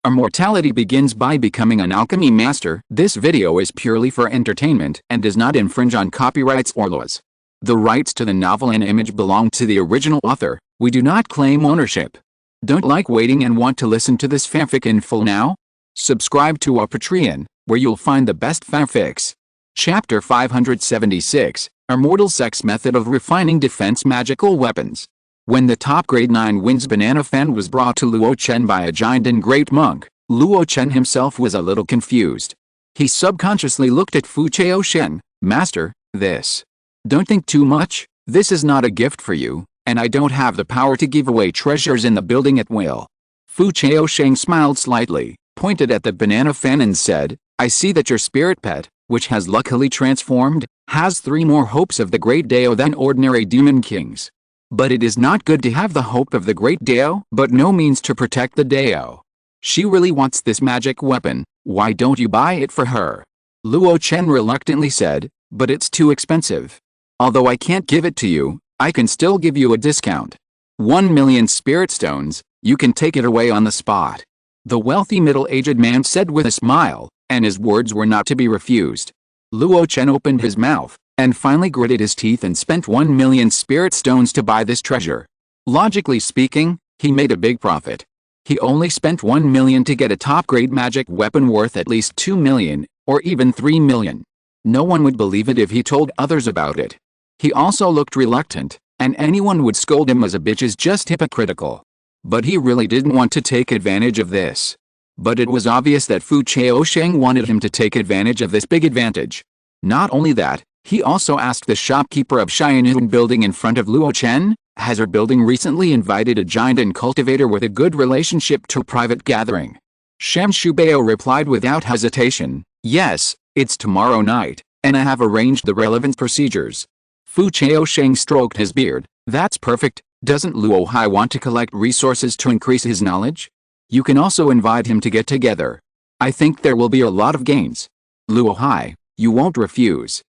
Immortality begins by becoming an alchemy master. This video is purely for entertainment and does not infringe on copyrights or laws. The rights to the novel and image belong to the original author. We do not claim ownership. Don't like waiting and want to listen to this fanfic in full now? Subscribe to our Patreon, where you'll find the best fanfics. Chapter 576, Immortal Sect's Method of Refining Defense Magical Weapons. When the top grade 9 Winds banana fan was brought to Luo Chen by a giant and great monk, Luo Chen himself was a little confused. He subconsciously looked at Fu Shen. Master, this. Don't think too much, this is not a gift for you, and I don't have the power to give away treasures in the building at will. Fu Shen smiled slightly, pointed at the banana fan and said, I see that your spirit pet, which has luckily transformed, has 3 more hopes of the great Dao than ordinary demon kings. But it is not good to have the hope of the great Dao, but no means to protect the Dao. She really wants this magic weapon, why don't you buy it for her? Luo Chen reluctantly said, but it's too expensive. Although I can't give it to you, I can still give you a discount. 1 million spirit stones, you can take it away on the spot. The wealthy middle-aged man said with a smile, and his words were not to be refused. Luo Chen opened his mouth, and finally gritted his teeth and spent 1 million spirit stones to buy this treasure. Logically speaking, he made a big profit. He only spent 1 million to get a top-grade magic weapon worth at least 2 million, or even 3 million. No one would believe it if he told others about it. He also looked reluctant, and anyone would scold him as a bitch is just hypocritical. But he really didn't want to take advantage of this. But it was obvious that Fu Shen wanted him to take advantage of this big advantage. Not only that, he also asked the shopkeeper of Xianyun building in front of Luo Chen, has her building recently invited a giant and cultivator with a good relationship to a private gathering? Sham Shubao replied without hesitation, yes, it's tomorrow night, and I have arranged the relevant procedures. Fu Shen stroked his beard, that's perfect, doesn't Luo Hai want to collect resources to increase his knowledge? You can also invite him to get together. I think there will be a lot of gains. Luo Hai, you won't refuse.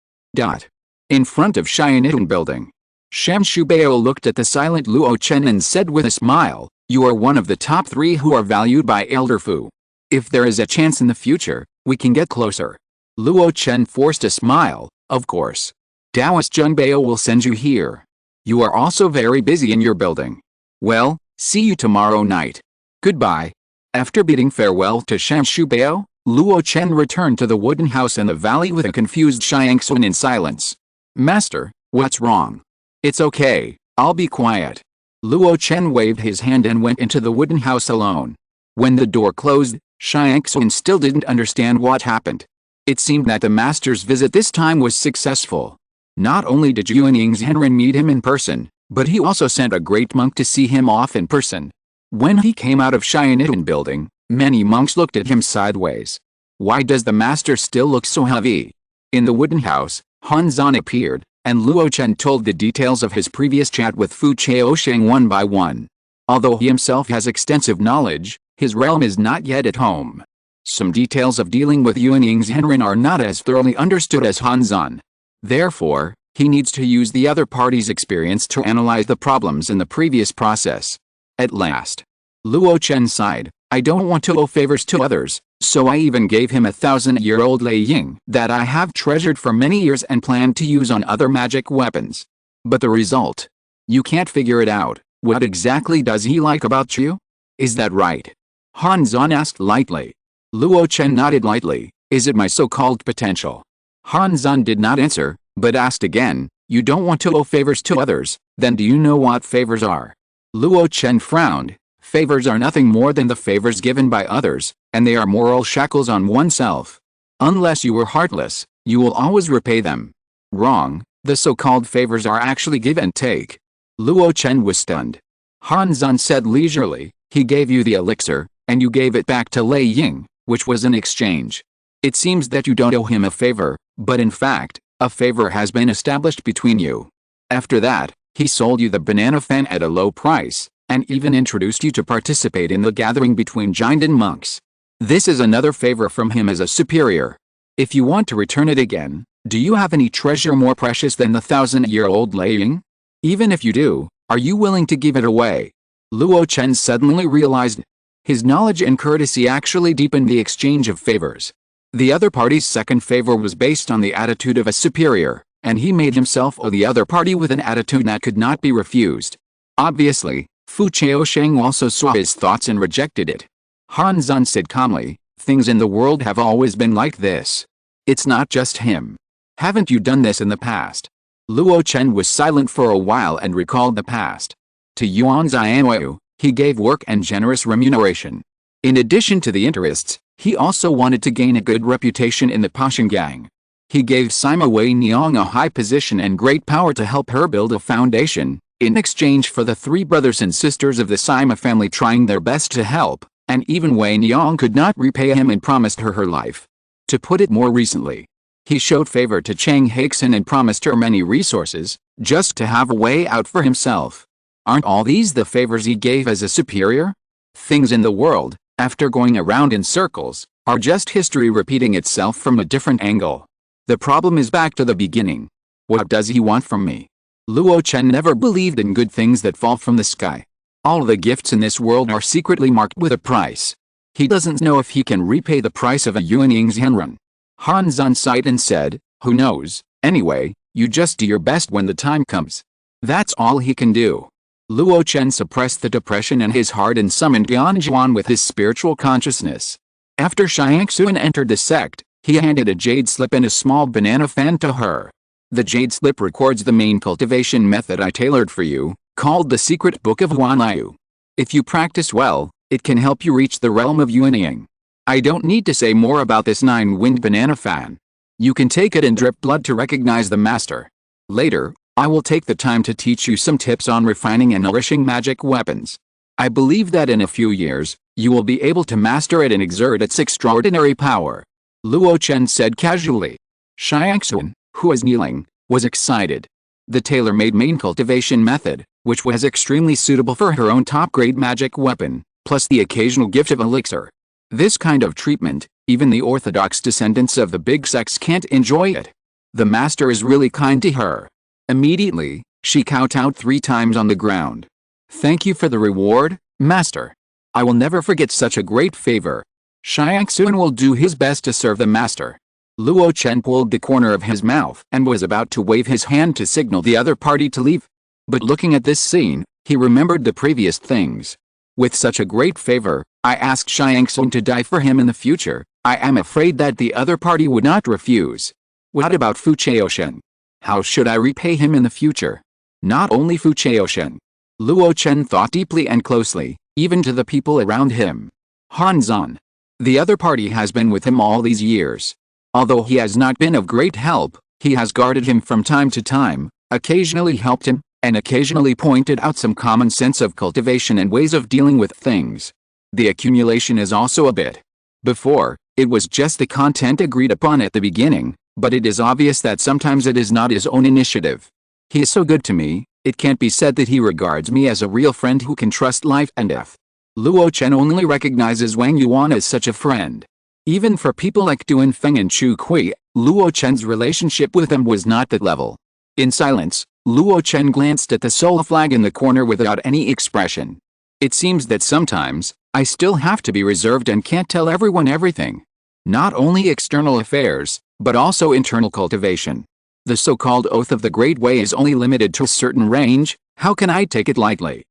In front of Xianyun building. Sham Shubao looked at the silent Luo Chen and said with a smile, you are one of the top 3 who are valued by Elder Fu. If there is a chance in the future, we can get closer. Luo Chen forced a smile, of course. Taoist Zongmiao will send you here. You are also very busy in your building. Well, see you tomorrow night. Goodbye. After bidding farewell to Sham Shubao, Luo Chen returned to the wooden house in the valley with a confused Xiangxun in silence. Master, what's wrong? It's okay, I'll be quiet. Luo Chen waved his hand and went into the wooden house alone. When the door closed, Xiangxun still didn't understand what happened. It seemed that the master's visit this time was successful. Not only did Yuanying's Henren meet him in person, but he also sent a great monk to see him off in person. When he came out of Xianyun building, many monks looked at him sideways. Why does the master still look so heavy? In the wooden house, Han Zan appeared, and Luo Chen told the details of his previous chat with Fu Shen one by one. Although he himself has extensive knowledge, his realm is not yet at home. Some details of dealing with Yuanying's Henren are not as thoroughly understood as Han Zan. Therefore, he needs to use the other party's experience to analyze the problems in the previous process. At last, Luo Chen sighed, I don't want to owe favors to others, so I even gave him a 1,000-year-old Lei Ying that I have treasured for many years and planned to use on other magic weapons. But the result? You can't figure it out. What exactly does he like about you? Is that right? Han Zan asked lightly. Luo Chen nodded lightly, is it my so-called potential? Han Zan did not answer, but asked again, you don't want to owe favors to others, then do you know what favors are? Luo Chen frowned. Favors are nothing more than the favors given by others, and they are moral shackles on oneself. Unless you are heartless, you will always repay them. Wrong, the so-called favors are actually give and take. Luo Chen was stunned. Han Zan said leisurely, he gave you the elixir, and you gave it back to Lei Ying, which was an exchange. It seems that you don't owe him a favor, but in fact, a favor has been established between you. After that, he sold you the banana fan at a low price, and even introduced you to participate in the gathering between giant and monks. This is another favor from him as a superior. If you want to return it again, do you have any treasure more precious than the 1,000-year-old Lei Ying? Even if you do, are you willing to give it away? Luo Chen suddenly realized, His knowledge and courtesy actually deepened the exchange of favors. The other party's second favor was based on the attitude of a superior, and he made himself owe the other party with an attitude that could not be refused. Obviously, Fu Chaosheng also saw his thoughts and rejected it. Han Zan said calmly, "Things in the world have always been like this. It's not just him. Haven't you done this in the past?" Luo Chen was silent for a while and recalled the past. To Yuan Xianwei, he gave work and generous remuneration. In addition to the interests, he also wanted to gain a good reputation in the Pashan gang. He gave Sima Wei Niang a high position and great power to help her build a foundation, in exchange for the three brothers and sisters of the Sima family trying their best to help, and even Wei Niang could not repay him and promised her life. To put it more recently, he showed favor to Chang Haixin and promised her many resources, just to have a way out for himself. Aren't all these the favors he gave as a superior? Things in the world, after going around in circles, are just history repeating itself from a different angle. The problem is back to the beginning. What does he want from me? Luo Chen never believed in good things that fall from the sky. All the gifts in this world are secretly marked with a price. He doesn't know if he can repay the price of a Yuanying's Henrun. Han Zan sighed and said, "Who knows, anyway, you just do your best when the time comes." That's all he can do. Luo Chen suppressed the depression in his heart and summoned Yan Zhuan with his spiritual consciousness. After Xiangxuan entered the sect, he handed a jade slip and a small banana fan to her. The jade slip records the main cultivation method I tailored for you, called the Secret Book of Huanliu. If you practice well, it can help you reach the realm of Yuanying. I don't need to say more about this 9-winged banana fan. You can take it and drip blood to recognize the master. Later, I will take the time to teach you some tips on refining and nourishing magic weapons. I believe that in a few years, you will be able to master it and exert its extraordinary power. Luo Chen said casually. Xiangxuan, who was kneeling, was excited. The tailor-made main cultivation method, which was extremely suitable for her own top-grade magic weapon, plus the occasional gift of elixir. This kind of treatment, even the orthodox descendants of the big sects can't enjoy it. The master is really kind to her. Immediately, she kowtowed 3 times on the ground. "Thank you for the reward, master. I will never forget such a great favor." Xiangxuan will do his best to serve the master. Luo Chen pulled the corner of his mouth and was about to wave his hand to signal the other party to leave. But looking at this scene, he remembered the previous things. With such a great favor, I asked Xiangxuan to die for him in the future. I am afraid that the other party would not refuse. What about Fu Chaoshen? How should I repay him in the future? Not only Fu Chaoshen. Luo Chen thought deeply and closely, even to the people around him. Han Zan. The other party has been with him all these years. Although he has not been of great help, he has guarded him from time to time, occasionally helped him, and occasionally pointed out some common sense of cultivation and ways of dealing with things. The accumulation is also a bit. Before, it was just the content agreed upon at the beginning, but it is obvious that sometimes it is not his own initiative. He is so good to me, it can't be said that he regards me as a real friend who can trust life and death. Luo Chen only recognizes Wang Yuan as such a friend. Even for people like Duan Feng and Chu Kui, Luo Chen's relationship with them was not that level. In silence, Luo Chen glanced at the soul flag in the corner without any expression. It seems that sometimes, I still have to be reserved and can't tell everyone everything. Not only external affairs, but also internal cultivation. The so-called Oath of the Great Way is only limited to a certain range. How can I take it lightly?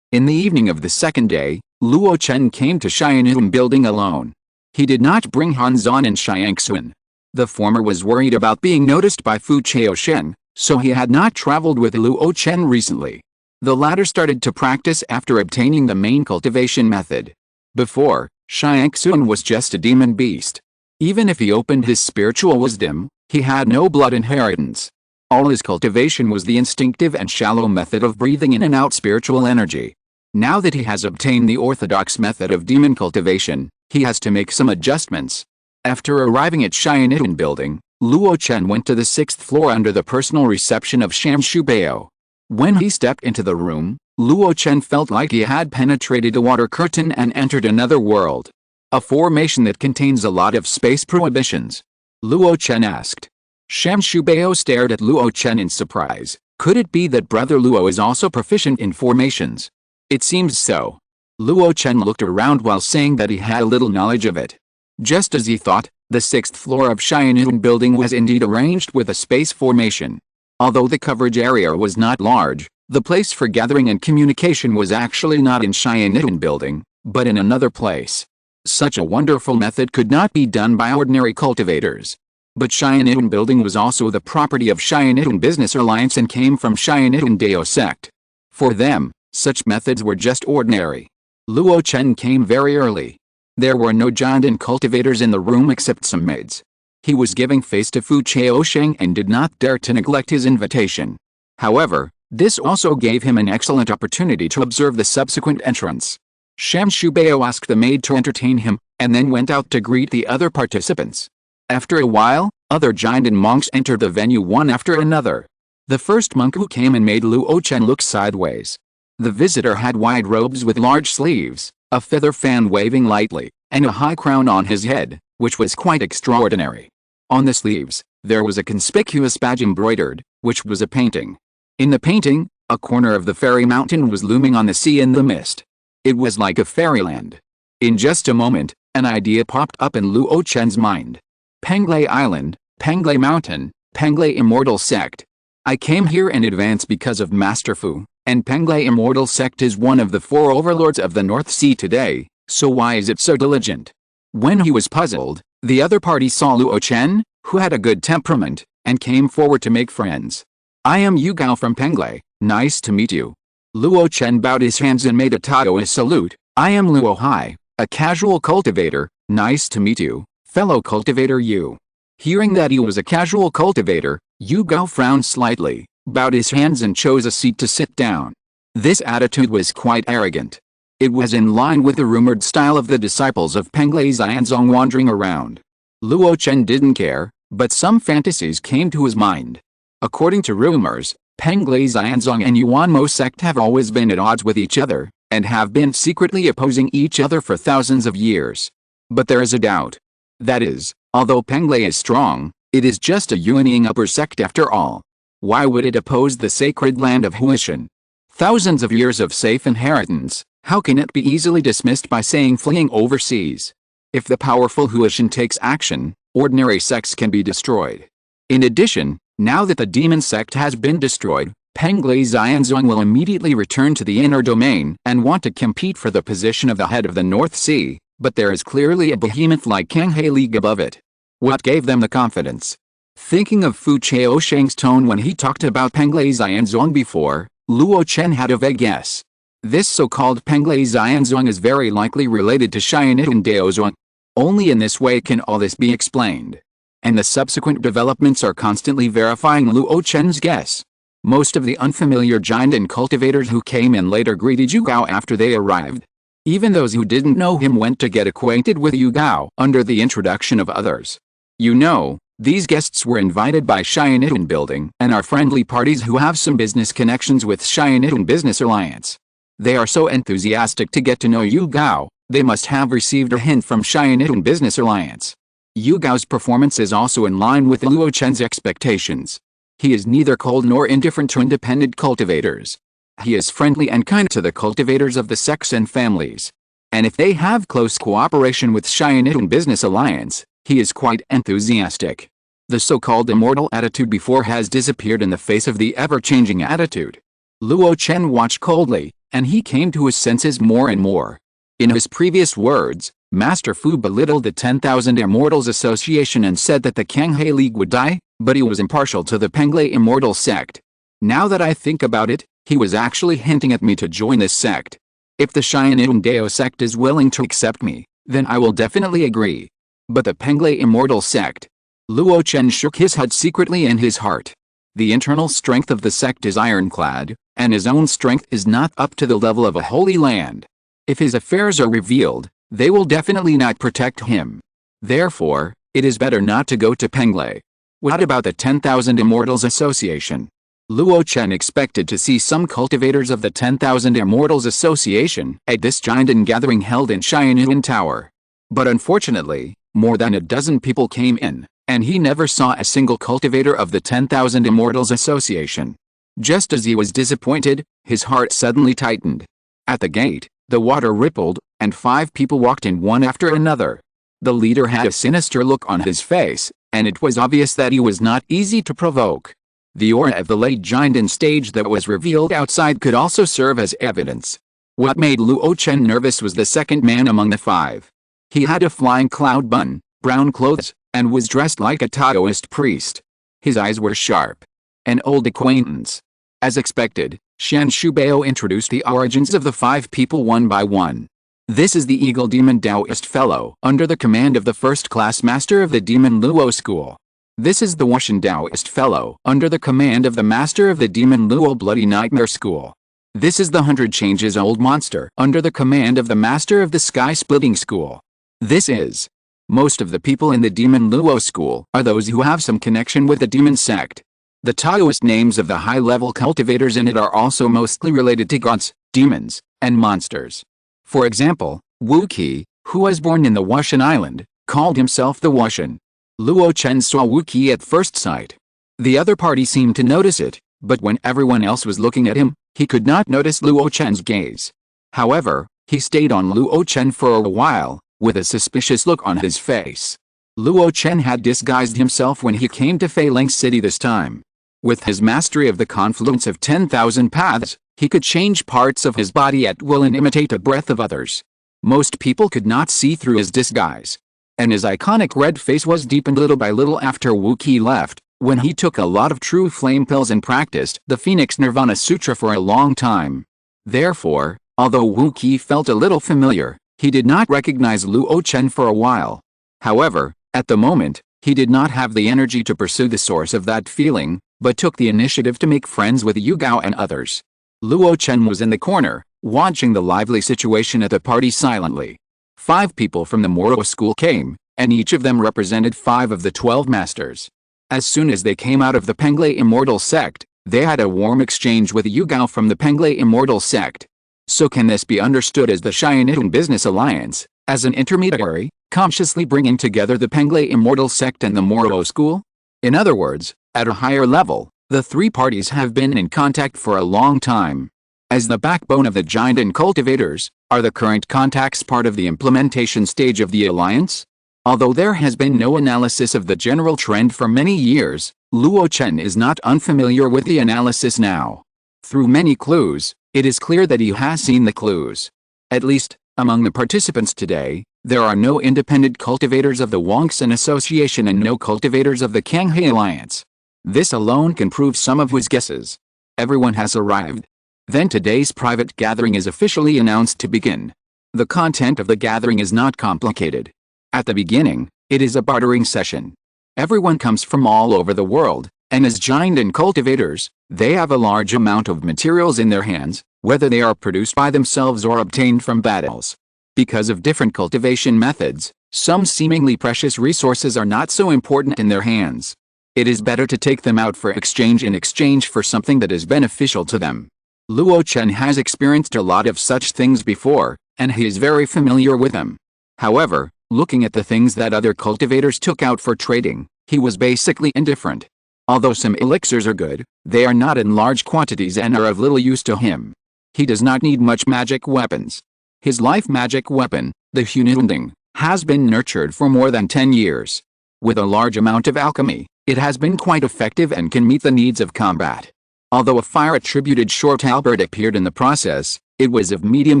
In the evening of the second day, Luo Chen came to Xianyun building alone. He did not bring Han Zan and Xiangxuan. The former was worried about being noticed by Fu Chaoshen, so he had not traveled with Luo Chen recently. The latter started to practice after obtaining the main cultivation method. Before, Xiangxuan was just a demon beast. Even if he opened his spiritual wisdom, he had no blood inheritance. All his cultivation was the instinctive and shallow method of breathing in and out spiritual energy. Now that he has obtained the orthodox method of demon cultivation, he has to make some adjustments. After arriving at Xianyun building, Luo Chen went to the 6th floor under the personal reception of Shamshu Bao. When he stepped into the room, Luo Chen felt like he had penetrated a water curtain and entered another world. A formation that contains a lot of space prohibitions. Luo Chen asked. Shamshu Bao stared at Luo Chen in surprise. Could it be that Brother Luo is also proficient in formations? It seems so. Luo Chen looked around while saying that he had little knowledge of it. Just as he thought, the 6th floor of Xian'an building was indeed arranged with a space formation. Although the coverage area was not large, the place for gathering and communication was actually not in Xian'an building, but in another place. Such a wonderful method could not be done by ordinary cultivators. But Xian'an building was also the property of Xian'an Business Alliance and came from Xian'an Dao sect. For them, such methods were just ordinary. Luo Chen came very early. There were no giant cultivators in the room except some maids. He was giving face to Fu Chaosheng and did not dare to neglect his invitation. However, this also gave him an excellent opportunity to observe the subsequent entrance. Sham Shubao asked the maid to entertain him, and then went out to greet the other participants. After a while, other giant monks entered the venue one after another. The first monk who came and made Luo Chen look sideways. The visitor had wide robes with large sleeves, a feather fan waving lightly, and a high crown on his head, which was quite extraordinary. On the sleeves, there was a conspicuous badge embroidered, which was a painting. In the painting, a corner of the fairy mountain was looming on the sea in the mist. It was like a fairyland. In just a moment, an idea popped up in Luo Chen's mind. Penglai Island, Penglai Mountain, Penglai Immortal Sect. I came here in advance because of Master Fu, and Penglai Immortal Sect is one of the 4 overlords of the North Sea today, so why is it so diligent? When he was puzzled, the other party saw Luo Chen, who had a good temperament, and came forward to make friends. I am Yu Gao from Penglai, nice to meet you. Luo Chen bowed his hands and made a Taoist salute. I am Luo Hai, a casual cultivator, nice to meet you, fellow cultivator Yu. Hearing that he was a casual cultivator, Yu Gao frowned slightly, bowed his hands and chose a seat to sit down. This attitude was quite arrogant. It was in line with the rumored style of the disciples of Penglai Xianzong wandering around. Luo Chen didn't care, but some fantasies came to his mind. According to rumors, Penglai Xianzong and Yuanmo sect have always been at odds with each other, and have been secretly opposing each other for thousands of years. But there is a doubt. That is, although Penglai is strong, it is just a Yuanying upper sect after all. Why would it oppose the sacred land of Huishan? Thousands of years of safe inheritance, how can it be easily dismissed by saying fleeing overseas? If the powerful Huishan takes action, ordinary sects can be destroyed. In addition, now that the demon sect has been destroyed, Penglai Xianzong will immediately return to the inner domain and want to compete for the position of the head of the North Sea, but there is clearly a behemoth like Kanghe League above it. What gave them the confidence? Thinking of Fu Chaosheng's tone when he talked about Penglai Xianzong before, Luo Chen had a vague guess. This so-called Penglai Xianzong is very likely related to Xian'an Daozong. Only in this way can all this be explained. And the subsequent developments are constantly verifying Luo Chen's guess. Most of the unfamiliar giant and cultivators who came in later greeted Yu Gao after they arrived. Even those who didn't know him went to get acquainted with Yu Gao under the introduction of others. You know, these guests were invited by Xian'an building and are friendly parties who have some business connections with Xian'an Business Alliance. They are so enthusiastic to get to know Yu Gao, they must have received a hint from Xian'an Business Alliance. Yu Gao's performance is also in line with Luo Chen's expectations. He is neither cold nor indifferent to independent cultivators. He is friendly and kind to the cultivators of the sects and families. And if they have close cooperation with Xian'an Business Alliance, he is quite enthusiastic. The so-called immortal attitude before has disappeared in the face of the ever-changing attitude. Luo Chen watched coldly, and he came to his senses more and more. In his previous words, Master Fu belittled the 10,000 Immortals Association and said that the Kanghe League would die, but he was impartial to the Penglai Immortal sect. Now that I think about it, he was actually hinting at me to join this sect. If the Xian'an Dao sect is willing to accept me, then I will definitely agree. But the Penglai Immortal sect? Luo Chen shook his head secretly in his heart. The internal strength of the sect is ironclad, and his own strength is not up to the level of a holy land. If his affairs are revealed, they will definitely not protect him. Therefore, it is better not to go to Penglai. What about the 10,000 Immortals Association? Luo Chen expected to see some cultivators of the 10,000 Immortals Association at this giant gathering held in Xian'an Tower. But unfortunately, more than a dozen people came in, and he never saw a single cultivator of the 10,000 Immortals Association. Just as he was disappointed, his heart suddenly tightened. At the gate, The water rippled, and 5 people walked in one after another. The leader had a sinister look on his face, and it was obvious that he was not easy to provoke. The aura of the late giant in stage that was revealed outside could also serve as evidence. What made Luo Chen nervous was the second man among the 5. He had a flying cloud bun, brown clothes, and was dressed like a Taoist priest. His eyes were sharp. An old acquaintance. As expected, Shan Shubao introduced the origins of the 5 people one by one. This is the Eagle Demon Taoist Fellow under the command of the first-class master of the Demon Luo School. This is the Wuxian Taoist Fellow under the command of the master of the Demon Luo Bloody Nightmare School. This is the 100 Changes Old Monster under the command of the master of the Sky Splitting School. This is. Most of the people in the Demon Luo School are those who have some connection with the demon sect. The Taoist names of the high-level cultivators in it are also mostly related to gods, demons, and monsters. For example, Wu Qi, who was born in the Wuxian island, called himself the Wuxian. Luo Chen saw Wu Qi at first sight. The other party seemed to notice it, but when everyone else was looking at him, he could not notice Luo Chen's gaze. However, he stayed on Luo Chen for a while, with a suspicious look on his face. Luo Chen had disguised himself when he came to Feiling City this time. With his mastery of the confluence of 10,000 paths, he could change parts of his body at will and imitate the breath of others. Most people could not see through his disguise. And his iconic red face was deepened little by little after Wu Qi left, when he took a lot of true flame pills and practiced the Phoenix Nirvana Sutra for a long time. Therefore, although Wu Qi felt a little familiar, he did not recognize Luo Chen for a while. However, at the moment, he did not have the energy to pursue the source of that feeling, but took the initiative to make friends with Yu Gao and others. Luo Chen was in the corner, watching the lively situation at the party silently. 5 people from the Moro school came, and each of them represented 5 of the 12 masters. As soon as they came out of the Pengle Immortal sect, they had a warm exchange with Yu Gao from the Pengle Immortal sect. So can this be understood as the Xianitun Business Alliance, as an intermediary, consciously bringing together the Pengle Immortal sect and the Moro school? In other words, at a higher level, the 3 parties have been in contact for a long time. As the backbone of the giant and cultivators, are the current contacts part of the implementation stage of the alliance? Although there has been no analysis of the general trend for many years, Luo Chen is not unfamiliar with the analysis now. Through many clues, it is clear that he has seen the clues. At least, among the participants today, there are no independent cultivators of the Wangxin Association and no cultivators of the Kanghe Alliance. This alone can prove some of his guesses. Everyone has arrived. Then today's private gathering is officially announced to begin. The content of the gathering is not complicated. At the beginning, it is a bartering session. Everyone comes from all over the world, and as giant and cultivators, they have a large amount of materials in their hands, whether they are produced by themselves or obtained from battles. Because of different cultivation methods, some seemingly precious resources are not so important in their hands. It is better to take them out for exchange in exchange for something that is beneficial to them. Luo Chen has experienced a lot of such things before, and he is very familiar with them. However, looking at the things that other cultivators took out for trading, he was basically indifferent. Although some elixirs are good, they are not in large quantities and are of little use to him. He does not need much magic weapons. His life magic weapon, the Hununding, has been nurtured for more than 10 years. With a large amount of alchemy, it has been quite effective and can meet the needs of combat. Although a fire-attributed short halberd appeared in the process, it was of medium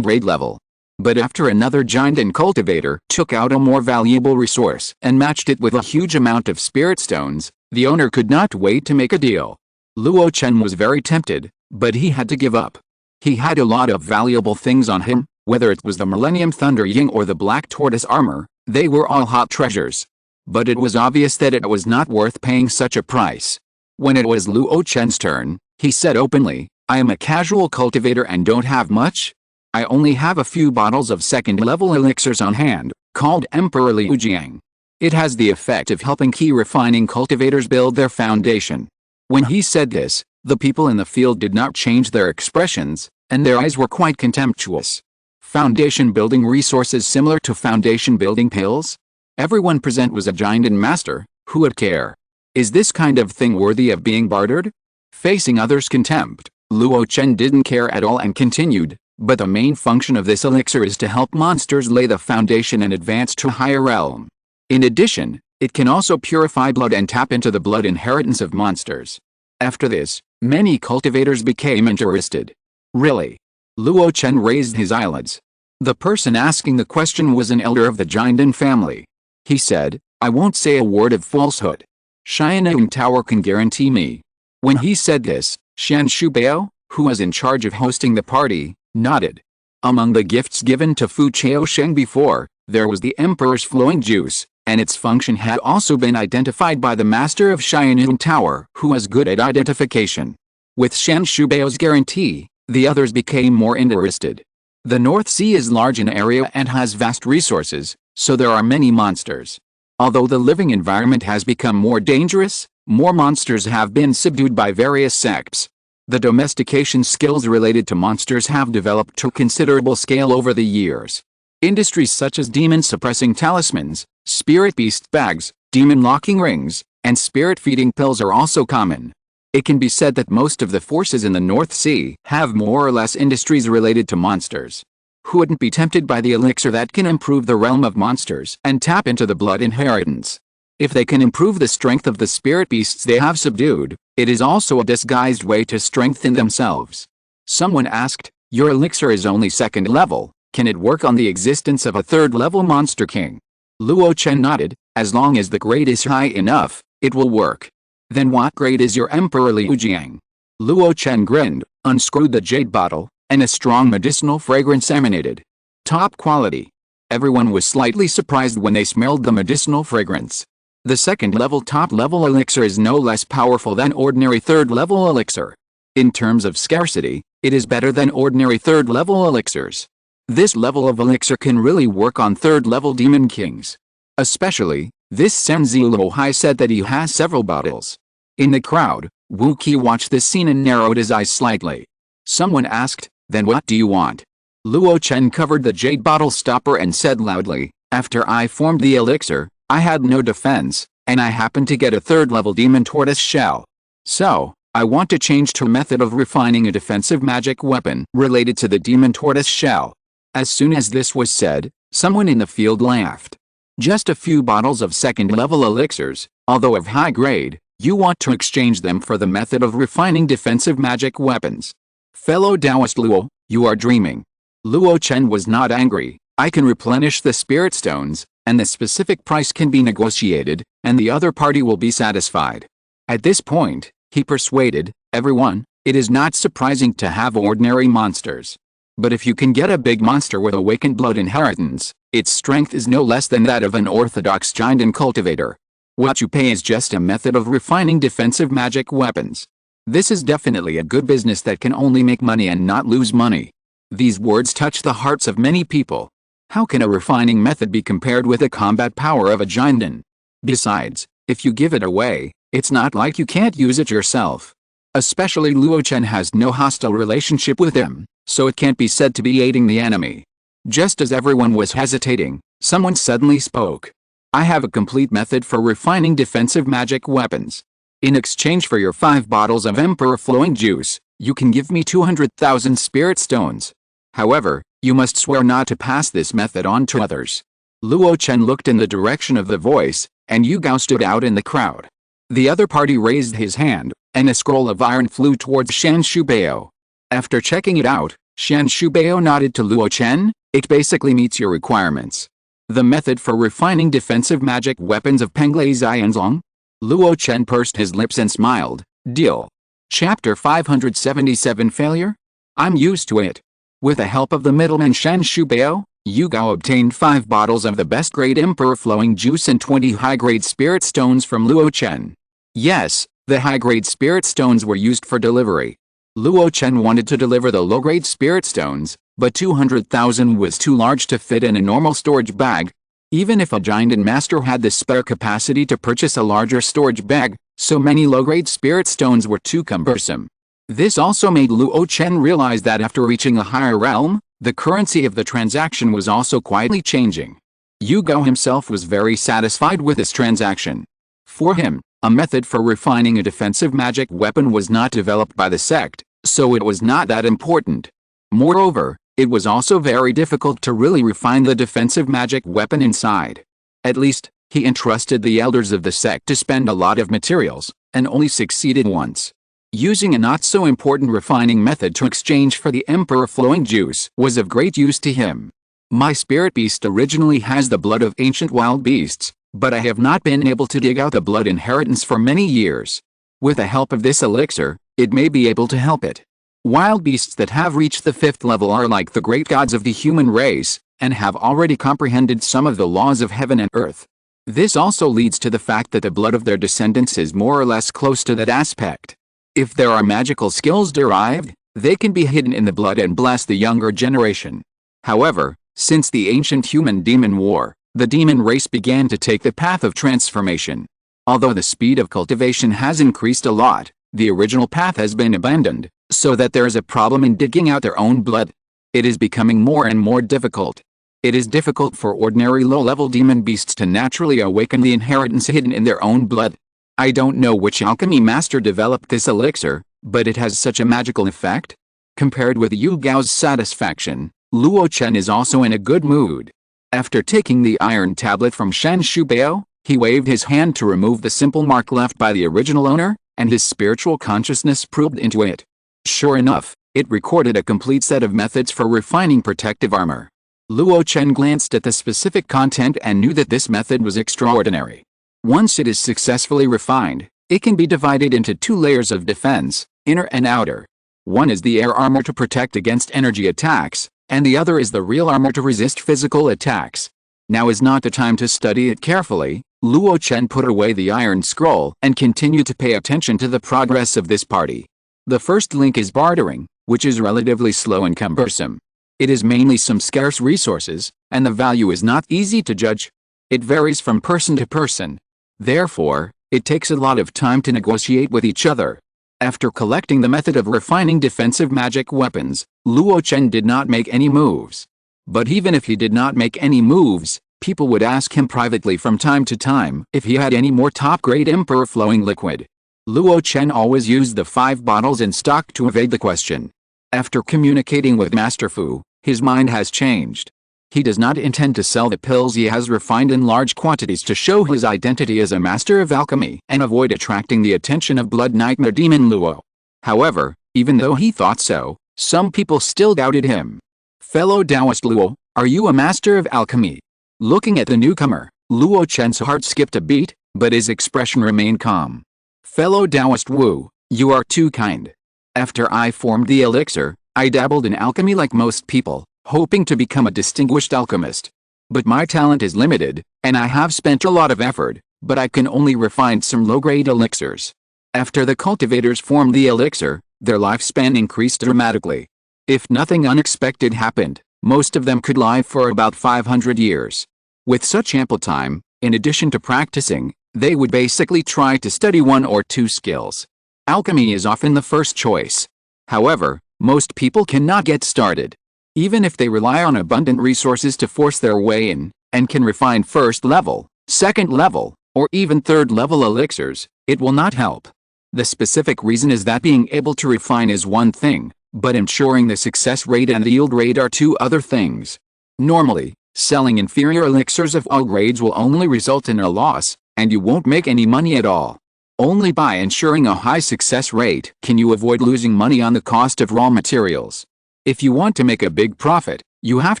grade level. But after another giant and cultivator took out a more valuable resource and matched it with a huge amount of spirit stones, the owner could not wait to make a deal. Luo Chen was very tempted, but he had to give up. He had a lot of valuable things on him, whether it was the Millennium Thunder Ying or the Black Tortoise armor, they were all hot treasures. But it was obvious that it was not worth paying such a price. When it was Luo Chen's turn, he said openly, "I am a casual cultivator and don't have much. I only have a few bottles of second-level elixirs on hand, called Emperor Liu Jiang. It has the effect of helping key refining cultivators build their foundation." When he said this, the people in the field did not change their expressions, and their eyes were quite contemptuous. Foundation building resources similar to foundation building pills? Everyone present was a giant and master, who would care? Is this kind of thing worthy of being bartered? Facing others' contempt, Luo Chen didn't care at all and continued, But the main function of this elixir is to help monsters lay the foundation and advance to a higher realm. In addition, it can also purify blood and tap into the blood inheritance of monsters. After this, many cultivators became interested. Really? Luo Chen raised his eyelids. The person asking the question was an elder of the Jinden family. He said, I won't say a word of falsehood. Xianeng Tower can guarantee me. When he said this, Shan Shubao, who was in charge of hosting the party, nodded. Among the gifts given to Fu Chaosheng before, there was the Emperor's flowing juice, and its function had also been identified by the master of Xianeng Tower, who was good at identification. With Shan Shubao's guarantee, the others became more interested. The North Sea is large in area and has vast resources, so there are many monsters. Although the living environment has become more dangerous, more monsters have been subdued by various sects. The domestication skills related to monsters have developed to considerable scale over the years. Industries such as demon-suppressing talismans, spirit beast bags, demon locking rings, and spirit feeding pills are also common. It can be said that most of the forces in the North Sea have more or less industries related to monsters. Who wouldn't be tempted by the elixir that can improve the realm of monsters and tap into the blood inheritance? If they can improve the strength of the spirit beasts they have subdued, it is also a disguised way to strengthen themselves. Someone asked, your elixir is only second level, can it work on the existence of a third level monster king? Luo Chen nodded, as long as the grade is high enough, it will work. Then what grade is your Emperor Liu Jiang? Luo Chen grinned, unscrewed the jade bottle, and a strong medicinal fragrance emanated. Top quality. Everyone was slightly surprised when they smelled the medicinal fragrance. The second level top level elixir is no less powerful than ordinary third level elixir. In terms of scarcity, it is better than ordinary third level elixirs. This level of elixir can really work on third level demon kings. Especially, this Senzi Luohai said that he has several bottles. In the crowd, Wu Qi watched this scene and narrowed his eyes slightly. Someone asked, then what do you want? Luo Chen covered the jade bottle stopper and said loudly, after I formed the elixir, I had no defense, and I happened to get a third level demon tortoise shell. So, I want to change to a method of refining a defensive magic weapon related to the demon tortoise shell. As soon as this was said, someone in the field laughed. Just a few bottles of second-level elixirs, although of high grade, you want to exchange them for the method of refining defensive magic weapons. Fellow Taoist Luo, you are dreaming. Luo Chen was not angry. I can replenish the spirit stones, and the specific price can be negotiated, and the other party will be satisfied. At this point, he persuaded everyone, it is not surprising to have ordinary monsters. But if you can get a big monster with awakened blood inheritance, its strength is no less than that of an orthodox giant cultivator. What you pay is just a method of refining defensive magic weapons. This is definitely a good business that can only make money and not lose money. These words touch the hearts of many people. How can a refining method be compared with the combat power of a giant? Besides, if you give it away, it's not like you can't use it yourself. Especially Luo Chen has no hostile relationship with him, so it can't be said to be aiding the enemy. Just as everyone was hesitating, someone suddenly spoke. I have a complete method for refining defensive magic weapons. In exchange for your 5 bottles of Emperor Flowing Juice, you can give me 200,000 spirit stones. However, you must swear not to pass this method on to others. Luo Chen looked in the direction of the voice, and Yu Gao stood out in the crowd. The other party raised his hand, and a scroll of iron flew towards Shan Shubao. After checking it out, Shan Shubao nodded to Luo Chen, it basically meets your requirements. The method for refining defensive magic weapons of Penglai Xianzong? Luo Chen pursed his lips and smiled, deal. Chapter 577 Failure? I'm used to it. With the help of the middleman Shan Shubao, Yu Gao obtained 5 bottles of the best grade Emperor Flowing Juice and 20 high-grade spirit stones from Luo Chen. Yes, the high-grade spirit stones were used for delivery. Luo Chen wanted to deliver the low-grade spirit stones, but 200,000 was too large to fit in a normal storage bag. Even if a giant master had the spare capacity to purchase a larger storage bag, so many low-grade spirit stones were too cumbersome. This also made Luo Chen realize that after reaching a higher realm, the currency of the transaction was also quietly changing. Yu Gao himself was very satisfied with this transaction. For him, a method for refining a defensive magic weapon was not developed by the sect, so it was not that important. Moreover, It was also very difficult to really refine the defensive magic weapon inside. At least, he entrusted the elders of the sect to spend a lot of materials, and only succeeded once. Using a not-so-important refining method to exchange for the emperor flowing juice was of great use to him. My spirit beast originally has the blood of ancient wild beasts, but I have not been able to dig out the blood inheritance for many years. With the help of this elixir, it may be able to help it. Wild beasts that have reached the 5th level are like the great gods of the human race, and have already comprehended some of the laws of heaven and earth. This also leads to the fact that the blood of their descendants is more or less close to that aspect. If there are magical skills derived, they can be hidden in the blood and bless the younger generation. However, since the ancient human-demon war, the demon race began to take the path of transformation. Although the speed of cultivation has increased a lot, the original path has been abandoned, so that there is a problem in digging out their own blood. It is becoming more and more difficult. It is difficult for ordinary low-level demon beasts to naturally awaken the inheritance hidden in their own blood. I don't know which alchemy master developed this elixir, but it has such a magical effect. Compared with Yu Gao's satisfaction, Luo Chen is also in a good mood. After taking the iron tablet from Shan Shubao, he waved his hand to remove the simple mark left by the original owner, and his spiritual consciousness probed into it. Sure enough, it recorded a complete set of methods for refining protective armor. Luo Chen glanced at the specific content and knew that this method was extraordinary. Once it is successfully refined, it can be divided into 2 layers of defense, inner and outer. One is the air armor to protect against energy attacks, and the other is the real armor to resist physical attacks. Now is not the time to study it carefully. Luo Chen put away the iron scroll and continued to pay attention to the progress of this party. The first link is bartering, which is relatively slow and cumbersome. It is mainly some scarce resources, and the value is not easy to judge. It varies from person to person. Therefore, it takes a lot of time to negotiate with each other. After collecting the method of refining defensive magic weapons, Luo Chen did not make any moves. But even if he did not make any moves, people would ask him privately from time to time if he had any more top-grade emperor flowing liquid. Luo Chen always used the 5 bottles in stock to evade the question. After communicating with Master Fu, his mind has changed. He does not intend to sell the pills he has refined in large quantities to show his identity as a master of alchemy and avoid attracting the attention of Blood Nightmare Demon Luo. However, even though he thought so, some people still doubted him. Fellow Taoist Luo, are you a master of alchemy? Looking at the newcomer, Luo Chen's heart skipped a beat, but his expression remained calm. Fellow Taoist Wu, you are too kind. After I formed the elixir, I dabbled in alchemy like most people, hoping to become a distinguished alchemist. But my talent is limited, and I have spent a lot of effort, but I can only refine some low-grade elixirs. After the cultivators formed the elixir, their lifespan increased dramatically. If nothing unexpected happened, most of them could live for about 500 years. With such ample time, in addition to practicing, they would basically try to study 1 or 2 skills. Alchemy is often the first choice. However, most people cannot get started. Even if they rely on abundant resources to force their way in, and can refine first level, second level, or even third level elixirs, it will not help. The specific reason is that being able to refine is one thing, but ensuring the success rate and the yield rate are 2 other things. Normally, selling inferior elixirs of all grades will only result in a loss, and you won't make any money at all. Only by ensuring a high success rate can you avoid losing money on the cost of raw materials. If you want to make a big profit, you have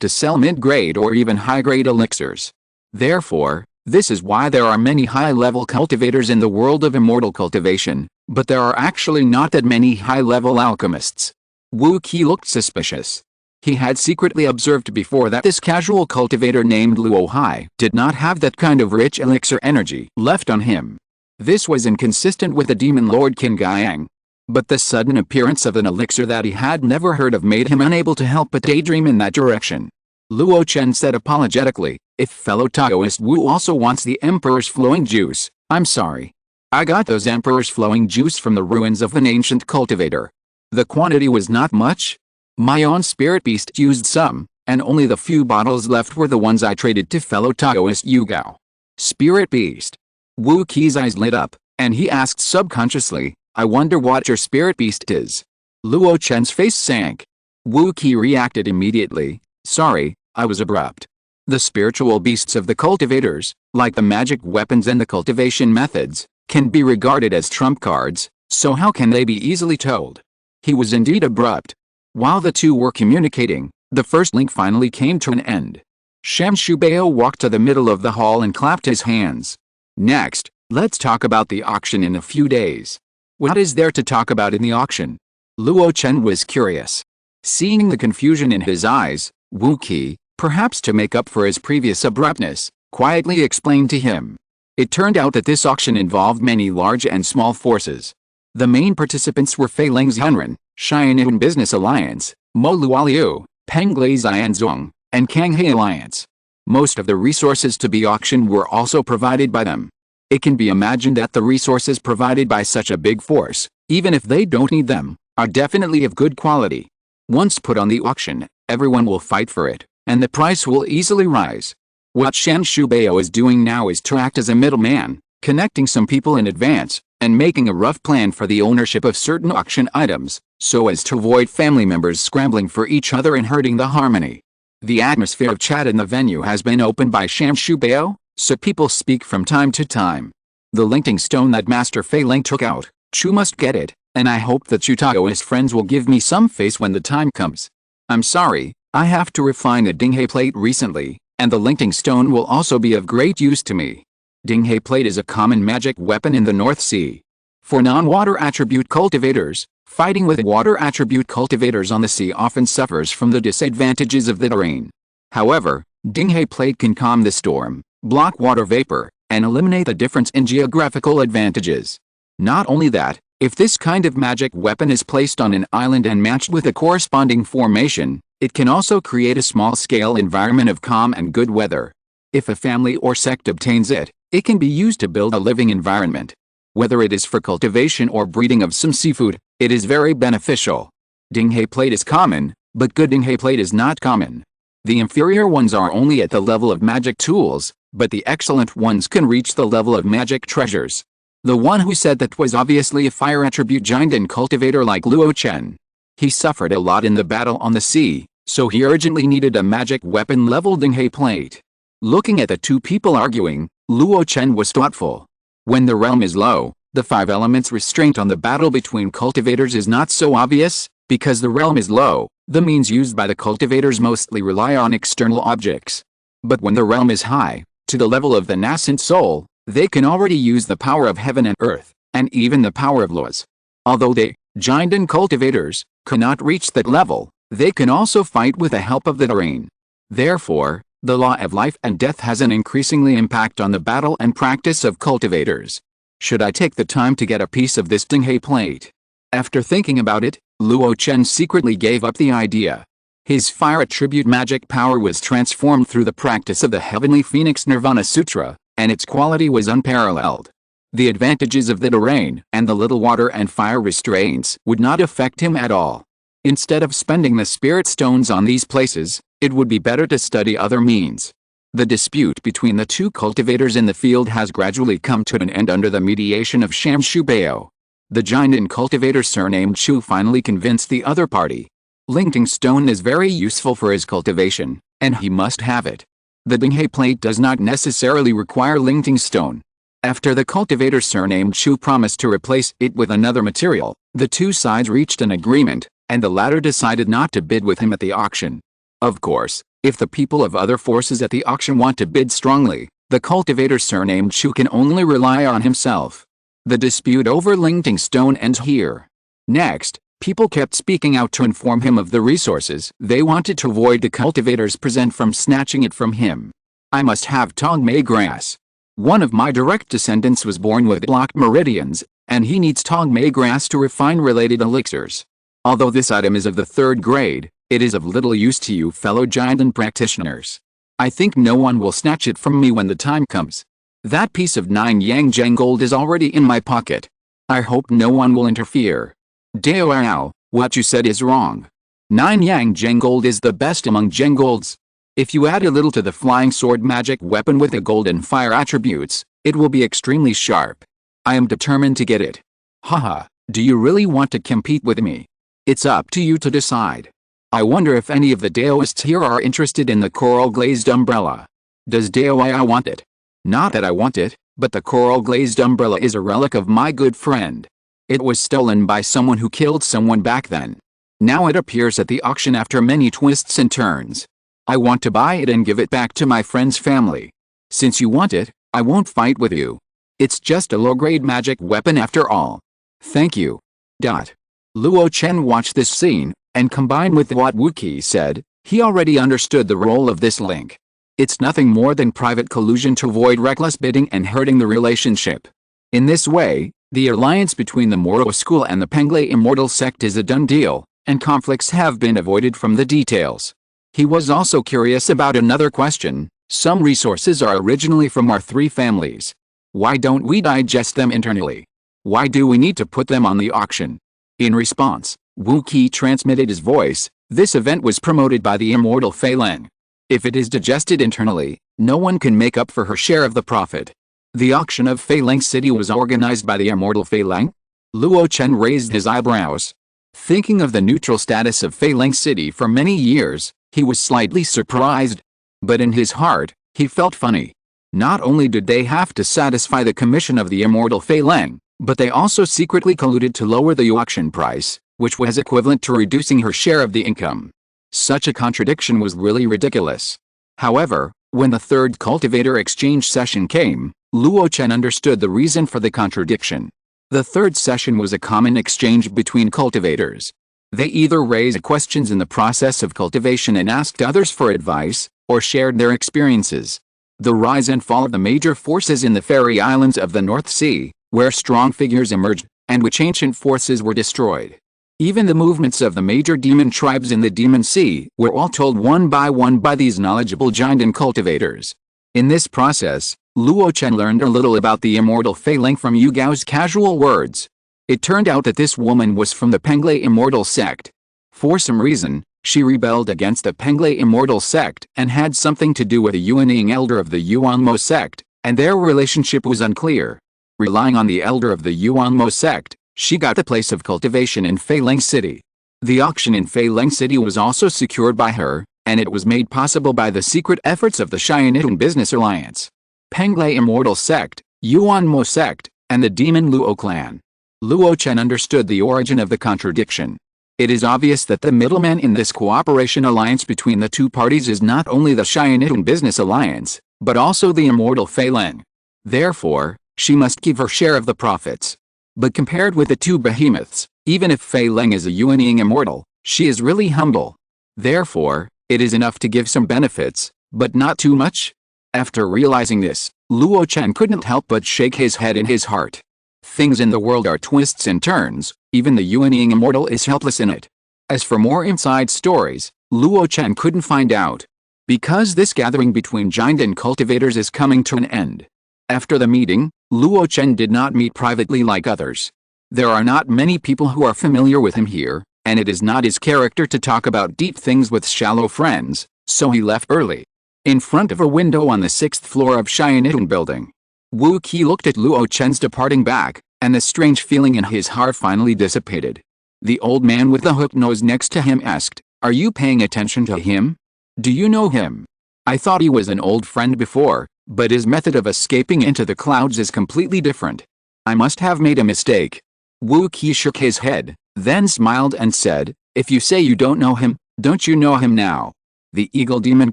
to sell mid-grade or even high-grade elixirs. Therefore, this is why there are many high-level cultivators in the world of immortal cultivation, but there are actually not that many high-level alchemists. Wu Qi looked suspicious. He had secretly observed before that this casual cultivator named Luo Hai did not have that kind of rich elixir energy left on him. This was inconsistent with the demon lord Qin Gaiang. But the sudden appearance of an elixir that he had never heard of made him unable to help but daydream in that direction. Luo Chen said apologetically, if fellow Taoist Wu also wants the Emperor's flowing juice, I'm sorry. I got those Emperor's flowing juice from the ruins of an ancient cultivator. The quantity was not much. My own spirit beast used some, and only the few bottles left were the ones I traded to fellow Taoist Yu Gao. Spirit beast. Wu Qi's eyes lit up, and he asked subconsciously, I wonder what your spirit beast is. Luo Chen's face sank. Wu Qi reacted immediately. Sorry, I was abrupt. The spiritual beasts of the cultivators, like the magic weapons and the cultivation methods, can be regarded as trump cards, so how can they be easily told? He was indeed abrupt. While the two were communicating, the first link finally came to an end. Shamshubao walked to the middle of the hall and clapped his hands. Next, let's talk about the auction in a few days. What is there to talk about in the auction? Luo Chen was curious. Seeing the confusion in his eyes, Wu Qi, perhaps to make up for his previous abruptness, quietly explained to him. It turned out that this auction involved many large and small forces. The main participants were Fei Ling's Hunren, Xianyun Business Alliance, Mo Luoliu, Penglai Zianzong, and Kanghe Alliance. Most of the resources to be auctioned were also provided by them. It can be imagined that the resources provided by such a big force, even if they don't need them, are definitely of good quality. Once put on the auction, everyone will fight for it, and the price will easily rise. What Shamshubao is doing now is to act as a middleman, connecting some people in advance, and making a rough plan for the ownership of certain auction items, so as to avoid family members scrambling for each other and hurting the harmony. The atmosphere of chat in the venue has been opened by Shamshubao, so people speak from time to time. The linking stone that Master Fei Ling took out, Chu must get it, and I hope that Chutao and his friends will give me some face when the time comes. I'm sorry, I have to refine the Dinghe plate recently, and the linking stone will also be of great use to me. Dinghe plate is a common magic weapon in the North Sea. For non-water attribute cultivators, fighting with water attribute cultivators on the sea often suffers from the disadvantages of the terrain. However, Dinghe plate can calm the storm, block water vapor, and eliminate the difference in geographical advantages. Not only that, if this kind of magic weapon is placed on an island and matched with a corresponding formation, it can also create a small-scale environment of calm and good weather. If a family or sect obtains it, it can be used to build a living environment. Whether it is for cultivation or breeding of some seafood, it is very beneficial. Dinghe plate is common, but good Dinghe plate is not common. The inferior ones are only at the level of magic tools, but the excellent ones can reach the level of magic treasures. The one who said that was obviously a fire attribute giant and cultivator like Luo Chen. He suffered a lot in the battle on the sea, so he urgently needed a magic weapon level Dinghe plate. Looking at the two people arguing, Luo Chen was thoughtful. When the realm is low, the 5 elements restraint on the battle between cultivators is not so obvious. Because the realm is low, the means used by the cultivators mostly rely on external objects. But when the realm is high, to the level of the nascent soul, they can already use the power of heaven and earth, and even the power of laws. Although they, giant and cultivators, cannot reach that level, they can also fight with the help of the terrain. Therefore, the law of life and death has an increasingly impact on the battle and practice of cultivators. Should I take the time to get a piece of this Dinghe plate? After thinking about it, Luo Chen secretly gave up the idea. His fire attribute magic power was transformed through the practice of the Heavenly Phoenix Nirvana Sutra, and its quality was unparalleled. The advantages of the terrain and the little water and fire restraints would not affect him at all. Instead of spending the spirit stones on these places, it would be better to study other means. The dispute between the two cultivators in the field has gradually come to an end under the mediation of Shamshubao. The giant and cultivator surnamed Chu finally convinced the other party. Linking stone is very useful for his cultivation, and he must have it. The Dinghe plate does not necessarily require linking stone. After the cultivator surnamed Chu promised to replace it with another material, the two sides reached an agreement, and the latter decided not to bid with him at the auction. Of course, if the people of other forces at the auction want to bid strongly, the cultivator surnamed Chu can only rely on himself. The dispute over linking stone ends here. Next, people kept speaking out to inform him of the resources they wanted to avoid the cultivators present from snatching it from him. I must have Tongmei grass. One of my direct descendants was born with blocked meridians, and he needs Tongmei grass to refine related elixirs. Although this item is of the 3rd grade, it is of little use to you fellow giant and practitioners. I think no one will snatch it from me when the time comes. That piece of 9 yang gem gold is already in my pocket. I hope no one will interfere. Dao, what you said is wrong. 9 yang gem gold is the best among gem golds. If you add a little to the flying sword magic weapon with the golden fire attributes, it will be extremely sharp. I am determined to get it. Haha, do you really want to compete with me? It's up to you to decide. I wonder if any of the Daoists here are interested in the coral glazed umbrella. Does Daoia want it? Not that I want it, but the coral glazed umbrella is a relic of my good friend. It was stolen by someone who killed someone back then. Now it appears at the auction after many twists and turns. I want to buy it and give it back to my friend's family. Since you want it, I won't fight with you. It's just a low-grade magic weapon after all. Thank you. Luo Chen watched this scene, and combined with what Wu Qi said, he already understood the role of this link. It's nothing more than private collusion to avoid reckless bidding and hurting the relationship. In this way, the alliance between the Moro school and the Penglai immortal sect is a done deal, and conflicts have been avoided from the details. He was also curious about another question. Some resources are originally from our three families. Why don't we digest them internally? Why do we need to put them on the auction? In response, Wu Qi transmitted his voice. This event was promoted by the immortal Fei Leng. If it is digested internally, no one can make up for her share of the profit. The auction of Fei Leng City was organized by the immortal Fei Leng? Luo Chen raised his eyebrows. Thinking of the neutral status of Fei Leng City for many years, he was slightly surprised. But in his heart, he felt funny. Not only did they have to satisfy the commission of the immortal Fei Leng, but they also secretly colluded to lower the auction price, which was equivalent to reducing her share of the income. Such a contradiction was really ridiculous. However, when the third cultivator exchange session came, Luo Chen understood the reason for the contradiction. The third session was a common exchange between cultivators. They either raised questions in the process of cultivation and asked others for advice, or shared their experiences. The rise and fall of the major forces in the fairy islands of the North Sea, where strong figures emerged, and which ancient forces were destroyed. Even the movements of the major demon tribes in the Demon Sea were all told one by these knowledgeable giant and cultivators. In this process, Luo Chen learned a little about the immortal Fei Leng from Yu Gao's casual words. It turned out that this woman was from the Penglai immortal sect. For some reason, she rebelled against the Penglai immortal sect and had something to do with a Yuaning elder of the Yuanmo sect, and their relationship was unclear. Relying on the elder of the Yuanmo sect, she got the place of cultivation in Fei Leng City. The auction in Fei Leng City was also secured by her, and it was made possible by the secret efforts of the Xianitun Business Alliance, Penglai Immortal Sect, Yuanmo Sect, and the Demon Luo clan. Luo Chen understood the origin of the contradiction. It is obvious that the middleman in this cooperation alliance between the two parties is not only the Xianitun Business Alliance, but also the immortal Fei Leng. Therefore, she must give her share of the profits. But compared with the two behemoths, even if Fei Leng is a Yuaning immortal, she is really humble. Therefore, it is enough to give some benefits, but not too much. After realizing this, Luo Chen couldn't help but shake his head in his heart. Things in the world are twists and turns, even the Yuaning immortal is helpless in it. As for more inside stories, Luo Chen couldn't find out. Because this gathering between giant and cultivators is coming to an end. After the meeting, Luo Chen did not meet privately like others. There are not many people who are familiar with him here, and it is not his character to talk about deep things with shallow friends, so he left early. In front of a window on the 6th floor of Xianitun building, Wu Qi looked at Luo Chen's departing back, and the strange feeling in his heart finally dissipated. The old man with the hooked nose next to him asked, "Are you paying attention to him? Do you know him? I thought he was an old friend before, but his method of escaping into the clouds is completely different. I must have made a mistake." Wu Qi shook his head, then smiled and said, "If you say you don't know him, don't you know him now?" The eagle demon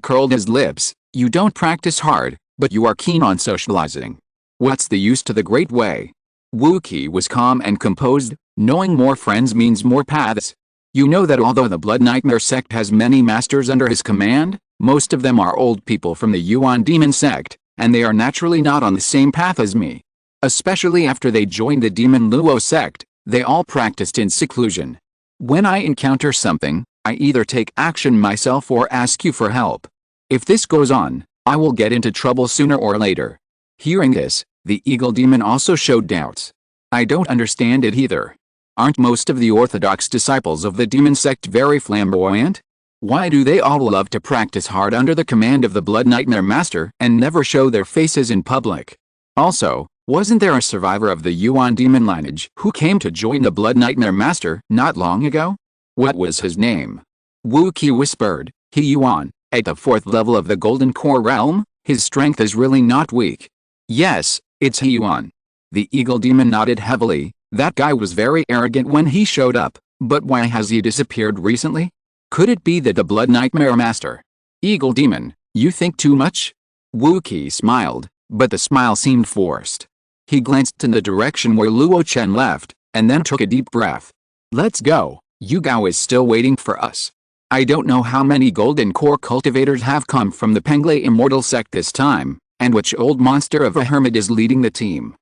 curled his lips. "You don't practice hard, but you are keen on socializing. What's the use to the great way?" Wu Qi was calm and composed. "Knowing more friends means more paths. You know that although the Blood Nightmare sect has many masters under his command, most of them are old people from the Yuan demon sect, and they are naturally not on the same path as me. Especially after they joined the Demon Luo sect, they all practiced in seclusion. When I encounter something, I either take action myself or ask you for help. If this goes on, I will get into trouble sooner or later." Hearing this, the eagle demon also showed doubts. "I don't understand it either. Aren't most of the orthodox disciples of the demon sect very flamboyant? Why do they all love to practice hard under the command of the Blood Nightmare Master and never show their faces in public? Also, wasn't there a survivor of the Yuan demon lineage who came to join the Blood Nightmare Master not long ago? What was his name?" Wu Qi whispered, He Yuan, at the 4th level of the Golden Core realm, his strength is really not weak. Yes, it's He Yuan. The eagle demon nodded heavily. That guy was very arrogant when he showed up, but why has he disappeared recently? Could it be that the Blood Nightmare Master? Eagle demon, you think too much? Wu Qi smiled, but the smile seemed forced. He glanced in the direction where Luo Chen left, and then took a deep breath. Let's go, Yu Gao is still waiting for us. I don't know how many Golden Core cultivators have come from the Penglai Immortal sect this time, and which old monster of a hermit is leading the team.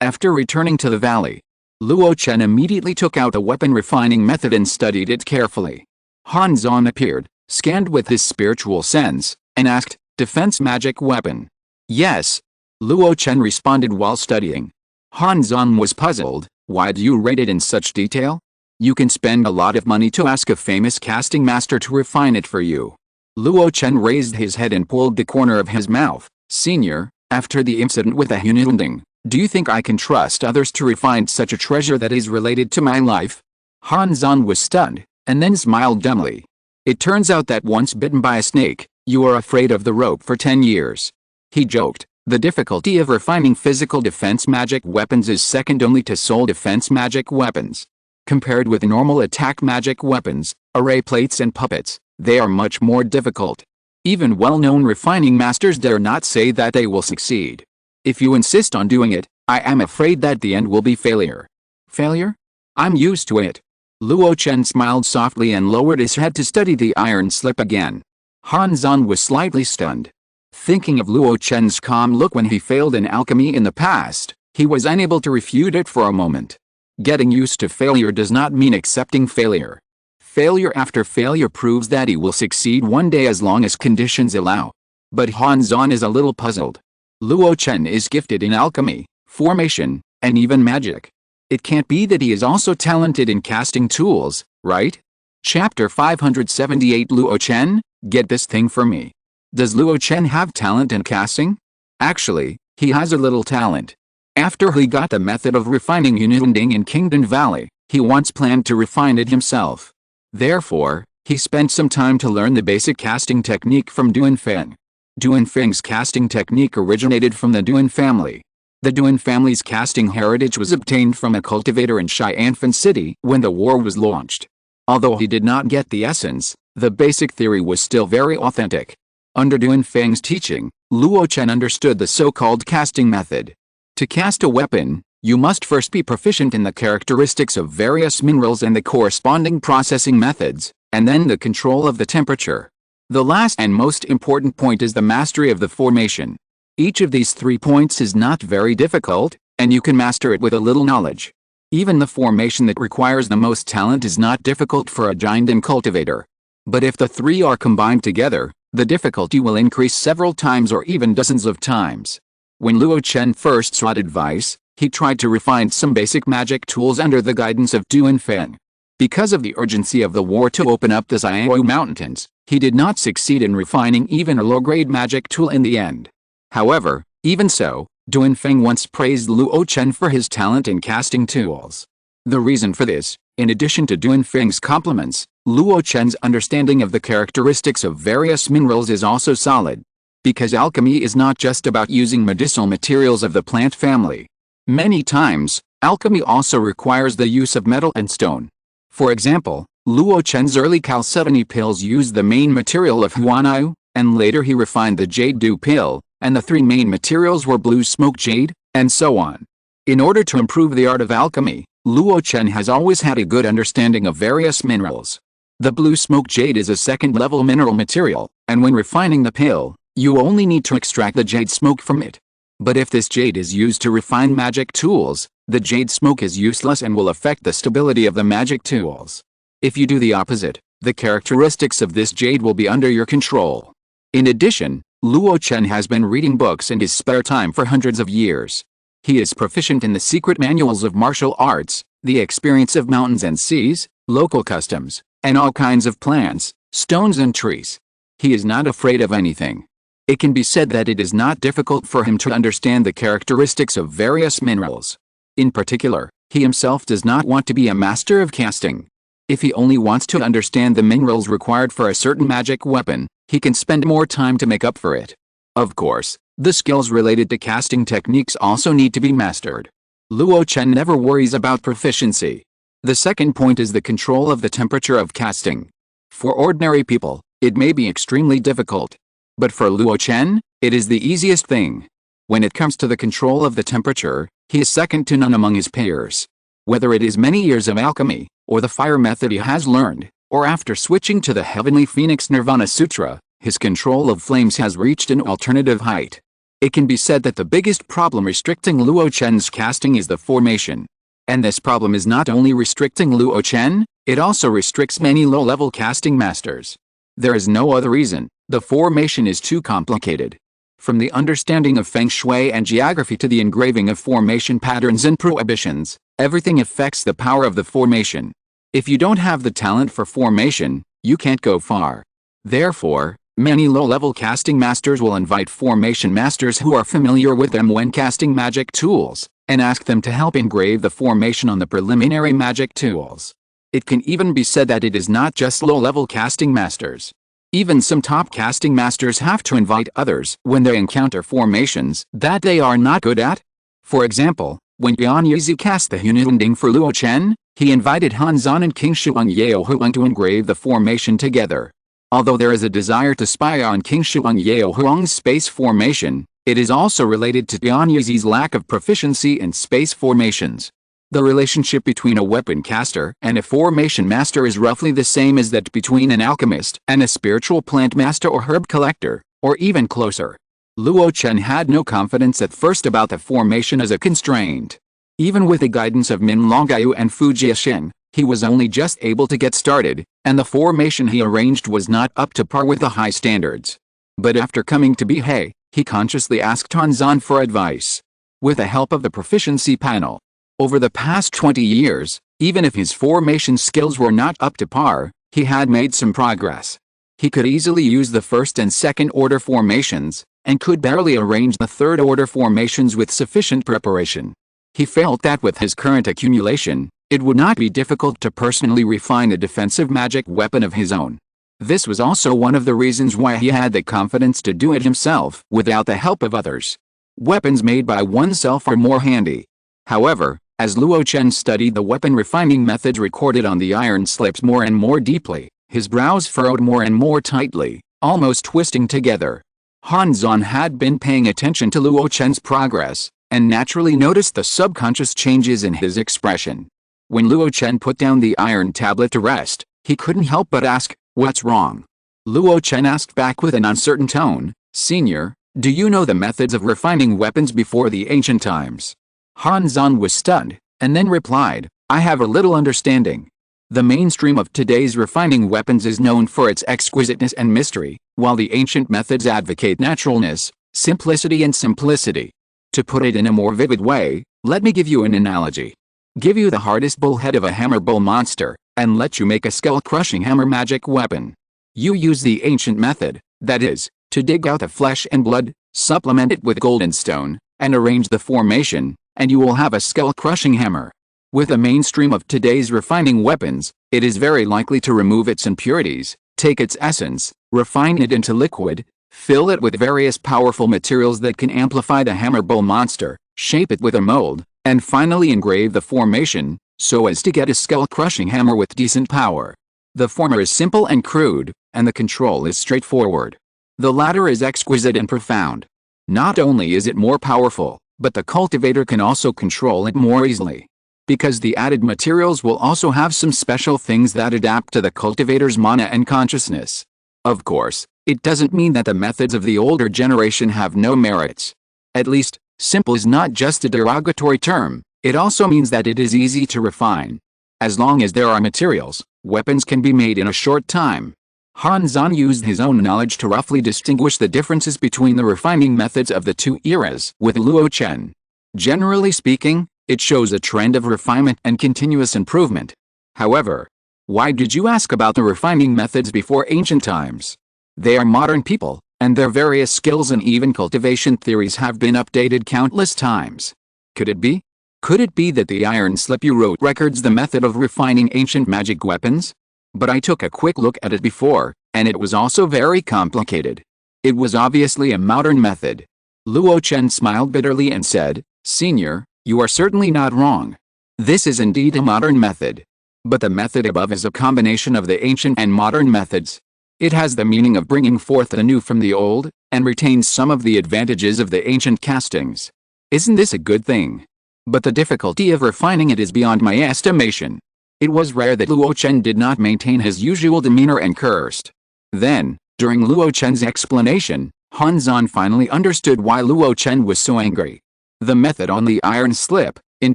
After returning to the valley, Luo Chen immediately took out a weapon refining method and studied it carefully. Han Zan appeared, scanned with his spiritual sense, and asked, Defense magic weapon? Yes. Luo Chen responded while studying. Han Zan was puzzled, why do you rate it in such detail? You can spend a lot of money to ask a famous casting master to refine it for you. Luo Chen raised his head and pulled the corner of his mouth. Senior, after the incident with the Hunilding, do you think I can trust others to refine such a treasure that is related to my life? Han Zan was stunned, and then smiled dumbly. It turns out that once bitten by a snake, you are afraid of the rope for 10 years. He joked, the difficulty of refining physical defense magic weapons is second only to soul defense magic weapons. Compared with normal attack magic weapons, array plates and puppets, they are much more difficult. Even well-known refining masters dare not say that they will succeed. If you insist on doing it, I am afraid that the end will be failure. Failure? I'm used to it. Luo Chen smiled softly and lowered his head to study the iron slip again. Han Zan was slightly stunned. Thinking of Luo Chen's calm look when he failed in alchemy in the past, he was unable to refute it for a moment. Getting used to failure does not mean accepting failure. Failure after failure proves that he will succeed one day as long as conditions allow. But Han Zan is a little puzzled. Luo Chen is gifted in alchemy, formation, and even magic. It can't be that he is also talented in casting tools, right? Chapter 578 Luo Chen, get this thing for me. Does Luo Chen have talent in casting? Actually, he has a little talent. After he got the method of refining Yunlinding in Kingdom Valley, he once planned to refine it himself. Therefore, he spent some time to learn the basic casting technique from Duanfeng. Duanfeng's casting technique originated from the Duan family. The Duan family's casting heritage was obtained from a cultivator in Xianfen City when the war was launched. Although he did not get the essence, the basic theory was still very authentic. Under Duanfeng's teaching, Luo Chen understood the so-called casting method. To cast a weapon, you must first be proficient in the characteristics of various minerals and the corresponding processing methods, and then the control of the temperature. The last and most important point is the mastery of the formation. Each of these 3 points is not very difficult, and you can master it with a little knowledge. Even the formation that requires the most talent is not difficult for a giant and cultivator. But if the 3 are combined together, the difficulty will increase several times or even dozens of times. When Luo Chen first sought advice, he tried to refine some basic magic tools under the guidance of Duanfeng. Because of the urgency of the war to open up the Xiao Mountains, he did not succeed in refining even a low-grade magic tool in the end. However, even so, Duanfeng once praised Luo Chen for his talent in casting tools. The reason for this, in addition to Duanfeng's compliments, Luo Chen's understanding of the characteristics of various minerals is also solid. Because alchemy is not just about using medicinal materials of the plant family. Many times, alchemy also requires the use of metal and stone. For example, Luo Chen's early chalcedony pills used the main material of Huanyu, and later he refined the jade dew pill, and the 3 main materials were blue smoke jade, and so on. In order to improve the art of alchemy, Luo Chen has always had a good understanding of various minerals. The blue smoke jade is a second-level mineral material, and when refining the pill, you only need to extract the jade smoke from it. But if this jade is used to refine magic tools, the jade smoke is useless and will affect the stability of the magic tools. If you do the opposite, the characteristics of this jade will be under your control. In addition, Luo Chen has been reading books in his spare time for hundreds of years. He is proficient in the secret manuals of martial arts, the experience of mountains and seas, local customs, and all kinds of plants, stones and trees. He is not afraid of anything. It can be said that it is not difficult for him to understand the characteristics of various minerals. In particular, he himself does not want to be a master of casting. If he only wants to understand the minerals required for a certain magic weapon, he can spend more time to make up for it. Of course, the skills related to casting techniques also need to be mastered. Luo Chen never worries about proficiency. The second point is the control of the temperature of casting. For ordinary people, it may be extremely difficult. But for Luo Chen, it is the easiest thing. When it comes to the control of the temperature, he is second to none among his peers. Whether it is many years of alchemy, or the fire method he has learned, or after switching to the Heavenly Phoenix Nirvana Sutra, his control of flames has reached an alternative height. It can be said that the biggest problem restricting Luo Chen's casting is the formation. And this problem is not only restricting Luo Chen, it also restricts many low-level casting masters. There is no other reason. The formation is too complicated. From the understanding of Feng Shui and geography to the engraving of formation patterns and prohibitions, everything affects the power of the formation. If you don't have the talent for formation, you can't go far. Therefore, many low-level casting masters will invite formation masters who are familiar with them when casting magic tools, and ask them to help engrave the formation on the preliminary magic tools. It can even be said that it is not just low-level casting masters. Even some top casting masters have to invite others when they encounter formations that they are not good at. For example, when Yan Yizi cast the Hununding for Luo Chen, he invited Han Zan and King Shuang Yao Huang to engrave the formation together. Although there is a desire to spy on King Shuang Yao Huang's space formation, it is also related to Yan Yizi's lack of proficiency in space formations. The relationship between a weapon caster and a formation master is roughly the same as that between an alchemist and a spiritual plant master or herb collector, or even closer. Luo Chen had no confidence at first about the formation as a constraint. Even with the guidance of Min Longyu and Fu Jiaxin, he was only just able to get started, and the formation he arranged was not up to par with the high standards. But after coming to Bihei, he consciously asked Han Zan for advice. With the help of the proficiency panel, over the past 20 years, even if his formation skills were not up to par, he had made some progress. He could easily use the first and second order formations, and could barely arrange the third order formations with sufficient preparation. He felt that with his current accumulation, it would not be difficult to personally refine a defensive magic weapon of his own. This was also one of the reasons why he had the confidence to do it himself without the help of others. Weapons made by oneself are more handy. However, as Luo Chen studied the weapon refining methods recorded on the iron slips more and more deeply, his brows furrowed more and more tightly, almost twisting together. Han Zan had been paying attention to Luo Chen's progress, and naturally noticed the subconscious changes in his expression. When Luo Chen put down the iron tablet to rest, he couldn't help but ask, "What's wrong?" Luo Chen asked back with an uncertain tone, "Senior, do you know the methods of refining weapons before the ancient times?" Han Zan was stunned, and then replied, "I have a little understanding. The mainstream of today's refining weapons is known for its exquisiteness and mystery, while the ancient methods advocate naturalness, simplicity and simplicity. To put it in a more vivid way, let me give you an analogy. Give you the hardest bullhead of a hammer bull monster, and let you make a skull-crushing hammer magic weapon. You use the ancient method, that is, to dig out the flesh and blood, supplement it with golden stone, and arrange the formation, and you will have a skull-crushing hammer. With the mainstream of today's refining weapons, it is very likely to remove its impurities, take its essence, refine it into liquid, fill it with various powerful materials that can amplify the hammer bull monster, shape it with a mold, and finally engrave the formation, so as to get a skull-crushing hammer with decent power. The former is simple and crude, and the control is straightforward. The latter is exquisite and profound. Not only is it more powerful, but the cultivator can also control it more easily. Because the added materials will also have some special things that adapt to the cultivator's mana and consciousness. Of course, it doesn't mean that the methods of the older generation have no merits. At least, simple is not just a derogatory term, it also means that it is easy to refine. As long as there are materials, weapons can be made in a short time. Han Zan used his own knowledge to roughly distinguish the differences between the refining methods of the two eras with Luo Chen. Generally speaking, it shows a trend of refinement and continuous improvement. However, why did you ask about the refining methods before ancient times? They are modern people, and their various skills and even cultivation theories have been updated countless times. Could it be? Could it be that the iron slip you wrote records the method of refining ancient magic weapons? But I took a quick look at it before, and it was also very complicated. It was obviously a modern method. Luo Chen smiled bitterly and said, "Senior, you are certainly not wrong. This is indeed a modern method. But the method above is a combination of the ancient and modern methods. It has the meaning of bringing forth the new from the old, and retains some of the advantages of the ancient castings. Isn't this a good thing? But the difficulty of refining it is beyond my estimation." It was rare that Luo Chen did not maintain his usual demeanor and cursed. Then, during Luo Chen's explanation, Han Zan finally understood why Luo Chen was so angry. The method on the iron slip, in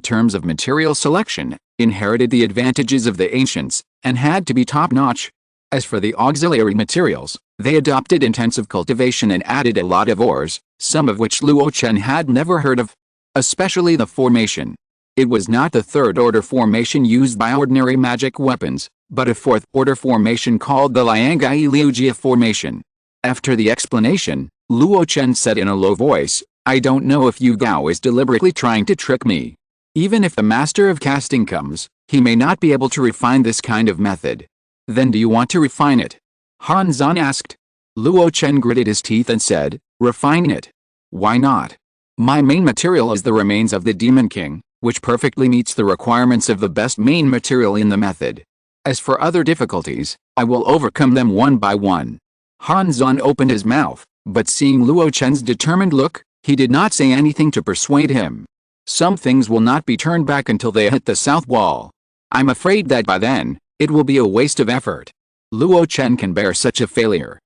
terms of material selection, inherited the advantages of the ancients, and had to be top-notch. As for the auxiliary materials, they adopted intensive cultivation and added a lot of ores, some of which Luo Chen had never heard of. Especially the formation. It was not the third-order formation used by ordinary magic weapons, but a fourth-order formation called the Liangai Liujia formation. After the explanation, Luo Chen said in a low voice, "I don't know if Yu Gao is deliberately trying to trick me. Even if the master of casting comes, he may not be able to refine this kind of method. Then do you want to refine it?" Han Zan asked. Luo Chen gritted his teeth and said, "Refine it? Why not? My main material is the remains of the Demon King, which perfectly meets the requirements of the best main material in the method. As for other difficulties, I will overcome them one by one." Han Zan opened his mouth, but seeing Luo Chen's determined look, he did not say anything to persuade him. Some things will not be turned back until they hit the south wall. I'm afraid that by then, it will be a waste of effort. Luo Chen can bear such a failure.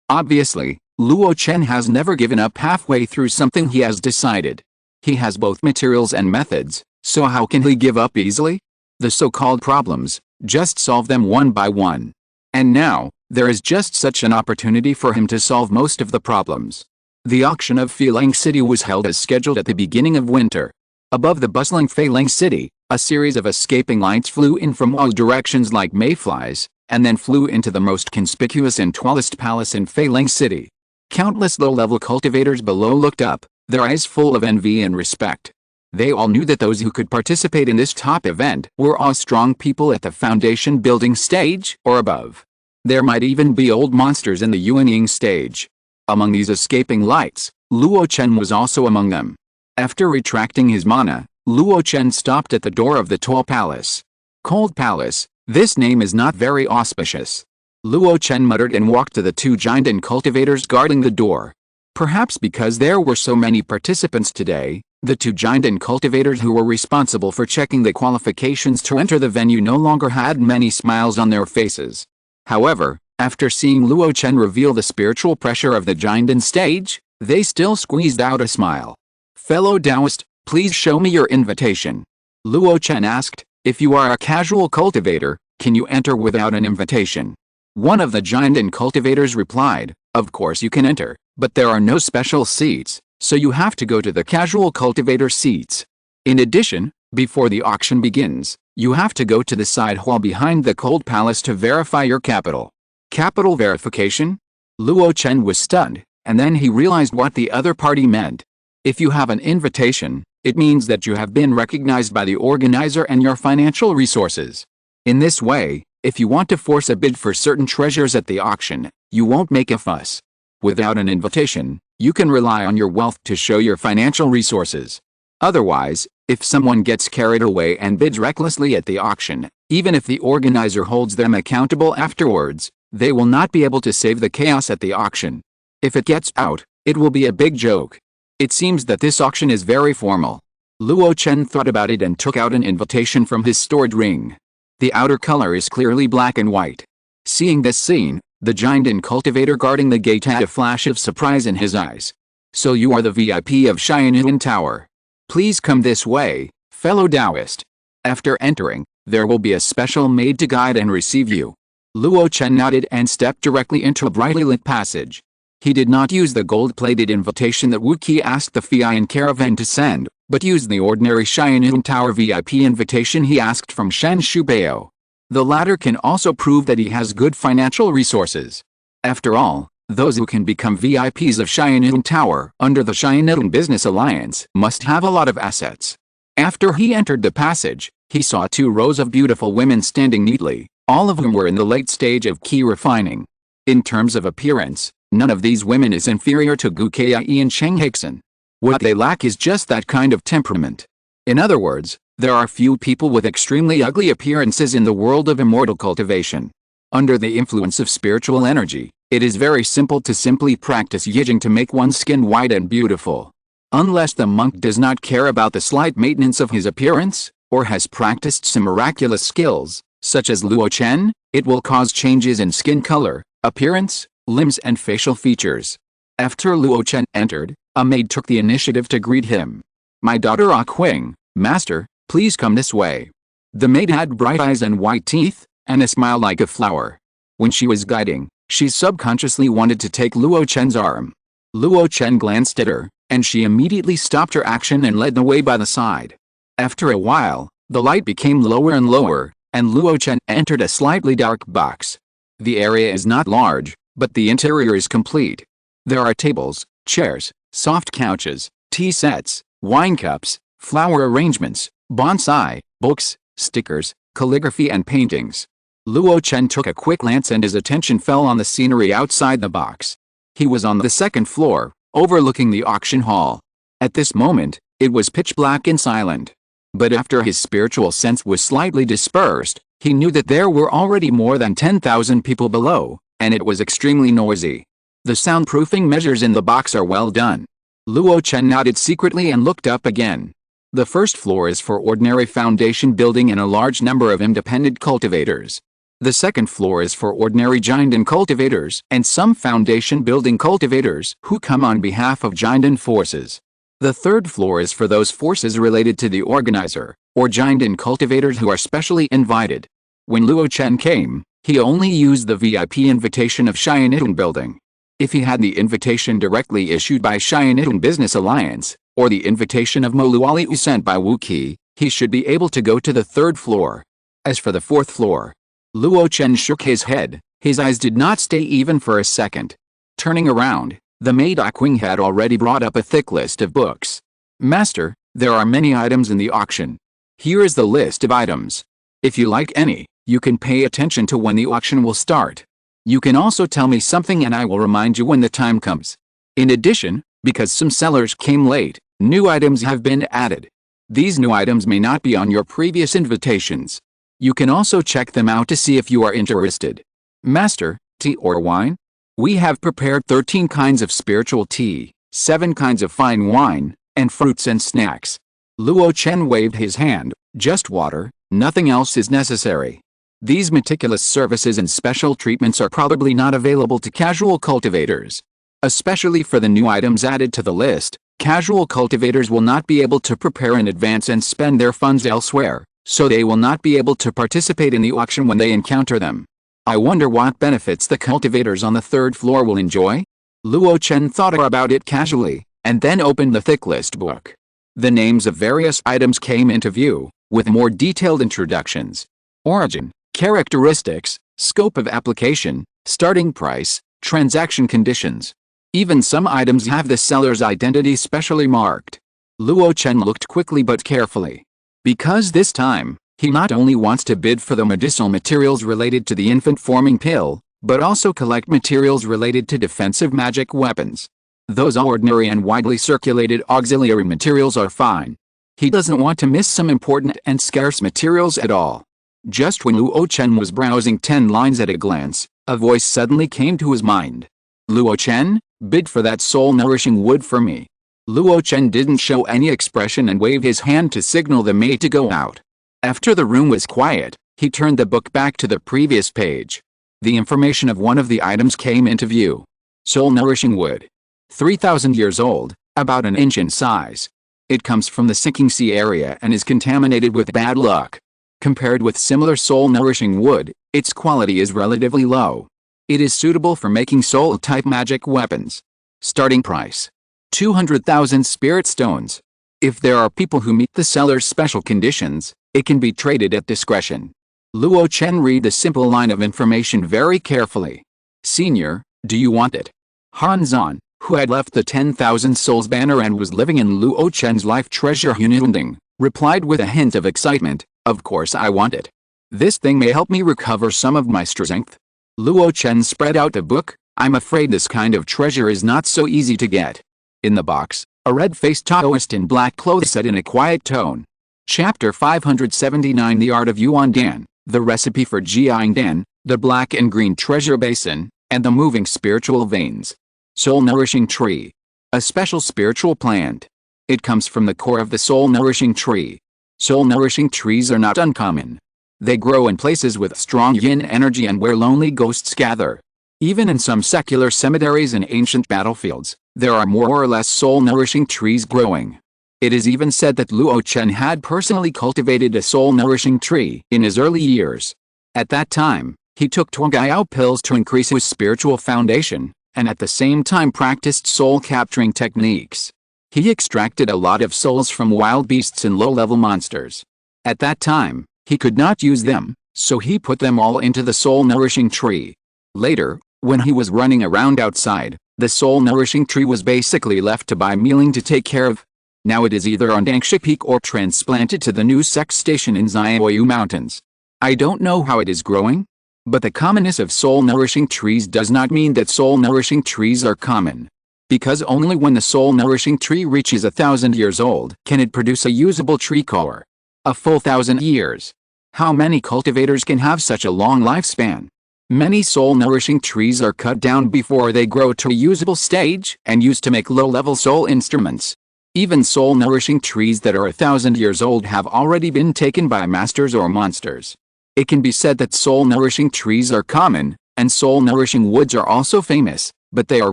Obviously, Luo Chen has never given up halfway through something he has decided. He has both materials and methods, so how can he give up easily? The so-called problems, just solve them one by one. And now, there is just such an opportunity for him to solve most of the problems. The auction of Feilang City was held as scheduled at the beginning of winter. Above the bustling Feilang City, a series of escaping lights flew in from all directions like mayflies, and then flew into the most conspicuous and tallest palace in Feilang City. Countless low-level cultivators below looked up, their eyes full of envy and respect. They all knew that those who could participate in this top event were all strong people at the foundation building stage or above. There might even be old monsters in the Yuanying stage. Among these escaping lights, Luo Chen was also among them. After retracting his mana, Luo Chen stopped at the door of the tall palace. Cold Palace, this name is not very auspicious. Luo Chen muttered and walked to the two giant cultivators guarding the door. Perhaps because there were so many participants today, the two giant cultivators who were responsible for checking the qualifications to enter the venue no longer had many smiles on their faces. However, after seeing Luo Chen reveal the spiritual pressure of the giant stage, they still squeezed out a smile. "Fellow Taoist, please show me your invitation." Luo Chen asked, "If you are a casual cultivator, can you enter without an invitation?" One of the giant cultivators replied, "Of course you can enter, but there are no special seats, so you have to go to the casual cultivator seats. In addition, before the auction begins, you have to go to the side hall behind the Cold Palace to verify your capital." Capital verification? Luo Chen was stunned, and then he realized what the other party meant. If you have an invitation, it means that you have been recognized by the organizer and your financial resources. In this way, if you want to force a bid for certain treasures at the auction, you won't make a fuss. Without an invitation, you can rely on your wealth to show your financial resources. Otherwise, if someone gets carried away and bids recklessly at the auction, even if the organizer holds them accountable afterwards, they will not be able to save the chaos at the auction. If it gets out, it will be a big joke. It seems that this auction is very formal. Luo Chen thought about it and took out an invitation from his stored ring. The outer color is clearly black and white. Seeing this scene, the giant cultivator guarding the gate had a flash of surprise in his eyes. "So you are the VIP of Xianyuan Tower. Please come this way, fellow Taoist. After entering, there will be a special maid to guide and receive you." Luo Chen nodded and stepped directly into a brightly lit passage. He did not use the gold-plated invitation that Wu Qi asked the Feiyan caravan to send, but used the ordinary Xianyuan Tower VIP invitation he asked from Shan Shubao. The latter can also prove that he has good financial resources. After all, those who can become VIPs of Xianyuan Tower under the Xianyuan Business Alliance must have a lot of assets. After he entered the passage, he saw 2 rows of beautiful women standing neatly, all of whom were in the late stage of key refining. In terms of appearance, none of these women is inferior to Gu Kai and Cheng Hixen. What they lack is just that kind of temperament. In other words, there are few people with extremely ugly appearances in the world of immortal cultivation. Under the influence of spiritual energy, it is very simple to simply practice yijing to make one's skin white and beautiful. Unless the monk does not care about the slight maintenance of his appearance, or has practiced some miraculous skills, such as Luo Chen, it will cause changes in skin color, appearance, limbs and facial features. After Luo Chen entered, a maid took the initiative to greet him. "My daughter Awakens, master, please come this way." The maid had bright eyes and white teeth, and a smile like a flower. When she was guiding, she subconsciously wanted to take Luo Chen's arm. Luo Chen glanced at her, and she immediately stopped her action and led the way by the side. After a while, the light became lower and lower, and Luo Chen entered a slightly dark box. The area is not large, but the interior is complete. There are tables, chairs, soft couches, tea sets, wine cups, flower arrangements, bonsai, books, stickers, calligraphy and paintings. Luo Chen took a quick glance and his attention fell on the scenery outside the box. He was on the 2nd floor, overlooking the auction hall. At this moment, it was pitch black and silent. But after his spiritual sense was slightly dispersed, he knew that there were already more than 10,000 people below, and it was extremely noisy. The soundproofing measures in the box are well done. Luo Chen nodded secretly and looked up again. The 1st floor is for ordinary foundation building and a large number of independent cultivators. The 2nd floor is for ordinary Jindan cultivators and some foundation building cultivators who come on behalf of Jindan forces. The 3rd floor is for those forces related to the organizer, or Jindan cultivators who are specially invited. When Luo Chen came, he only used the VIP invitation of Xianitun building. If he had the invitation directly issued by Xianitun Business Alliance, or the invitation of Moluali sent by Wu Qi, he should be able to go to the 3rd floor. As for the 4th floor, Luo Chen shook his head, his eyes did not stay even for a second. Turning around, the maid Awakens had already brought up a thick list of books. "Master, there are many items in the auction. Here is the list of items. If you like any, you can pay attention to when the auction will start. You can also tell me something and I will remind you when the time comes. In addition, because some sellers came late, new items have been added. These new items may not be on your previous invitations. You can also check them out to see if you are interested. Master, tea or wine? We have prepared 13 kinds of spiritual tea, 7 kinds of fine wine, and fruits and snacks." Luo Chen waved his hand. "Just water, nothing else is necessary. These meticulous services and special treatments are probably not available to casual cultivators. Especially for the new items added to the list, casual cultivators will not be able to prepare in advance and spend their funds elsewhere, so they will not be able to participate in the auction when they encounter them. I wonder what benefits the cultivators on the 3rd floor will enjoy?" Luo Chen thought about it casually, and then opened the thick list book. The names of various items came into view, with more detailed introductions. Origin, characteristics, scope of application, starting price, transaction conditions. Even some items have the seller's identity specially marked. Luo Chen looked quickly but carefully. Because this time, he not only wants to bid for the medicinal materials related to the infant forming pill, but also collect materials related to defensive magic weapons. Those ordinary and widely circulated auxiliary materials are fine. He doesn't want to miss some important and scarce materials at all. Just when Luo Chen was browsing 10 lines at a glance, a voice suddenly came to his mind. "Luo Chen, bid for that soul-nourishing wood for me." Luo Chen didn't show any expression and waved his hand to signal the maid to go out. After the room was quiet, he turned the book back to the previous page. The information of one of the items came into view. Soul-nourishing wood. 3,000 years old, about an inch in size. It comes from the sinking sea area and is contaminated with bad luck. Compared with similar soul-nourishing wood, its quality is relatively low. It is suitable for making soul-type magic weapons. Starting price: 200,000 spirit stones. If there are people who meet the seller's special conditions, it can be traded at discretion. Luo Chen read the simple line of information very carefully. "Senior, do you want it?" Han Zan, who had left the 10,000 souls banner and was living in Luo Chen's life treasure Hununding, Replied with a hint of excitement, "Of course I want it. This thing may help me recover some of my strength." Luo Chen spread out the book. "I'm afraid this kind of treasure is not so easy to get." In the box, a red-faced Taoist in black clothes said in a quiet tone. Chapter 579 The Art of Yuan Dan, the recipe for Jiang Dan, the black and green treasure basin, and the moving spiritual veins. Soul-nourishing tree. A special spiritual plant. It comes from the core of the soul-nourishing tree. Soul-nourishing trees are not uncommon. They grow in places with strong yin energy and where lonely ghosts gather. Even in some secular cemeteries and ancient battlefields, there are more or less soul-nourishing trees growing. It is even said that Luo Chen had personally cultivated a soul-nourishing tree in his early years. At that time, he took Zongmiao pills to increase his spiritual foundation, and at the same time practiced soul-capturing techniques. He extracted a lot of souls from wild beasts and low-level monsters. At that time, he could not use them, so he put them all into the soul-nourishing tree. Later, when he was running around outside, the soul-nourishing tree was basically left to Bai Miling to take care of. Now it is either on Dangshi Peak or transplanted to the new sect station in Xiaoyu Mountains. I don't know how it is growing, but the commonness of soul-nourishing trees does not mean that soul-nourishing trees are common. Because only when the soul-nourishing tree reaches 1,000 years old can it produce a usable tree core. A full 1,000 years. How many cultivators can have such a long lifespan? Many soul-nourishing trees are cut down before they grow to a usable stage and used to make low-level soul instruments. Even soul-nourishing trees that are 1,000 years old have already been taken by masters or monsters. It can be said that soul-nourishing trees are common, and soul-nourishing woods are also famous, but they are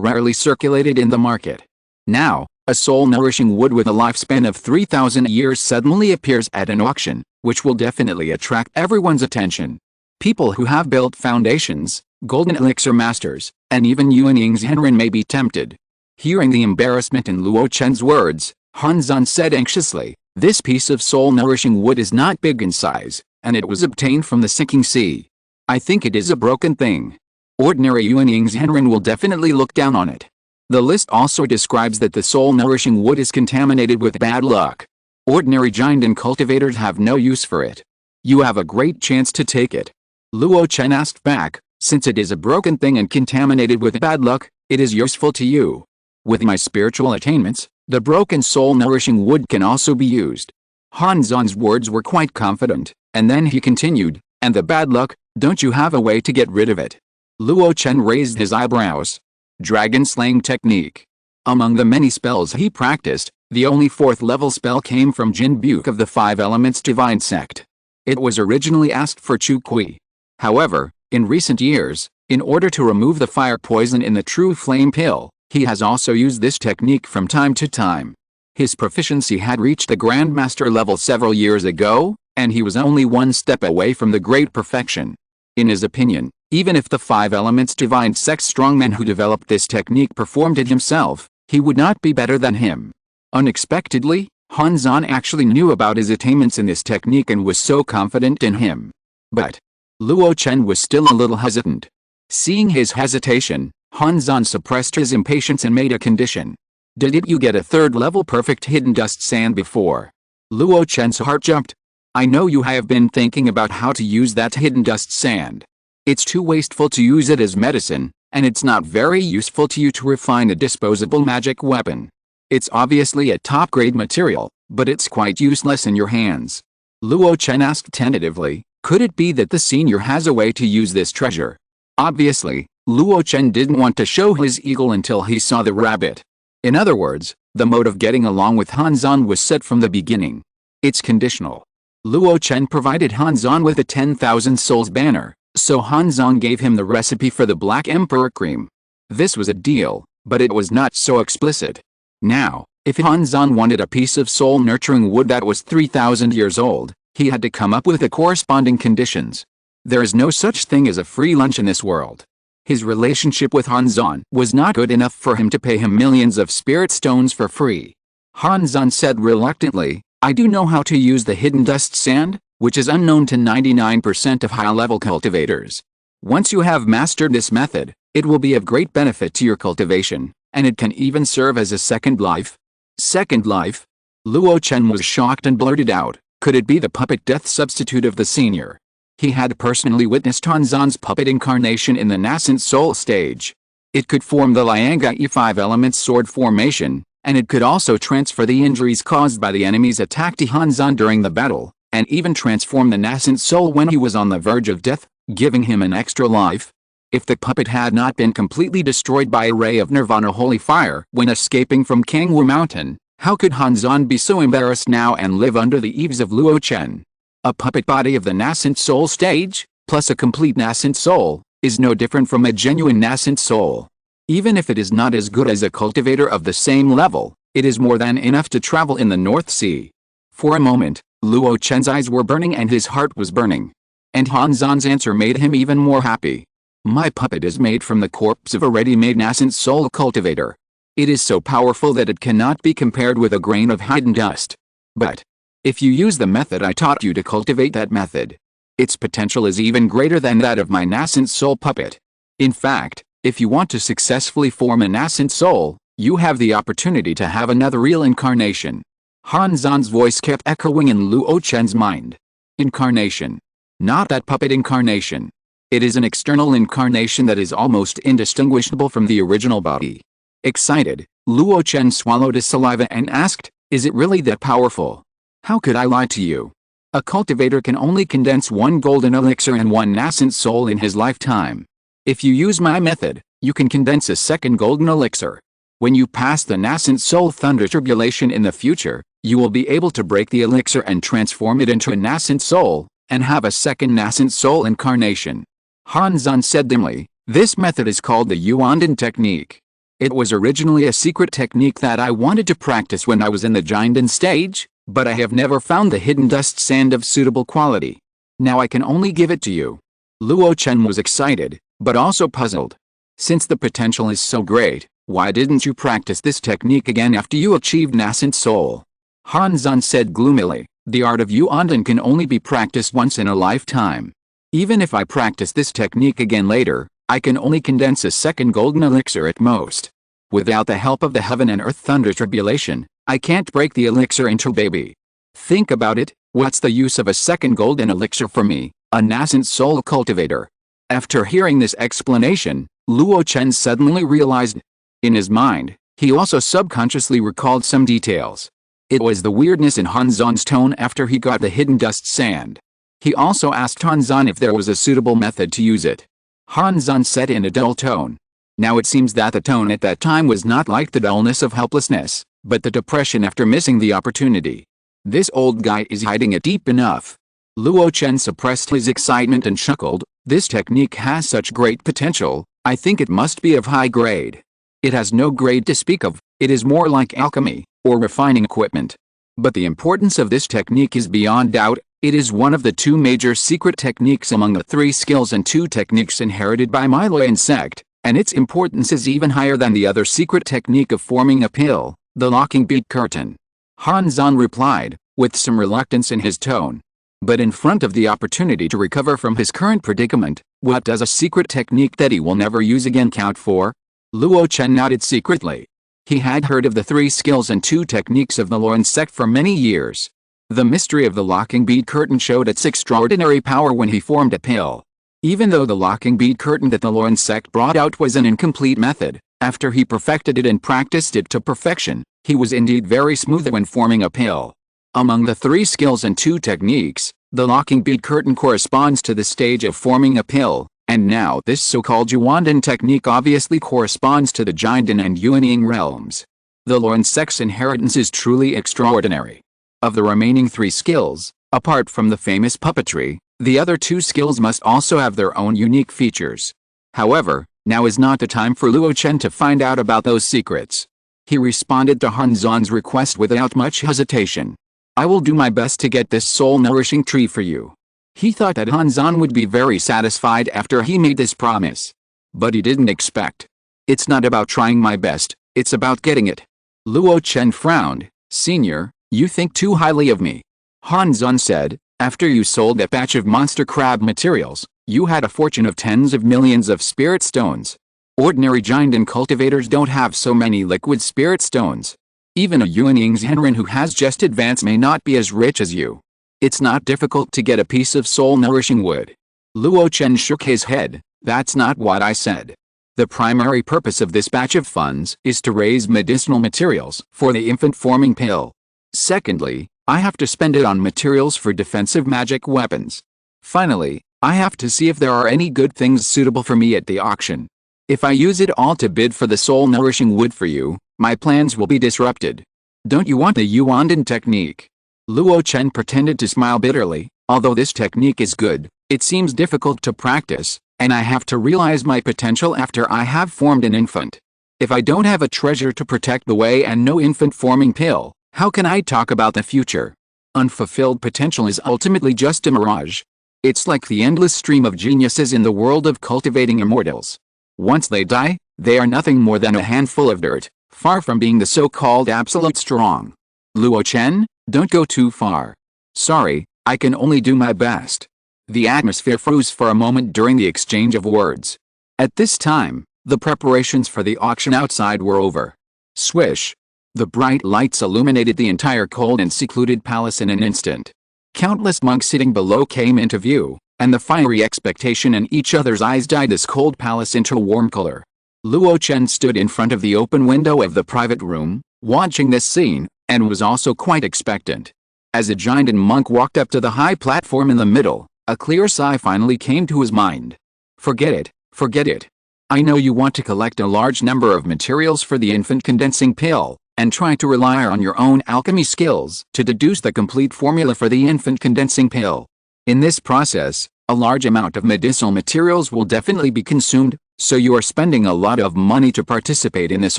rarely circulated in the market. Now, a soul-nourishing wood with a lifespan of 3,000 years suddenly appears at an auction, which will definitely attract everyone's attention. People who have built foundations, golden elixir masters, and even Yuan Zhenren may be tempted. Hearing the embarrassment in Luo Chen's words, Han Zan said anxiously, "This piece of soul-nourishing wood is not big in size, and it was obtained from the sinking sea. I think it is a broken thing. Ordinary Yuan Zhenren will definitely look down on it." The list also describes that the soul-nourishing wood is contaminated with bad luck. Ordinary giant and cultivators have no use for it. You have a great chance to take it. Luo Chen asked back, "Since it is a broken thing and contaminated with bad luck, it is useful to you. With my spiritual attainments, the broken soul-nourishing wood can also be used." Han Zan's words were quite confident, and then he continued, "And the bad luck, don't you have a way to get rid of it?" Luo Chen raised his eyebrows. Dragon slaying technique. Among the many spells he practiced, the only 4th-level spell came from Jin Buke of the Five Elements Divine Sect. It was originally asked for Chu Kui. However, in recent years, in order to remove the fire poison in the True Flame Pill, he has also used this technique from time to time. His proficiency had reached the Grandmaster level several years ago, and he was only one step away from the great perfection. In his opinion, even if the Five Elements Divine Sect strongman who developed this technique performed it himself, he would not be better than him. Unexpectedly, Han Zan actually knew about his attainments in this technique and was so confident in him. But Luo Chen was still a little hesitant. Seeing his hesitation, Han Zan suppressed his impatience and made a condition. "Did you get a 3rd-level perfect hidden dust sand before?" Luo Chen's heart jumped. "I know you have been thinking about how to use that hidden dust sand. It's too wasteful to use it as medicine, and it's not very useful to you to refine a disposable magic weapon. It's obviously a top-grade material, but it's quite useless in your hands." Luo Chen asked tentatively, "Could it be that the senior has a way to use this treasure?" Obviously, Luo Chen didn't want to show his eagle until he saw the rabbit. In other words, the mode of getting along with Han Zan was set from the beginning. It's conditional. Luo Chen provided Han Zan with a 10,000 souls banner, so Han Zan gave him the recipe for the Black Emperor cream. This was a deal, but it was not so explicit. Now, if Han Zan wanted a piece of soul-nurturing wood that was 3,000 years old, he had to come up with the corresponding conditions. There is no such thing as a free lunch in this world. His relationship with Han Zan was not good enough for him to pay him millions of spirit stones for free. Han Zan said reluctantly, "I do know how to use the hidden dust sand, which is unknown to 99% of high-level cultivators. Once you have mastered this method, it will be of great benefit to your cultivation, and it can even serve as a second life." Second life? Luo Chen was shocked and blurted out, could it be the puppet death substitute of the senior? He had personally witnessed Hanzan's puppet incarnation in the nascent soul stage. It could form the Lianga E5 element sword formation, and it could also transfer the injuries caused by the enemy's attack to Hanzan during the battle, and even transform the nascent soul when he was on the verge of death, giving him an extra life. If the puppet had not been completely destroyed by a ray of Nirvana holy fire when escaping from Kangwu Mountain, how could Hanzan be so embarrassed now and live under the eaves of Luo Chen? A puppet body of the nascent soul stage, plus a complete nascent soul, is no different from a genuine nascent soul. Even if it is not as good as a cultivator of the same level, it is more than enough to travel in the North Sea. For a moment, Luo Chen's eyes were burning and his heart was burning. And Hanzan's answer made him even more happy. My puppet is made from the corpse of a ready-made nascent soul cultivator. It is so powerful that it cannot be compared with a grain of hidden dust. But if you use the method I taught you to cultivate that method, its potential is even greater than that of my nascent soul puppet. In fact, if you want to successfully form a nascent soul, you have the opportunity to have another real incarnation. Hanzan's voice kept echoing in Luo Chen's mind. Incarnation. Not that puppet incarnation. It is an external incarnation that is almost indistinguishable from the original body. Excited, Luo Chen swallowed his saliva and asked, is it really that powerful? How could I lie to you? A cultivator can only condense one golden elixir and one nascent soul in his lifetime. If you use my method, you can condense a second golden elixir. When you pass the nascent soul thunder tribulation in the future, you will be able to break the elixir and transform it into a nascent soul, and have a second nascent soul incarnation. Hanzan said dimly, this method is called the Yuandan technique. It was originally a secret technique that I wanted to practice when I was in the Jiandan stage, but I have never found the hidden dust sand of suitable quality. Now I can only give it to you. Luo Chen was excited, but also puzzled. Since the potential is so great, why didn't you practice this technique again after you achieved nascent soul? Hanzan said gloomily, the art of Yuandan can only be practiced once in a lifetime. Even if I practice this technique again later, I can only condense a second golden elixir at most. Without the help of the heaven and earth thunder tribulation, I can't break the elixir into baby. Think about it, what's the use of a second golden elixir for me, a nascent soul cultivator? After hearing this explanation, Luo Chen suddenly realized. In his mind, he also subconsciously recalled some details. It was the weirdness in Hanzan's tone after he got the hidden dust sand. He also asked Hanzan if there was a suitable method to use it. Hanzan said in a dull tone. Now it seems that the tone at that time was not like the dullness of helplessness, but the depression after missing the opportunity. This old guy is hiding it deep enough. Luo Chen suppressed his excitement and chuckled, this technique has such great potential, I think it must be of high grade. It has no grade to speak of, it is more like alchemy, or refining equipment. But the importance of this technique is beyond doubt. It is one of the two major secret techniques among the 3 skills and 2 techniques inherited by my Luo sect, and its importance is even higher than the other secret technique of forming a pill, the locking bead curtain. Hanzan replied, with some reluctance in his tone. But in front of the opportunity to recover from his current predicament, what does a secret technique that he will never use again count for? Luo Chen nodded secretly. He had heard of the 3 skills and 2 techniques of the Luo sect for many years. The mystery of the locking bead curtain showed its extraordinary power when he formed a pill. Even though the locking bead curtain that the Luo sect brought out was an incomplete method, after he perfected it and practiced it to perfection, he was indeed very smooth when forming a pill. Among the 3 skills and 2 techniques, the locking bead curtain corresponds to the stage of forming a pill, and now this so-called Yuandan technique obviously corresponds to the Jiandan and Yuanying realms. The Luo sect's inheritance is truly extraordinary. Of the remaining 3 skills, apart from the famous puppetry, the other 2 skills must also have their own unique features. However, now is not the time for Luo Chen to find out about those secrets. He responded to Hanzan's request without much hesitation. I will do my best to get this soul-nourishing tree for you. He thought that Hanzan would be very satisfied after he made this promise. But he didn't expect. It's not about trying my best, it's about getting it. Luo Chen frowned. Senior, you think too highly of me. Hanzan said, after you sold that batch of monster crab materials, you had a fortune of tens of millions of spirit stones. Ordinary Jiandan cultivators don't have so many liquid spirit stones. Even a Yuaning's Henren who has just advanced may not be as rich as you. It's not difficult to get a piece of soul-nourishing wood. Luo Chen shook his head. That's not what I said. The primary purpose of this batch of funds is to raise medicinal materials for the infant-forming pill. Secondly, I have to spend it on materials for defensive magic weapons. Finally, I have to see if there are any good things suitable for me at the auction. If I use it all to bid for the soul-nourishing wood for you, my plans will be disrupted. Don't you want the Yuandan technique? Luo Chen pretended to smile bitterly. Although this technique is good, it seems difficult to practice, and I have to realize my potential after I have formed an infant. If I don't have a treasure to protect the way and no infant-forming pill, how can I talk about the future? Unfulfilled potential is ultimately just a mirage. It's like the endless stream of geniuses in the world of cultivating immortals. Once they die, they are nothing more than a handful of dirt, far from being the so-called absolute strong. Luo Chen, don't go too far. Sorry, I can only do my best. The atmosphere froze for a moment during the exchange of words. At this time, the preparations for the auction outside were over. Swish! The bright lights illuminated the entire cold and secluded palace in an instant. Countless monks sitting below came into view, and the fiery expectation in each other's eyes dyed this cold palace into a warm color. Luo Chen stood in front of the open window of the private room, watching this scene, and was also quite expectant. As a giant monk walked up to the high platform in the middle, a clear sigh finally came to his mind. Forget it, forget it. I know you want to collect a large number of materials for the infant condensing pill, and try to rely on your own alchemy skills to deduce the complete formula for the infant condensing pill. In this process, a large amount of medicinal materials will definitely be consumed, so you are spending a lot of money to participate in this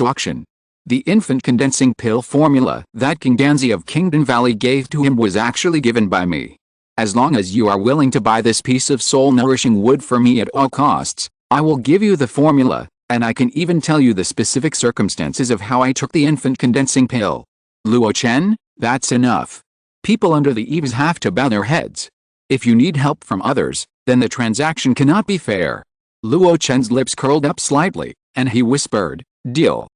auction. The infant condensing pill formula that King Danzi of Kingdom Valley gave to him was actually given by me. As long as you are willing to buy this piece of soul-nourishing wood for me at all costs, I will give you the formula, and I can even tell you the specific circumstances of how I took the infant condensing pill. Luo Chen, that's enough. People under the eaves have to bow their heads. If you need help from others, then the transaction cannot be fair. Luo Chen's lips curled up slightly, and he whispered, Deal.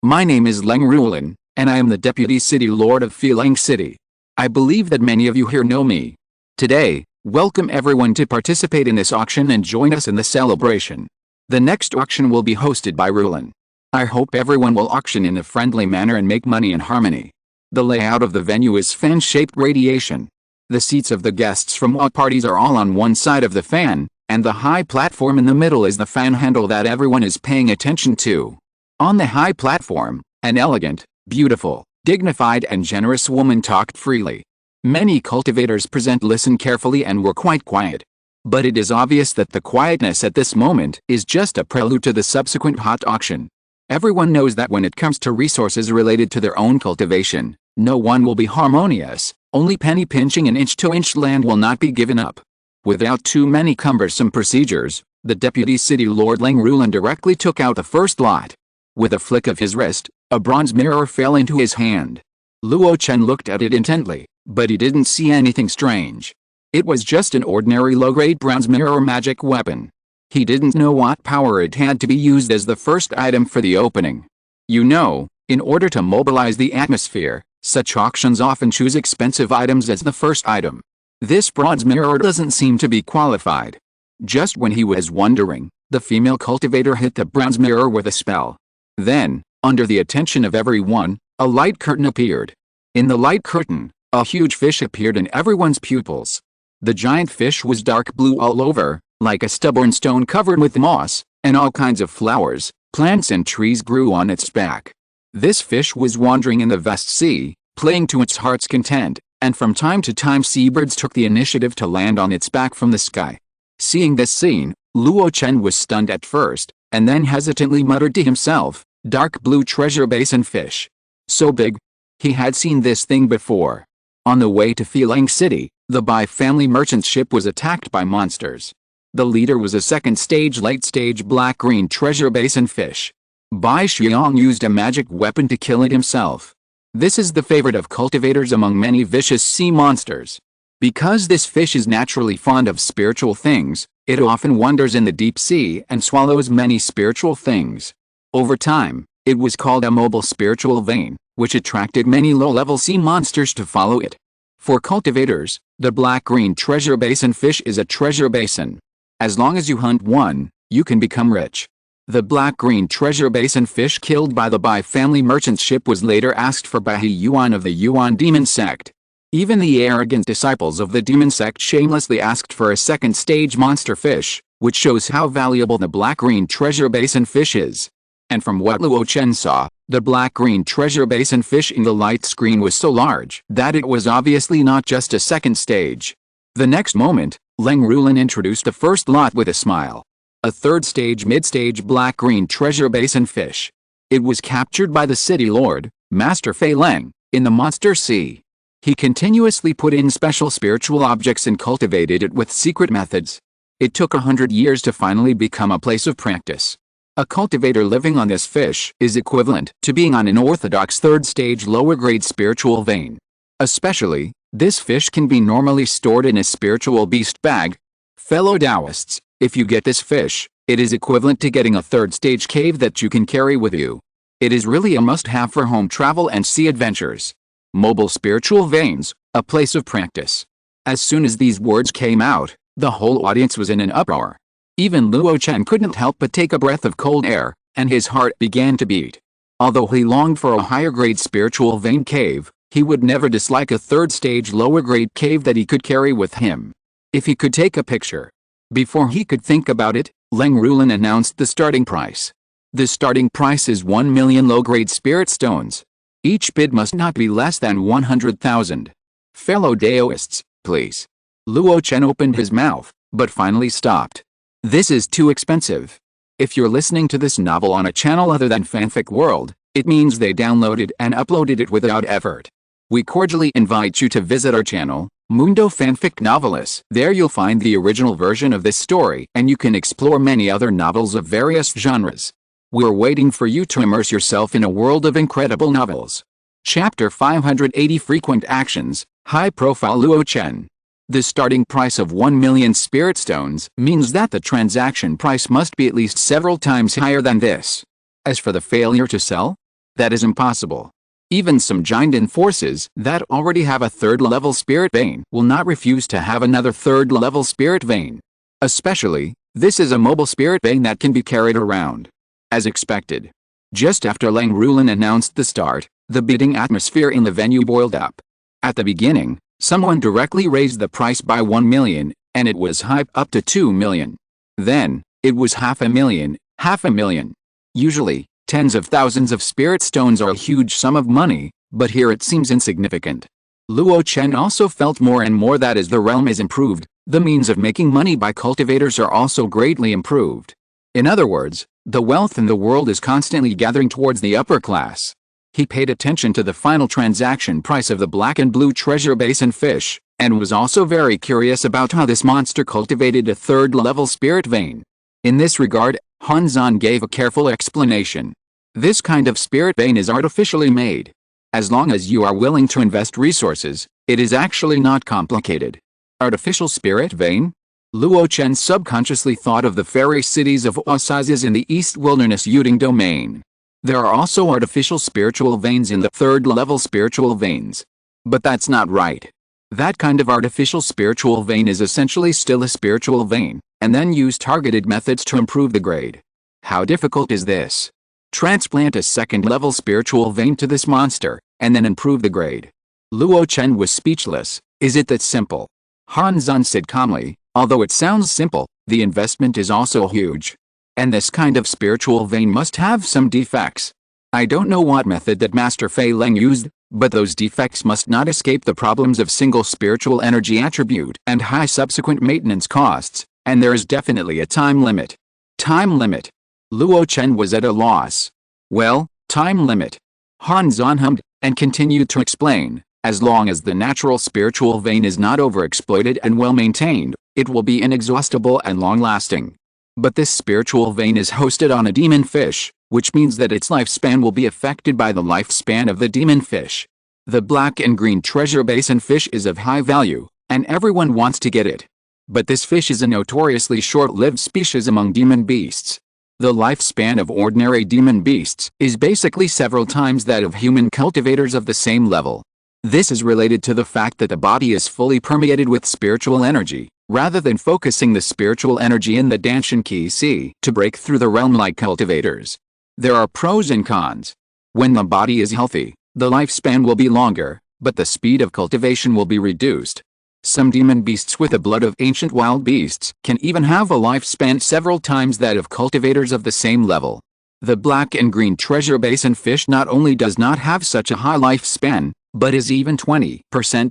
My name is Leng Ruolin, and I am the Deputy City Lord of Feeling City. I believe that many of you here know me. Today, welcome everyone to participate in this auction and join us in the celebration. The next auction will be hosted by Ruolin. I hope everyone will auction in a friendly manner and make money in harmony. The layout of the venue is fan-shaped radiation. The seats of the guests from all parties are all on one side of the fan, and the high platform in the middle is the fan handle that everyone is paying attention to. On the high platform, an elegant, beautiful, dignified and generous woman talked freely. Many cultivators present listened carefully and were quite quiet. But it is obvious that the quietness at this moment is just a prelude to the subsequent hot auction. Everyone knows that when it comes to resources related to their own cultivation, no one will be harmonious, only penny pinching and inch-to-inch land will not be given up. Without too many cumbersome procedures, the Deputy City Lord Leng Ruolin directly took out the first lot. With a flick of his wrist, a bronze mirror fell into his hand. Luo Chen looked at it intently, but he didn't see anything strange. It was just an ordinary low-grade bronze mirror magic weapon. He didn't know what power it had to be used as the first item for the opening. You know, in order to mobilize the atmosphere, such auctions often choose expensive items as the first item. This bronze mirror doesn't seem to be qualified. Just when he was wondering, the female cultivator hit the bronze mirror with a spell. Then, under the attention of everyone, a light curtain appeared. In the light curtain, a huge fish appeared in everyone's pupils. The giant fish was dark blue all over, like a stubborn stone covered with moss, and all kinds of flowers, plants and trees grew on its back. This fish was wandering in the vast sea, playing to its heart's content, and from time to time seabirds took the initiative to land on its back from the sky. Seeing this scene, Luo Chen was stunned at first, and then hesitantly muttered to himself, dark blue treasure basin fish. So big. He had seen this thing before. On the way to Feeling City, the Bai family merchant ship was attacked by monsters. The leader was a second-stage late-stage black-green treasure basin fish. Bai Xiong used a magic weapon to kill it himself. This is the favorite of cultivators among many vicious sea monsters. Because this fish is naturally fond of spiritual things, it often wanders in the deep sea and swallows many spiritual things. Over time, It was called a mobile spiritual vein, which attracted many low-level sea monsters to follow it. For cultivators, the black-green treasure basin fish is a treasure basin. As long as you hunt one, you can become rich. The black-green treasure basin fish killed by the Bai family merchant ship was later asked for by He Yuan of the Yuan demon sect. Even the arrogant disciples of the demon sect shamelessly asked for a second-stage monster fish, which shows how valuable the black-green treasure basin fish is. And from what Luo Chen saw, the black-green treasure basin fish in the light screen was so large that it was obviously not just a second stage. The next moment, Leng Rulin introduced the first lot with a smile. A third-stage mid-stage black-green treasure basin fish. It was captured by the city lord, Master Fei Leng, in the Monster Sea. He continuously put in special spiritual objects and cultivated it with secret methods. It took 100 years to finally become a place of practice. A cultivator living on this fish is equivalent to being on an orthodox third-stage lower-grade spiritual vein. Especially, this fish can be normally stored in a spiritual beast bag. Fellow Taoists, if you get this fish, it is equivalent to getting a third-stage cave that you can carry with you. It is really a must-have for home travel and sea adventures. Mobile spiritual veins, a place of practice. As soon as these words came out, the whole audience was in an uproar. Even Luo Chen couldn't help but take a breath of cold air, and his heart began to beat. Although he longed for a higher-grade spiritual vein cave, he would never dislike a third-stage lower-grade cave that he could carry with him. If he could take a picture. Before he could think about it, Leng Rulin announced the starting price. The starting price is 1 million low-grade spirit stones. Each bid must not be less than 100,000. Fellow Taoists, please. Luo Chen opened his mouth, but finally stopped. This is too expensive. If you're listening to this novel on a channel other than Fanfic World, it means they downloaded and uploaded it without effort. We cordially invite you to visit our channel, Mundo Fanfic Novelis. There you'll find the original version of this story, and you can explore many other novels of various genres. We're waiting for you to immerse yourself in a world of incredible novels. Chapter 580 Frequent Actions, High Profile Luo Chen. The starting price of 1 million spirit stones means that the transaction price must be at least several times higher than this. As for the failure to sell, that is impossible. Even some giant forces that already have a third-level spirit vein will not refuse to have another third-level spirit vein. Especially, this is a mobile spirit vein that can be carried around. As expected. Just after Leng Rulin announced the start, the bidding atmosphere in the venue boiled up. At the beginning, someone directly raised the price by 1 million, and it was hyped up to 2 million. Then, it was 500,000. Usually, tens of thousands of spirit stones are a huge sum of money, but here it seems insignificant. Luo Chen also felt more and more that as the realm is improved, the means of making money by cultivators are also greatly improved. In other words, the wealth in the world is constantly gathering towards the upper class. He paid attention to the final transaction price of the black and blue treasure basin fish, and was also very curious about how this monster cultivated a third-level spirit vein. In this regard, Han Zhan gave a careful explanation. This kind of spirit vein is artificially made. As long as you are willing to invest resources, it is actually not complicated. Artificial spirit vein? Luo Chen subconsciously thought of the fairy cities of oases in the East Wilderness Yuding domain. There are also artificial spiritual veins in the third-level spiritual veins. But that's not right. That kind of artificial spiritual vein is essentially still a spiritual vein, and then use targeted methods to improve the grade. How difficult is this? Transplant a second-level spiritual vein to this monster, and then improve the grade. Luo Chen was speechless. Is it that simple? Han Zhan said calmly, although it sounds simple, the investment is also huge. And this kind of spiritual vein must have some defects. I don't know what method that Master Fei Leng used, but those defects must not escape the problems of single spiritual energy attribute and high subsequent maintenance costs, and there is definitely a time limit. Time limit. Luo Chen was at a loss. Well, time limit. Han Zhan hummed, and continued to explain, as long as the natural spiritual vein is not overexploited and well maintained, it will be inexhaustible and long-lasting. But this spiritual vein is hosted on a demon fish, which means that its lifespan will be affected by the lifespan of the demon fish. The black and green treasure basin fish is of high value, and everyone wants to get it. But this fish is a notoriously short-lived species among demon beasts. The lifespan of ordinary demon beasts is basically several times that of human cultivators of the same level. This is related to the fact that the body is fully permeated with spiritual energy, rather than focusing the spiritual energy in the Danshan Ki Si to break through the realm like cultivators. There are pros and cons. When the body is healthy, the lifespan will be longer, but the speed of cultivation will be reduced. Some demon beasts with the blood of ancient wild beasts can even have a lifespan several times that of cultivators of the same level. The black and green treasure basin fish not only does not have such a high lifespan, but is even 20%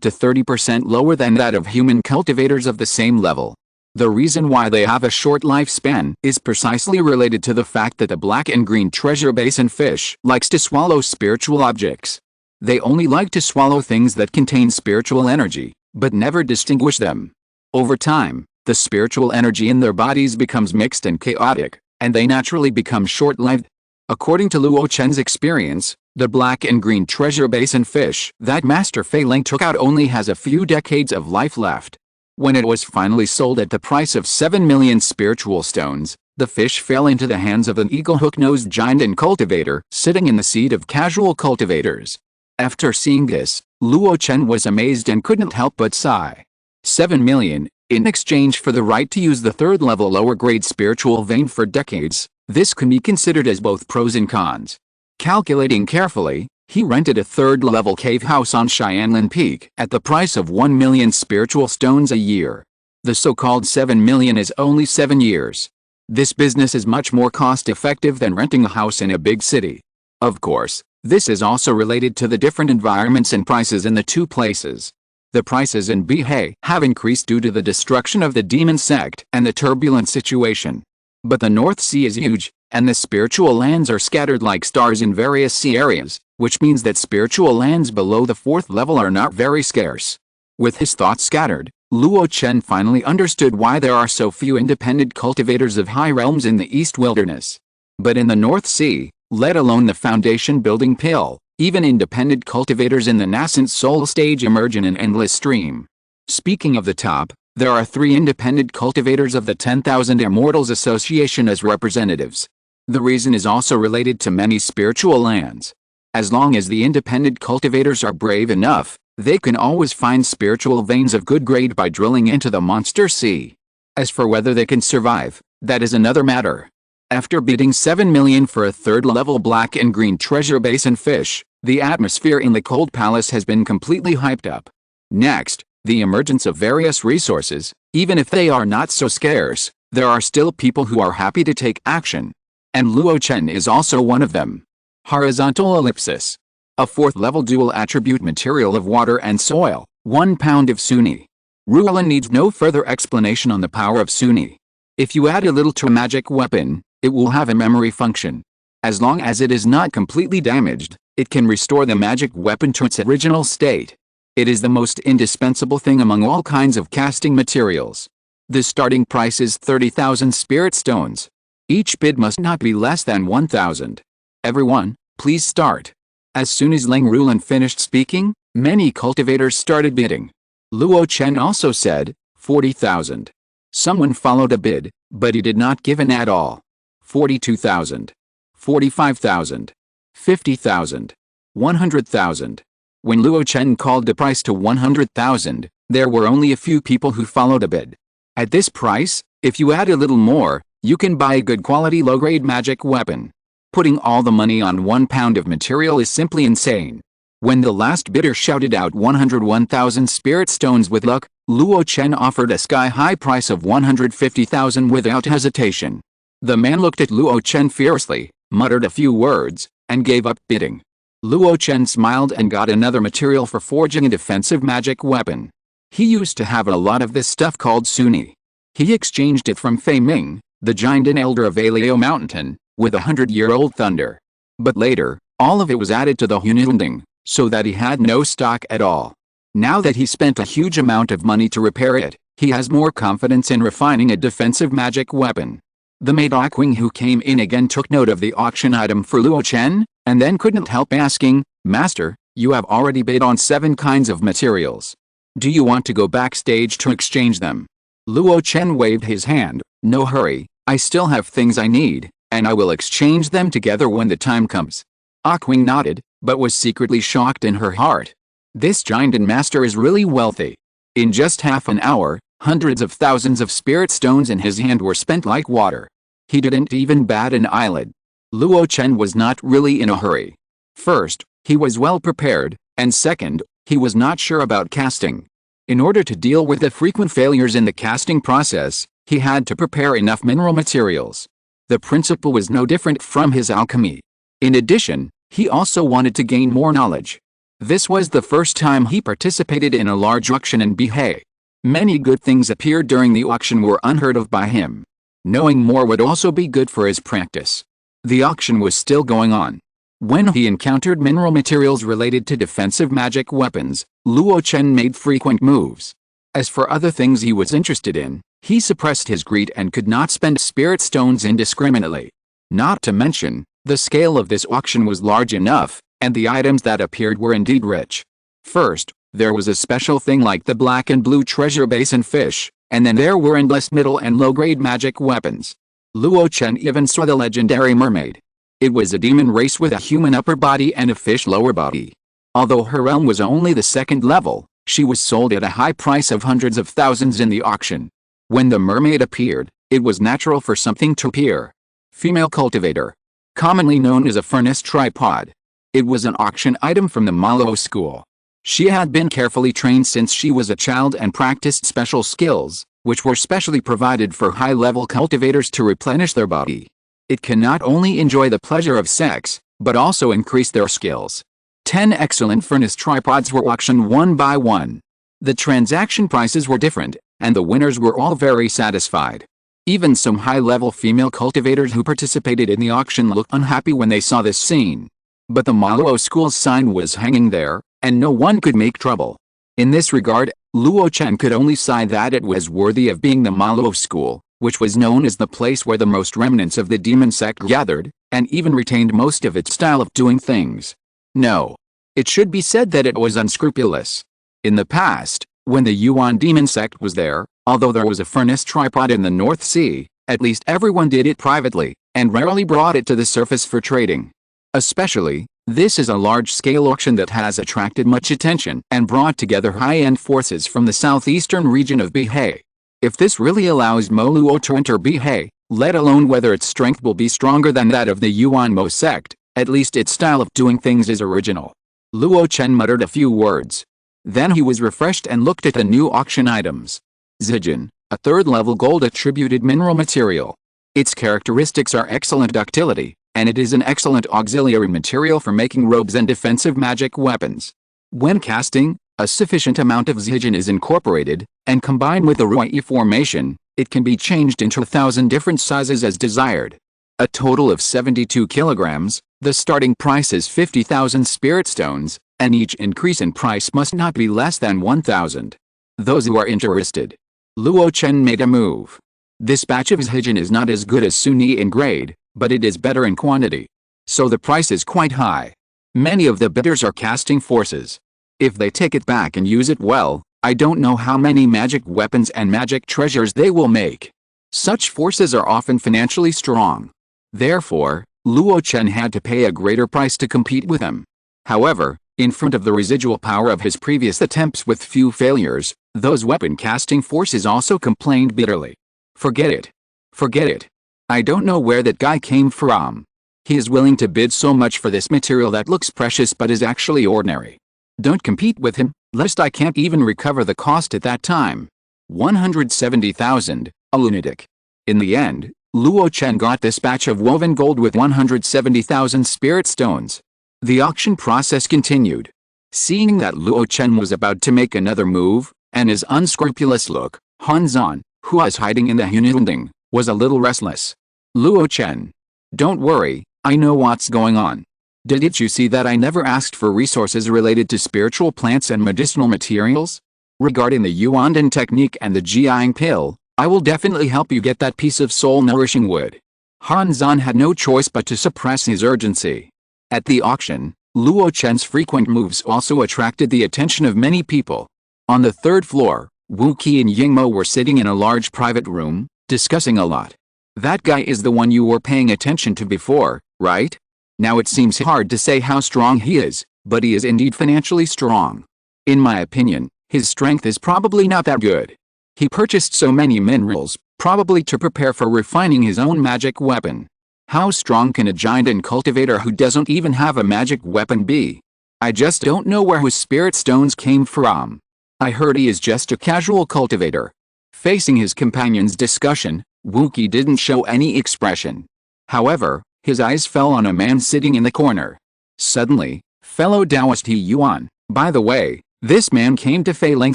to 30% lower than that of human cultivators of the same level. The reason why they have a short lifespan is precisely related to the fact that the black and green treasure basin fish likes to swallow spiritual objects. They only like to swallow things that contain spiritual energy, but never distinguish them. Over time, the spiritual energy in their bodies becomes mixed and chaotic, and they naturally become short-lived. According to Luo Chen's experience, the black and green treasure basin fish that Master Fei Ling took out only has a few decades of life left. When it was finally sold at the price of 7 million spiritual stones, the fish fell into the hands of an eagle-hook-nosed giant and cultivator sitting in the seat of casual cultivators. After seeing this, Luo Chen was amazed and couldn't help but sigh. 7 million, in exchange for the right to use the third-level lower-grade spiritual vein for decades, this can be considered as both pros and cons. Calculating carefully, he rented a third-level cave house on Xianlin Peak at the price of 1 million spiritual stones a year. The so-called 7 million is only 7 years. This business is much more cost-effective than renting a house in a big city. Of course, this is also related to the different environments and prices in the two places. The prices in Bihe have increased due to the destruction of the demon sect and the turbulent situation. But the North Sea is huge, and the spiritual lands are scattered like stars in various sea areas, which means that spiritual lands below the fourth level are not very scarce. With his thoughts scattered, Luo Chen finally understood why there are so few independent cultivators of high realms in the East Wilderness. But in the North Sea, let alone the foundation building pill, even independent cultivators in the nascent soul stage emerge in an endless stream. Speaking of the top, there are 3 independent cultivators of the 10,000 Immortals Association as representatives. The reason is also related to many spiritual lands. As long as the independent cultivators are brave enough, they can always find spiritual veins of good grade by drilling into the monster sea. As for whether they can survive, that is another matter. After bidding 7 million for a third-level black and green treasure basin fish, the atmosphere in the cold palace has been completely hyped up. Next, the emergence of various resources, even if they are not so scarce, there are still people who are happy to take action. And Luo Chen is also one of them. Horizontal ellipsis. A 4th-level dual-attribute material of water and soil, 1 pound of Suni. Ruolin needs no further explanation on the power of Suni. If you add a little to a magic weapon, it will have a memory function. As long as it is not completely damaged, it can restore the magic weapon to its original state. It is the most indispensable thing among all kinds of casting materials. The starting price is 30,000 spirit stones. Each bid must not be less than 1,000. Everyone, please start. As soon as Ling Ruolin finished speaking, many cultivators started bidding. Luo Chen also said, 40,000. Someone followed a bid, but he did not give an at all. 42,000. 45,000. 50,000. 100,000. When Luo Chen called the price to 100,000, there were only a few people who followed a bid. At this price, if you add a little more, you can buy a good quality low-grade magic weapon. Putting all the money on 1 pound of material is simply insane. When the last bidder shouted out 101,000 spirit stones with luck, Luo Chen offered a sky-high price of 150,000 without hesitation. The man looked at Luo Chen fiercely, muttered a few words, and gave up bidding. Luo Chen smiled and got another material for forging a defensive magic weapon. He used to have a lot of this stuff called Suni. He exchanged it from Fei Ming, the giant and elder of Alio Mountain, with 100-year-old thunder. But later, all of it was added to the Hununding, so that he had no stock at all. Now that he spent a huge amount of money to repair it, he has more confidence in refining a defensive magic weapon. The maid Awakens who came in again took note of the auction item for Luo Chen, and then couldn't help asking, "Master, you have already bid on 7 kinds of materials. Do you want to go backstage to exchange them?" Luo Chen waved his hand, "No hurry, I still have things I need, and I will exchange them together when the time comes." Awakens nodded, but was secretly shocked in her heart. This giant master is really wealthy. In just half an hour, hundreds of thousands of spirit stones in his hand were spent like water. He didn't even bat an eyelid. Luo Chen was not really in a hurry. First, he was well prepared, and second, he was not sure about casting. In order to deal with the frequent failures in the casting process, he had to prepare enough mineral materials. The principle was no different from his alchemy. In addition, he also wanted to gain more knowledge. This was the first time he participated in a large auction in Bigu. Many good things appeared during the auction were unheard of by him. Knowing more would also be good for his practice. The auction was still going on. When he encountered mineral materials related to defensive magic weapons, Luo Chen made frequent moves. As for other things he was interested in, he suppressed his greed and could not spend spirit stones indiscriminately. Not to mention, the scale of this auction was large enough, and the items that appeared were indeed rich. First, there was a special thing like the black and blue treasure basin fish, and then there were endless middle and low-grade magic weapons. Luo Chen even saw the legendary mermaid. It was a demon race with a human upper body and a fish lower body. Although her realm was only the second level, she was sold at a high price of hundreds of thousands in the auction. When the mermaid appeared, it was natural for something to appear. Female cultivator. Commonly known as a furnace tripod. It was an auction item from the Luo school. She had been carefully trained since she was a child and practiced special skills, which were specially provided for high-level cultivators to replenish their body. It can not only enjoy the pleasure of sex, but also increase their skills. 10 excellent furnace tripods were auctioned one by one. The transaction prices were different, and the winners were all very satisfied. Even some high-level female cultivators who participated in the auction looked unhappy when they saw this scene. But the Luo school's sign was hanging there, and no one could make trouble. In this regard, Luo Chen could only sigh that it was worthy of being the Luo school, which was known as the place where the most remnants of the demon sect gathered, and even retained most of its style of doing things. No. It should be said that it was unscrupulous. In the past, when the Yuan demon sect was there, although there was a furnace tripod in the North Sea, at least everyone did it privately, and rarely brought it to the surface for trading. Especially, this is a large-scale auction that has attracted much attention and brought together high-end forces from the southeastern region of Bigu. If this really allows Luo to enter Bigu, let alone whether its strength will be stronger than that of the Yuan Mo sect, at least its style of doing things is original. Luo Chen muttered a few words. Then he was refreshed and looked at the new auction items. Zijin, a third-level gold-attributed mineral material. Its characteristics are excellent ductility, and it is an excellent auxiliary material for making robes and defensive magic weapons. When casting, a sufficient amount of Zijin is incorporated, and combined with the Rui formation, it can be changed into 1,000 different sizes as desired. A total of 72 kilograms, the starting price is 50,000 spirit stones, and each increase in price must not be less than 1,000. Those who are interested. Luo Chen made a move. This batch of Zijin is not as good as Suni in grade, but it is better in quantity. So the price is quite high. Many of the bidders are casting forces. If they take it back and use it well, I don't know how many magic weapons and magic treasures they will make. Such forces are often financially strong. Therefore, Luo Chen had to pay a greater price to compete with them. However, in front of the residual power of his previous attempts with few failures, those weapon-casting forces also complained bitterly. Forget it. Forget it. I don't know where that guy came from. He is willing to bid so much for this material that looks precious but is actually ordinary. Don't compete with him, lest I can't even recover the cost at that time. 170,000, a lunatic. In the end, Luo Chen got this batch of woven gold with 170,000 spirit stones. The auction process continued. Seeing that Luo Chen was about to make another move, and his unscrupulous look, Han Zan, who was hiding in the Hununding, was a little restless. Luo Chen. Don't worry, I know what's going on. Didn't you see that I never asked for resources related to spiritual plants and medicinal materials? Regarding the Yuandan technique and the Zongmiao Pill, I will definitely help you get that piece of soul-nourishing wood. Han Zan had no choice but to suppress his urgency. At the auction, Luo Chen's frequent moves also attracted the attention of many people. On the third floor, Wu Qi and Yingmo were sitting in a large private room, discussing a lot. That guy is the one you were paying attention to before, right? Now it seems hard to say how strong he is, but he is indeed financially strong. In my opinion, his strength is probably not that good. He purchased so many minerals, probably to prepare for refining his own magic weapon. How strong can a giant and cultivator who doesn't even have a magic weapon be? I just don't know where his spirit stones came from. I heard he is just a casual cultivator. Facing his companion's discussion, Wookie didn't show any expression. However, his eyes fell on a man sitting in the corner. Suddenly, fellow Taoist He Yuan, by the way, this man came to Feiling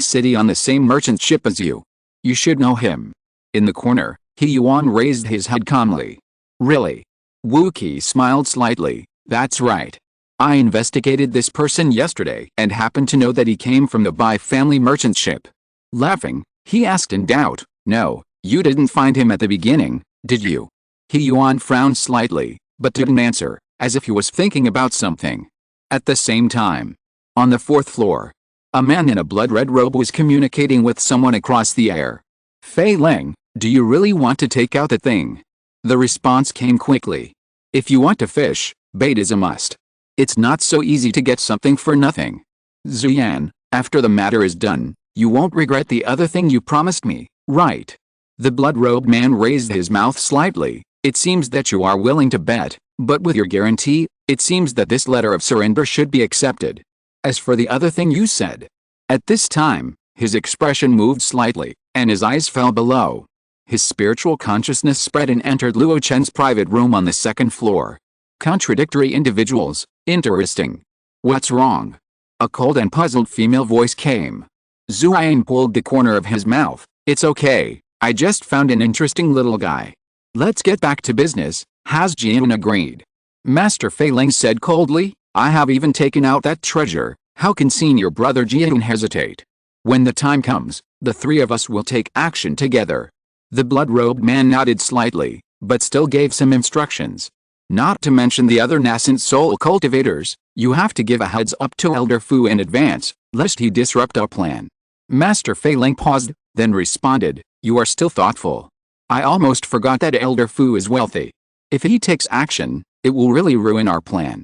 City on the same merchant ship as you. You should know him. In the corner, He Yuan raised his head calmly. Really? Wookie smiled slightly. That's right. I investigated this person yesterday and happened to know that he came from the Bai family merchant ship. Laughing, he asked in doubt, no, you didn't find him at the beginning, did you? He Yuan frowned slightly, but didn't answer, as if he was thinking about something. At the same time, on the 4th floor, a man in a blood-red robe was communicating with someone across the air. Fei Ling, do you really want to take out the thing? The response came quickly. If you want to fish, bait is a must. It's not so easy to get something for nothing. Zuyan, after the matter is done, you won't regret the other thing you promised me, right? The blood-robed man raised his mouth slightly. It seems that you are willing to bet, but with your guarantee, it seems that this letter of surrender should be accepted. As for the other thing you said. At this time, his expression moved slightly, and his eyes fell below. His spiritual consciousness spread and entered Luo Chen's private room on the 2nd floor. Contradictory individuals, interesting. What's wrong? A cold and puzzled female voice came. Zuyan pulled the corner of his mouth. It's okay, I just found an interesting little guy. Let's get back to business, has Jian agreed. Master Fei Ling said coldly, I have even taken out that treasure, how can senior brother Jian hesitate? When the time comes, the three of us will take action together. The blood-robed man nodded slightly, but still gave some instructions. Not to mention the other nascent soul cultivators, you have to give a heads up to Elder Fu in advance, lest he disrupt our plan. Master Fei Ling paused, then responded, you are still thoughtful. I almost forgot that Elder Fu is wealthy. If he takes action, it will really ruin our plan.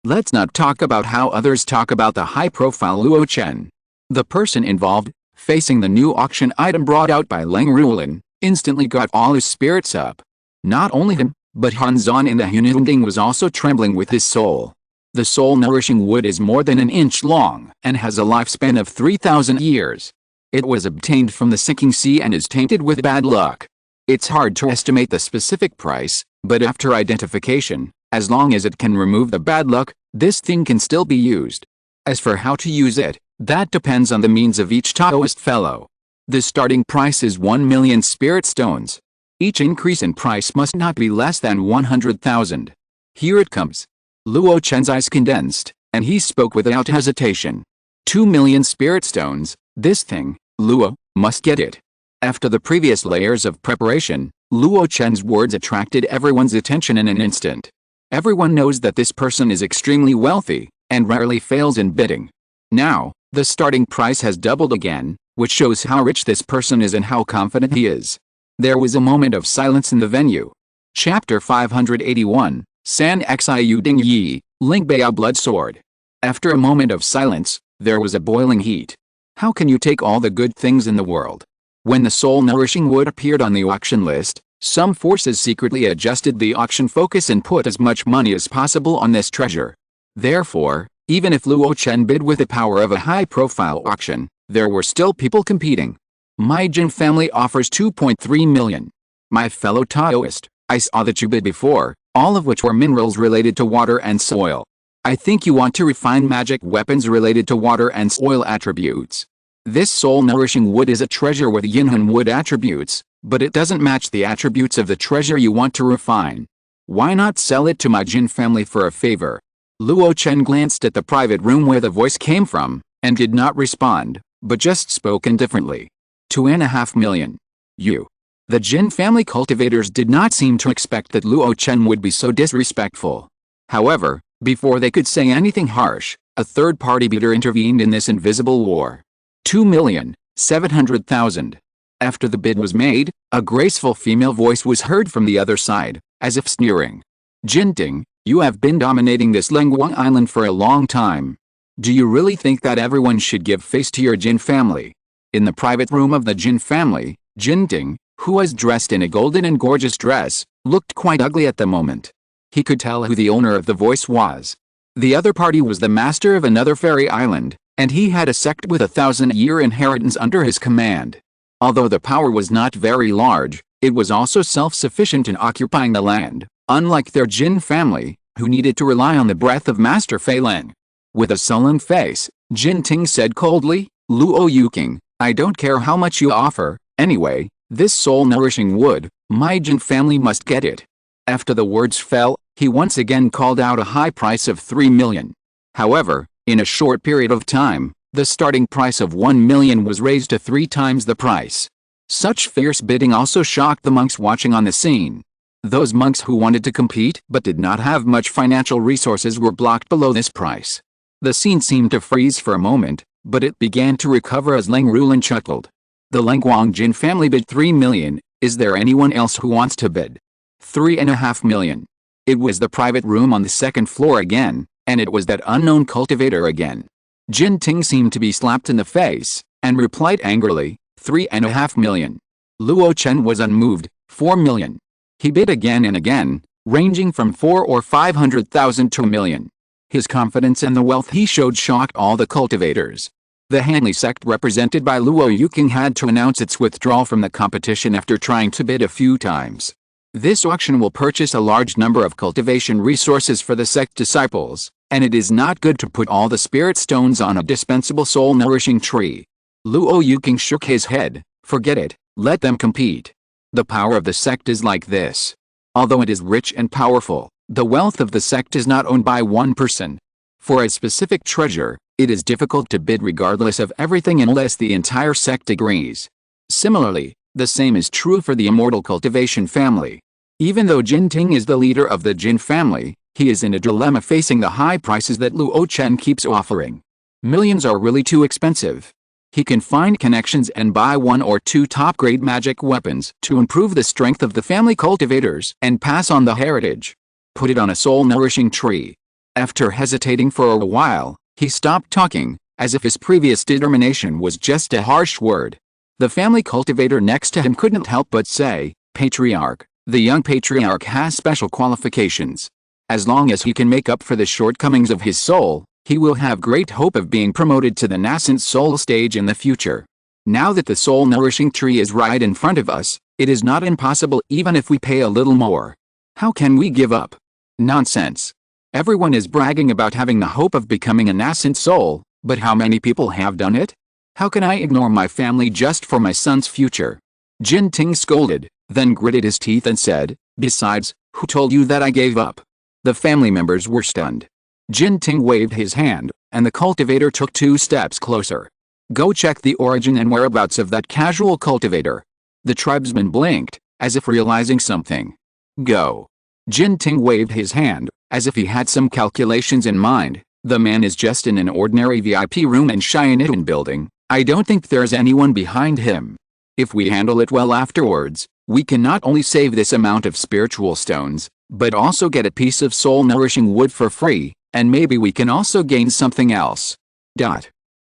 Let's not talk about how others talk about the high-profile Luo Chen. The person involved, facing the new auction item brought out by Leng Ruolin, instantly got all his spirits up. Not only him, but Han Zhan in the Hununding was also trembling with his soul. The soul-nourishing wood is more than an inch long and has a lifespan of 3,000 years. It was obtained from the sinking sea and is tainted with bad luck. It's hard to estimate the specific price, but after identification, as long as it can remove the bad luck, this thing can still be used. As for how to use it, that depends on the means of each Taoist fellow. The starting price is 1 million spirit stones. Each increase in price must not be less than 100,000. Here it comes. Luo Chen's eyes condensed, and he spoke without hesitation. 2 million spirit stones, this thing, Luo, must get it. After the previous layers of preparation, Luo Chen's words attracted everyone's attention in an instant. Everyone knows that this person is extremely wealthy, and rarely fails in bidding. Now, the starting price has doubled again, which shows how rich this person is and how confident he is. There was a moment of silence in the venue. Chapter 581, San Xiu Ding Yi, Ling Beao Blood Sword. After a moment of silence, there was a boiling heat. How can you take all the good things in the world? When the soul-nourishing wood appeared on the auction list, some forces secretly adjusted the auction focus and put as much money as possible on this treasure. Therefore, even if Luo Chen bid with the power of a high-profile auction, there were still people competing. My Jin family offers 2.3 million. My fellow Taoist, I saw that you bid before, all of which were minerals related to water and soil. I think you want to refine magic weapons related to water and soil attributes. This soul-nourishing wood is a treasure with Yinhan wood attributes, but it doesn't match the attributes of the treasure you want to refine. Why not sell it to my Jin family for a favor? Luo Chen glanced at the private room where the voice came from, and did not respond, but just spoke indifferently. 2.5 million. You. The Jin family cultivators did not seem to expect that Luo Chen would be so disrespectful. However, before they could say anything harsh, a third-party bidder intervened in this invisible war. 2,700,000. After the bid was made, a graceful female voice was heard from the other side, as if sneering. Jinting, you have been dominating this Lengguang island for a long time. Do you really think that everyone should give face to your Jin family? In the private room of the Jin family, Jinting, who was dressed in a golden and gorgeous dress, looked quite ugly at the moment. He could tell who the owner of the voice was. The other party was the master of another fairy island, and he had a sect with 1,000-year inheritance under his command. Although the power was not very large, it was also self-sufficient in occupying the land, unlike their Jin family, who needed to rely on the breath of Master Fei Leng. With a sullen face, Jin Ting said coldly, Luo Yuking, I don't care how much you offer, anyway, this soul-nourishing wood, my Jin family must get it. After the words fell, he once again called out a high price of 3 million. However, in a short period of time, the starting price of 1 million was raised to 3 times the price. Such fierce bidding also shocked the monks watching on the scene. Those monks who wanted to compete but did not have much financial resources were blocked below this price. The scene seemed to freeze for a moment, but it began to recover as Leng Rulan chuckled. The Lengguang Jin family bid 3 million, is there anyone else who wants to bid? 3.5 million. It was the private room on the second floor again, and it was that unknown cultivator again. Jin Ting seemed to be slapped in the face, and replied angrily, 3.5 million. Luo Chen was unmoved, 4 million. He bid again and again, ranging from 4 or 500,000 to a million. His confidence and the wealth he showed shocked all the cultivators. The Hanli sect represented by Luo Yuking had to announce its withdrawal from the competition after trying to bid a few times. This auction will purchase a large number of cultivation resources for the sect disciples, and it is not good to put all the spirit stones on a dispensable soul-nourishing tree. Luo Yuking shook his head, forget it, let them compete. The power of the sect is like this. Although it is rich and powerful, the wealth of the sect is not owned by one person. For a specific treasure, it is difficult to bid regardless of everything unless the entire sect agrees. Similarly, the same is true for the immortal cultivation family. Even though Jin Ting is the leader of the Jin family, he is in a dilemma facing the high prices that Luo Chen keeps offering. Millions are really too expensive. He can find connections and buy 1 or 2 top-grade magic weapons to improve the strength of the family cultivators and pass on the heritage. Put it on a soul-nourishing tree. After hesitating for a while, he stopped talking, as if his previous determination was just a harsh word. The family cultivator next to him couldn't help but say, Patriarch, the young patriarch has special qualifications. As long as he can make up for the shortcomings of his soul, he will have great hope of being promoted to the nascent soul stage in the future. Now that the soul-nourishing tree is right in front of us, it is not impossible even if we pay a little more. How can we give up? Nonsense. Everyone is bragging about having the hope of becoming a nascent soul, but how many people have done it? How can I ignore my family just for my son's future? Jin Ting scolded, then gritted his teeth and said, besides, who told you that I gave up? The family members were stunned. Jin Ting waved his hand, and the cultivator took 2 steps closer. Go check the origin and whereabouts of that casual cultivator. The tribesman blinked, as if realizing something. Go. Jin Ting waved his hand, as if he had some calculations in mind. The man is just in an ordinary VIP room in Xian'an building. I don't think there's anyone behind him. If we handle it well afterwards, we can not only save this amount of spiritual stones, but also get a piece of soul-nourishing wood for free, and maybe we can also gain something else.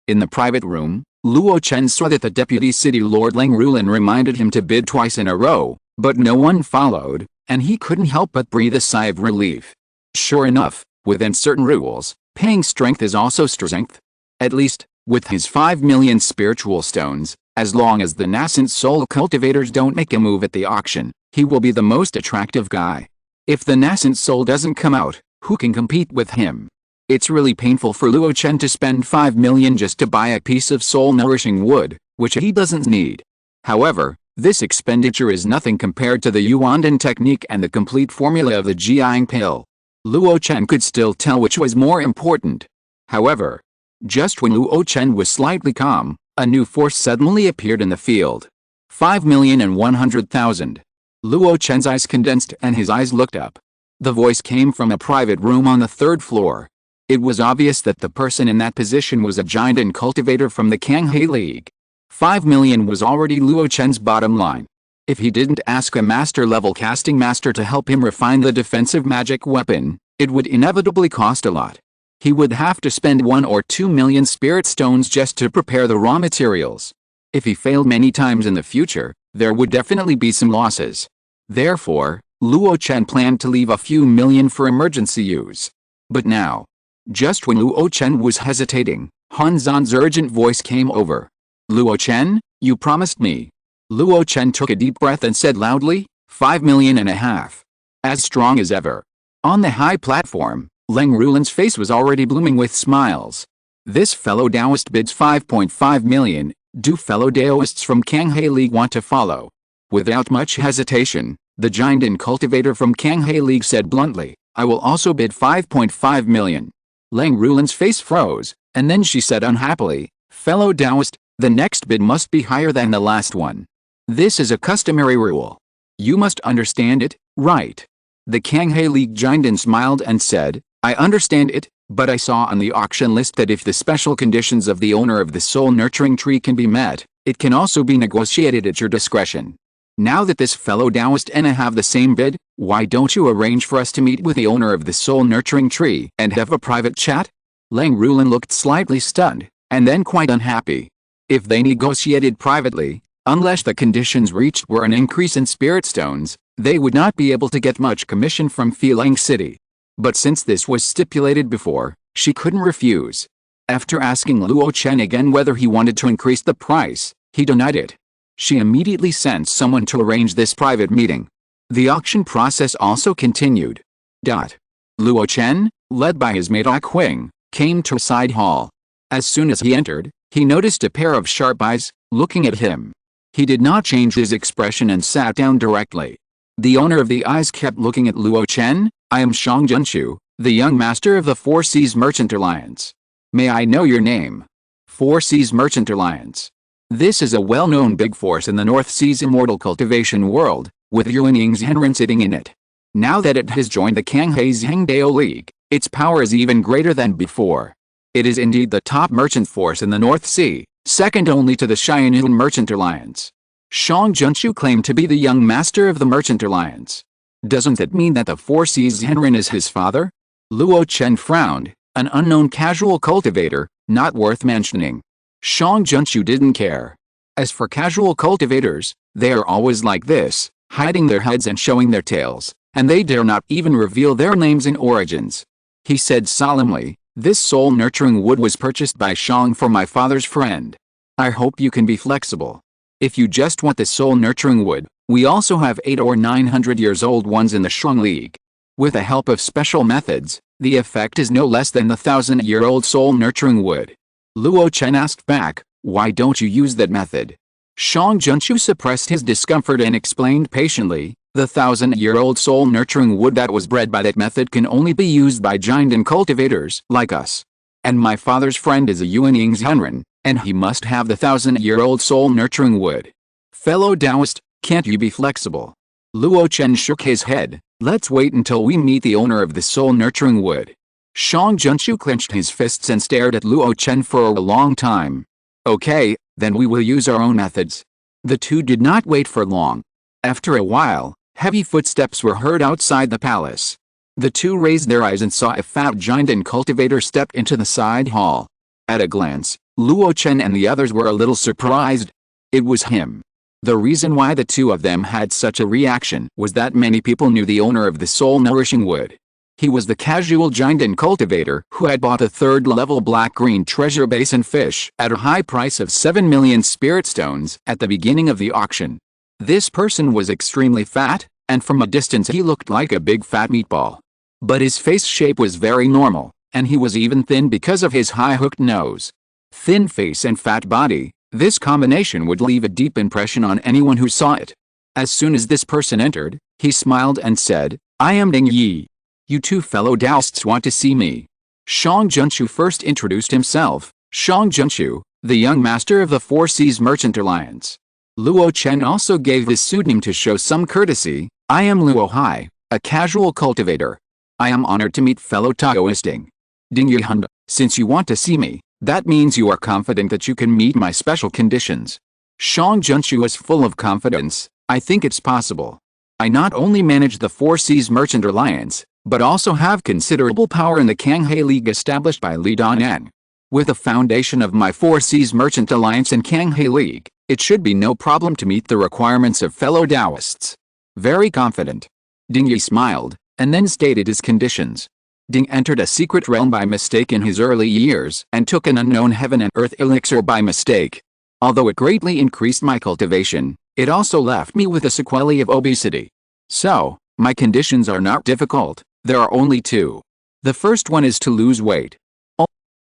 In the private room, Luo Chen saw that the deputy city lord Leng Rulan reminded him to bid twice in a row, but no one followed, and he couldn't help but breathe a sigh of relief. Sure enough, within certain rules, paying strength is also strength. At least, with his 5 million spiritual stones, as long as the nascent soul cultivators don't make a move at the auction, he will be the most attractive guy. If the nascent soul doesn't come out, who can compete with him? It's really painful for Luo Chen to spend 5 million just to buy a piece of soul-nourishing wood, which he doesn't need. However, this expenditure is nothing compared to the Yuandan technique and the complete formula of the Zongmiao Pill. Luo Chen could still tell which was more important. However, just when Luo Chen was slightly calm, a new force suddenly appeared in the field. 5,100,000. Luo Chen's eyes condensed and his eyes looked up. The voice came from a private room on the 3rd floor. It was obvious that the person in that position was a giant and cultivator from the Kanghe League. 5 million was already Luo Chen's bottom line. If he didn't ask a master-level casting master to help him refine the defensive magic weapon, it would inevitably cost a lot. He would have to spend 1 or 2 million spirit stones just to prepare the raw materials. If he failed many times in the future, there would definitely be some losses. Therefore, Luo Chen planned to leave a few million for emergency use. But now, just when Luo Chen was hesitating, Han Zan's urgent voice came over. "Luo Chen, you promised me." Luo Chen took a deep breath and said loudly, 5 million and a half. As strong as ever. On the high platform, Leng Rulan's face was already blooming with smiles. This fellow Taoist bids 5.5 million, do fellow Taoists from Kanghe League want to follow? Without much hesitation, the giant and cultivator from Kanghe League said bluntly, I will also bid 5.5 million. Leng Rulan's face froze, and then she said unhappily, fellow Taoist, the next bid must be higher than the last one. This is a customary rule. You must understand it, right? The Kanghe League giant smiled and said, I understand it, but I saw on the auction list that if the special conditions of the owner of the soul nurturing tree can be met, it can also be negotiated at your discretion. Now that this fellow Taoist and I have the same bid, why don't you arrange for us to meet with the owner of the soul nurturing tree and have a private chat? Leng Rulan looked slightly stunned, and then quite unhappy. If they negotiated privately, unless the conditions reached were an increase in spirit stones, they would not be able to get much commission from Feeling City. But since this was stipulated before, she couldn't refuse. After asking Luo Chen again whether he wanted to increase the price, he denied it. She immediately sent someone to arrange this private meeting. The auction process also continued. Luo Chen, led by his maid Huang, came to a side hall. As soon as he entered, he noticed a pair of sharp eyes, looking at him. He did not change his expression and sat down directly. The owner of the eyes kept looking at Luo Chen. I am Shang Junchu, the young master of the Four Seas Merchant Alliance. May I know your name? Four Seas Merchant Alliance. This is a well-known big force in the North Sea's immortal cultivation world, with Yuan Henren sitting in it. Now that it has joined the Kanghe Zhengdao League, its power is even greater than before. It is indeed the top merchant force in the North Sea, second only to the Xianyun Merchant Alliance. Shang Junchu claimed to be the young master of the Merchant Alliance. Doesn't that mean that the Four Seas Henren is his father? Luo Chen frowned, an unknown casual cultivator, not worth mentioning. Shang Junchu didn't care. As for casual cultivators, they are always like this, hiding their heads and showing their tails, and they dare not even reveal their names and origins. He said solemnly, this soul nurturing wood was purchased by Shang for my father's friend. I hope you can be flexible. If you just want the soul nurturing wood, we also have 800 or 900 years old ones in the Shang League. With the help of special methods, the effect is no less than the 1,000-year-old soul nurturing wood. Luo Chen asked back, why don't you use that method? Shang Junchu suppressed his discomfort and explained patiently, the 1,000-year-old soul nurturing wood that was bred by that method can only be used by giant and cultivators like us. And my father's friend is a Yuan Henren, and he must have the 1,000-year-old soul nurturing wood. Fellow Taoist, can't you be flexible? Luo Chen shook his head, let's wait until we meet the owner of the soul nurturing wood. Shang Junchu clenched his fists and stared at Luo Chen for a long time. Okay, then we will use our own methods. The two did not wait for long. After a while, heavy footsteps were heard outside the palace. The two raised their eyes and saw a fat giant and cultivator step into the side hall. At a glance, Luo Chen and the others were a little surprised. It was him. The reason why the two of them had such a reaction was that many people knew the owner of the soul-nourishing wood. He was the casual giant and cultivator who had bought a third-level black-green treasure basin fish at a high price of 7 million spirit stones at the beginning of the auction. This person was extremely fat, and from a distance he looked like a big fat meatball. But his face shape was very normal, and he was even thin because of his high hooked nose. Thin face and fat body, this combination would leave a deep impression on anyone who saw it. As soon as this person entered, he smiled and said, I am Ding Yi. You two fellow Taoists want to see me. Shang Junchu first introduced himself, Shang Junchu, the young master of the Four Seas Merchant Alliance. Luo Chen also gave his pseudonym to show some courtesy, I am Luo Hai, a casual cultivator. I am honored to meet fellow Taoisting. Ding Yi Hunda, since you want to see me, That means you are confident that you can meet my special conditions. Shang Junshu was full of confidence. I think it's possible. I not only manage the Four Seas Merchant Alliance, but also have considerable power in the Kanghe League established by Li Danan. With the foundation of my Four Seas Merchant Alliance and Kanghe League, it should be no problem to meet the requirements of fellow Taoists. Very confident. Ding Yi smiled, and then stated his conditions. Ding entered a secret realm by mistake in his early years and took an unknown heaven and earth elixir by mistake. Although it greatly increased my cultivation, it also left me with a sequelae of obesity. So, my conditions are not difficult, there are only two. The first one is to lose weight.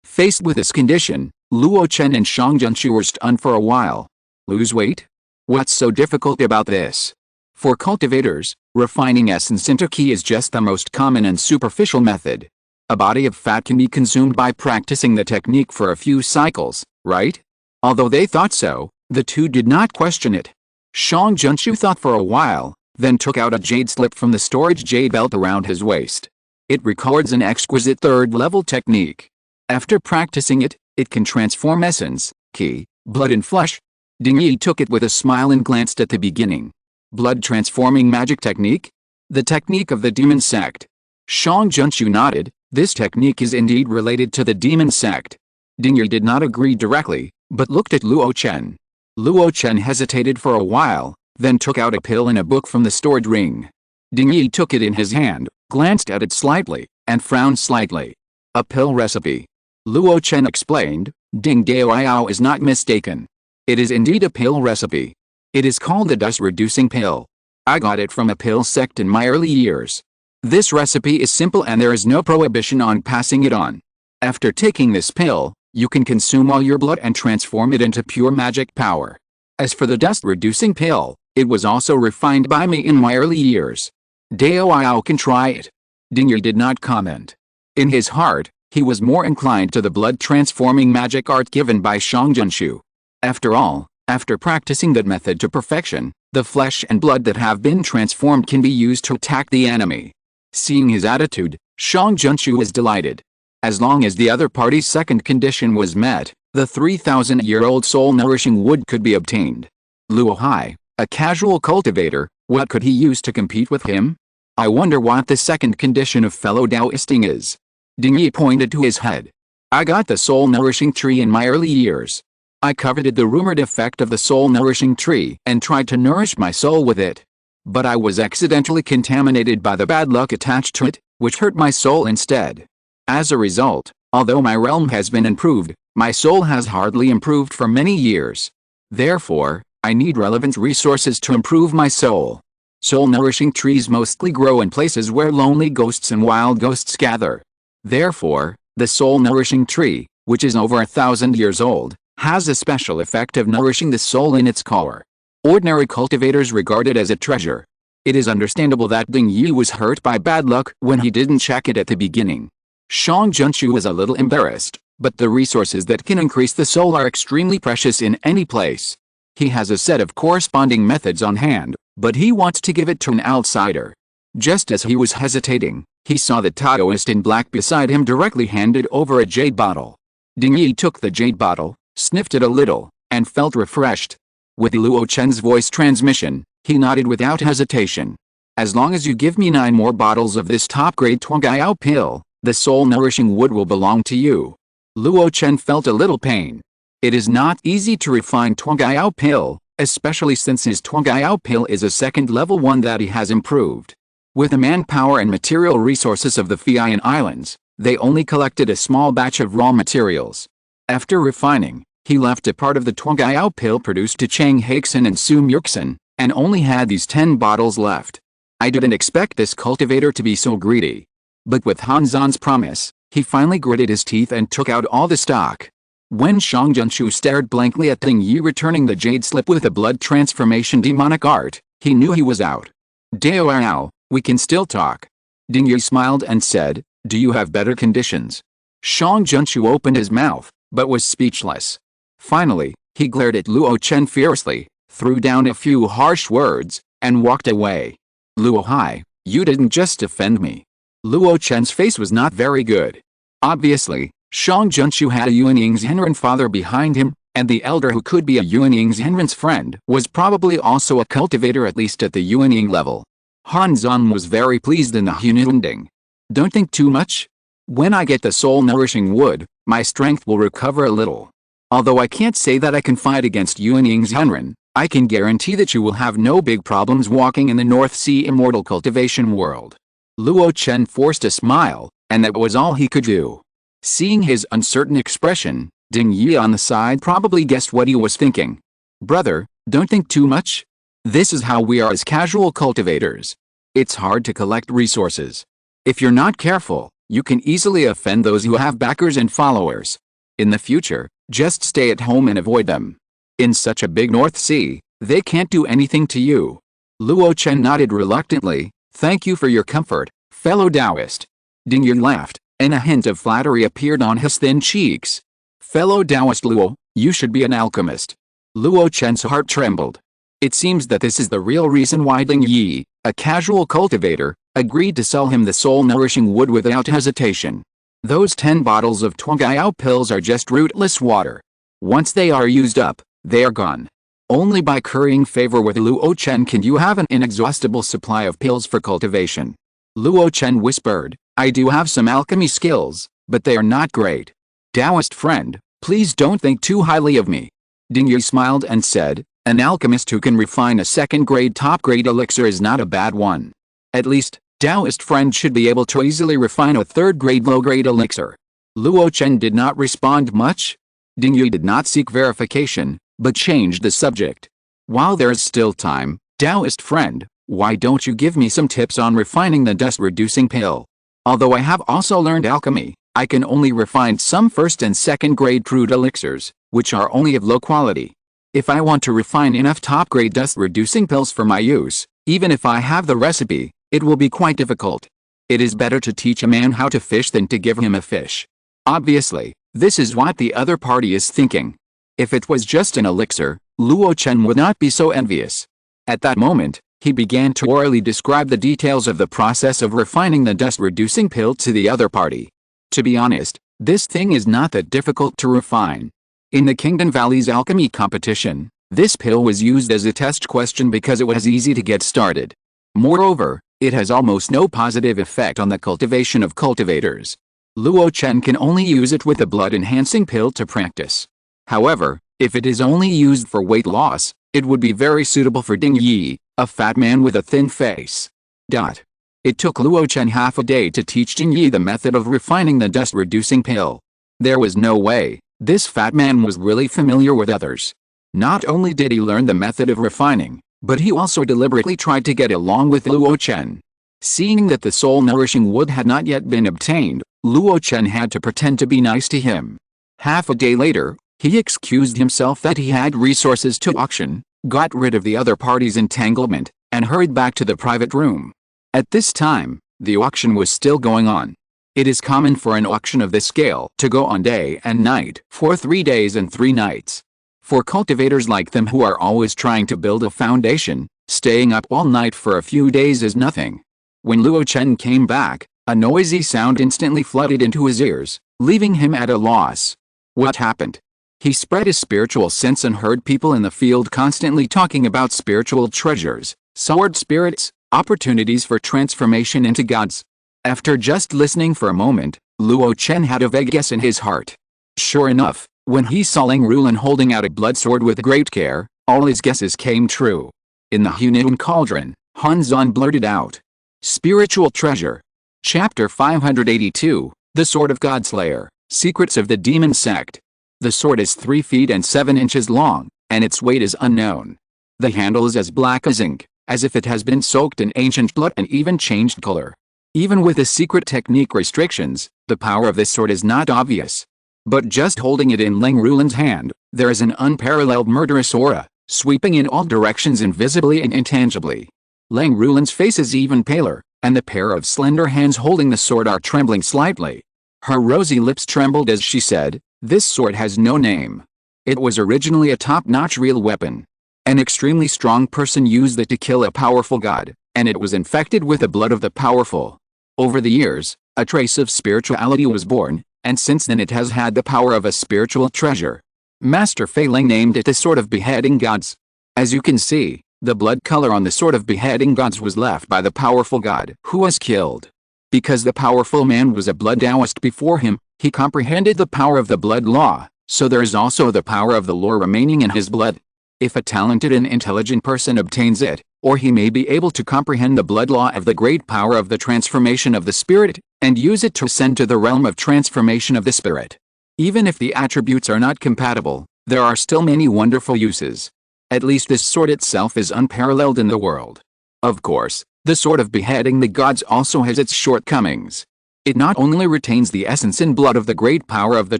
Faced with this condition, Luo Chen and Shang Junshu were stunned for a while. Lose weight? What's so difficult about this? For cultivators, refining essence into qi is just the most common and superficial method. A body of fat can be consumed by practicing the technique for a few cycles, right? Although they thought so, the two did not question it. Shang Junshu thought for a while, then took out a jade slip from the storage jade belt around his waist. It records an exquisite third-level technique. After practicing it, it can transform essence, qi, blood and flesh. Ding Yi took it with a smile and glanced at the beginning. Blood transforming magic technique? The technique of the demon sect. Shang Junshu nodded. This technique is indeed related to the demon sect. Ding Yi did not agree directly, but looked at Luo Chen. Luo Chen hesitated for a while, then took out a pill and a book from the storage ring. Ding Yi took it in his hand, glanced at it slightly, and frowned slightly. A pill recipe. Luo Chen explained. Ding Dao is not mistaken. It is indeed a pill recipe. It is called the dust-reducing pill. I got it from a pill sect in my early years. This recipe is simple and there is no prohibition on passing it on. After taking this pill, you can consume all your blood and transform it into pure magic power. As for the dust-reducing pill, it was also refined by me in my early years. Dao can try it. Ding Yi did not comment. In his heart, he was more inclined to the blood-transforming magic art given by Shang Junshu. After all, after practicing that method to perfection, the flesh and blood that have been transformed can be used to attack the enemy. Seeing his attitude, Shang Junshu was delighted. As long as the other party's second condition was met, the 3,000-year-old soul-nourishing wood could be obtained. Luo Hai, a casual cultivator, what could he use to compete with him? I wonder what the second condition of fellow Taoisting is. Ding Yi pointed to his head. I got the soul-nourishing tree in my early years. I coveted the rumored effect of the soul-nourishing tree and tried to nourish my soul with it. But I was accidentally contaminated by the bad luck attached to it, which hurt my soul instead. As a result, although my realm has been improved, my soul has hardly improved for many years. Therefore, I need relevant resources to improve my soul. Soul-nourishing trees mostly grow in places where lonely ghosts and wild ghosts gather. Therefore, the soul-nourishing tree, which is over 1,000 years old, has a special effect of nourishing the soul in its core. Ordinary cultivators regard it as a treasure. It is understandable that Ding Yi was hurt by bad luck when he didn't check it at the beginning. Shang Junshu was a little embarrassed, but the resources that can increase the soul are extremely precious in any place. He has a set of corresponding methods on hand, but he wants to give it to an outsider. Just as he was hesitating, he saw the Taoist in black beside him directly handed over a jade bottle. Ding Yi took the jade bottle, sniffed it a little, and felt refreshed. With Luo Chen's voice transmission, he nodded without hesitation. As long as you give me 9 more bottles of this top-grade Zongmiao Pill, the soul-nourishing wood will belong to you. Luo Chen felt a little pain. It is not easy to refine Zongmiao Pill, especially since his Zongmiao Pill is a second-level one that he has improved. With the manpower and material resources of the Fian Islands, they only collected a small batch of raw materials. After refining, he left a part of the Zongmiao Pill produced to Chang Haixin and Su Murksen, and only had these 10 bottles left. I didn't expect this cultivator to be so greedy. But with Han Zan's promise, he finally gritted his teeth and took out all the stock. When Shang Junshu stared blankly at Ding Yi returning the jade slip with a blood transformation demonic art, he knew he was out. Dao, we can still talk. Ding Yi smiled and said, do you have better conditions? Shang Junshu opened his mouth, but was speechless. Finally, he glared at Luo Chen fiercely, threw down a few harsh words, and walked away. Luo Hai, you didn't just offend me. Luo Chen's face was not very good. Obviously, Shang Junshu had a Yuanying Zhenren father behind him, and the elder who could be a Yuanying Zhenren's friend was probably also a cultivator at least at the Yuanying level. Han Zan was very pleased in the Hununding. Don't think too much. When I get the soul-nourishing wood, my strength will recover a little. Although I can't say that I can fight against Yuanying Zhenren, I can guarantee that you will have no big problems walking in the North Sea immortal cultivation world. Luo Chen forced a smile, and that was all he could do. Seeing his uncertain expression, Ding Yi on the side probably guessed what he was thinking. Brother, don't think too much. This is how we are as casual cultivators. It's hard to collect resources. If you're not careful, you can easily offend those who have backers and followers. In the future, just stay at home and avoid them. In such a big North Sea, they can't do anything to you. Luo Chen nodded reluctantly. Thank you for your comfort, fellow Taoist. Ding Yi laughed, and a hint of flattery appeared on his thin cheeks. Fellow Taoist Luo, you should be an alchemist. Luo Chen's heart trembled. It seems that this is the real reason why Ding Yi, a casual cultivator, agreed to sell him the soul-nourishing wood without hesitation. Those 10 bottles of Zongmiao pills are just rootless water. Once they are used up, they are gone. Only by currying favor with Luo Chen can you have an inexhaustible supply of pills for cultivation. Luo Chen whispered, I do have some alchemy skills, but they are not great. Taoist friend, please don't think too highly of me. Ding Yi smiled and said, an alchemist who can refine a second-grade top-grade elixir is not a bad one. At least, Taoist friend should be able to easily refine a third-grade low-grade elixir. Luo Chen did not respond much. Ding Yi did not seek verification, but changed the subject. While there is still time, Taoist friend, why don't you give me some tips on refining the dust-reducing pill? Although I have also learned alchemy, I can only refine some first and second-grade crude elixirs, which are only of low quality. If I want to refine enough top-grade dust-reducing pills for my use, even if I have the recipe, it will be quite difficult. It is better to teach a man how to fish than to give him a fish. Obviously, this is what the other party is thinking. If it was just an elixir, Luo Chen would not be so envious. At that moment, he began to orally describe the details of the process of refining the dust-reducing pill to the other party. To be honest, this thing is not that difficult to refine. In the Kingdom Valley's alchemy competition, this pill was used as a test question because it was easy to get started. Moreover, it has almost no positive effect on the cultivation of cultivators. Luo Chen can only use it with a blood-enhancing pill to practice. However, if it is only used for weight loss, it would be very suitable for Ding Yi, a fat man with a thin face. It took Luo Chen half a day to teach Ding Yi the method of refining the dust-reducing pill. There was no way this fat man was really familiar with others. Not only did he learn the method of refining, but he also deliberately tried to get along with Luo Chen. Seeing that the soul-nourishing wood had not yet been obtained, Luo Chen had to pretend to be nice to him. Half a day later, he excused himself that he had resources to auction, got rid of the other party's entanglement, and hurried back to the private room. At this time, the auction was still going on. It is common for an auction of this scale to go on day and night for 3 days and 3 nights. For cultivators like them who are always trying to build a foundation, staying up all night for a few days is nothing. When Luo Chen came back, a noisy sound instantly flooded into his ears, leaving him at a loss. What happened? He spread his spiritual sense and heard people in the field constantly talking about spiritual treasures, sword spirits, opportunities for transformation into gods. After just listening for a moment, Luo Chen had a vague guess in his heart. Sure enough, when he saw Lang Rulan holding out a blood sword with great care, all his guesses came true. In the Hunan cauldron, Han Zan blurted out. Spiritual Treasure. Chapter 582, The Sword of Godslayer, Secrets of the Demon Sect. The sword is 3 feet and 7 inches long, and its weight is unknown. The handle is as black as ink, as if it has been soaked in ancient blood and even changed color. Even with the secret technique restrictions, the power of this sword is not obvious. But just holding it in Lang Rulan's hand, there is an unparalleled murderous aura, sweeping in all directions invisibly and intangibly. Lang Rulan's face is even paler, and the pair of slender hands holding the sword are trembling slightly. Her rosy lips trembled as she said, "This sword has no name. It was originally a top-notch real weapon. An extremely strong person used it to kill a powerful god, and it was infected with the blood of the powerful. Over the years, a trace of spirituality was born, and since then it has had the power of a spiritual treasure. Master Fei Ling named it the Sword of Beheading Gods. As you can see, the blood color on the Sword of Beheading Gods was left by the powerful god who was killed. Because the powerful man was a blood Taoist before him, he comprehended the power of the blood law, so there is also the power of the law remaining in his blood. If a talented and intelligent person obtains it, or he may be able to comprehend the blood law of the great power of the transformation of the spirit, and use it to ascend to the realm of transformation of the spirit. Even if the attributes are not compatible, there are still many wonderful uses. At least this sword itself is unparalleled in the world. Of course, the Sword of Beheading the Gods also has its shortcomings. It not only retains the essence and blood of the great power of the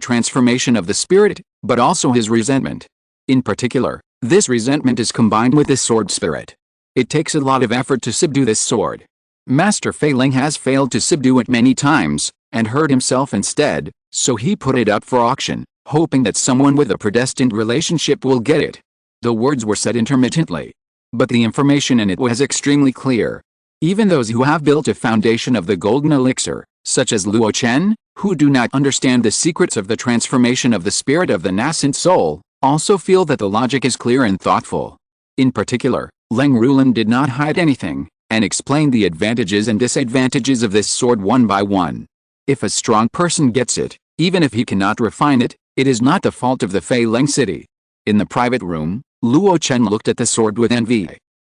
transformation of the spirit, but also his resentment. In particular, this resentment is combined with the sword spirit. It takes a lot of effort to subdue this sword. Master Fei Ling has failed to subdue it many times, and hurt himself instead, so he put it up for auction, hoping that someone with a predestined relationship will get it. The words were said intermittently, but the information in it was extremely clear. Even those who have built a foundation of the golden elixir, such as Luo Chen, who do not understand the secrets of the transformation of the spirit of the nascent soul, also feel that the logic is clear and thoughtful. In particular, Leng Rulan did not hide anything, and explained the advantages and disadvantages of this sword one by one. If a strong person gets it, even if he cannot refine it, it is not the fault of the Fei Ling city. In the private room, Luo Chen looked at the sword with envy.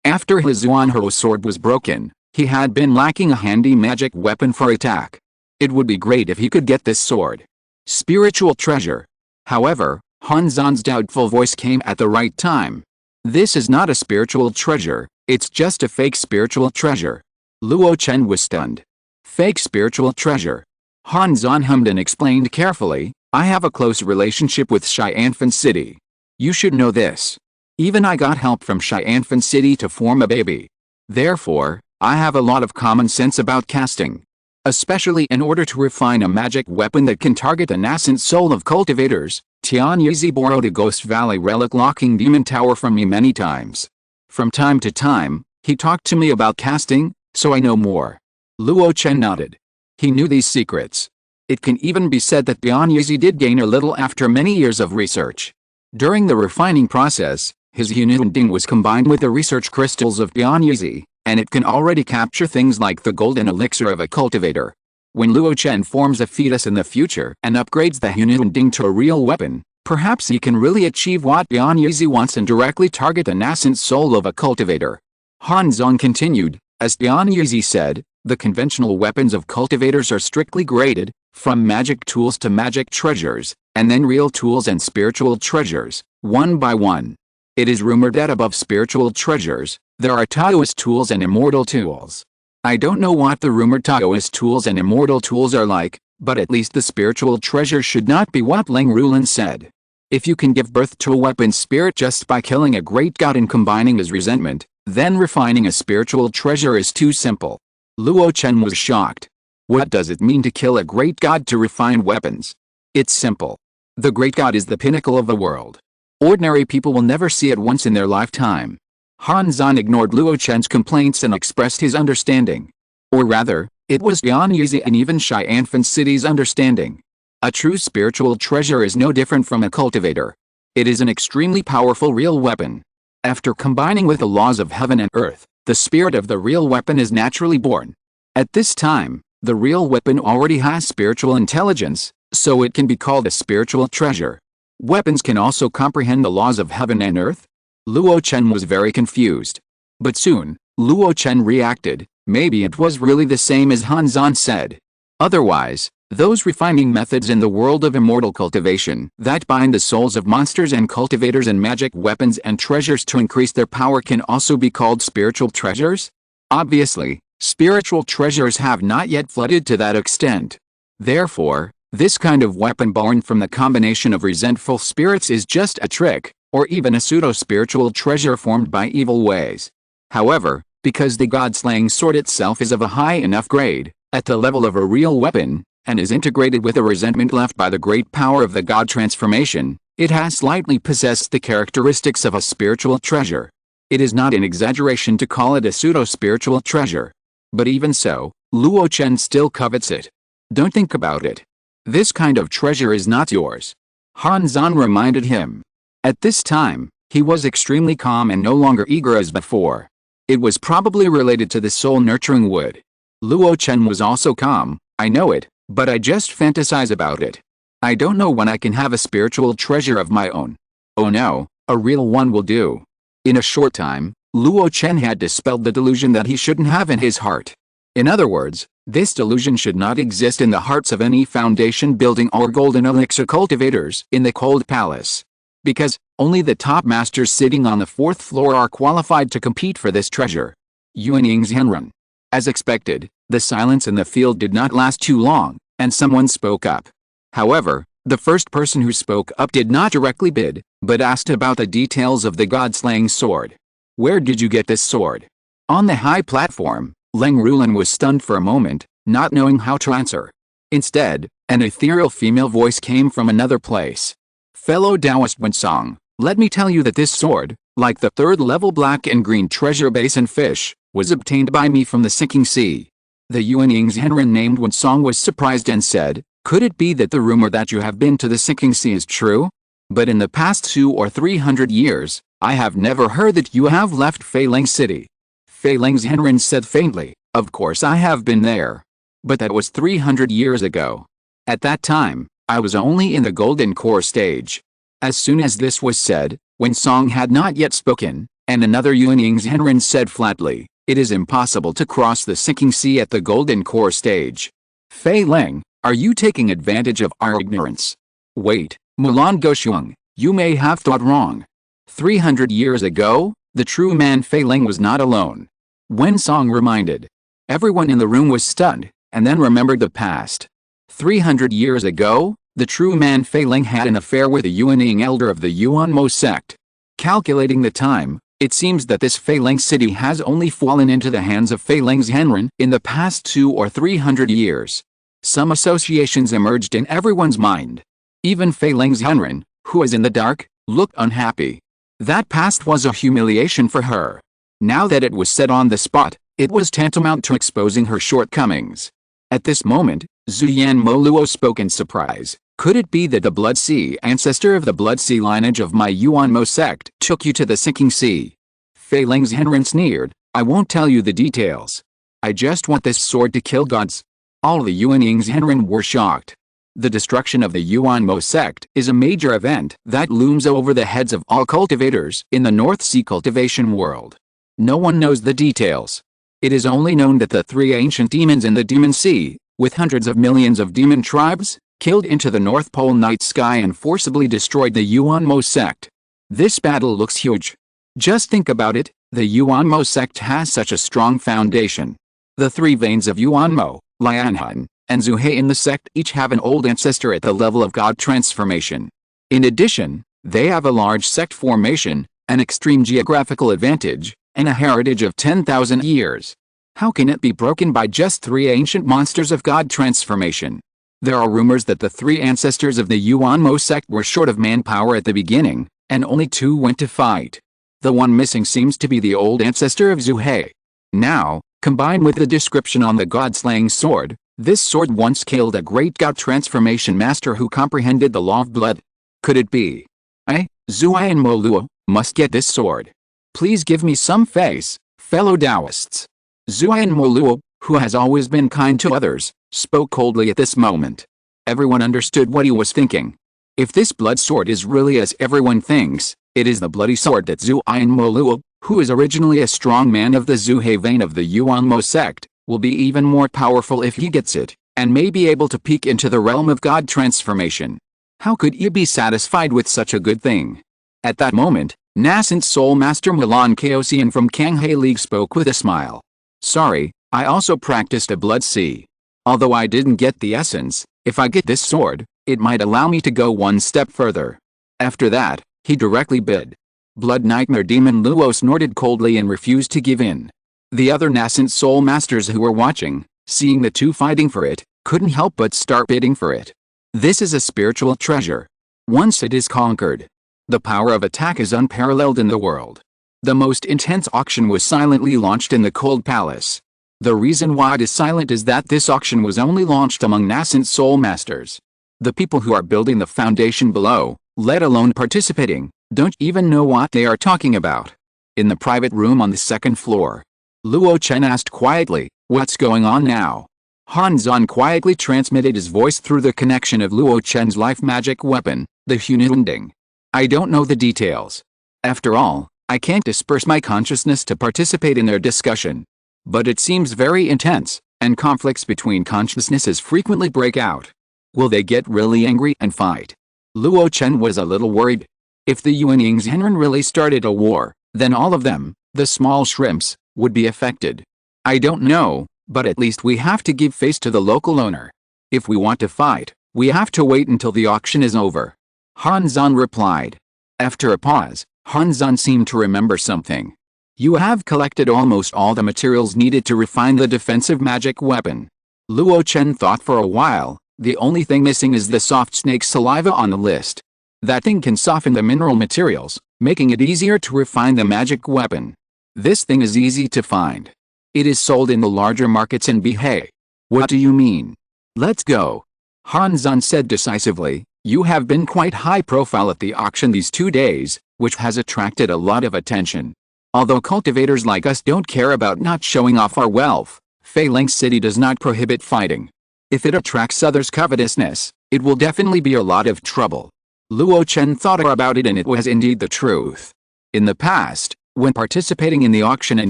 After his Zuanhao sword was broken, he had been lacking a handy magic weapon for attack. It would be great if he could get this sword. Spiritual treasure. However, Han Zan's doubtful voice came at the right time. This is not a spiritual treasure, it's just a fake spiritual treasure. Luo Chen was stunned. Fake spiritual treasure. Han Zan hummed and explained carefully, I have a close relationship with Xianfan City. You should know this. Even I got help from Xianfan City to form a baby. Therefore, I have a lot of common sense about casting. Especially in order to refine a magic weapon that can target the nascent soul of cultivators, Tian Yizi borrowed a Ghost Valley relic locking demon tower from me many times. From time to time, he talked to me about casting, so I know more. Luo Chen nodded. He knew these secrets. It can even be said that Tian Yizi did gain a little after many years of research. During the refining process, his Yununding was combined with the research crystals of Tian Yizi, and it can already capture things like the golden elixir of a cultivator. When Luo Chen forms a fetus in the future and upgrades the Yununding to a real weapon, perhaps he can really achieve what Tian Yizi wants and directly target the nascent soul of a cultivator. Han Zong continued, as Tian Yizi said, the conventional weapons of cultivators are strictly graded, from magic tools to magic treasures, and then real tools and spiritual treasures, one by one. It is rumored that above spiritual treasures, there are Taoist tools and immortal tools. I don't know what the rumored Taoist tools and immortal tools are like, but at least the spiritual treasure should not be what Leng Rulan said. If you can give birth to a weapon spirit just by killing a great god and combining his resentment, then refining a spiritual treasure is too simple. Luo Chen was shocked. What does it mean to kill a great god to refine weapons? It's simple. The great god is the pinnacle of the world. Ordinary people will never see it once in their lifetime. Han Zan ignored Luo Chen's complaints and expressed his understanding. Or rather, it was Tian Yizi and even Xianfan City's understanding. A true spiritual treasure is no different from a cultivator. It is an extremely powerful real weapon. After combining with the laws of heaven and earth, the spirit of the real weapon is naturally born. At this time, the real weapon already has spiritual intelligence, so it can be called a spiritual treasure. Weapons can also comprehend the laws of heaven and earth? Luo Chen was very confused. But soon, Luo Chen reacted, maybe it was really the same as Han Zan said. Otherwise, those refining methods in the world of immortal cultivation that bind the souls of monsters and cultivators and magic weapons and treasures to increase their power can also be called spiritual treasures? Obviously, spiritual treasures have not yet flooded to that extent. Therefore, this kind of weapon born from the combination of resentful spirits is just a trick, or even a pseudo-spiritual treasure formed by evil ways. However, because the god-slaying sword itself is of a high enough grade, at the level of a real weapon, and is integrated with the resentment left by the great power of the god transformation, it has slightly possessed the characteristics of a spiritual treasure. It is not an exaggeration to call it a pseudo-spiritual treasure. But even so, Luo Chen still covets it. Don't think about it. This kind of treasure is not yours. Han Zan reminded him. At this time, he was extremely calm and no longer eager as before. It was probably related to the soul-nurturing wood. Luo Chen was also calm. I know it, but I just fantasize about it. I don't know when I can have a spiritual treasure of my own. Oh no, a real one will do. In a short time, Luo Chen had dispelled the delusion that he shouldn't have in his heart. In other words, this delusion should not exist in the hearts of any foundation building or golden elixir cultivators in the cold palace. Because, only the top masters sitting on the 4th floor are qualified to compete for this treasure. Yuan Ying's Henren. As expected, the silence in the field did not last too long, and someone spoke up. However, the first person who spoke up did not directly bid, but asked about the details of the god-slaying sword. Where did you get this sword? On the high platform, Leng Rulan was stunned for a moment, not knowing how to answer. Instead, an ethereal female voice came from another place. Fellow Taoist Wensong, let me tell you that this sword, like the 3rd-level black and green treasure basin fish, was obtained by me from the sinking sea. The Yuan Ying's Henren named Wensong was surprised and said, could it be that the rumor that you have been to the sinking sea is true? But in the past 200 or 300 years, I have never heard that you have left Feileng City. Feileng's Henren said faintly, of course I have been there. But that was 300 years ago. At that time, I was only in the golden core stage. As soon as this was said, Wensong had not yet spoken, and another Yuan Ying's Henren said flatly, it is impossible to cross the sinking sea at the golden core stage. Feileng, are you taking advantage of our ignorance? Wait, Mulan Goshuang, you may have thought wrong. 300 years ago, the true man Feileng was not alone. Wensong reminded. Everyone in the room was stunned, and then remembered the past. 300 years ago, the true man Feileng had an affair with a Yuan Ying elder of the Yuanmo sect. Calculating the time, it seems that this Feileng city has only fallen into the hands of Feileng's Henren in the past 200 or 300 years. Some associations emerged in everyone's mind. Even Feileng's Henren, who was in the dark, looked unhappy. That past was a humiliation for her. Now that it was set on the spot, it was tantamount to exposing her shortcomings. At this moment, Zuyan Moluo spoke in surprise. Could it be that the Blood Sea ancestor of the Blood Sea lineage of my Yuanmo sect took you to the sinking sea? Feileng's Henren sneered, I won't tell you the details. I just want this sword to kill gods. All the Yuan Ying's Henren were shocked. The destruction of the Yuanmo sect is a major event that looms over the heads of all cultivators in the North Sea cultivation world. No one knows the details. It is only known that the 3 ancient demons in the Demon Sea, with hundreds of millions of demon tribes, killed into the North Pole night sky and forcibly destroyed the Yuanmo sect. This battle looks huge. Just think about it, the Yuanmo sect has such a strong foundation. The 3 veins of Yuanmo, Lianhan, and Zuhe in the sect each have an old ancestor at the level of god transformation. In addition, they have a large sect formation, an extreme geographical advantage, and a heritage of 10,000 years. How can it be broken by just 3 ancient monsters of god transformation? There are rumors that the 3 ancestors of the Yuanmo sect were short of manpower at the beginning, and only 2 went to fight. The one missing seems to be the old ancestor of Zuhe. Now, combined with the description on the god-slaying sword, this sword once killed a great god transformation master who comprehended the law of blood. Could it be? Zuyan Moluo, must get this sword. Please give me some face, fellow Taoists. Zuyan Moluo, who has always been kind to others, spoke coldly at this moment. Everyone understood what he was thinking. If this blood sword is really as everyone thinks, it is the bloody sword that Zuyan Moluo, who is originally a strong man of the Zuhe vein of the Yuanmo sect, will be even more powerful if he gets it, and may be able to peek into the realm of god transformation. How could he be satisfied with such a good thing? At that moment, nascent soul master Milan Kaosian from Kanghae League spoke with a smile. Sorry, I also practiced a blood sea. Although I didn't get the essence, if I get this sword, it might allow me to go one step further. After that, he directly bid. Blood Nightmare Demon Luo snorted coldly and refused to give in. The other nascent soul masters who were watching, seeing the 2 fighting for it, couldn't help but start bidding for it. This is a spiritual treasure. Once it is conquered, the power of attack is unparalleled in the world. The most intense auction was silently launched in the Cold Palace. The reason why it is silent is that this auction was only launched among nascent soul masters. The people who are building the foundation below, let alone participating, don't even know what they are talking about. In the private room on the second floor, Luo Chen asked quietly, "What's going on now?" Han Zan quietly transmitted his voice through the connection of Luo Chen's life magic weapon, the Hununding. "I don't know the details. After all, I can't disperse my consciousness to participate in their discussion. But it seems very intense, and conflicts between consciousnesses frequently break out. Will they get really angry and fight?" Luo Chen was a little worried. If the Yuanying Zhenren really started a war, then all of them, the small shrimps, would be affected. "I don't know, but at least we have to give face to the local owner. If we want to fight, we have to wait until the auction is over," Han Zan replied. After a pause, Han Zan seemed to remember something. "You have collected almost all the materials needed to refine the defensive magic weapon." Luo Chen thought for a while. "The only thing missing is the soft snake saliva on the list. That thing can soften the mineral materials, making it easier to refine the magic weapon. This thing is easy to find. It is sold in the larger markets in Bihei." "What do you mean?" "Let's go," Han Zan said decisively. "You have been quite high profile at the auction these 2 days, which has attracted a lot of attention. Although cultivators like us don't care about not showing off our wealth, Feiling City does not prohibit fighting. If it attracts others' covetousness, it will definitely be a lot of trouble." Luo Chen thought about it, and it was indeed the truth. In the past, when participating in the auction in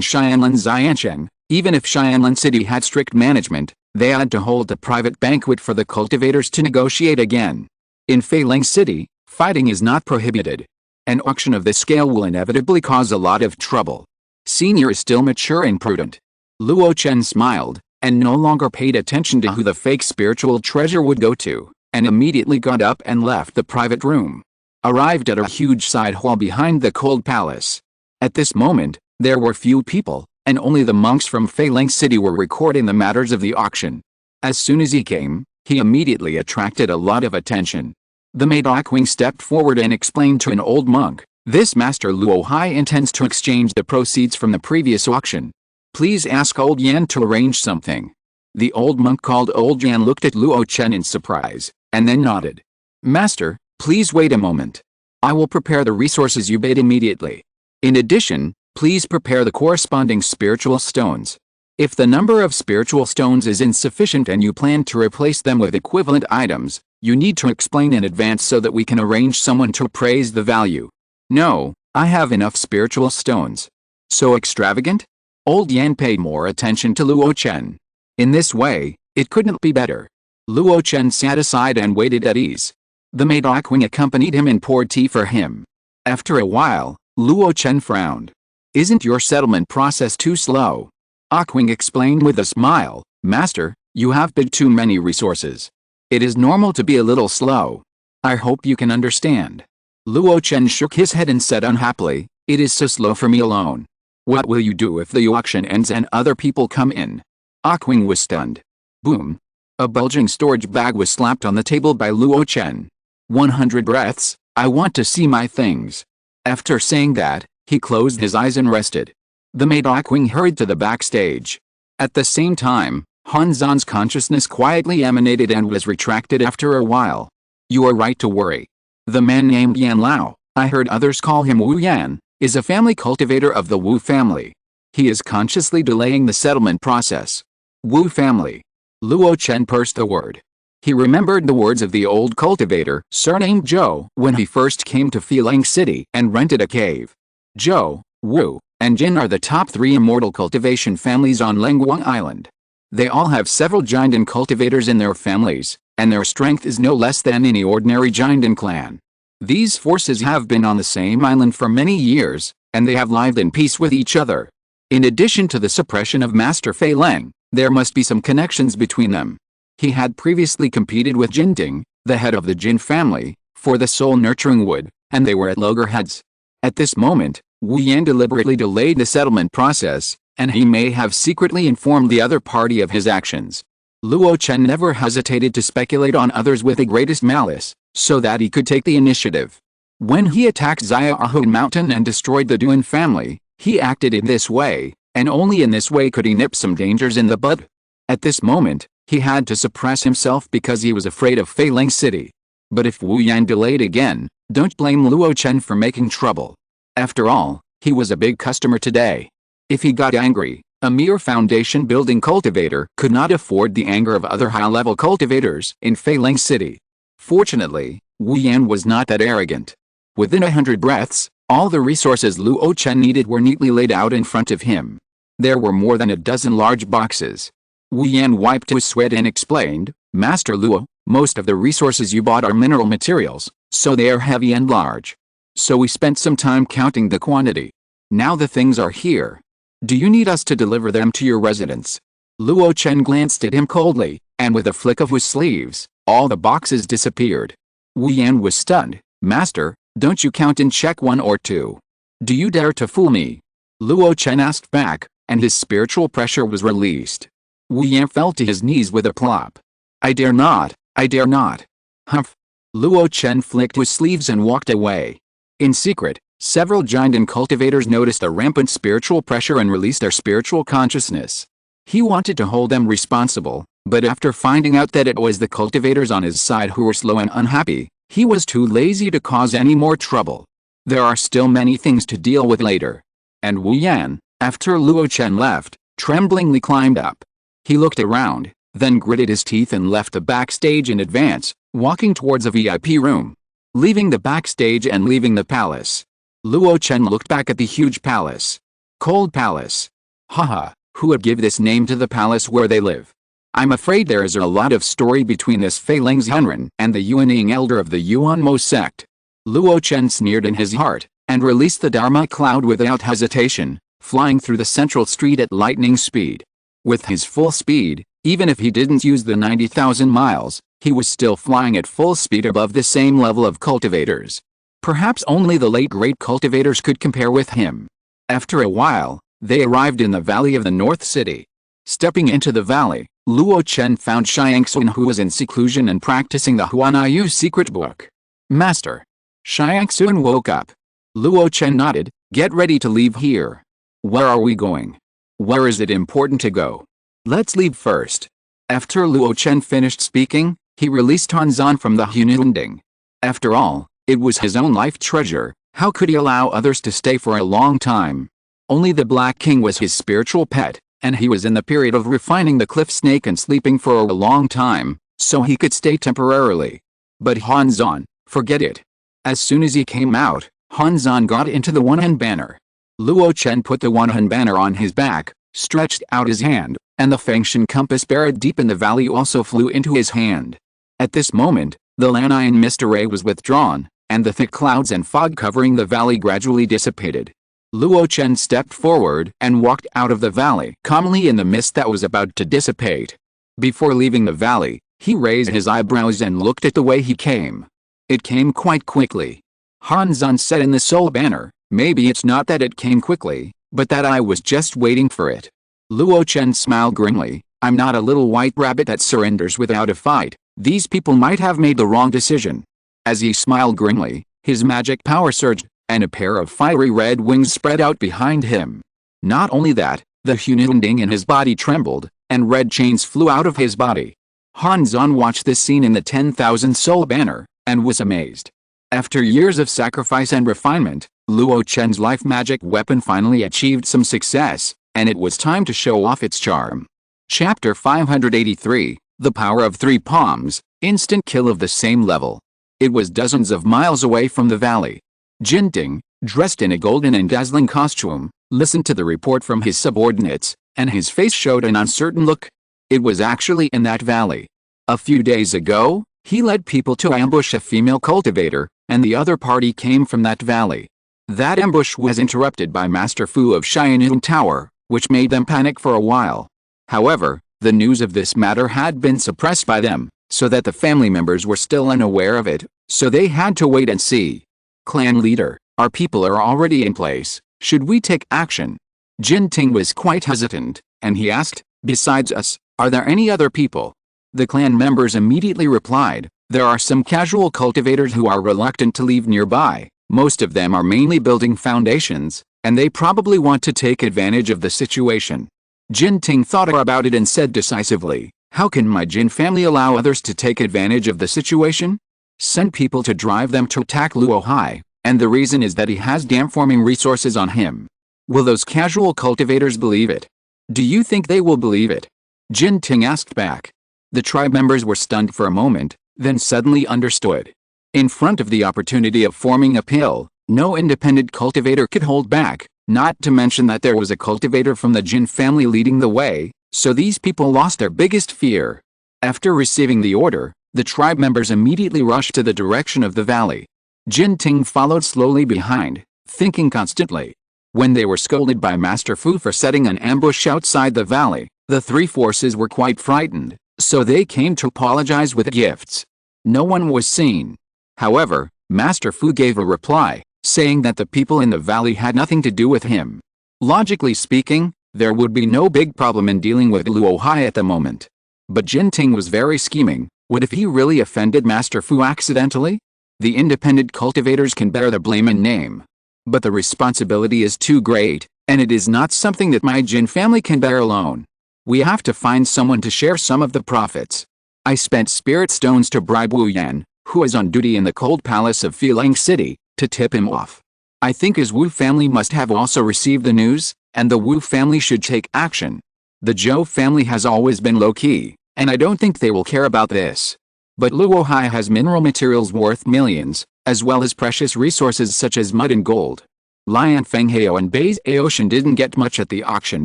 Xianlan Xiansheng, even if Xianlan City had strict management, they had to hold a private banquet for the cultivators to negotiate again. In Feiling City, fighting is not prohibited. An auction of this scale will inevitably cause a lot of trouble. Senior is still mature and prudent. Luo Chen smiled, and no longer paid attention to who the fake spiritual treasure would go to, and immediately got up and left the private room. Arrived at a huge side hall behind the cold palace. At this moment, there were few people, and only the monks from Feiling City were recording the matters of the auction. As soon as he came, he immediately attracted a lot of attention. The maid Awakens stepped forward and explained to an old monk, "This Master Luo Hai intends to exchange the proceeds from the previous auction. Please ask Old Yan to arrange something." The old monk called Old Yan looked at Luo Chen in surprise, and then nodded. "Master, please wait a moment. I will prepare the resources you bid immediately. In addition, please prepare the corresponding spiritual stones. If the number of spiritual stones is insufficient and you plan to replace them with equivalent items, you need to explain in advance so that we can arrange someone to appraise the value." "No, I have enough spiritual stones." "So extravagant?" Old Yan paid more attention to Luo Chen. In this way, it couldn't be better. Luo Chen sat aside and waited at ease. The maid Awakens accompanied him and poured tea for him. After a while, Luo Chen frowned. "Isn't your settlement process too slow?" Awakens explained with a smile, "Master, you have bid too many resources. It is normal to be a little slow. I hope you can understand." Luo Chen shook his head and said unhappily, "It is so slow for me alone. What will you do if the auction ends and other people come in?" Awakens was stunned. Boom. A bulging storage bag was slapped on the table by Luo Chen. 100 breaths, I want to see my things. After saying that, he closed his eyes and rested. The maid Awakens hurried to the backstage. At the same time, Han Zan's consciousness quietly emanated and was retracted after a while. "You are right to worry. The man named Yan Lao, I heard others call him Wu Yan, is a family cultivator of the Wu family. He is consciously delaying the settlement process." Wu family. Luo Chen pursed the word. He remembered the words of the old cultivator, surnamed Zhou, when he first came to Feiling City and rented a cave. Zhou, Wu, and Jin are the top 3 immortal cultivation families on Lengguang Island. They all have several Jinden cultivators in their families, and their strength is no less than any ordinary Jinden clan. These forces have been on the same island for many years, and they have lived in peace with each other. In addition to the suppression of Master Fei Leng, there must be some connections between them. He had previously competed with Jinding, the head of the Jin family, for the soul-nurturing wood, and they were at loggerheads. At this moment, Wu Yan deliberately delayed the settlement process, and he may have secretly informed the other party of his actions. Luo Chen never hesitated to speculate on others with the greatest malice, so that he could take the initiative. When he attacked Xiaohu Mountain and destroyed the Duan family, he acted in this way, and only in this way could he nip some dangers in the bud. At this moment, He had to suppress himself because he was afraid of failing city. But if Wu Yan delayed again, don't blame Luo Chen for making trouble. After all, he was a big customer today. If he got angry, a mere foundation-building cultivator could not afford the anger of other high-level cultivators in failing city. Fortunately, Wu Yan was not that arrogant. Within 100 breaths, all the resources Luo Chen needed were neatly laid out in front of him. There were more than a dozen large boxes. Wu Yan wiped his sweat and explained, "Master Luo, most of the resources you bought are mineral materials, so they are heavy and large. So we spent some time counting the quantity. Now the things are here. Do you need us to deliver them to your residence?" Luo Chen glanced at him coldly, and with a flick of his sleeves, all the boxes disappeared. Wu Yan was stunned. "Master, don't you count and check 1 or 2? Do you dare to fool me?" Luo Chen asked back, and his spiritual pressure was released. Wu Yan fell to his knees with a plop. I dare not, I dare not." Humph. Luo Chen flicked his sleeves and walked away. In secret, several giant and cultivators noticed the rampant spiritual pressure and released their spiritual consciousness. He wanted to hold them responsible, but after finding out that it was the cultivators on his side who were slow and unhappy, he was too lazy to cause any more trouble. There are still many things to deal with later. And Wu Yan, after Luo Chen left, tremblingly climbed up. He looked around, then gritted his teeth and left the backstage in advance, walking towards a VIP room. Leaving the backstage and leaving the palace. Luo Chen looked back at the huge palace. Cold palace. Haha, who would give this name to the palace where they live? I'm afraid there is a lot of story between this Feiling Zhenren and the Yuaning elder of the Yuanmo sect. Luo Chen sneered in his heart, and released the Dharma cloud without hesitation, flying through the central street at lightning speed. With his full speed, even if he didn't use the 90,000 miles, he was still flying at full speed above the same level of cultivators. Perhaps only the late great cultivators could compare with him. After a while, they arrived in the valley of the North City. Stepping into the valley, Luo Chen found Xiangxun, who was in seclusion and practicing the Huanayu secret book. "Master." Xiangxun woke up. Luo Chen nodded. "Get ready to leave here." "Where are we going?" "Where is it important to go?" "Let's leave first." After Luo Chen finished speaking, he released Hanzan from the Hununding. After all, it was his own life treasure. How could he allow others to stay for a long time? Only the Black King was his spiritual pet, and he was in the period of refining the cliff snake and sleeping for a long time, so he could stay temporarily. But Hanzan, forget it. As soon as he came out, Hanzan got into the one-hand banner. Luo Chen put the one-hand banner on his back, stretched out his hand, and the Fengshan compass buried deep in the valley also flew into his hand. At this moment, the Lanyan mist array was withdrawn, and the thick clouds and fog covering the valley gradually dissipated. Luo Chen stepped forward and walked out of the valley calmly in the mist that was about to dissipate. Before leaving the valley, he raised his eyebrows and looked at the way he came. It came quite quickly. Hanzan said in the soul banner, "Maybe it's not that it came quickly, but that I was just waiting for it." Luo Chen smiled grimly. "I'm not a little white rabbit that surrenders without a fight. These people might have made the wrong decision." As he smiled grimly, his magic power surged, and a pair of fiery red wings spread out behind him. Not only that, the Hununding in his body trembled, and red chains flew out of his body. Hanzan watched this scene in the 10,000 soul banner, and was amazed. After years of sacrifice and refinement, Luo Chen's life magic weapon finally achieved some success, and it was time to show off its charm. Chapter 583, The Power of Three Palms, Instant Kill of the Same Level. It was dozens of miles away from the valley. Jinting, dressed in a golden and dazzling costume, listened to the report from his subordinates, and his face showed an uncertain look. It was actually in that valley. A few days ago, he led people to ambush a female cultivator, and the other party came from that valley. That ambush was interrupted by Master Fu of Xianyun Tower, which made them panic for a while. However, the news of this matter had been suppressed by them, so that the family members were still unaware of it, so they had to wait and see. Clan leader, our people are already in place, should we take action? Jinting was quite hesitant, and he asked, besides us, are there any other people? The clan members immediately replied, there are some casual cultivators who are reluctant to leave nearby. Most of them are mainly building foundations, and they probably want to take advantage of the situation. Jinting thought about it and said decisively, How can my Jin family allow others to take advantage of the situation? Send people to drive them to attack Luo Hai, and the reason is that he has dam-forming resources on him. Will those casual cultivators believe it? Do you think they will believe it? Jin Ting asked back. The tribe members were stunned for a moment, then suddenly understood. In front of the opportunity of forming a pill, no independent cultivator could hold back, not to mention that there was a cultivator from the Jin family leading the way, so these people lost their biggest fear. After receiving the order, the tribe members immediately rushed to the direction of the valley. Jin Ting followed slowly behind, thinking constantly. When they were scolded by Master Fu for setting an ambush outside the valley, the three forces were quite frightened, so they came to apologize with gifts. No one was seen. However, Master Fu gave a reply, saying that the people in the valley had nothing to do with him. Logically speaking, there would be no big problem in dealing with Luo Hai at the moment. But Jin Ting was very scheming. What if he really offended Master Fu accidentally? The independent cultivators can bear the blame and name. But the responsibility is too great, and it is not something that my Jin family can bear alone. We have to find someone to share some of the profits. I spent spirit stones to bribe Wu Yan, who is on duty in the cold palace of Feeling City, to tip him off. I think his Wu family must have also received the news, and the Wu family should take action. The Zhou family has always been low-key, and I don't think they will care about this. But Luo Hai has mineral materials worth millions, as well as precious resources such as mud and gold. Lian Fenghao and Bei's Aoshan didn't get much at the auction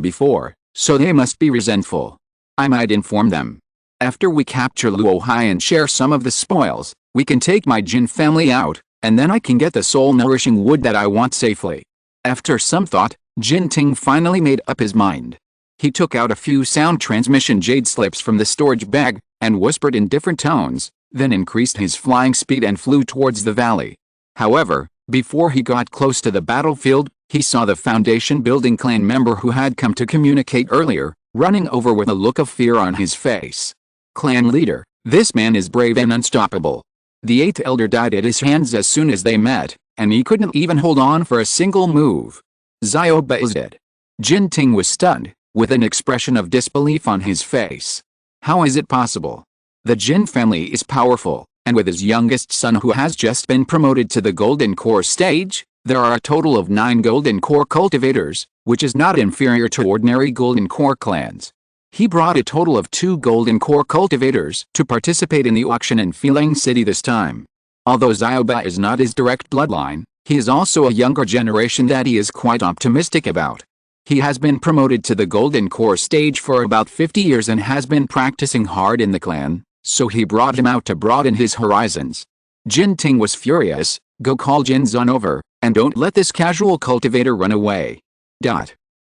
before, so they must be resentful. I might inform them. After we capture Luo Hai and share some of the spoils, we can take my Jin family out, and then I can get the soul-nourishing wood that I want safely. After some thought, Jin Ting finally made up his mind. He took out a few sound transmission jade slips from the storage bag, and whispered in different tones, then increased his flying speed and flew towards the valley. However, before he got close to the battlefield, he saw the Foundation Building clan member who had come to communicate earlier, running over with a look of fear on his face. Clan leader, this man is brave and unstoppable. The 8th elder died at his hands as soon as they met, and he couldn't even hold on for a single move. Zioba is dead. Jin Ting was stunned, with an expression of disbelief on his face. How is it possible? The Jin family is powerful, and with his youngest son who has just been promoted to the Golden Core stage, there are a total of 9 Golden Core cultivators, which is not inferior to ordinary Golden Core clans. He brought a total of 2 Golden Core cultivators to participate in the auction in Feeling City this time. Although Zioba is not his direct bloodline, he is also a younger generation that he is quite optimistic about. He has been promoted to the Golden Core stage for about 50 years and has been practicing hard in the clan, so he brought him out to broaden his horizons. Jin Ting was furious. Go call Jin Zun over, and don't let this casual cultivator run away.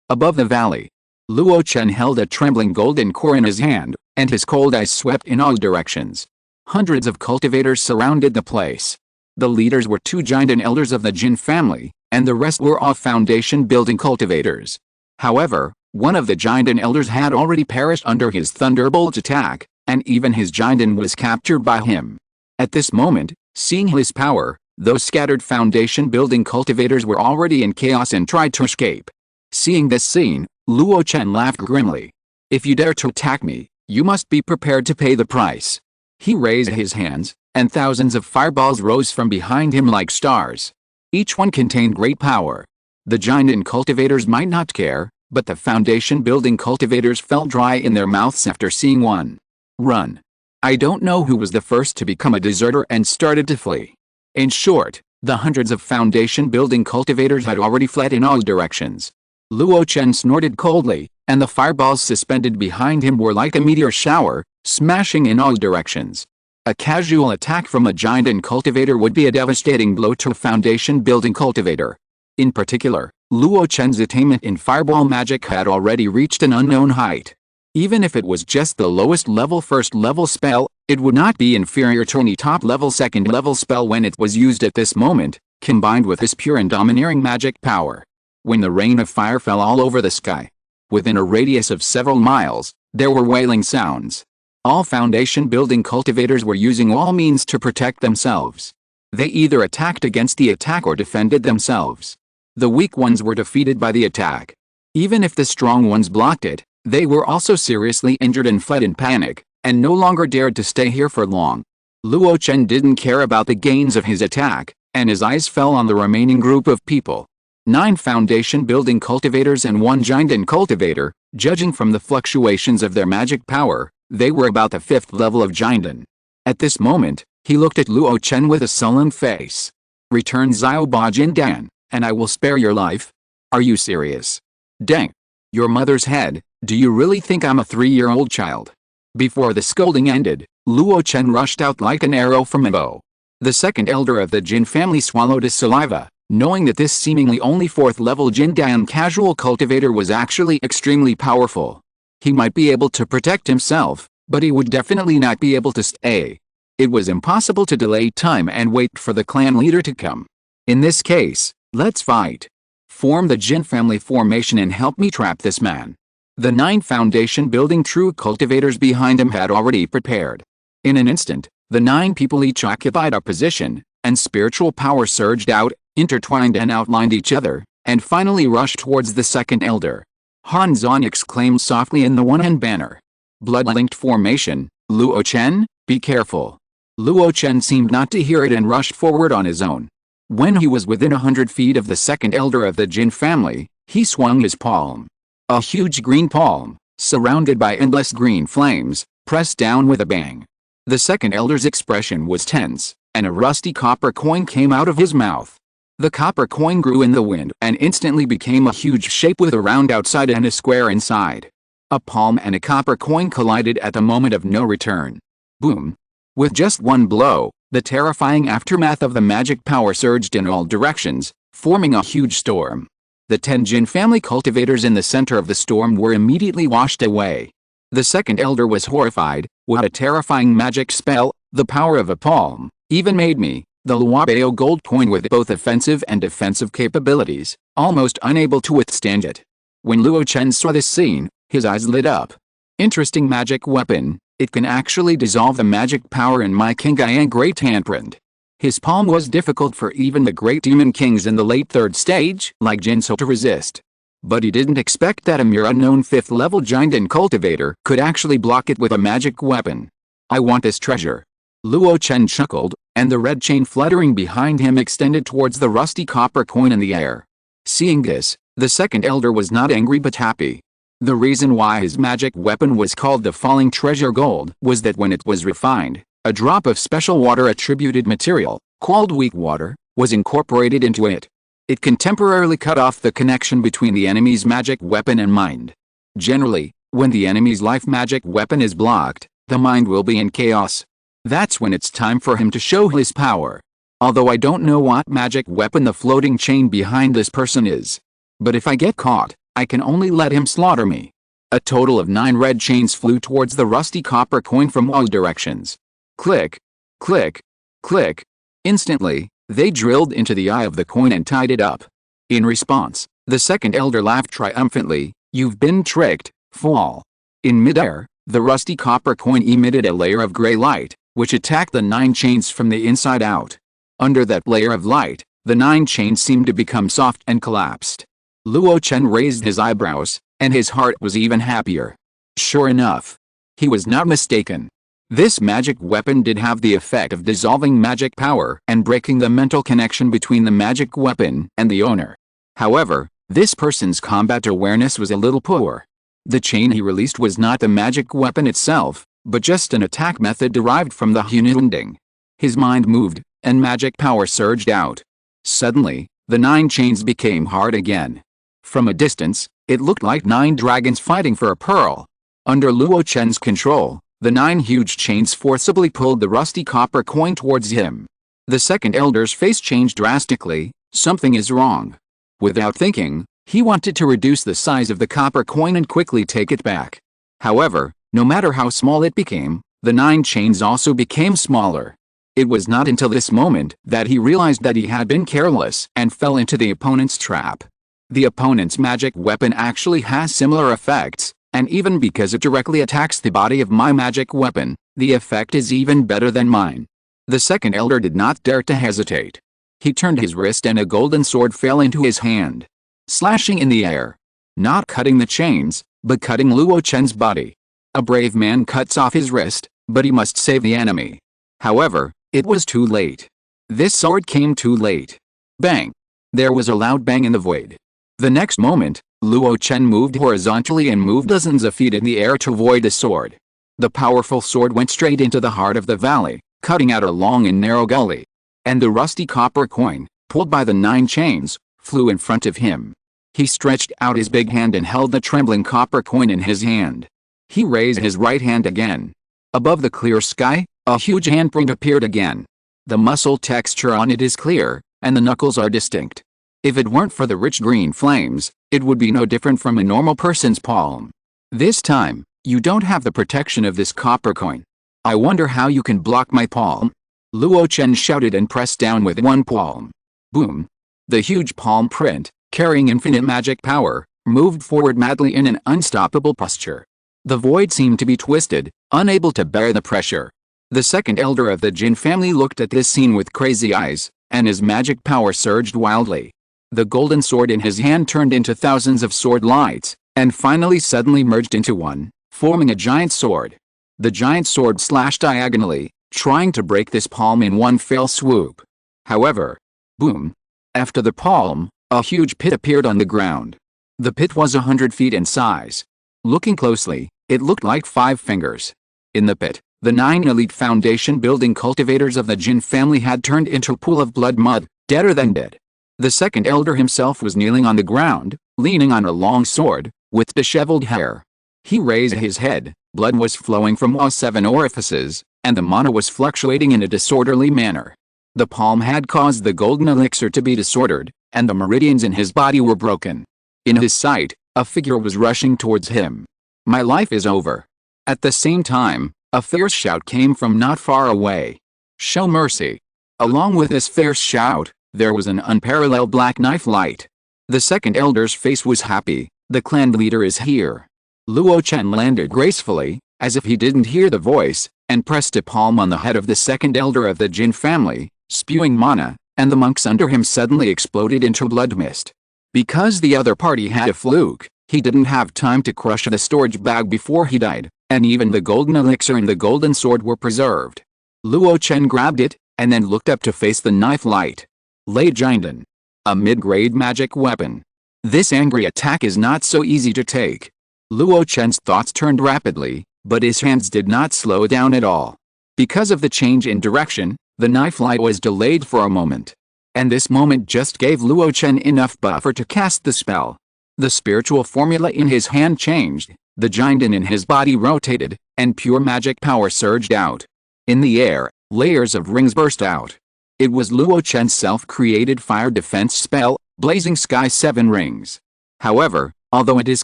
Above the valley, Luo Chen held a trembling golden core in his hand, and his cold eyes swept in all directions. Hundreds of cultivators surrounded the place. The leaders were 2 giant elders of the Jin family, and the rest were all Foundation Building cultivators. However, one of the giant elders had already perished under his thunderbolt attack, and even his giant was captured by him. At this moment, seeing his power, those scattered Foundation Building cultivators were already in chaos and tried to escape. Seeing this scene, Luo Chen laughed grimly. If you dare to attack me, you must be prepared to pay the price. He raised his hands, and thousands of fireballs rose from behind him like stars. Each one contained great power. The giant cultivators might not care, but the Foundation Building cultivators felt dry in their mouths after seeing one. Run. I don't know who was the first to become a deserter and started to flee. In short, the hundreds of Foundation Building cultivators had already fled in all directions. Luo Chen snorted coldly, and the fireballs suspended behind him were like a meteor shower, smashing in all directions. A casual attack from a giant cultivator would be a devastating blow to a Foundation Building cultivator. In particular, Luo Chen's attainment in fireball magic had already reached an unknown height. Even if it was just the lowest level first level spell, it would not be inferior to any top level second level spell when it was used at this moment, combined with his pure and domineering magic power. When the rain of fire fell all over the sky, within a radius of several miles, there were wailing sounds. All Foundation Building cultivators were using all means to protect themselves. They either attacked against the attack or defended themselves. The weak ones were defeated by the attack. Even if the strong ones blocked it, they were also seriously injured and fled in panic, and no longer dared to stay here for long. Luo Chen didn't care about the gains of his attack, and his eyes fell on the remaining group of people. 9 foundation building cultivators and 1 giant cultivator. Judging from the fluctuations of their magic power, they were about the 5th level of giant. At this moment, he looked at Luo Chen with a sullen face. Return Xiao Ba Jin Dan, and I will spare your life? Are you serious? Dang. Your mother's head, do you really think I'm a 3-year-old child? Before the scolding ended, Luo Chen rushed out like an arrow from a bow. The second elder of the Jin family swallowed his saliva, knowing that this seemingly only 4th level Jin Dan casual cultivator was actually extremely powerful. He might be able to protect himself, but he would definitely not be able to stay. It was impossible to delay time and wait for the clan leader to come. In this case, let's fight. Form the Jin family formation and help me trap this man. The 9 foundation building true cultivators behind him had already prepared. In an instant, the 9 people each occupied a position, and spiritual power surged out, intertwined and outlined each other, and finally rushed towards the second elder. Han Zan exclaimed softly in the one-hand banner. Blood-linked formation, Luo Chen, be careful. Luo Chen seemed not to hear it and rushed forward on his own. When he was within 100 feet of the second elder of the Jin family, he swung his palm. A huge green palm, surrounded by endless green flames, pressed down with a bang. The second elder's expression was tense, and a rusty copper coin came out of his mouth. The copper coin grew in the wind and instantly became a huge shape with a round outside and a square inside. A palm and a copper coin collided at the moment of no return. Boom! With just one blow, the terrifying aftermath of the magic power surged in all directions, forming a huge storm. The 10 Jin family cultivators in the center of the storm were immediately washed away. The second elder was horrified. What a terrifying magic spell! The power of a palm even made me, the Luo gold coin with both offensive and defensive capabilities, almost unable to withstand it. When Luo Chen saw this scene, his eyes lit up. Interesting magic weapon, it can actually dissolve the magic power in my Qingyang Great Handprint. His palm was difficult for even the great demon kings in the late 3rd stage, like Jinso, to resist. But he didn't expect that a mere unknown 5th level giant cultivator could actually block it with a magic weapon. I want this treasure. Luo Chen chuckled, and the red chain fluttering behind him extended towards the rusty copper coin in the air. Seeing this, the second elder was not angry but happy. The reason why his magic weapon was called the Falling Treasure Gold was that when it was refined, a drop of special water attributed material, called weak water, was incorporated into it. It can temporarily cut off the connection between the enemy's magic weapon and mind. Generally, when the enemy's life magic weapon is blocked, the mind will be in chaos. That's when it's time for him to show his power. Although I don't know what magic weapon the floating chain behind this person is. But if I get caught, I can only let him slaughter me. A total of 9 red chains flew towards the rusty copper coin from all directions. Click, click, click. Instantly, they drilled into the eye of the coin and tied it up. In response, the second elder laughed triumphantly. You've been tricked, fool. In midair, the rusty copper coin emitted a layer of gray light, which attacked the 9 chains from the inside out. Under that layer of light, the 9 chains seemed to become soft and collapsed. Luo Chen raised his eyebrows, and his heart was even happier. Sure enough, he was not mistaken. This magic weapon did have the effect of dissolving magic power and breaking the mental connection between the magic weapon and the owner. However, this person's combat awareness was a little poor. The chain he released was not the magic weapon itself, but just an attack method derived from the Hununding. His mind moved, and magic power surged out. Suddenly, the 9 chains became hard again. From a distance, it looked like 9 dragons fighting for a pearl. Under Luo Chen's control, the 9 huge chains forcibly pulled the rusty copper coin towards him. The second elder's face changed drastically. Something is wrong. Without thinking, he wanted to reduce the size of the copper coin and quickly take it back. However, no matter how small it became, the 9 chains also became smaller. It was not until this moment that he realized that he had been careless and fell into the opponent's trap. The opponent's magic weapon actually has similar effects, and even because it directly attacks the body of my magic weapon, the effect is even better than mine. The second elder did not dare to hesitate. He turned his wrist and a golden sword fell into his hand, slashing in the air. Not cutting the chains, but cutting Luo Chen's body. A brave man cuts off his wrist, but he must save the enemy. However, it was too late. This sword came too late. Bang! There was a loud bang in the void. The next moment, Luo Chen moved horizontally and moved dozens of feet in the air to avoid the sword. The powerful sword went straight into the heart of the valley, cutting out a long and narrow gully. And the rusty copper coin, pulled by the 9 chains, flew in front of him. He stretched out his big hand and held the trembling copper coin in his hand. He raised his right hand again. Above the clear sky, a huge handprint appeared again. The muscle texture on it is clear, and the knuckles are distinct. If it weren't for the rich green flames, it would be no different from a normal person's palm. This time, you don't have the protection of this copper coin. I wonder how you can block my palm? Luo Chen shouted and pressed down with one palm. Boom! The huge palm print, carrying infinite magic power, moved forward madly in an unstoppable posture. The void seemed to be twisted, unable to bear the pressure. The second elder of the Jin family looked at this scene with crazy eyes, and his magic power surged wildly. The golden sword in his hand turned into thousands of sword lights, and finally suddenly merged into one, forming a giant sword. The giant sword slashed diagonally, trying to break this palm in one fell swoop. However, boom! After the palm, a huge pit appeared on the ground. The pit was 100 feet in size. Looking closely, it looked like 5 fingers. In the pit, the 9 elite foundation building cultivators of the Jin family had turned into a pool of blood mud, deader than dead. The second elder himself was kneeling on the ground, leaning on a long sword, with disheveled hair. He raised his head, blood was flowing from all 7 orifices, and the mana was fluctuating in a disorderly manner. The palm had caused the golden elixir to be disordered, and the meridians in his body were broken. In his sight, a figure was rushing towards him. My life is over. At the same time, a fierce shout came from not far away. Show mercy. Along with this fierce shout, there was an unparalleled black knife light. The second elder's face was happy. The clan leader is here. Luo Chen landed gracefully, as if he didn't hear the voice, and pressed a palm on the head of the second elder of the Jin family, spewing mana, and the monks under him suddenly exploded into blood mist. Because the other party had a fluke, he didn't have time to crush the storage bag before he died, and even the golden elixir and the golden sword were preserved. Luo Chen grabbed it, and then looked up to face the knife light. Lei Jinden. A mid-grade magic weapon. This angry attack is not so easy to take. Luo Chen's thoughts turned rapidly, but his hands did not slow down at all. Because of the change in direction, the knife light was delayed for a moment. And this moment just gave Luo Chen enough buffer to cast the spell. The spiritual formula in his hand changed, the Jinden in his body rotated, and pure magic power surged out. In the air, layers of rings burst out. It was Luo Chen's self-created fire defense spell, Blazing Sky 7 Rings. However, although it is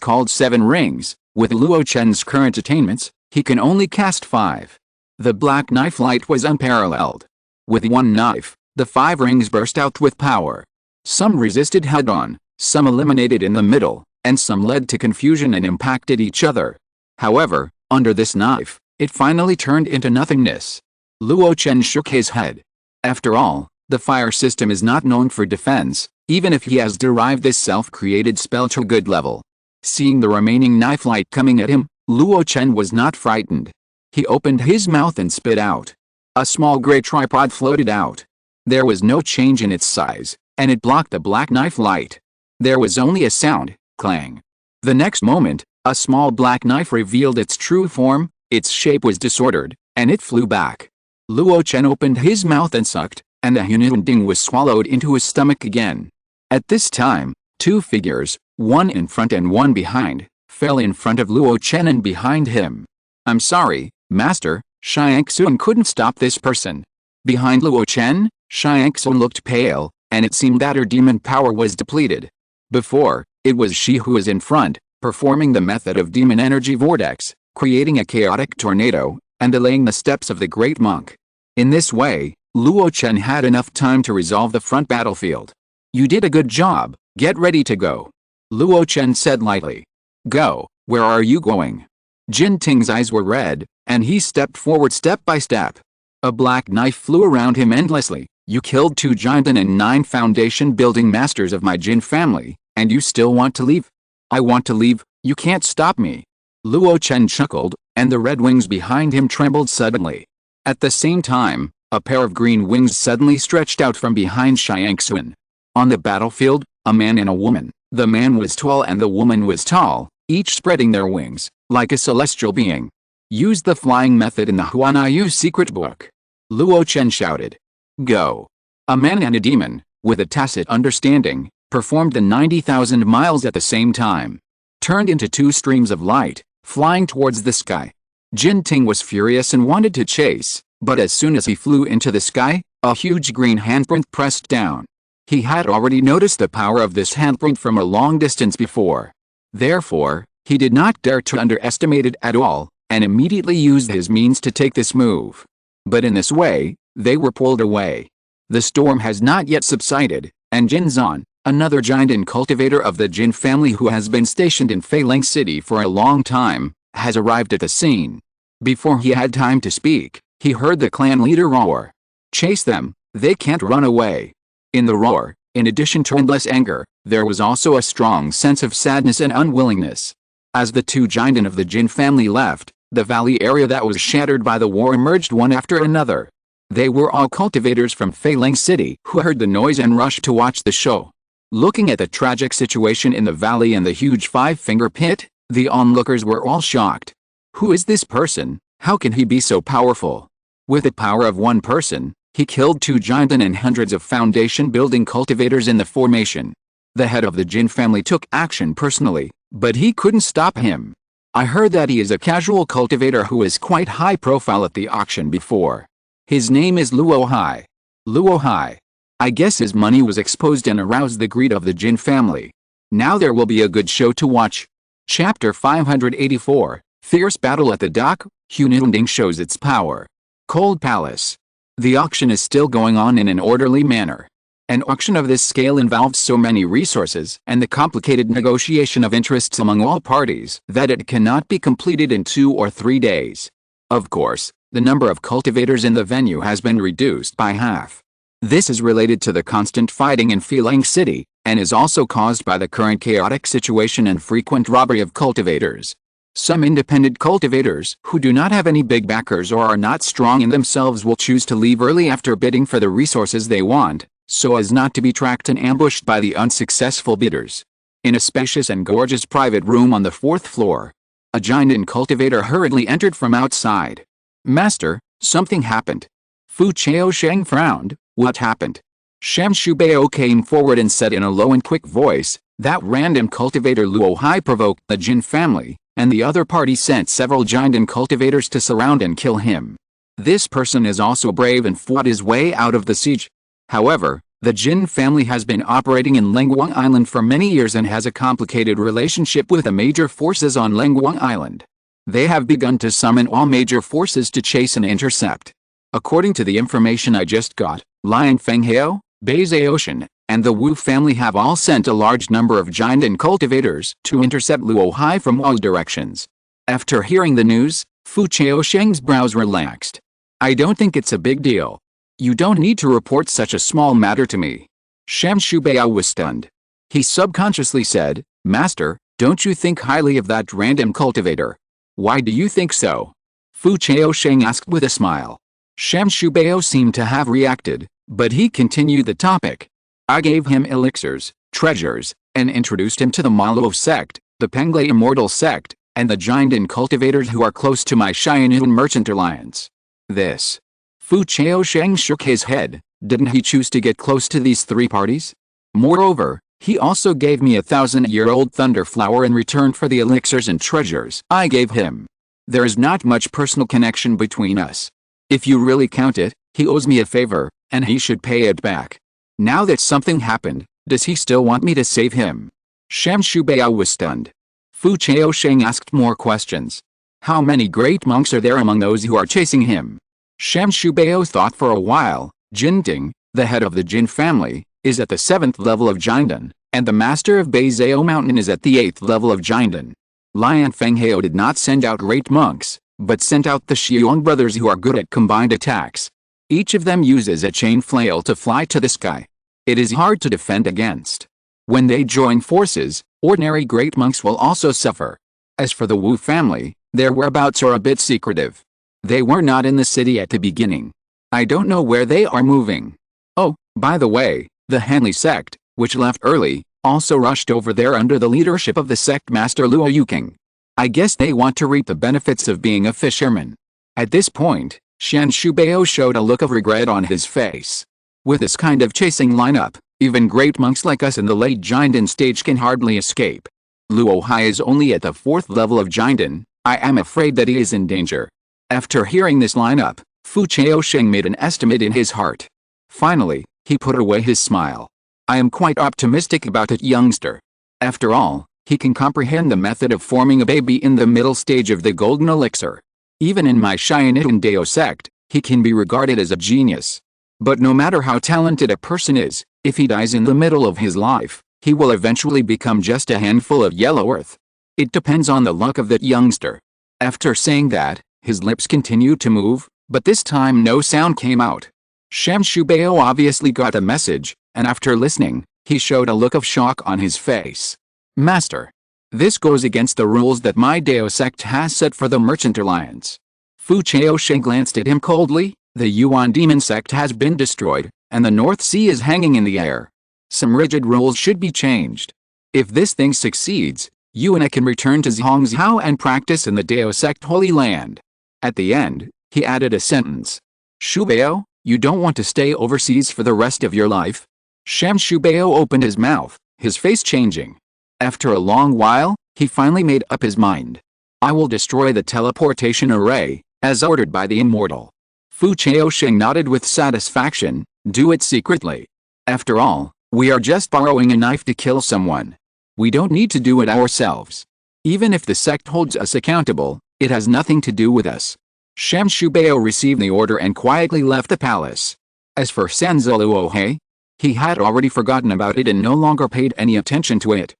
called 7 rings, with Luo Chen's current attainments, he can only cast 5. The black knife light was unparalleled. With one knife, the 5 rings burst out with power. Some resisted head-on, some eliminated in the middle, and some led to confusion and impacted each other. However, under this knife, it finally turned into nothingness. Luo Chen shook his head. After all, the fire system is not known for defense, even if he has derived this self-created spell to a good level. Seeing the remaining knife light coming at him, Luo Chen was not frightened. He opened his mouth and spit out. A small gray tripod floated out. There was no change in its size, and it blocked the black knife light. There was only a sound, clang. The next moment, a small black knife revealed its true form, its shape was disordered, and it flew back. Luo Chen opened his mouth and sucked, and the Hununding was swallowed into his stomach again. At this time, 2 figures, one in front and one behind, fell in front of Luo Chen and behind him. I'm sorry, Master, Xiangxun couldn't stop this person. Behind Luo Chen, Xiangxun looked pale, and it seemed that her demon power was depleted. Before, it was she who was in front, performing the method of demon energy vortex, creating a chaotic tornado, and delaying the steps of the great monk. In this way, Luo Chen had enough time to resolve the front battlefield. You did a good job, get ready to go. Luo Chen said lightly. Go, where are you going? Jin Ting's eyes were red, and he stepped forward step by step. A black knife flew around him endlessly. You killed 2 Jinden and 9 foundation building masters of my Jin family, and you still want to leave? I want to leave, you can't stop me. Luo Chen chuckled, and the red wings behind him trembled suddenly. At the same time, a pair of green wings suddenly stretched out from behind Xiangxuan. On the battlefield, a man and a woman. The man was tall and the woman was tall, each spreading their wings, like a celestial being. Use the flying method in the Huanayu secret book. Luo Chen shouted. Go. A man and a demon, with a tacit understanding, performed the 90,000 miles at the same time. Turned into two streams of light, flying towards the sky. Jin Ting was furious and wanted to chase, but as soon as he flew into the sky, a huge green handprint pressed down. He had already noticed the power of this handprint from a long distance before. Therefore, he did not dare to underestimate it at all, and immediately used his means to take this move. But in this way, they were pulled away. The storm has not yet subsided, and Jin Zan, another giant and cultivator of the Jin family who has been stationed in Feiling City for a long time, has arrived at the scene. Before he had time to speak, he heard the clan leader roar. Chase them, they can't run away. In the roar, in addition to endless anger, there was also a strong sense of sadness and unwillingness. As the two giants of the Jin family left, the valley area that was shattered by the war emerged one after another. They were all cultivators from Feiling City who heard the noise and rushed to watch the show. Looking at the tragic situation in the valley and the huge five-finger pit, the onlookers were all shocked. Who is this person? How can he be so powerful? With the power of one person, he killed two giants and hundreds of foundation-building cultivators in the formation. The head of the Jin family took action personally, but he couldn't stop him. I heard that he is a casual cultivator who is quite high profile at the auction before. His name is Luo Hai. Luo Hai. I guess his money was exposed and aroused the greed of the Jin family. Now there will be a good show to watch. Chapter 584, Fierce Battle at the Dock, Hununding shows its power. Cold Palace. The auction is still going on in an orderly manner. An auction of this scale involves so many resources and the complicated negotiation of interests among all parties that it cannot be completed in 2 or 3 days. Of course, the number of cultivators in the venue has been reduced by half. This is related to the constant fighting in Feiling City, and is also caused by the current chaotic situation and frequent robbery of cultivators. Some independent cultivators who do not have any big backers or are not strong in themselves will choose to leave early after bidding for the resources they want, so as not to be tracked and ambushed by the unsuccessful bidders. In a spacious and gorgeous private room on the 4th floor, a giant cultivator hurriedly entered from outside. Master, something happened. Fu Chaosheng frowned. What happened? Shem Shubao came forward and said in a low and quick voice, that random cultivator Luo Hai provoked the Jin family, and the other party sent several giant cultivators to surround and kill him. This person is also brave and fought his way out of the siege. However, the Jin family has been operating in Lengguang Island for many years and has a complicated relationship with the major forces on Lengguang Island. They have begun to summon all major forces to chase and intercept. According to the information I just got, Lion Fenghao, Beizhe Ocean, and the Wu family have all sent a large number of giant cultivators to intercept Luo Hai from all directions. After hearing the news, Fu Chaosheng's brows relaxed. I don't think it's a big deal. You don't need to report such a small matter to me. Shem Shubao was stunned. He subconsciously said, Master, don't you think highly of that random cultivator? Why do you think so? Fu Chaosheng asked with a smile. Shem Shubao seemed to have reacted, but he continued the topic. I gave him elixirs, treasures, and introduced him to the Malo sect, the Pengle Immortal sect, and the giant cultivators who are close to my Xianyun Merchant Alliance. This. Fu Chaosheng shook his head. Didn't he choose to get close to these 3 parties? Moreover, he also gave me a 1,000-year-old thunder flower in return for the elixirs and treasures I gave him. There is not much personal connection between us. If you really count it, he owes me a favor, and he should pay it back. Now that something happened, does he still want me to save him? Shem Shubao was stunned. Fu Chaosheng asked more questions. How many great monks are there among those who are chasing him? Shem Shubao thought for a while. Jinting, the head of the Jin family, is at the 7th level of Jindan, and the master of Beizhou Mountain is at the 8th level of Jindan. Lian Fenghao did not send out great monks, but sent out the Xiong brothers who are good at combined attacks. Each of them uses a chain flail to fly to the sky. It is hard to defend against. When they join forces, ordinary great monks will also suffer. As for the Wu family, Their whereabouts are a bit secretive. They were not in the city at the beginning. I don't know where they are moving. Oh, by the way, the Henley sect, which left early, also rushed over there under the leadership of the sect master Luo Chen. I guess they want to reap the benefits of being a fisherman. At this point, Shan Shubao showed a look of regret on his face. With this kind of chasing lineup, even great monks like us in the late Jinden stage can hardly escape. Luo Hai is only at the 4th level of Jinden. I am afraid that he is in danger. After hearing this lineup, Fu Chaosheng made an estimate in his heart. Finally, he put away his smile. I am quite optimistic about that youngster. After all, he can comprehend the method of forming a baby in the middle stage of the golden elixir. Even in my Shianitan Dao sect, he can be regarded as a genius. But no matter how talented a person is, if he dies in the middle of his life, he will eventually become just a handful of yellow earth. It depends on the luck of that youngster. After saying that, his lips continued to move, but this time no sound came out. Shan Shubao obviously got the message, and after listening, he showed a look of shock on his face. Master. This goes against the rules that my Dao sect has set for the Merchant Alliance. Fu Chaosheng glanced at him coldly. The Yuan Demon sect has been destroyed, and the North Sea is hanging in the air. Some rigid rules should be changed. If this thing succeeds, you and I can return to Zhongzhou and practice in the Dao sect Holy Land. At the end, he added a sentence. Shubao, you don't want to stay overseas for the rest of your life? Shan Shubao opened his mouth, his face changing. After a long while, he finally made up his mind. I will destroy the teleportation array, as ordered by the immortal. Fu Chaosheng nodded with satisfaction. Do it secretly. After all, we are just borrowing a knife to kill someone. We don't need to do it ourselves. Even if the sect holds us accountable, it has nothing to do with us. Shan Shubao received the order and quietly left the palace. As for Sanzi Luohe, he had already forgotten about it and no longer paid any attention to it.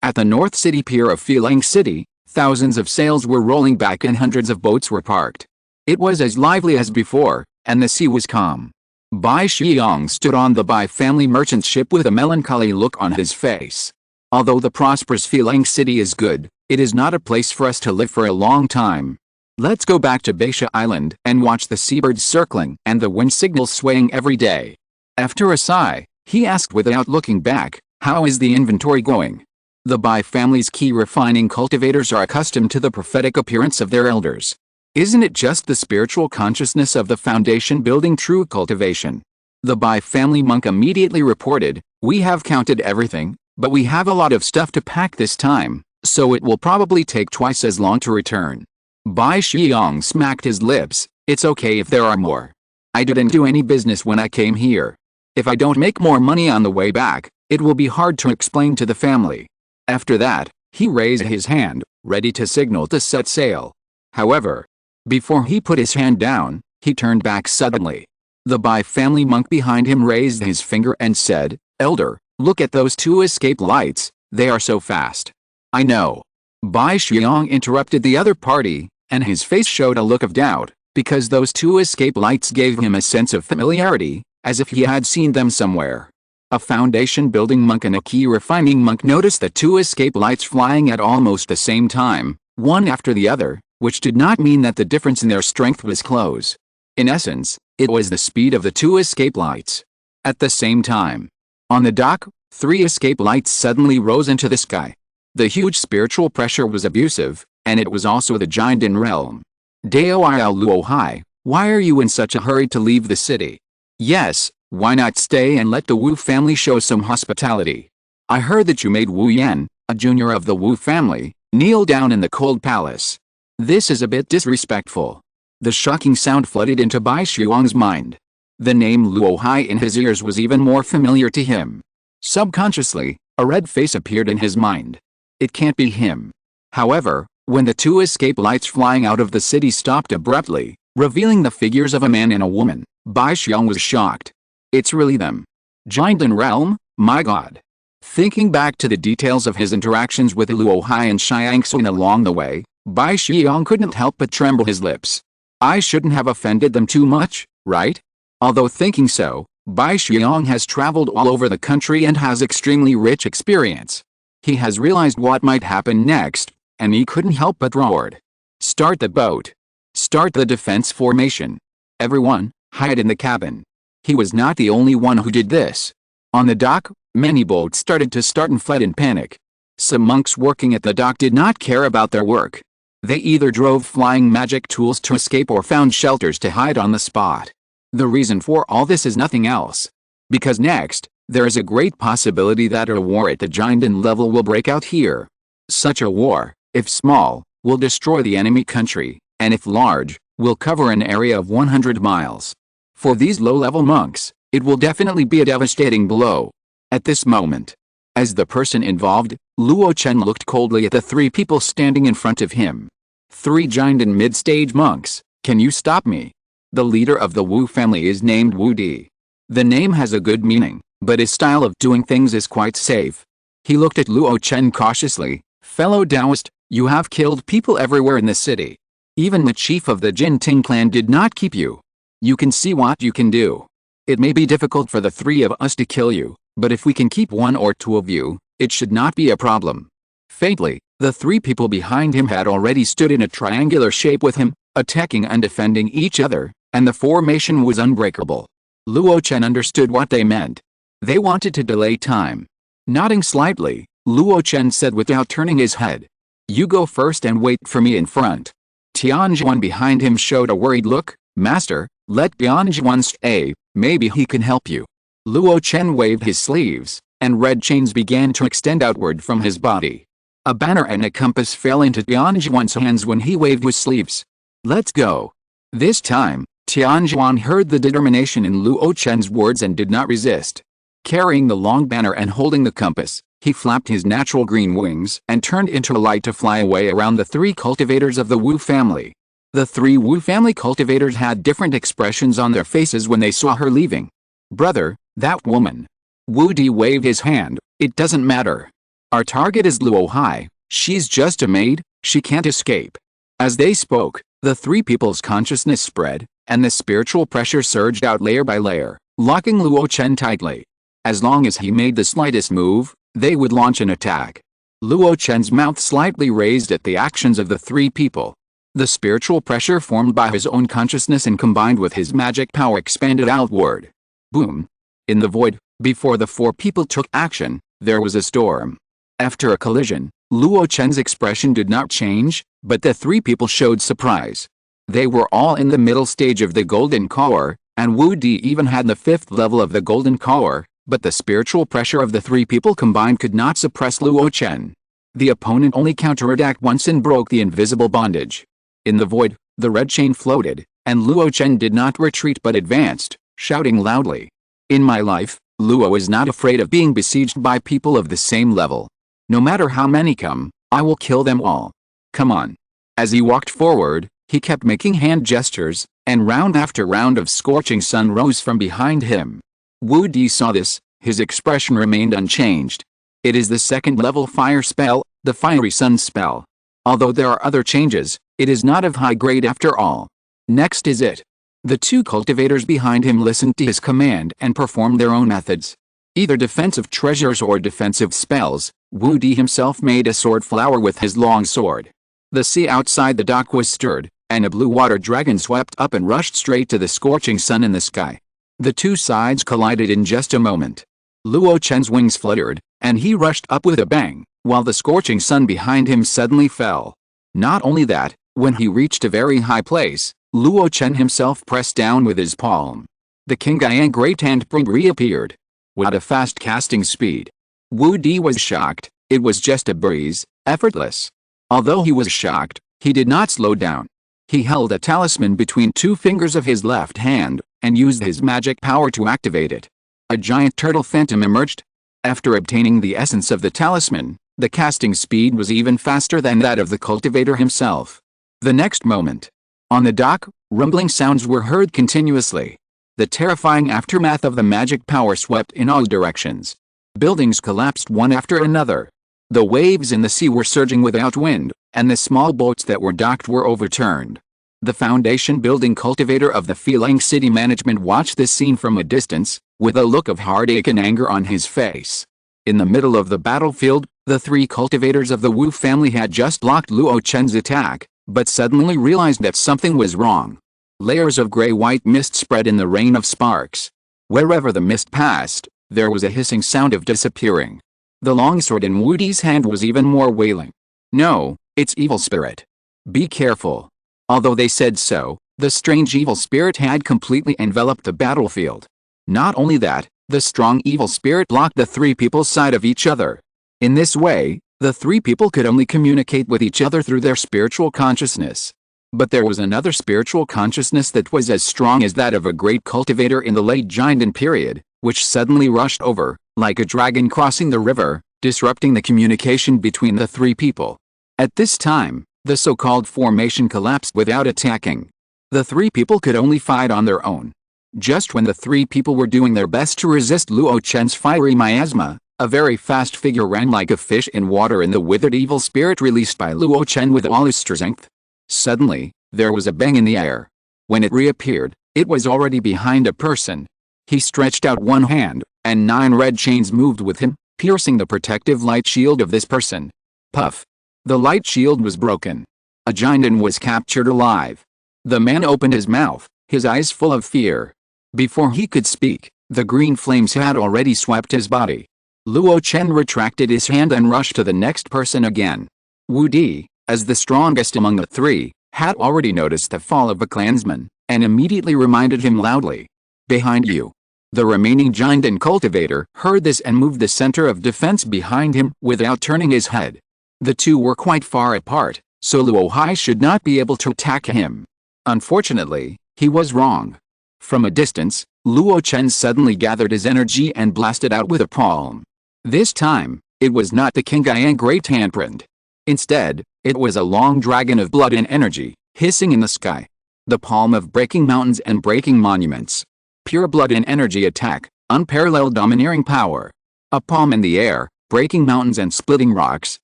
At the North City Pier of Feeling City, thousands of sails were rolling back and hundreds of boats were parked. It was as lively as before, and the sea was calm. Bai Xiong stood on the Bai family merchant ship with a melancholy look on his face. Although the prosperous Feeling City is good, it is not a place for us to live for a long time. Let's go back to Baisha Island and watch the seabirds circling and the wind signals swaying every day. After a sigh, he asked without looking back, how is the inventory going? The Bai family's key refining cultivators are accustomed to the prophetic appearance of their elders. Isn't it just the spiritual consciousness of the foundation building true cultivation? The Bai family monk immediately reported, we have counted everything, but we have a lot of stuff to pack this time, so it will probably take twice as long to return. Bai Xiong smacked his lips, it's okay if there are more. I didn't do any business when I came here. If I don't make more money on the way back, it will be hard to explain to the family. After that, he raised his hand, ready to signal to set sail. However, before he put his hand down, he turned back suddenly. The Bai family monk behind him raised his finger and said, Elder, look at those 2 escape lights, they are so fast. I know. Bai Xiong interrupted the other party, and his face showed a look of doubt, because those 2 escape lights gave him a sense of familiarity, as if he had seen them somewhere. A foundation building monk and a key refining monk noticed the 2 escape lights flying at almost the same time, one after the other, which did not mean that the difference in their strength was close. In essence, it was the speed of the 2 escape lights. At the same time, on the dock, 3 escape lights suddenly rose into the sky. The huge spiritual pressure was abusive, and it was also the Jinden realm. Dao Luo Hai, why are you in such a hurry to leave the city? Yes, why not stay and let the Wu family show some hospitality? I heard that you made Wu Yan, a junior of the Wu family, kneel down in the cold palace. This is a bit disrespectful. The shocking sound flooded into Bai Xiong's mind. The name Luo Hai in his ears was even more familiar to him. Subconsciously, a red face appeared in his mind. It can't be him. However, when the 2 escape lights flying out of the city stopped abruptly, revealing the figures of a man and a woman, Bai Xiong was shocked. It's really them. Jinden realm, my god. Thinking back to the details of his interactions with Luo Hai and Xiangxun along the way, Bai Xiong couldn't help but tremble his lips. I shouldn't have offended them too much, right? Although thinking so, Bai Xiong has traveled all over the country and has extremely rich experience. He has realized what might happen next, and he couldn't help but roared. Start the boat. Start the defense formation. Everyone, hide in the cabin. He was not the only one who did this. On the dock, many boats started to start and fled in panic. Some monks working at the dock did not care about their work. They either drove flying magic tools to escape or found shelters to hide on the spot. The reason for all this is nothing else. Because next, there is a great possibility that a war at the giant level will break out here. Such a war, if small, will destroy the enemy country, and if large, will cover an area of 100 miles. For these low-level monks, it will definitely be a devastating blow. At this moment, as the person involved, Luo Chen looked coldly at the three people standing in front of him. Three giant and mid-stage monks. Can you stop me? The leader of the Wu family is named Wu Di. The name has a good meaning, but his style of doing things is quite safe. He looked at Luo Chen cautiously. Fellow Taoist, you have killed people everywhere in the city. Even the chief of the Jin Ting clan did not keep you. You can see what you can do. It may be difficult for the three of us to kill you, but if we can keep one or two of you, it should not be a problem. Faintly, the three people behind him had already stood in a triangular shape with him, attacking and defending each other, and the formation was unbreakable. Luo Chen understood what they meant. They wanted to delay time. Nodding slightly, Luo Chen said without turning his head. You go first and wait for me in front. Tianjuan behind him showed a worried look. Master, let Tianjuan stay, maybe he can help you. Luo Chen waved his sleeves, and red chains began to extend outward from his body. A banner and a compass fell into Tianjuan's hands when he waved his sleeves. Let's go. This time, Tianjuan heard the determination in Luo Chen's words and did not resist. Carrying the long banner and holding the compass, he flapped his natural green wings and turned into a light to fly away around the three cultivators of the Wu family. The three Wu family cultivators had different expressions on their faces when they saw her leaving. Brother, that woman. Wu Di waved his hand. It doesn't matter. Our target is Luo Hai. She's just a maid, she can't escape. As they spoke, the three people's consciousness spread, and the spiritual pressure surged out layer by layer, locking Luo Chen tightly. As long as he made the slightest move, they would launch an attack. Luo Chen's mouth slightly raised at the actions of the three people. The spiritual pressure formed by his own consciousness and combined with his magic power expanded outward. Boom! In the void, before the four people took action, there was a storm. After a collision, Luo Chen's expression did not change, but the three people showed surprise. They were all in the middle stage of the Golden Core, and Wu Di even had the 5th level of the Golden Core, but the spiritual pressure of the three people combined could not suppress Luo Chen. The opponent only counterattacked once and broke the invisible bondage. In the void, the red chain floated, and Luo Chen did not retreat but advanced, shouting loudly. In my life, Luo is not afraid of being besieged by people of the same level. No matter how many come, I will kill them all. Come on. As he walked forward, he kept making hand gestures, and round after round of scorching sun rose from behind him. Wu Di saw this, his expression remained unchanged. It is the 2nd level fire spell, the fiery sun spell. Although there are other changes, it is not of high grade after all. Next is it. The two cultivators behind him listened to his command and performed their own methods. Either defensive treasures or defensive spells, Wu Di himself made a sword flower with his long sword. The sea outside the dock was stirred, and a blue water dragon swept up and rushed straight to the scorching sun in the sky. The two sides collided in just a moment. Luo Chen's wings fluttered, and he rushed up with a bang, while the scorching sun behind him suddenly fell. Not only that, when he reached a very high place, Luo Chen himself pressed down with his palm. The Qingyang Great Handprint reappeared. What a fast casting speed! Wu Di was shocked. It was just a breeze, effortless. Although he was shocked, he did not slow down. He held a talisman between two fingers of his left hand, and used his magic power to activate it. A giant turtle phantom emerged. After obtaining the essence of the talisman, the casting speed was even faster than that of the cultivator himself. The next moment, on the dock, rumbling sounds were heard continuously. The terrifying aftermath of the magic power swept in all directions. Buildings collapsed one after another. The waves in the sea were surging without wind, and the small boats that were docked were overturned. The foundation building cultivator of the Feeling City management watched this scene from a distance, with a look of heartache and anger on his face. In the middle of the battlefield, the three cultivators of the Wu family had just blocked Luo Chen's attack, but suddenly realized that something was wrong. Layers of gray-white mist spread in the rain of sparks. Wherever the mist passed, there was a hissing sound of disappearing. The longsword in Wu Di's hand was even more wailing. "No, it's evil spirit. Be careful." Although they said so, the strange evil spirit had completely enveloped the battlefield. Not only that, the strong evil spirit blocked the three people's side of each other. In this way, the three people could only communicate with each other through their spiritual consciousness. But there was another spiritual consciousness that was as strong as that of a great cultivator in the late Jiandan period, which suddenly rushed over, like a dragon crossing the river, disrupting the communication between the three people. At this time, the so-called formation collapsed without attacking. The three people could only fight on their own. Just when the three people were doing their best to resist Luo Chen's fiery miasma, a very fast figure ran like a fish in water in the withered evil spirit released by Luo Chen with all his strength. Suddenly, there was a bang in the air. When it reappeared, it was already behind a person. He stretched out one hand, and 9 red chains moved with him, piercing the protective light shield of this person. Puff! The light shield was broken. A Jiandan was captured alive. The man opened his mouth, his eyes full of fear. Before he could speak, the green flames had already swept his body. Luo Chen retracted his hand and rushed to the next person again. Wu Di, as the strongest among the three, had already noticed the fall of a clansman, and immediately reminded him loudly. "Behind you." The remaining Jiandan cultivator heard this and moved the center of defense behind him without turning his head. The two were quite far apart, so Luo Hai should not be able to attack him. Unfortunately, he was wrong. From a distance, Luo Chen suddenly gathered his energy and blasted out with a palm. This time, it was not the Qingyang Great Handprint. Instead, it was a long dragon of blood and energy, hissing in the sky. The palm of breaking mountains and breaking monuments. Pure blood and energy attack, unparalleled domineering power. A palm in the air, breaking mountains and splitting rocks,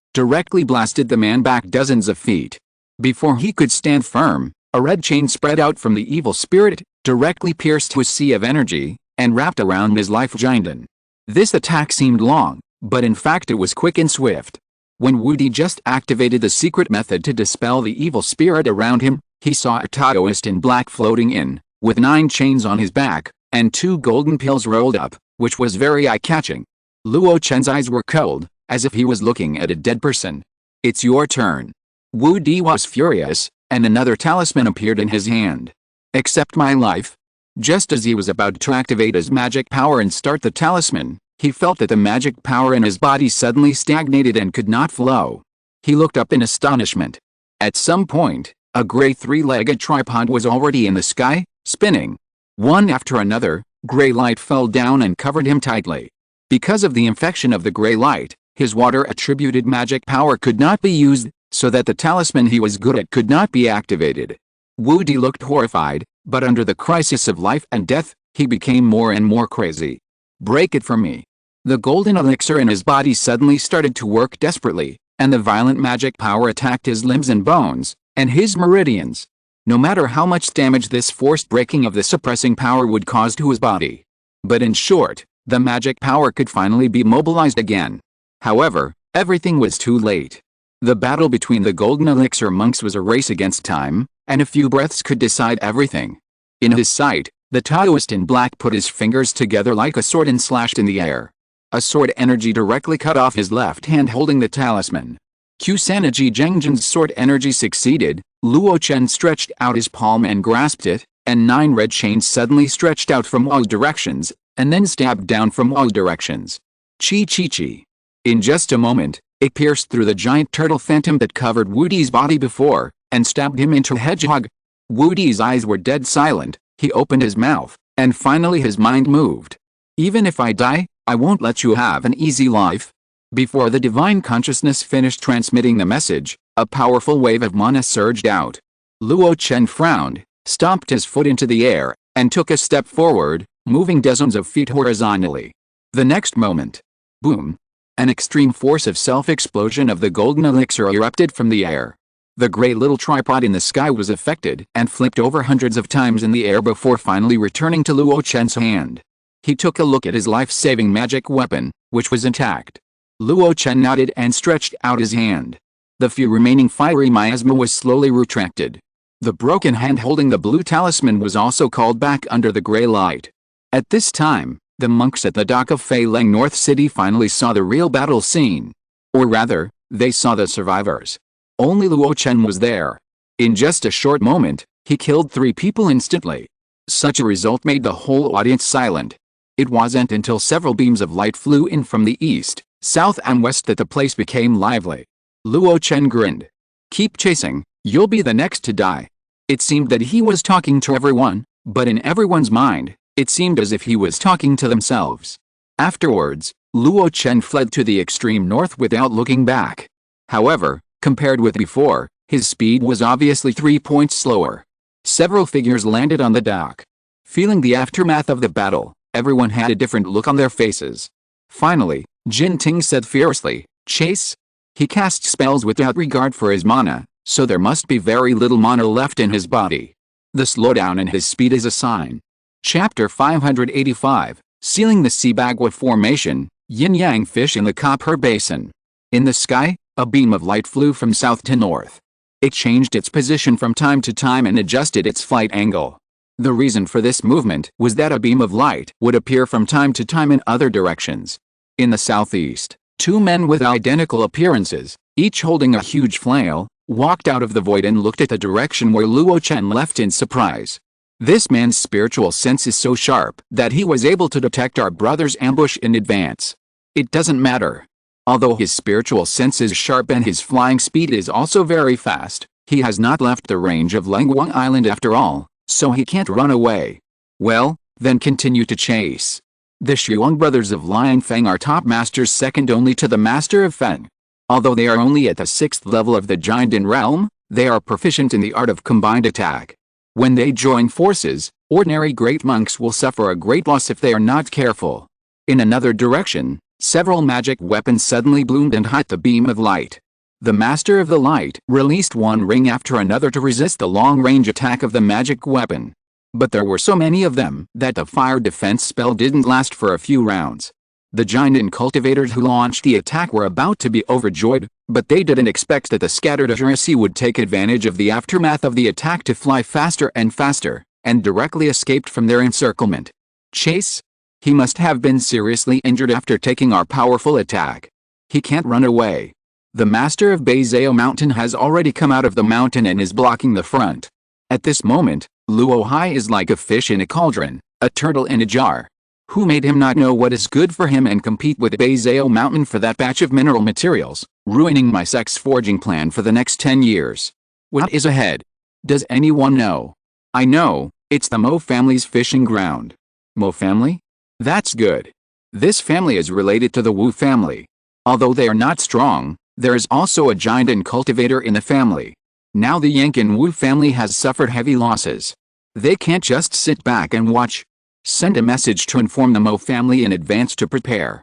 directly blasted the man back dozens of feet. Before he could stand firm, a red chain spread out from the evil spirit, directly pierced his sea of energy, and wrapped around his life Jiandan. This attack seemed long, but in fact it was quick and swift. When Wu Di just activated the secret method to dispel the evil spirit around him, he saw a Taoist in black floating in, with 9 chains on his back, and 2 golden pills rolled up, which was very eye-catching. Luo Chen's eyes were cold, as if he was looking at a dead person. "It's your turn." Wu Di was furious, and another talisman appeared in his hand. "Accept my life." Just as he was about to activate his magic power and start the talisman, he felt that the magic power in his body suddenly stagnated and could not flow. He looked up in astonishment. At some point, a gray 3-legged tripod was already in the sky, spinning. One after another, gray light fell down and covered him tightly. Because of the infection of the gray light, his water-attributed magic power could not be used, so that the talisman he was good at could not be activated. Wu Di looked horrified, but under the crisis of life and death, he became more and more crazy. "Break it for me." The golden elixir in his body suddenly started to work desperately, and the violent magic power attacked his limbs and bones, and his meridians. No matter how much damage this forced breaking of the suppressing power would cause to his body. But in short, the magic power could finally be mobilized again. However, everything was too late. The battle between the golden elixir monks was a race against time, and a few breaths could decide everything. In his sight, the Taoist in black put his fingers together like a sword and slashed in the air. A sword energy directly cut off his left hand holding the talisman. Kusanaji Zhengjin's sword energy succeeded. Luo Chen stretched out his palm and grasped it, and 9 red chains suddenly stretched out from all directions, and then stabbed down from all directions. Chi chi chi. In just a moment, it pierced through the giant turtle phantom that covered Wu Di's body before, and stabbed him into a hedgehog. Wu Di's eyes were dead silent, he opened his mouth, and finally his mind moved. "Even if I die, I won't let you have an easy life." Before the divine consciousness finished transmitting the message, a powerful wave of mana surged out. Luo Chen frowned, stomped his foot into the air, and took a step forward, moving dozens of feet horizontally. The next moment, boom! An extreme force of self-explosion of the golden elixir erupted from the air. The gray little tripod in the sky was affected and flipped over hundreds of times in the air before finally returning to Luo Chen's hand. He took a look at his life-saving magic weapon, which was intact. Luo Chen nodded and stretched out his hand. The few remaining fiery miasma was slowly retracted. The broken hand holding the blue talisman was also called back under the gray light. At this time, the monks at the dock of Feileng North City finally saw the real battle scene. Or rather, they saw the survivors. Only Luo Chen was there. In just a short moment, he killed 3 people instantly. Such a result made the whole audience silent. It wasn't until several beams of light flew in from the east, south and west that the place became lively. Luo Chen grinned. "Keep chasing, you'll be the next to die." It seemed that he was talking to everyone, but in everyone's mind, it seemed as if he was talking to themselves. Afterwards, Luo Chen fled to the extreme north without looking back. However, compared with before, his speed was obviously 3 points slower. Several figures landed on the dock. Feeling the aftermath of the battle, everyone had a different look on their faces. Finally, Jin Ting said fiercely, "Chase?" He cast spells without regard for his mana, so there must be very little mana left in his body. The slowdown in his speed is a sign. Chapter 585, Sealing the Sibagwa Formation, Yin-Yang Fish in the Copper Basin. In the sky, a beam of light flew from south to north. It changed its position from time to time and adjusted its flight angle. The reason for this movement was that a beam of light would appear from time to time in other directions. In the southeast, 2 men with identical appearances, each holding a huge flail, walked out of the void and looked at the direction where Luo Chen left in surprise. This man's spiritual sense is so sharp that he was able to detect our brother's ambush in advance. It doesn't matter. Although his spiritual sense is sharp and his flying speed is also very fast, he has not left the range of Lengguang Island after all, so he can't run away. Well, then continue to chase. The Shuang brothers of Lion Feng are top masters second only to the master of Feng. Although they are only at the 6th level of the Giant realm, they are proficient in the art of combined attack. When they join forces, ordinary great monks will suffer a great loss if they are not careful. In another direction, several magic weapons suddenly bloomed and hit the beam of light. The Master of the Light released one ring after another to resist the long-range attack of the magic weapon. But there were so many of them that the fire defense spell didn't last for a few rounds. The giant and cultivators who launched the attack were about to be overjoyed, but they didn't expect that the scattered accuracy would take advantage of the aftermath of the attack to fly faster and faster, and directly escaped from their encirclement. Chase? He must have been seriously injured after taking our powerful attack. He can't run away. The master of Beizao Mountain has already come out of the mountain and is blocking the front. At this moment, Luo Hai is like a fish in a cauldron, a turtle in a jar. Who made him not know what is good for him and compete with Beizao Mountain for that batch of mineral materials, ruining my sect's forging plan for the next 10 years? What is ahead? Does anyone know? I know, it's the Mo family's fishing ground. Mo family? That's good. This family is related to the Wu family. Although they are not strong, there is also a giant and cultivator in the family. Now the Yank and Wu family has suffered heavy losses. They can't just sit back and watch. Send a message to inform the Mo family in advance to prepare.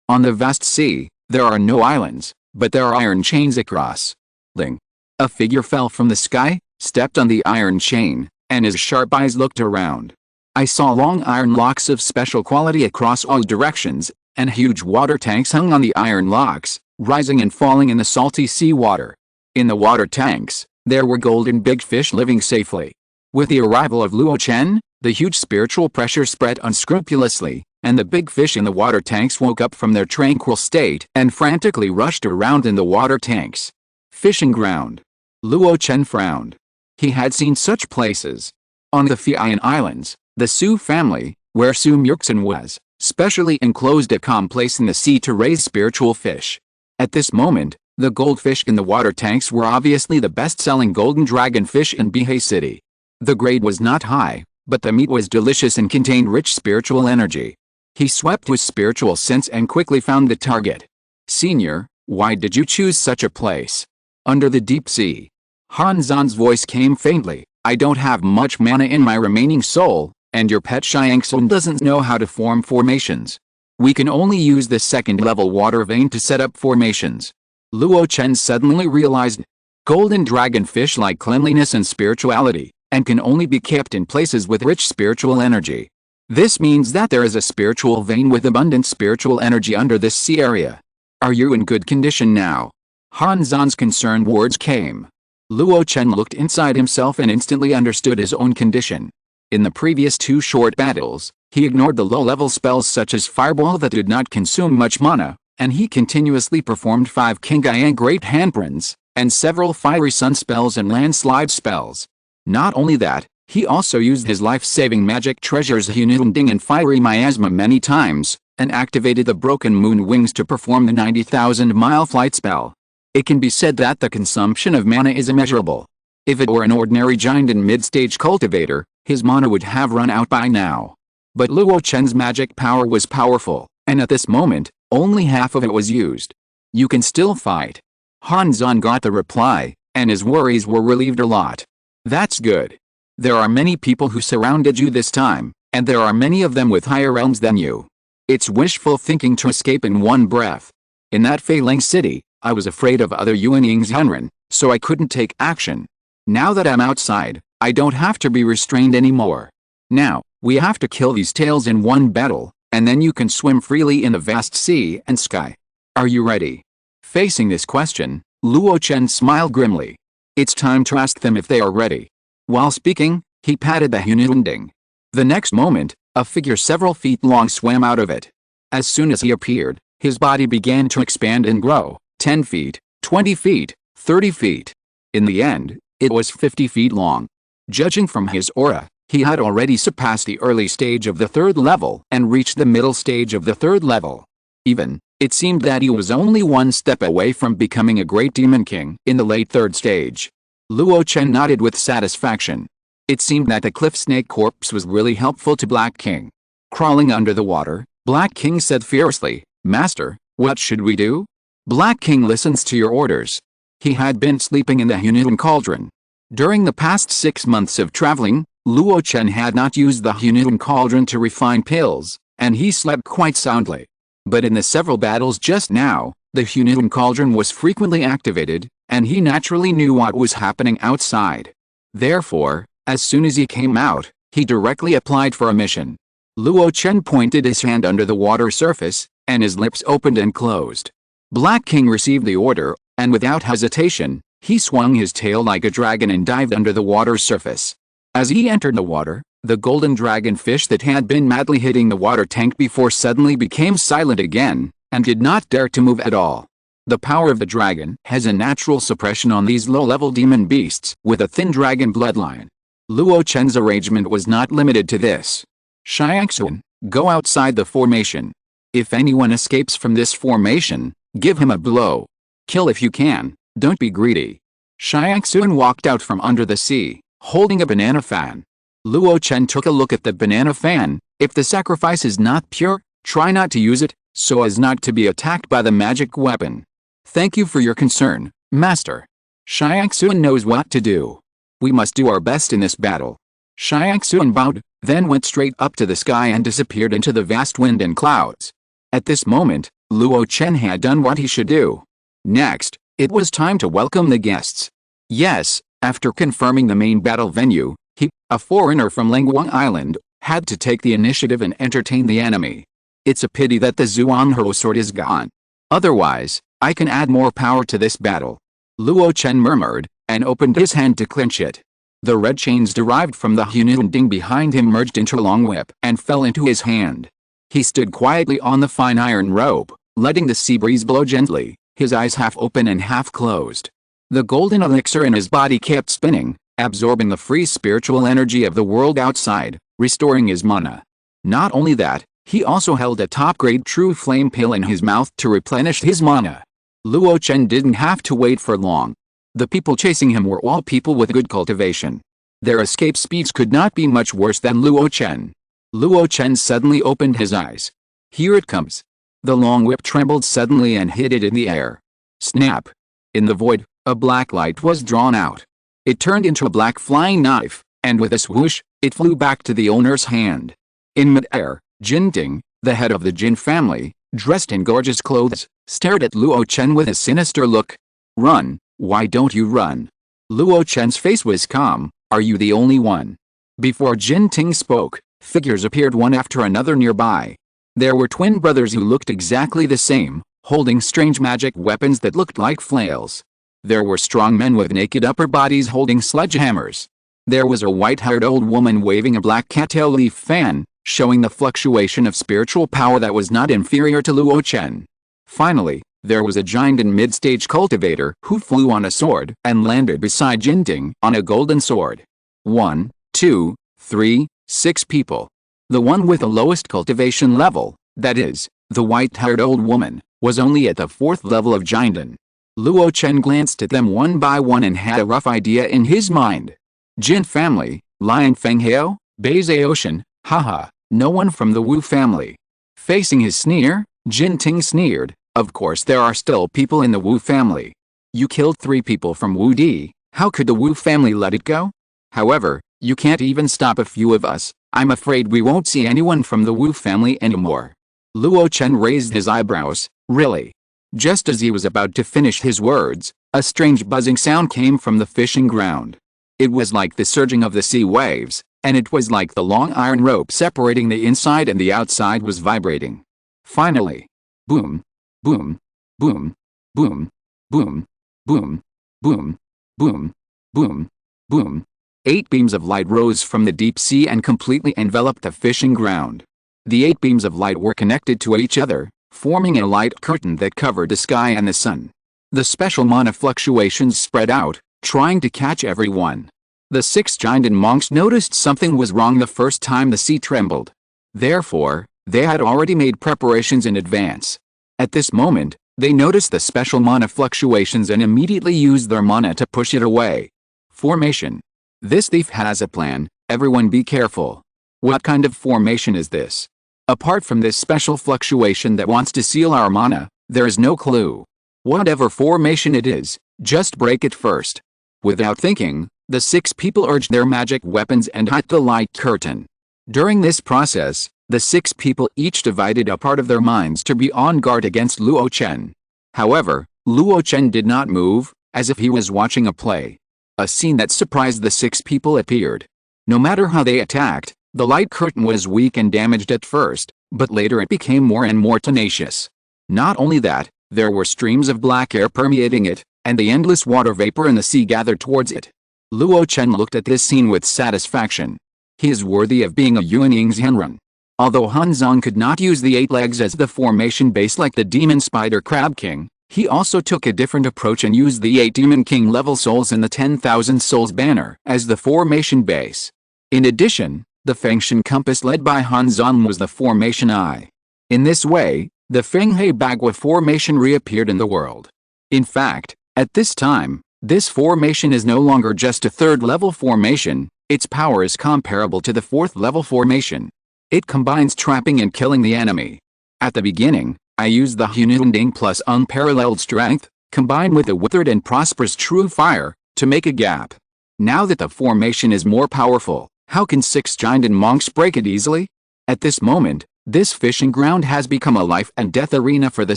On the vast sea, there are no islands, but there are iron chains across. Ling. A figure fell from the sky, stepped on the iron chain, and his sharp eyes looked around. I saw long iron locks of special quality across all directions, and huge water tanks hung on the iron locks, rising and falling in the salty sea water. In the water tanks, there were golden big fish living safely. With the arrival of Luo Chen, the huge spiritual pressure spread unscrupulously, and the big fish in the water tanks woke up from their tranquil state and frantically rushed around in the water tanks. Fishing ground. Luo Chen frowned. He had seen such places. On the Fian Islands, the Su family, where Su Murkson was, specially enclosed a calm place in the sea to raise spiritual fish. At this moment, the goldfish in the water tanks were obviously the best-selling golden dragonfish in Bihei City. The grade was not high, but the meat was delicious and contained rich spiritual energy. He swept his spiritual sense and quickly found the target. Senior, why did you choose such a place? Under the deep sea. Han Zan's voice came faintly. I don't have much mana in my remaining soul, and your pet Xiangsun doesn't know how to form formations. We can only use the second-level water vein to set up formations. Luo Chen suddenly realized, golden dragonfish like cleanliness and spirituality, and can only be kept in places with rich spiritual energy. This means that there is a spiritual vein with abundant spiritual energy under this sea area. Are you in good condition now? Han Zan's concerned words came. Luo Chen looked inside himself and instantly understood his own condition. In the previous 2 short battles, he ignored the low-level spells such as Fireball that did not consume much mana, and he continuously performed 5 Qingyang Great Handprints, and several Fiery Sun spells and Landslide spells. Not only that, he also used his life-saving magic treasures Hununding and Fiery Miasma many times, and activated the Broken Moon Wings to perform the 90,000-mile flight spell. It can be said that the consumption of mana is immeasurable. If it were an ordinary giant and mid-stage cultivator, his mana would have run out by now. But Luo Chen's magic power was powerful, and at this moment, only half of it was used. You can still fight. Han Zan got the reply, and his worries were relieved a lot. That's good. There are many people who surrounded you this time, and there are many of them with higher realms than you. It's wishful thinking to escape in one breath. In that Feiling city, I was afraid of other Yuanying's Hunren, so I couldn't take action. Now that I'm outside, I don't have to be restrained anymore. Now, we have to kill these tails in one battle, and then you can swim freely in the vast sea and sky. Are you ready? Facing this question, Luo Chen smiled grimly. It's time to ask them if they are ready. While speaking, he patted the Hununding. The next moment, a figure several feet long swam out of it. As soon as he appeared, his body began to expand and grow, 10 feet, 20 feet, 30 feet. In the end, it was 50 feet long. Judging from his aura, he had already surpassed the early stage of the 3rd level and reached the middle stage of the 3rd level. Even, it seemed that he was only one step away from becoming a great demon king in the late 3rd stage. Luo Chen nodded with satisfaction. It seemed that the cliff snake corpse was really helpful to Black King. Crawling under the water, Black King said fiercely, "Master, what should we do?" Black King listens to your orders. He had been sleeping in the Hunun cauldron. During the past 6 months of traveling, Luo Chen had not used the Hunun cauldron to refine pills, and he slept quite soundly. But in the several battles just now, the Hunun cauldron was frequently activated, and he naturally knew what was happening outside. Therefore, as soon as he came out, he directly applied for a mission. Luo Chen pointed his hand under the water surface, and his lips opened and closed. Black King received the order, and without hesitation, he swung his tail like a dragon and dived under the water's surface. As he entered the water, the golden dragonfish that had been madly hitting the water tank before suddenly became silent again, and did not dare to move at all. The power of the dragon has a natural suppression on these low-level demon beasts with a thin dragon bloodline. Luo Chen's arrangement was not limited to this. Xiangxuan, go outside the formation. If anyone escapes from this formation, give him a blow. Kill if you can, don't be greedy. Xiangxuan walked out from under the sea, holding a banana fan. Luo Chen took a look at the banana fan. If the sacrifice is not pure, try not to use it, so as not to be attacked by the magic weapon. Thank you for your concern, Master. Xiangxuan knows what to do. We must do our best in this battle. Xiangxuan bowed, then went straight up to the sky and disappeared into the vast wind and clouds. At this moment, Luo Chen had done what he should do. Next, it was time to welcome the guests. Yes, after confirming the main battle venue, he, a foreigner from Lengguang Island, had to take the initiative and entertain the enemy. It's a pity that the Zhuanghe sword is gone. Otherwise, I can add more power to this battle. Luo Chen murmured, and opened his hand to clinch it. The red chains derived from the Hununding behind him merged into a long whip and fell into his hand. He stood quietly on the fine iron rope, letting the sea breeze blow gently, his eyes half open and half closed. The golden elixir in his body kept spinning, absorbing the free spiritual energy of the world outside, restoring his mana. Not only that, he also held a top-grade true flame pill in his mouth to replenish his mana. Luo Chen didn't have to wait for long. The people chasing him were all people with good cultivation. Their escape speeds could not be much worse than Luo Chen. Luo Chen suddenly opened his eyes. Here it comes. The long whip trembled suddenly and hit it in the air. Snap! In the void, a black light was drawn out. It turned into a black flying knife, and with a swoosh, it flew back to the owner's hand. In mid-air, Jinting, the head of the Jin family, dressed in gorgeous clothes, stared at Luo Chen with a sinister look. Run, why don't you run? Luo Chen's face was calm. Are you the only one? Before Jinting spoke, Figures appeared one after another nearby. There were twin brothers who looked exactly the same, holding strange magic weapons that looked like flails. There were strong men with naked upper bodies holding sledgehammers. There was a white-haired old woman waving a black cattail leaf fan, showing the fluctuation of spiritual power that was not inferior to Luo Chen. Finally, there was a giant and mid-stage cultivator who flew on a sword and landed beside Jinting on a golden sword. 1, 2, 3, 6 people. The one with the lowest cultivation level, that is, the white-haired old woman, was only at the 4th level of Jinden. Luo Chen glanced at them one by one and had a rough idea in his mind. Jin family, Lion Fenghao, Beizhe Ocean, haha, no one from the Wu family. Facing his sneer, Jin Ting sneered, of course there are still people in the Wu family. You killed 3 people from Wu Di, how could the Wu family let it go? However, you can't even stop a few of us, I'm afraid we won't see anyone from the Wu family anymore. Luo Chen raised his eyebrows, really? Just as he was about to finish his words, a strange buzzing sound came from the fishing ground. It was like the surging of the sea waves, and it was like the long iron rope separating the inside and the outside was vibrating. Finally, boom, boom, boom, boom, boom, boom, boom, boom, boom, boom. 8 beams of light rose from the deep sea and completely enveloped the fishing ground. The 8 beams of light were connected to each other, forming a light curtain that covered the sky and the sun. The special mana fluctuations spread out, trying to catch everyone. The 6 Jinden monks noticed something was wrong the first time the sea trembled. Therefore, they had already made preparations in advance. At this moment, they noticed the special mana fluctuations and immediately used their mana to push it away. Formation. This thief has a plan, everyone be careful. What kind of formation is this? Apart from this special fluctuation that wants to seal our mana, there is no clue. Whatever formation it is, just break it first. Without thinking, the 6 people urged their magic weapons and hit the light curtain. During this process, the 6 people each divided a part of their minds to be on guard against Luo Chen. However, Luo Chen did not move, as if he was watching a play. A scene that surprised the 6 people appeared. No matter how they attacked, the light curtain was weak and damaged at first, but later it became more and more tenacious. Not only that, there were streams of black air permeating it, and the endless water vapor in the sea gathered towards it. Luo Chen looked at this scene with satisfaction. He is worthy of being a Yuanying's Henrun. Although Han Zong could not use the 8 legs as the formation base like the Demon Spider Crab King, he also took a different approach and used the 8 Demon King level souls and the 10,000 souls banner as the formation base. In addition, the Fengshan compass led by Han Zong was the formation eye. In this way, the Fenghe Bagua formation reappeared in the world. In fact, at this time, this formation is no longer just a 3rd level formation, its power is comparable to the 4th level formation. It combines trapping and killing the enemy. At the beginning, I used the Hununding plus unparalleled strength, combined with a withered and prosperous true fire, to make a gap. Now that the formation is more powerful, how can 6 Jinden monks break it easily? At this moment, this fishing ground has become a life and death arena for the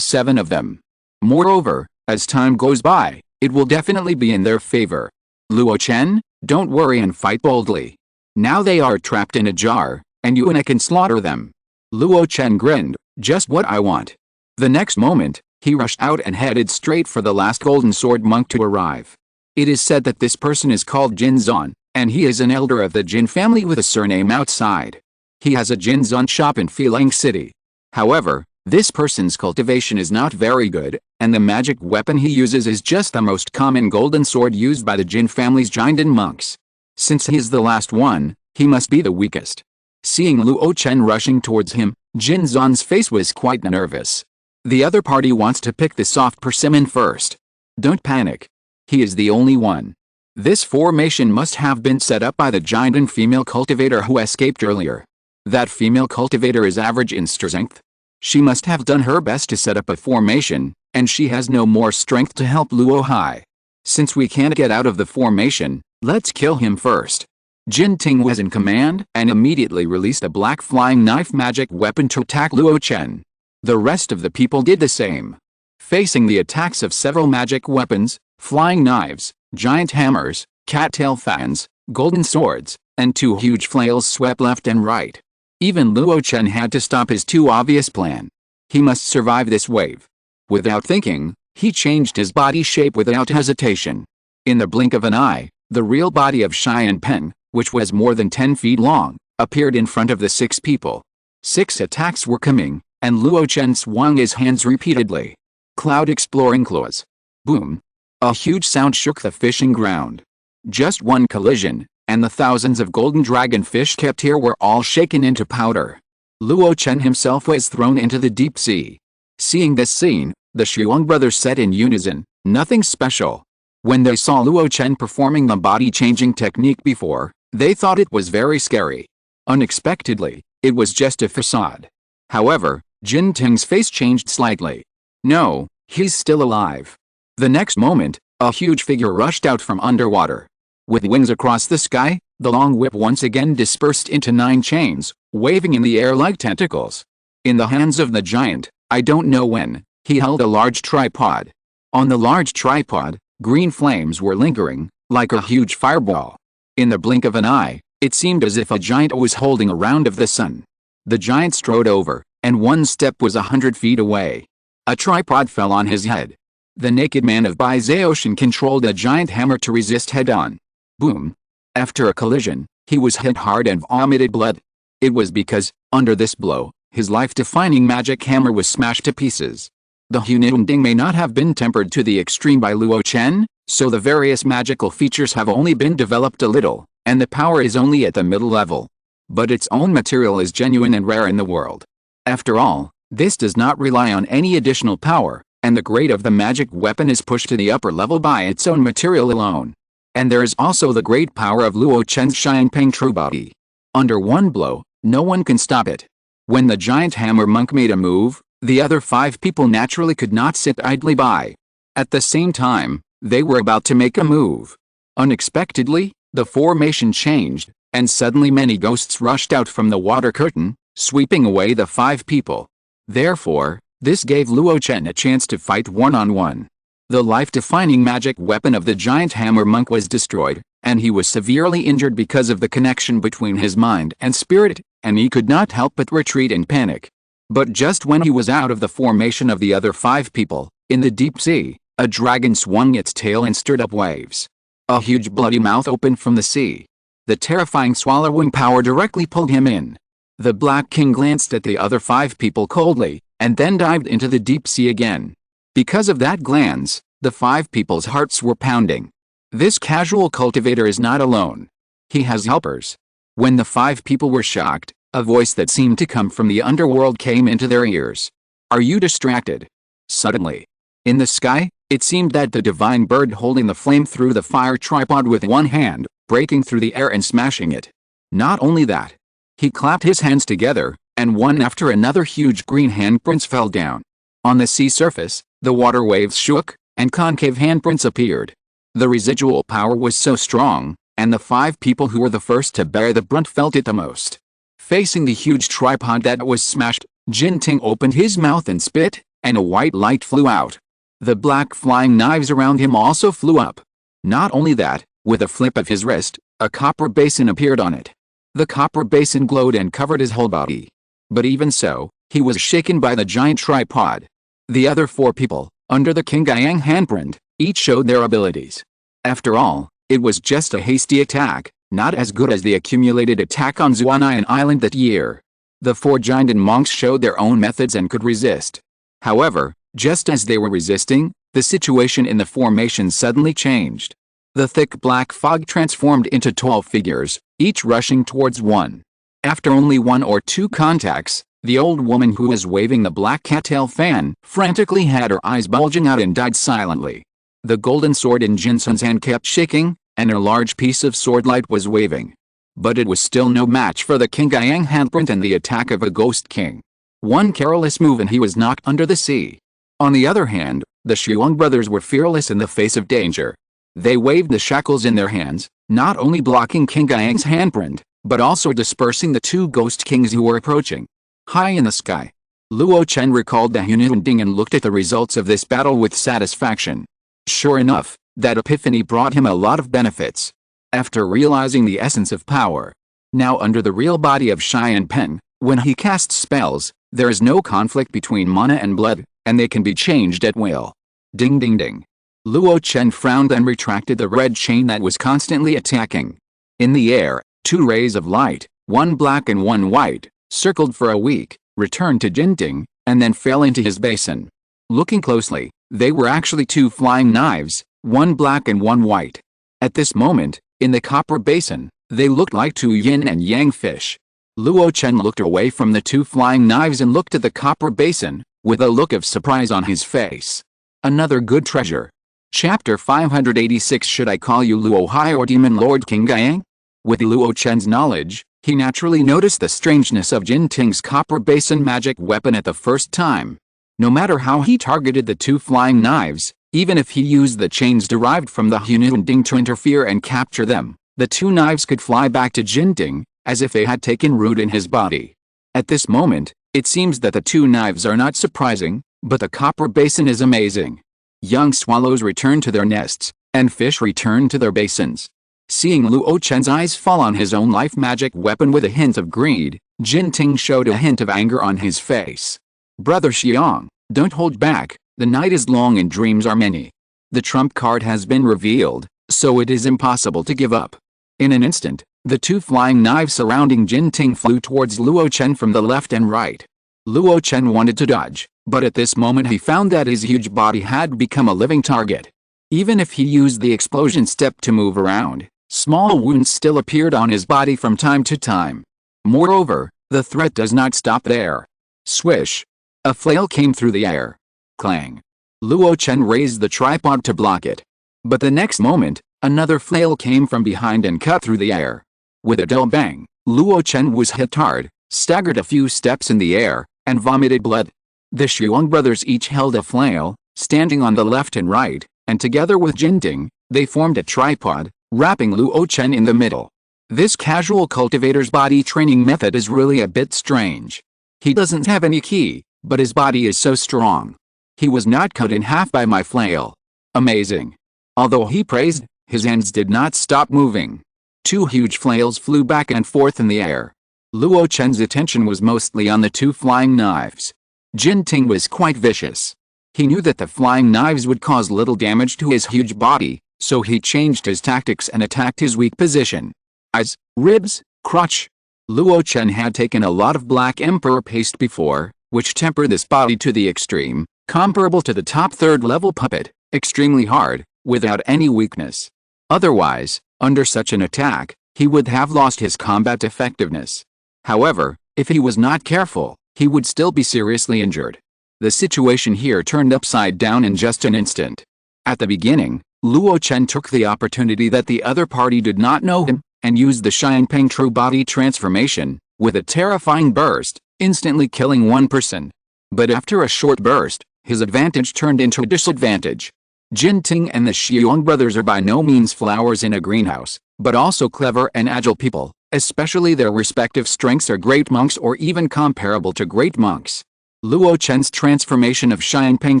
7 of them. Moreover, as time goes by, it will definitely be in their favor. Luo Chen, don't worry and fight boldly. Now they are trapped in a jar, and you and I can slaughter them. Luo Chen grinned, just what I want. The next moment, he rushed out and headed straight for the last golden sword monk to arrive. It is said that this person is called Jin Zon, and he is an elder of the Jin family with a surname outside. He has a Jin Zon shop in Filang City. However, this person's cultivation is not very good, and the magic weapon he uses is just the most common golden sword used by the Jin family's Jinden monks. Since he is the last one, he must be the weakest. Seeing Luo Chen rushing towards him, Jin Zon's face was quite nervous. The other party wants to pick the soft persimmon first. Don't panic. He is the only one. This formation must have been set up by the Jinden female cultivator who escaped earlier. That female cultivator is average in strength. She must have done her best to set up a formation, and she has no more strength to help Luo Hai. Since we can't get out of the formation, let's kill him first. Jin Ting was in command and immediately released a black flying knife magic weapon to attack Luo Chen. The rest of the people did the same. Facing the attacks of several magic weapons, flying knives, giant hammers, cattail fans, golden swords, and 2 huge flails swept left and right. Even Luo Chen had to stop his too obvious plan. He must survive this wave. Without thinking, he changed his body shape without hesitation. In the blink of an eye, the real body of Cheyenne Peng, which was more than 10 feet long, appeared in front of the 6 people. 6 attacks were coming, and Luo Chen swung his hands repeatedly. Cloud exploring claws. Boom. A huge sound shook the fishing ground. Just one collision, and the thousands of golden dragonfish kept here were all shaken into powder. Luo Chen himself was thrown into the deep sea. Seeing this scene, the Shuang brothers said in unison, "Nothing special." When they saw Luo Chen performing the body-changing technique before, they thought it was very scary. Unexpectedly, it was just a facade. However, Jin Ting's face changed slightly. No, he's still alive. The next moment, a huge figure rushed out from underwater. With wings across the sky, the long whip once again dispersed into 9 chains, waving in the air like tentacles. In the hands of the giant, I don't know when, he held a large tripod. On the large tripod, green flames were lingering, like a huge fireball. In the blink of an eye, it seemed as if a giant was holding a round of the sun. The giant strode over, and one step was 100 feet away. A tripod fell on his head. The naked man of Bai Zhaoshan controlled a giant hammer to resist head-on. Boom. After a collision, he was hit hard and vomited blood. It was because, under this blow, his life-defining magic hammer was smashed to pieces. The Hununding may not have been tempered to the extreme by Luo Chen, so the various magical features have only been developed a little, and the power is only at the middle level. But its own material is genuine and rare in the world. After all, this does not rely on any additional power, and the grade of the magic weapon is pushed to the upper level by its own material alone. And there is also the great power of Luo Chen's Cheyenne Peng true body. Under one blow, no one can stop it. When the giant hammer monk made a move, the other 5 people naturally could not sit idly by. At the same time, they were about to make a move. Unexpectedly, the formation changed, and suddenly many ghosts rushed out from the water curtain, sweeping away the 5 people. Therefore, this gave Luo Chen a chance to fight one-on-one. The life-defining magic weapon of the giant hammer monk was destroyed, and he was severely injured because of the connection between his mind and spirit, and he could not help but retreat in panic. But just when he was out of the formation of the other 5 people, in the deep sea, a dragon swung its tail and stirred up waves. A huge bloody mouth opened from the sea. The terrifying swallowing power directly pulled him in. The Black King glanced at the other 5 people coldly, and then dived into the deep sea again. Because of that glance, the 5 people's hearts were pounding. This casual cultivator is not alone. He has helpers. When the 5 people were shocked, a voice that seemed to come from the underworld came into their ears. Are you distracted? Suddenly, in the sky, it seemed that the divine bird holding the flame threw the fire tripod with one hand, breaking through the air and smashing it. Not only that, he clapped his hands together, and one after another huge green handprints fell down. On the sea surface, the water waves shook, and concave handprints appeared. The residual power was so strong, and the 5 people who were the first to bear the brunt felt it the most. Facing the huge tripod that was smashed, Jin Ting opened his mouth and spit, and a white light flew out. The black flying knives around him also flew up. Not only that, with a flip of his wrist, a copper basin appeared on it. The copper basin glowed and covered his whole body. But even so, he was shaken by the giant tripod. The other 4 people, under the Qingyang handprint, each showed their abilities. After all, it was just a hasty attack, not as good as the accumulated attack on Zuanayan Island that year. The 4 giant monks showed their own methods and could resist. However, just as they were resisting, the situation in the formation suddenly changed. The thick black fog transformed into 12 figures, each rushing towards one. After only 1 or 2 contacts, the old woman who was waving the black cattail fan frantically had her eyes bulging out and died silently. The golden sword in Jinsun's hand kept shaking, and a large piece of swordlight was waving. But it was still no match for the Qingyang handprint and the attack of a ghost king. One careless move and he was knocked under the sea. On the other hand, the Shuang brothers were fearless in the face of danger. They waved the shackles in their hands, not only blocking Qingyang's handprint, but also dispersing the 2 ghost kings who were approaching. High in the sky, Luo Chen recalled the Hununding and looked at the results of this battle with satisfaction. Sure enough, that epiphany brought him a lot of benefits. After realizing the essence of power, now under the real body of Cheyenne Peng, When he casts spells, there is no conflict between mana and blood, and they can be changed at will. Ding ding ding. Luo Chen frowned and retracted the red chain that was constantly attacking. In the air, 2 rays of light, one black and one white, circled for a week, returned to Jinting, and then fell into his basin. Looking closely, they were actually 2 flying knives, one black and one white. At this moment, in the copper basin, they looked like 2 yin and yang fish. Luo Chen looked away from the 2 flying knives and looked at the copper basin, with a look of surprise on his face. Another good treasure. Chapter 586. Should I call you Luo Hai or Demon Lord King Gang? With Luo Chen's knowledge, he naturally noticed the strangeness of Jin Ting's copper basin magic weapon at the first time. No matter how he targeted the 2 flying knives, even if he used the chains derived from the Hunun Ding to interfere and capture them, the 2 knives could fly back to Jin Ting, as if they had taken root in his body. At this moment, it seems that the 2 knives are not surprising, but the copper basin is amazing. Young swallows return to their nests, and fish return to their basins. Seeing Luo Chen's eyes fall on his own life magic weapon with a hint of greed, Jin Ting showed a hint of anger on his face. Brother Xiang, don't hold back, the night is long and dreams are many. The trump card has been revealed, so it is impossible to give up. In an instant, the 2 flying knives surrounding Jin Ting flew towards Luo Chen from the left and right. Luo Chen wanted to dodge, but at this moment he found that his huge body had become a living target. Even if he used the explosion step to move around, small wounds still appeared on his body from time to time. Moreover, the threat does not stop there. Swish! A flail came through the air. Clang! Luo Chen raised the tripod to block it. But the next moment, another flail came from behind and cut through the air. With a dull bang, Luo Chen was hit hard, staggered a few steps in the air, and vomited blood. The Shuang brothers each held a flail, standing on the left and right, and together with Jinting, they formed a tripod, wrapping Luo Chen in the middle. This casual cultivator's body training method is really a bit strange. He doesn't have any ki, but his body is so strong. He was not cut in half by my flail. Amazing. Although he praised, his hands did not stop moving. 2 huge flails flew back and forth in the air. Luo Chen's attention was mostly on the 2 flying knives. Jin Ting was quite vicious. He knew that the flying knives would cause little damage to his huge body, so he changed his tactics and attacked his weak position. Eyes, ribs, crotch. Luo Chen had taken a lot of Black Emperor paste before, which tempered this body to the extreme, comparable to the top 3rd level puppet, extremely hard, without any weakness. Otherwise, under such an attack, he would have lost his combat effectiveness. However, if he was not careful, he would still be seriously injured. The situation here turned upside down in just an instant. At the beginning, Luo Chen took the opportunity that the other party did not know him, and used the Xianpeng True Body transformation, with a terrifying burst, instantly killing one person. But after a short burst, his advantage turned into a disadvantage. Jin Ting and the Xiong brothers are by no means flowers in a greenhouse, but also clever and agile people, especially their respective strengths are great monks or even comparable to great monks. Luo Chen's transformation of Xianpeng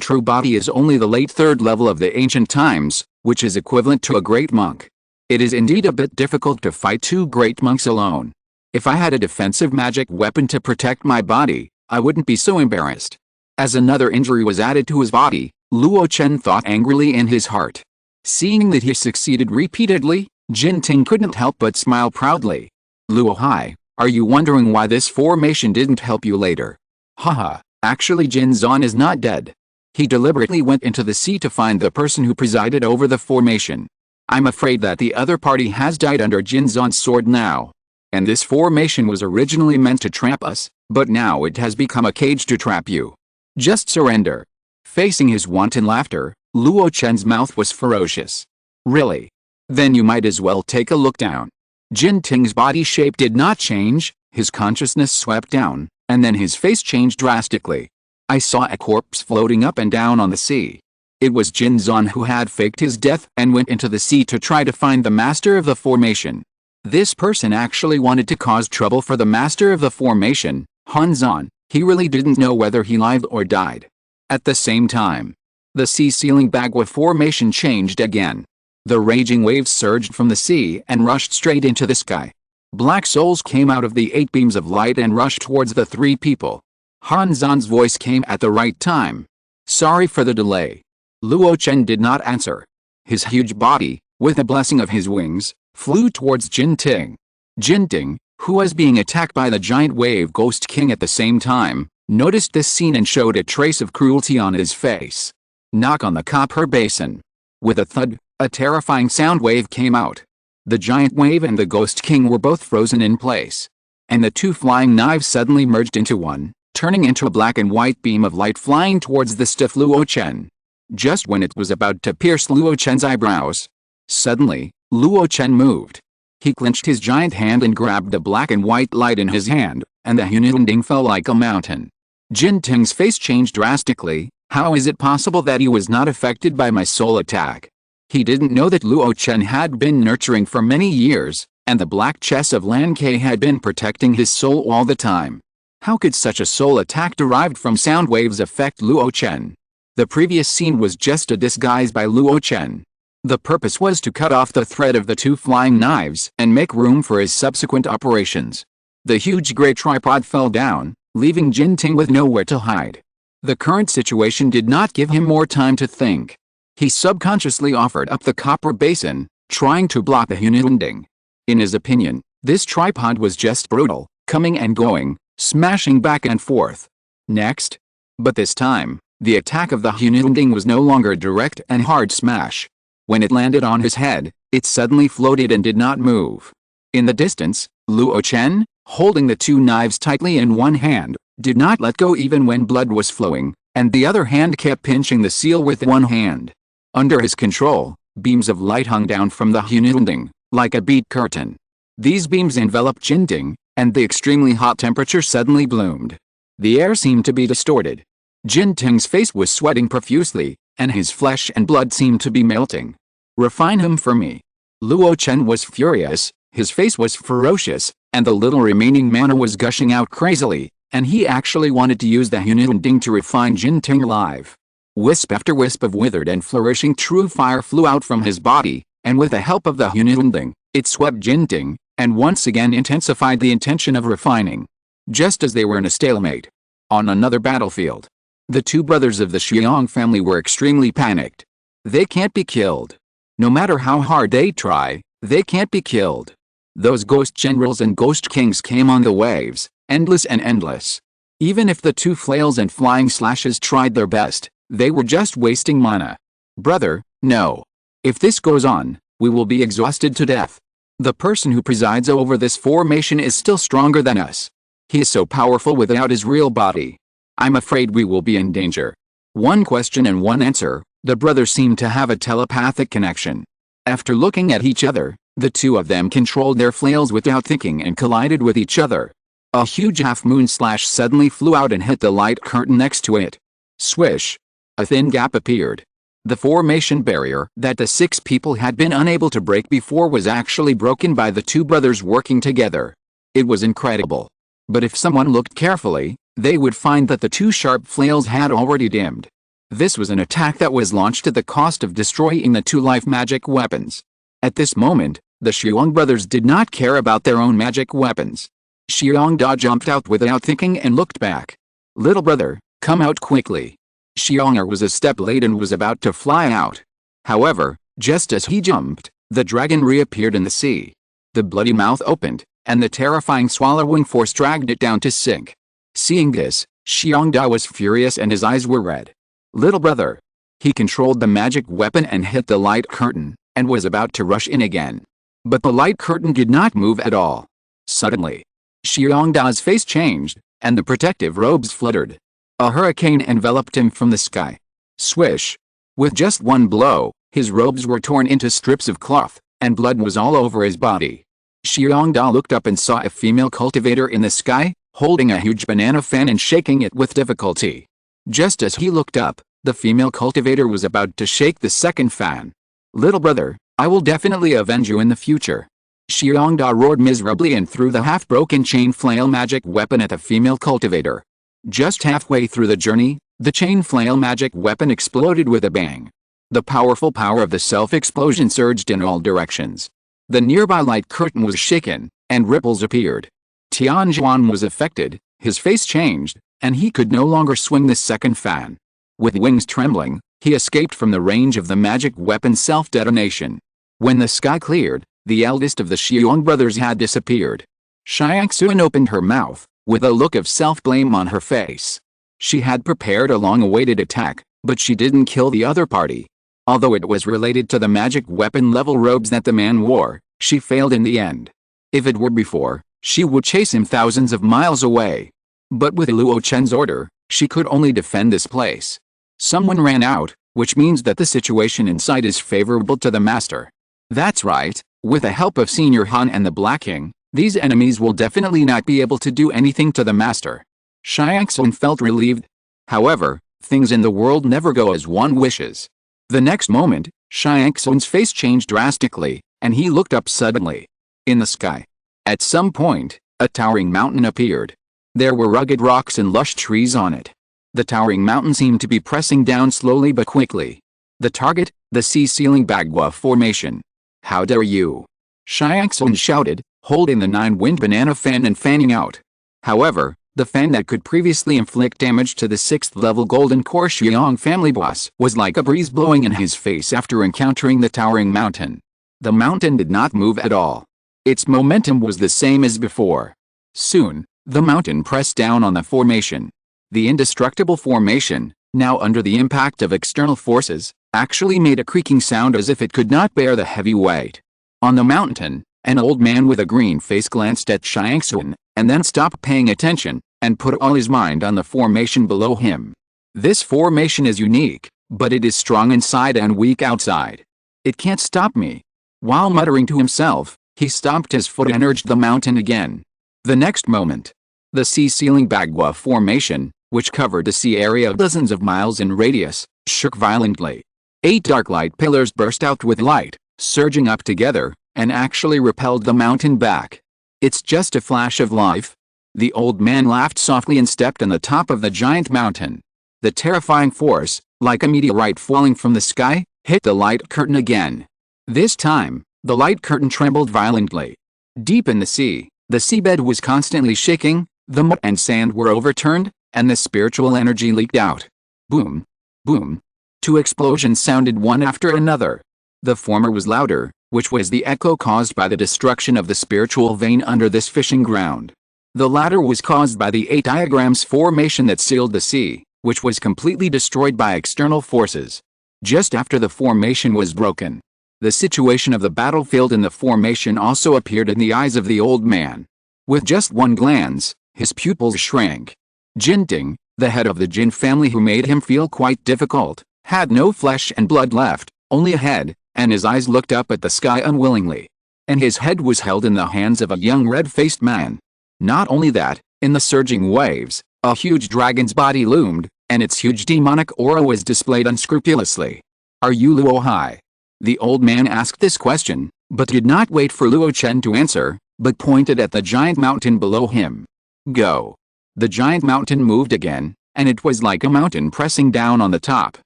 True Body is only the late 3rd level of the ancient times, which is equivalent to a great monk. It is indeed a bit difficult to fight 2 great monks alone. If I had a defensive magic weapon to protect my body, I wouldn't be so embarrassed. As another injury was added to his body, Luo Chen thought angrily in his heart. Seeing that he succeeded repeatedly, Jin Ting couldn't help but smile proudly. Luo Hai, are you wondering why this formation didn't help you later? Haha, actually Jin Zan is not dead. He deliberately went into the sea to find the person who presided over the formation. I'm afraid that the other party has died under Jin Zan's sword now. And this formation was originally meant to trap us, but now it has become a cage to trap you. Just surrender. Facing his wanton laughter, Luo Chen's mouth was ferocious. Really? Then you might as well take a look down. Jin Ting's body shape did not change, his consciousness swept down, and then his face changed drastically. I saw a corpse floating up and down on the sea. It was Jin Zan who had faked his death and went into the sea to try to find the master of the formation. This person actually wanted to cause trouble for the master of the formation, Han Zan. He really didn't know whether he lived or died. At the same time, the sea ceiling Bagua formation changed again. The raging waves surged from the sea and rushed straight into the sky. Black souls came out of the 8 beams of light and rushed towards the 3 people. Han Zan's voice came at the right time. Sorry for the delay. Luo Chen did not answer. His huge body, with a blessing of his wings, flew towards Jin Ting. Jin Ting, who was being attacked by the giant wave Ghost King at the same time, noticed this scene and showed a trace of cruelty on his face. Knock on the copper basin. With a thud, a terrifying sound wave came out. The giant wave and the Ghost King were both frozen in place. And the 2 flying knives suddenly merged into one, turning into a black and white beam of light flying towards the stiff Luo Chen. Just when it was about to pierce Luo Chen's eyebrows, suddenly, Luo Chen moved. He clenched his giant hand and grabbed the black and white light in his hand, and the Hunilending fell like a mountain. Jin Ting's face changed drastically. How is it possible that he was not affected by my soul attack? He didn't know that Luo Chen had been nurturing for many years, and the black chest of Lan Ke had been protecting his soul all the time. How could such a soul attack derived from sound waves affect Luo Chen? The previous scene was just a disguise by Luo Chen. The purpose was to cut off the thread of the 2 flying knives and make room for his subsequent operations. The huge gray tripod fell down, leaving Jin Ting with nowhere to hide. The current situation did not give him more time to think. He subconsciously offered up the copper basin, trying to block the Hunilending. In his opinion, this tripod was just brutal, coming and going, smashing back and forth. Next. But this time, the attack of the Hunilending was no longer a direct and hard smash. When it landed on his head, it suddenly floated and did not move. In the distance, Luo Chen, holding the 2 knives tightly in one hand, did not let go even when blood was flowing, and the other hand kept pinching the seal with one hand. Under his control, beams of light hung down from the Hunilending, like a bead curtain. These beams enveloped Jin Ting, and the extremely hot temperature suddenly bloomed. The air seemed to be distorted. Jin Ting's face was sweating profusely, and his flesh and blood seemed to be melting. Refine him for me. Luo Chen was furious, his face was ferocious, and the little remaining mana was gushing out crazily, and he actually wanted to use the Hunilending to refine Jin Ting alive. Wisp after wisp of withered and flourishing true fire flew out from his body, and with the help of the Hunilending, it swept Jin Ting, and once again intensified the intention of refining. Just as they were in a stalemate. On another battlefield. The 2 brothers of the Xiong family were extremely panicked. They can't be killed. No matter how hard they try, they can't be killed. Those ghost generals and ghost kings came on the waves, endless and endless. Even if the 2 flails and flying slashes tried their best, they were just wasting mana. Brother, no. If this goes on, we will be exhausted to death. The person who presides over this formation is still stronger than us. He is so powerful without his real body. I'm afraid we will be in danger. One question and one answer. The brothers seemed to have a telepathic connection. After looking at each other, the 2 of them controlled their flails without thinking and collided with each other. A huge half-moon slash suddenly flew out and hit the light curtain next to it. Swish. A thin gap appeared. The formation barrier that the 6 people had been unable to break before was actually broken by the 2 brothers working together. It was incredible. But if someone looked carefully, they would find that the 2 sharp flails had already dimmed. This was an attack that was launched at the cost of destroying the 2 life magic weapons. At this moment, the Xiong brothers did not care about their own magic weapons. Xiong Da jumped out without thinking and looked back. Little brother, come out quickly. Xiong'er was a step late and was about to fly out. However, just as he jumped, the dragon reappeared in the sea. The bloody mouth opened, and the terrifying swallowing force dragged it down to sink. Seeing this, Xiongda was furious and his eyes were red. Little brother. He controlled the magic weapon and hit the light curtain, and was about to rush in again. But the light curtain did not move at all. Suddenly, Xiongda's face changed, and the protective robes fluttered. A hurricane enveloped him from the sky. Swish. With just one blow, his robes were torn into strips of cloth, and blood was all over his body. Xiongda looked up and saw a female cultivator in the sky, holding a huge banana fan and shaking it with difficulty. Just as he looked up, the female cultivator was about to shake the second fan. Little brother, I will definitely avenge you in the future. Xiongda roared miserably and threw the half-broken chain flail magic weapon at the female cultivator. Just halfway through the journey, the chain flail magic weapon exploded with a bang. The powerful power of the self-explosion surged in all directions. The nearby light curtain was shaken, and ripples appeared. Tianjuan was affected, his face changed, and he could no longer swing the second fan. With wings trembling, he escaped from the range of the magic weapon's self-detonation. When the sky cleared, the eldest of the Xiong brothers had disappeared. Xiangxuan opened her mouth, with a look of self-blame on her face. She had prepared a long-awaited attack, but she didn't kill the other party. Although it was related to the magic weapon-level robes that the man wore, she failed in the end. If it were before, she would chase him thousands of miles away. But with Luo Chen's order, she could only defend this place. Someone ran out, which means that the situation inside is favorable to the master. That's right, with the help of Senior Han and the Black King, these enemies will definitely not be able to do anything to the master. Xiangxuan felt relieved. However, things in the world never go as one wishes. The next moment, Xiangxuan's face changed drastically, and he looked up suddenly. In the sky. At some point, a towering mountain appeared. There were rugged rocks and lush trees on it. The towering mountain seemed to be pressing down slowly but quickly. The target, the sea-ceiling Bagua formation. How dare you? Xiangxuan shouted, holding the 9-wind banana fan and fanning out. However, the fan that could previously inflict damage to the 6th-level Golden Core Xiong family boss was like a breeze blowing in his face after encountering the towering mountain. The mountain did not move at all. Its momentum was the same as before. Soon, the mountain pressed down on the formation. The indestructible formation, now under the impact of external forces, actually made a creaking sound as if it could not bear the heavy weight. On the mountain, an old man with a green face glanced at Xiangxuan, and then stopped paying attention, and put all his mind on the formation below him. This formation is unique, but it is strong inside and weak outside. It can't stop me. While muttering to himself, he stomped his foot and urged the mountain again. The next moment, the sea-ceiling Bagua formation, which covered a sea area of dozens of miles in radius, shook violently. 8 dark light pillars burst out with light, surging up together, and actually repelled the mountain back. It's just a flash of life. The old man laughed softly and stepped on the top of the giant mountain. The terrifying force, like a meteorite falling from the sky, hit the light curtain again. This time, the light curtain trembled violently. Deep in the sea, the seabed was constantly shaking, the mud and sand were overturned, and the spiritual energy leaked out. Boom! Boom! 2 explosions sounded one after another. The former was louder, which was the echo caused by the destruction of the spiritual vein under this fishing ground. The latter was caused by the 8 diagrams formation that sealed the sea, which was completely destroyed by external forces. Just after the formation was broken, the situation of the battlefield in the formation also appeared in the eyes of the old man. With just one glance, his pupils shrank. Jinting, the head of the Jin family who made him feel quite difficult, had no flesh and blood left, only a head, and his eyes looked up at the sky unwillingly. And his head was held in the hands of a young red-faced man. Not only that, in the surging waves, a huge dragon's body loomed, and its huge demonic aura was displayed unscrupulously. Are you Luo Hai? The old man asked this question, but did not wait for Luo Chen to answer, but pointed at the giant mountain below him. Go. The giant mountain moved again, and it was like a mountain pressing down on the top.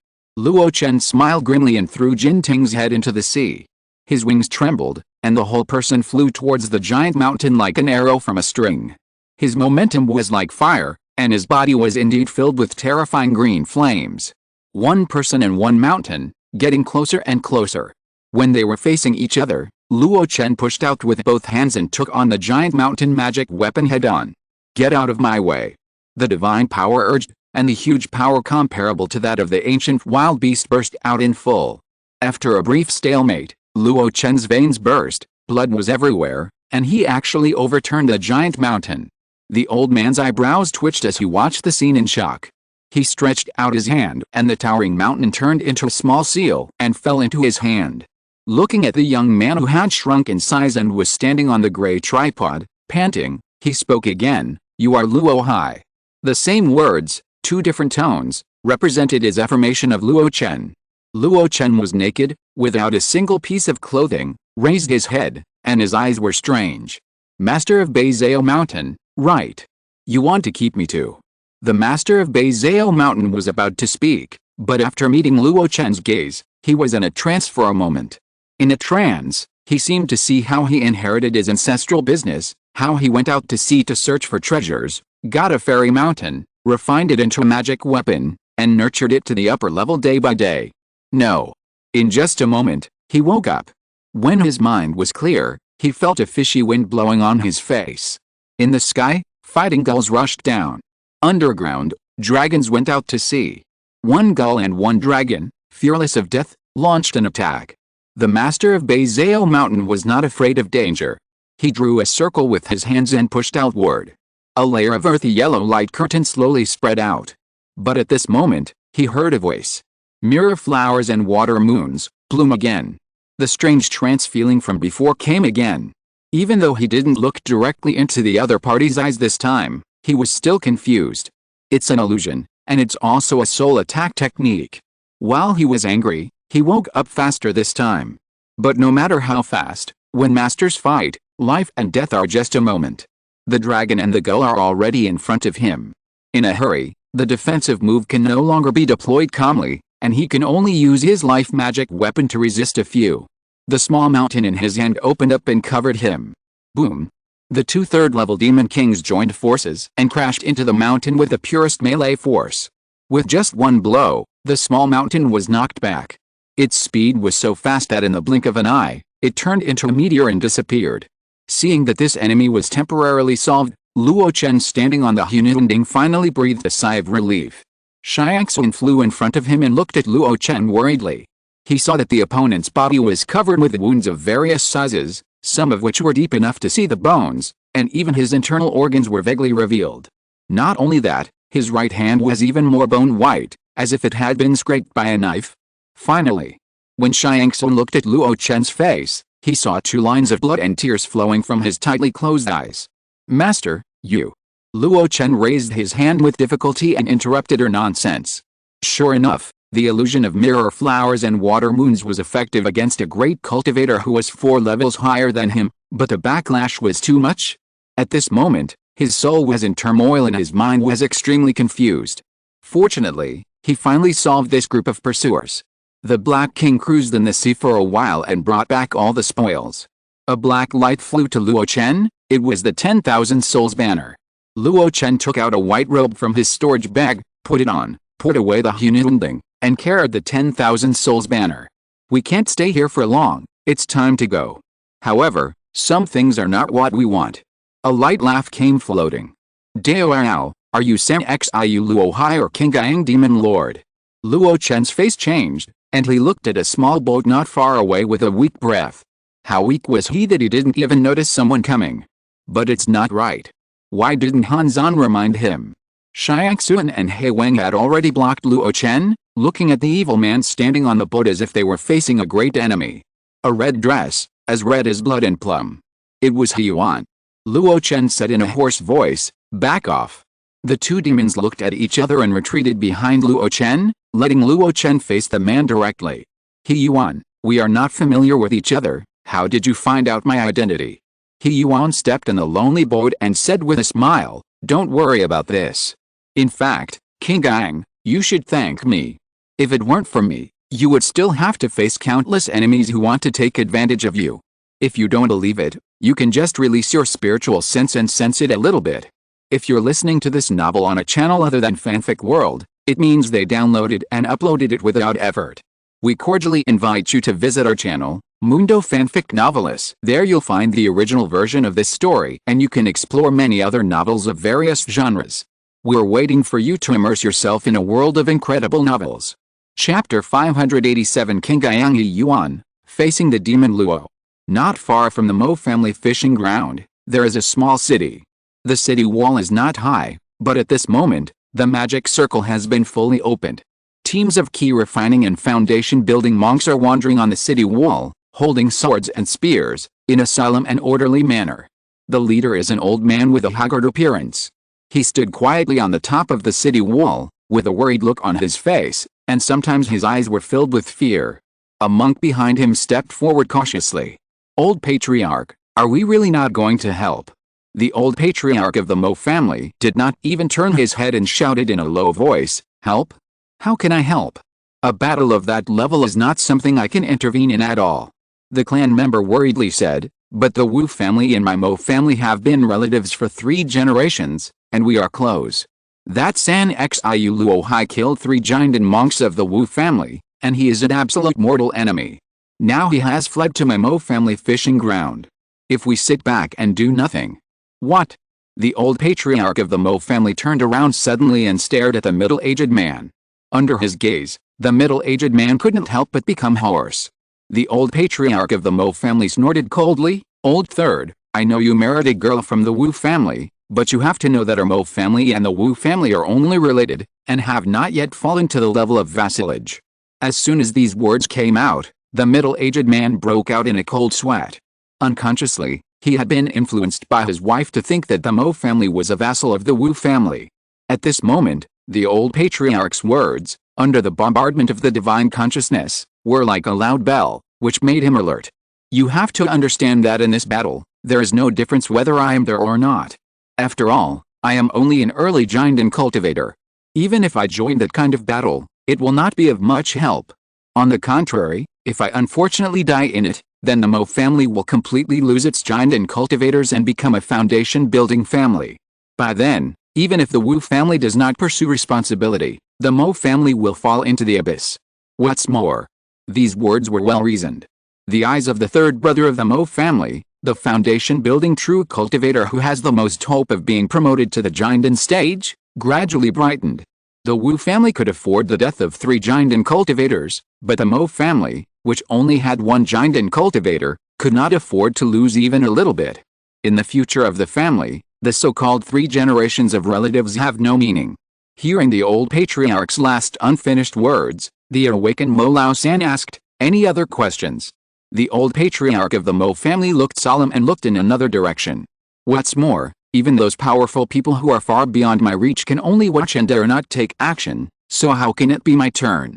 Luo Chen smiled grimly and threw Jinting's head into the sea. His wings trembled, and the whole person flew towards the giant mountain like an arrow from a string. His momentum was like fire, and his body was indeed filled with terrifying green flames. One person and one mountain, getting closer and closer. When they were facing each other, Luo Chen pushed out with both hands and took on the giant mountain magic weapon head-on. Get out of my way. The divine power urged, and the huge power comparable to that of the ancient wild beast burst out in full. After a brief stalemate, Luo Chen's veins burst, blood was everywhere, and he actually overturned the giant mountain. The old man's eyebrows twitched as he watched the scene in shock. He stretched out his hand, and the towering mountain turned into a small seal and fell into his hand. Looking at the young man who had shrunk in size and was standing on the gray tripod, panting, he spoke again, "You are Luo Hai." The same words, 2 different tones, represented his affirmation of Luo Chen. Luo Chen was naked, without a single piece of clothing, raised his head, and his eyes were strange. Master of Beizao Mountain, right. You want to keep me too. The master of Beizao Mountain was about to speak, but after meeting Luo Chen's gaze, he was in a trance for a moment. In a trance, He seemed to see how he inherited his ancestral business, how he went out to sea to search for treasures, got a fairy mountain, refined it into a magic weapon, and nurtured it to the upper level day by day. No. In just a moment, he woke up. When his mind was clear, he felt a fishy wind blowing on his face. In the sky, fighting gulls rushed down. Underground, dragons went out to sea. One gull and one dragon, fearless of death, launched an attack. The master of Beizao Mountain was not afraid of danger. He drew a circle with his hands and pushed outward. A layer of earthy yellow light curtain slowly spread out. But at this moment, he heard a voice. Mirror flowers and water moons, bloom again. The strange trance feeling from before came again. Even though he didn't look directly into the other party's eyes this time, he was still confused. It's an illusion, and it's also a soul attack technique. While he was angry, he woke up faster this time. But no matter how fast, when masters fight, life and death are just a moment. The dragon and the gull are already in front of him. In a hurry, the defensive move can no longer be deployed calmly, and he can only use his life magic weapon to resist a few. The small mountain in his hand opened up and covered him. Boom. The two third-level demon kings joined forces and crashed into the mountain with the purest melee force. With just one blow, the small mountain was knocked back. Its speed was so fast that in the blink of an eye, it turned into a meteor and disappeared. Seeing that this enemy was temporarily solved, Luo Chen standing on the Hununding finally breathed a sigh of relief. Xiangxun flew in front of him and looked at Luo Chen worriedly. He saw that the opponent's body was covered with wounds of various sizes, some of which were deep enough to see the bones, and even his internal organs were vaguely revealed. Not only that, his right hand was even more bone-white, as if it had been scraped by a knife. Finally, when Xiangxun looked at Luo Chen's face, he saw two lines of blood and tears flowing from his tightly closed eyes. Master, you. Luo Chen raised his hand with difficulty and interrupted her nonsense. Sure enough, the illusion of mirror flowers and water moons was effective against a great cultivator who was 4 levels higher than him, but the backlash was too much. At this moment, his soul was in turmoil and his mind was extremely confused. Fortunately, he finally solved this group of pursuers. The Black King cruised in the sea for a while and brought back all the spoils. A black light flew to Luo Chen. It was the 10,000 souls banner. Luo Chen took out a white robe from his storage bag, put it on, put away the Hununding, and carried the 10,000 souls banner. We can't stay here for long, it's time to go. However, some things are not what we want. A light laugh came floating. Dao, are you Sam Xiu Luo Hai or King Gang Demon Lord? Luo Chen's face changed, and he looked at a small boat not far away with a weak breath. How weak was he that he didn't even notice someone coming? But it's not right. Why didn't Han Zhan remind him? Xiangxun and He Weng had already blocked Luo Chen, looking at the evil man standing on the boat as if they were facing a great enemy. A red dress, as red as blood and plum. It was He Yuan. Luo Chen said in a hoarse voice, "Back off." The two demons looked at each other and retreated behind Luo Chen, letting Luo Chen face the man directly. He Yuan, we are not familiar with each other, how did you find out my identity? He Yuan stepped in the lonely boat and said with a smile, "Don't worry about this. In fact, King Gang, you should thank me. If it weren't for me, you would still have to face countless enemies who want to take advantage of you. If you don't believe it, you can just release your spiritual sense and sense it a little bit. If you're listening to this novel on a channel other than Fanfic World, it means they downloaded and uploaded it without effort. We cordially invite you to visit our channel, Mundo Fanfic Novelists. There you'll find the original version of this story and you can explore many other novels of various genres. We're waiting for you to immerse yourself in a world of incredible novels. Chapter 587 King Gang He Yuan, Facing the Demon Luo. Not far from the Mo family fishing ground, there is a small city. The city wall is not high, but at this moment, the magic circle has been fully opened. Teams of key refining and foundation building monks are wandering on the city wall, holding swords and spears, in a solemn and orderly manner. The leader is an old man with a haggard appearance. He stood quietly on the top of the city wall, with a worried look on his face, and sometimes his eyes were filled with fear. A monk behind him stepped forward cautiously. "Old Patriarch, are we really not going to help?" The old patriarch of the Mo family did not even turn his head and shouted in a low voice, "Help? How can I help? A battle of that level is not something I can intervene in at all. The clan member worriedly said, but the Wu family and my Mo family have been relatives for 3 generations, and we are close. That San Xiu Luo Hai killed 3 giant monks of the Wu family, and he is an absolute mortal enemy. Now he has fled to my Mo family fishing ground. If we sit back and do nothing. What? The old patriarch of the Mo family turned around suddenly and stared at the middle-aged man. Under his gaze, the middle-aged man couldn't help but become hoarse. The old patriarch of the Mo family snorted coldly, "Old third, I know you married a girl from the Wu family, but you have to know that our Mo family and the Wu family are only related, and have not yet fallen to the level of vassalage." As soon as these words came out, the middle-aged man broke out in a cold sweat. Unconsciously, he had been influenced by his wife to think that the Mo family was a vassal of the Wu family. At this moment, the old patriarch's words, under the bombardment of the divine consciousness, were like a loud bell, which made him alert. You have to understand that in this battle, there is no difference whether I am there or not. After all, I am only an early giant and cultivator. Even if I join that kind of battle, it will not be of much help. On the contrary, if I unfortunately die in it, then the Mo family will completely lose its giant and cultivators and become a foundation-building family. By then, even if the Wu family does not pursue responsibility, the Mo family will fall into the abyss. What's more, these words were well reasoned. The eyes of the third brother of the Mo family, the foundation-building true cultivator who has the most hope of being promoted to the giant stage, gradually brightened. The Wu family could afford the death of 3 giant and cultivators, but the Mo family, which only had 1 giant and cultivator, could not afford to lose even a little bit. In the future of the family, the so-called 3 generations of relatives have no meaning. Hearing the old patriarch's last unfinished words, the awakened Mo Lao San asked, "Any other questions?" The old patriarch of the Mo family looked solemn and looked in another direction. What's more, even those powerful people who are far beyond my reach can only watch and dare not take action, so how can it be my turn?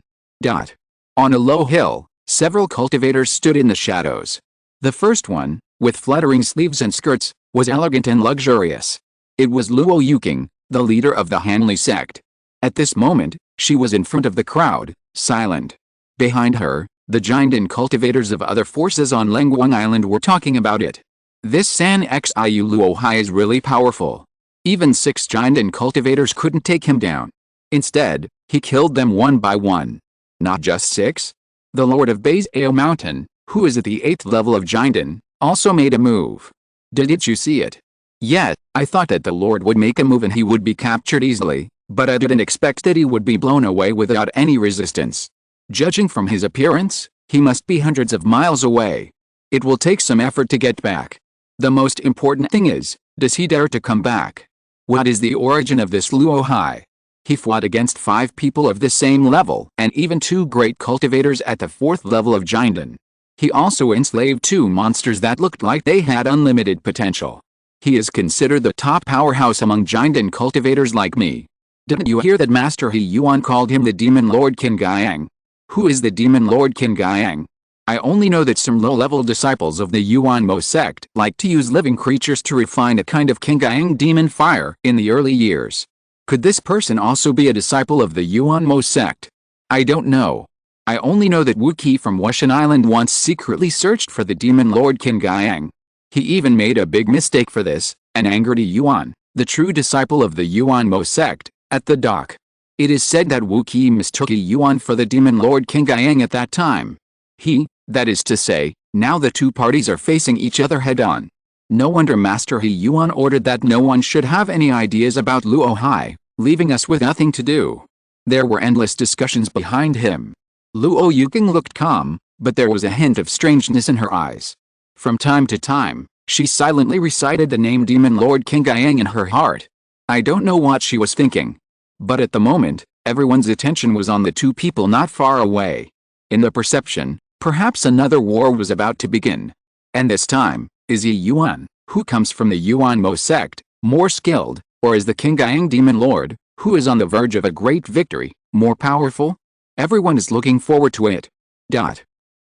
On a low hill, several cultivators stood in the shadows. The first one, with fluttering sleeves and skirts, was elegant and luxurious. It was Luo Yuking, the leader of the Hanli sect. At this moment, she was in front of the crowd, silent. Behind her, the giant and cultivators of other forces on Lengguang Island were talking about it. This San Xiu Luo Hai is really powerful. Even 6 giant and cultivators couldn't take him down. Instead, he killed them one by one. Not just 6. The Lord of Baizao Mountain, who is at the 8th level of Jinden, also made a move. Did you see it? Yet, I thought that the Lord would make a move and he would be captured easily, but I didn't expect that he would be blown away without any resistance. Judging from his appearance, he must be hundreds of miles away. It will take some effort to get back. The most important thing is, does he dare to come back? What is the origin of this Luo Hai? He fought against 5 people of the same level and even 2 great cultivators at the 4th level of Jinden. He also enslaved 2 monsters that looked like they had unlimited potential. He is considered the top powerhouse among Jinden cultivators like me. Didn't you hear that Master He Yuan called him the Demon Lord Qin Gaiang? Who is the Demon Lord Qin Gaiang? I only know that some low-level disciples of the Yuan Mo sect like to use living creatures to refine a kind of Qin Gaiang demon fire in the early years. Could this person also be a disciple of the Yuan Mo sect? I don't know. I only know that Wu Qi from Wushan Island once secretly searched for the Demon Lord Qin Gaiang. He even made a big mistake for this, and angered Yuan, the true disciple of the Yuan Mo sect, at the dock. It is said that Wu Qi mistook Yuan for the Demon Lord Qin Gaiang at that time. That is to say, now the 2 parties are facing each other head-on. No wonder Master He Yuan ordered that no one should have any ideas about Luo Hai, leaving us with nothing to do. There were endless discussions behind him. Luo Yuking looked calm, but there was a hint of strangeness in her eyes. From time to time, she silently recited the name Demon Lord Qin Gaiang in her heart. I don't know what she was thinking. But at the moment, everyone's attention was on the 2 people not far away. In the perception, perhaps another war was about to begin. And this time, is Yi Yuan, who comes from the Yuan Mo sect, more skilled, or is the Qin Gaiang Demon Lord, who is on the verge of a great victory, more powerful? Everyone is looking forward to it.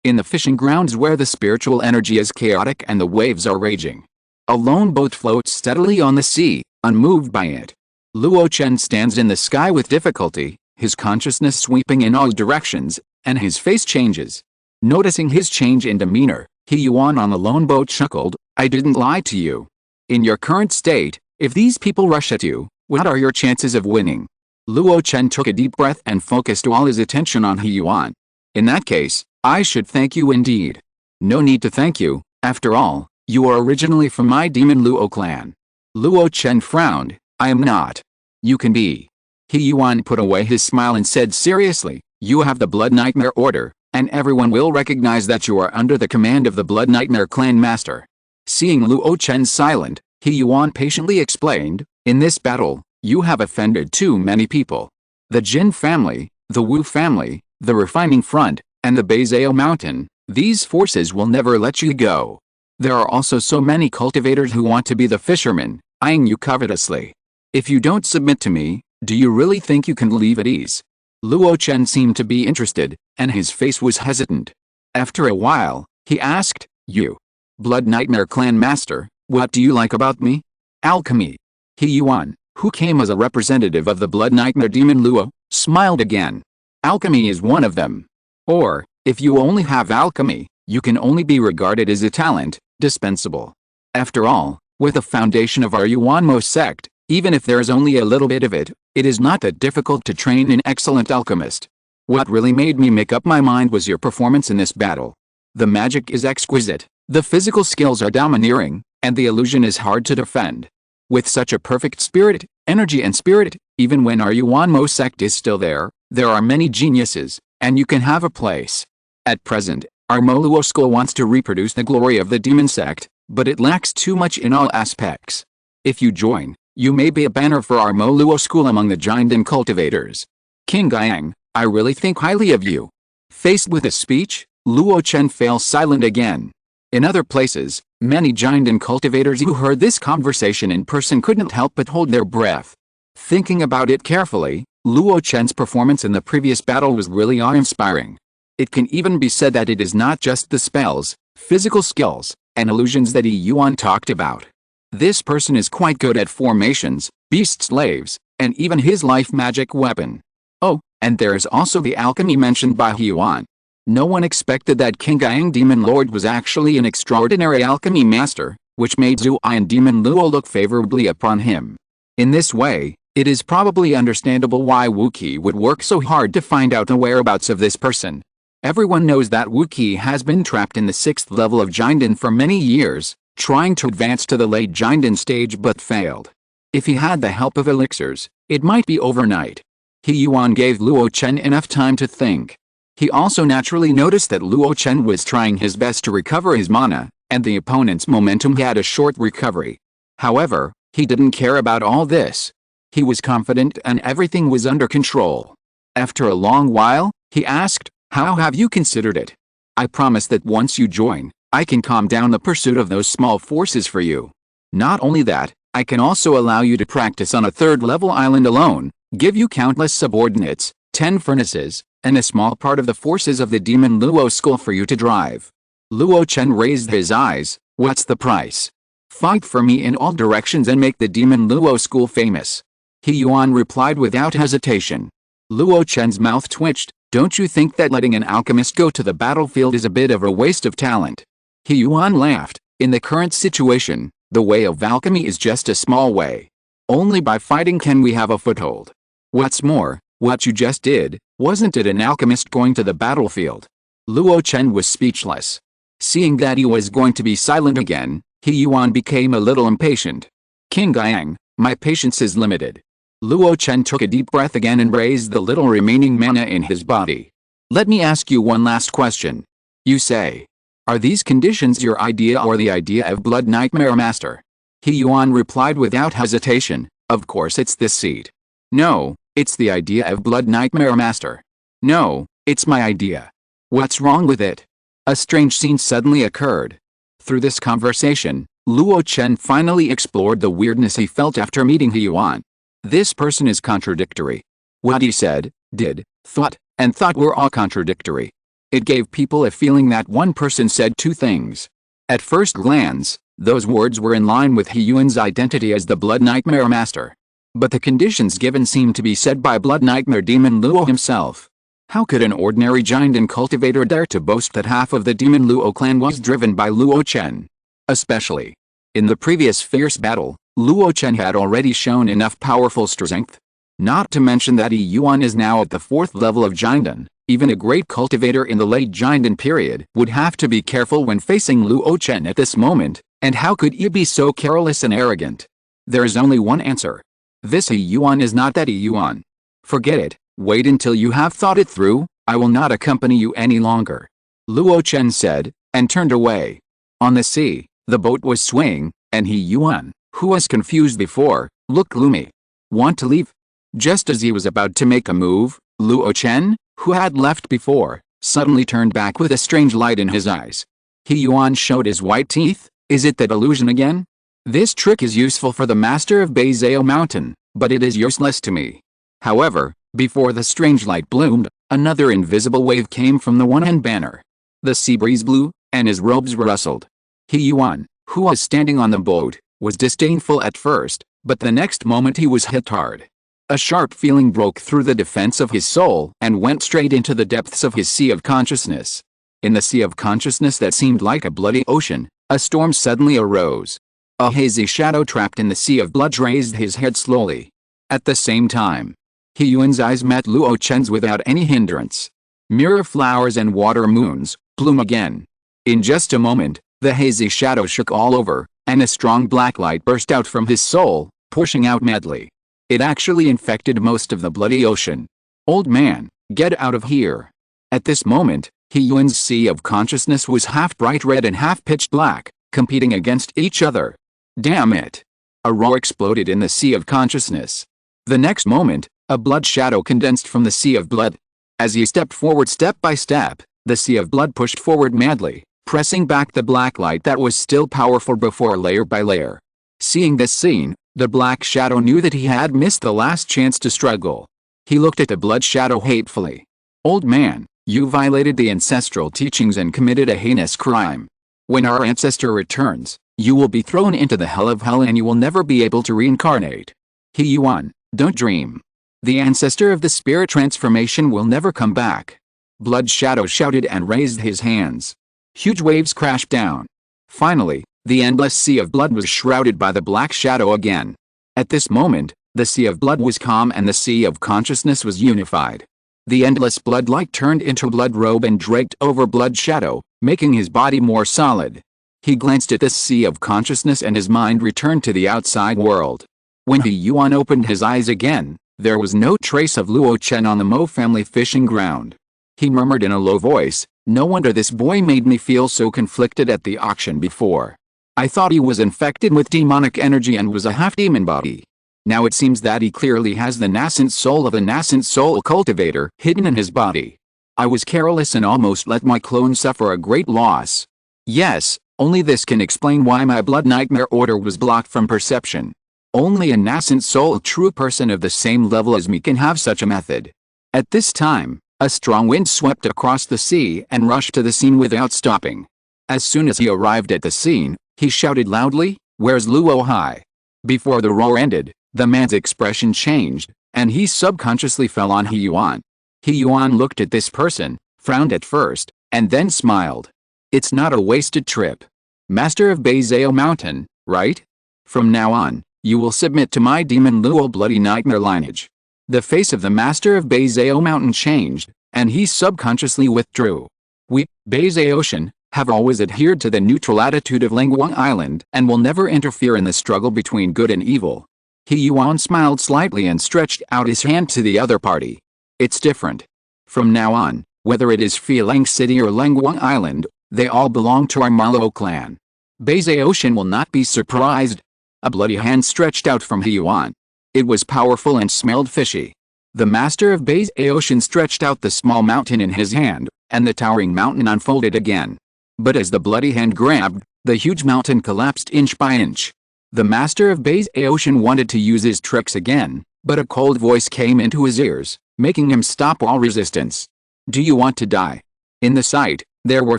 In the fishing grounds where the spiritual energy is chaotic and the waves are raging, a lone boat floats steadily on the sea, unmoved by it. Luo Chen stands in the sky with difficulty, his consciousness sweeping in all directions, and his face changes. Noticing his change in demeanor, He Yuan on the lone boat chuckled, I didn't lie to you. In your current state, if these people rush at you, what are your chances of winning? Luo Chen took a deep breath and focused all his attention on He Yuan. In that case, I should thank you indeed. No need to thank you, after all, you are originally from my demon Luo clan. Luo Chen frowned, I am not. You can be. He Yuan put away his smile and said seriously, you have the Blood Nightmare Order, and everyone will recognize that you are under the command of the Blood Nightmare Clan Master. Seeing Luo Chen silent, He Yuan patiently explained, in this battle, you have offended too many people. The Jin family, the Wu family, the Refining Front, and the Beizao Mountain, these forces will never let you go. There are also so many cultivators who want to be the fishermen, eyeing you covetously. If you don't submit to me, do you really think you can leave at ease? Luo Chen seemed to be interested, and his face was hesitant. After a while, he asked, you, Blood Nightmare Clan Master, what do you like about me? Alchemy. He Yuan, who came as a representative of the Blood Nightmare Demon Luo, smiled again. Alchemy is one of them. Or, if you only have alchemy, you can only be regarded as a talent, dispensable. After all, with the foundation of our Yuanmo sect, even if there is only a little bit of it, it is not that difficult to train an excellent alchemist. What really made me make up my mind was your performance in this battle. The magic is exquisite, the physical skills are domineering, and the illusion is hard to defend. With such a perfect spirit, energy and spirit, even when our Yuanmo sect is still there are many geniuses, and you can have a place. At present, our Luo school wants to reproduce the glory of the demon sect, but it lacks too much in all aspects. If you join, you may be a banner for our Luo school among the Jinden cultivators. King Yang, I really think highly of you. Faced with a speech, Luo Chen fell silent again. In other places, many Jinden cultivators who heard this conversation in person couldn't help but hold their breath. Thinking about it carefully, Luo Chen's performance in the previous battle was really awe-inspiring. It can even be said that it is not just the spells, physical skills, and illusions that He Yuan talked about. This person is quite good at formations, beast slaves, and even his life magic weapon. Oh, and there is also the alchemy mentioned by He Yuan. No one expected that King Yang Demon Lord was actually an extraordinary alchemy master, which made Zhu and Demon Luo look favorably upon him. In this way, it is probably understandable why Wu Qi would work so hard to find out the whereabouts of this person. Everyone knows that Wu Qi has been trapped in the 6th level of Jinden for many years, trying to advance to the late Jinden stage but failed. If he had the help of elixirs, it might be overnight. He Yuan gave Luo Chen enough time to think. He also naturally noticed that Luo Chen was trying his best to recover his mana, and the opponent's momentum had a short recovery. However, he didn't care about all this. He was confident and everything was under control. After a long while, he asked, how have you considered it? I promise that once you join, I can calm down the pursuit of those small forces for you. Not only that, I can also allow you to practice on a 3rd-level island alone, give you countless subordinates, 10 furnaces, and a small part of the forces of the Demon Luo school for you to drive. Luo Chen raised his eyes, what's the price? Fight for me in all directions and make the Demon Luo school famous. He Yuan replied without hesitation. Luo Chen's mouth twitched, don't you think that letting an alchemist go to the battlefield is a bit of a waste of talent? He Yuan laughed, in the current situation, the way of alchemy is just a small way. Only by fighting can we have a foothold. What's more, what you just did, wasn't it an alchemist going to the battlefield? Luo Chen was speechless. Seeing that he was going to be silent again, He Yuan became a little impatient. King Yang, my patience is limited. Luo Chen took a deep breath again and raised the little remaining mana in his body. Let me ask you one last question. You say, are these conditions your idea or the idea of Blood Nightmare Master? He Yuan replied without hesitation, of course it's this seat. No, it's the idea of Blood Nightmare Master. No, it's my idea. What's wrong with it? A strange scene suddenly occurred. Through this conversation, Luo Chen finally explored the weirdness he felt after meeting He Yuan. This person is contradictory. What he said, did, thought, and thought were all contradictory. It gave people a feeling that one person said two things. At first glance, those words were in line with He Yuan's identity as the Blood Nightmare Master. But the conditions given seemed to be said by Blood Nightmare Demon Luo himself. How could an ordinary giant and cultivator dare to boast that half of the demon Luo clan was driven by Luo Chen? Especially in the previous fierce battle, Luo Chen had already shown enough powerful strength. Not to mention that Yi Yuan is now at the 4th level of Jiandan. Even a great cultivator in the late Jiandan period would have to be careful when facing Luo Chen at this moment, and how could Yi be so careless and arrogant? There is only one answer. This Yi Yuan is not that Yi Yuan. Forget it, wait until you have thought it through, I will not accompany you any longer. Luo Chen said, and turned away. On the sea, the boat was swaying, and Yi Yuan, who was confused before, looked gloomy. Want to leave? Just as he was about to make a move, Luo Chen, who had left before, suddenly turned back with a strange light in his eyes. Yi Yuan showed his white teeth. Is it that illusion again? This trick is useful for the master of Beizao Mountain, but it is useless to me. However, before the strange light bloomed, another invisible wave came from the one-hand banner. The sea breeze blew, and his robes rustled. Yi Yuan, who was standing on the boat, was disdainful at first, but the next moment he was hit hard. A sharp feeling broke through the defense of his soul and went straight into the depths of his sea of consciousness. In the sea of consciousness that seemed like a bloody ocean, a storm suddenly arose. A hazy shadow trapped in the sea of blood raised his head slowly. At the same time, Yi Yuan's eyes met Luo Chen's without any hindrance. Mirror flowers and water moons bloom again. In just a moment, the hazy shadow shook all over, and a strong black light burst out from his soul, pushing out madly. It actually infected most of the bloody ocean. Old man, get out of here. At this moment, Yi Yuan's sea of consciousness was half bright red and half pitch black, competing against each other. Damn it! A roar exploded in the sea of consciousness. The next moment, a blood shadow condensed from the sea of blood. As he stepped forward step by step, the sea of blood pushed forward madly, pressing back the black light that was still powerful before layer by layer. Seeing this scene, the black shadow knew that he had missed the last chance to struggle. He looked at the blood shadow hatefully. Old man, you violated the ancestral teachings and committed a heinous crime. When our ancestor returns, you will be thrown into the hell of hell and you will never be able to reincarnate. Yi Yuan, don't dream. The ancestor of the spirit transformation will never come back. Blood shadow shouted and raised his hands. Huge waves crashed down. Finally, the endless sea of blood was shrouded by the black shadow again. At this moment, the sea of blood was calm and the sea of consciousness was unified. The endless blood light turned into blood robe and draped over blood shadow, making his body more solid. He glanced at this sea of consciousness and his mind returned to the outside world. When Yi Yuan opened his eyes again, there was no trace of Luo Chen on the Mo family fishing ground. He murmured in a low voice, no wonder this boy made me feel so conflicted at the auction before. I thought he was infected with demonic energy and was a half-demon body. Now it seems that he clearly has the nascent soul of a nascent soul cultivator hidden in his body. I was careless and almost let my clone suffer a great loss. Yes, only this can explain why my blood nightmare order was blocked from perception. Only a nascent soul true person of the same level as me can have such a method. At this time, a strong wind swept across the sea and rushed to the scene without stopping. As soon as he arrived at the scene, he shouted loudly, "Where's Luo Hai?" Before the roar ended, the man's expression changed, and he subconsciously fell on Yi Yuan. Yi Yuan looked at this person, frowned at first, and then smiled. It's not a wasted trip. Master of Beizao Mountain, right? From now on, you will submit to my demon Luo bloody nightmare lineage. The face of the master of Beizao Mountain changed, and he subconsciously withdrew. We, Beizaotian, have always adhered to the neutral attitude of Lengguang Island and will never interfere in the struggle between good and evil. Yi Yuan smiled slightly and stretched out his hand to the other party. It's different. From now on, whether it is Filang City or Lengguang Island, they all belong to our Marlow clan. Beizaotian will not be surprised. A bloody hand stretched out from Yi Yuan. It was powerful and smelled fishy. The master of Beizaotian stretched out the small mountain in his hand, and the towering mountain unfolded again. But as the bloody hand grabbed, the huge mountain collapsed inch by inch. The master of Beizaotian wanted to use his tricks again, but a cold voice came into his ears, making him stop all resistance. Do you want to die? In the sight, there were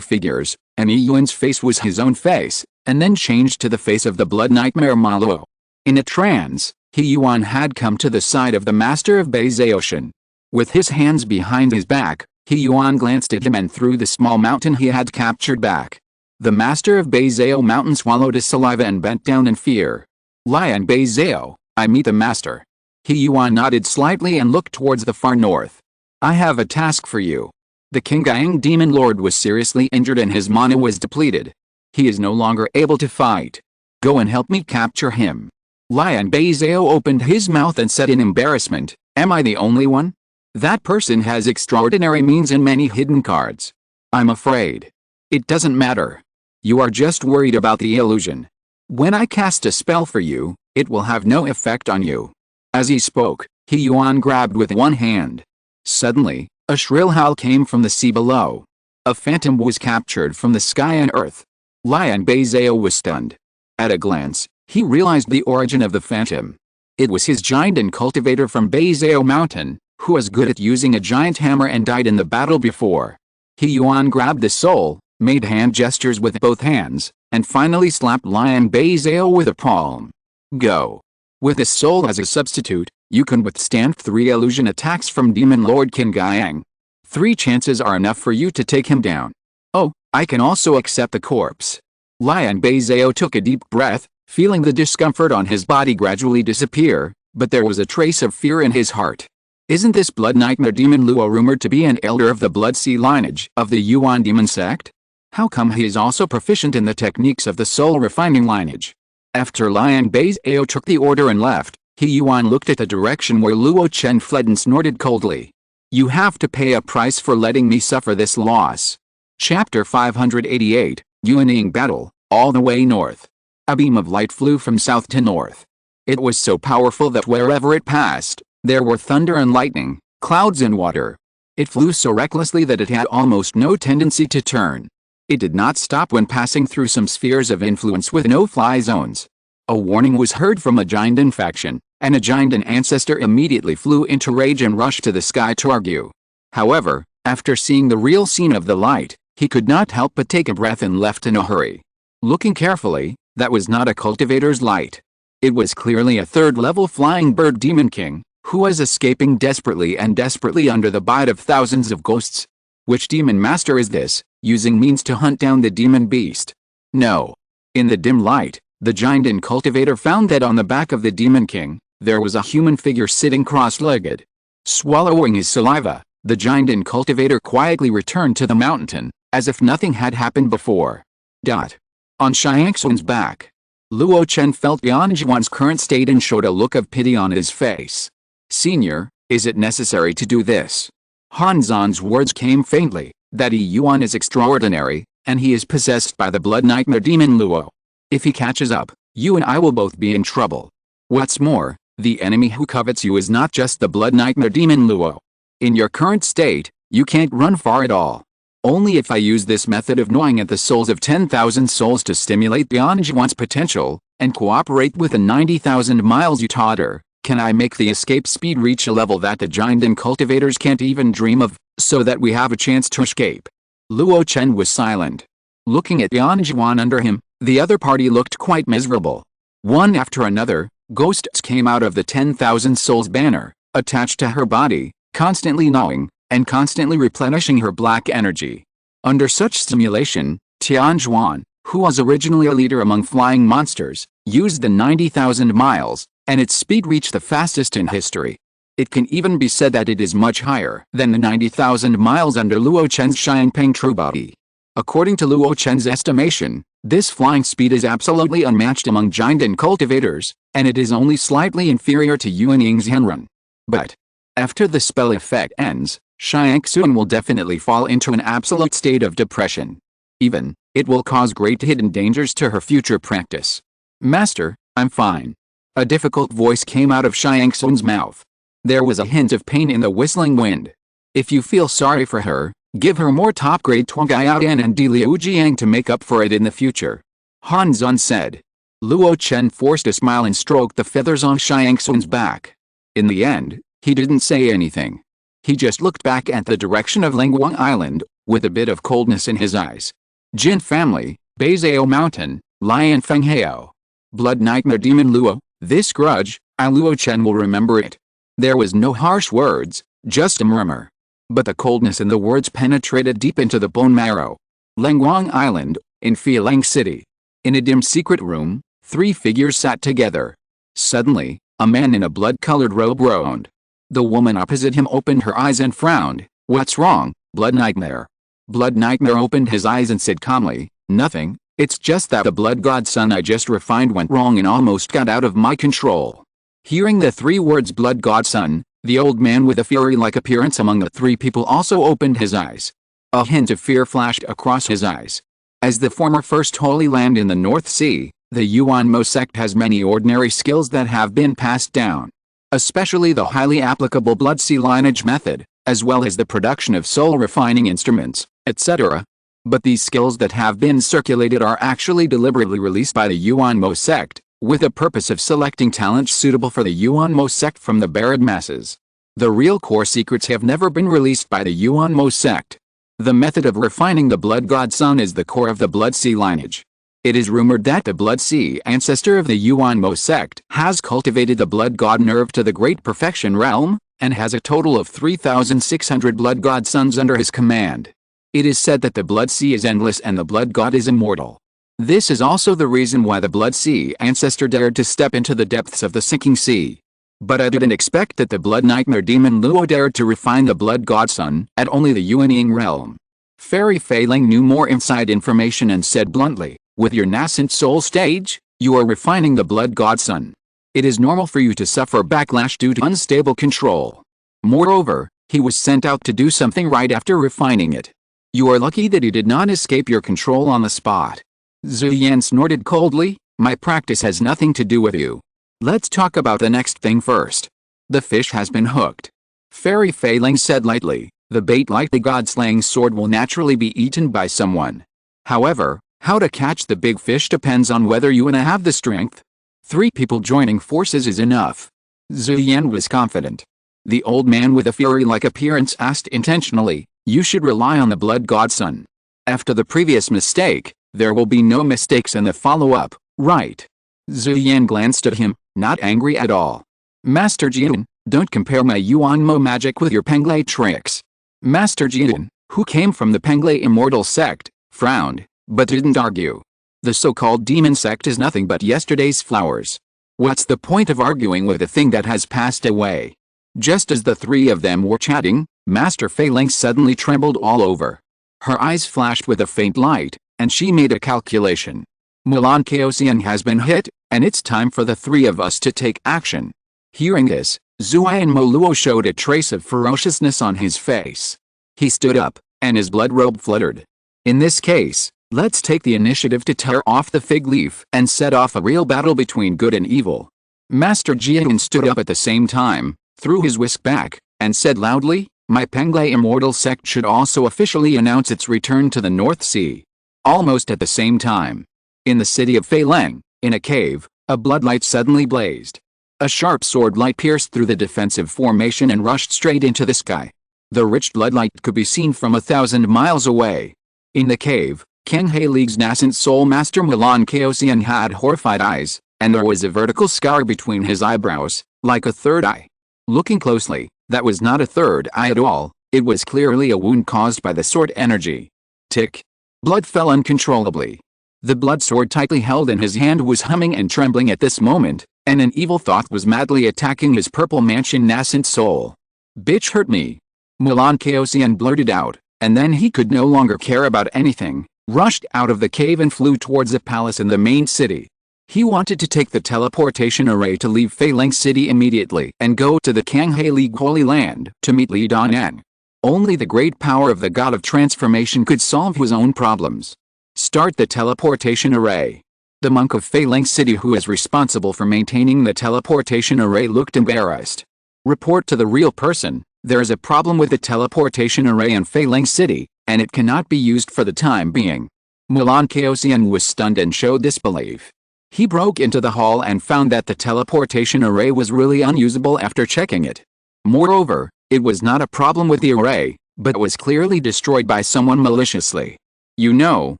figures, and Yi Yuan's face was his own face, and then changed to the face of the blood nightmare Maluo. In a trance, Yi Yuan had come to the side of the master of Beizaotian. With his hands behind his back, He Yuan glanced at him and threw the small mountain he had captured back. The master of Beizao Mountain swallowed his saliva and bent down in fear. Lion Beizao, I meet the master. He Yuan nodded slightly and looked towards the far north. I have a task for you. The King Gang Demon Lord was seriously injured and his mana was depleted. He is no longer able to fight. Go and help me capture him. Lion Beizao opened his mouth and said in embarrassment, Am I the only one? That person has extraordinary means and many hidden cards. I'm afraid. It doesn't matter. You are just worried about the illusion. When I cast a spell for you, it will have no effect on you. As he spoke, He Yuan grabbed with one hand. Suddenly, a shrill howl came from the sea below. A phantom was captured from the sky and earth. Lion Beizao was stunned. At a glance, he realized the origin of the phantom. It was his giant and cultivator from Beizao Mountain, who was good at using a giant hammer and died in the battle before. He Yuan grabbed the soul, made hand gestures with both hands, and finally slapped Lion Beizao with a palm. Go. With a soul as a substitute, you can withstand 3 illusion attacks from Demon Lord Qin Gang. 3 chances are enough for you to take him down. Oh, I can also accept the corpse. Lion Beizao took a deep breath, feeling the discomfort on his body gradually disappear, but there was a trace of fear in his heart. Isn't this Blood Nightmare Demon Luo rumored to be an elder of the Blood Sea lineage of the Yuan Demon sect? How come he is also proficient in the techniques of the soul refining lineage? After Lion Beizao took the order and left, He Yuan looked at the direction where Luo Chen fled and snorted coldly. You have to pay a price for letting me suffer this loss. Chapter 588, Yuanying Battle, all the way north. A beam of light flew from south to north. It was so powerful that wherever it passed, there were thunder and lightning, clouds and water. It flew so recklessly that it had almost no tendency to turn. It did not stop when passing through some spheres of influence with no-fly zones. A warning was heard from a Jindan faction, and a Jindan ancestor immediately flew into rage and rushed to the sky to argue. However, after seeing the real scene of the light, he could not help but take a breath and left in a hurry. Looking carefully, that was not a cultivator's light. It was clearly a third-level flying bird demon king, who was escaping desperately under the bite of thousands of ghosts. Which demon master is this, using means to hunt down the demon beast? No. In the dim light, the Jindan cultivator found that on the back of the demon king, there was a human figure sitting cross-legged. Swallowing his saliva, the Jindan cultivator quietly returned to the mountain, as if nothing had happened before. On Xiangxun's back, Luo Chen felt Yanzhuan's current state and showed a look of pity on his face. Senior, is it necessary to do this? Hanzan's words came faintly, that He Yuan is extraordinary, and he is possessed by the Blood Nightmare Demon Luo. If he catches up, you and I will both be in trouble. What's more, the enemy who covets you is not just the Blood Nightmare Demon Luo. In your current state, you can't run far at all. Only if I use this method of gnawing at the souls of 10,000 souls to stimulate Yanzhuan's potential, and cooperate with the 90,000 miles you taught her, can I make the escape speed reach a level that the Jindan cultivators can't even dream of, so that we have a chance to escape. Luo Chen was silent. Looking at Yanzhuan under him, the other party looked quite miserable. One after another, ghosts came out of the 10,000 souls banner, attached to her body, constantly gnawing, and constantly replenishing her black energy. Under such stimulation, Tianzhuan, who was originally a leader among flying monsters, used the 90,000 miles, and its speed reached the fastest in history. It can even be said that it is much higher than the 90,000 miles under Luo Chen's Xiangpeng true body. According to Luo Chen's estimation, this flying speed is absolutely unmatched among Jindan cultivators, and it is only slightly inferior to Yuanying's Henrun. But after the spell effect ends, Xiangxun will definitely fall into an absolute state of depression. Even, it will cause great hidden dangers to her future practice. Master, I'm fine. A difficult voice came out of Xiangxun's mouth. There was a hint of pain in the whistling wind. If you feel sorry for her, give her more top-grade Tuangaiyan and Diliujiang to make up for it in the future. Hanzan said. Luo Chen forced a smile and stroked the feathers on Xiangxun's back. In the end, he didn't say anything. He just looked back at the direction of Lingguang Island, with a bit of coldness in his eyes. Jin family, Beizao Mountain, Lian Fenghao. Blood Nightmare Demon Luo, this grudge, Luo Chen will remember it. There was no harsh words, Just a murmur. But the coldness in the words penetrated deep into the bone marrow. Lenguang Island, in Felang City. In a dim secret room, 3 figures sat together. Suddenly, a man in a blood-colored robe groaned. The woman opposite him opened her eyes and frowned. "What's wrong, Blood Nightmare?" Blood Nightmare opened his eyes and said calmly, "Nothing, it's just that the blood god son I just refined went wrong and almost got out of my control." Hearing the 3 words blood god son, the old man with a fury-like appearance among the 3 people also opened his eyes. A hint of fear flashed across his eyes. As the former First Holy Land in the North Sea, the Yuan Mo sect has many ordinary skills that have been passed down. Especially the highly applicable blood sea lineage method, as well as the production of soul refining instruments, etc. But these skills that have been circulated are actually deliberately released by the Yuan Mo sect, with the purpose of selecting talent suitable for the Yuan Mo sect from the buried masses. The real core secrets have never been released by the Yuan Mo sect. The method of refining the blood god son is the core of the blood sea lineage. It is rumored that the blood sea ancestor of the Yuan Mo sect has cultivated the blood god nerve to the great perfection realm, and has a total of 3,600 blood god sons under his command. It is said that the blood sea is endless and the blood god is immortal. This is also the reason why the blood sea ancestor dared to step into the depths of the sinking sea. But I didn't expect that the blood nightmare demon Luo dared to refine the blood god son at only the Yuanying realm. Fairy Fei Ling knew more inside information and said bluntly, "With your nascent soul stage, you are refining the blood god son. It is normal for you to suffer backlash due to unstable control. Moreover, he was sent out to do something right after refining it. You are lucky that he did not escape your control on the spot." Zuyan snorted coldly, "My practice has nothing to do with you. Let's talk about the next thing first. The fish has been hooked." Fairy Fei Ling said lightly, "The bait like the god-slaying sword will naturally be eaten by someone. However, how to catch the big fish depends on whether you and I have the strength. 3 people joining forces is enough." Zuyan was confident. The old man with a fury-like appearance asked intentionally, "You should rely on the blood god son. After the previous mistake, there will be no mistakes in the follow-up, right?" Zuyan glanced at him, not angry at all. "Master Jian, don't compare my Yuan Mo magic with your Penglai tricks." Master Jian, who came from the Penglai immortal sect, frowned, but didn't argue. The so-called demon sect is nothing but yesterday's flowers. What's the point of arguing with a thing that has passed away? Just as the 3 of them were chatting, Master Fei Ling suddenly trembled all over. Her eyes flashed with a faint light, and she made a calculation. Mulan Chaosian has been hit, and it's time for the 3 of us to take action. Hearing this, Zuai and Mo Luo showed a trace of ferociousness on his face. He stood up, and his blood robe fluttered. "In this case, let's take the initiative to tear off the fig leaf and set off a real battle between good and evil." Master Jian stood up at the same time, threw his whisk back, and said loudly, "My Penglai immortal sect should also officially announce its return to the North Sea." Almost at the same time, in the city of Feilang, in a cave, a bloodlight suddenly blazed. A sharp sword light pierced through the defensive formation and rushed straight into the sky. The rich bloodlight could be seen from 1,000 miles away. In the cave, Kang He League's nascent soul master Milan Chaosian had horrified eyes, and there was a vertical scar between his eyebrows, like a third eye. Looking closely, that was not a third eye at all, it was clearly a wound caused by the sword energy. Tick. Blood fell uncontrollably. The blood sword tightly held in his hand was humming and trembling at this moment, and an evil thought was madly attacking his purple mansion nascent soul. "Bitch hurt me." Milan Chaosian blurted out, and then he could no longer care about anything, rushed out of the cave and flew towards the palace in the main city. He wanted to take the teleportation array to leave Feilang City immediately and go to the Kanghe League Holy Land to meet Li Danan. Only the great power of the God of Transformation could solve his own problems. Start the teleportation array. The monk of Feilang City who is responsible for maintaining the teleportation array looked embarrassed. Report to the real person, there is a problem with the teleportation array in Feilang City, and it cannot be used for the time being. Milan Chaosian was stunned and showed disbelief. He broke into the hall and found that the teleportation array was really unusable after checking it. Moreover, it was not a problem with the array, but was clearly destroyed by someone maliciously. You know,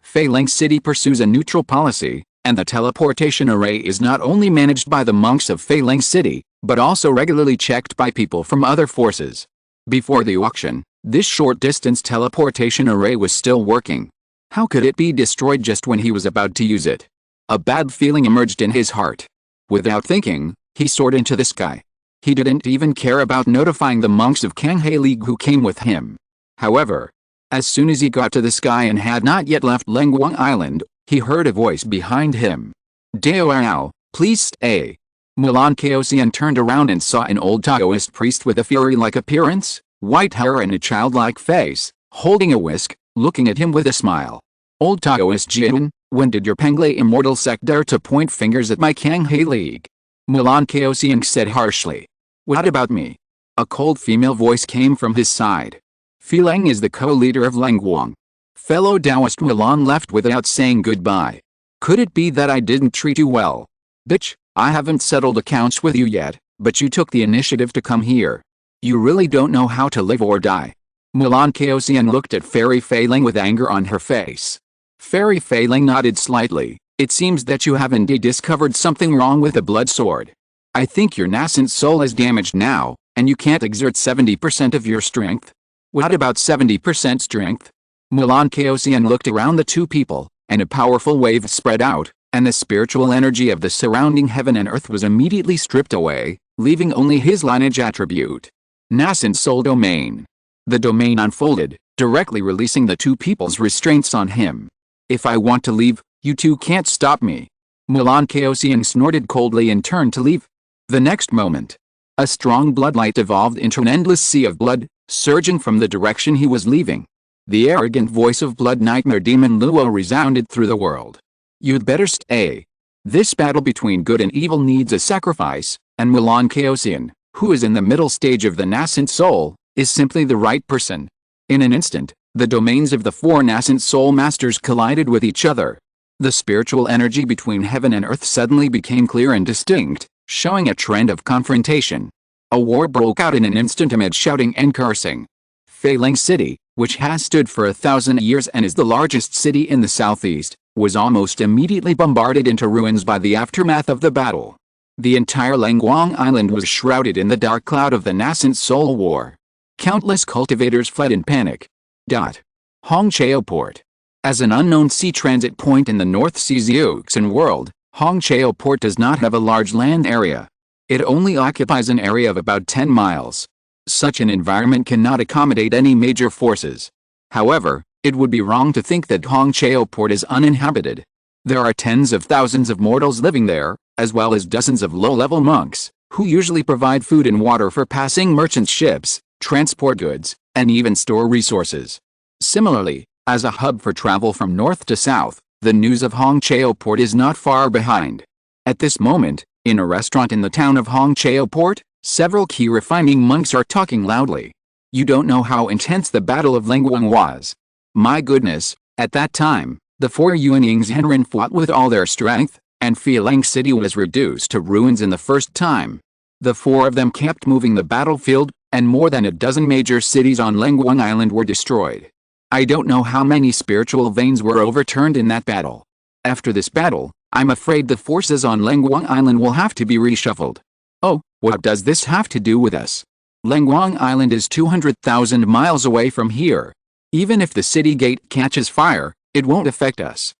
Feilang City pursues a neutral policy, and the teleportation array is not only managed by the monks of Feilang City, but also regularly checked by people from other forces. Before the auction, this short-distance teleportation array was still working. How could it be destroyed just when he was about to use it? A bad feeling emerged in his heart. Without thinking, he soared into the sky. He didn't even care about notifying the monks of Kanghe League who came with him. However, as soon as he got to the sky and had not yet left Lengguang Island, he heard a voice behind him. Daoao, please stay. Mulan Kaosian turned around and saw an old Taoist priest with a fury-like appearance, white hair and a childlike face, holding a whisk, looking at him with a smile. Old Taoist Jin, when did your Pengle immortal sect dare to point fingers at my Kanghe League? Mulan Kaosian said harshly. What about me? A cold female voice came from his side. Fileng is the co-leader of Lengguang. Fellow Taoist Mulan left without saying goodbye. Could it be that I didn't treat you well? Bitch, I haven't settled accounts with you yet, but you took the initiative to come here. You really don't know how to live or die. Mulan Kaosian looked at Fairy Feiling with anger on her face. Fairy Feiling nodded slightly. It seems that you have indeed discovered something wrong with the blood sword. I think your nascent soul is damaged now, and you can't exert 70% of your strength. What about 70% strength? Mulan Kaosian looked around the two people, and a powerful wave spread out, and the spiritual energy of the surrounding heaven and earth was immediately stripped away, leaving only his lineage attribute. Nascent soul domain. The domain unfolded, directly releasing the two people's restraints on him. If I want to leave, you two can't stop me. Mulan Kaosian snorted coldly and turned to leave. The next moment, a strong bloodlight evolved into an endless sea of blood, surging from the direction he was leaving. The arrogant voice of Blood Nightmare Demon Luo resounded through the world. You'd better stay. This battle between good and evil needs a sacrifice, and Mulan Kaosian, who is in the middle stage of the nascent soul, is simply the right person. In an instant, the domains of the four nascent soul masters collided with each other. The spiritual energy between heaven and earth suddenly became clear and distinct, showing a trend of confrontation. A war broke out in an instant amid shouting and cursing. Feiling City, which has stood for 1,000 years and is the largest city in the southeast, was almost immediately bombarded into ruins by the aftermath of the battle. The entire Lengguang Island was shrouded in the dark cloud of the nascent soul war. Countless cultivators fled in panic. Hongqiao Port. As an unknown sea transit point in the North Sea Zeuxan world, Hongqiao Port does not have a large land area. It only occupies an area of about 10 miles. Such an environment cannot accommodate any major forces. However, it would be wrong to think that Hongqiao Port is uninhabited. There are tens of thousands of mortals living there, as well as dozens of low-level monks, who usually provide food and water for passing merchant ships, transport goods, and even store resources. Similarly, as a hub for travel from north to south, the news of Hongqiao Port is not far behind. At this moment, in a restaurant in the town of Hongqiao Port, several key refining monks are talking loudly. You don't know how intense the Battle of Lengguang was. My goodness, at that time, the four Yuanying Zhenren fought with all their strength, and Fileng City was reduced to ruins in the first time. The four of them kept moving the battlefield, and more than a dozen major cities on Lengguang Island were destroyed. I don't know how many spiritual veins were overturned in that battle. After this battle, I'm afraid the forces on Lengguang Island will have to be reshuffled. Oh, what does this have to do with us? Lengguang Island is 200,000 miles away from here. Even if the city gate catches fire, it won't affect us.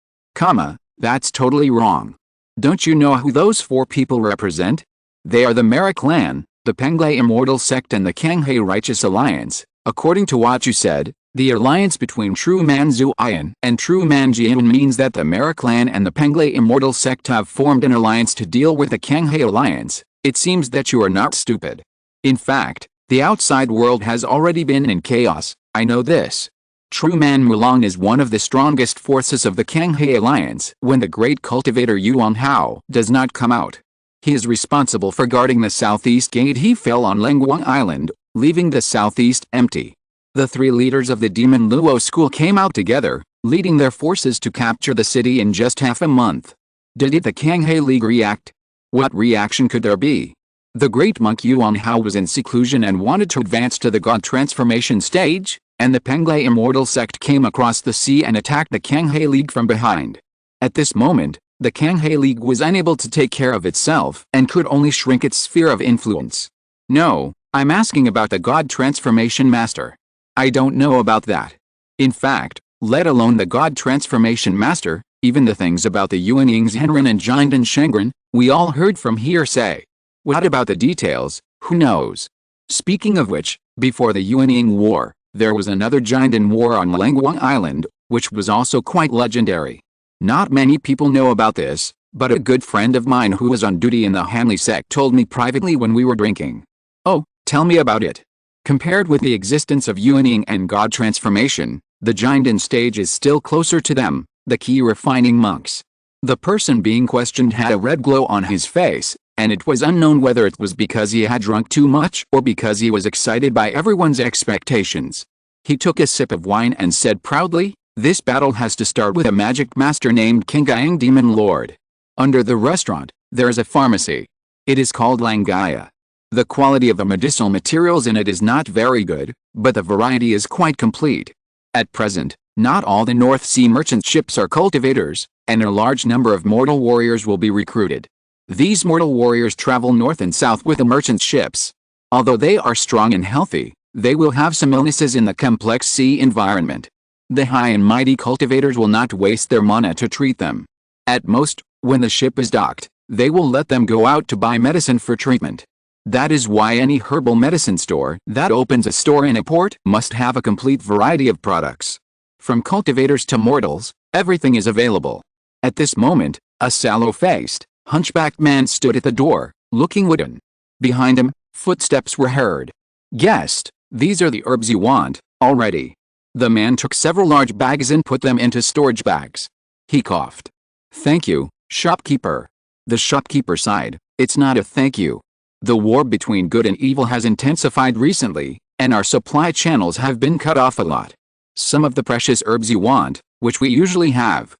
That's totally wrong. Don't you know who those four people represent? They are the Mara clan, the Pengle Immortal sect and the Kanghe Righteous Alliance. According to what you said, the alliance between True Man Zuian and True Man Jian means that the Mara clan and the Pengle Immortal sect have formed an alliance to deal with the Kanghe Alliance. It seems that you are not stupid. In fact, the outside world has already been in chaos, I know this. True Man Mulan is one of the strongest forces of the Kanghe Alliance when the great cultivator Yuan Hao does not come out. He is responsible for guarding the southeast gate. He fell on Lengguang Island, leaving the southeast empty. The three leaders of the Demon Luo school came out together, leading their forces to capture the city in just half a month. Did the Kanghe League react? What reaction could there be? The great monk Yuan Hao was in seclusion and wanted to advance to the god transformation stage, and the Pengle Immortal sect came across the sea and attacked the Kanghe League from behind. At this moment, the Kanghe League was unable to take care of itself and could only shrink its sphere of influence. No, I'm asking about the God Transformation Master. I don't know about that. In fact, let alone the God Transformation Master, even the things about the Yuanying Zhenren and Jinden Shengren, we all heard from hearsay. What about the details? Who knows? Speaking of which, before the Yuanying War, there was another Jinden War on Langguang Island, which was also quite legendary. Not many people know about this, but a good friend of mine who was on duty in the Hanli sect told me privately when we were drinking. Oh, tell me about it. Compared with the existence of Yuanying and God Transformation, the Jinden stage is still closer to them, the key refining monks. The person being questioned had a red glow on his face, and it was unknown whether it was because he had drunk too much or because he was excited by everyone's expectations. He took a sip of wine and said proudly, "This battle has to start with a magic master named Kingyang Demon Lord. Under the restaurant, there is a pharmacy. It is called Langaya. The quality of the medicinal materials in it is not very good, but the variety is quite complete. At present, not all the North Sea merchant ships are cultivators, and a large number of mortal warriors will be recruited. These mortal warriors travel north and south with the merchant ships. Although they are strong and healthy, they will have some illnesses in the complex sea environment. The high and mighty cultivators will not waste their mana to treat them. At most, when the ship is docked, they will let them go out to buy medicine for treatment. That is why any herbal medicine store that opens a store in a port must have a complete variety of products. From cultivators to mortals, everything is available." At this moment, a sallow-faced, hunchbacked man stood at the door, looking wooden. Behind him, footsteps were heard. "Guest, these are the herbs you want, already." The man took several large bags and put them into storage bags. He coughed. "Thank you, shopkeeper." The shopkeeper sighed, "It's not a thank you. The war between good and evil has intensified recently, and our supply channels have been cut off a lot. Some of the precious herbs you want, which we usually have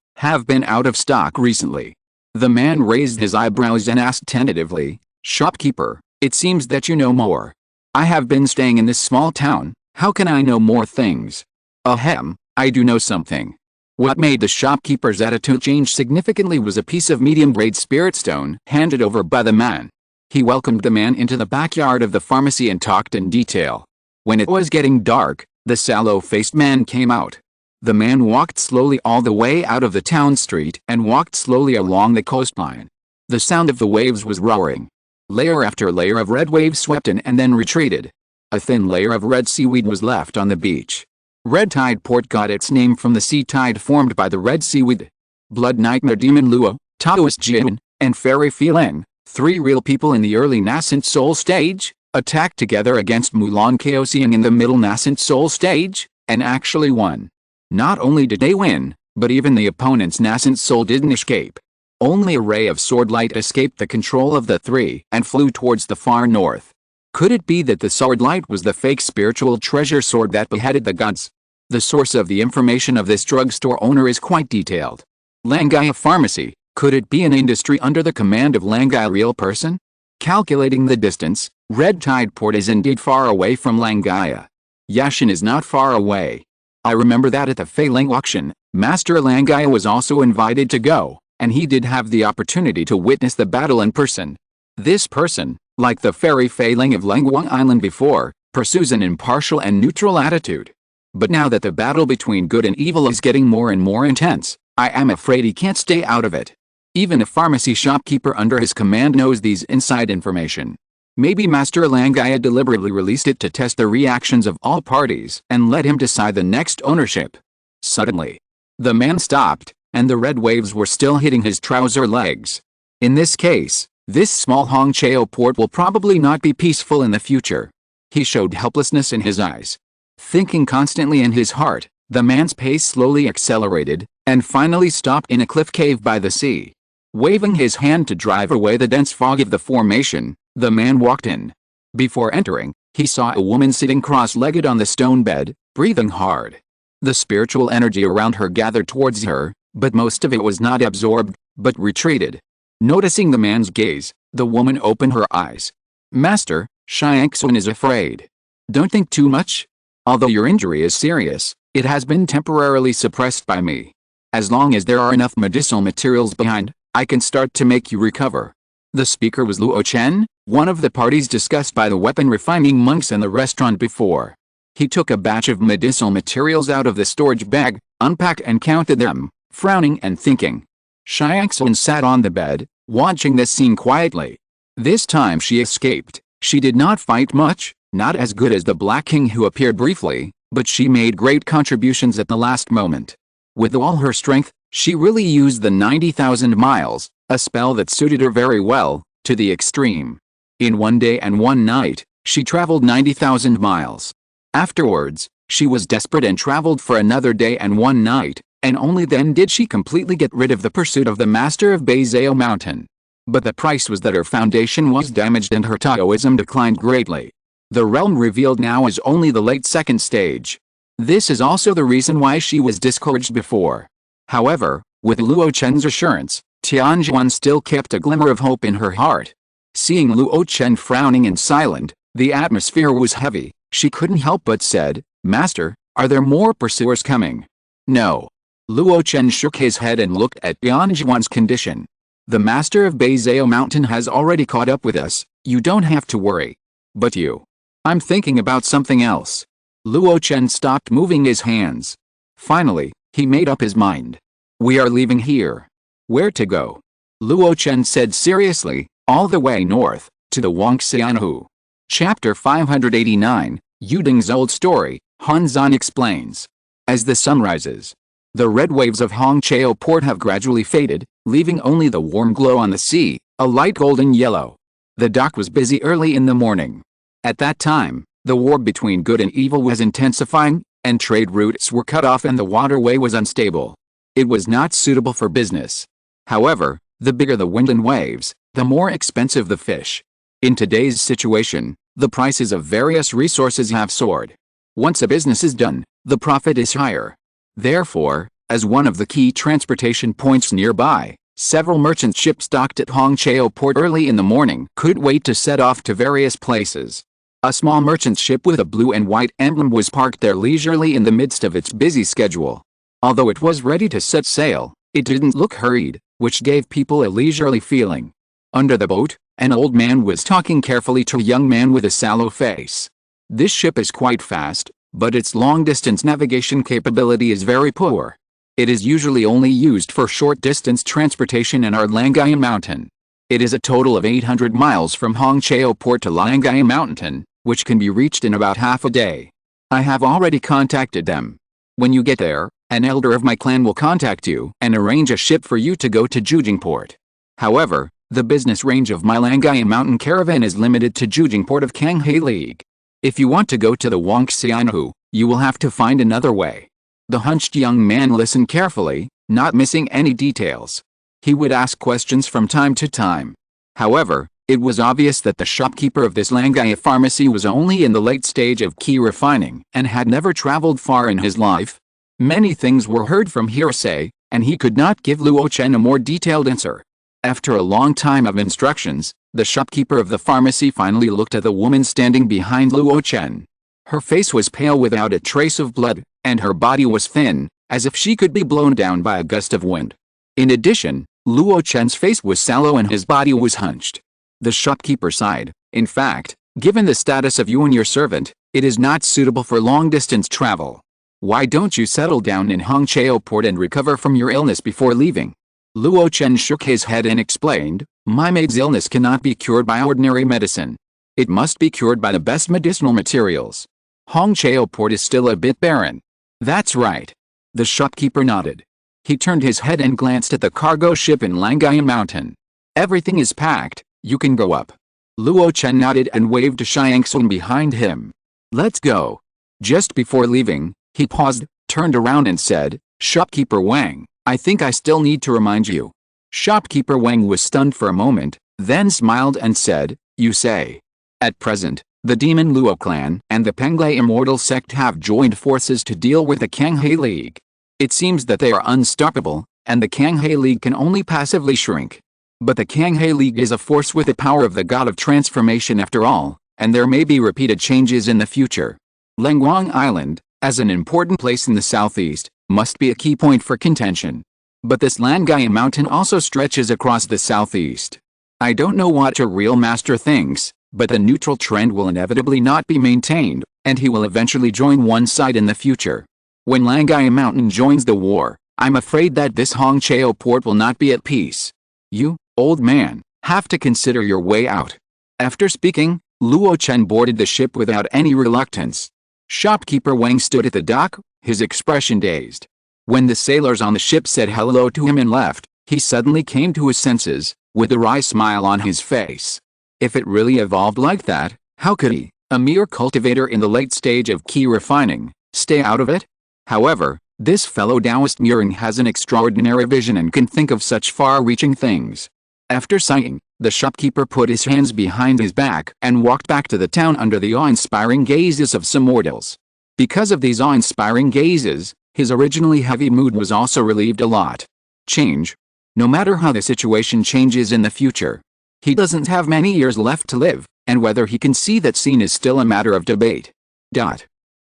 been out of stock recently." The man raised his eyebrows and asked tentatively, "Shopkeeper, it seems that you know more. I have been staying in this small town, how can I know more things?" "Ahem, I do know something." What made the shopkeeper's attitude change significantly was a piece of medium-grade spirit stone handed over by the man. He welcomed the man into the backyard of the pharmacy and talked in detail. When it was getting dark, the sallow-faced man came out. The man walked slowly all the way out of the town street and walked slowly along the coastline. The sound of the waves was roaring. Layer after layer of red waves swept in and then retreated. A thin layer of red seaweed was left on the beach. Red Tide Port got its name from the sea tide formed by the red seaweed. Blood Nightmare Demon Luo, Taoist Jin, and Fairy Feeling, 3 real people in the early nascent soul stage, attacked together against Mulan Chaosiang in the middle nascent soul stage, and actually won. Not only did they win, but even the opponent's nascent soul didn't escape. Only a ray of sword light escaped the control of the 3 and flew towards the far north. Could it be that the sword light was the fake spiritual treasure sword that beheaded the gods? The source of the information of this drugstore owner is quite detailed. Langaya Pharmacy, could it be an industry under the command of Langaya real person? Calculating the distance, Red Tide Port is indeed far away from Langaya. Yashin is not far away. I remember that at the Feiling auction, Master Langaya was also invited to go, and he did have the opportunity to witness the battle in person. This person, like the fairy Feiling of Langguang Island before, pursues an impartial and neutral attitude. But now that the battle between good and evil is getting more and more intense, I am afraid he can't stay out of it. Even a pharmacy shopkeeper under his command knows these inside information. Maybe Master Langaya deliberately released it to test the reactions of all parties and let him decide the next ownership. Suddenly, the man stopped, and the red waves were still hitting his trouser legs. In this case, this small Hongqiao port will probably not be peaceful in the future. He showed helplessness in his eyes. Thinking constantly in his heart, the man's pace slowly accelerated, and finally stopped in a cliff cave by the sea. Waving his hand to drive away the dense fog of the formation, the man walked in. Before entering, he saw a woman sitting cross-legged on the stone bed, breathing hard. The spiritual energy around her gathered towards her, but most of it was not absorbed, but retreated. Noticing the man's gaze, the woman opened her eyes. "Master, Xiangxun is afraid. Don't think too much. Although your injury is serious, it has been temporarily suppressed by me. As long as there are enough medicinal materials behind, I can start to make you recover." The speaker was Luo Chen, one of the parties discussed by the weapon refining monks in the restaurant before. He took a batch of medicinal materials out of the storage bag, unpacked and counted them, frowning and thinking. Xiangxun sat on the bed, watching this scene quietly. This time she escaped. She did not fight much, not as good as the Black King who appeared briefly, but she made great contributions at the last moment. With all her strength, she really used the 90,000 miles, a spell that suited her very well, to the extreme. In 1 day and 1 night, she traveled 90,000 miles. Afterwards, she was desperate and traveled for another day and 1 night, and only then did she completely get rid of the pursuit of the master of Beizao Mountain. But the price was that her foundation was damaged and her Taoism declined greatly. The realm revealed now is only the late second stage. This is also the reason why she was discouraged before. However, with Luo Chen's assurance, Tianjuan still kept a glimmer of hope in her heart. Seeing Luo Chen frowning and silent, the atmosphere was heavy. She couldn't help but said, "Master, are there more pursuers coming?" "No." Luo Chen shook his head and looked at Tianjuan's condition. "The master of Beizao Mountain has already caught up with us, you don't have to worry." "But you?" "I'm thinking about something else." Luo Chen stopped moving his hands. Finally, he made up his mind. "We are leaving here." "Where to go?" Luo Chen said seriously, "All the way north, to the Wangxianhu." Chapter 589, Yuding's Old Story, Han Zan explains. As the sun rises, the red waves of Hongqiao port have gradually faded, leaving only the warm glow on the sea, a light golden yellow. The dock was busy early in the morning. At that time, the war between good and evil was intensifying, and trade routes were cut off and the waterway was unstable. It was not suitable for business. However, the bigger the wind and waves, the more expensive the fish. In today's situation, the prices of various resources have soared. Once a business is done, the profit is higher. Therefore, as one of the key transportation points nearby, several merchant ships docked at Hongqiao port early in the morning could wait to set off to various places. A small merchant ship with a blue and white emblem was parked there leisurely in the midst of its busy schedule. Although it was ready to set sail, it didn't look hurried, which gave people a leisurely feeling. Under the boat, an old man was talking carefully to a young man with a sallow face. "This ship is quite fast, but its long-distance navigation capability is very poor. It is usually only used for short-distance transportation in our Langai Mountain. It is a total of 800 miles from Hongqiao port to Langai Mountain, which can be reached in about half a day. I have already contacted them. When you get there, an elder of my clan will contact you and arrange a ship for you to go to Jujingport. However, the business range of my Langai Mountain caravan is limited to Jujingport of Kanghe League. If you want to go to the Wangxianhu, you will have to find another way." The hunched young man listened carefully, not missing any details. He would ask questions from time to time. However, it was obvious that the shopkeeper of this Langai pharmacy was only in the late stage of key refining and had never traveled far in his life. Many things were heard from hearsay, and he could not give Luo Chen a more detailed answer. After a long time of instructions, the shopkeeper of the pharmacy finally looked at the woman standing behind Luo Chen. Her face was pale without a trace of blood, and her body was thin, as if she could be blown down by a gust of wind. In addition, Luo Chen's face was sallow and his body was hunched. The shopkeeper sighed. "In fact, given the status of you and your servant, it is not suitable for long-distance travel. Why don't you settle down in Hongqiao port and recover from your illness before leaving?" Luo Chen shook his head and explained, "My maid's illness cannot be cured by ordinary medicine. It must be cured by the best medicinal materials. Hongqiao port is still a bit barren." "That's right." The shopkeeper nodded. He turned his head and glanced at the cargo ship in Langai Mountain. "Everything is packed, you can go up." Luo Chen nodded and waved to Xiangxun behind him. "Let's go." Just before leaving, he paused, turned around and said, "Shopkeeper Wang, I think I still need to remind you." Shopkeeper Wang was stunned for a moment, then smiled and said, "You say?" "At present, the Demon Luo clan and the Penglai Immortal sect have joined forces to deal with the Kanghe League. It seems that they are unstoppable, and the Kanghe League can only passively shrink. But the Kanghe League is a force with the power of the god of transformation after all, and there may be repeated changes in the future. Lengguang Island, as an important place in the southeast, must be a key point for contention. But this Langai Mountain also stretches across the southeast. I don't know what a real master thinks, but the neutral trend will inevitably not be maintained, and he will eventually join one side in the future. When Langai Mountain joins the war, I'm afraid that this Hongqiao port will not be at peace. You, old man, have to consider your way out. After speaking, Luo Chen boarded the ship without any reluctance. Shopkeeper Wang stood at the dock, his expression dazed. When the sailors on the ship said hello to him and left, he suddenly came to his senses, with a wry smile on his face. If it really evolved like that, how could he, a mere cultivator in the late stage of key refining, stay out of it? However, this fellow Taoist Murong has an extraordinary vision and can think of such far-reaching things. After sighing, the shopkeeper put his hands behind his back and walked back to the town under the awe-inspiring gazes of some mortals. Because of these awe-inspiring gazes, his originally heavy mood was also relieved a lot. Change. No matter how the situation changes in the future, he doesn't have many years left to live, and whether he can see that scene is still a matter of debate.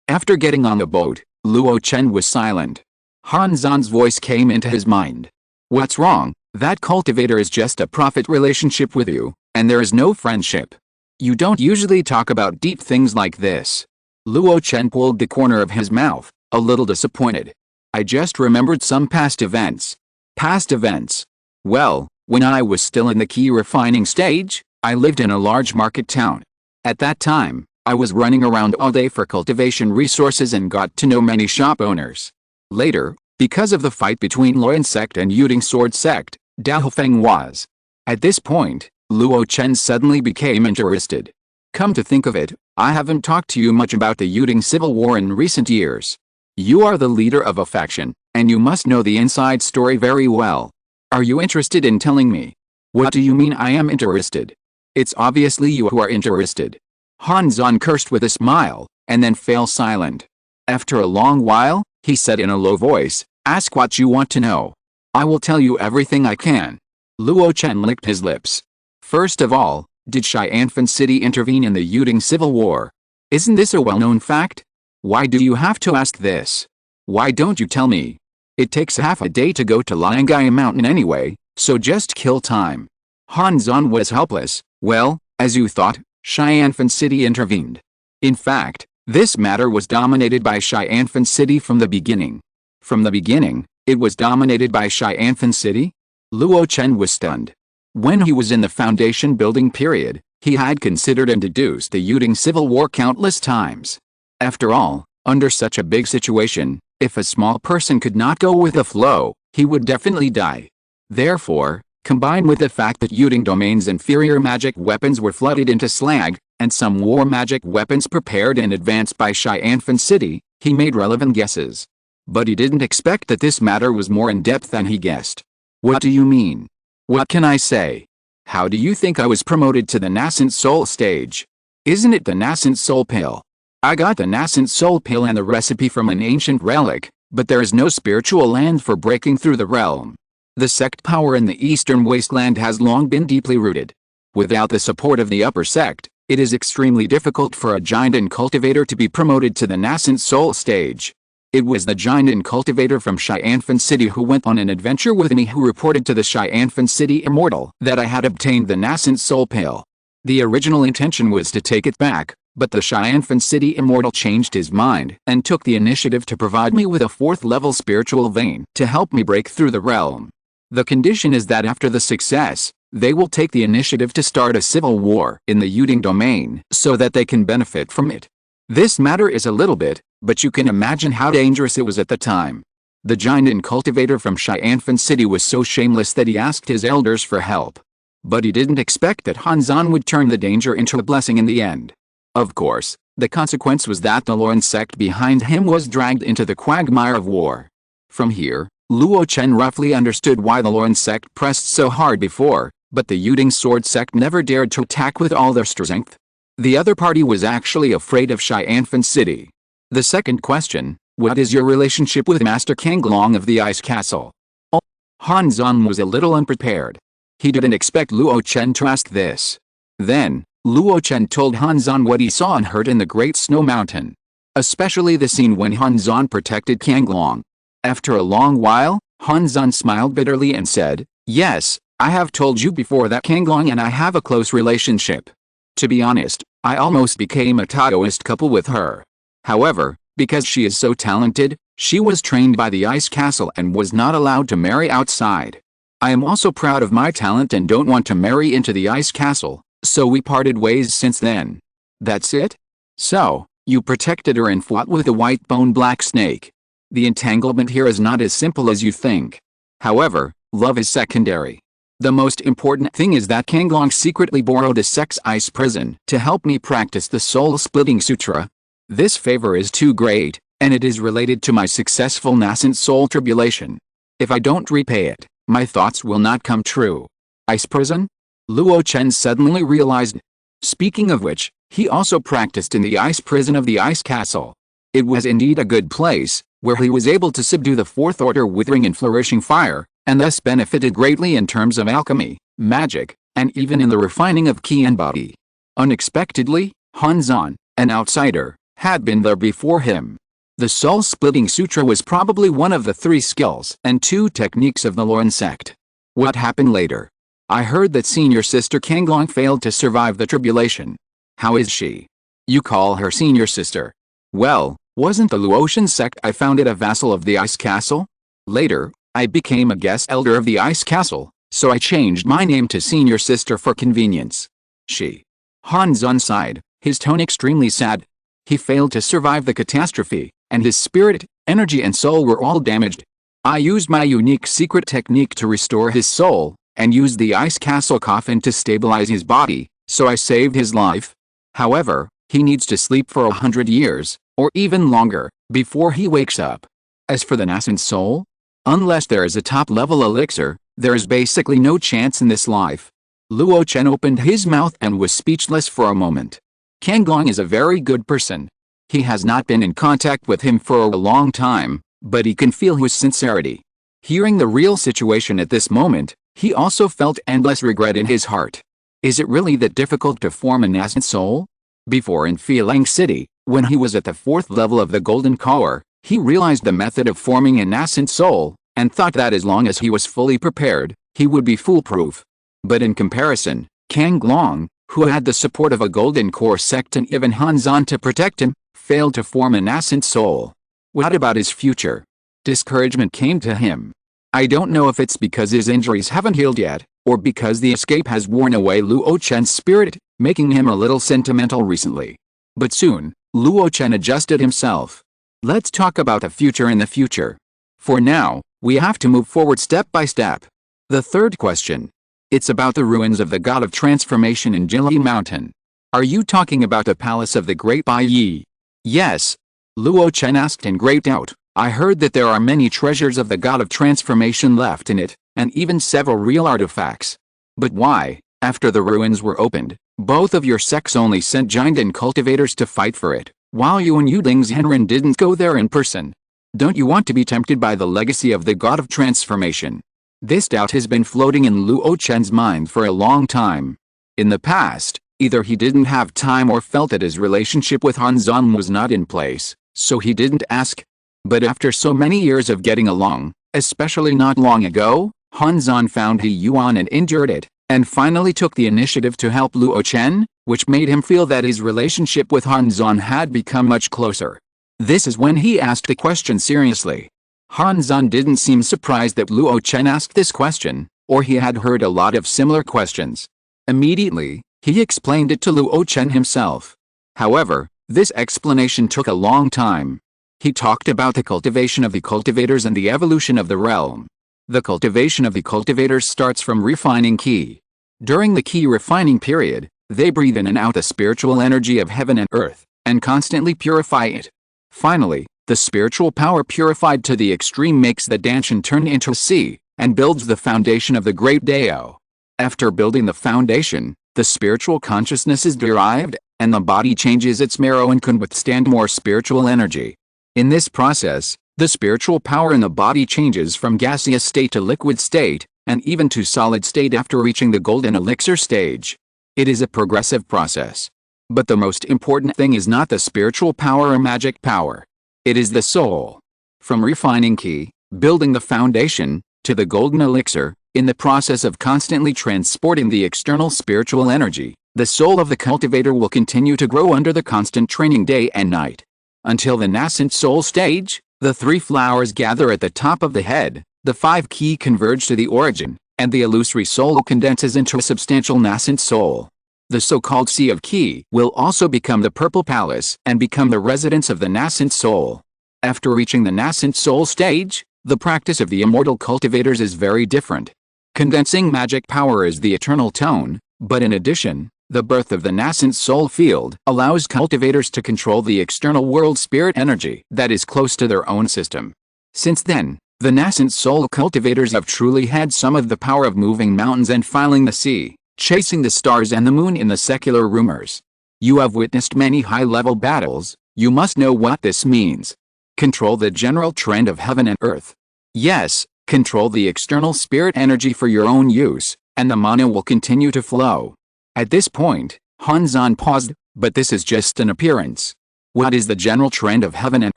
After getting on the boat, Luo Chen was silent. Han Zhan's voice came into his mind. What's wrong? That cultivator is just a profit relationship with you, and there is no friendship. You don't usually talk about deep things like this. Luo Chen pulled the corner of his mouth, a little disappointed. I just remembered some past events. Past events? Well, when I was still in the key refining stage, I lived in a large market town. At that time, I was running around all day for cultivation resources and got to know many shop owners. Later, because of the fight between Luo sect and Yuding Sword sect, Daofeng was. At this point, Luo Chen suddenly became interested. Come to think of it, I haven't talked to you much about the Yuding civil war in recent years. You are the leader of a faction, and you must know the inside story very well. Are you interested in telling me? What do you mean I am interested? It's obviously you who are interested. Han Zhan cursed with a smile, and then fell silent. After a long while, he said in a low voice, ask what you want to know. I will tell you everything I can. Luo Chen licked his lips. First of all, did Xianfen City intervene in the Yuding Civil War? Isn't this a well-known fact? Why do you have to ask this? Why don't you tell me? It takes half a day to go to Langai Mountain anyway, so just kill time. Han Zhan was helpless. Well, as you thought, Xianfen City intervened. In fact, this matter was dominated by Xianfen City from the beginning. From the beginning, it was dominated by Xianfen City? Luo Chen was stunned. When he was in the foundation building period, he had considered and deduced the Yuding Civil War countless times. After all, under such a big situation, if a small person could not go with the flow, he would definitely die. Therefore, combined with the fact that Yuding Domain's inferior magic weapons were flooded into slag, and some war magic weapons prepared in advance by Xianfen City, he made relevant guesses. But he didn't expect that this matter was more in-depth than he guessed. What do you mean? What can I say? How do you think I was promoted to the nascent soul stage? Isn't it the nascent soul pill? I got the nascent soul pill and the recipe from an ancient relic, but there is no spiritual land for breaking through the realm. The sect power in the eastern wasteland has long been deeply rooted. Without the support of the upper sect, it is extremely difficult for a giant and cultivator to be promoted to the nascent soul stage. It was the giant and cultivator from Xianfen City who went on an adventure with me who reported to the Xianfen City Immortal that I had obtained the nascent soul pill. The original intention was to take it back, but the Xianfen City Immortal changed his mind and took the initiative to provide me with a 4th-level spiritual vein to help me break through the realm. The condition is that after the success, they will take the initiative to start a civil war in the Yuding domain so that they can benefit from it. This matter is a little bit, but you can imagine how dangerous it was at the time. The giant and cultivator from Xianfen City was so shameless that he asked his elders for help. But he didn't expect that Han Zhan would turn the danger into a blessing in the end. Of course, the consequence was that the Luo sect behind him was dragged into the quagmire of war. From here, Luo Chen roughly understood why the Luo sect pressed so hard before, but the Yuding Sword sect never dared to attack with all their strength. The other party was actually afraid of Xianfen City. The second question, what is your relationship with Master Kanglong of the Ice Castle? Oh, Han Zhan was a little unprepared. He didn't expect Luo Chen to ask this. Then, Luo Chen told Han Zhan what he saw and heard in the Great Snow Mountain. Especially the scene when Han Zhan protected Kanglong. After a long while, Han Zhan smiled bitterly and said, yes, I have told you before that Kanglong and I have a close relationship. To be honest, I almost became a Taoist couple with her. However, because she is so talented, she was trained by the Ice Castle and was not allowed to marry outside. I am also proud of my talent and don't want to marry into the Ice Castle, so we parted ways since then. That's it? So, you protected her and fought with the white bone black snake. The entanglement here is not as simple as you think. However, love is secondary. The most important thing is that Kanglong secretly borrowed a sect's ice prison to help me practice the soul-splitting sutra. This favor is too great, and it is related to my successful nascent soul tribulation. If I don't repay it, my thoughts will not come true. Ice prison? Luo Chen suddenly realized. Speaking of which, he also practiced in the ice prison of the Ice Castle. It was indeed a good place, where he was able to subdue the fourth order withering and flourishing fire, and thus benefited greatly in terms of alchemy, magic, and even in the refining of ki and body. Unexpectedly, Han Zan, an outsider, had been there before him. The soul-splitting sutra was probably one of the 3 skills and 2 techniques of the Luo sect. What happened later? I heard that senior sister Kanglong failed to survive the tribulation. How is she? You call her senior sister? Well, wasn't the Luo Chen sect I founded a vassal of the Ice Castle? Later, I became a guest elder of the Ice Castle, so I changed my name to senior sister for convenience. She. Han Zan sighed, his tone extremely sad. He failed to survive the catastrophe, and his spirit, energy and soul were all damaged. I used my unique secret technique to restore his soul, and used the Ice Castle coffin to stabilize his body, so I saved his life. However, he needs to sleep for 100 years, or even longer, before he wakes up. As for the nascent soul? Unless there is a top-level elixir, there is basically no chance in this life. Luo Chen opened his mouth and was speechless for a moment. Kanglong is a very good person. He has not been in contact with him for a long time, but he can feel his sincerity. Hearing the real situation at this moment, he also felt endless regret in his heart. Is it really that difficult to form a nascent soul? Before in Feeling City, when he was at the 4th level of the Golden Core, he realized the method of forming a nascent soul, and thought that as long as he was fully prepared, he would be foolproof. But in comparison, Kanglong, who had the support of a Golden Core sect and even Han Zan to protect him, failed to form a nascent soul. What about his future? Discouragement came to him. I don't know if it's because his injuries haven't healed yet, or because the escape has worn away Luo Chen's spirit, making him a little sentimental recently. But soon, Luo Chen adjusted himself. Let's talk about the future in the future. For now, we have to move forward step by step. The third question. It's about the ruins of the God of Transformation in Jili Mountain. Are you talking about the palace of the great Bai Yi? Yes. Luo Chen asked in great doubt. I heard that there are many treasures of the God of Transformation left in it, and even several real artifacts. But why, after the ruins were opened, both of your sects only sent giant and cultivators to fight for it, while you and Yuling's Henren didn't go there in person? Don't you want to be tempted by the legacy of the God of Transformation? This doubt has been floating in Luo Chen's mind for a long time. In the past, either he didn't have time or felt that his relationship with Han Zan was not in place, so he didn't ask. But after so many years of getting along, especially not long ago, Han Zan found He Yuan and endured it, and finally took the initiative to help Luo Chen, which made him feel that his relationship with Han Zan had become much closer. This is when he asked the question seriously. Han Zan didn't seem surprised that Luo Chen asked this question, or he had heard a lot of similar questions. Immediately, he explained it to Luo Chen himself. However, this explanation took a long time. He talked about the cultivation of the cultivators and the evolution of the realm. The cultivation of the cultivators starts from refining ki. During the ki refining period, they breathe in and out the spiritual energy of heaven and earth, and constantly purify it. Finally, the spiritual power purified to the extreme makes the Danshan turn into a sea, and builds the foundation of the great Dao. After building the foundation, the spiritual consciousness is derived, and the body changes its marrow and can withstand more spiritual energy. In this process, the spiritual power in the body changes from gaseous state to liquid state, and even to solid state after reaching the golden elixir stage. It is a progressive process. But the most important thing is not the spiritual power or magic power. It is the soul. From refining ki, building the foundation, to the golden elixir, In the process of constantly transporting the external spiritual energy, the soul of the cultivator will continue to grow under the constant training day and night. Until the nascent soul stage, the 3 flowers gather at the top of the head, the 5 ki converge to the origin, and the illusory soul condenses into a substantial nascent soul. The so-called Sea of Ki will also become the purple palace and become the residence of the nascent soul. After reaching the nascent soul stage, the practice of the immortal cultivators is very different. Condensing magic power is the eternal tone, but in addition, the birth of the nascent soul field allows cultivators to control the external world spirit energy that is close to their own system. Since then, the nascent soul cultivators have truly had some of the power of moving mountains and filing the sea, chasing the stars and the moon in the secular rumors. You have witnessed many high-level battles, you must know what this means. Control the general trend of heaven and earth. Yes, control the external spirit energy for your own use, and the mana will continue to flow. At this point, Hanzan paused, but this is just an appearance. What is the general trend of heaven and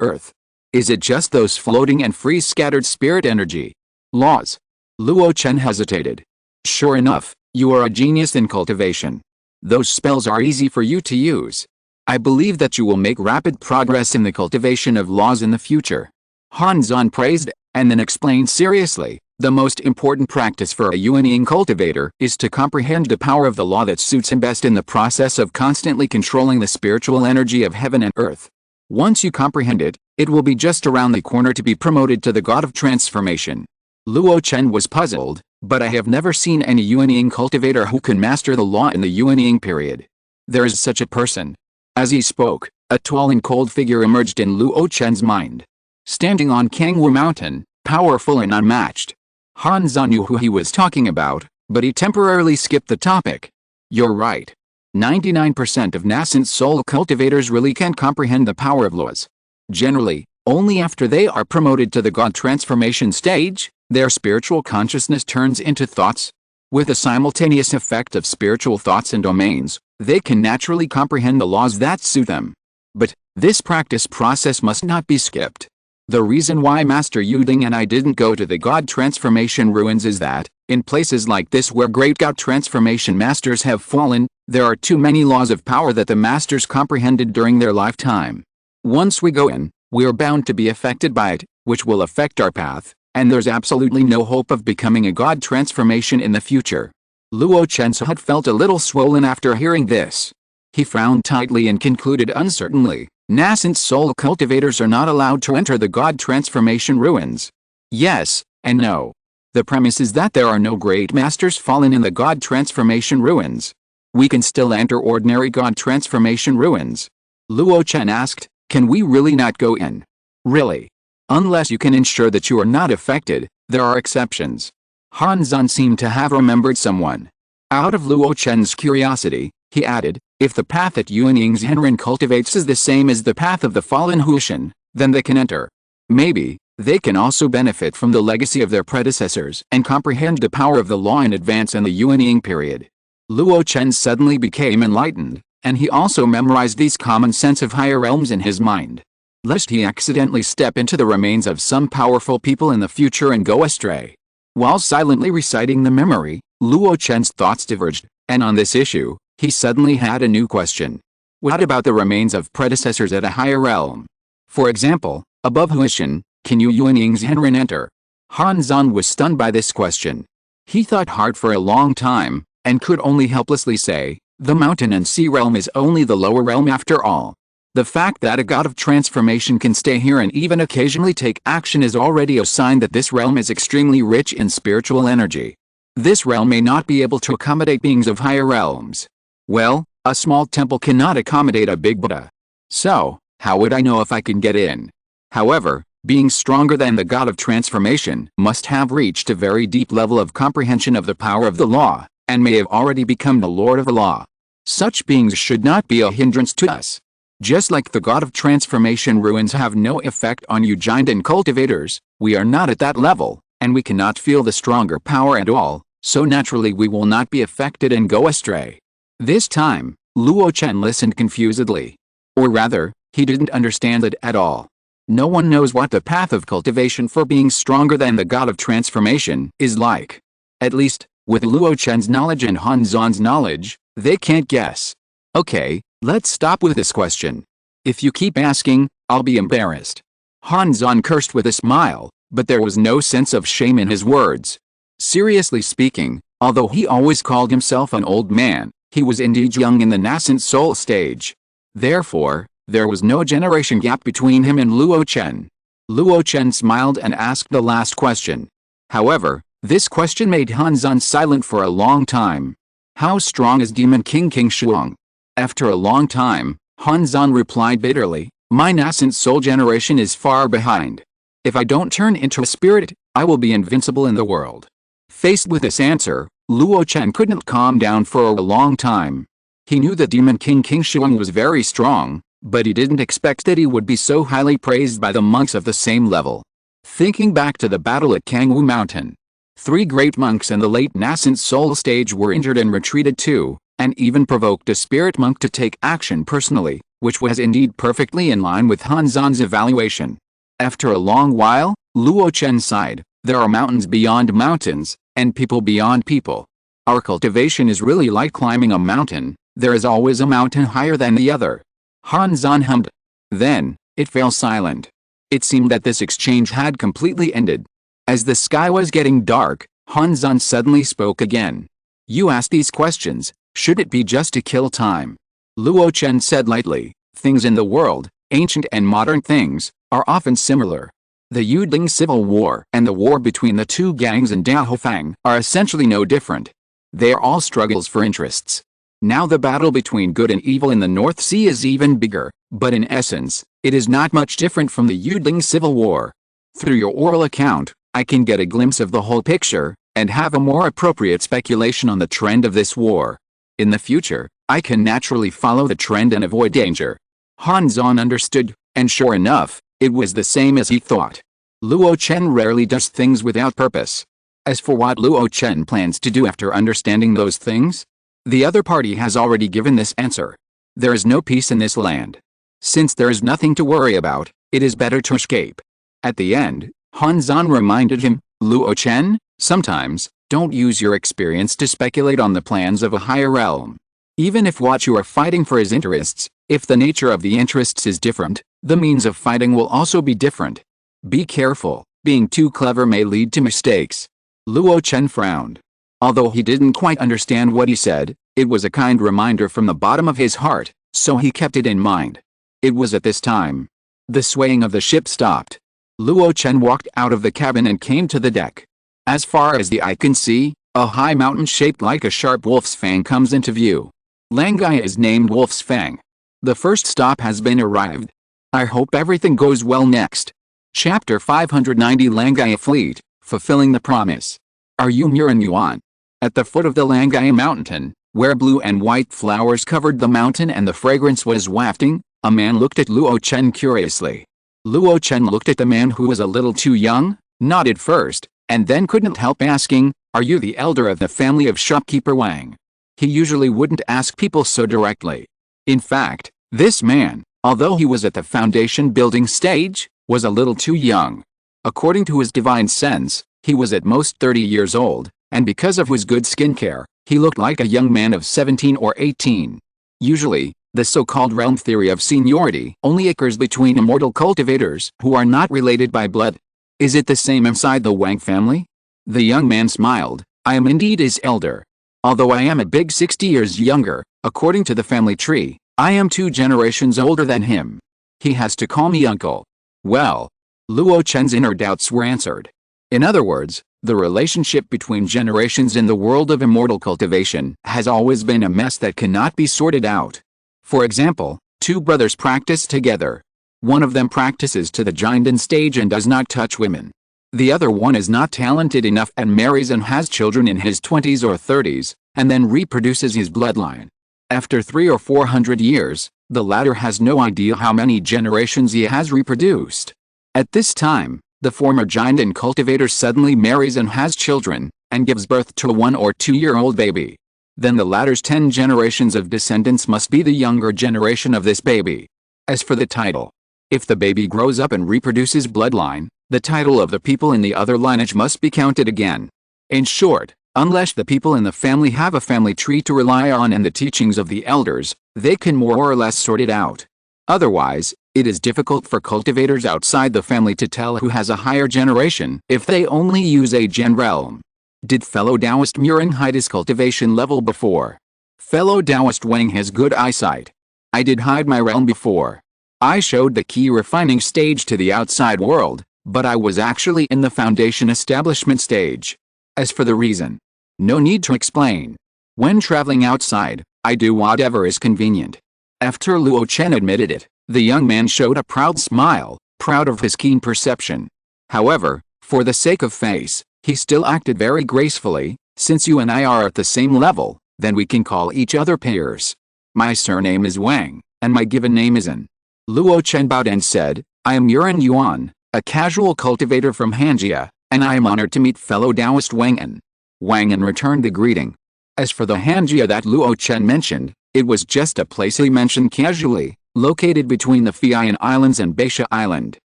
earth? Is it just those floating and free scattered spirit energy laws? Luo Chen hesitated. Sure enough, you are a genius in cultivation. Those spells are easy for you to use. I believe that you will make rapid progress in the cultivation of laws in the future. Hanzan praised, and then explained seriously. The most important practice for a Yuanying cultivator is to comprehend the power of the law that suits him best in the process of constantly controlling the spiritual energy of heaven and earth. Once you comprehend it, it will be just around the corner to be promoted to the god of transformation. Luo Chen was puzzled, but I have never seen any Yuanying cultivator who can master the law in the Yuanying period. There is such a person. As he spoke, a tall and cold figure emerged in Luo Chen's mind. Standing on Kangwu Mountain, powerful and unmatched. Hanzan knew who he was talking about, but he temporarily skipped the topic. You're right. 99% of nascent soul cultivators really can't comprehend the power of laws. Generally, only after they are promoted to the god transformation stage, their spiritual consciousness turns into thoughts. With a simultaneous effect of spiritual thoughts and domains, they can naturally comprehend the laws that suit them. But, this practice process must not be skipped. The reason why Master Yuding and I didn't go to the God Transformation ruins is that, in places like this where great God Transformation masters have fallen, there are too many laws of power that the masters comprehended during their lifetime. Once we go in, we are bound to be affected by it, which will affect our path, and there's absolutely no hope of becoming a God Transformation in the future. Luo Chen's heart felt a little swollen after hearing this. He frowned tightly and concluded uncertainly. Nascent soul cultivators are not allowed to enter the God Transformation ruins. Yes, and no. The premise is that there are no great masters fallen in the God Transformation ruins. We can still enter ordinary God Transformation ruins. Luo Chen asked, can we really not go in? Really? Unless you can ensure that you are not affected, there are exceptions. Hanzan seemed to have remembered someone. Out of Luo Chen's curiosity, he added, if the path that Yuanying Zhenren cultivates is the same as the path of the fallen Hushan, then they can enter. Maybe, they can also benefit from the legacy of their predecessors and comprehend the power of the law in advance in the Yuanying period. Luo Chen suddenly became enlightened, and he also memorized these common sense of higher realms in his mind. Lest he accidentally step into the remains of some powerful people in the future and go astray. While silently reciting the memory, Luo Chen's thoughts diverged, and on this issue, he suddenly had a new question. What about the remains of predecessors at a higher realm? For example, above Huishan, can Yuanying Zhenren enter? Hanzan was stunned by this question. He thought hard for a long time, and could only helplessly say, the mountain and sea realm is only the lower realm after all. The fact that a god of transformation can stay here and even occasionally take action is already a sign that this realm is extremely rich in spiritual energy. This realm may not be able to accommodate beings of higher realms. Well, a small temple cannot accommodate a big Buddha. So, how would I know if I can get in? However, being stronger than the god of transformation must have reached a very deep level of comprehension of the power of the law, and may have already become the Lord of the Law. Such beings should not be a hindrance to us. Just like the god of transformation ruins have no effect on you giant cultivators, we are not at that level, and we cannot feel the stronger power at all, so naturally we will not be affected and go astray. This time, Luo Chen listened confusedly. Or rather, he didn't understand it at all. No one knows what the path of cultivation for being stronger than the god of transformation is like. At least, with Luo Chen's knowledge and Han Zan's knowledge, they can't guess. Okay, let's stop with this question. If you keep asking, I'll be embarrassed. Han Zan cursed with a smile, but there was no sense of shame in his words. Seriously speaking, although he always called himself an old man, he was indeed young in the nascent soul stage. Therefore, there was no generation gap between him and Luo Chen. Luo Chen smiled and asked the last question. However, this question made Han Zan silent for a long time. How strong is Demon King King Shuang? After a long time, Han Zan replied bitterly, my nascent soul generation is far behind. If I don't turn into a spirit, I will be invincible in the world. Faced with this answer, Luo Chen couldn't calm down for a long time. He knew that Demon King King Shuang was very strong, but he didn't expect that he would be so highly praised by the monks of the same level. Thinking back to the battle at Kangwu Mountain, 3 great monks in the late nascent soul stage were injured and retreated too, and even provoked a spirit monk to take action personally, which was indeed perfectly in line with Han Zan's evaluation. After a long while, Luo Chen sighed, there are mountains beyond mountains, and people beyond people. Our cultivation is really like climbing a mountain, there is always a mountain higher than the other. Han Zan hummed. Then, it fell silent. It seemed that this exchange had completely ended. As the sky was getting dark, Han Zan suddenly spoke again. You asked these questions, should it be just to kill time? Luo Chen said lightly, things in the world, ancient and modern things, are often similar. The Yuding Civil War and the war between the 2 gangs in Daohofang are essentially no different. They are all struggles for interests. Now the battle between good and evil in the North Sea is even bigger, but in essence, it is not much different from the Yuding Civil War. Through your oral account, I can get a glimpse of the whole picture, and have a more appropriate speculation on the trend of this war. In the future, I can naturally follow the trend and avoid danger. Han Zan understood, and sure enough, it was the same as he thought. Luo Chen rarely does things without purpose. As for what Luo Chen plans to do after understanding those things, the other party has already given this answer. There is no peace in this land. Since there is nothing to worry about, it is better to escape. At the end, Han Zan reminded him, Luo Chen, sometimes, don't use your experience to speculate on the plans of a higher realm. Even if what you are fighting for is interests, if the nature of the interests is different, the means of fighting will also be different. Be careful, being too clever may lead to mistakes. Luo Chen frowned. Although he didn't quite understand what he said, it was a kind reminder from the bottom of his heart, so he kept it in mind. It was at this time. The swaying of the ship stopped. Luo Chen walked out of the cabin and came to the deck. As far as the eye can see, a high mountain shaped like a sharp wolf's fang comes into view. Langai is named Wolf's Fang. The first stop has been arrived. I hope everything goes well next. Chapter 590 Langai Fleet, Fulfilling the Promise. Are you Muran Yuan? At the foot of the Langai Mountain, where blue and white flowers covered the mountain and the fragrance was wafting, a man looked at Luo Chen curiously. Luo Chen looked at the man who was a little too young, nodded first, and then couldn't help asking, are you the elder of the family of shopkeeper Wang? He usually wouldn't ask people so directly. In fact, this man, although he was at the foundation building stage, was a little too young. According to his divine sense, he was at most 30 years old, and because of his good skincare, he looked like a young man of 17 or 18. Usually, the so-called realm theory of seniority only occurs between immortal cultivators who are not related by blood. Is it the same inside the Wang family? The young man smiled. I am indeed his elder. Although I am a big 60 years younger, according to the family tree, I am 2 generations older than him. He has to call me uncle. Well, Luo Chen's inner doubts were answered. In other words, the relationship between generations in the world of immortal cultivation has always been a mess that cannot be sorted out. For example, 2 brothers practice together. One of them practices to the Jinden stage and does not touch women. The other one is not talented enough and marries and has children in his 20s or 30s, and then reproduces his bloodline. After 300 or 400 years, the latter has no idea how many generations he has reproduced. At this time, the former Jinden cultivator suddenly marries and has children, and gives birth to a 1 or 2-year-old baby. Then the latter's 10 generations of descendants must be the younger generation of this baby. As for the title, if the baby grows up and reproduces bloodline, the title of the people in the other lineage must be counted again. In short, Unless the people in the family have a family tree to rely on and the teachings of the elders, they can more or less sort it out. Otherwise, it is difficult for cultivators outside the family to tell who has a higher generation if they only use a gen realm. Did fellow Taoist Murin hide his cultivation level before? Fellow Taoist Wang has good eyesight. I did hide my realm before. I showed the key refining stage to the outside world, but I was actually in the foundation establishment stage. As for the reason, no need to explain. When traveling outside, I do whatever is convenient. After Luo Chen admitted it, the young man showed a proud smile, proud of his keen perception. However, for the sake of face, he still acted very gracefully. Since you and I are at the same level, then we can call each other peers. My surname is Wang, and my given name is An. Luo Chen bowed and said, I am Yuan Yuan, a casual cultivator from Hanjia, and I am honored to meet fellow Taoist Wang An. Wang An returned the greeting. As for the Hanjia that Luo Chen mentioned, it was just a place he mentioned casually, located between the Fian Islands and Baisha Island.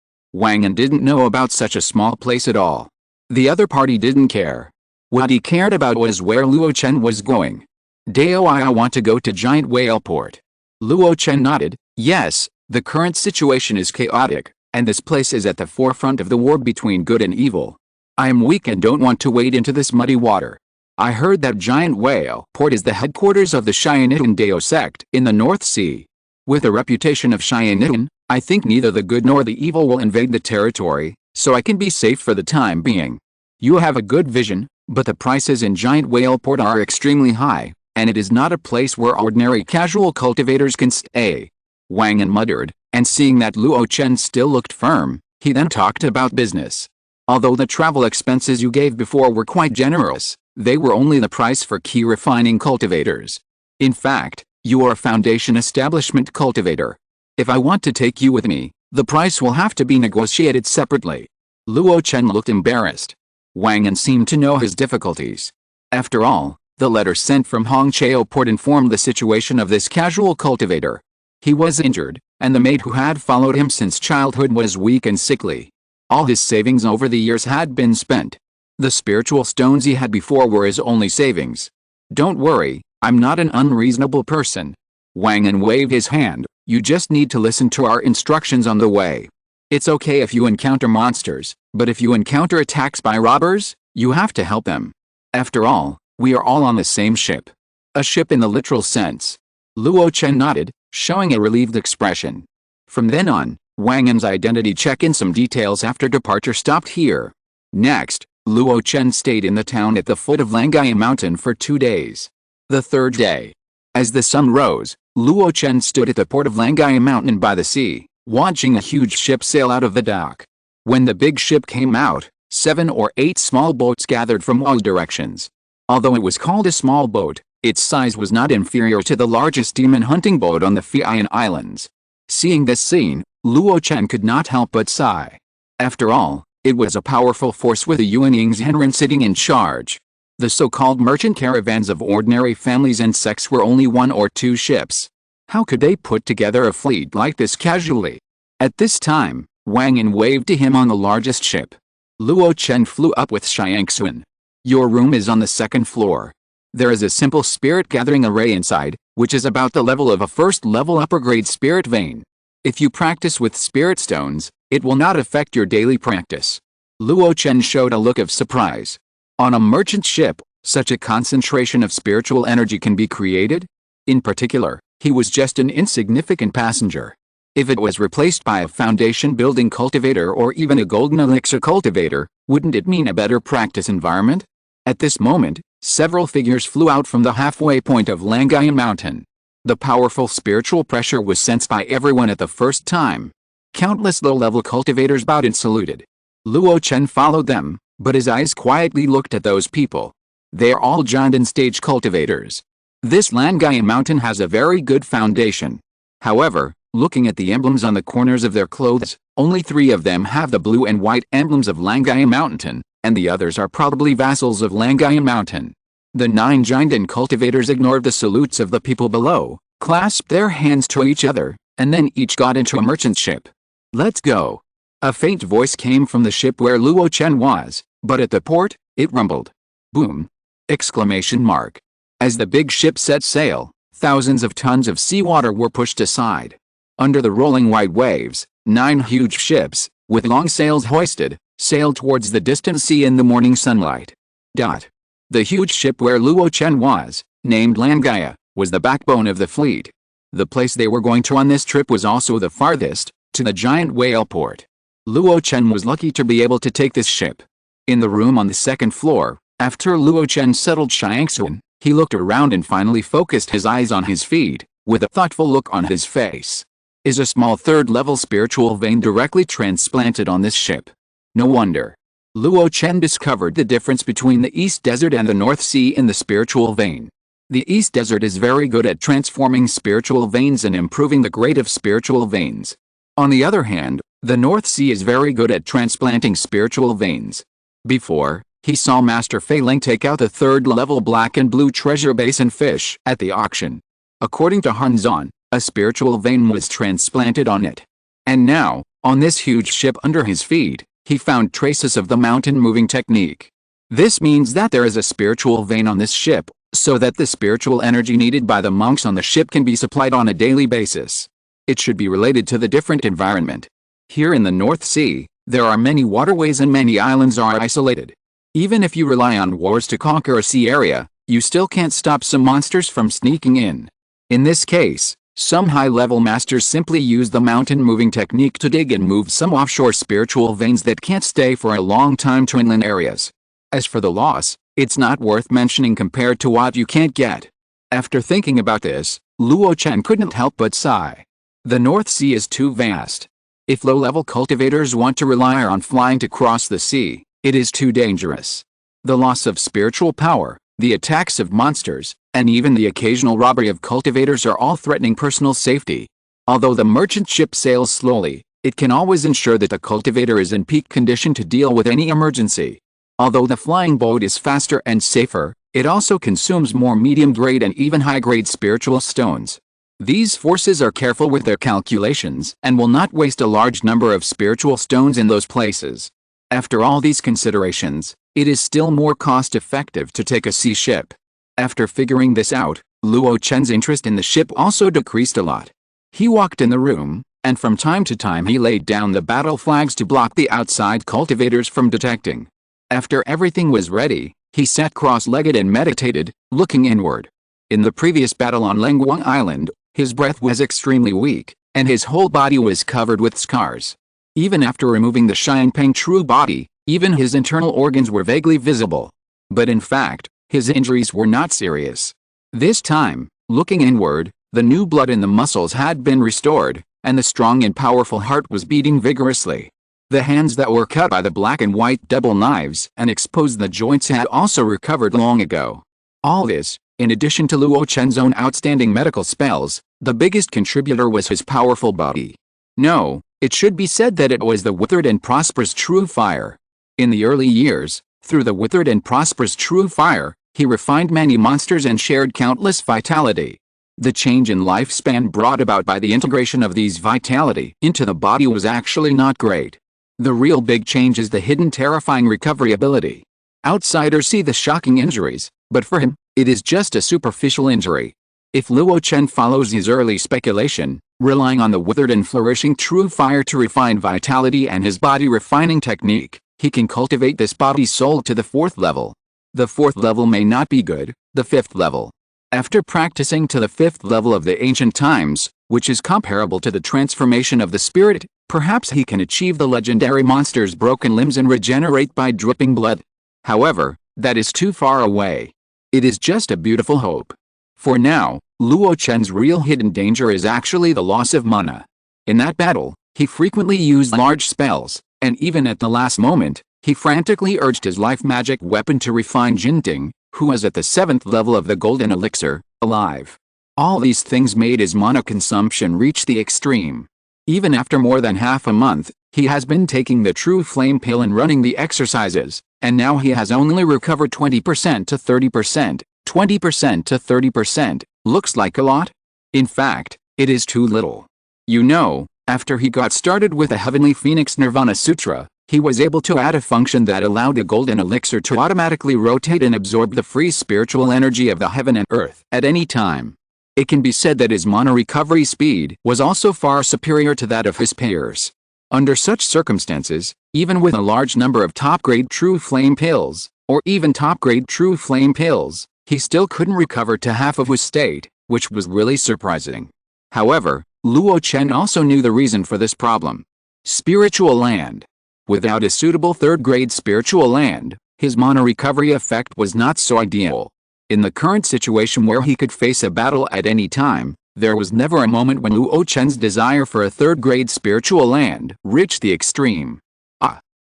Wang An didn't know about such a small place at all. The other party didn't care. What he cared about was where Luo Chen was going. I want to go to Giant Whale Port. Luo Chen nodded. Yes, the current situation is chaotic, and this place is at the forefront of the war between good and evil. I am weak and don't want to wade into this muddy water. I heard that Giant Whale Port is the headquarters of the Cheyenne Dao sect in the North Sea. With a reputation of Cheyenne, I think neither the good nor the evil will invade the territory, so I can be safe for the time being. You have a good vision, but the prices in Giant Whale Port are extremely high, and it is not a place where ordinary casual cultivators can stay. Wang An muttered, and seeing that Luo Chen still looked firm, he then talked about business. Although the travel expenses you gave before were quite generous, they were only the price for key refining cultivators. In fact, you are a foundation establishment cultivator. If I want to take you with me, the price will have to be negotiated separately. Luo Chen looked embarrassed. Wang An seemed to know his difficulties. After all, the letter sent from Hongqiao Port informed the situation of this casual cultivator. He was injured, and the maid who had followed him since childhood was weak and sickly. All his savings over the years had been spent. The spiritual stones he had before were his only savings. Don't worry, I'm not an unreasonable person. Wang An waved his hand. You just need to listen to our instructions on the way. It's okay if you encounter monsters, but if you encounter attacks by robbers, you have to help them. After all, we are all on the same ship. A ship in the literal sense. Luo Chen nodded, showing a relieved expression. From then on, Wang An's identity check and some details after departure stopped here. Next, Luo Chen stayed in the town at the foot of Langai Mountain for 2 days. The third day. As the sun rose, Luo Chen stood at the port of Langai Mountain by the sea, watching a huge ship sail out of the dock. When the big ship came out, 7 or 8 small boats gathered from all directions. Although it was called a small boat, its size was not inferior to the largest demon hunting boat on the Fian Islands. Seeing this scene, Luo Chen could not help but sigh. After all, it was a powerful force with a Yuanying's Henren sitting in charge. The so-called merchant caravans of ordinary families and sects were only 1 or 2 ships. How could they put together a fleet like this casually? At this time, Wang An waved to him on the largest ship. Luo Chen flew up with Xiangxuan. Your room is on the 2nd floor. There is a simple spirit gathering array inside, which is about the level of a first-level upper-grade spirit vein. If you practice with spirit stones, it will not affect your daily practice. Luo Chen showed a look of surprise. On a merchant ship, such a concentration of spiritual energy can be created? In particular, he was just an insignificant passenger. If it was replaced by a foundation-building cultivator or even a golden elixir cultivator, wouldn't it mean a better practice environment? At this moment, several figures flew out from the halfway point of Langai Mountain. The powerful spiritual pressure was sensed by everyone at the first time. Countless low-level cultivators bowed and saluted. Luo Chen followed them, but his eyes quietly looked at those people. They are all Jiandan stage cultivators. This Langai Mountain has a very good foundation. However, looking at the emblems on the corners of their clothes, only 3 of them have the blue and white emblems of Langai Mountain, and the others are probably vassals of Langai Mountain. The 9 Jiandan cultivators ignored the salutes of the people below, clasped their hands to each other, and then each got into a merchant ship. Let's go. A faint voice came from the ship where Luo Chen was, but at the port, it rumbled. Boom. Exclamation mark. As the big ship set sail, thousands of tons of seawater were pushed aside. Under the rolling white waves, 9 huge ships, with long sails hoisted, sailed towards the distant sea in the morning sunlight. The huge ship where Luo Chen was, named Langaya, was the backbone of the fleet. The place they were going to on this trip was also the farthest, to the giant whale port. Luo Chen was lucky to be able to take this ship. In the room on the second floor, after Luo Chen settled Xiangxuan, he looked around and finally focused his eyes on his feet, with a thoughtful look on his face. Is a small third-level spiritual vein directly transplanted on this ship? No wonder. Luo Chen discovered the difference between the East Desert and the North Sea in the spiritual vein. The East Desert is very good at transforming spiritual veins and improving the grade of spiritual veins. On the other hand, the North Sea is very good at transplanting spiritual veins. Before, he saw Master Fei Ling take out the third-level black and blue treasure basin fish at the auction. According to Han Zhan, a spiritual vein was transplanted on it. And now, on this huge ship under his feet, he found traces of the mountain-moving technique. This means that there is a spiritual vein on this ship, so that the spiritual energy needed by the monks on the ship can be supplied on a daily basis. It should be related to the different environment. Here in the North Sea, there are many waterways and many islands are isolated. Even if you rely on wars to conquer a sea area, you still can't stop some monsters from sneaking in. In this case, some high-level masters simply use the mountain-moving technique to dig and move some offshore spiritual veins that can't stay for a long time to inland areas. As for the loss, it's not worth mentioning compared to what you can't get. After thinking about this, Luo Chen couldn't help but sigh. The North Sea is too vast. If low-level cultivators want to rely on flying to cross the sea, it is too dangerous. The loss of spiritual power, the attacks of monsters, and even the occasional robbery of cultivators are all threatening personal safety. Although the merchant ship sails slowly, it can always ensure that the cultivator is in peak condition to deal with any emergency. Although the flying boat is faster and safer, it also consumes more medium-grade and even high-grade spiritual stones. These forces are careful with their calculations and will not waste a large number of spiritual stones in those places. After all these considerations, it is still more cost-effective to take a sea ship. After figuring this out, Luo Chen's interest in the ship also decreased a lot. He walked in the room, and from time to time he laid down the battle flags to block the outside cultivators from detecting. After everything was ready, he sat cross-legged and meditated, looking inward. In the previous battle on Lengguang Island, his breath was extremely weak, and his whole body was covered with scars. Even after removing the Xiangpeng true body, even his internal organs were vaguely visible. But in fact, his injuries were not serious. This time, looking inward, the new blood in the muscles had been restored, and the strong and powerful heart was beating vigorously. The hands that were cut by the black and white double knives and exposed the joints had also recovered long ago. All this, in addition to Luo Chen's own outstanding medical spells, the biggest contributor was his powerful body. No, it should be said that it was the withered and prosperous true fire. In the early years, through the withered and prosperous true fire, he refined many monsters and shared countless vitality. The change in lifespan brought about by the integration of these vitality into the body was actually not great. The real big change is the hidden terrifying recovery ability. Outsiders see the shocking injuries, but for him, it is just a superficial injury. If Luo Chen follows his early speculation, relying on the withered and flourishing true fire to refine vitality and his body refining technique, he can cultivate this body's soul to the 4th level. The 4th level may not be good, the 5th level. After practicing to the 5th level of the ancient times, which is comparable to the transformation of the spirit, perhaps he can achieve the legendary monster's broken limbs and regenerate by dripping blood. However, that is too far away. It is just a beautiful hope. For now, Luo Chen's real hidden danger is actually the loss of mana. In that battle, he frequently used large spells, and even at the last moment, he frantically urged his life magic weapon to refine Jinting, who was at the 7th level of the golden elixir, alive. All these things made his mana consumption reach the extreme. Even after more than half a month, he has been taking the true flame pill and running the exercises, and now he has only recovered 20% to 30%, 20% to 30%, looks like a lot? In fact, it is too little. You know, after he got started with the Heavenly Phoenix Nirvana Sutra, He was able to add a function that allowed the golden elixir to automatically rotate and absorb the free spiritual energy of the heaven and earth at any time. It can be said that his mana recovery speed was also far superior to that of his peers. Under such circumstances, even with a large number of top-grade true flame pills, or even top-grade true flame pills, he still couldn't recover to half of his state, which was really surprising. However, Luo Chen also knew the reason for this problem. Spiritual land. Without a suitable third-grade spiritual land, his mana recovery effect was not so ideal. In the current situation where he could face a battle at any time, there was never a moment when Luo Chen's desire for a third-grade spiritual land reached the extreme.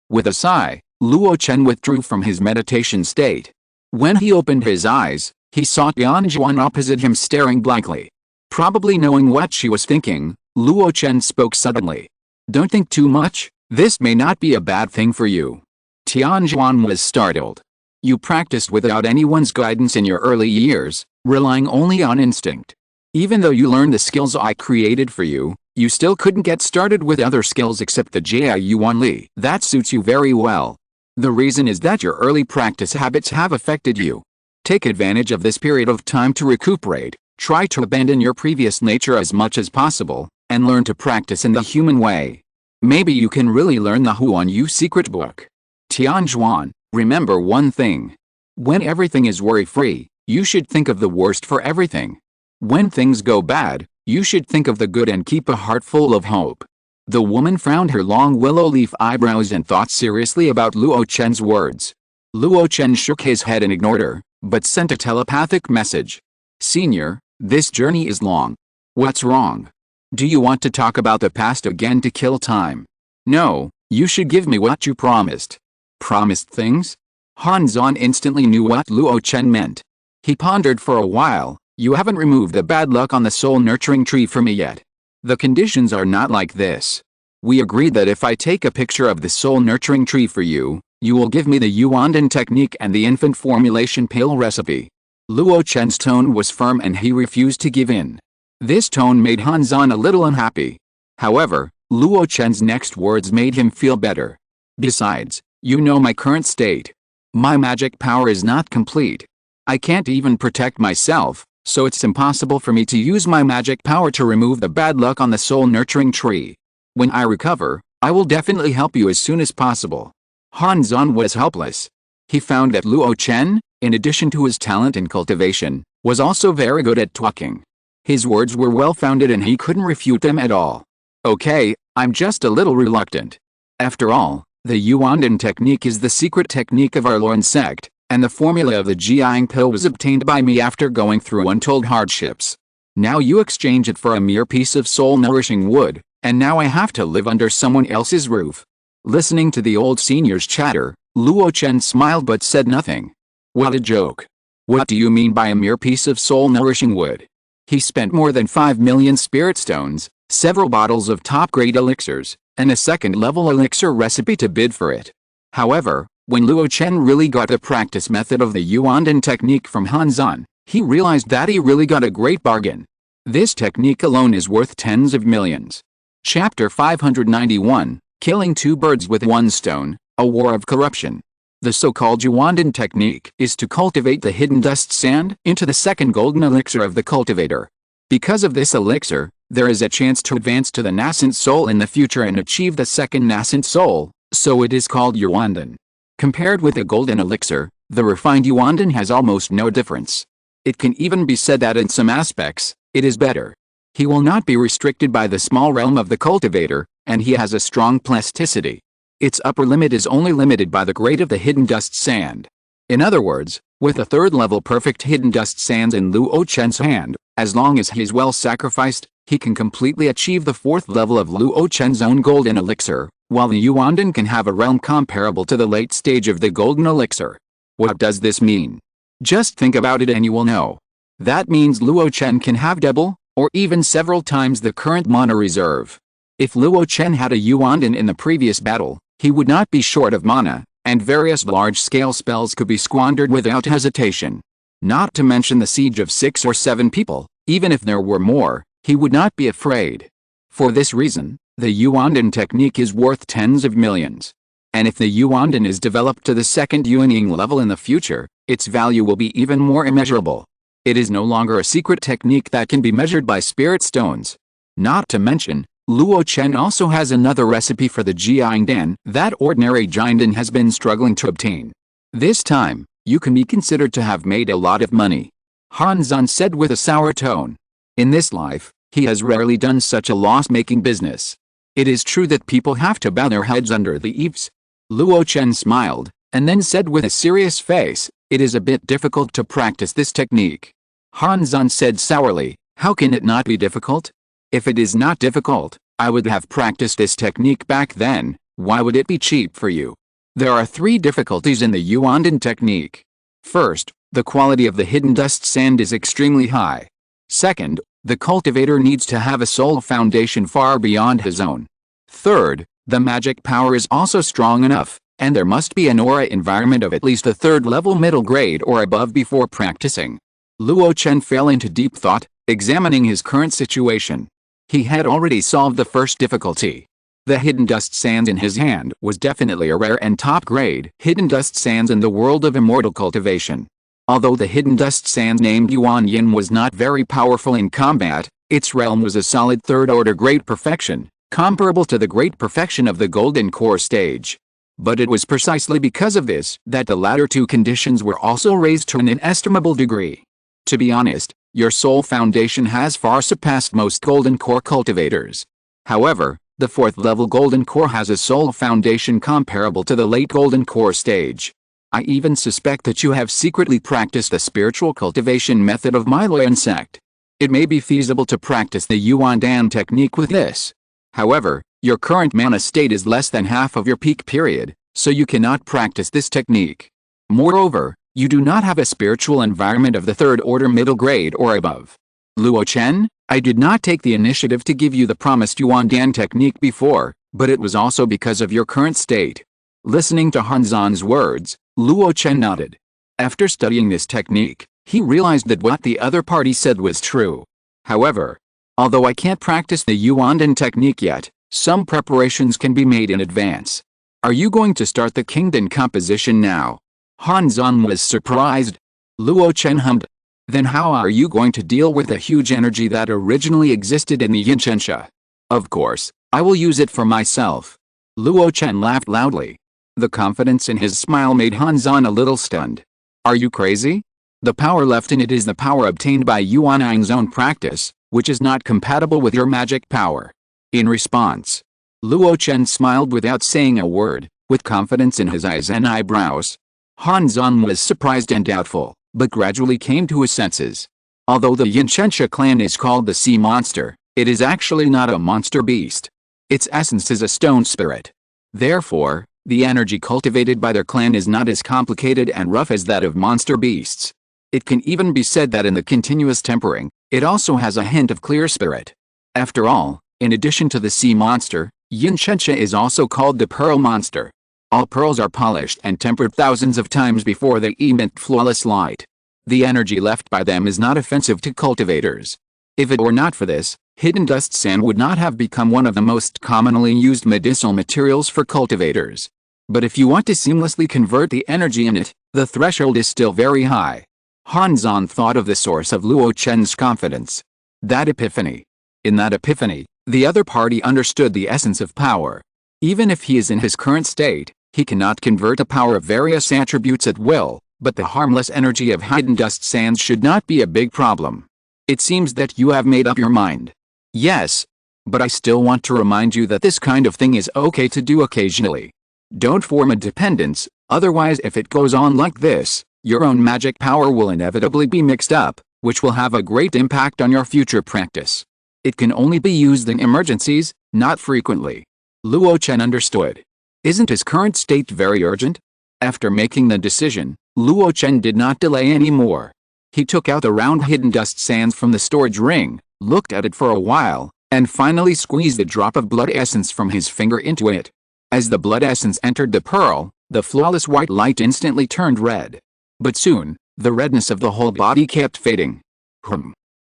With a sigh, Luo Chen withdrew from his meditation state. When he opened his eyes, he saw Tianjuan opposite him staring blankly. Probably knowing what she was thinking, Luo Chen spoke suddenly. "Don't think too much, this may not be a bad thing for you." Tianjuan was startled. "You practiced without anyone's guidance in your early years, relying only on instinct. Even though you learned the skills I created for you, you still couldn't get started with other skills except the Jia Yuan Li. That suits you very well. The reason is that your early practice habits have affected you. Take advantage of this period of time to recuperate, try to abandon your previous nature as much as possible, and learn to practice in the human way. Maybe you can really learn the Huan Yu secret book." Tianjuan, remember one thing. When everything is worry-free, you should think of the worst for everything. When things go bad, you should think of the good and keep a heart full of hope. The woman frowned her long willow leaf eyebrows and thought seriously about Luo Chen's words. Luo Chen shook his head and ignored her, but sent a telepathic message. "Senior, this journey is long. What's wrong? Do you want to talk about the past again to kill time? No, you should give me what you promised." Promised things? Han Zan instantly knew what Luo Chen meant. He pondered for a while. "You haven't removed the bad luck on the soul nurturing tree for me yet. The conditions are not like this. We agreed that if I take a picture of the soul nurturing tree for you, you will give me the Yuandan technique and the infant formulation pill recipe." Luo Chen's tone was firm and he refused to give in. This tone made Han Zan a little unhappy. However, Luo Chen's next words made him feel better. "Besides, you know my current state. My magic power is not complete. I can't even protect myself, so it's impossible for me to use my magic power to remove the bad luck on the soul nurturing tree. When I recover, I will definitely help you as soon as possible." Han Zan was helpless. He found that Luo Chen, in addition to his talent in cultivation, was also very good at talking. His words were well-founded and he couldn't refute them at all. "Okay, I'm just a little reluctant. After all, the Yuandan technique is the secret technique of our Lorn sect, and the formula of the Jiang pill was obtained by me after going through untold hardships. Now you exchange it for a mere piece of soul-nourishing wood, and now I have to live under someone else's roof." Listening to the old senior's chatter, Luo Chen smiled but said nothing. "What a joke. What do you mean by a mere piece of soul-nourishing wood?" He spent more than 5 million spirit stones, several bottles of top-grade elixirs, and a second-level elixir recipe to bid for it. However, when Luo Chen really got the practice method of the Yuandan technique from Han Zan, he realized that he really got a great bargain. This technique alone is worth tens of millions. Chapter 591, Killing Two Birds with One Stone, A War of Corruption. The so-called Yuandan technique is to cultivate the hidden dust sand into the second golden elixir of the cultivator. Because of this elixir, there is a chance to advance to the nascent soul in the future and achieve the second nascent soul, so it is called Yuandan. Compared with the golden elixir, the refined Yuandan has almost no difference. It can even be said that in some aspects, it is better. He will not be restricted by the small realm of the cultivator, and he has a strong plasticity. Its upper limit is only limited by the grade of the hidden dust sand. In other words, with a third-level perfect hidden dust sands in Luo Chen's hand, as long as he is well sacrificed, he can completely achieve the fourth level of Luo Chen's own golden elixir, while the Yuandan can have a realm comparable to the late stage of the golden elixir. What does this mean? Just think about it and you will know. That means Luo Chen can have double, or even several times the current mana reserve. If Luo Chen had a Yuandan in the previous battle, he would not be short of mana, and various large-scale spells could be squandered without hesitation. Not to mention the siege of 6 or 7 people, even if there were more, he would not be afraid. For this reason, the Yuandan technique is worth tens of millions. And if the Yuandan is developed to the second Yuanying level in the future, its value will be even more immeasurable. It is no longer a secret technique that can be measured by spirit stones. Not to mention, Luo Chen also has another recipe for the Jiangdan that ordinary Jiangdan has been struggling to obtain. This time, you can be considered to have made a lot of money. Han Zhan said with a sour tone. In this life, he has rarely done such a loss-making business. It is true that people have to bow their heads under the eaves. Luo Chen smiled, and then said with a serious face, "It is a bit difficult to practice this technique." Han Zhan said sourly, "How can it not be difficult? If it is not difficult, I would have practiced this technique back then. Why would it be cheap for you?" There are 3 difficulties in the Yuandan technique. First, the quality of the hidden dust sand is extremely high. Second, the cultivator needs to have a soul foundation far beyond his own. Third, the magic power is also strong enough, and there must be an aura environment of at least a 3rd level middle grade or above before practicing. Luo Chen fell into deep thought, examining his current situation. He had already solved the first difficulty. The hidden dust sands in his hand was definitely a rare and top-grade hidden dust sands in the world of immortal cultivation. Although the hidden dust sands named Yuan Yin was not very powerful in combat, its realm was a solid 3rd-order great perfection, comparable to the great perfection of the golden core stage. But it was precisely because of this that the latter 2 conditions were also raised to an inestimable degree. To be honest, your soul foundation has far surpassed most golden core cultivators. However, the 4th level golden core has a soul foundation comparable to the late golden core stage. I even suspect that you have secretly practiced the spiritual cultivation method of my Luo sect. It may be feasible to practice the Yuandan technique with this. However, your current mana state is less than half of your peak period, so you cannot practice this technique. Moreover, you do not have a spiritual environment of the 3rd order middle grade or above. Luo Chen, I did not take the initiative to give you the promised Yuandan technique before, but it was also because of your current state. Listening to Han Zhan's words, Luo Chen nodded. After studying this technique, he realized that what the other party said was true. However, although I can't practice the Yuandan technique yet, some preparations can be made in advance. Are you going to start the kingdom composition now? Han Zhan was surprised. Luo Chen hummed. Then how are you going to deal with the huge energy that originally existed in the Yinchensha? Of course, I will use it for myself. Luo Chen laughed loudly. The confidence in his smile made Han Zhan a little stunned. Are you crazy? The power left in it is the power obtained by Yuanying's own practice, which is not compatible with your magic power. In response, Luo Chen smiled without saying a word, with confidence in his eyes and eyebrows. Han Zhan was surprised and doubtful, but gradually came to his senses. Although the Yinchensha clan is called the sea monster, it is actually not a monster beast. Its essence is a stone spirit. Therefore, the energy cultivated by their clan is not as complicated and rough as that of monster beasts. It can even be said that in the continuous tempering, it also has a hint of clear spirit. After all, in addition to the sea monster, Yinchensha is also called the pearl monster. All pearls are polished and tempered thousands of times before they emit flawless light. The energy left by them is not offensive to cultivators. If it were not for this, hidden dust sand would not have become one of the most commonly used medicinal materials for cultivators. But if you want to seamlessly convert the energy in it, the threshold is still very high. Han Zhan thought of the source of Luo Chen's confidence. That epiphany. In that epiphany, the other party understood the essence of power. Even if he is in his current state, he cannot convert a power of various attributes at will, but the harmless energy of hidden dust sands should not be a big problem. It seems that you have made up your mind. Yes. But I still want to remind you that this kind of thing is okay to do occasionally. Don't form a dependence, otherwise if it goes on like this, your own magic power will inevitably be mixed up, which will have a great impact on your future practice. It can only be used in emergencies, not frequently. Luo Chen understood. Isn't his current state very urgent? After making the decision, Luo Chen did not delay anymore. He took out the round hidden dust sands from the storage ring, looked at it for a while, and finally squeezed a drop of blood essence from his finger into it. As the blood essence entered the pearl, the flawless white light instantly turned red. But soon, the redness of the whole body kept fading.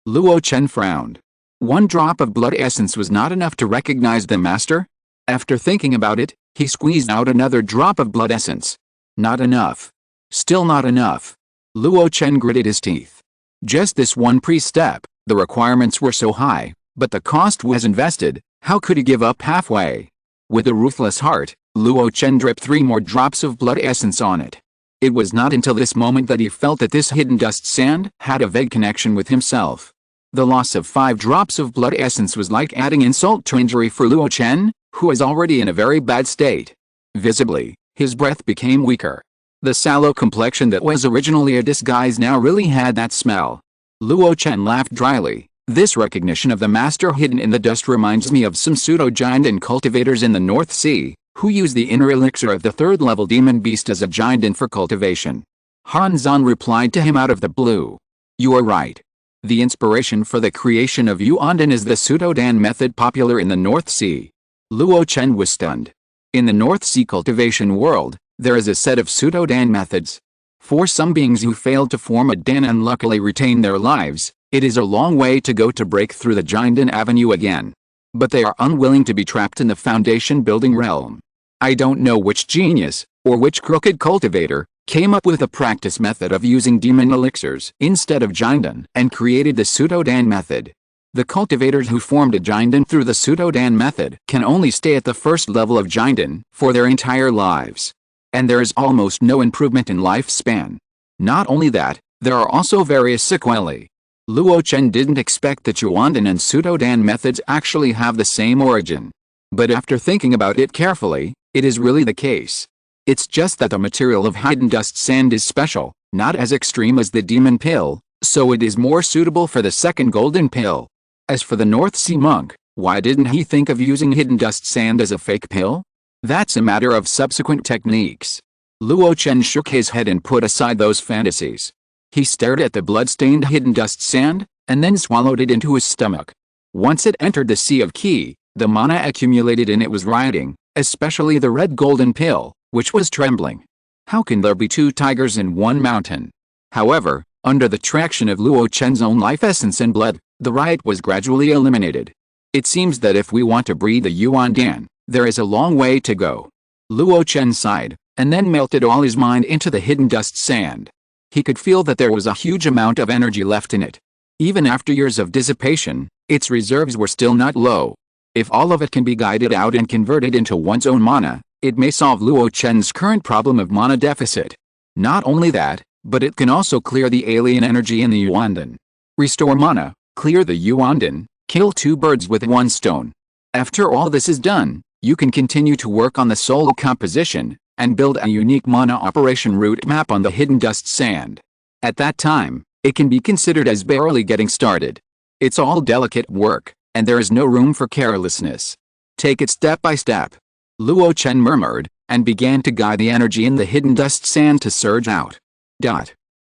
Luo Chen frowned. One drop of blood essence was not enough to recognize the master? After thinking about it, He squeezed out another drop of blood essence. Not enough. Still not enough. Luo Chen gritted his teeth. Just this one pre-step, the requirements were so high, but the cost was invested, how could he give up halfway? With a ruthless heart, Luo Chen dripped 3 more drops of blood essence on it. It was not until this moment that he felt that this hidden dust sand had a vague connection with himself. The loss of 5 drops of blood essence was like adding insult to injury for Luo Chen, who was already in a very bad state. Visibly, his breath became weaker. The sallow complexion that was originally a disguise now really had that smell. Luo Chen laughed dryly. This recognition of the master hidden in the dust reminds me of some pseudo-giant and cultivators in the North Sea, who use the inner elixir of the 3rd-level demon beast as a giant for cultivation. Han Zan replied to him out of the blue. You are right. The inspiration for the creation of Yuandan is the pseudo-Dan method popular in the North Sea. Luo Chen was stunned. In the North Sea cultivation world, there is a set of pseudo-Dan methods. For some beings who failed to form a Dan and luckily retain their lives, it is a long way to go to break through the Jinden avenue again. But they are unwilling to be trapped in the foundation-building realm. I don't know which genius, or which crooked cultivator, came up with a practice method of using demon elixirs instead of Jinden and created the pseudo-Dan method. The cultivators who formed a Jinden through the pseudo-Dan method can only stay at the 1st level of Jinden for their entire lives. And there is almost no improvement in lifespan. Not only that, there are also various sequelae. Luo Chen didn't expect that Yuandan and pseudo-Dan methods actually have the same origin. But after thinking about it carefully, it is really the case. It's just that the material of hidden dust sand is special, not as extreme as the demon pill, so it is more suitable for the 2nd golden pill. As for the North Sea monk, why didn't he think of using hidden dust sand as a fake pill? That's a matter of subsequent techniques. Luo Chen shook his head and put aside those fantasies. He stared at the blood-stained hidden dust sand, and then swallowed it into his stomach. Once it entered the sea of qi, the mana accumulated in it was rioting, especially the red golden pill, which was trembling. How can there be 2 tigers in one mountain? However, under the traction of Luo Chen's own life essence and blood, the riot was gradually eliminated. It seems that if we want to breed the Yuandan, there is a long way to go. Luo Chen sighed, and then melted all his mind into the hidden dust sand. He could feel that there was a huge amount of energy left in it. Even after years of dissipation, its reserves were still not low. If all of it can be guided out and converted into one's own mana, it may solve Luo Chen's current problem of mana deficit. Not only that, but it can also clear the alien energy in the Yuandan. Restore mana, clear the Yuandan, kill 2 birds with 1 stone. After all this is done, you can continue to work on the soul composition, and build a unique mana operation route map on the hidden dust sand. At that time, it can be considered as barely getting started. It's all delicate work, and there is no room for carelessness. Take it step by step. Luo Chen murmured, and began to guide the energy in the hidden dust sand to surge out.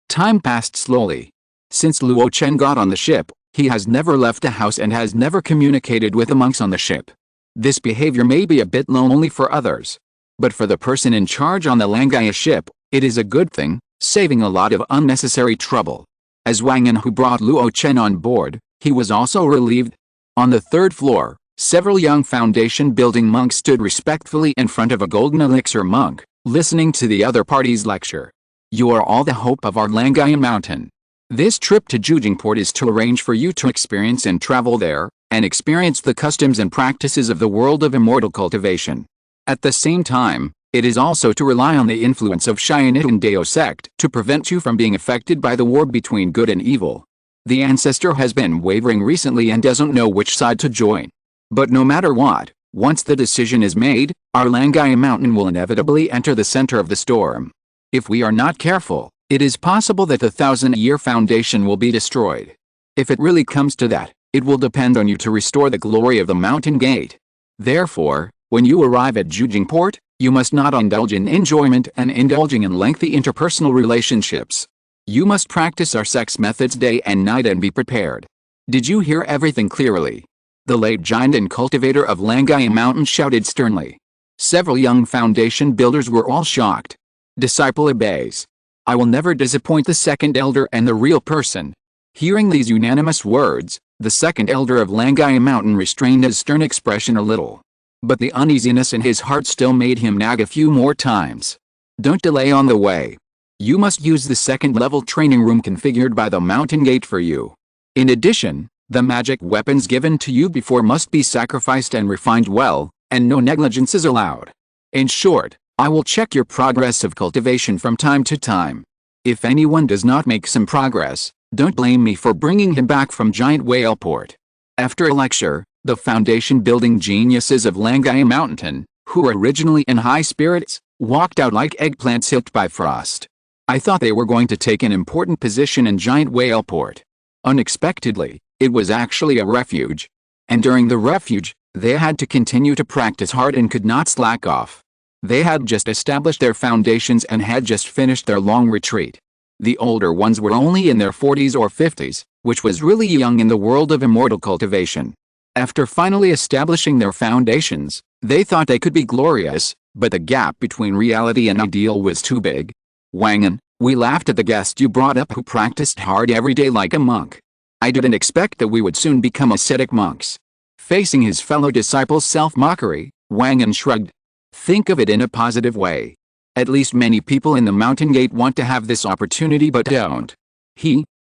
Time passed slowly. Since Luo Chen got on the ship, he has never left the house and has never communicated with the monks on the ship. This behavior may be a bit lonely for others. But for the person in charge on the Langaya ship, it is a good thing, saving a lot of unnecessary trouble. As Wang An, who brought Luo Chen on board, he was also relieved. On the 3rd floor, several young foundation building monks stood respectfully in front of a golden elixir monk, listening to the other party's lecture. You are all the hope of our Langaya mountain. This trip to Jujingport is to arrange for you to experience and travel there, and experience the customs and practices of the world of immortal cultivation. At the same time, it is also to rely on the influence of Xianitun Dao sect to prevent you from being affected by the war between good and evil. The ancestor has been wavering recently and doesn't know which side to join. But no matter what, once the decision is made, our Langaya mountain will inevitably enter the center of the storm. If we are not careful, it is possible that the 1,000-year foundation will be destroyed. If it really comes to that, it will depend on you to restore the glory of the mountain gate. Therefore, when you arrive at Jujingport, you must not indulge in enjoyment and indulging in lengthy interpersonal relationships. You must practice our sex methods day and night and be prepared. Did you hear everything clearly? The late giant and cultivator of Langaya Mountain shouted sternly. Several young foundation builders were all shocked. Disciple obeys. I will never disappoint the 2nd elder and the real person. Hearing these unanimous words, the 2nd elder of Langaya Mountain restrained his stern expression a little. but the uneasiness in his heart still made him nag a few more times. Don't delay on the way. You must use the second-level training room configured by the mountain gate for you. In addition, the magic weapons given to you before must be sacrificed and refined well, and no negligence is allowed. In short, I will check your progress of cultivation from time to time. If anyone does not make some progress, don't blame me for bringing him back from Giant Whale Port. After a lecture, the foundation-building geniuses of Langai Mountain, who were originally in high spirits, walked out like eggplants hit by frost. I thought they were going to take an important position in Giant Whale Port. Unexpectedly, it was actually a refuge. And during the refuge, they had to continue to practice hard and could not slack off. They had just established their foundations and had just finished their long retreat. The older ones were only in their 40s or 50s, which was really young in the world of immortal cultivation. After finally establishing their foundations, they thought they could be glorious, but the gap between reality and ideal was too big. Wangan, we laughed at the guest you brought up who practiced hard every day like a monk. I didn't expect that we would soon become ascetic monks. Facing his fellow disciples' self-mockery, Wangan shrugged. Think of it in a positive way. At least many people in the Mountain Gate want to have this opportunity but don't.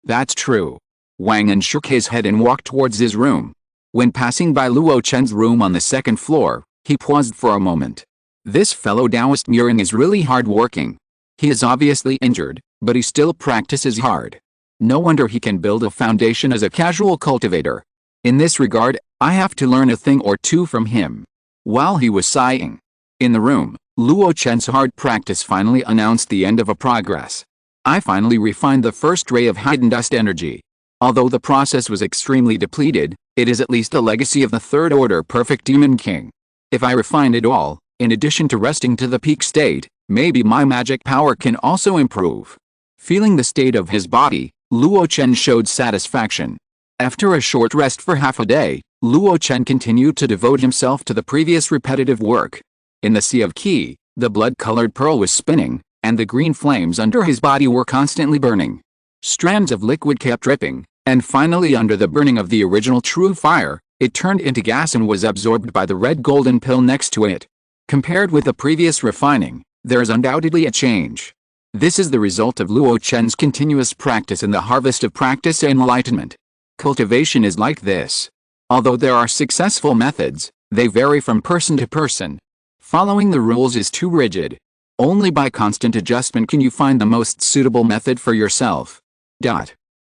That's true. Wangan shook his head and walked towards his room. When passing by Luo Chen's room on the second floor, he paused for a moment. This fellow Taoist Murin is really hard-working. He is obviously injured, but he still practices hard. No wonder he can build a foundation as a casual cultivator. In this regard, I have to learn a thing or two from him. While he was sighing in the room, Luo Chen's hard practice finally announced the end of a progress. I finally refined the first ray of hidden dust energy. Although the process was extremely depleted, it is at least a legacy of the third order perfect demon king. If I refine it all, in addition to resting to the peak state, maybe my magic power can also improve. Feeling the state of his body, Luo Chen showed satisfaction. After a short rest for half a day, Luo Chen continued to devote himself to the previous repetitive work. In the sea of qi, the blood-colored pearl was spinning, and the green flames under his body were constantly burning. Strands of liquid kept dripping, and finally under the burning of the original true fire, it turned into gas and was absorbed by the red golden pill next to it. Compared with the previous refining, there is undoubtedly a change. This is the result of Luo Chen's continuous practice in the harvest of practice and enlightenment. Cultivation is like this. Although there are successful methods, they vary from person to person. Following the rules is too rigid. Only by constant adjustment can you find the most suitable method for yourself.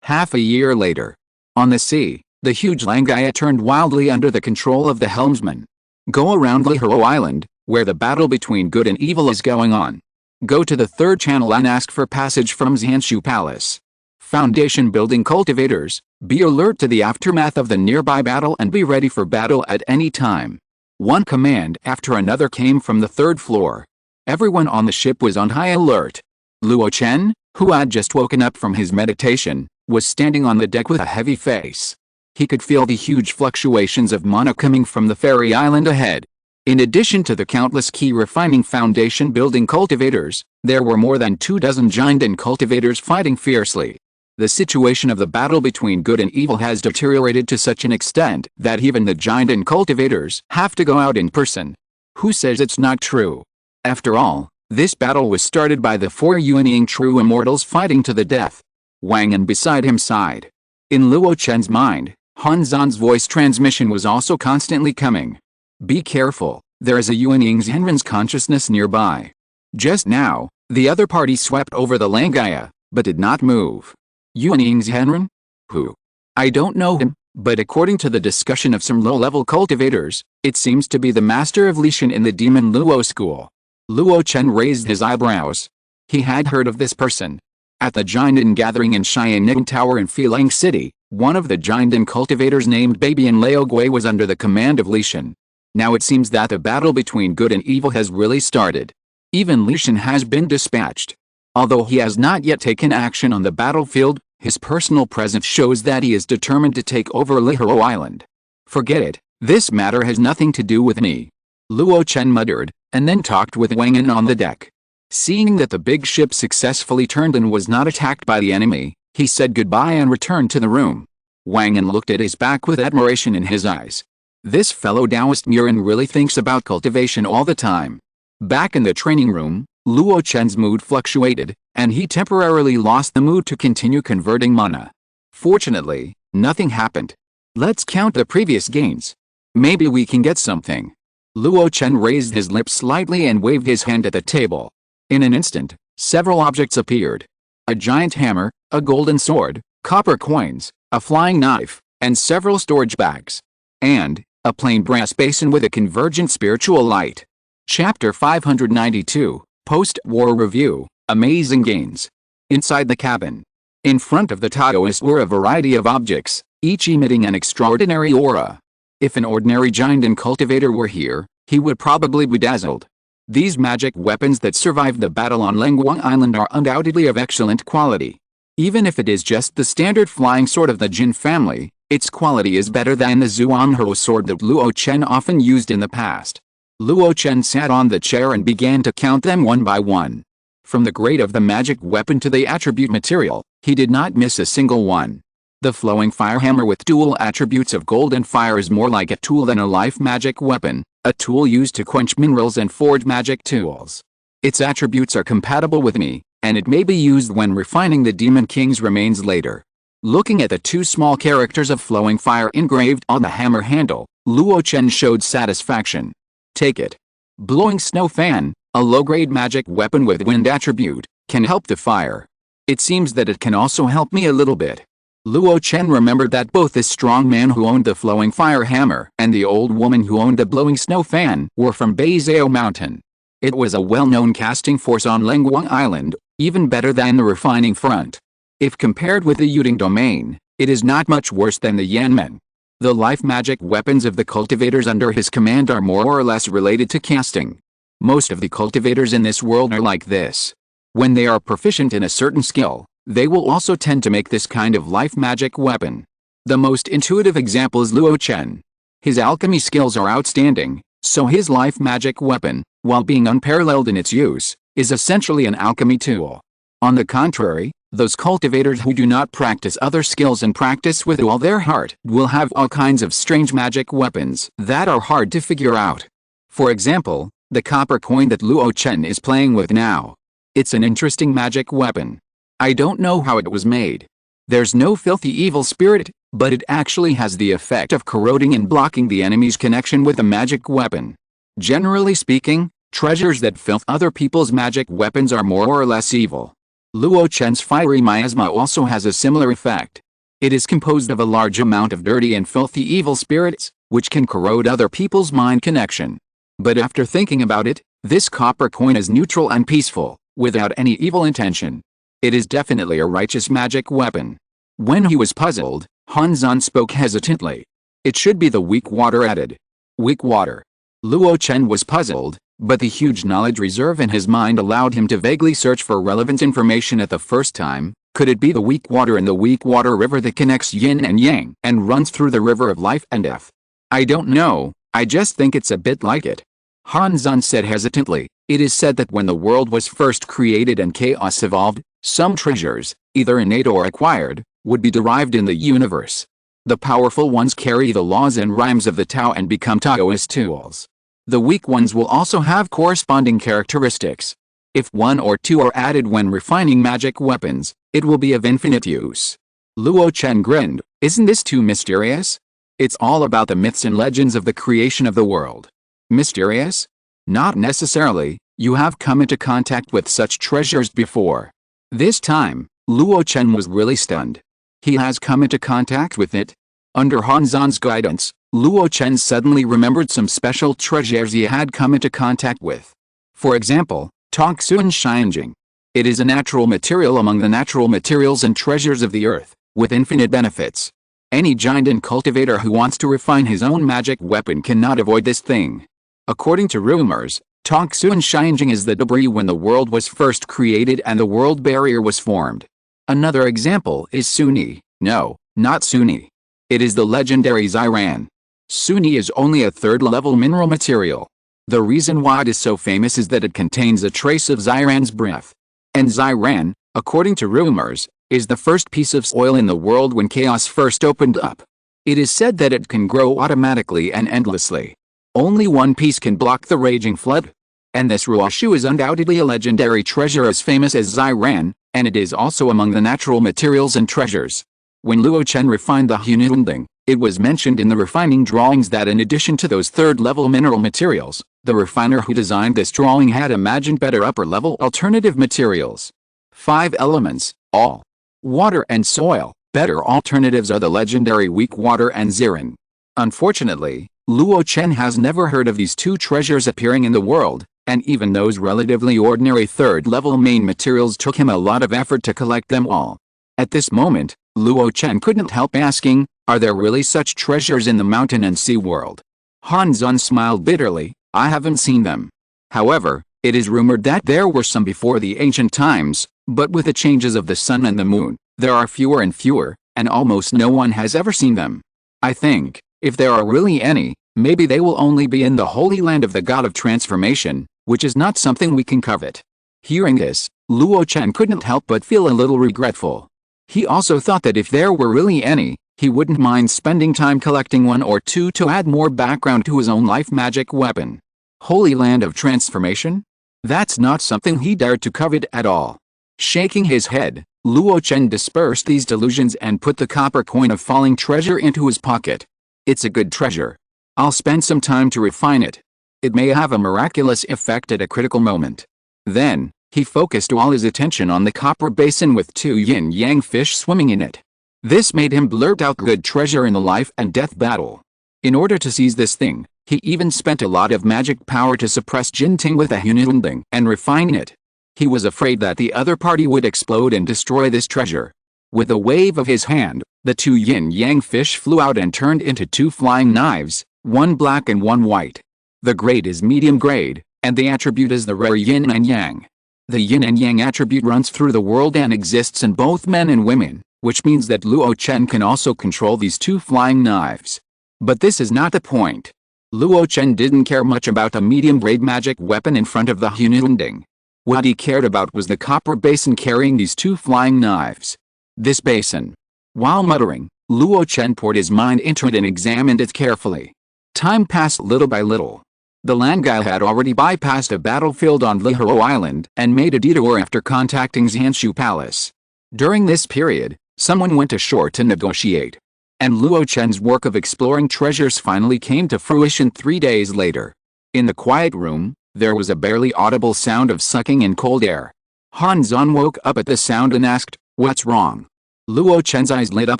Half a year later. On the sea, the huge Langaya turned wildly under the control of the helmsman. Go around Lihoro Island, where the battle between good and evil is going on. Go to the third channel and ask for passage from Xianshu Palace. Foundation building cultivators, be alert to the aftermath of the nearby battle and be ready for battle at any time. One command after another came from the third floor. Everyone on the ship was on high alert. Luo Chen, who had just woken up from his meditation, was standing on the deck with a heavy face. He could feel the huge fluctuations of mana coming from the fairy island ahead. In addition to the countless key refining foundation building cultivators, there were more than 24 giant and cultivators fighting fiercely. The situation of the battle between good and evil has deteriorated to such an extent that even the giant and cultivators have to go out in person. Who says it's not true? After all, this battle was started by the 4 Yuanying true immortals fighting to the death. Wangan beside him sighed. In Luo Chen's mind, Han Zan's voice transmission was also constantly coming. Be careful, there is a Yuanying Zhenren's consciousness nearby. Just now, the other party swept over the Langaya, but did not move. Yuanying Zhenren? Who? I don't know him, but according to the discussion of some low-level cultivators, it seems to be the master of Lishan in the Demon Luo school. Luo Chen raised his eyebrows. He had heard of this person. At the Jinden gathering in Xianing Tower in Filang City, one of the Jinden cultivators named Babian Lao Gui was under the command of Lishan. Now it seems that the battle between good and evil has really started. Even Lishan has been dispatched. Although he has not yet taken action on the battlefield, his personal presence shows that he is determined to take over Lihoro Island. Forget it, this matter has nothing to do with me. Luo Chen muttered, and then talked with Wangan on the deck. Seeing that the big ship successfully turned and was not attacked by the enemy, he said goodbye and returned to the room. Wangan looked at his back with admiration in his eyes. This fellow Taoist Murin really thinks about cultivation all the time. Back in the training room, Luo Chen's mood fluctuated, and he temporarily lost the mood to continue converting mana. Fortunately, nothing happened. Let's count the previous gains. Maybe we can get something. Luo Chen raised his lips slightly and waved his hand at the table. In an instant, several objects appeared. A giant hammer, a golden sword, copper coins, a flying knife, and several storage bags. And a plain brass basin with a convergent spiritual light. Chapter 592, Post-War Review, Amazing Gains. Inside the cabin. In front of the Taoist were a variety of objects, each emitting an extraordinary aura. If an ordinary giant and cultivator were here, he would probably be dazzled. These magic weapons that survived the battle on Lenguang Island are undoubtedly of excellent quality. Even if it is just the standard flying sword of the Jin family, its quality is better than the Zhuanghe sword that Luo Chen often used in the past. Luo Chen sat on the chair and began to count them one by one. From the grade of the magic weapon to the attribute material, he did not miss a single one. The flowing fire hammer with dual attributes of gold and fire is more like a tool than a life magic weapon, a tool used to quench minerals and forge magic tools. Its attributes are compatible with me, and it may be used when refining the Demon King's remains later. Looking at the two small characters of flowing fire engraved on the hammer handle, Luo Chen showed satisfaction. Take it. Blowing snow fan, a low-grade magic weapon with wind attribute, can help the fire. It seems that it can also help me a little bit. Luo Chen remembered that both the strong man who owned the flowing fire hammer and the old woman who owned the blowing snow fan were from Beizhou Mountain. It was a well-known casting force on Lenguang Island, even better than the refining front. If compared with the Yuding domain, it is not much worse than the Yanmen. The life magic weapons of the cultivators under his command are more or less related to casting. Most of the cultivators in this world are like this. When they are proficient in a certain skill, they will also tend to make this kind of life magic weapon. The most intuitive example is Luo Chen. His alchemy skills are outstanding, so his life magic weapon, while being unparalleled in its use, is essentially an alchemy tool. On the contrary, those cultivators who do not practice other skills and practice with all their heart will have all kinds of strange magic weapons that are hard to figure out. For example, the copper coin that Luo Chen is playing with now. It's an interesting magic weapon. I don't know how it was made. There's no filthy evil spirit, but it actually has the effect of corroding and blocking the enemy's connection with the magic weapon. Generally speaking, treasures that filth other people's magic weapons are more or less evil. Luo Chen's fiery miasma also has a similar effect. It is composed of a large amount of dirty and filthy evil spirits, which can corrode other people's mind connection. But after thinking about it, this copper coin is neutral and peaceful, without any evil intention. It is definitely a righteous magic weapon. When he was puzzled, Hanzan spoke hesitantly. It should be the weak water added. Weak water. Luo Chen was puzzled, but the huge knowledge reserve in his mind allowed him to vaguely search for relevant information at the first time. Could it be the weak water in the weak water river that connects yin and yang and runs through the river of life and death? I don't know, I just think it's a bit like it. Hanzan said hesitantly. It is said that when the world was first created and chaos evolved, some treasures, either innate or acquired, would be derived in the universe. The powerful ones carry the laws and rhymes of the Tao and become Taoist tools. The weak ones will also have corresponding characteristics. If one or two are added when refining magic weapons, it will be of infinite use. Luo Chen grinned. Isn't this too mysterious? It's all about the myths and legends of the creation of the world. Mysterious? Not necessarily. You have come into contact with such treasures before. This time, Luo Chen was really stunned. He has come into contact with it? Under Hanzan's guidance, Luo Chen suddenly remembered some special treasures he had come into contact with. For example, Tongsuan Xianjing. It is a natural material among the natural materials and treasures of the earth, with infinite benefits. Any giant and cultivator who wants to refine his own magic weapon cannot avoid this thing. According to rumors, Tongsuan Xianjing is the debris when the world was first created and the world barrier was formed. Another example is Suni. No, not Suni. It is the legendary Xiran. Suni is only a third-level mineral material. The reason why it is so famous is that it contains a trace of Xiran's breath. And Xiran, according to rumors, is the first piece of soil in the world when chaos first opened up. It is said that it can grow automatically and endlessly. Only one piece can block the raging flood. And this Ruoshu is undoubtedly a legendary treasure as famous as Xiran, and it is also among the natural materials and treasures. When Luo Chen refined the Hunilending, it was mentioned in the refining drawings that in addition to those third-level mineral materials, the refiner who designed this drawing had imagined better upper-level alternative materials. 5 elements, all. Water and soil. Better alternatives are the legendary weak water and Xiran. Unfortunately, Luo Chen has never heard of these two treasures appearing in the world, and even those relatively ordinary third-level main materials took him a lot of effort to collect them all. At this moment, Luo Chen couldn't help asking, are there really such treasures in the mountain and sea world? Han Zun smiled bitterly, I haven't seen them. However, it is rumored that there were some before the ancient times, but with the changes of the sun and the moon, there are fewer and fewer, and almost no one has ever seen them. I think, if there are really any, maybe they will only be in the holy land of the god of transformation, which is not something we can covet. Hearing this, Luo Chen couldn't help but feel a little regretful. He also thought that if there were really any, he wouldn't mind spending time collecting one or two to add more background to his own life magic weapon. Holy land of transformation? That's not something he dared to covet at all. Shaking his head, Luo Chen dispersed these delusions and put the copper coin of falling treasure into his pocket. It's a good treasure. I'll spend some time to refine it. It may have a miraculous effect at a critical moment. Then, he focused all his attention on the copper basin with 2 yin-yang fish swimming in it. This made him blurt out good treasure in the life and death battle. In order to seize this thing, he even spent a lot of magic power to suppress Jinting with a Hunilending and refine it. He was afraid that the other party would explode and destroy this treasure. With a wave of his hand, the 2 yin-yang fish flew out and turned into 2 flying knives, one black and one white. The grade is medium grade, and the attribute is the rare yin and yang. The yin and yang attribute runs through the world and exists in both men and women, which means that Luo Chen can also control these 2 flying knives. But this is not the point. Luo Chen didn't care much about a medium-grade magic weapon in front of the Hunilending. What he cared about was the copper basin carrying these 2 flying knives. This basin. While muttering, Luo Chen poured his mind into it and examined it carefully. Time passed little by little. The Langai had already bypassed a battlefield on Lihoro Island and made a detour after contacting Xianshu Palace. During this period, someone went ashore to negotiate. And Luo Chen's work of exploring treasures finally came to fruition 3 days later. In the quiet room, there was a barely audible sound of sucking in cold air. Han Zun woke up at the sound and asked, what's wrong? Luo Chen's eyes lit up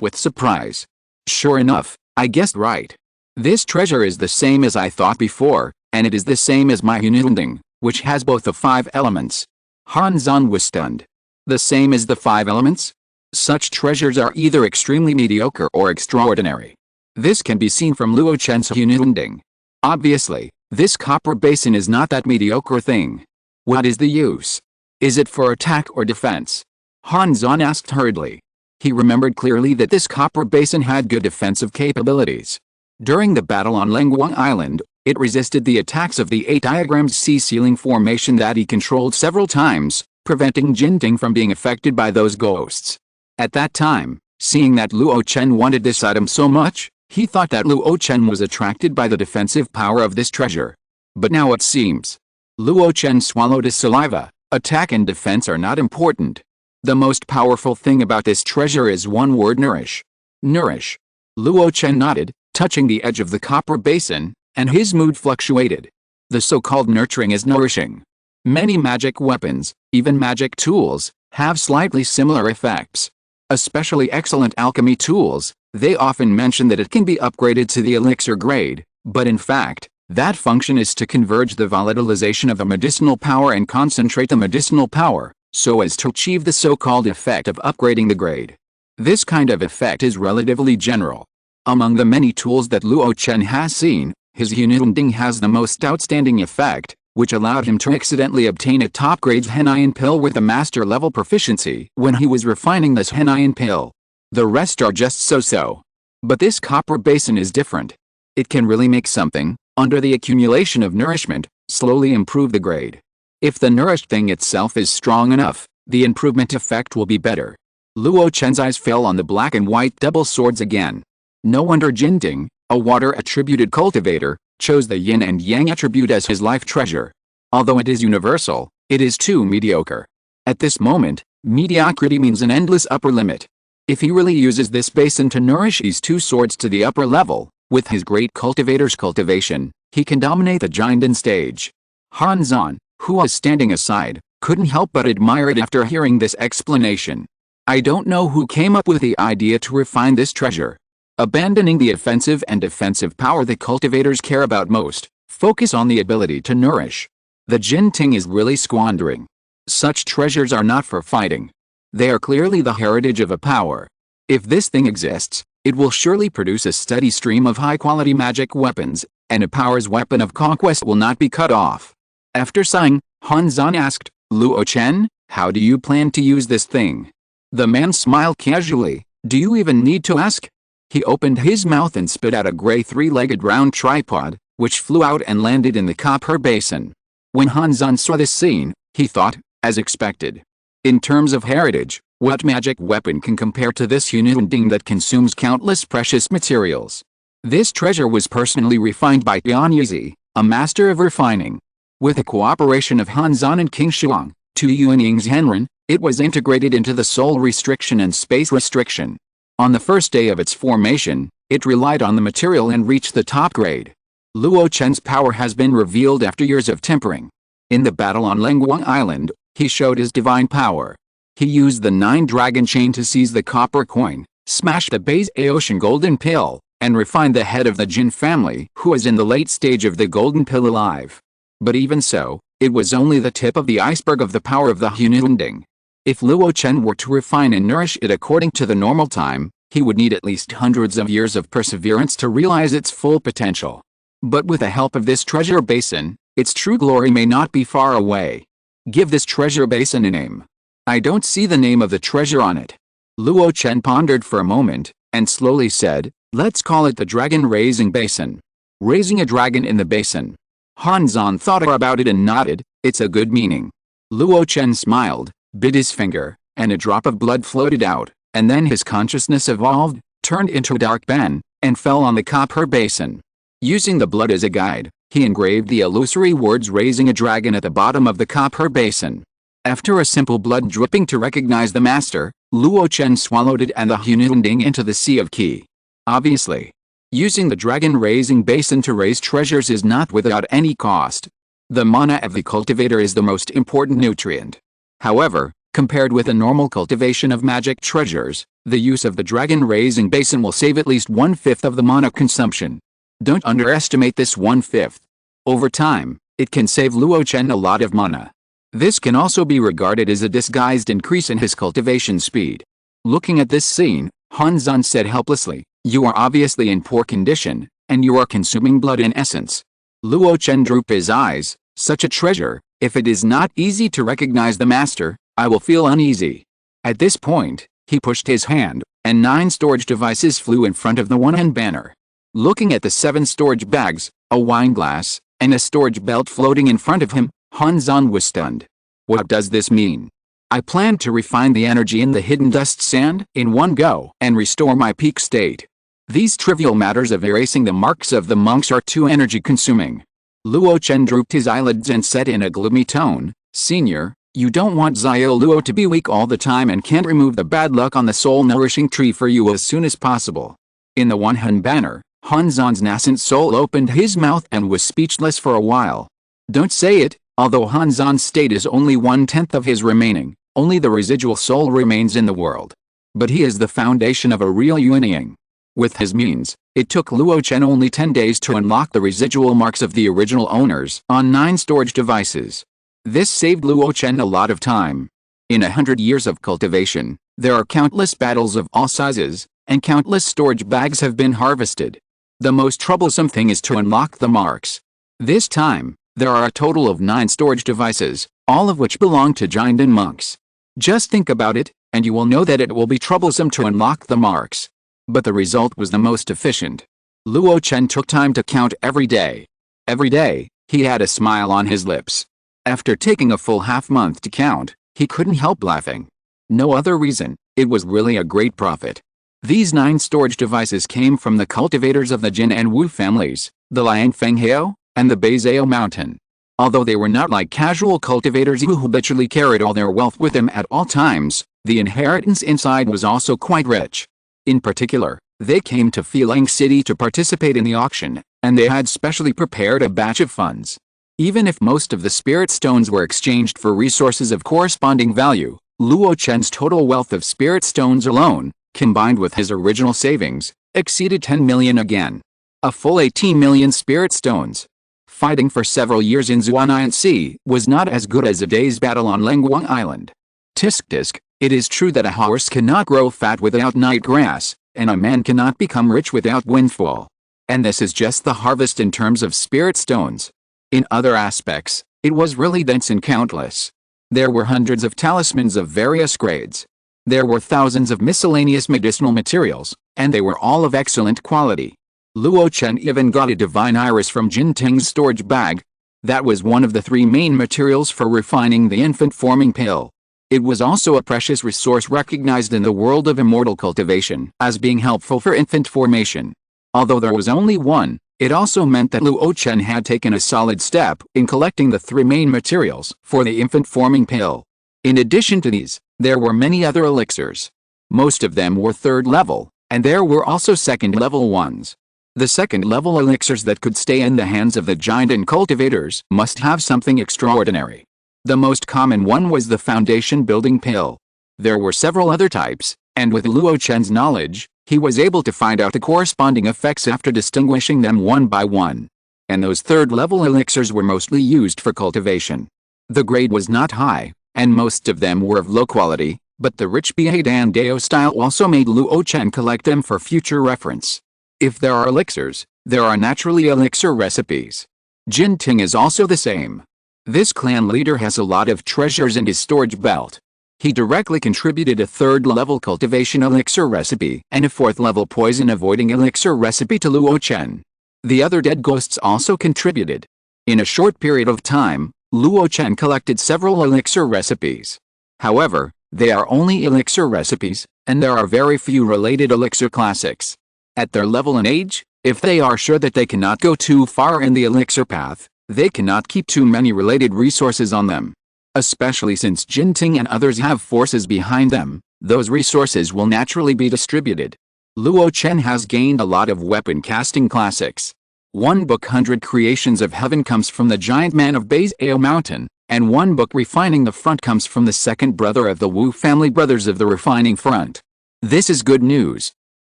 with surprise. Sure enough, I guessed right. This treasure is the same as I thought before, and it is the same as my Hunilending, which has both the 5 elements. Han Zun was stunned. The same as the 5 elements? Such treasures are either extremely mediocre or extraordinary. This can be seen from Luo Chen's Hunilending. Obviously, this copper basin is not that mediocre thing. What is the use? Is it for attack or defense? Han Zun asked hurriedly. He remembered clearly that this copper basin had good defensive capabilities. During the battle on Lengguang Island, it resisted the attacks of the 8 diagrammed sea ceiling formation that he controlled several times, preventing Jinting from being affected by those ghosts. At that time, seeing that Luo Chen wanted this item so much, he thought that Luo Chen was attracted by the defensive power of this treasure. But now it seems. Luo Chen swallowed his saliva. Attack and defense are not important. The most powerful thing about this treasure is one word: nourish. Nourish. Luo Chen nodded, touching the edge of the copper basin, and his mood fluctuated. The so-called nurturing is nourishing. Many magic weapons, even magic tools, have slightly similar effects. Especially excellent alchemy tools, they often mention that it can be upgraded to the elixir grade, but in fact, that function is to converge the volatilization of the medicinal power and concentrate the medicinal power, so as to achieve the so-called effect of upgrading the grade. This kind of effect is relatively general. Among the many tools that Luo Chen has seen, his Hunilending has the most outstanding effect, which allowed him to accidentally obtain a top-grade Henian pill with a master-level proficiency when he was refining this Henian pill. The rest are just so-so. But this copper basin is different. It can really make something, under the accumulation of nourishment, slowly improve the grade. If the nourished thing itself is strong enough, the improvement effect will be better. Luo Chen's eyes fell on the black and white double swords again. No wonder Jinding, a water-attributed cultivator, chose the yin and yang attribute as his life treasure. Although it is universal, it is too mediocre. At this moment, mediocrity means an endless upper limit. If he really uses this basin to nourish his two swords to the upper level, with his great cultivator's cultivation, he can dominate the Jinden stage. Han Zan, who was standing aside, couldn't help but admire it after hearing this explanation. I don't know who came up with the idea to refine this treasure. Abandoning the offensive and defensive power the cultivators care about most, focus on the ability to nourish. The Jinting is really squandering. Such treasures are not for fighting. They are clearly the heritage of a power. If this thing exists, it will surely produce a steady stream of high-quality magic weapons, and a power's weapon of conquest will not be cut off. After sighing, Han Zan asked, Luo Chen, how do you plan to use this thing? The man smiled casually. Do you even need to ask? He opened his mouth and spit out a gray three-legged round tripod, which flew out and landed in the copper basin. When Han Zan saw this scene, he thought, as expected. In terms of heritage, what magic weapon can compare to this Hununding that consumes countless precious materials? This treasure was personally refined by Tian Yizi, a master of refining. With the cooperation of Han Zan and King Shuang, two Yuanying's Henren, it was integrated into the soul restriction and space restriction. On the first day of its formation, it relied on the material and reached the top grade. Luo Chen's power has been revealed after years of tempering. In the battle on Lenguang Island, he showed his divine power. He used the 9-dragon chain to seize the copper coin, smash the base Aocean golden pill, and refine the head of the Jin family who was in the late stage of the golden pill alive. But even so, it was only the tip of the iceberg of the power of the Hununding. If Luo Chen were to refine and nourish it according to the normal time, he would need at least hundreds of years of perseverance to realize its full potential. But with the help of this treasure basin, its true glory may not be far away. Give this treasure basin a name. I don't see the name of the treasure on it. Luo Chen pondered for a moment, and slowly said, let's call it the Dragon Raising Basin. Raising a dragon in the basin. Han Zan thought about it and nodded, it's a good meaning. Luo Chen smiled, bit his finger, and a drop of blood floated out, and then his consciousness evolved, turned into a dark ben, and fell on the copper basin. Using the blood as a guide, he engraved the illusory words raising a dragon at the bottom of the copper basin. After a simple blood dripping to recognize the master, Luo Chen swallowed it and the Hununding into the sea of qi. Obviously, using the dragon raising basin to raise treasures is not without any cost. The mana of the cultivator is the most important nutrient. However, compared with a normal cultivation of magic treasures, the use of the dragon raising basin will save at least 1/5 of the mana consumption. Don't underestimate this 1/5. Over time, it can save Luo Chen a lot of mana. This can also be regarded as a disguised increase in his cultivation speed. Looking at this scene, Han Zan said helplessly, you are obviously in poor condition, and you are consuming blood in essence. Luo Chen drooped his eyes. Such a treasure, if it is not easy to recognize the master, I will feel uneasy. At this point, he pushed his hand, and 9 storage devices flew in front of the one-hand banner. Looking at the 7 storage bags, a wine glass, and a storage belt floating in front of him, Han Zan was stunned. What does this mean? I plan to refine the energy in the hidden dust sand in one go and restore my peak state. These trivial matters of erasing the marks of the monks are too energy-consuming. Luo Chen drooped his eyelids and said in a gloomy tone, Senior, you don't want Xiao Luo to be weak all the time and can't remove the bad luck on the soul-nourishing tree for you as soon as possible. In the one-hand banner, Han Zan's nascent soul opened his mouth and was speechless for a while. Don't say it, although Han Zan's state is only 1/10 of his remaining, only the residual soul remains in the world. But he is the foundation of a real Yuanying. With his means, it took Luo Chen only 10 days to unlock the residual marks of the original owners on 9 storage devices. This saved Luo Chen a lot of time. In 100 years of cultivation, there are countless battles of all sizes, and countless storage bags have been harvested. The most troublesome thing is to unlock the marks. This time, there are a total of 9 storage devices, all of which belong to Jinden monks. Just think about it, and you will know that it will be troublesome to unlock the marks. But the result was the most efficient. Luo Chen took time to count every day. Every day, he had a smile on his lips. After taking a full half-month to count, he couldn't help laughing. No other reason, it was really a great profit. These 9 storage devices came from the cultivators of the Jin and Wu families, the Liangfenghao, and the Beizhou Mountain. Although they were not like casual cultivators who habitually carried all their wealth with them at all times, the inheritance inside was also quite rich. In particular, they came to Feeling City to participate in the auction, and they had specially prepared a batch of funds. Even if most of the spirit stones were exchanged for resources of corresponding value, Luo Chen's total wealth of spirit stones alone, combined with his original savings, exceeded 10 million again. A full 18 million spirit stones. Fighting for several years in Zuanian Sea was not as good as a day's battle on Lengguang Island. Tisk tisk, it is true that a horse cannot grow fat without night grass, and a man cannot become rich without windfall. And this is just the harvest in terms of spirit stones. In other aspects, it was really dense and countless. There were hundreds of talismans of various grades. There were thousands of miscellaneous medicinal materials, and they were all of excellent quality. Luo Chen even got a divine iris from Jin Ting's storage bag. That was one of the 3 main materials for refining the infant-forming pill. It was also a precious resource recognized in the world of immortal cultivation as being helpful for infant formation. Although there was only one, it also meant that Luo Chen had taken a solid step in collecting the 3 main materials for the infant-forming pill. In addition to these, there were many other elixirs. Most of them were 3rd level, and there were also 2nd level ones. The 2nd level elixirs that could stay in the hands of the giant and cultivators must have something extraordinary. The most common one was the foundation building pill. There were several other types, and with Luo Chen's knowledge, he was able to find out the corresponding effects after distinguishing them one by one. And those 3rd level elixirs were mostly used for cultivation. The grade was not high, and most of them were of low quality, but the rich Baidan Dao style also made Luo Chen collect them for future reference. If there are elixirs, there are naturally elixir recipes. Jin Ting is also the same. This clan leader has a lot of treasures in his storage belt. He directly contributed a 3rd level cultivation elixir recipe and a 4th level poison avoiding elixir recipe to Luo Chen. The other dead ghosts also contributed. In a short period of time, Luo Chen collected several elixir recipes. However, they are only elixir recipes, and there are very few related elixir classics. At their level and age, if they are sure that they cannot go too far in the elixir path, they cannot keep too many related resources on them. Especially since Jin Ting and others have forces behind them, those resources will naturally be distributed. Luo Chen has gained a lot of weapon casting classics. One book 100 Creations of Heaven comes from the giant man of Beizhou Mountain, and one book Refining the Front comes from the 2nd brother of the Wu family brothers of the Refining Front. This is good news.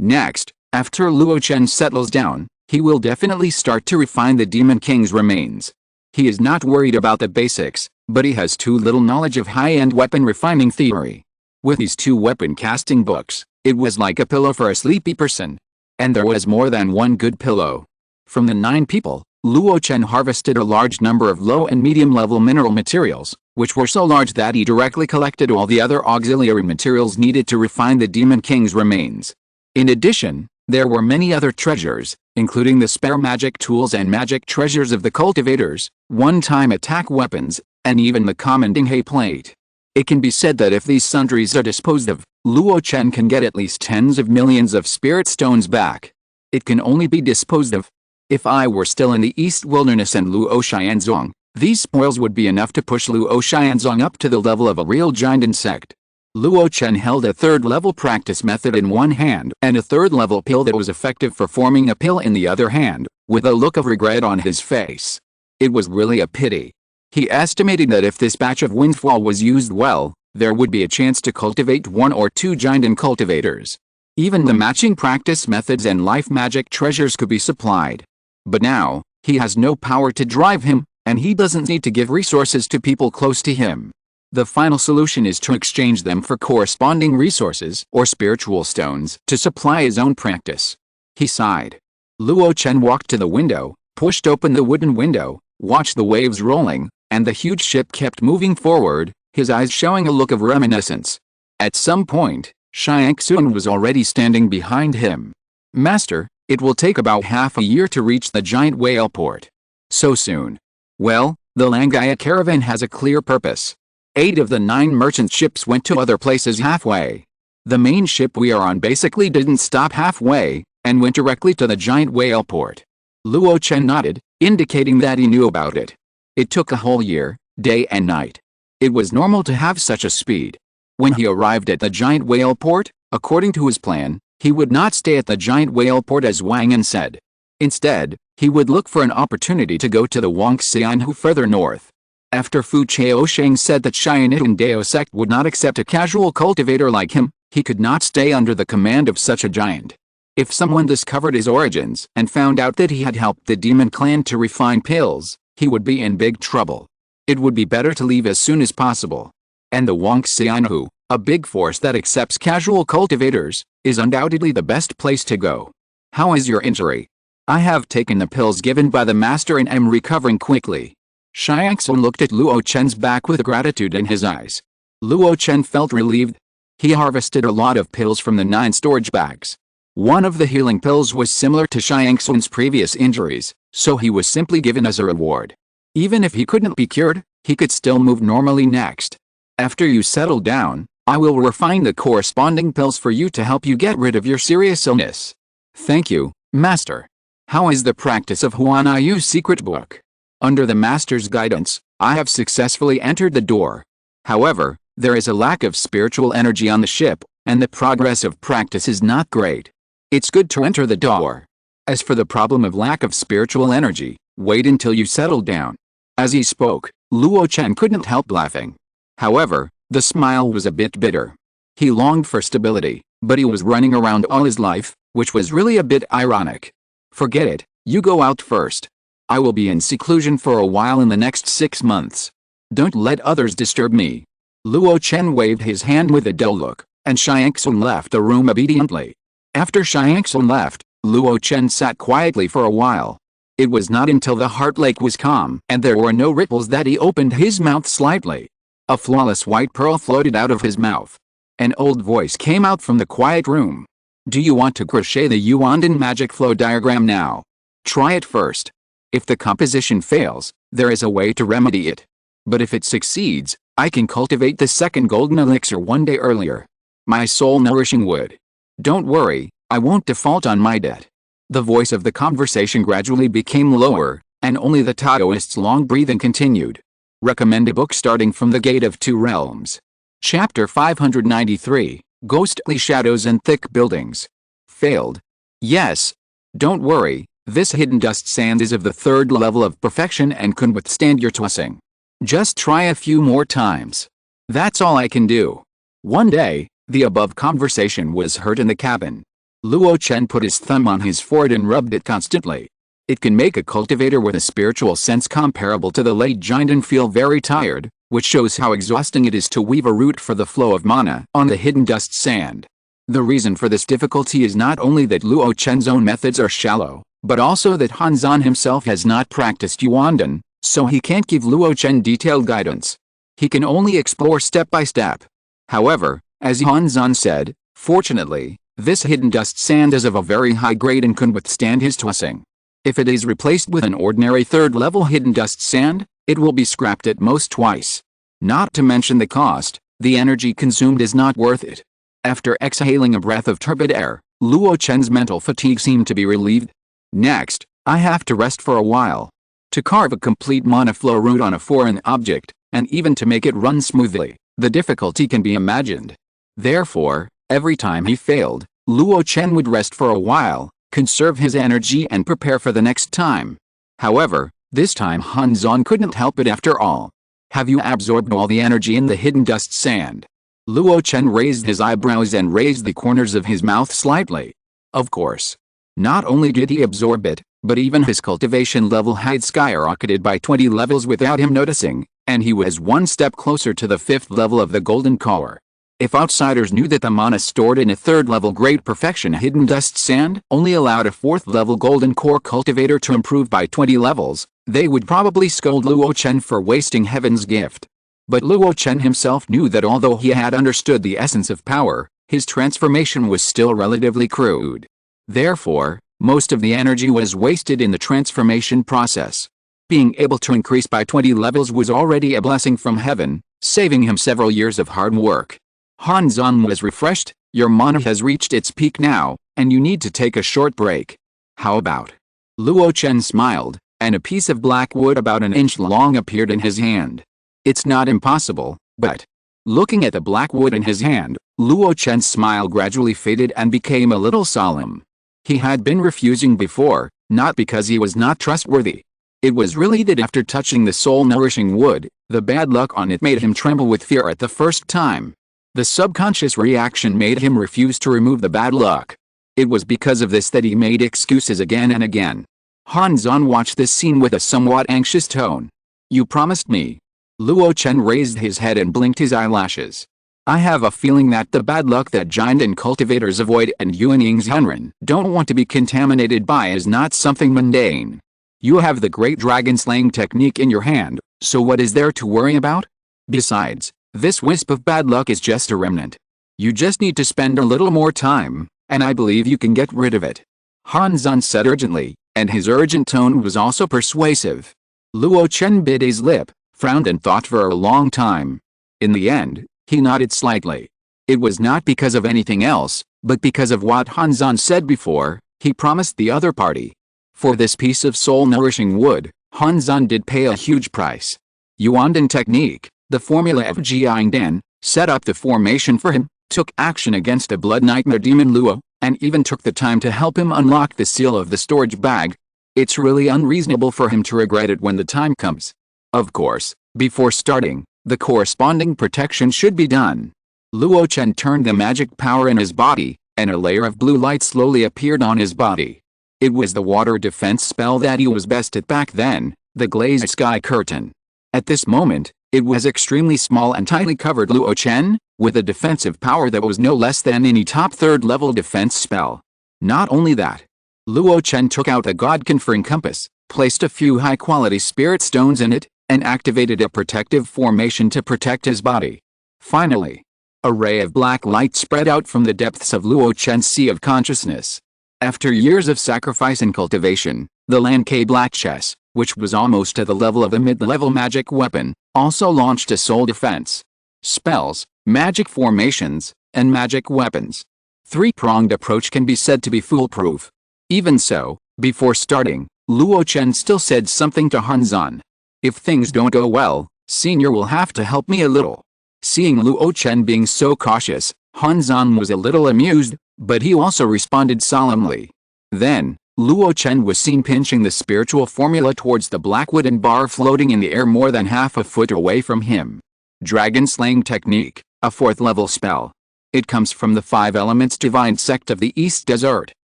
Next, after Luo Chen settles down, he will definitely start to refine the Demon King's remains. He is not worried about the basics, but he has too little knowledge of high-end weapon refining theory. With these 2 weapon casting books, it was like a pillow for a sleepy person. And there was more than one good pillow. From the 9 people, Luo Chen harvested a large number of low and medium-level mineral materials, which were so large that he directly collected all the other auxiliary materials needed to refine the Demon King's remains. In addition, there were many other treasures, including the spare magic tools and magic treasures of the cultivators, one-time attack weapons, and even the common Dinghe plate. It can be said that if these sundries are disposed of, Luo Chen can get at least tens of millions of spirit stones back. It can only be disposed of. If I were still in the East Wilderness and Luo Xianzong, these spoils would be enough to push Luo Xianzong up to the level of a real giant insect. Luo Chen held a 3rd level practice method in one hand and a 3rd level pill that was effective for forming a pill in the other hand, with a look of regret on his face. It was really a pity. He estimated that if this batch of windfall was used well, there would be a chance to cultivate 1 or 2 giant cultivators. Even the matching practice methods and life magic treasures could be supplied. But now, he has no power to drive him, and he doesn't need to give resources to people close to him. The final solution is to exchange them for corresponding resources or spiritual stones to supply his own practice. He sighed. Luo Chen walked to the window, pushed open the wooden window, watched the waves rolling, and the huge ship kept moving forward, his eyes showing a look of reminiscence. At some point, Xiangxun was already standing behind him. Master, it will take about half a year to reach the giant whale port. So soon? Well, the Langaya caravan has a clear purpose. 8 of the 9 merchant ships went to other places halfway. The main ship we are on basically didn't stop halfway, and went directly to the giant whale port. Luo Chen nodded, indicating that he knew about it. It took a whole year, day and night. It was normal to have such a speed. When he arrived at the giant whale port, according to his plan, he would not stay at the giant whale port as Wang An said. Instead, he would look for an opportunity to go to the Wangxianhu further north. After Fu Chaosheng said that Xianite Dao sect would not accept a casual cultivator like him, he could not stay under the command of such a giant. If someone discovered his origins and found out that he had helped the demon clan to refine pills, he would be in big trouble. It would be better to leave as soon as possible. And the Wangxianhu, a big force that accepts casual cultivators, is undoubtedly the best place to go. How is your injury? I have taken the pills given by the master and am recovering quickly. Xiangxun looked at Luo Chen's back with gratitude in his eyes. Luo Chen felt relieved. He harvested a lot of pills from the 9 storage bags. One of the healing pills was similar to Xiangxun's previous injuries, so he was simply given as a reward. Even if he couldn't be cured, he could still move normally next. After you settle down, I will refine the corresponding pills for you to help you get rid of your serious illness. Thank you, Master. How is the practice of Huanayu's secret book? Under the Master's guidance, I have successfully entered the door. However, there is a lack of spiritual energy on the ship, and the progress of practice is not great. It's good to enter the door. As for the problem of lack of spiritual energy, wait until you settle down. As he spoke, Luo Chen couldn't help laughing. However, the smile was a bit bitter. He longed for stability, but he was running around all his life, which was really a bit ironic. Forget it, you go out first. I will be in seclusion for a while in the next 6 months. Don't let others disturb me. Luo Chen waved his hand with a dull look, and Xiangxun left the room obediently. After Xiangxun left, Luo Chen sat quietly for a while. It was not until the heart lake was calm and there were no ripples that he opened his mouth slightly. A flawless white pearl floated out of his mouth. An old voice came out from the quiet room. Do you want to crochet the Yuandan magic flow diagram now? Try it first. If the composition fails, there is a way to remedy it. But if it succeeds, I can cultivate the second golden elixir one day earlier. My soul-nourishing wood. Don't worry, I won't default on my debt. The voice of the conversation gradually became lower, and only the Taoist's long breathing continued. Recommend a book starting from the Gate of Two Realms. Chapter 593, Ghostly Shadows and Thick Buildings. Failed. Yes. Don't worry, this hidden dust sand is of the 3rd level of perfection and can withstand your tossing. Just try a few more times. That's all I can do. One day, the above conversation was heard in the cabin. Luo Chen put his thumb on his forehead and rubbed it constantly. It can make a cultivator with a spiritual sense comparable to the late giant and feel very tired, which shows how exhausting it is to weave a route for the flow of mana on the hidden dust sand. The reason for this difficulty is not only that Luo Chen's own methods are shallow, but also that Han Zan himself has not practiced Yuandan, so he can't give Luo Chen detailed guidance. He can only explore step by step. However, as Han Zan said, fortunately, this hidden dust sand is of a very high grade and can withstand his tossing. If it is replaced with an ordinary 3rd level hidden dust sand, it will be scrapped at most twice. Not to mention the cost, the energy consumed is not worth it. After exhaling a breath of turbid air, Luo Chen's mental fatigue seemed to be relieved. Next, I have to rest for a while. To carve a complete mana flow route on a foreign object, and even to make it run smoothly, the difficulty can be imagined. Therefore, every time he failed, Luo Chen would rest for a while, conserve his energy and prepare for the next time. However, this time Han Zan couldn't help it after all. Have you absorbed all the energy in the hidden dust sand? Luo Chen raised his eyebrows and raised the corners of his mouth slightly. Of course. Not only did he absorb it, but even his cultivation level had skyrocketed by 20 levels without him noticing, and he was one step closer to the 5th level of the golden core. If outsiders knew that the mana stored in a 3rd level great perfection hidden dust sand only allowed a 4th level golden core cultivator to improve by 20 levels, they would probably scold Luo Chen for wasting heaven's gift. But Luo Chen himself knew that although he had understood the essence of power, his transformation was still relatively crude. Therefore, most of the energy was wasted in the transformation process. Being able to increase by 20 levels was already a blessing from heaven, saving him several years of hard work. Hanzan was refreshed. Your mana has reached its peak now, and you need to take a short break. How about? Luo Chen smiled, and a piece of black wood about an inch long appeared in his hand. It's not impossible, but... Looking at the black wood in his hand, Luo Chen's smile gradually faded and became a little solemn. He had been refusing before, not because he was not trustworthy. It was really that after touching the soul-nourishing wood, the bad luck on it made him tremble with fear at the first time. The subconscious reaction made him refuse to remove the bad luck. It was because of this that he made excuses again and again. Hanzan watched this scene with a somewhat anxious tone. You promised me. Luo Chen raised his head and blinked his eyelashes. I have a feeling that the bad luck that giant and cultivators avoid and Yuanying's Hunren don't want to be contaminated by is not something mundane. You have the great dragon-slaying technique in your hand, so what is there to worry about? Besides, this wisp of bad luck is just a remnant. You just need to spend a little more time, and I believe you can get rid of it. Hanzan said urgently, and his urgent tone was also persuasive. Luo Chen bit his lip, frowned and thought for a long time. In the end, he nodded slightly. It was not because of anything else, but because of what Hanzan said before. He promised the other party. For this piece of soul-nourishing wood, Hanzan did pay a huge price. Yuandan technique, the formula of Jiangdan, set up the formation for him, took action against a blood nightmare demon Luo, and even took the time to help him unlock the seal of the storage bag. It's really unreasonable for him to regret it when the time comes. Of course, before starting, the corresponding protection should be done. Luo Chen turned the magic power in his body, and a layer of blue light slowly appeared on his body. It was the water defense spell that he was best at back then, the glazed sky curtain. At this moment, it was extremely small and tightly covered Luo Chen, with a defensive power that was no less than any top third-level defense spell. Not only that, Luo Chen took out the God-conferring compass, placed a few high-quality spirit stones in it, and activated a protective formation to protect his body. Finally, a ray of black light spread out from the depths of Luo Chen's sea of consciousness. After years of sacrifice and cultivation, the Lan Ke Black Chess, which was almost at the level of a mid-level magic weapon, also launched a soul defense. Spells, magic formations, and magic weapons. Three-pronged approach can be said to be foolproof. Even so, before starting, Luo Chen still said something to Hanzan. If things don't go well, Senior will have to help me a little. Seeing Luo Chen being so cautious, Hanzan was a little amused, but he also responded solemnly. Then, Luo Chen was seen pinching the spiritual formula towards the black wooden bar floating in the air more than half a foot away from him. Dragon-slaying technique, a fourth-level spell. It comes from the 5 elements divine sect of the East Desert.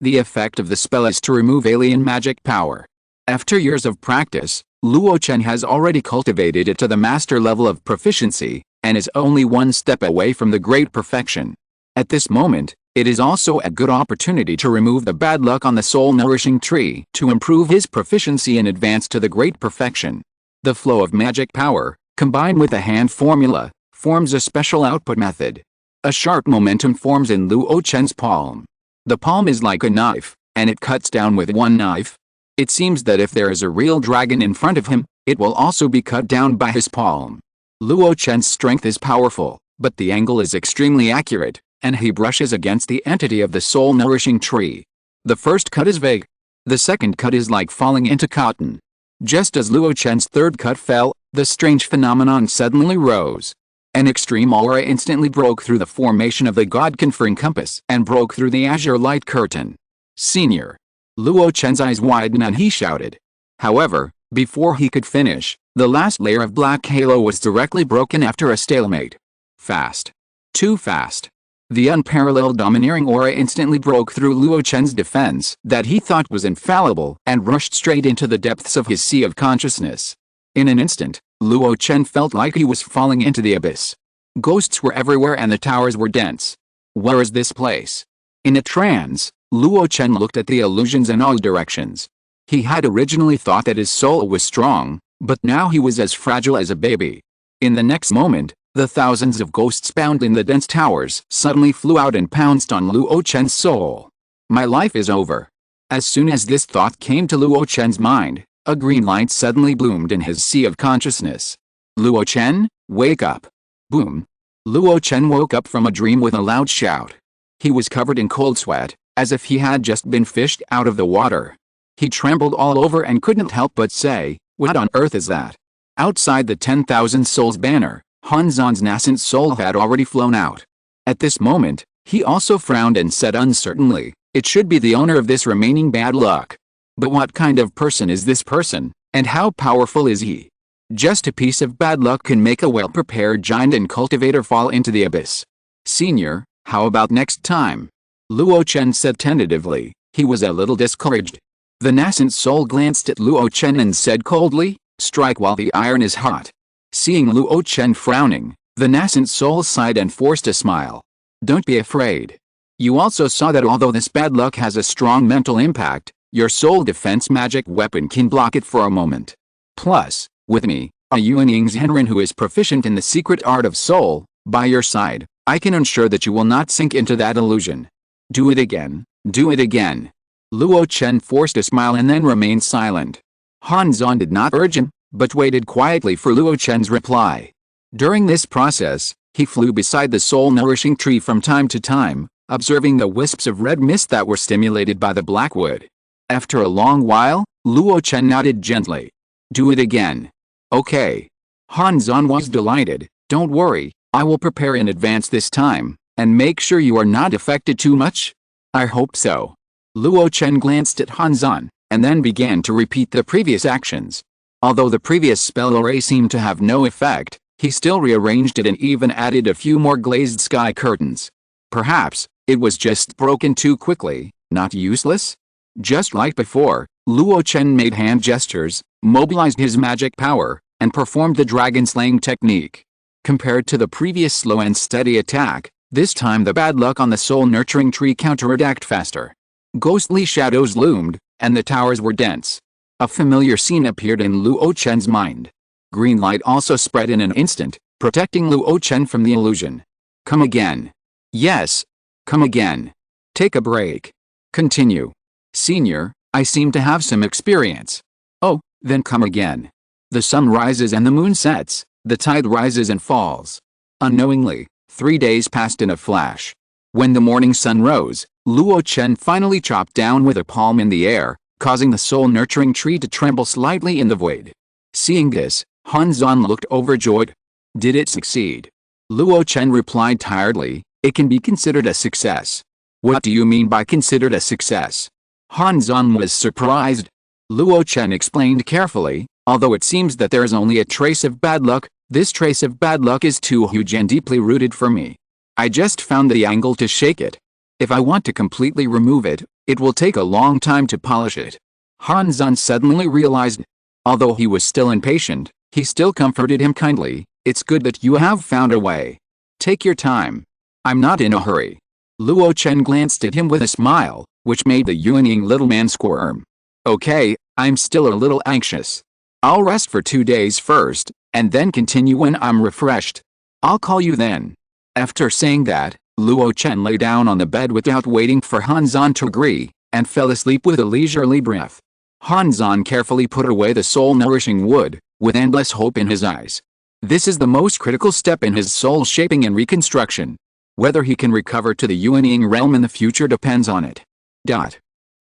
The effect of the spell is to remove alien magic power. After years of practice, Luo Chen has already cultivated it to the master level of proficiency, and is only one step away from the great perfection. At this moment, it is also a good opportunity to remove the bad luck on the soul-nourishing tree to improve his proficiency and advance to the great perfection. The flow of magic power, combined with the hand formula, forms a special output method. A sharp momentum forms in Luo Chen's palm. The palm is like a knife, and it cuts down with one knife. It seems that if there is a real dragon in front of him, it will also be cut down by his palm. Luo Chen's strength is powerful, but the angle is extremely accurate, and he brushes against the entity of the soul-nourishing tree. The first cut is vague. The second cut is like falling into cotton. Just as Luo Chen's third cut fell, the strange phenomenon suddenly rose. An extreme aura instantly broke through the formation of the God-conferring compass and broke through the azure light curtain. Senior. Luo Chen's eyes widened and he shouted. However, before he could finish, the last layer of black halo was directly broken after a stalemate. Fast. Too fast. The unparalleled domineering aura instantly broke through Luo Chen's defense that he thought was infallible and rushed straight into the depths of his sea of consciousness. In an instant, Luo Chen felt like he was falling into the abyss. Ghosts were everywhere and the towers were dense. Where is this place? In a trance, Luo Chen looked at the illusions in all directions. He had originally thought that his soul was strong, but now he was as fragile as a baby. In the next moment, the thousands of ghosts bound in the dense towers suddenly flew out and pounced on Luo Chen's soul. My life is over. As soon as this thought came to Luo Chen's mind, a green light suddenly bloomed in his sea of consciousness. Luo Chen, wake up. Boom. Luo Chen woke up from a dream with a loud shout. He was covered in cold sweat, as if he had just been fished out of the water. He trembled all over and couldn't help but say, "What on earth is that?" Outside the 10,000 souls banner, Han Zan's nascent soul had already flown out. At this moment, he also frowned and said uncertainly, "It should be the owner of this remaining bad luck. But what kind of person is this person, and how powerful is he? Just a piece of bad luck can make a well-prepared giant and cultivator fall into the abyss. Senior, how about next time?" Luo Chen said tentatively. He was a little discouraged. The nascent soul glanced at Luo Chen and said coldly, "Strike while the iron is hot." Seeing Luo Chen frowning, the nascent soul sighed and forced a smile. "Don't be afraid. You also saw that although this bad luck has a strong mental impact, your soul defense magic weapon can block it for a moment. Plus, with me, a Yuanying Zhenren who is proficient in the secret art of soul, by your side, I can ensure that you will not sink into that illusion. Do it again, do it again." Luo Chen forced a smile and then remained silent. Han Zan did not urge him, but waited quietly for Luo Chen's reply. During this process, he flew beside the soul-nourishing tree from time to time, observing the wisps of red mist that were stimulated by the black wood. After a long while, Luo Chen nodded gently. "Do it again." "Okay." Han Zan was delighted. "Don't worry, I will prepare in advance this time, and make sure you are not affected too much." "I hope so." Luo Chen glanced at Han Zan, and then began to repeat the previous actions. Although the previous spell array seemed to have no effect, he still rearranged it and even added a few more glazed sky curtains. Perhaps, it was just broken too quickly, not useless? Just like before, Luo Chen made hand gestures, mobilized his magic power, and performed the dragon-slaying technique. Compared to the previous slow and steady attack, this time the bad luck on the soul-nurturing tree counterattacked faster. Ghostly shadows loomed, and the towers were dense. A familiar scene appeared in Luo Chen's mind. Green light also spread in an instant, protecting Luo Chen from the illusion. "Come again." "Yes. Come again." "Take a break." "Continue." "Senior, I seem to have some experience." "Oh, then come again." The sun rises and the moon sets, the tide rises and falls. Unknowingly, 3 days passed in a flash. When the morning sun rose, Luo Chen finally chopped down with a palm in the air, causing the soul-nurturing tree to tremble slightly in the void. Seeing this, Han Zan looked overjoyed. "Did it succeed?" Luo Chen replied tiredly, "It can be considered a success." "What do you mean by considered a success?" Han Zan was surprised. Luo Chen explained carefully, "Although it seems that there is only a trace of bad luck, this trace of bad luck is too huge and deeply rooted for me. I just found the angle to shake it. If I want to completely remove it, it will take a long time to polish it." Han Zan suddenly realized. Although he was still impatient, he still comforted him kindly. "It's good that you have found a way. Take your time. I'm not in a hurry." Luo Chen glanced at him with a smile, which made the Yuanying little man squirm. "Okay, I'm still a little anxious. I'll rest for 2 days first, and then continue when I'm refreshed. I'll call you then." After saying that, Luo Chen lay down on the bed without waiting for Han Zan to agree, and fell asleep with a leisurely breath. Han Zan carefully put away the soul-nourishing wood, with endless hope in his eyes. This is the most critical step in his soul-shaping and reconstruction. Whether he can recover to the Yuanying realm in the future depends on it.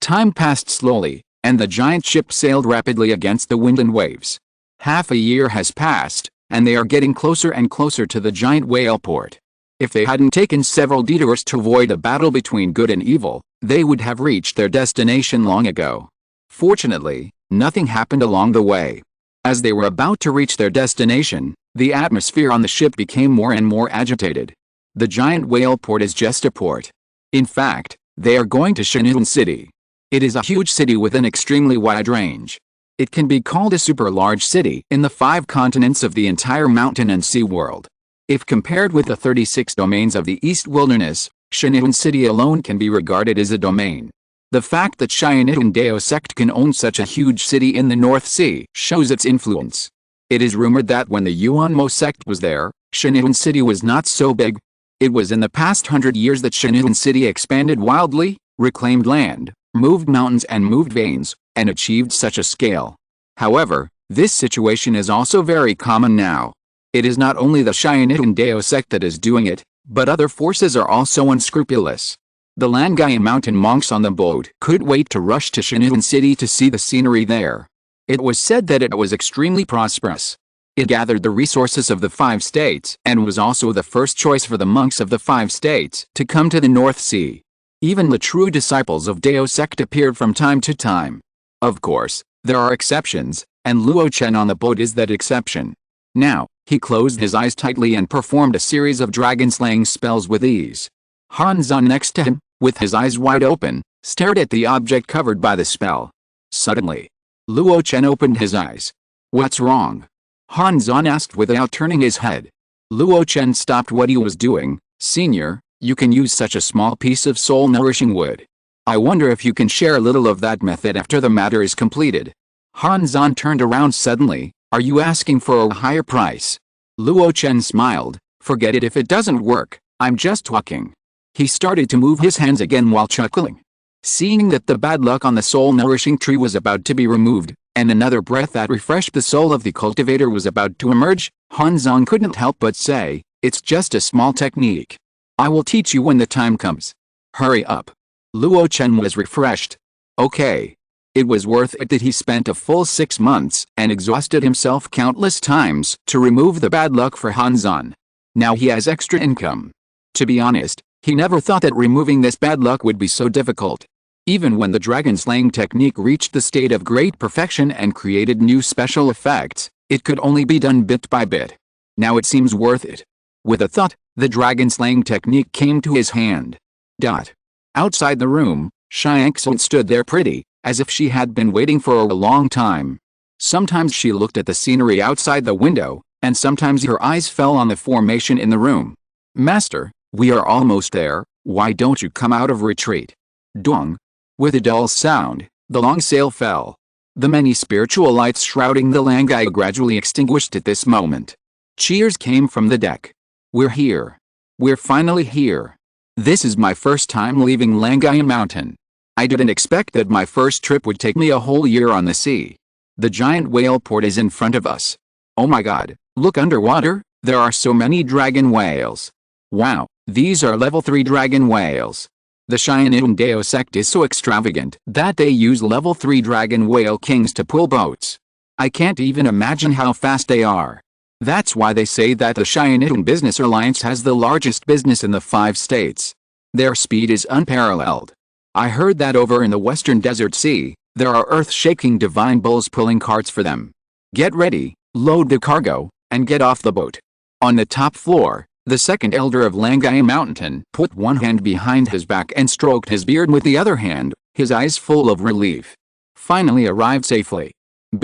Time passed slowly, and the giant ship sailed rapidly against the wind and waves. Half a year has passed, and they are getting closer and closer to the giant whale port. If they hadn't taken several detours to avoid a battle between good and evil, they would have reached their destination long ago. Fortunately, nothing happened along the way. As they were about to reach their destination, the atmosphere on the ship became more and more agitated. The giant whale port is just a port. In fact, they are going to Shenhuen City. It is a huge city with an extremely wide range. It can be called a super large city in the 5 continents of the entire mountain and sea world. If compared with the 36 domains of the East Wilderness, Shenhuen City alone can be regarded as a domain. The fact that Shin'itun Dao sect can own such a huge city in the North Sea shows its influence. It is rumored that when the Yuanmo sect was there, Shenhuen City was not so big. It was in the past 100 years that Shenhuen City expanded wildly, reclaimed land, moved mountains and moved veins, and achieved such a scale. However, this situation is also very common now. It is not only the Xiantian Dao sect that is doing it, but other forces are also unscrupulous. The Langai mountain monks on the boat couldn't wait to rush to Xiantian City to see the scenery there. It was said that it was extremely prosperous. It gathered the resources of the 5 states and was also the first choice for the monks of the 5 states to come to the North Sea. Even the true disciples of Dao sect appeared from time to time. Of course, there are exceptions, and Luo Chen on the boat is that exception. Now, he closed his eyes tightly and performed a series of dragon-slaying spells with ease. Han Zan next to him, with his eyes wide open, stared at the object covered by the spell. Suddenly, Luo Chen opened his eyes. "What's wrong?" Han Zan asked without turning his head. Luo Chen stopped what he was doing. "Senior, you can use such a small piece of soul-nourishing wood. I wonder if you can share a little of that method after the matter is completed." Han Zan turned around suddenly. "Are you asking for a higher price?" Luo Chen smiled. "Forget it if it doesn't work, I'm just talking." He started to move his hands again while chuckling. Seeing that the bad luck on the soul-nourishing tree was about to be removed, and another breath that refreshed the soul of the cultivator was about to emerge, Han Zan couldn't help but say, "It's just a small technique. I will teach you when the time comes. Hurry up." Luo Chen was refreshed. Okay. It was worth it that he spent a full 6 months and exhausted himself countless times to remove the bad luck for Han Zan. Now he has extra income. To be honest, he never thought that removing this bad luck would be so difficult. Even when the dragon-slaying technique reached the state of great perfection and created new special effects, it could only be done bit by bit. Now it seems worth it. With a thought, the dragon-slaying technique came to his hand. Outside the room, Xianxian stood there pretty, as if she had been waiting for a long time. Sometimes she looked at the scenery outside the window, and sometimes her eyes fell on the formation in the room. "Master, we are almost there, why don't you come out of retreat?" Dong. With a dull sound, the long sail fell. The many spiritual lights shrouding the Langai gradually extinguished at this moment. Cheers came from the deck. "We're here. We're finally here. This is my first time leaving Langai Mountain. I didn't expect that my first trip would take me a whole year on the sea. The giant whale port is in front of us. Oh my god, look underwater, there are so many dragon whales. Wow, these are level 3 dragon whales. The Xiantian Dao sect is so extravagant that they use level 3 dragon whale kings to pull boats. I can't even imagine how fast they are. That's why they say that the Xiantian Business Alliance has the largest business in the 5 states. Their speed is unparalleled. I heard that over in the Western Desert Sea, there are earth-shaking divine bulls pulling carts for them. Get ready, load the cargo, and get off the boat." On the top floor, the second elder of Langai Mountain put one hand behind his back and stroked his beard with the other hand, his eyes full of relief. Finally arrived safely.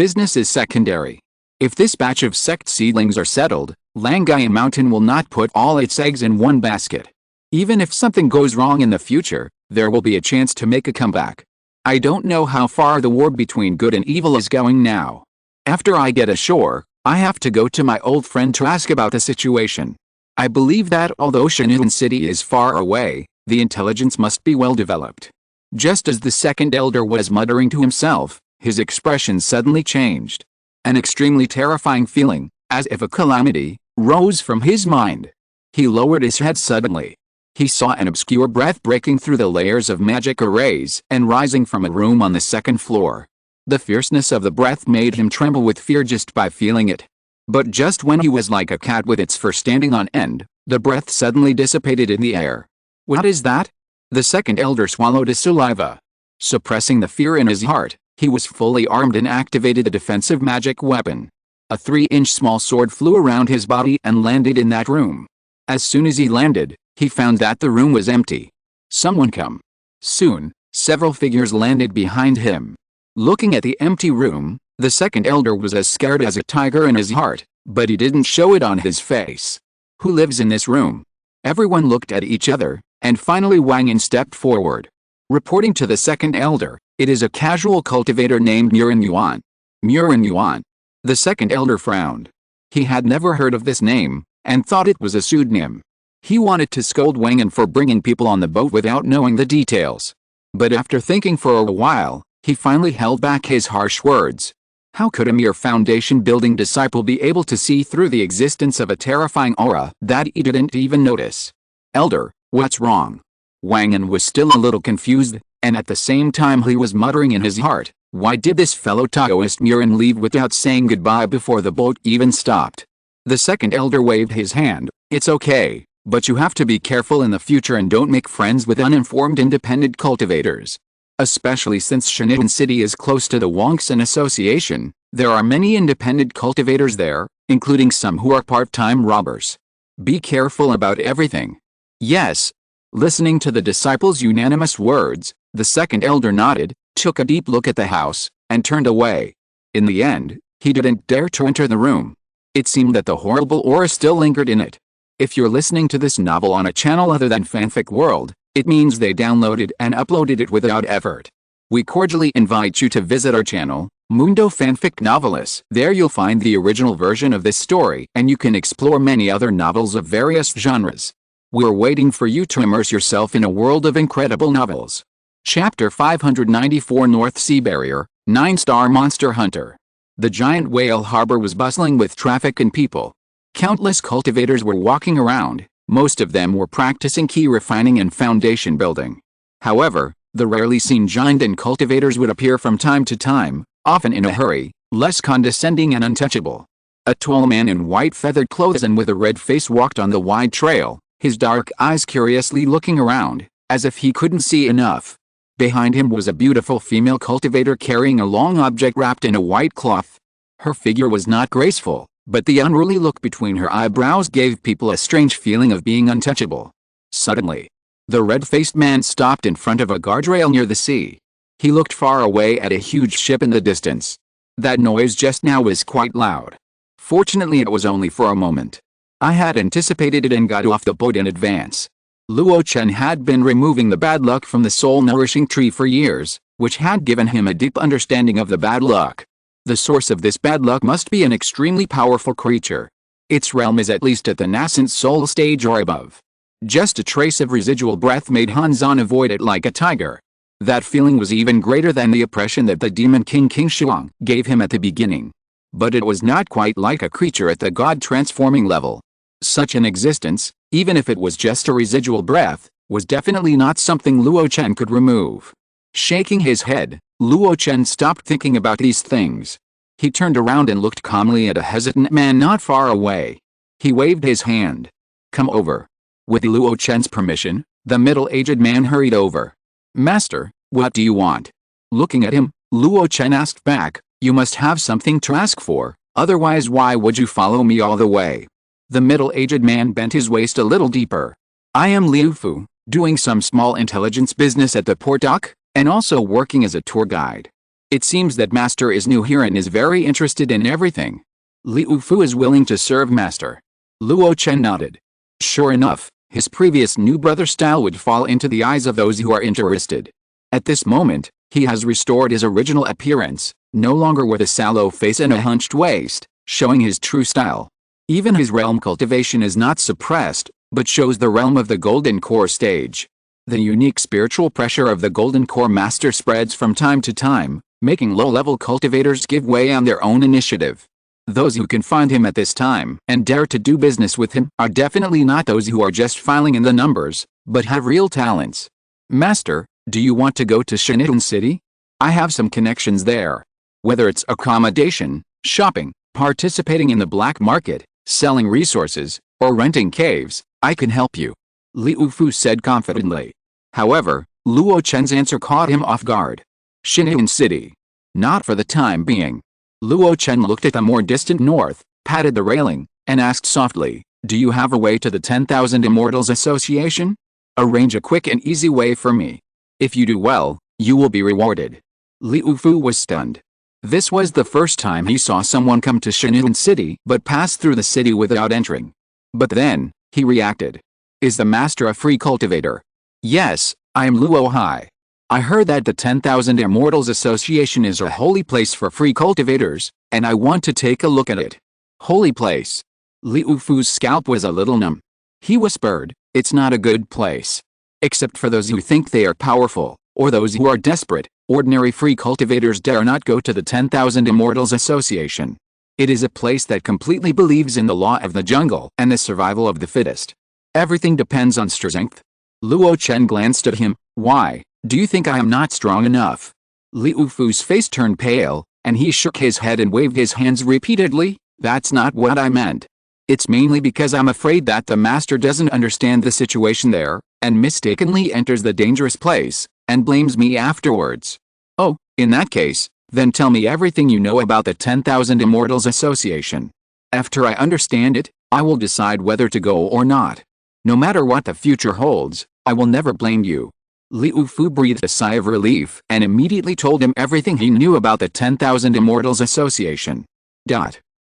Business is secondary. If this batch of sect seedlings are settled, Langai Mountain will not put all its eggs in one basket. Even if something goes wrong in the future, there will be a chance to make a comeback. I don't know how far the war between good and evil is going now. After I get ashore, I have to go to my old friend to ask about the situation. I believe that although Xiantian City is far away, the intelligence must be well developed. Just as the second elder was muttering to himself, his expression suddenly changed. An extremely terrifying feeling, as if a calamity, rose from his mind. He lowered his head suddenly. He saw an obscure breath breaking through the layers of magic arrays and rising from a room on the second floor. The fierceness of the breath made him tremble with fear just by feeling it. But just when he was like a cat with its fur standing on end, the breath suddenly dissipated in the air. "What is that?" The second elder swallowed his saliva. Suppressing the fear in his heart, he was fully armed and activated a defensive magic weapon. A 3-inch small sword flew around his body and landed in that room. As soon as he landed, he found that the room was empty. Someone come. Soon, several figures landed behind him. Looking at the empty room, the second elder was as scared as a tiger in his heart, but he didn't show it on his face. "Who lives in this room?" Everyone looked at each other, and finally Wang Yin stepped forward. Reporting to the second elder, "It is a casual cultivator named Murin Yuan." Murin Yuan. The second elder frowned. He had never heard of this name, and thought it was a pseudonym. He wanted to scold Wang Yin for bringing people on the boat without knowing the details. But after thinking for a while, he finally held back his harsh words. How could a mere foundation-building disciple be able to see through the existence of a terrifying aura that he didn't even notice? Elder, what's wrong? Wang An was still a little confused, and at the same time he was muttering in his heart, why did this fellow Taoist Murin leave without saying goodbye before the boat even stopped? The second elder waved his hand. It's okay, but you have to be careful in the future and don't make friends with uninformed independent cultivators. Especially since Shannon City is close to the Wangsan Association, there are many independent cultivators there, including some who are part-time robbers. Be careful about everything. Yes. Listening to the disciples' unanimous words, the second elder nodded, took a deep look at the house, and turned away. In the end, he didn't dare to enter the room. It seemed that the horrible aura still lingered in it. If you're listening to this novel on a channel other than Fanfic World, it means they downloaded and uploaded it without effort. We cordially invite you to visit our channel, Mundo Fanfic Novelis. There you'll find the original version of this story and you can explore many other novels of various genres. We're waiting for you to immerse yourself in a world of incredible novels. Chapter 594 North Sea Barrier, 9-Star Monster Hunter. The giant whale harbor was bustling with traffic and people. Countless cultivators were walking around. Most of them were practicing key refining and foundation building. However, the rarely seen giant and cultivators would appear from time to time, often in a hurry, less condescending and untouchable. A tall man in white feathered clothes and with a red face walked on the wide trail, his dark eyes curiously looking around, as if he couldn't see enough. Behind him was a beautiful female cultivator carrying a long object wrapped in a white cloth. Her figure was not graceful, but the unruly look between her eyebrows gave people a strange feeling of being untouchable. Suddenly, the red-faced man stopped in front of a guardrail near the sea. He looked far away at a huge ship in the distance. That noise just now was quite loud. Fortunately it was only for a moment. I had anticipated it and got off the boat in advance. Luo Chen had been removing the bad luck from the soul-nourishing tree for years, which had given him a deep understanding of the bad luck. The source of this bad luck must be an extremely powerful creature. Its realm is at least at the nascent soul stage or above. Just a trace of residual breath made Hanzan avoid it like a tiger. That feeling was even greater than the oppression that the demon King Shuang gave him at the beginning. But it was not quite like a creature at the god-transforming level. Such an existence, even if it was just a residual breath, was definitely not something Luo Chen could remove. Shaking his head, Luo Chen stopped thinking about these things. He turned around and looked calmly at a hesitant man not far away. He waved his hand. Come over. With Luo Chen's permission, the middle-aged man hurried over. Master, what do you want? Looking at him, Luo Chen asked back, you must have something to ask for, otherwise why would you follow me all the way? The middle-aged man bent his waist a little deeper. I am Liu Fu, doing some small intelligence business at the port dock, and also working as a tour guide. It seems that Master is new here and is very interested in everything. Liu Fu is willing to serve Master. Luo Chen nodded. Sure enough, his previous new brother style would fall into the eyes of those who are interested. At this moment, he has restored his original appearance, no longer with a sallow face and a hunched waist, showing his true style. Even his realm cultivation is not suppressed, but shows the realm of the Golden Core stage. The unique spiritual pressure of the Golden Core Master spreads from time to time, making low-level cultivators give way on their own initiative. Those who can find him at this time and dare to do business with him are definitely not those who are just filing in the numbers, but have real talents. Master, do you want to go to Shannon City? I have some connections there. Whether it's accommodation, shopping, participating in the black market, selling resources, or renting caves, I can help you. Liu Fu said confidently. However, Luo Chen's answer caught him off guard. Shannon City. Not for the time being. Luo Chen looked at the more distant north, patted the railing, and asked softly, do you have a way to the 10,000 Immortals Association? Arrange a quick and easy way for me. If you do well, you will be rewarded. Liu Fu was stunned. This was the first time he saw someone come to Shannon City but pass through the city without entering. But then, he reacted. Is the master a free cultivator? Yes, I am Luo Hai. I heard that the 10,000 Immortals Association is a holy place for free cultivators, and I want to take a look at it. Holy place. Liu Fu's scalp was a little numb. He whispered, it's not a good place. Except for those who think they are powerful, or those who are desperate, ordinary free cultivators dare not go to the 10,000 Immortals Association. It is a place that completely believes in the law of the jungle and the survival of the fittest. Everything depends on strength. Luo Chen glanced at him. Why, do you think I am not strong enough? Liu Fu's face turned pale, and he shook his head and waved his hands repeatedly. That's not what I meant. It's mainly because I'm afraid that the master doesn't understand the situation there, and mistakenly enters the dangerous place, and blames me afterwards. Oh, in that case, then tell me everything you know about the 10,000 Immortals Association. After I understand it, I will decide whether to go or not. No matter what the future holds, I will never blame you. Liu Fu breathed a sigh of relief and immediately told him everything he knew about the 10,000 Immortals Association.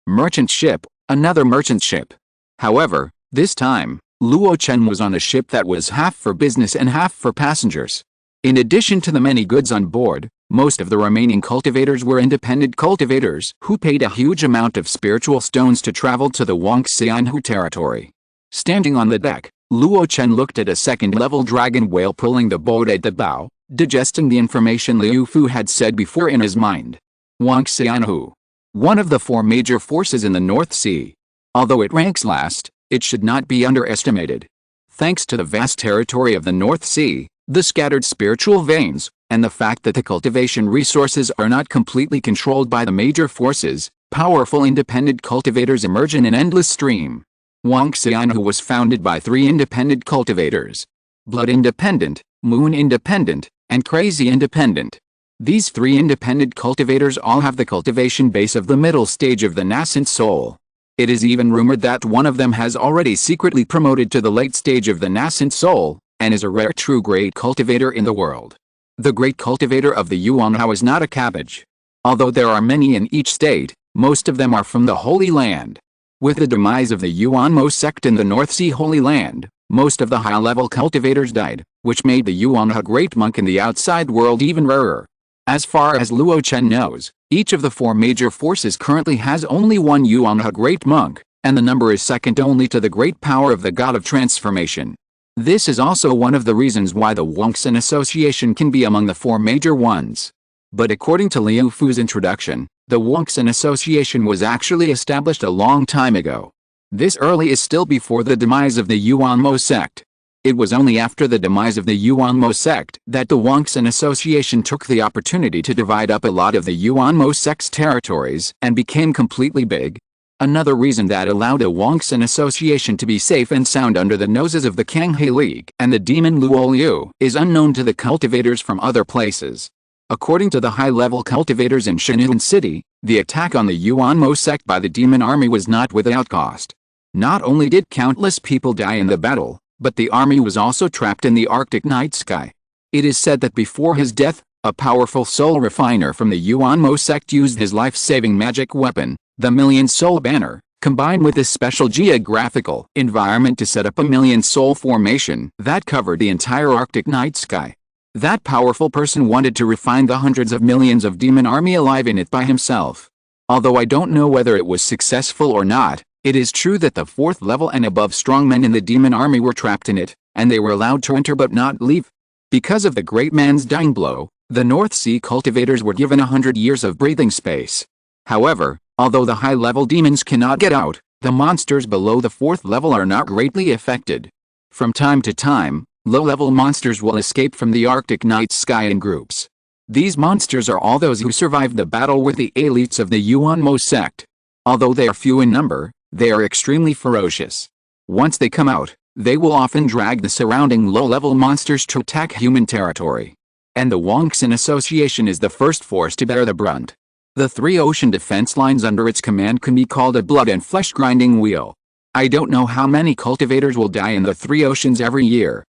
Merchant ship, another merchant ship. However, this time, Luo Chen was on a ship that was half for business and half for passengers. In addition to the many goods on board, most of the remaining cultivators were independent cultivators who paid a huge amount of spiritual stones to travel to the Wangxianhu territory. Standing on the deck, Luo Chen looked at a second-level dragon whale pulling the boat at the bow, digesting the information Liu Fu had said before in his mind. Wangxianhu, one of the 4 major forces in the North Sea. Although it ranks last, it should not be underestimated. Thanks to the vast territory of the North Sea, the scattered spiritual veins, and the fact that the cultivation resources are not completely controlled by the major forces, powerful independent cultivators emerge in an endless stream. Wangxianhu was founded by 3 independent cultivators: Blood Independent, Moon Independent, and Crazy Independent. These 3 independent cultivators all have the cultivation base of the middle stage of the nascent soul. It is even rumored that one of them has already secretly promoted to the late stage of the nascent soul, and is a rare true great cultivator in the world. The great cultivator of the Yuanhao is not a cabbage. Although there are many in each state, most of them are from the Holy Land. With the demise of the Yuanmo sect in the North Sea Holy Land, most of the high-level cultivators died, which made the Yuanhao great monk in the outside world even rarer. As far as Luo Chen knows, each of the 4 major forces currently has only one Yuanhao great monk, and the number is second only to the great power of the God of Transformation. This is also one of the reasons why the Wangxian Association can be among the 4 major ones. But according to Liu Fu's introduction, the Wangxian Association was actually established a long time ago. This early is still before the demise of the Yuanmo sect. It was only after the demise of the Yuanmo sect that the Wangxian Association took the opportunity to divide up a lot of the Yuanmo sect's territories and became completely big. Another reason that allowed the Wangxian Association to be safe and sound under the noses of the Kanghe League and the demon Luo Liu is unknown to the cultivators from other places. According to the high-level cultivators in Shanun City, the attack on the Yuanmo sect by the demon army was not without cost. Not only did countless people die in the battle, but the army was also trapped in the Arctic night sky. It is said that before his death, a powerful soul refiner from the Yuanmo sect used his life-saving magic weapon, the Million Soul Banner, combined with this special geographical environment to set up a Million Soul formation that covered the entire Arctic night sky. That powerful person wanted to refine the hundreds of millions of demon army alive in it by himself. Although I don't know whether it was successful or not, it is true that the 4th level and above strongmen in the demon army were trapped in it, and they were allowed to enter but not leave. Because of the great man's dying blow, the North Sea cultivators were given 100 years of breathing space. However, although the high-level demons cannot get out, the monsters below the 4th level are not greatly affected. From time to time, low-level monsters will escape from the Arctic night sky in groups. These monsters are all those who survived the battle with the elites of the Yuanmo sect. Although they are few in number, they are extremely ferocious. Once they come out, they will often drag the surrounding low-level monsters to attack human territory. And the Wangxian Association is the first force to bear the brunt. The 3 ocean defense lines under its command can be called a blood and flesh grinding wheel. I don't know how many cultivators will die in the 3 oceans every year.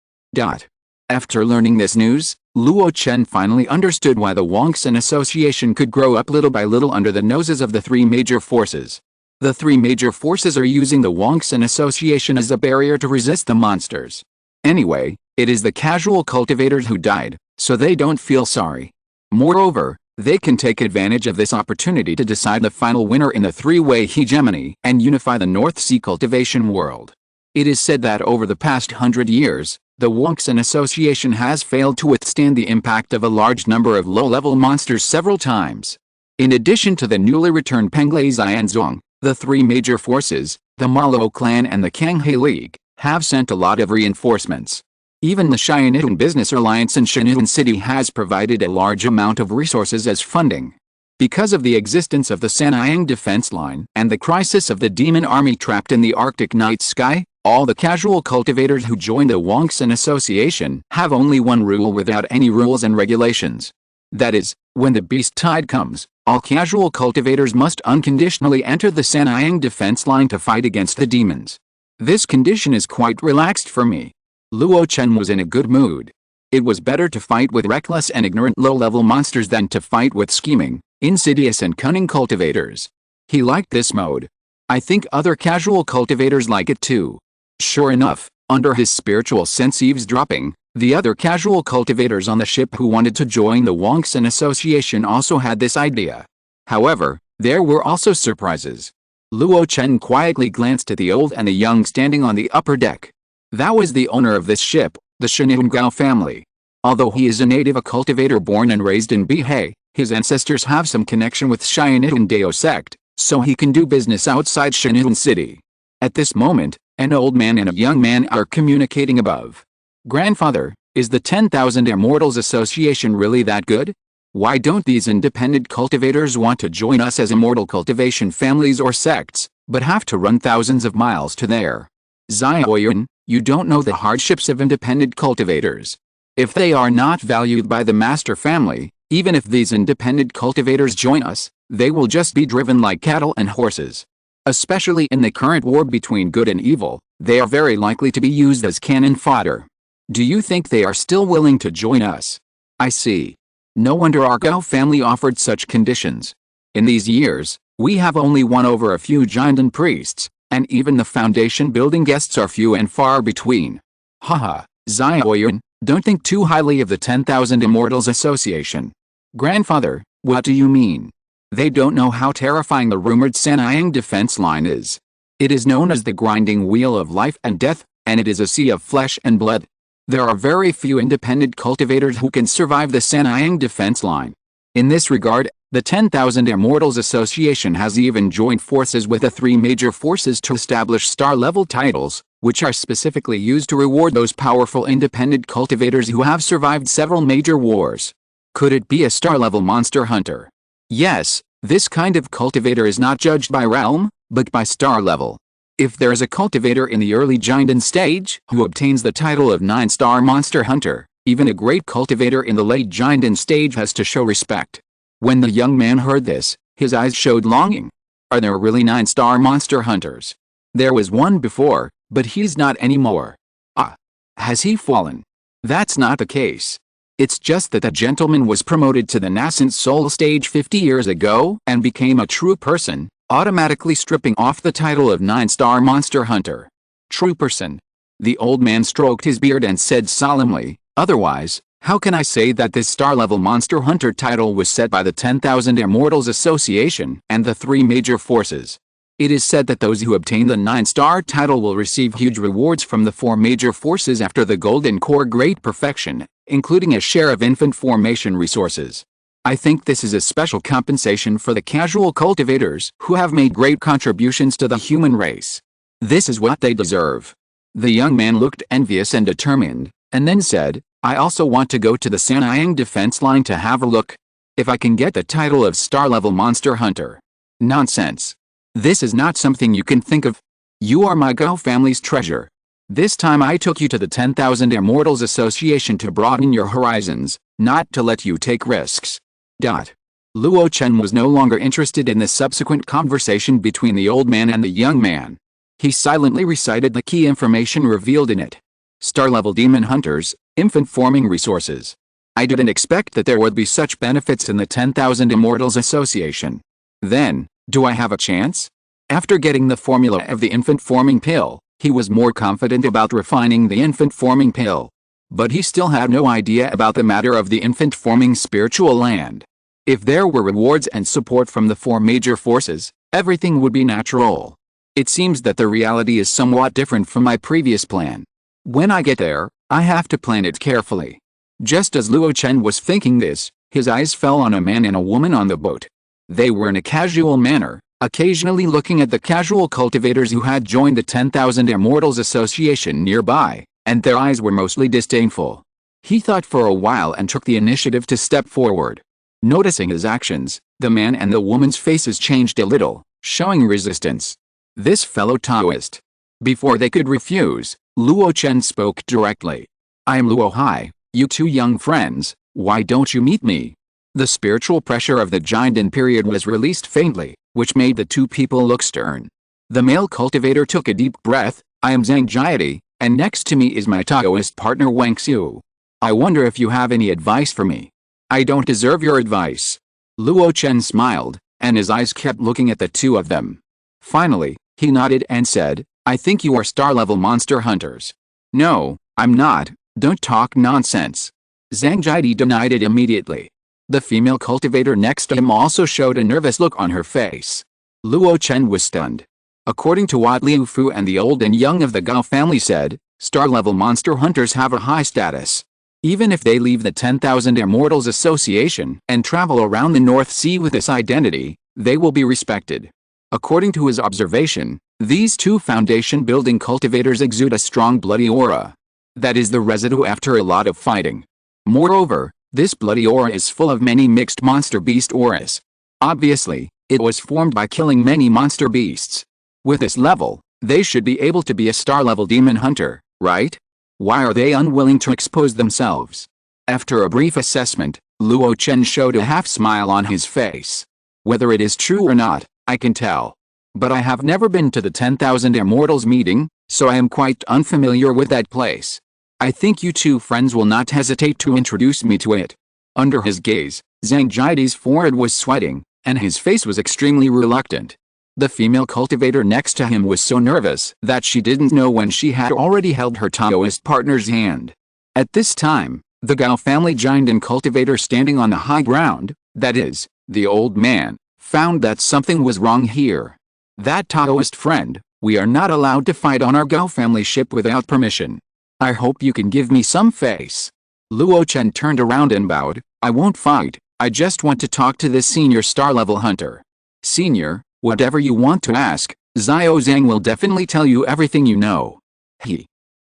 After learning this news, Luo Chen finally understood why the Wangxian Association could grow up little by little under the noses of the 3 major forces. The 3 major forces are using the Wangxian Association as a barrier to resist the monsters. Anyway, it is the casual cultivators who died, so they don't feel sorry. Moreover, they can take advantage of this opportunity to decide the final winner in the 3-way hegemony and unify the North Sea cultivation world. It is said that over the past 100 years, The Wonxin Association has failed to withstand the impact of a large number of low-level monsters several times. In addition to the newly returned Penglai Xianzong, the three major forces, the Malo clan and the Kanghe League, have sent a lot of reinforcements. Even the Xian'an Business Alliance in Xian'an City has provided a large amount of resources as funding. Because of the existence of the San'ang defense line and the crisis of the demon army trapped in the Arctic night sky, all the casual cultivators who join the Wonxin Association have only one rule without any rules and regulations. That is, when the beast tide comes, all casual cultivators must unconditionally enter the San'ang defense line to fight against the demons. This condition is quite relaxed for me. Luo Chen was in a good mood. It was better to fight with reckless and ignorant low-level monsters than to fight with scheming, insidious and cunning cultivators. He liked this mode. I think other casual cultivators like it too. Sure enough, under his spiritual sense eavesdropping, the other casual cultivators on the ship who wanted to join the Wonxin Association also had this idea. However, there were also surprises. Luo Chen quietly glanced at the old and the young standing on the upper deck. That was the owner of this ship, the Zongmiao family. Although he is a native a cultivator born and raised in Bihe, his ancestors have some connection with Xian'an Dao sect, so he can do business outside Xian'an City. At this moment, an old man and a young man are communicating above. Grandfather, is the 10,000 Immortals Association really that good? Why don't these independent cultivators want to join us as immortal cultivation families or sects, but have to run thousands of miles to there? Xiaoyan, you don't know the hardships of independent cultivators. If they are not valued by the master family, even if these independent cultivators join us, they will just be driven like cattle and horses. Especially in the current war between good and evil, they are very likely to be used as cannon fodder. Do you think they are still willing to join us? I see. No wonder our Gao family offered such conditions. In these years, we have only won over a few Jiandan priests, and even the foundation building guests are few and far between. Haha, Xiaoyan, don't think too highly of the 10,000 Immortals Association. Grandfather, what do you mean? They don't know how terrifying the rumored San'ang defense line is. It is known as the grinding wheel of life and death, and it is a sea of flesh and blood. There are very few independent cultivators who can survive the San'ang defense line. In this regard, the 10,000 Immortals Association has even joined forces with the three major forces to establish star-level titles, which are specifically used to reward those powerful independent cultivators who have survived several major wars. Could it be a star-level monster hunter? Yes, this kind of cultivator is not judged by realm, but by star level. If there is a cultivator in the early Jiandan stage who obtains the title of 9-star monster hunter, even a great cultivator in the late Jiandan stage has to show respect. When the young man heard this, his eyes showed longing. Are there really 9-star monster hunters? There was one before, but he's not anymore. Ah. Has he fallen? That's not the case. It's just that the gentleman was promoted to the nascent soul stage 50 years ago and became a true person, automatically stripping off the title of 9-star monster hunter. True person. The old man stroked his beard and said solemnly, otherwise, how can I say that this star-level monster hunter title was set by the 10,000 Immortals Association and the three major forces? It is said that those who obtain the 9-star title will receive huge rewards from the four major forces after the Golden Core Great Perfection, including a share of infant formation resources. I think this is a special compensation for the casual cultivators who have made great contributions to the human race. This is what they deserve. The young man looked envious and determined, and then said, I also want to go to the San'ang defense line to have a look. If I can get the title of star-level monster hunter. Nonsense. This is not something you can think of. You are my Gao family's treasure. This time I took you to the 10,000 Immortals Association to broaden your horizons, not to let you take risks. Luo Chen was no longer interested in the subsequent conversation between the old man and the young man. He silently recited the key information revealed in it. Star-level demon hunters, infant forming resources. I didn't expect that there would be such benefits in the 10,000 Immortals Association. Then, do I have a chance? After getting the formula of the infant forming pill, he was more confident about refining the infant forming pill. But he still had no idea about the matter of the infant forming spiritual land. If there were rewards and support from the four major forces, everything would be natural. It seems that the reality is somewhat different from my previous plan. When I get there, I have to plan it carefully. Just as Luo Chen was thinking this, his eyes fell on a man and a woman on the boat. They were in a casual manner, occasionally looking at the casual cultivators who had joined the 10,000 Immortals Association nearby, and their eyes were mostly disdainful. He thought for a while and took the initiative to step forward. Noticing his actions, the man and the woman's faces changed a little, showing resistance. This fellow Taoist. Before they could refuse, Luo Chen spoke directly. I am Luo Hai, you two young friends, why don't you meet me? The spiritual pressure of the Jinden period was released faintly, which made the two people look stern. The male cultivator took a deep breath. I am Zhang Jiadi, and next to me is my Taoist partner Wang Xiu. I wonder if you have any advice for me. I don't deserve your advice. Luo Chen smiled, and his eyes kept looking at the two of them. Finally, he nodded and said, I think you are star-level monster hunters. No, I'm not, don't talk nonsense. Zhang Jiadi denied it immediately. The female cultivator next to him also showed a nervous look on her face. Luo Chen was stunned. According to what Liu Fu and the old and young of the Gao family said, star-level monster hunters have a high status. Even if they leave the 10,000 Immortals Association and travel around the North Sea with this identity, they will be respected. According to his observation, these two foundation-building cultivators exude a strong bloody aura. That is the residue after a lot of fighting. Moreover, this bloody aura is full of many mixed monster-beast auras. Obviously, it was formed by killing many monster beasts. With this level, they should be able to be a star-level demon hunter, right? Why are they unwilling to expose themselves? After a brief assessment, Luo Chen showed a half-smile on his face. Whether it is true or not, I can tell. But I have never been to the 10,000 Immortals meeting, so I am quite unfamiliar with that place. I think you two friends will not hesitate to introduce me to it. Under his gaze, Zhang Jiadi's forehead was sweating, and his face was extremely reluctant. The female cultivator next to him was so nervous that she didn't know when she had already held her Taoist partner's hand. At this time, the Gao family Jinden cultivator standing on the high ground, that is, the old man, found that something was wrong here. That Taoist friend, we are not allowed to fight on our Gao family ship without permission. I hope you can give me some face. Luo Chen turned around and bowed. I won't fight, I just want to talk to this senior star-level hunter. Senior, whatever you want to ask, Xiao Zhang will definitely tell you everything you know.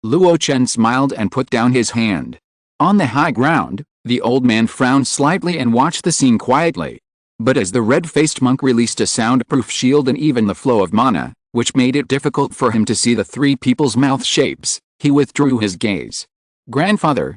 Luo Chen smiled and put down his hand. On the high ground, the old man frowned slightly and watched the scene quietly. But as the red-faced monk released a soundproof shield and even the flow of mana, which made it difficult for him to see the three people's mouth shapes, he withdrew his gaze. Grandfather,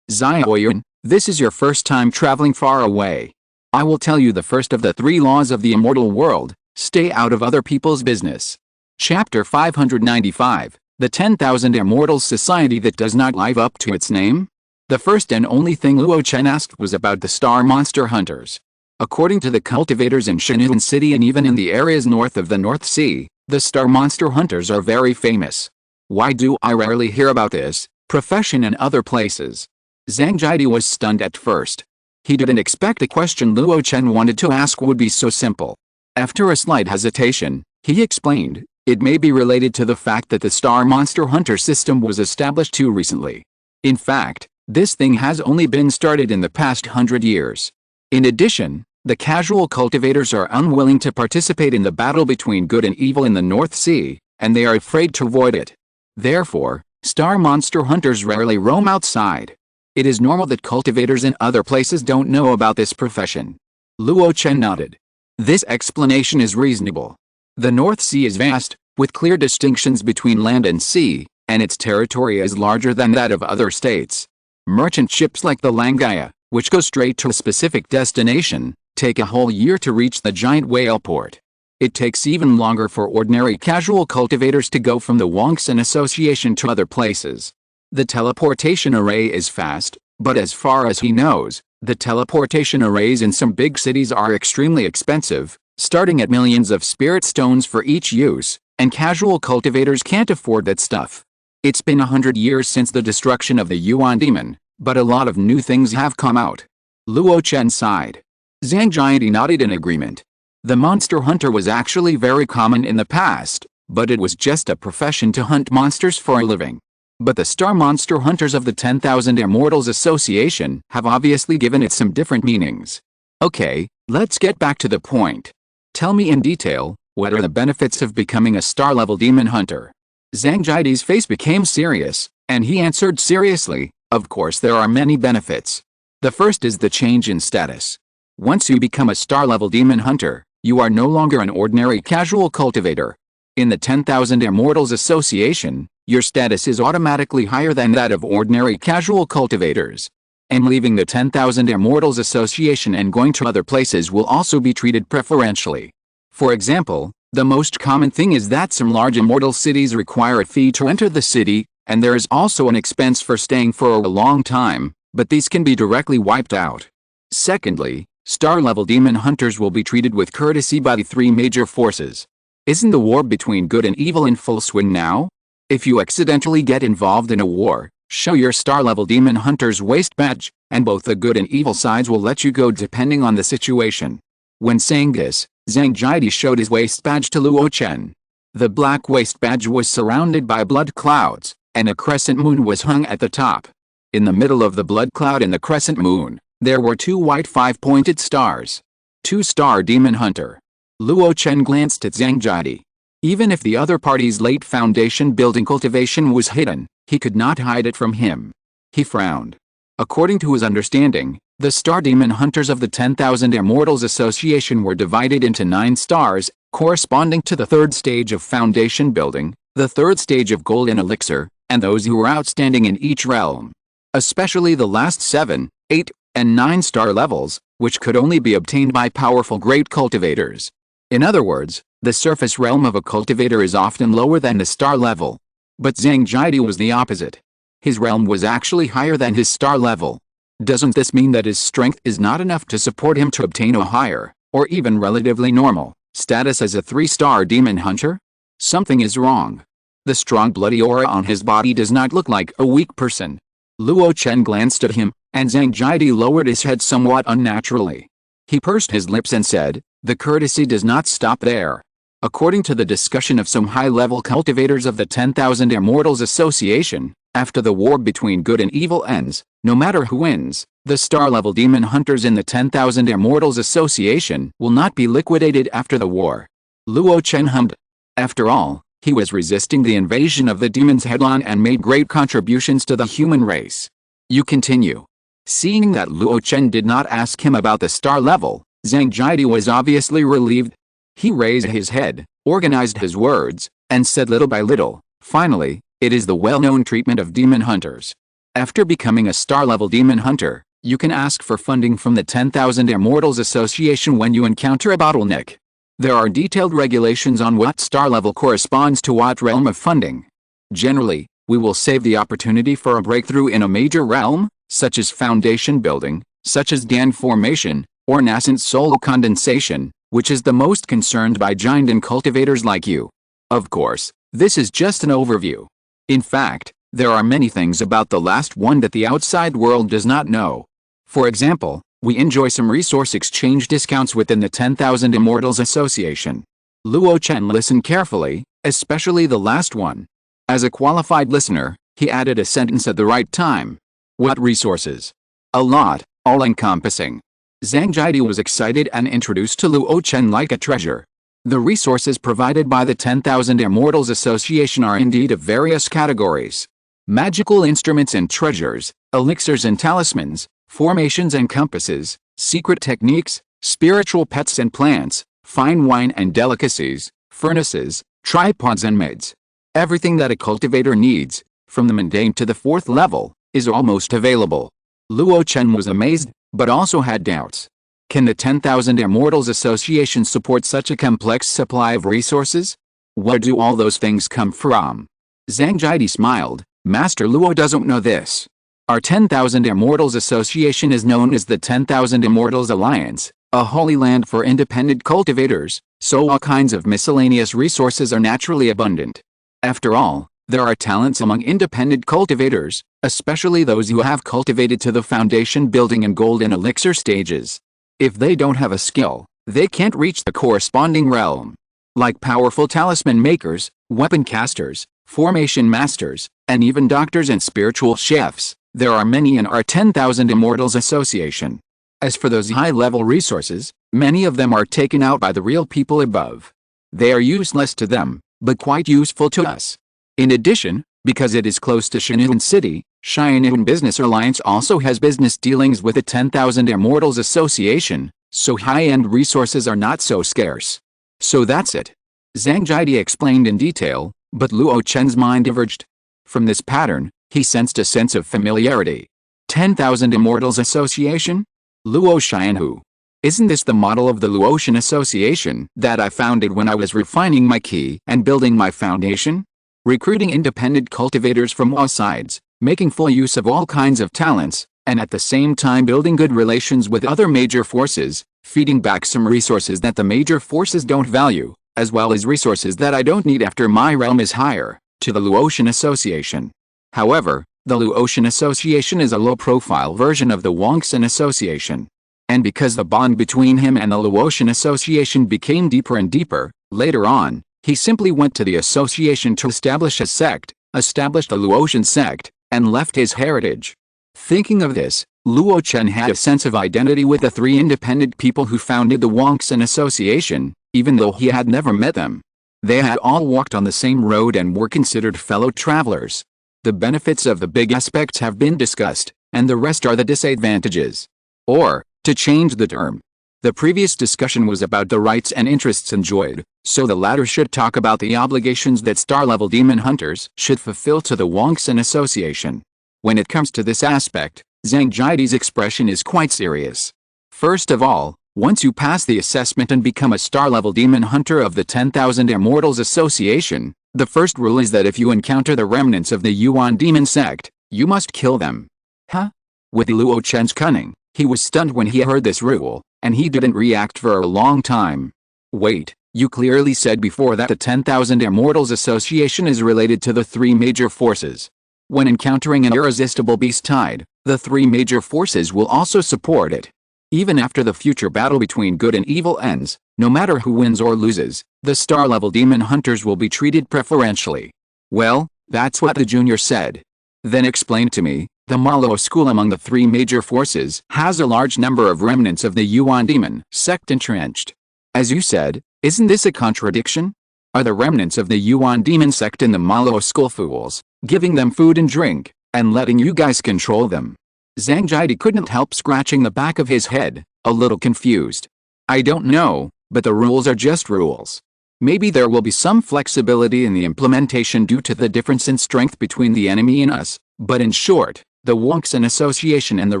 Xiaoyun, this is your first time traveling far away. I will tell you the first of the 3 laws of the immortal world, stay out of other people's business. Chapter 595, The 10,000 Immortals Society that does not live up to its name? The first and only thing Luo Chen asked was about the star monster hunters. According to the cultivators in Shenun City and even in the areas north of the North Sea, the star monster hunters are very famous. Why do I rarely hear about this profession in other places? Zhang Jiadi was stunned at first. He didn't expect the question Luo Chen wanted to ask would be so simple. After a slight hesitation, he explained, it may be related to the fact that the star monster hunter system was established too recently. In fact, this thing has only been started in the past 100 years. In addition, the casual cultivators are unwilling to participate in the battle between good and evil in the North Sea, and they are afraid to avoid it. Therefore, star monster hunters rarely roam outside. It is normal that cultivators in other places don't know about this profession. Luo Chen nodded. This explanation is reasonable. The North Sea is vast, with clear distinctions between land and sea, and its territory is larger than that of other states. Merchant ships like the Langaya, which go straight to a specific destination, take a whole year to reach the giant whale port. It takes even longer for ordinary casual cultivators to go from the Wangsan Association to other places. The teleportation array is fast, but as far as he knows, the teleportation arrays in some big cities are extremely expensive, starting at millions of spirit stones for each use, and casual cultivators can't afford that stuff. It's been 100 years since the destruction of the Yuan demon, but a lot of new things have come out. Luo Chen sighed. Zhang Jiadi nodded in agreement. The monster hunter was actually very common in the past, but it was just a profession to hunt monsters for a living. But the Star Monster Hunters of the 10,000 Immortals Association have obviously given it some different meanings. Okay, let's get back to the point. Tell me in detail, what are the benefits of becoming a star-level demon hunter? Zhang Jidi's face became serious, and he answered seriously, of course there are many benefits. The first is the change in status. Once you become a star-level demon hunter, you are no longer an ordinary casual cultivator. In the 10,000 Immortals Association, your status is automatically higher than that of ordinary casual cultivators. And leaving the 10,000 Immortals Association and going to other places will also be treated preferentially. For example, the most common thing is that some large immortal cities require a fee to enter the city, and there is also an expense for staying for a long time, but these can be directly wiped out. Secondly, star-level demon hunters will be treated with courtesy by the three major forces. Isn't the war between good and evil in full swing now? If you accidentally get involved in a war, show your star-level demon hunter's waist badge, and both the good and evil sides will let you go depending on the situation. When saying this, Zhang Jidi showed his waist badge to Luo Chen. The black waist badge was surrounded by blood clouds, and a crescent moon was hung at the top. In the middle of the blood cloud and the crescent moon, there were two white five-pointed stars. Two-star demon hunter. Luo Chen glanced at Zhang Jidi. Even if the other party's late foundation building cultivation was hidden, he could not hide it from him. He frowned. According to his understanding, the star demon hunters of the 10,000 Immortals Association were divided into 9 stars, corresponding to the third stage of foundation building, the third stage of golden elixir, and those who were outstanding in each realm. Especially the last 7, 8, and 9 star levels, which could only be obtained by powerful great cultivators. In other words, the surface realm of a cultivator is often lower than the star level. But Zhang Jidi was the opposite. His realm was actually higher than his star level. Doesn't this mean that his strength is not enough to support him to obtain a higher, or even relatively normal, status as a 3-star demon hunter? Something is wrong. The strong bloody aura on his body does not look like a weak person. Luo Chen glanced at him, and Zhang Jidi lowered his head somewhat unnaturally. He pursed his lips and said, "The courtesy does not stop there. According to the discussion of some high-level cultivators of the 10,000 Immortals Association, after the war between good and evil ends, no matter who wins, the star-level demon hunters in the 10,000 Immortals Association will not be liquidated after the war." Luo Chen hummed. After all, he was resisting the invasion of the demons head-on and made great contributions to the human race. You continue. Seeing that Luo Chen did not ask him about the star level, Zhang Jidi was obviously relieved. He raised his head, organized his words, and said little by little, "Finally, it is the well-known treatment of demon hunters. After becoming a star-level demon hunter, you can ask for funding from the 10,000 Immortals Association when you encounter a bottleneck. There are detailed regulations on what star level corresponds to what realm of funding. Generally, we will save the opportunity for a breakthrough in a major realm, such as foundation building, such as Dan formation, or nascent soul condensation, which is the most concerned by giant and cultivators like you. Of course, this is just an overview. In fact, there are many things about the last one that the outside world does not know. For example, we enjoy some resource exchange discounts within the 10,000 Immortals Association." Luo Chen listened carefully, especially the last one. As a qualified listener, he added a sentence at the right time. "What resources?" "A lot, all-encompassing." Zhang Jidi was excited and introduced to Luo Chen like a treasure. The resources provided by the 10,000 Immortals Association are indeed of various categories. Magical instruments and treasures, elixirs and talismans, formations and compasses, secret techniques, spiritual pets and plants, fine wine and delicacies, furnaces, tripods and meds. Everything that a cultivator needs, from the mundane to the 4th level, is almost available. Luo Chen was amazed, but also had doubts. Can the 10,000 Immortals Association support such a complex supply of resources? Where do all those things come from? Zhang Jidi smiled. "Master Luo doesn't know this. Our 10,000 Immortals Association is known as the 10,000 Immortals Alliance, a holy land for independent cultivators, so all kinds of miscellaneous resources are naturally abundant. After all, there are talents among independent cultivators, especially those who have cultivated to the foundation building and golden elixir stages. If they don't have a skill, they can't reach the corresponding realm. Like powerful talisman makers, weapon casters, formation masters, and even doctors and spiritual chefs. There are many in our 10,000 Immortals Association. As for those high-level resources, many of them are taken out by the real people above. They are useless to them, but quite useful to us. In addition, because it is close to Shanun City, Shanun Business Alliance also has business dealings with the 10,000 Immortals Association, so high-end resources are not so scarce. So that's it. Zhang Jidi explained in detail, but Luo Chen's mind diverged. From this pattern, he sensed a sense of familiarity. 10,000 Immortals Association? Luo Xianhu. Isn't this the model of the Luo Chen Association that I founded when I was refining my key and building my foundation? Recruiting independent cultivators from all sides, making full use of all kinds of talents, and at the same time building good relations with other major forces, feeding back some resources that the major forces don't value, as well as resources that I don't need after my realm is higher, to the Luo Chen Association. However, the Luo Chen Association is a low-profile version of the Wang Xin Association. And because the bond between him and the Luo Chen Association became deeper and deeper, later on, he simply went to the association to establish a sect, established the Luo Chen sect, and left his heritage. Thinking of this, Luo Chen had a sense of identity with the three independent people who founded the Wang Xin Association, even though he had never met them. They had all walked on the same road and were considered fellow travelers. The benefits of the big aspects have been discussed, and the rest are the disadvantages. Or, to change the term, the previous discussion was about the rights and interests enjoyed, so the latter should talk about the obligations that star-level demon hunters should fulfill to the Wang Xin Association. When it comes to this aspect, Zhang Jidi's expression is quite serious. First of all, once you pass the assessment and become a star-level demon hunter of the 10,000 Immortals Association, the first rule is that if you encounter the remnants of the Yuan demon sect, you must kill them. Huh? With Luo Chen's cunning, he was stunned when he heard this rule, and he didn't react for a long time. Wait, you clearly said before that the 10,000 Immortals Association is related to the three major forces. When encountering an irresistible beast tide, the three major forces will also support it. Even after the future battle between good and evil ends, no matter who wins or loses, the star-level demon hunters will be treated preferentially. Well, that's what the junior said. Then explain to me, the Malo school among the three major forces has a large number of remnants of the Yuan demon sect entrenched. As you said, isn't this a contradiction? Are the remnants of the Yuan demon sect in the Malo school fools, giving them food and drink, and letting you guys control them? Zhang Jidi couldn't help scratching the back of his head, a little confused. I don't know, but the rules are just rules. Maybe there will be some flexibility in the implementation due to the difference in strength between the enemy and us, but in short, the Wang Xin Association and the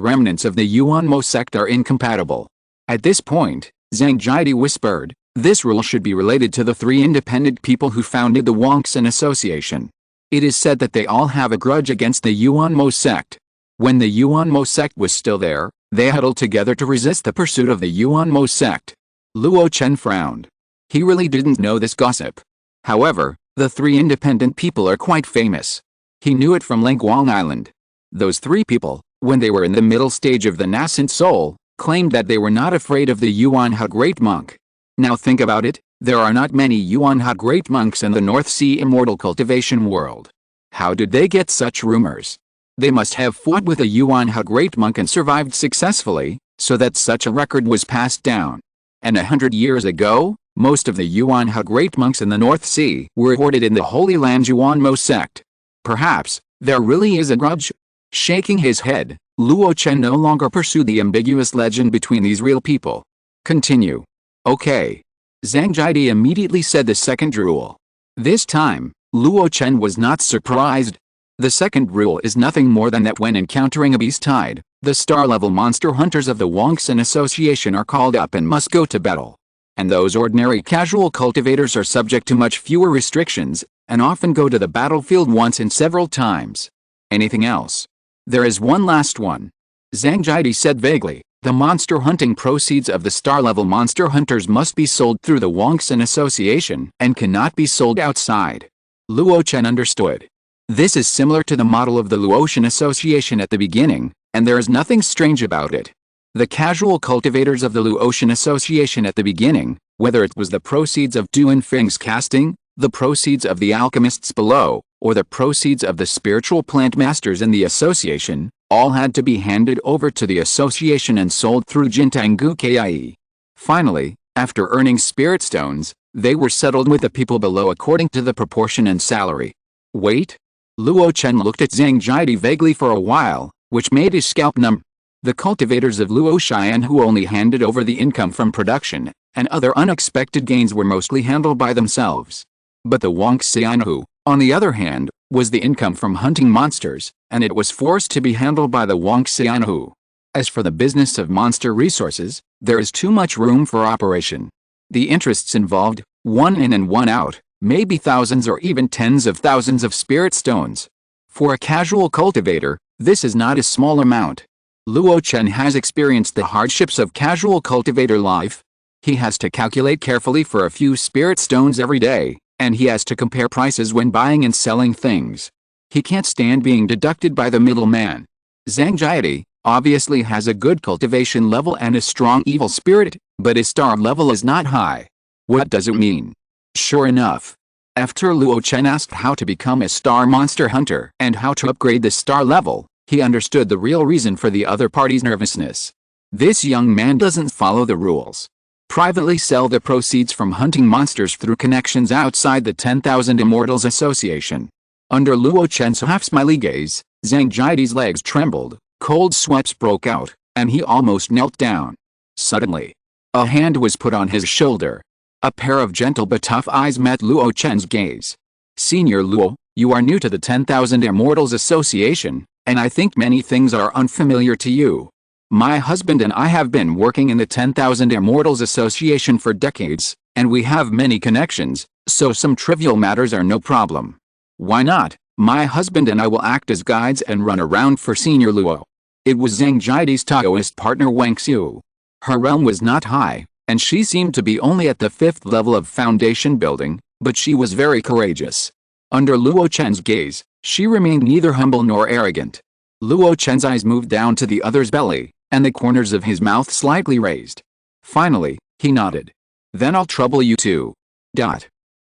remnants of the Yuan Mo sect are incompatible. At this point, Zhang Jidi whispered, this rule should be related to the three independent people who founded the Wang Xin Association. It is said that they all have a grudge against the Yuan Mo sect. When the Yuan Mo sect was still there, they huddled together to resist the pursuit of the Yuan Mo sect. Luo Chen frowned. He really didn't know this gossip. However, the three independent people are quite famous. He knew it from Langguang Island. Those three people, when they were in the middle stage of the nascent soul, claimed that they were not afraid of the Yuan Ha Great Monk. Now think about it, there are not many Yuan Ha Great Monks in the North Sea immortal cultivation world. How did they get such rumors? They must have fought with a Yuan Ha Great Monk and survived successfully, so that such a record was passed down. And 100 years ago, most of the Yuan Ha Great Monks in the North Sea were hoarded in the Holy Land Yuan Mo sect. Perhaps, there really is a grudge? Shaking his head, Luo Chen no longer pursued the ambiguous legend between these real people. Continue. Okay. Zhang Jidi immediately said the second rule. This time, Luo Chen was not surprised. The second rule is nothing more than that when encountering a beast tide, the star-level monster hunters of the Wang Xin Association are called up and must go to battle. And those ordinary casual cultivators are subject to much fewer restrictions, and often go to the battlefield once and several times. Anything else? There is one last one. Zhang Jidi said vaguely, the monster hunting proceeds of the star-level monster hunters must be sold through the Wang Xin Association and cannot be sold outside. Luo Chen understood. This is similar to the model of the Luo Chen Association at the beginning, and there is nothing strange about it. The casual cultivators of the Luo Chen Association at the beginning, whether it was the proceeds of Du and Feng's casting, the proceeds of the alchemists below, or the proceeds of the spiritual plant masters in the association, all had to be handed over to the association and sold through Jintangu Kie. Finally, after earning spirit stones, they were settled with the people below according to the proportion and salary. Wait? Luo Chen looked at Zhang Jiadi vaguely for a while, which made his scalp numb. The cultivators of Luo Xian who only handed over the income from production, and other unexpected gains were mostly handled by themselves. But the Wang Xian who, on the other hand, was the income from hunting monsters, and it was forced to be handled by the Wang Xian who. As for the business of monster resources, there is too much room for operation. The interests involved, one in and one out, maybe thousands or even tens of thousands of spirit stones. For a casual cultivator, this is not a small amount. Luo Chen has experienced the hardships of casual cultivator life. He has to calculate carefully for a few spirit stones every day, and he has to compare prices when buying and selling things. He can't stand being deducted by the middleman. Zhang Jiadi obviously has a good cultivation level and a strong evil spirit, but his star level is not high. What does it mean? Sure enough, after Luo Chen asked how to become a star monster hunter and how to upgrade the star level, he understood the real reason for the other party's nervousness. This young man doesn't follow the rules. Privately sell the proceeds from hunting monsters through connections outside the 10,000 Immortals Association. Under Luo Chen's half-smiley gaze, Zhang Jiadi's legs trembled, cold sweats broke out, and he almost knelt down. Suddenly, a hand was put on his shoulder. A pair of gentle but tough eyes met Luo Chen's gaze. Senior Luo, you are new to the 10,000 Immortals Association, and I think many things are unfamiliar to you. My husband and I have been working in the 10,000 Immortals Association for decades, and we have many connections, so some trivial matters are no problem. Why not? My husband and I will act as guides and run around for Senior Luo. It was Zhang Jiadi's Taoist partner Wang Xiu. Her realm was not high, and she seemed to be only at the 5th level of foundation building, but she was very courageous. Under Luo Chen's gaze, she remained neither humble nor arrogant. Luo Chen's eyes moved down to the other's belly, and the corners of his mouth slightly raised. Finally, he nodded. Then I'll trouble you too.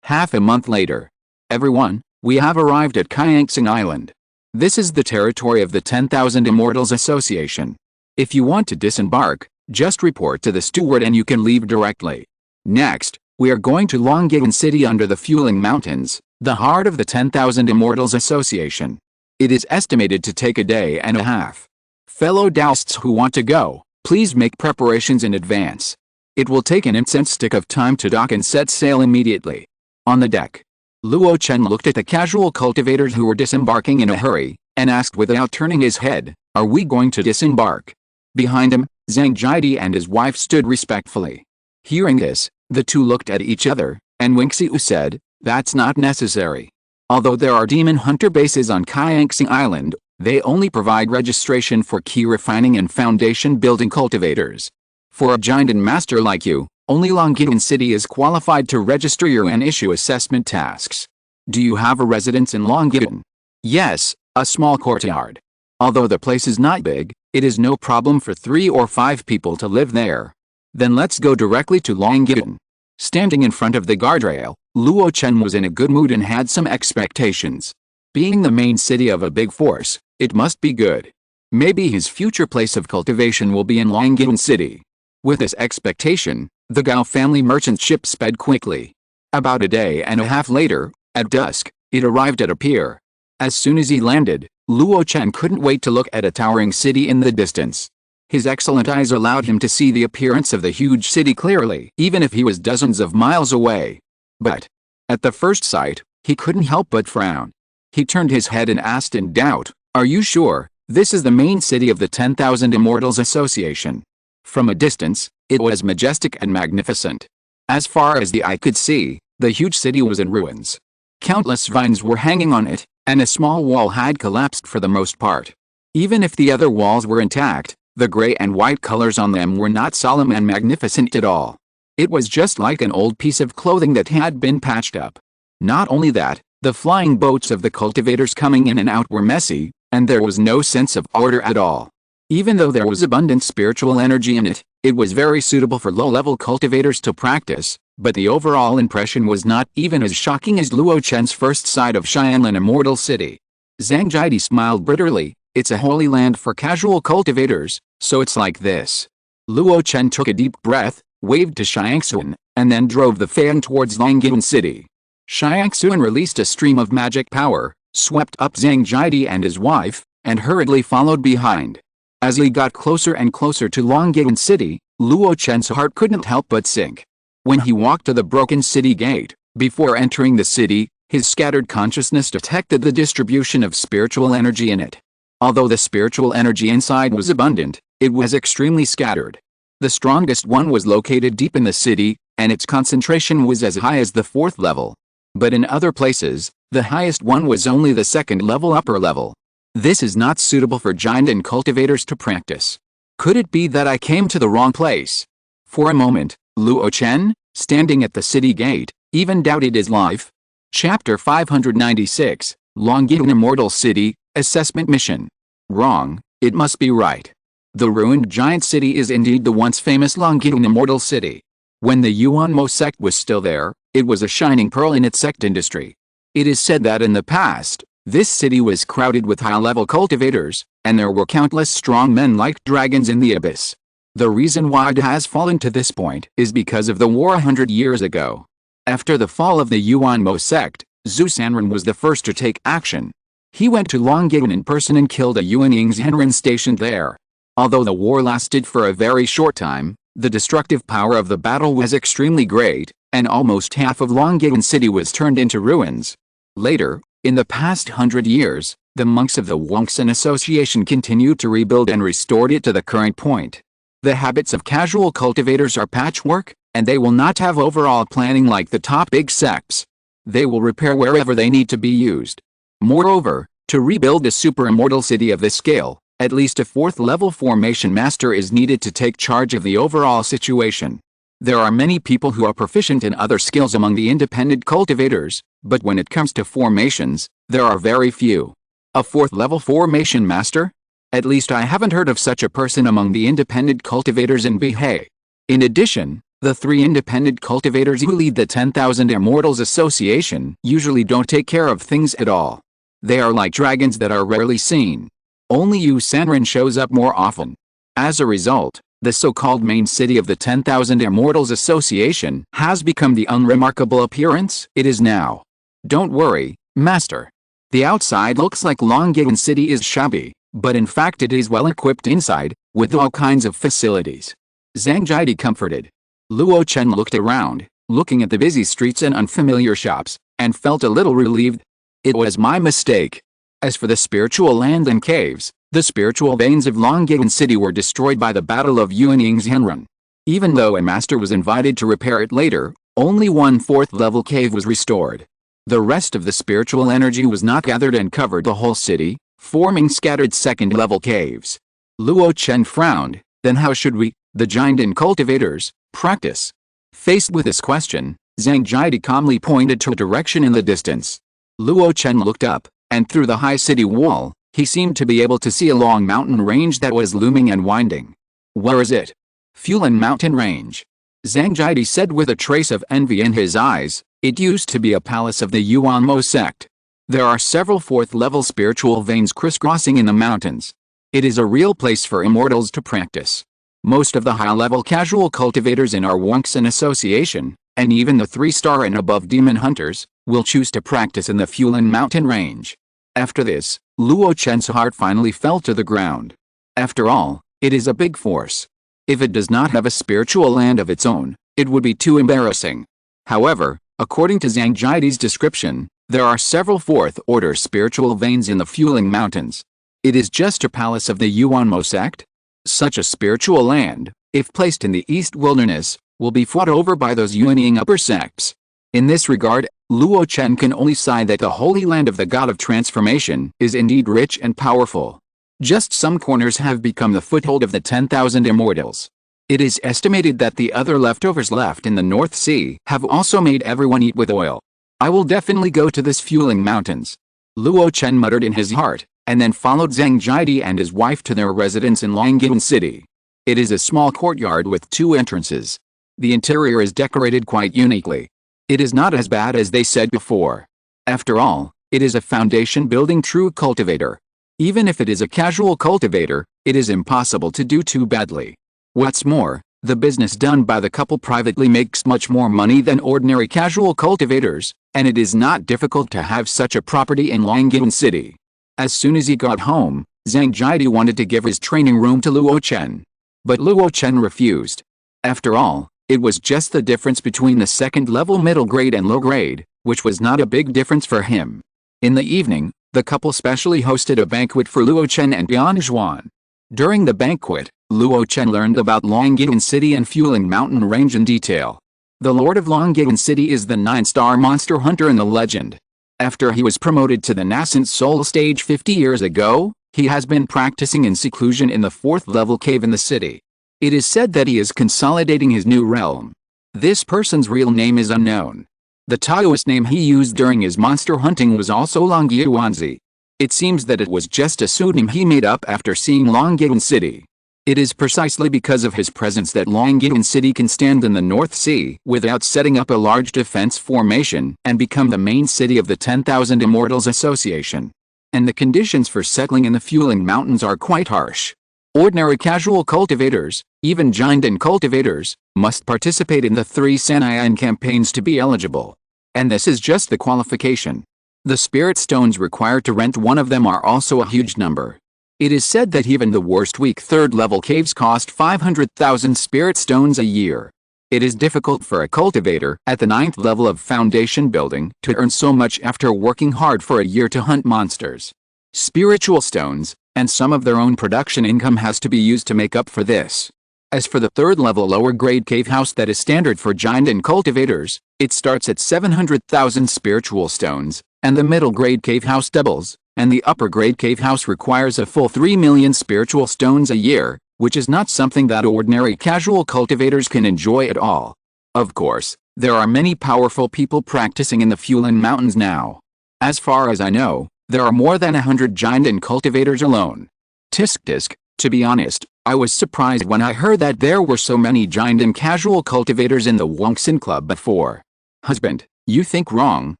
Half a month later. Everyone, we have arrived at Kyangsing Island. This is the territory of the 10,000 Immortals Association. If you want to disembark, just report to the steward and you can leave directly. Next, we are going to Longyan City under the Fueling Mountains, the heart of the 10,000 Immortals Association. It is estimated to take a day and a half. Fellow Taoists who want to go, please make preparations in advance. It will take an incense stick of time to dock and set sail immediately. On the deck, Luo Chen looked at the casual cultivators who were disembarking in a hurry, and asked without turning his head, "Are we going to disembark?" Behind him, Zhang Jiadi and his wife stood respectfully. Hearing this, the two looked at each other, and Wang Xiu said, "That's not necessary. Although there are demon hunter bases on Kyangsing Island, they only provide registration for key refining and foundation building cultivators. For a giant master like you, only Longyan City is qualified to register you and issue assessment tasks. Do you have a residence in Longyan?" "Yes, a small courtyard. Although the place is not big, it is no problem for 3 or 5 people to live there." "Then let's go directly to Longyan." Standing in front of the guardrail, Luo Chen was in a good mood and had some expectations. Being the main city of a big force, it must be good. Maybe his future place of cultivation will be in Longyan City. With this expectation, the Gao family merchant ship sped quickly. About a day and a half later, at dusk, it arrived at a pier. As soon as he landed, Luo Chen couldn't wait to look at a towering city in the distance. His excellent eyes allowed him to see the appearance of the huge city clearly, even if he was dozens of miles away. But, at the first sight, he couldn't help but frown. He turned his head and asked in doubt, "Are you sure this is the main city of the 10,000 Immortals Association?" From a distance, it was majestic and magnificent. As far as the eye could see, the huge city was in ruins. Countless vines were hanging on it, and a small wall had collapsed for the most part. Even if the other walls were intact, the gray and white colors on them were not solemn and magnificent at all. It was just like an old piece of clothing that had been patched up. Not only that, the flying boats of the cultivators coming in and out were messy, and there was no sense of order at all. Even though there was abundant spiritual energy in it, It was very suitable for low-level cultivators to practice, but the overall impression was not even as shocking as Luo Chen's first sight of Xianlin Immortal City. Zhang Jidi smiled bitterly. It's a holy land for casual cultivators, so it's like this. Luo Chen took a deep breath, waved to Xiangxuan, and then drove the fan towards Longyuan City. Xiangxuan released a stream of magic power, swept up Zhang Jidi and his wife, and hurriedly followed behind. As he got closer and closer to Longyuan City, Luo Chen's heart couldn't help but sink. When he walked to the broken city gate, before entering the city, his scattered consciousness detected the distribution of spiritual energy in it. Although the spiritual energy inside was abundant, it was extremely scattered. The strongest one was located deep in the city, and its concentration was as high as the 4th level. But in other places, the highest one was only the 2nd level upper level. This is not suitable for giant and cultivators to practice. Could it be that I came to the wrong place? For a moment, Luo Chen, standing at the city gate, even doubted his life. Chapter 596, Longyuan Immortal City, Assessment Mission. Wrong, it must be right. The ruined giant city is indeed the once famous Longyuan Immortal City. When the Yuanmo sect was still there, it was a shining pearl in its sect industry. It is said that in the past, this city was crowded with high-level cultivators, and there were countless strong men like dragons in the abyss. The reason why it has fallen to this point is because of the war 100 years ago. After the fall of the Yuanmo sect, Zhu Sanren was the first to take action. He went to Longyuan in person and killed a Yuanying Zhenren stationed there. Although the war lasted for a very short time, the destructive power of the battle was extremely great, and almost half of Longyuan city was turned into ruins. Later, in the past 100 years, the monks of the Wangsan Association continued to rebuild and restored it to the current point. The habits of casual cultivators are patchwork, and they will not have overall planning like the top big sects. They will repair wherever they need to be used. Moreover, to rebuild a super immortal city of this scale, at least a 4th level formation master is needed to take charge of the overall situation. There are many people who are proficient in other skills among the independent cultivators, but when it comes to formations, there are very few. A 4th level formation master? At least I haven't heard of such a person among the independent cultivators in Bihei. In addition, the 3 independent cultivators who lead the 10,000 Immortals Association usually don't take care of things at all. They are like dragons that are rarely seen. Only Yu Sanren shows up more often. As a result, the so-called main city of the 10,000 Immortals Association has become the unremarkable appearance it is now. Don't worry, Master. The outside looks like Longyuan City is shabby, but in fact it is well equipped inside, with all kinds of facilities. Zhang Jidi comforted. Luo Chen looked around, looking at the busy streets and unfamiliar shops, and felt a little relieved. It was my mistake. As for the spiritual land and caves, the spiritual veins of Longyuan City were destroyed by the Battle of Yuanying Zhenren. Even though a master was invited to repair it later, only one 4th level cave was restored. The rest of the spiritual energy was not gathered and covered the whole city, forming scattered 2nd level caves. Luo Chen frowned. Then how should we, the giant and cultivators, practice? Faced with this question, Zhang Jidi calmly pointed to a direction in the distance. Luo Chen looked up, and through the high city wall, he seemed to be able to see a long mountain range that was looming and winding. Where is it? Fulan Mountain Range. Zhang Jidi said with a trace of envy in his eyes. It used to be a palace of the Yuanmo sect. There are several 4th level spiritual veins crisscrossing in the mountains. It is a real place for immortals to practice. Most of the high-level casual cultivators in our Wangsan Association, and even the 3-star and above demon hunters, will choose to practice in the Fulan Mountain Range. After this, Luo Chen's heart finally fell to the ground. After all, it is a big force. If it does not have a spiritual land of its own, it would be too embarrassing. However, according to Zhang Jidi's description, there are several 4th-order spiritual veins in the Fuling Mountains. It is just a palace of the Yuanmo sect? Such a spiritual land, if placed in the East Wilderness, will be fought over by those Yuanying upper sects. In this regard, Luo Chen can only sigh that the Holy Land of the God of Transformation is indeed rich and powerful. Just some corners have become the foothold of the 10,000 immortals. It is estimated that the other leftovers left in the North Sea have also made everyone eat with oil. I will definitely go to this Fuling Mountains. Luo Chen muttered in his heart, and then followed Zhang Jidi and his wife to their residence in Longyuan City. It is a small courtyard with 2 entrances. The interior is decorated quite uniquely. It is not as bad as they said before. After all, it is a foundation building true cultivator. Even if it is a casual cultivator, it is impossible to do too badly. What's more, the business done by the couple privately makes much more money than ordinary casual cultivators, and it is not difficult to have such a property in Longying City. As soon as he got home, Zhang Jiadi wanted to give his training room to Luo Chen. But Luo Chen refused. After all, it was just the difference between the second level middle grade and low grade, which was not a big difference for him. In the evening, the couple specially hosted a banquet for Luo Chen and Bian Zhuan. During the banquet, Luo Chen learned about Longying City and Fueling Mountain Range in detail. The Lord of Longying City is the 9-star monster hunter in the legend. After he was promoted to the nascent soul stage 50 years ago, he has been practicing in seclusion in the 4th level cave in the city. It is said that he is consolidating his new realm. This person's real name is unknown. The Taoist name he used during his monster hunting was also Longyuanzi. It seems that it was just a pseudonym he made up after seeing Longying City. It is precisely because of his presence that Longying City can stand in the North Sea without setting up a large defense formation and become the main city of the 10,000 Immortals Association. And the conditions for settling in the Fueling Mountains are quite harsh. Ordinary casual cultivators, even giant cultivators, must participate in the 3 Sanayan campaigns to be eligible. And this is just the qualification. The spirit stones required to rent one of them are also a huge number. It is said that even the worst weak 3rd level caves cost 500,000 spirit stones a year. It is difficult for a cultivator at the 9th level of foundation building to earn so much after working hard for a year to hunt monsters. Spiritual stones, and some of their own production income has to be used to make up for this. As for the 3rd level lower grade cave house that is standard for giant cultivators, it starts at 700,000 spiritual stones, and the middle grade cave house doubles, and the upper grade cave house requires a full 3 million spiritual stones a year, which is not something that ordinary casual cultivators can enjoy at all. Of course, there are many powerful people practicing in the Fueling Mountains now. As far as I know, there are more than 100 giant cultivators alone. Tisk, to be honest, I was surprised when I heard that there were so many giant and casual cultivators in the Wongxin Club before. Husband, you think wrong.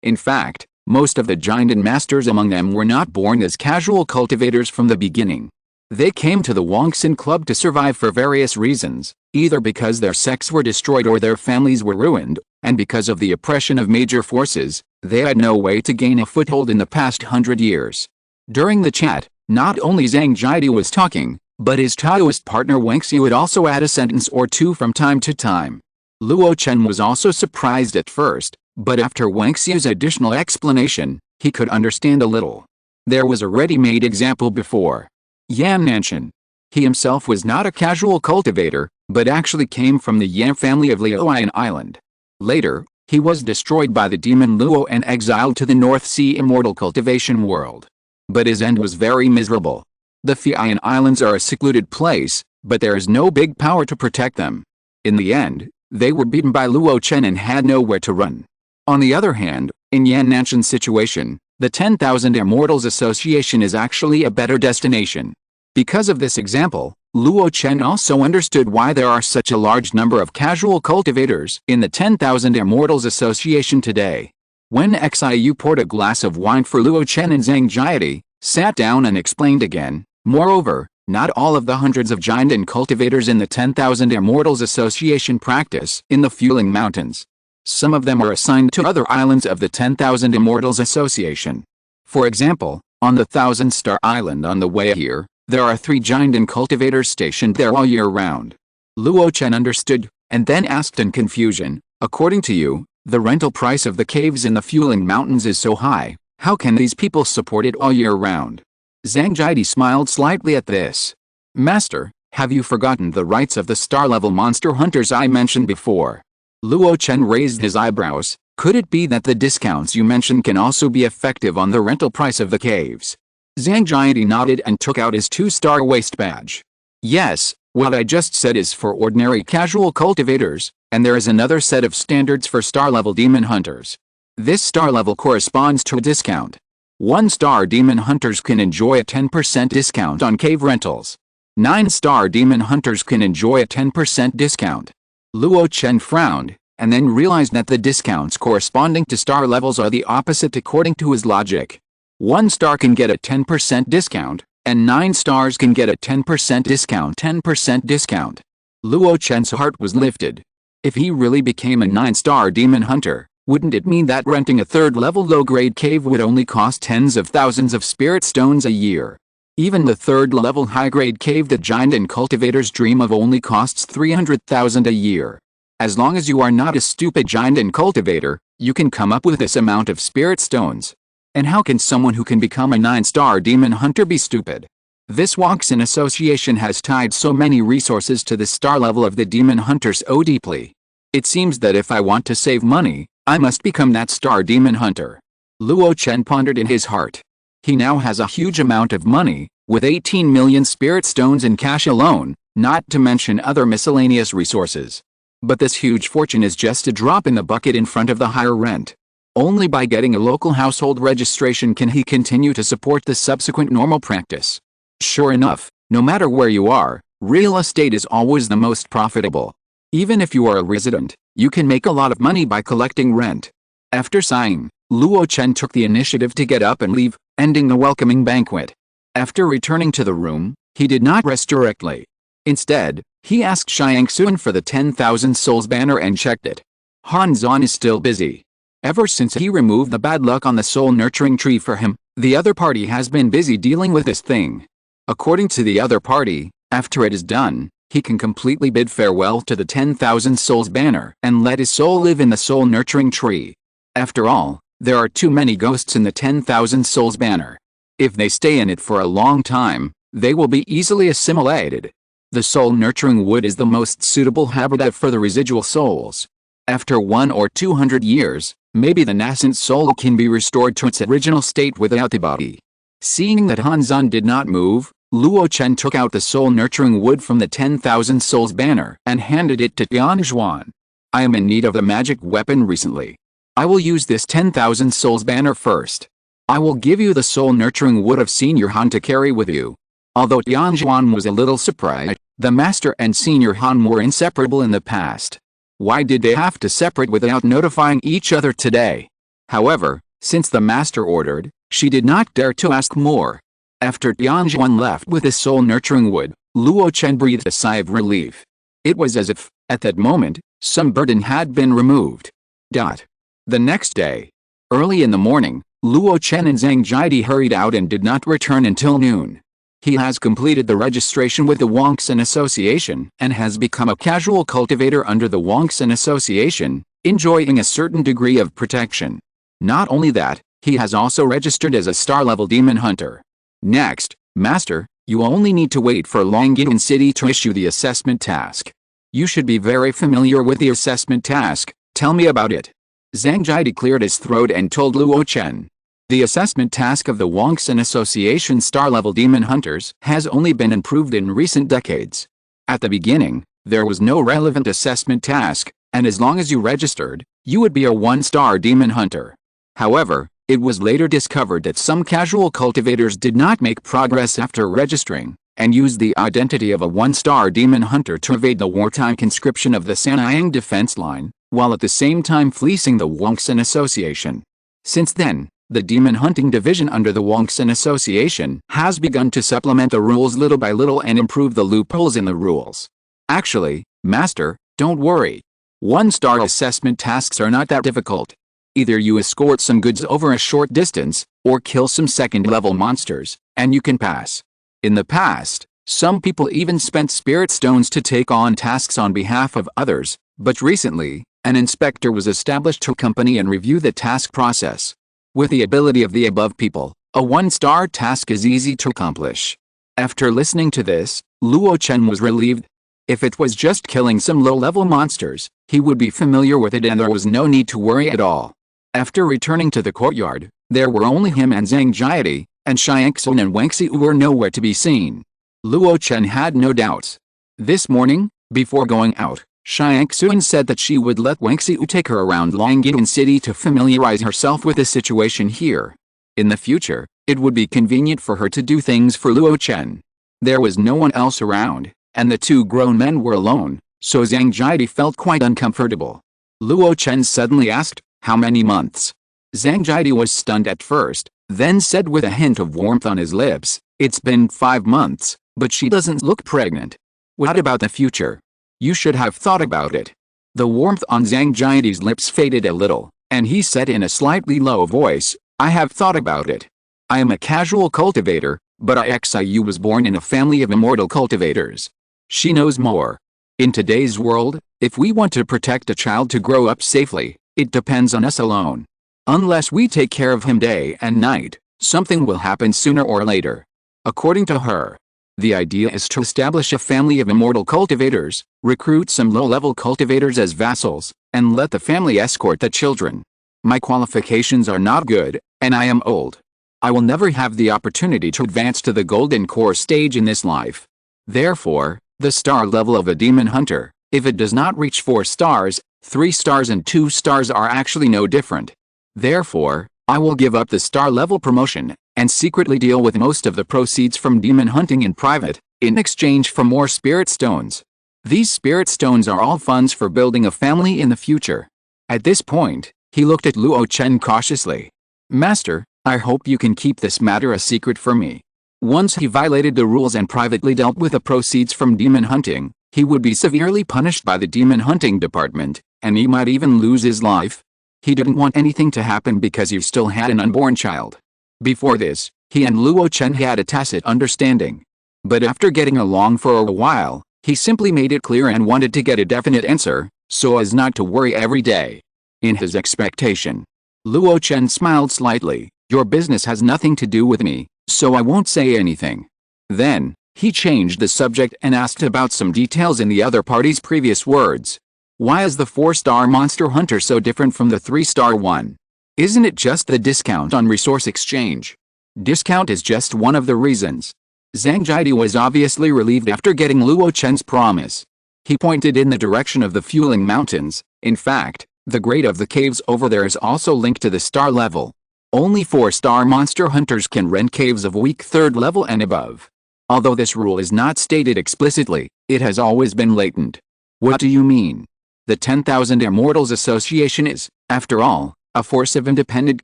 In fact, most of the giant masters among them were not born as casual cultivators from the beginning. They came to the Wongxin Club to survive for various reasons, either because their sects were destroyed or their families were ruined, and because of the oppression of major forces, they had no way to gain a foothold in the past 100 years. During the chat, not only Zhang Jiadi was talking, but his Taoist partner Wangxi would also add a sentence or two from time to time. Luo Chen was also surprised at first, but after Wangxi's additional explanation, he could understand a little. There was a ready-made example before. Yan Nanshan. He himself was not a casual cultivator, but actually came from the Yan family of Liuan Island. Later, he was destroyed by the demon Luo and exiled to the North Sea immortal cultivation world. But his end was very miserable. The Fian Islands are a secluded place, but there is no big power to protect them. In the end, they were beaten by Luo Chen and had nowhere to run. On the other hand, in Yan Nanshan's situation, the 10,000 Immortals Association is actually a better destination. Because of this example, Luo Chen also understood why there are such a large number of casual cultivators in the 10,000 Immortals Association today. When Xiu poured a glass of wine for Luo Chen and Zhang Jiadi, sat down and explained again, moreover, not all of the hundreds of giant cultivators in the 10,000 Immortals Association practice in the Fueling Mountains. Some of them are assigned to other islands of the 10,000 Immortals Association. For example, on the 1,000-star island on the way here, there are 3 giant cultivators stationed there all year round. Luo Chen understood, and then asked in confusion, according to you, the rental price of the caves in the Fueling Mountains is so high, how can these people support it all year round? Zhang Jiadi smiled slightly at this. Master, have you forgotten the rights of the star-level monster hunters I mentioned before? Luo Chen raised his eyebrows. Could it be that the discounts you mentioned can also be effective on the rental price of the caves? Zhang Jiadi nodded and took out his 2-star waist badge. Yes, what I just said is for ordinary casual cultivators, and there is another set of standards for star-level demon hunters. This star level corresponds to a discount. 1-star demon hunters can enjoy a 10% discount on cave rentals. 9-star demon hunters can enjoy a 10% discount. Luo Chen frowned, and then realized that the discounts corresponding to star levels are the opposite according to his logic. 1 star can get a 10% discount, and 9 stars can get a 10% discount. 10% discount. Luo Chen's heart was lifted. If he really became a 9-star demon hunter, wouldn't it mean that renting a 3rd-level low-grade cave would only cost tens of thousands of spirit stones a year? Even the 3rd-level high-grade cave that giant and cultivators dream of only costs 300,000 a year. As long as you are not a stupid giant and cultivator, you can come up with this amount of spirit stones. And how can someone who can become a 9-star demon hunter be stupid? This Awakens association has tied so many resources to the star level of the demon hunters so deeply. It seems that if I want to save money, I must become that star demon hunter. Luo Chen pondered in his heart. He now has a huge amount of money, with 18 million spirit stones in cash alone, not to mention other miscellaneous resources. But this huge fortune is just a drop in the bucket in front of the higher rent. Only by getting a local household registration can he continue to support the subsequent normal practice. Sure enough, no matter where you are, real estate is always the most profitable. Even if you are a resident, you can make a lot of money by collecting rent. After sighing, Luo Chen took the initiative to get up and leave, ending the welcoming banquet. After returning to the room, he did not rest directly. Instead, he asked Xiangxuan for the 10,000 souls banner and checked it. Han Zhan is still busy. Ever since he removed the bad luck on the soul nurturing tree for him, the other party has been busy dealing with this thing. According to the other party, after it is done, he can completely bid farewell to the 10,000 souls banner and let his soul live in the soul nurturing tree. After all, there are too many ghosts in the 10,000 souls banner. If they stay in it for a long time, they will be easily assimilated. The soul nurturing wood is the most suitable habitat for the residual souls. After 100 or 200 years, maybe the nascent soul can be restored to its original state without the body. Seeing that Han Zhan did not move, Luo Chen took out the soul nurturing wood from the 10,000 souls banner and handed it to Tianzhuan. I am in need of a magic weapon recently. I will use this 10,000 souls banner first. I will give you the soul nurturing wood of Senior Han to carry with you. Although Tianzhuan was a little surprised, the Master and Senior Han were inseparable in the past. Why did they have to separate without notifying each other today? However, since the Master ordered, she did not dare to ask more. After Tianzhuan left with the soul nurturing wood, Luo Chen breathed a sigh of relief. It was as if, at that moment, some burden had been removed. The next day, early in the morning, Luo Chen and Zhang Jiadi hurried out and did not return until noon. He has completed the registration with the Awakens Association and has become a casual cultivator under the Awakens Association, enjoying a certain degree of protection. Not only that, he has also registered as a star-level demon hunter. Next, Master, you only need to wait for Longyuan City to issue the assessment task. You should be very familiar with the assessment task, tell me about it. Zhang Jiadi cleared his throat and told Luo Chen. The assessment task of the Awakens Association star-level demon hunters has only been improved in recent decades. At the beginning, there was no relevant assessment task, and as long as you registered, you would be a 1-star demon hunter. However, it was later discovered that some casual cultivators did not make progress after registering, and used the identity of a 1-star demon hunter to evade the wartime conscription of the Sanyang defense line, while at the same time fleecing the Awakens Association. Since then, the Demon Hunting Division under the Awakens Association has begun to supplement the rules little by little and improve the loopholes in the rules. Actually, Master, don't worry. 1-star assessment tasks are not that difficult. Either you escort some goods over a short distance, or kill some 2nd-level monsters, and you can pass. In the past, some people even spent spirit stones to take on tasks on behalf of others, but recently, an inspector was established to accompany and review the task process. With the ability of the above people, a 1-star task is easy to accomplish. After listening to this, Luo Chen was relieved. If it was just killing some low-level monsters, he would be familiar with it and there was no need to worry at all. After returning to the courtyard, there were only him and Zhang Jiadi, and Xiangxuan and Wangxiu were nowhere to be seen. Luo Chen had no doubts. This morning, before going out, Xiangxuan said that she would let Wangxiu take her around Longyuan City to familiarize herself with the situation here. In the future, it would be convenient for her to do things for Luo Chen. There was no one else around, and the two grown men were alone, so Zhang Jiadi felt quite uncomfortable. Luo Chen suddenly asked, "How many months?" Zhang Jiadi was stunned at first, then said with a hint of warmth on his lips, "It's been 5 months, but she doesn't look pregnant." "What about the future? You should have thought about it." The warmth on Zhang Jiadi's lips faded a little, and he said in a slightly low voice, "I have thought about it. I am a casual cultivator, but Ixiu was born in a family of immortal cultivators. She knows more. In today's world, if we want to protect a child to grow up safely, it depends on us alone. Unless we take care of him day and night, something will happen sooner or later." According to her, the idea is to establish a family of immortal cultivators, recruit some low-level cultivators as vassals, and let the family escort the children. My qualifications are not good, and I am old. I will never have the opportunity to advance to the golden core stage in this life. Therefore, the star level of a demon hunter, if it does not reach 4 stars, 3 stars and 2 stars are actually no different. Therefore, I will give up the star level promotion, and secretly deal with most of the proceeds from demon hunting in private, in exchange for more spirit stones. These spirit stones are all funds for building a family in the future. At this point, he looked at Luo Chen cautiously. "Master, I hope you can keep this matter a secret for me." Once he violated the rules and privately dealt with the proceeds from demon hunting, he would be severely punished by the demon hunting department, and he might even lose his life. He didn't want anything to happen because he still had an unborn child. Before this, he and Luo Chen had a tacit understanding. But after getting along for a while, he simply made it clear and wanted to get a definite answer, so as not to worry every day. In his expectation, Luo Chen smiled slightly. "Your business has nothing to do with me, so I won't say anything." Then, he changed the subject and asked about some details in the other party's previous words. "Why is the 4-star monster hunter so different from the 3-star one? Isn't it just the discount on resource exchange?" "Discount is just one of the reasons." Zhang Jiadi was obviously relieved after getting Luo Chen's promise. He pointed in the direction of the fueling mountains. In fact, the grade of the caves over there is also linked to the star level. Only 4-star monster hunters can rent caves of weak 3rd level and above. Although this rule is not stated explicitly, it has always been latent. "What do you mean?" "The 10,000 Immortals Association is, after all, a force of independent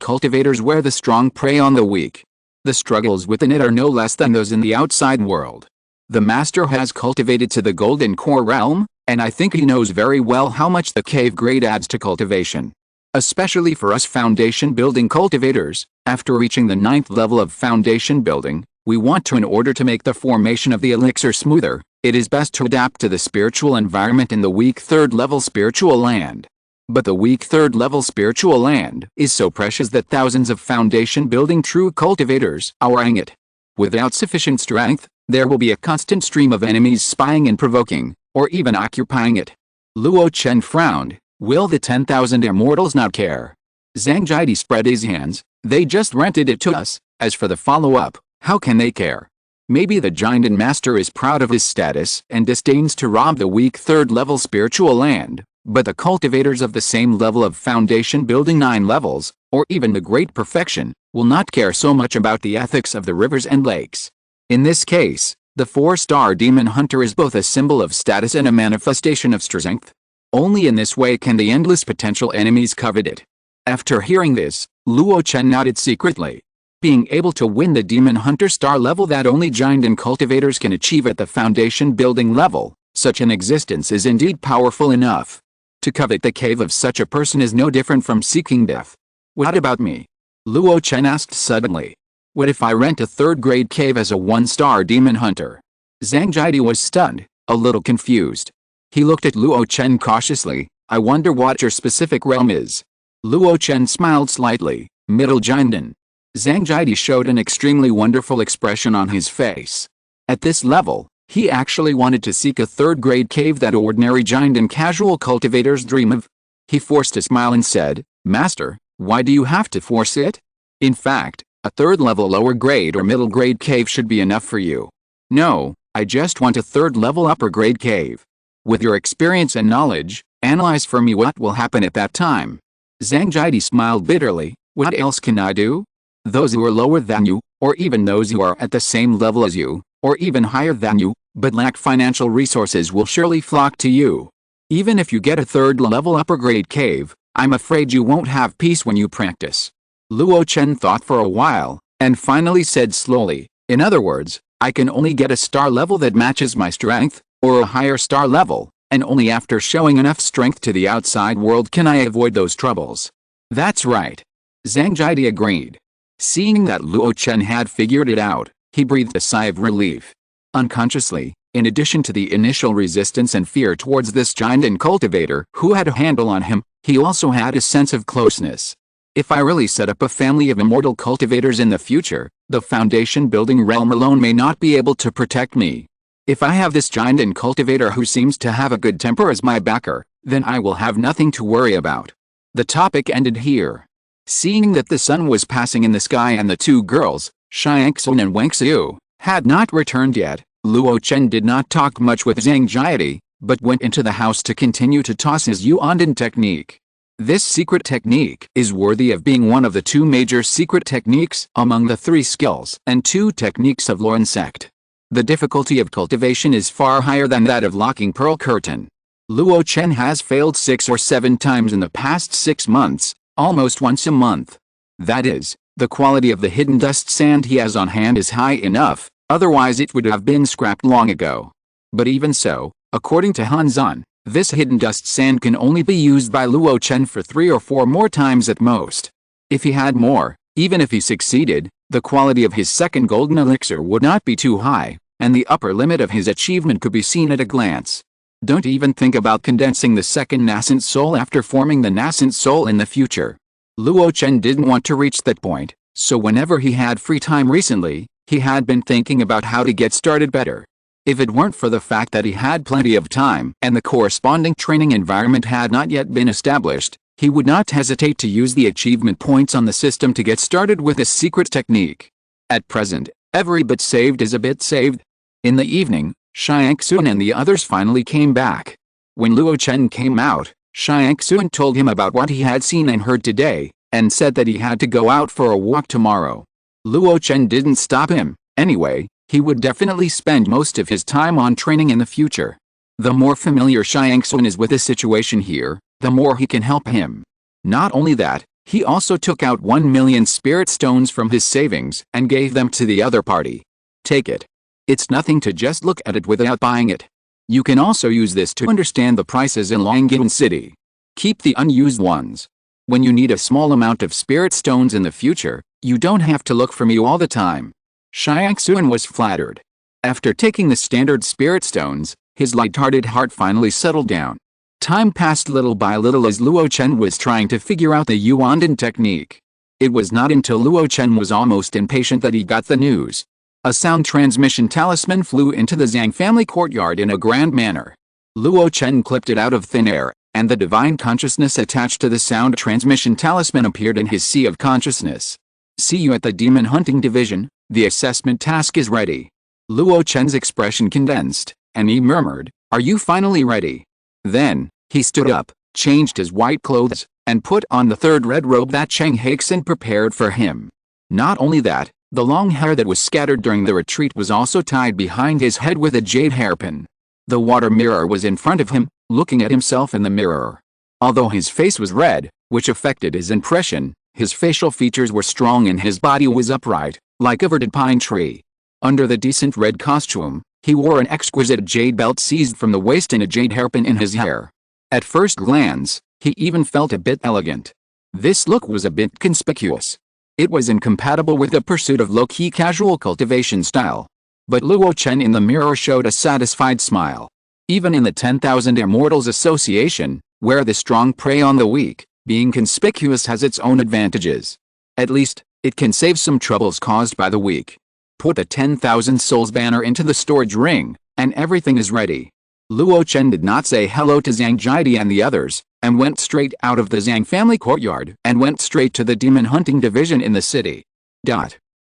cultivators where the strong prey on the weak. The struggles within it are no less than those in the outside world. The master has cultivated to the golden core realm, and I think he knows very well how much the cave grade adds to cultivation. Especially for us foundation building cultivators, after reaching the 9th level of foundation building, we want to, in order to make the formation of the elixir smoother, it is best to adapt to the spiritual environment in the weak 3rd level spiritual land. But the weak 3rd level spiritual land is so precious that thousands of foundation building true cultivators are eyeing it. Without sufficient strength, there will be a constant stream of enemies spying and provoking, or even occupying it." Luo Chen frowned. "Will the 10,000 immortals not care?" Zhang Jiadi spread his hands. "They just rented it to us. As for the follow-up, how can they care? Maybe the giant master is proud of his status and disdains to rob the weak 3rd level spiritual land, but the cultivators of the same level of foundation building 9 levels, or even the great perfection, will not care so much about the ethics of the rivers and lakes. In this case, the 4-star demon hunter is both a symbol of status and a manifestation of strength. Only in this way can the endless potential enemies covet it." After hearing this, Luo Chen nodded secretly. Being able to win the demon hunter star level that only giant and cultivators can achieve at the foundation building level, such an existence is indeed powerful enough. To covet the cave of such a person is no different from seeking death. "What about me?" Luo Chen asked suddenly. "What if I rent a 3rd-grade cave as a 1-star demon hunter?" Zhang Jiadi was stunned, a little confused. He looked at Luo Chen cautiously. "I wonder what your specific realm is." Luo Chen smiled slightly. "Middle Jinden." Zhang Jiadi showed an extremely wonderful expression on his face. At this level, he actually wanted to seek a 3rd-grade cave that ordinary giant and casual cultivators dream of. He forced a smile and said, "Master, why do you have to force it? In fact, a 3rd-level lower-grade or middle-grade cave should be enough for you." "No, I just want a 3rd-level upper-grade cave. With your experience and knowledge, analyze for me what will happen at that time." Zhang Jiadi smiled bitterly. "What else can I do? Those who are lower than you, or even those who are at the same level as you, or even higher than you, but lack financial resources will surely flock to you. Even if you get a third level upper grade cave, I'm afraid you won't have peace when you practice. Luo Chen thought for a while, and finally said slowly, in other words, I can only get a star level that matches my strength, or a higher star level, and only after showing enough strength to the outside world can I avoid those troubles. That's right. Zhang Jiadi agreed. Seeing that Luo Chen had figured it out, he breathed a sigh of relief. Unconsciously, in addition to the initial resistance and fear towards this giant and cultivator who had a handle on him, he also had a sense of closeness. If I really set up a family of immortal cultivators in the future, the foundation building realm alone may not be able to protect me. If I have this giant and cultivator who seems to have a good temper as my backer, then I will have nothing to worry about. The topic ended here. Seeing that the sun was passing in the sky and the two girls, Xiangxun and Wang Xiu, had not returned yet, Luo Chen did not talk much with Zhang Jiadi, but went into the house to continue to toss his Yuandan technique. This secret technique is worthy of being one of the two major secret techniques among the 3 skills and 2 techniques of Luo sect. The difficulty of cultivation is far higher than that of locking Pearl Curtain. Luo Chen has failed 6 or 7 times in the past 6 months, almost once a month. That is, the quality of the hidden dust sand he has on hand is high enough, otherwise it would have been scrapped long ago. But even so, according to Han Zan, this hidden dust sand can only be used by Luo Chen for 3 or 4 more times at most. If he had more, even if he succeeded, the quality of his second golden elixir would not be too high, and the upper limit of his achievement could be seen at a glance. Don't even think about condensing the second nascent soul after forming the nascent soul in the future. Luo Chen didn't want to reach that point, so whenever he had free time recently, he had been thinking about how to get started better. If it weren't for the fact that he had plenty of time and the corresponding training environment had not yet been established, he would not hesitate to use the achievement points on the system to get started with this secret technique. At present, every bit saved is a bit saved. In the evening, Xiangxun and the others finally came back. When Luo Chen came out, Xiangxun told him about what he had seen and heard today, and said that he had to go out for a walk tomorrow. Luo Chen didn't stop him. Anyway, he would definitely spend most of his time on training in the future. The more familiar Xiangxun is with the situation here, the more he can help him. Not only that, he also took out 1 million spirit stones from his savings and gave them to the other party. Take it. It's nothing to just look at it without buying it. You can also use this to understand the prices in Longyuan City. Keep the unused ones. When you need a small amount of spirit stones in the future, you don't have to look for me all the time. Xiangxun was flattered. After taking the standard spirit stones, his light-hearted heart finally settled down. Time passed little by little as Luo Chen was trying to figure out the Yuandan technique. It was not until Luo Chen was almost impatient that he got the news. A sound transmission talisman flew into the Zhang family courtyard in a grand manner. Luo Chen clipped it out of thin air, and the divine consciousness attached to the sound transmission talisman appeared in his sea of consciousness. See you at the demon hunting division, the assessment task is ready. Luo Chen's expression condensed, and he murmured, are you finally ready? Then, he stood up, changed his white clothes, and put on the third red robe that Cheng Haixin prepared for him. Not only that, the long hair that was scattered during the retreat was also tied behind his head with a jade hairpin. The water mirror was in front of him, looking at himself in the mirror. Although his face was red, which affected his impression, his facial features were strong and his body was upright, like a verdant pine tree. Under the decent red costume, he wore an exquisite jade belt seized from the waist and a jade hairpin in his hair. At first glance, he even felt a bit elegant. This look was a bit conspicuous. It was incompatible with the pursuit of low-key casual cultivation style. But Luo Chen in the mirror showed a satisfied smile. Even in the 10,000 Immortals Association, where the strong prey on the weak, being conspicuous has its own advantages. At least, it can save some troubles caused by the weak. Put the 10,000 souls banner into the storage ring, and everything is ready. Luo Chen did not say hello to Zhang Jiadi and the others, and went straight out of the Zhang family courtyard and went straight to the demon hunting division in the city.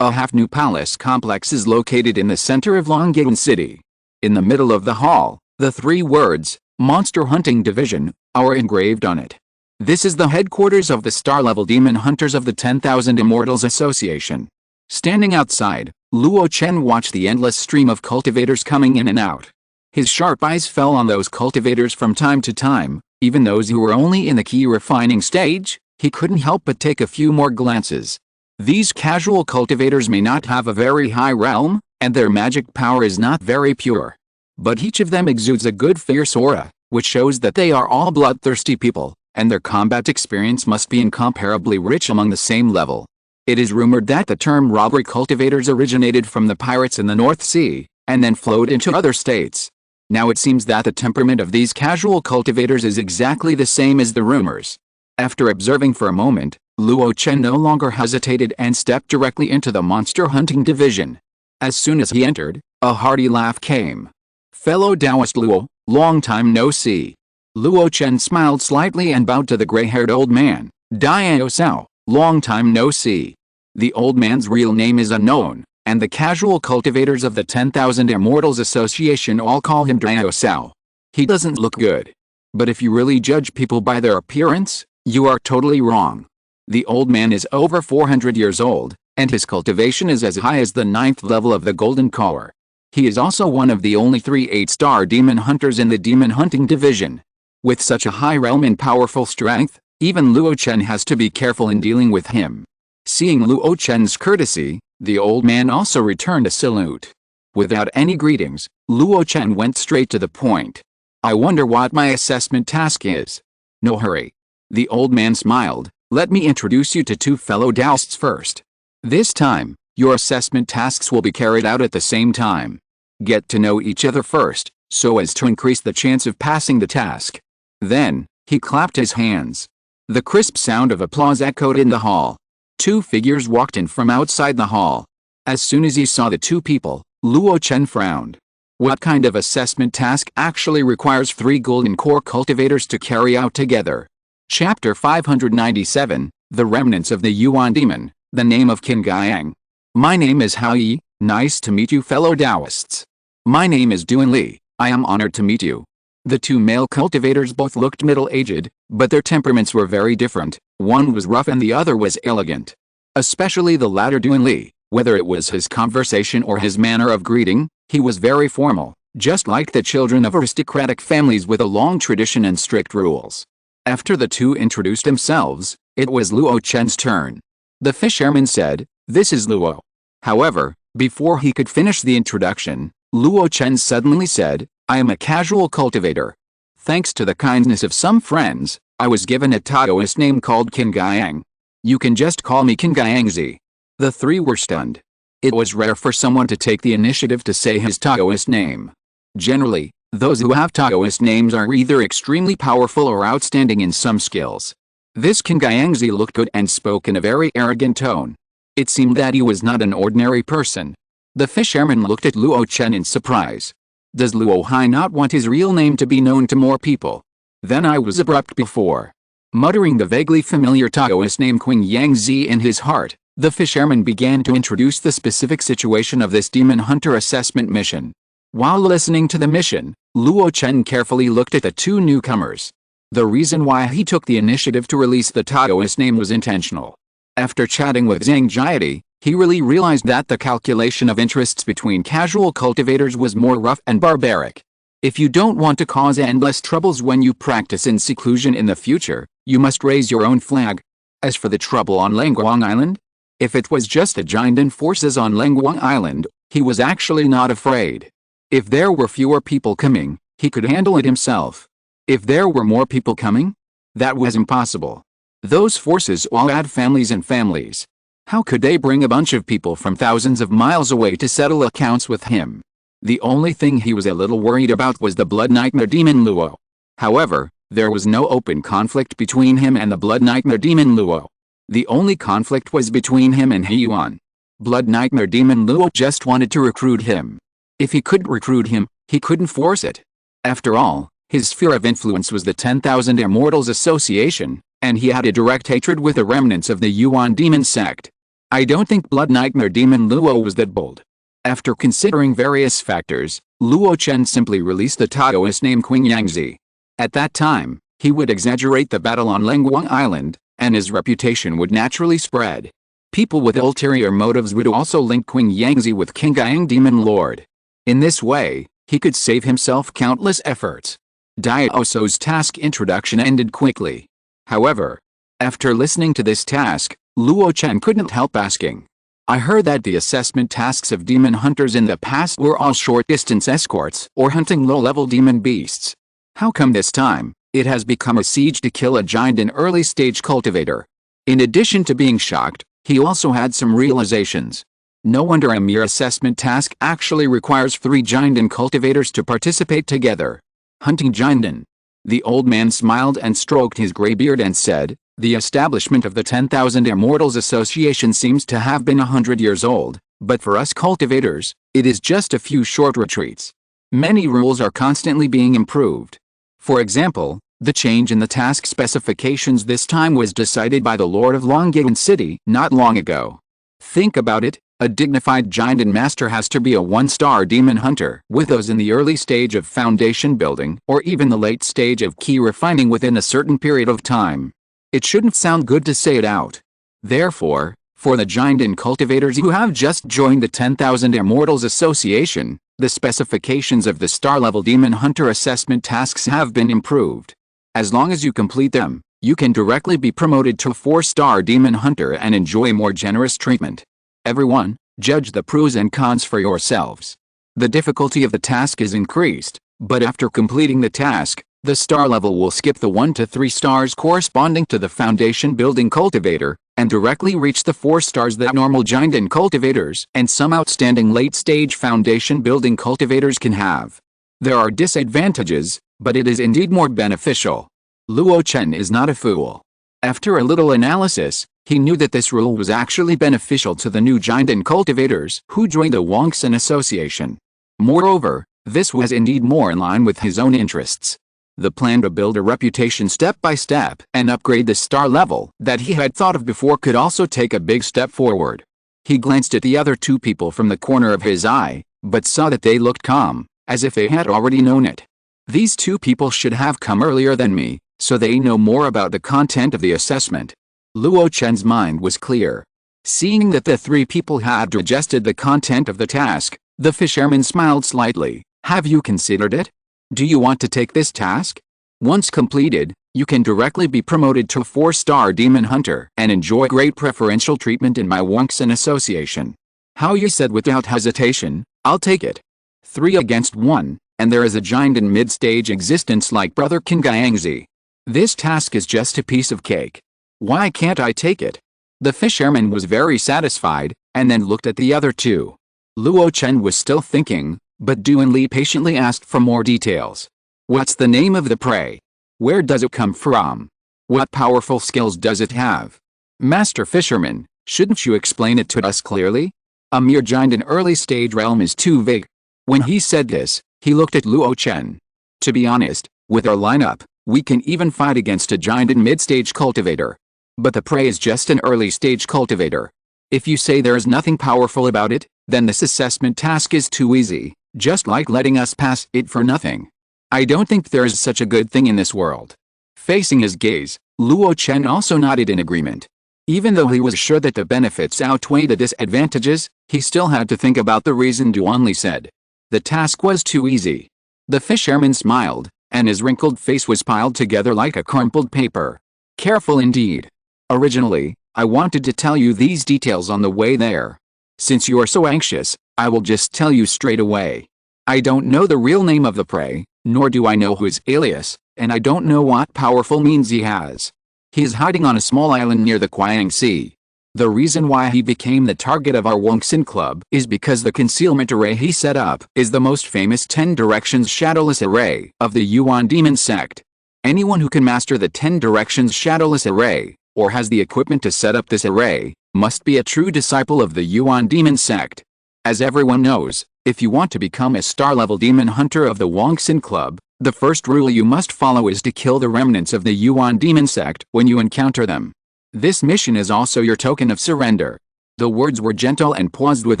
A half-new palace complex is located in the center of Longyuan City. In the middle of the hall, the 3 words, Monster Hunting Division, are engraved on it. This is the headquarters of the star-level demon hunters of the 10,000 Immortals Association. Standing outside, Luo Chen watched the endless stream of cultivators coming in and out. His sharp eyes fell on those cultivators from time to time, even those who were only in the key refining stage. He couldn't help but take a few more glances. These casual cultivators may not have a very high realm, and their magic power is not very pure. But each of them exudes a good fierce aura, which shows that they are all bloodthirsty people, and their combat experience must be incomparably rich among the same level. It is rumored that the term robbery cultivators originated from the pirates in the North Sea, and then flowed into other states. Now it seems that the temperament of these casual cultivators is exactly the same as the rumors. After observing for a moment, Luo Chen no longer hesitated and stepped directly into the monster hunting division. As soon as he entered, a hearty laugh came. "Fellow Taoist Luo, long time no see." Luo Chen smiled slightly and bowed to the gray-haired old man. "Diao Sao, long time no see." The old man's real name is unknown, and the casual cultivators of the 10,000 Immortals Association all call him Diao Sao. He doesn't look good. But if you really judge people by their appearance, you are totally wrong. The old man is over 400 years old, and his cultivation is as high as the 9th level of the Golden Collar. He is also one of the only 3 8-star demon hunters in the demon hunting division. With such a high realm and powerful strength, even Luo Chen has to be careful in dealing with him. Seeing Luo Chen's courtesy, the old man also returned a salute. Without any greetings, Luo Chen went straight to the point. "I wonder what my assessment task is." "No hurry." The old man smiled. "Let me introduce you to 2 fellow Taoists first. This time, your assessment tasks will be carried out at the same time. Get to know each other first, so as to increase the chance of passing the task." Then, he clapped his hands. The crisp sound of applause echoed in the hall. 2 figures walked in from outside the hall. As soon as he saw the 2 people, Luo Chen frowned. What kind of assessment task actually requires 3 golden core cultivators to carry out together? Chapter 597, The Remnants of the Yuan Demon, the name of Qin Gaiang. My name is Hao Yi, nice to meet you fellow Taoists. My name is Duan Li, I am honored to meet you. The 2 male cultivators both looked middle-aged, but their temperaments were very different. One was rough and the other was elegant. Especially the latter Duan Li, whether it was his conversation or his manner of greeting, he was very formal, just like the children of aristocratic families with a long tradition and strict rules. After the 2 introduced themselves, it was Luo Chen's turn. The fisherman said, "This is Luo." However, before he could finish the introduction, Luo Chen suddenly said, "I am a casual cultivator. Thanks to the kindness of some friends, I was given a Taoist name called Qin Gaiang. You can just call me Qin Gaiangzi." The 3 were stunned. It was rare for someone to take the initiative to say his Taoist name. Generally, those who have Taoist names are either extremely powerful or outstanding in some skills. This Qin Gaiangzi looked good and spoke in a very arrogant tone. It seemed that he was not an ordinary person. The fisherman looked at Luo Chen in surprise. Does Luo Hai not want his real name to be known to more people? Then I was abrupt before. Muttering the vaguely familiar Taoist name Qin Yangzi in his heart, the fisherman began to introduce the specific situation of this demon hunter assessment mission. While listening to the mission, Luo Chen carefully looked at the 2 newcomers. The reason why he took the initiative to release the Taoist name was intentional. After chatting with Zhang Jiadi, he really realized that the calculation of interests between casual cultivators was more rough and barbaric. If you don't want to cause endless troubles when you practice in seclusion in the future, you must raise your own flag. As for the trouble on Langguang Island, if it was just a giant in forces on Langguang Island, he was actually not afraid. If there were fewer people coming, he could handle it himself. If there were more people coming, that was impossible. Those forces all had families and families. How could they bring a bunch of people from thousands of miles away to settle accounts with him? The only thing he was a little worried about was the Blood Nightmare Demon Luo. However, there was no open conflict between him and the Blood Nightmare Demon Luo. The only conflict was between him and He Yuan. Blood Nightmare Demon Luo just wanted to recruit him. If he couldn't recruit him, he couldn't force it. After all, his sphere of influence was the 10,000 Immortals Association, and he had a direct hatred with the remnants of the Yuan demon sect. I don't think Blood Nightmare Demon Luo was that bold. After considering various factors, Luo Chen simply released the Taoist name Qin Yangzi. At that time, he would exaggerate the battle on Langguang Island, and his reputation would naturally spread. People with ulterior motives would also link Qing Yangzi with King Yang Demon Lord. In this way, he could save himself countless efforts. Diaoso's task introduction ended quickly. However, after listening to this task, Luo Chen couldn't help asking. I heard that the assessment tasks of demon hunters in the past were all short-distance escorts or hunting low-level demon beasts. How come this time, it has become a siege to kill a giant and early-stage cultivator? In addition to being shocked, he also had some realizations. No wonder a mere assessment task actually requires 3 giant cultivators to participate together. Hunting giant. The old man smiled and stroked his gray beard and said, the establishment of the 10,000 Immortals Association seems to have been 100 years old, but for us cultivators, it is just a few short retreats. Many rules are constantly being improved. For example, the change in the task specifications this time was decided by the Lord of Longyan City not long ago. Think about it. A dignified giant and master has to be a 1-star demon hunter, with those in the early stage of foundation building or even the late stage of key refining within a certain period of time. It shouldn't sound good to say it out. Therefore, for the giant and cultivators who have just joined the 10,000 Immortals Association, the specifications of the star-level demon hunter assessment tasks have been improved. As long as you complete them, you can directly be promoted to a 4-star demon hunter and enjoy more generous treatment. Everyone, judge the pros and cons for yourselves. The difficulty of the task is increased, but after completing the task, the star level will skip the 1 to 3 stars corresponding to the foundation building cultivator, and directly reach the 4 stars that normal giant and cultivators and some outstanding late-stage foundation building cultivators can have. There are disadvantages, but it is indeed more beneficial. Luo Chen is not a fool. After a little analysis, he knew that this rule was actually beneficial to the new giant and cultivators who joined the Wangxin Association. Moreover, this was indeed more in line with his own interests. The plan to build a reputation step by step and upgrade the star level that he had thought of before could also take a big step forward. He glanced at the other 2 people from the corner of his eye, but saw that they looked calm, as if they had already known it. These 2 people should have come earlier than me, so they know more about the content of the assessment. Luo Chen's mind was clear. Seeing that the 3 people had digested the content of the task, the fisherman smiled slightly. Have you considered it? Do you want to take this task? Once completed, you can directly be promoted to a 4-star demon hunter and enjoy great preferential treatment in my Wangxin Association. How you said without hesitation, I'll take it. 3 against 1, and there is a giant in mid-stage existence like Brother King Yangzi. This task is just a piece of cake. Why can't I take it? The fisherman was very satisfied, and then looked at the other 2. Luo Chen was still thinking, but Duan Li patiently asked for more details. What's the name of the prey? Where does it come from? What powerful skills does it have? Master Fisherman, shouldn't you explain it to us clearly? A mere giant in early stage realm is too vague. When he said this, he looked at Luo Chen. To be honest, with our lineup, we can even fight against a giant in mid-stage cultivator. But the prey is just an early-stage cultivator. If you say there is nothing powerful about it, then this assessment task is too easy, just like letting us pass it for nothing. I don't think there is such a good thing in this world. Facing his gaze, Luo Chen also nodded in agreement. Even though he was sure that the benefits outweigh the disadvantages, he still had to think about the reason Duan Li said. The task was too easy. The fisherman smiled, and his wrinkled face was piled together like a crumpled paper. Careful indeed. Originally, I wanted to tell you these details on the way there. Since you are so anxious, I will just tell you straight away. I don't know the real name of the prey, nor do I know his alias, and I don't know what powerful means he has. He is hiding on a small island near the Qiang Sea. The reason why he became the target of our Wangxin Club is because the concealment array he set up is the most famous 10 Directions Shadowless Array of the Yuan Demon Sect. Anyone who can master the 10 Directions Shadowless Array, or has the equipment to set up this array, must be a true disciple of the Yuan Demon Sect. As everyone knows, if you want to become a star-level demon hunter of the Wangxin Club, the first rule you must follow is to kill the remnants of the Yuan Demon Sect when you encounter them. This mission is also your token of surrender. The words were gentle and paused with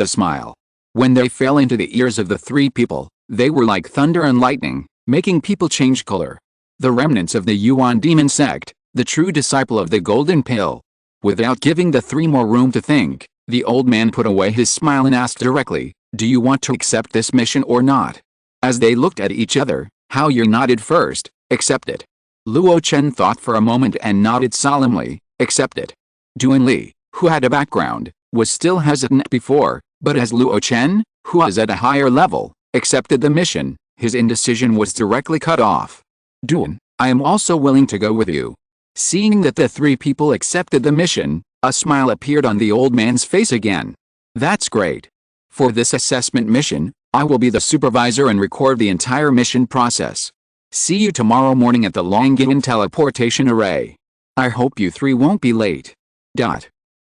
a smile. When they fell into the ears of the 3 people, they were like thunder and lightning, making people change color. The remnants of the Yuan Demon Sect, the true disciple of the Golden Pill. Without giving the three more room to think, the old man put away his smile and asked directly, "Do you want to accept this mission or not?" As they looked at each other, Hao Yu nodded first, "Accept it." Luo Chen thought for a moment and nodded solemnly, "Accept it." Duan Li, who had a background, was still hesitant before, but as Luo Chen, who was at a higher level, accepted the mission, his indecision was directly cut off. "Duan, I am also willing to go with you." Seeing that the three people accepted the mission, a smile appeared on the old man's face again. "That's great. For this assessment mission, I will be the supervisor and record the entire mission process. See you tomorrow morning at the Longyan teleportation array. I hope you three won't be late."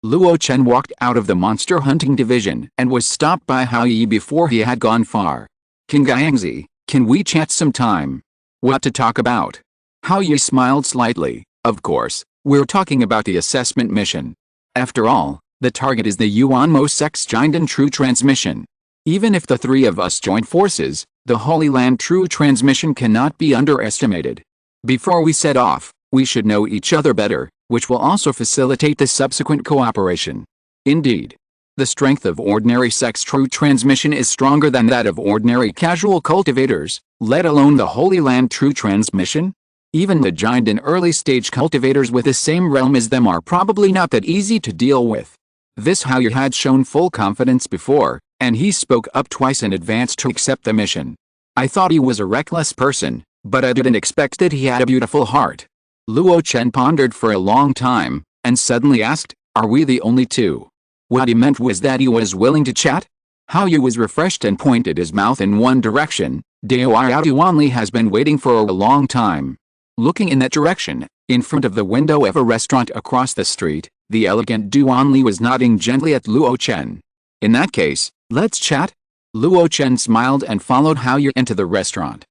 Luo Chen walked out of the monster hunting division and was stopped by Hao Yi before he had gone far. "Kingxiangzi, can we chat some time?" "What to talk about?" Hao Yi smiled slightly. "Of course, we're talking about the assessment mission. After all, the target is the Yuanmo sect's giant and true transmission. Even if the three of us join forces, the Holy Land true transmission cannot be underestimated. Before we set off, we should know each other better, which will also facilitate the subsequent cooperation. Indeed, the strength of ordinary sect's true transmission is stronger than that of ordinary casual cultivators, let alone the Holy Land true transmission. Even the giant and early-stage cultivators with the same realm as them are probably not that easy to deal with." This Hao Yu had shown full confidence before, and he spoke up twice in advance to accept the mission. "I thought he was a reckless person, but I didn't expect that he had a beautiful heart." Luo Chen pondered for a long time, and suddenly asked, "Are we the only two?" What he meant was that he was willing to chat. Hao Yu was refreshed and pointed his mouth in one direction. Duan Li has been waiting for a long time." Looking in that direction, in front of the window of a restaurant across the street, the elegant Duan Li was nodding gently at Luo Chen. "In that case, let's chat." Luo Chen smiled and followed Hao Yu into the restaurant.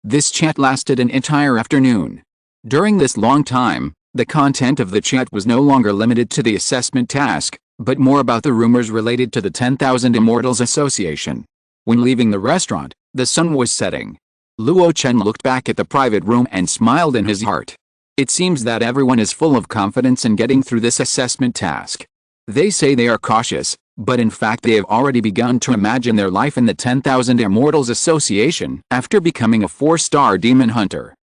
This chat lasted an entire afternoon. During this long time, the content of the chat was no longer limited to the assessment task, but more about the rumors related to the 10,000 Immortals Association. When leaving the restaurant, the sun was setting. Luo Chen looked back at the private room and smiled in his heart. It seems that everyone is full of confidence in getting through this assessment task. They say they are cautious, but in fact they have already begun to imagine their life in the 10,000 Immortals Association after becoming a 4-star demon hunter.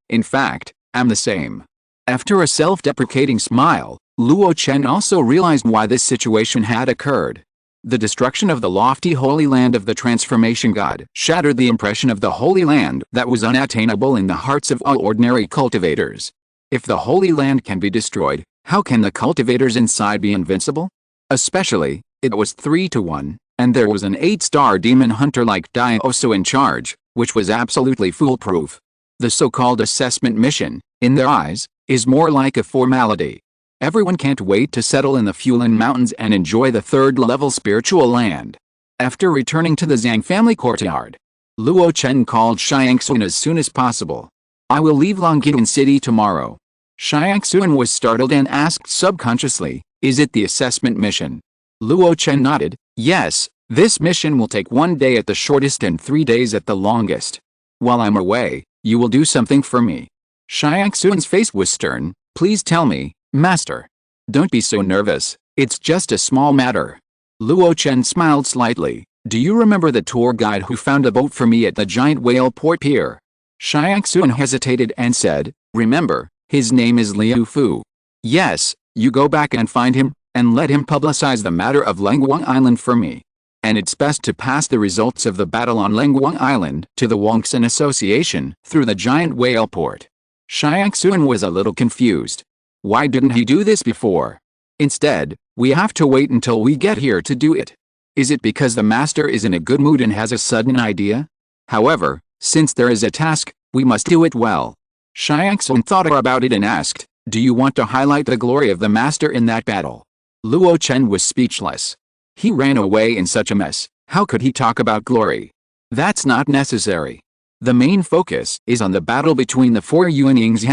In fact, am the same. After a self-deprecating smile, Luo Chen also realized why this situation had occurred. The destruction of the lofty Holy Land of the Transformation God shattered the impression of the Holy Land that was unattainable in the hearts of all ordinary cultivators. If the Holy Land can be destroyed, how can the cultivators inside be invincible? Especially, it was 3-1, and there was an 8-star demon hunter like Dioso in charge, which was absolutely foolproof. The so-called assessment mission, in their eyes, is more like a formality. Everyone can't wait to settle in the Fulan Mountains and enjoy the third-level spiritual land. After returning to the Zhang family courtyard, Luo Chen called Xiangxun as soon as possible. "I will leave Longyan City tomorrow." Xiangxun was startled and asked subconsciously, "Is it the assessment mission?" Luo Chen nodded, "Yes, this mission will take 1 day at the shortest and 3 days at the longest. While I'm away, you will do something for me." Xiangxun's face was stern. "Please tell me, Master." "Don't be so nervous, it's just a small matter." Luo Chen smiled slightly. "Do you remember the tour guide who found a boat for me at the giant whale port pier?" Xiangxun hesitated and said, "Remember, his name is Liu Fu." "Yes, you go back and find him, and let him publicize the matter of Lengguang Island for me. And it's best to pass the results of the battle on Lengguang Island to the Wangxin Association through the giant whale port." Xiangxun was a little confused. Why didn't he do this before? Instead, we have to wait until we get here to do it. Is it because the master is in a good mood and has a sudden idea? However, since there is a task, we must do it well. Xiangxun thought about it and asked, "Do you want to highlight the glory of the master in that battle?" Luo Chen was speechless. He ran away in such a mess, how could he talk about glory? That's not necessary. The main focus is on the battle between the 4 Yuanying's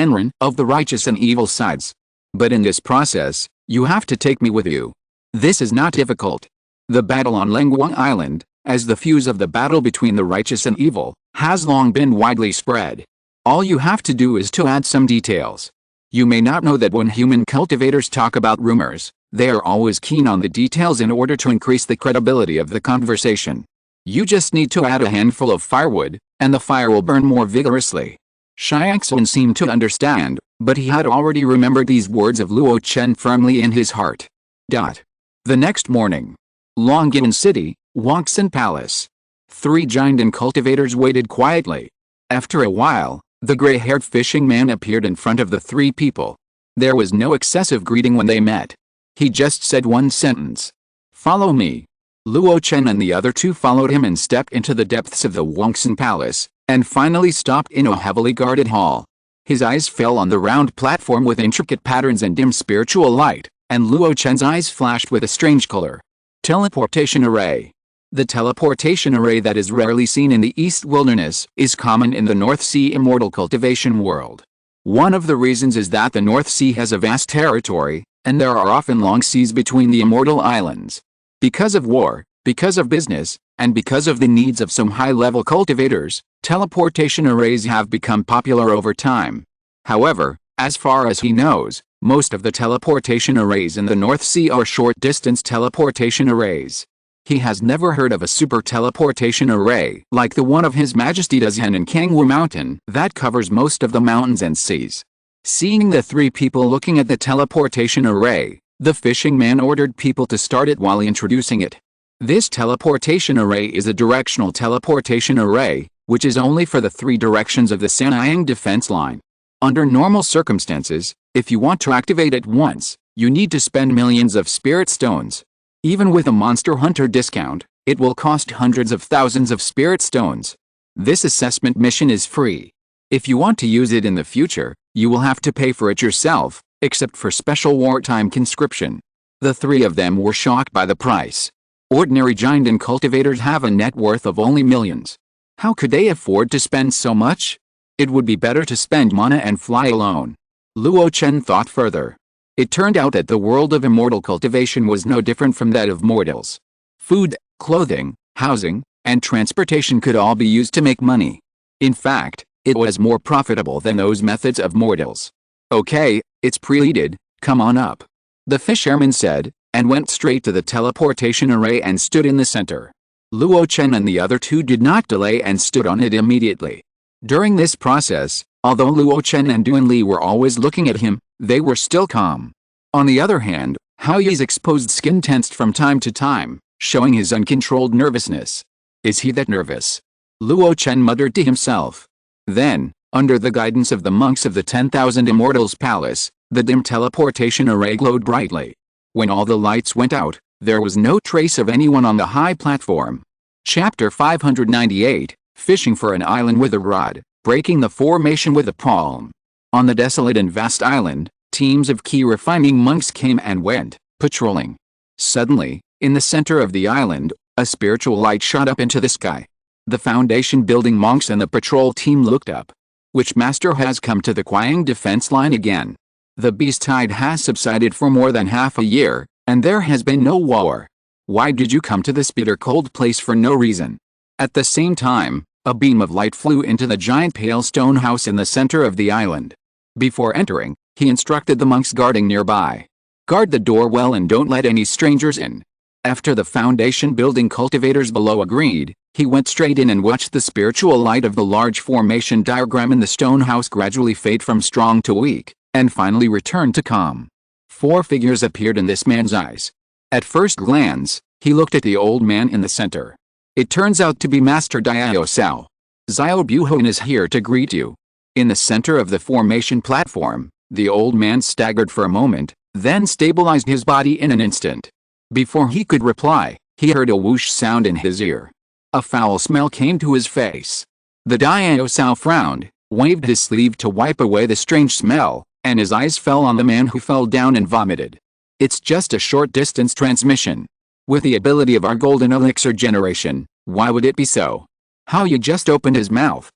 of the righteous and evil sides. But in this process, you have to take me with you. This is not difficult. The battle on Lengguang Island, as the fuse of the battle between the righteous and evil, has long been widely spread. All you have to do is to add some details. You may not know that when human cultivators talk about rumors, they are always keen on the details in order to increase the credibility of the conversation. You just need to add a handful of firewood, and the fire will burn more vigorously. Xiangxun seemed to understand, but he had already remembered these words of Luo Chen firmly in his heart. The next morning. Longyan City, Wangxin Palace. 3 giant cultivators waited quietly. After a while, the gray-haired fishing man appeared in front of the 3 people. There was no excessive greeting when they met. He just said one sentence. "Follow me." Luo Chen and the other 2 followed him and stepped into the depths of the Wangxin Palace, and finally stopped in a heavily guarded hall. His eyes fell on the round platform with intricate patterns and dim spiritual light, and Luo Chen's eyes flashed with a strange color. Teleportation array. The teleportation array that is rarely seen in the East Wilderness is common in the North Sea immortal cultivation world. One of the reasons is that the North Sea has a vast territory, and there are often long seas between the immortal islands. Because of war, because of business, and because of the needs of some high-level cultivators, teleportation arrays have become popular over time. However, as far as he knows, most of the teleportation arrays in the North Sea are short-distance teleportation arrays. He has never heard of a super teleportation array like the one of His Majesty Dazhen in Kangwu Mountain that covers most of the mountains and seas. Seeing the 3 people looking at the teleportation array, the fishing man ordered people to start it while introducing it. This teleportation array is a directional teleportation array, which is only for the 3 directions of the Sanyang defense line. Under normal circumstances, if you want to activate it once, you need to spend millions of spirit stones. Even with a monster hunter discount, it will cost hundreds of thousands of spirit stones. This assessment mission is free. If you want to use it in the future, you will have to pay for it yourself, except for special wartime conscription. The 3 of them were shocked by the price. Ordinary giant cultivators have a net worth of only millions. How could they afford to spend so much? It would be better to spend mana and fly alone. Luo Chen thought further. It turned out that the world of immortal cultivation was no different from that of mortals. Food, clothing, housing, and transportation could all be used to make money. In fact, it was more profitable than those methods of mortals. "Okay, it's preheated, come on up," the fisherman said, and went straight to the teleportation array and stood in the center. Luo Chen and the other 2 did not delay and stood on it immediately. During this process, although Luo Chen and Duan Li were always looking at him, they were still calm. On the other hand, Hao Yi's exposed skin tensed from time to time, showing his uncontrolled nervousness. "Is he that nervous?" Luo Chen muttered to himself. Then, under the guidance of the monks of the 10,000 Immortals Palace, the dim teleportation array glowed brightly. When all the lights went out, there was no trace of anyone on the high platform. Chapter 598, Fishing for an Island with a Rod, Breaking the Formation with a Palm. On the desolate and vast island, teams of key refining monks came and went, patrolling. Suddenly, in the center of the island, a spiritual light shot up into the sky. The foundation building monks and the patrol team looked up. "Which master has come to the Qiang defense line again? The beast tide has subsided for more than half a year, and there has been no war. Why did you come to this bitter cold place for no reason?" At the same time, a beam of light flew into the giant pale stone house in the center of the island. Before entering, he instructed the monks guarding nearby. "Guard the door well and don't let any strangers in." After the foundation building cultivators below agreed, he went straight in and watched the spiritual light of the large formation diagram in the stone house gradually fade from strong to weak, and finally return to calm. 4 figures appeared in this man's eyes. At first glance, he looked at the old man in the center. It turns out to be Master Diao Sao. "Xiao Buhon is here to greet you." In the center of the formation platform, the old man staggered for a moment, then stabilized his body in an instant. Before he could reply, he heard a whoosh sound in his ear. A foul smell came to his face. The Diao Sao frowned, waved his sleeve to wipe away the strange smell, and his eyes fell on the man who fell down and vomited. "It's just a short-distance transmission. With the ability of our golden elixir generation, why would it be so?" Hao Yi just opened his mouth.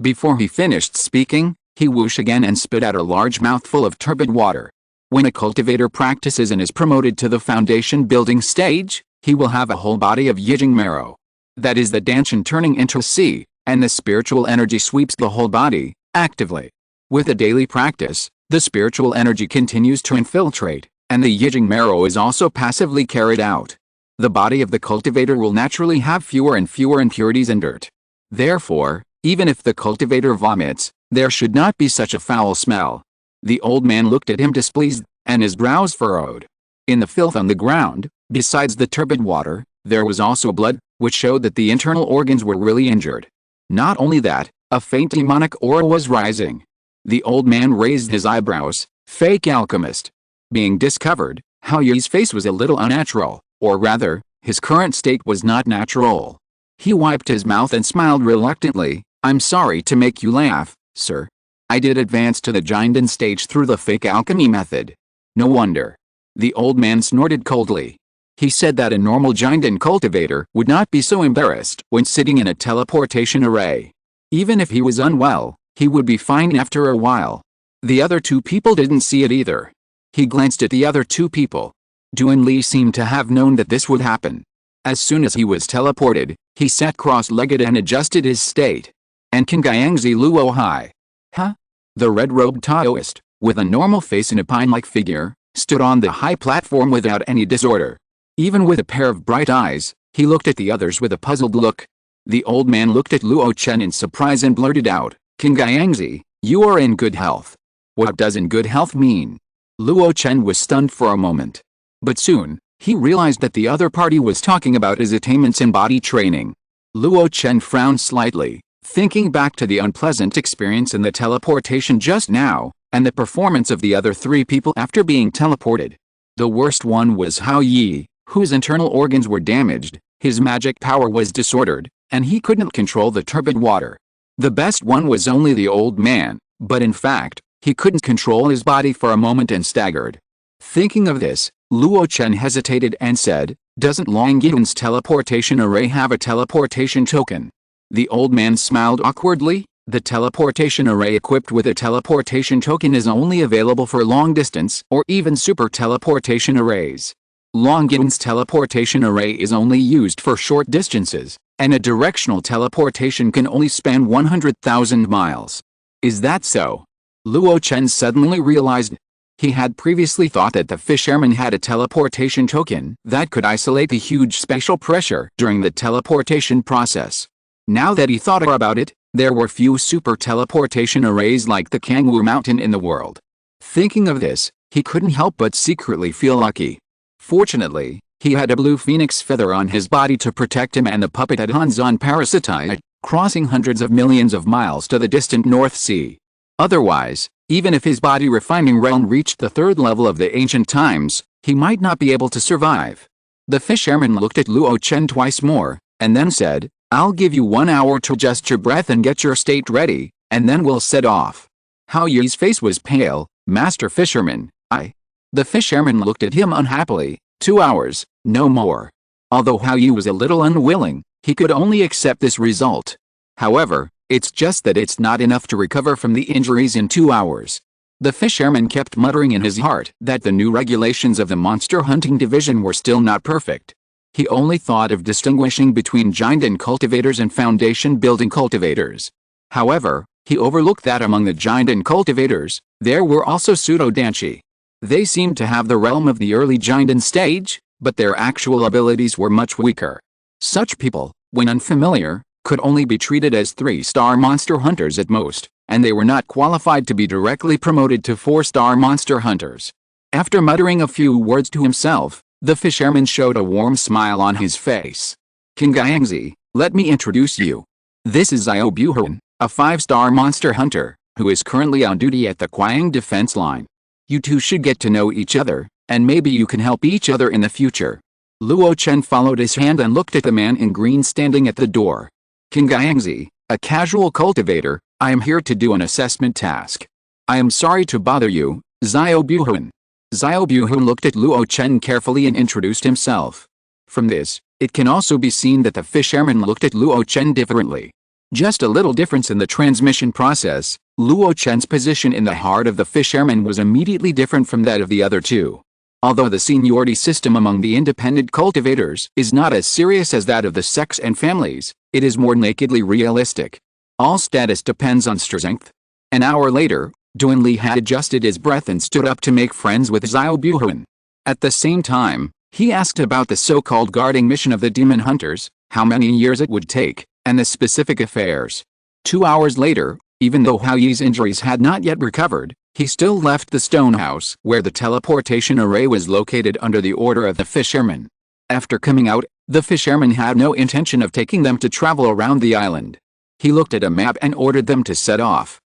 Before he finished speaking, he whooshed again and spit out a large mouthful of turbid water. When a cultivator practices and is promoted to the foundation building stage, he will have a whole body of yijing marrow. That is the danshan turning into a sea, and the spiritual energy sweeps the whole body, actively. With a daily practice, The spiritual energy continues to infiltrate, and the yijing marrow is also passively carried out. The body of the cultivator will naturally have fewer and fewer impurities and dirt. Therefore, even if the cultivator vomits, there should not be such a foul smell. The old man looked at him displeased, and his brows furrowed. In the filth on the ground, besides the turbid water, there was also blood, which showed that the internal organs were really injured. Not only that, a faint demonic aura was rising. The old man raised his eyebrows. Fake alchemist. Being discovered, Hao Yi's face was a little unnatural, or rather, his current state was not natural. He wiped his mouth and smiled reluctantly. I'm sorry to make you laugh, sir. I did advance to the Jinden stage through the fake alchemy method. No wonder. The old man snorted coldly. He said that a normal Jinden cultivator would not be so embarrassed when sitting in a teleportation array. Even if he was unwell, he would be fine after a while. The other two people didn't see it either. He glanced at the other two people. Duan Li seemed to have known that this would happen. As soon as he was teleported, he sat cross-legged and adjusted his state. And Kangayangzi Luo Hai. Huh? The red-robed Taoist, with a normal face and a pine-like figure, stood on the high platform without any disorder. Even with a pair of bright eyes, he looked at the others with a puzzled look. The old man looked at Luo Chen in surprise and blurted out, Kangayangzi, you are in good health. What does in good health mean? Luo Chen was stunned for a moment. But soon, he realized that the other party was talking about his attainments in body training. Luo Chen frowned slightly, thinking back to the unpleasant experience in the teleportation just now, and the performance of the other three people after being teleported. The worst one was Hao Yi, whose internal organs were damaged, his magic power was disordered, and he couldn't control the turbid water. The best one was only the old man, but in fact, he couldn't control his body for a moment and staggered. Thinking of this, Luo Chen hesitated and said, doesn't Long Yin's teleportation array have a teleportation token? The old man smiled awkwardly. The teleportation array equipped with a teleportation token is only available for long distance or even super teleportation arrays. Long Yin's teleportation array is only used for short distances, and a directional teleportation can only span 100,000 miles. Is that so? Luo Chen suddenly realized. He had previously thought that the fisherman had a teleportation token that could isolate the huge spatial pressure during the teleportation process. Now that he thought about it, there were few super teleportation arrays like the Kangwu Mountain in the world. Thinking of this, he couldn't help but secretly feel lucky. Fortunately, he had a blue phoenix feather on his body to protect him, and the puppet had Hanzon parasitite, crossing hundreds of millions of miles to the distant North Sea. Otherwise, even if his body refining realm reached the third level of the ancient times, he might not be able to survive. The fisherman looked at Luo Chen twice more, and then said, I'll give you 1 hour to adjust your breath and get your state ready, and then we'll set off. Hao Yi's face was pale. Master Fisherman, The fisherman looked at him unhappily. 2 hours, no more. Although Hao Yi was a little unwilling, he could only accept this result. However, it's just that it's not enough to recover from the injuries in 2 hours. The fisherman kept muttering in his heart that the new regulations of the monster hunting division were still not perfect. He only thought of distinguishing between Jinden cultivators and foundation building cultivators. However, he overlooked that among the Jinden cultivators, there were also pseudo-danshi. They seemed to have the realm of the early Jinden stage, but their actual abilities were much weaker. Such people, when unfamiliar, could only be treated as 3-star monster hunters at most, and they were not qualified to be directly promoted to 4-star monster hunters. After muttering a few words to himself, the fisherman showed a warm smile on his face. Kangayangzi, let me introduce you. This is Zhao Buhan, a 5-star monster hunter, who is currently on duty at the Qiang defense line. You two should get to know each other, and maybe you can help each other in the future. Luo Chen followed his hand and looked at the man in green standing at the door. Kangayangzi, a casual cultivator, I am here to do an assessment task. I am sorry to bother you, Zhao Buhan. Zhao Buhan looked at Luo Chen carefully and introduced himself. From this, it can also be seen that the fisherman looked at Luo Chen differently. Just a little difference in the transmission process. Luo Chen's position in the heart of the fisherman was immediately different from that of the other two. Although the seniority system among the independent cultivators is not as serious as that of the sects and families, it is more nakedly realistic. All status depends on strength. An hour later, Duan Li had adjusted his breath and stood up to make friends with Xiao Buhuan. At the same time, he asked about the so-called guarding mission of the demon hunters, how many years it would take, and the specific affairs. 2 hours later, even though Hao Yi's injuries had not yet recovered, he still left the stone house where the teleportation array was located under the order of the fisherman. After coming out, the fisherman had no intention of taking them to travel around the island. He looked at a map and ordered them to set off.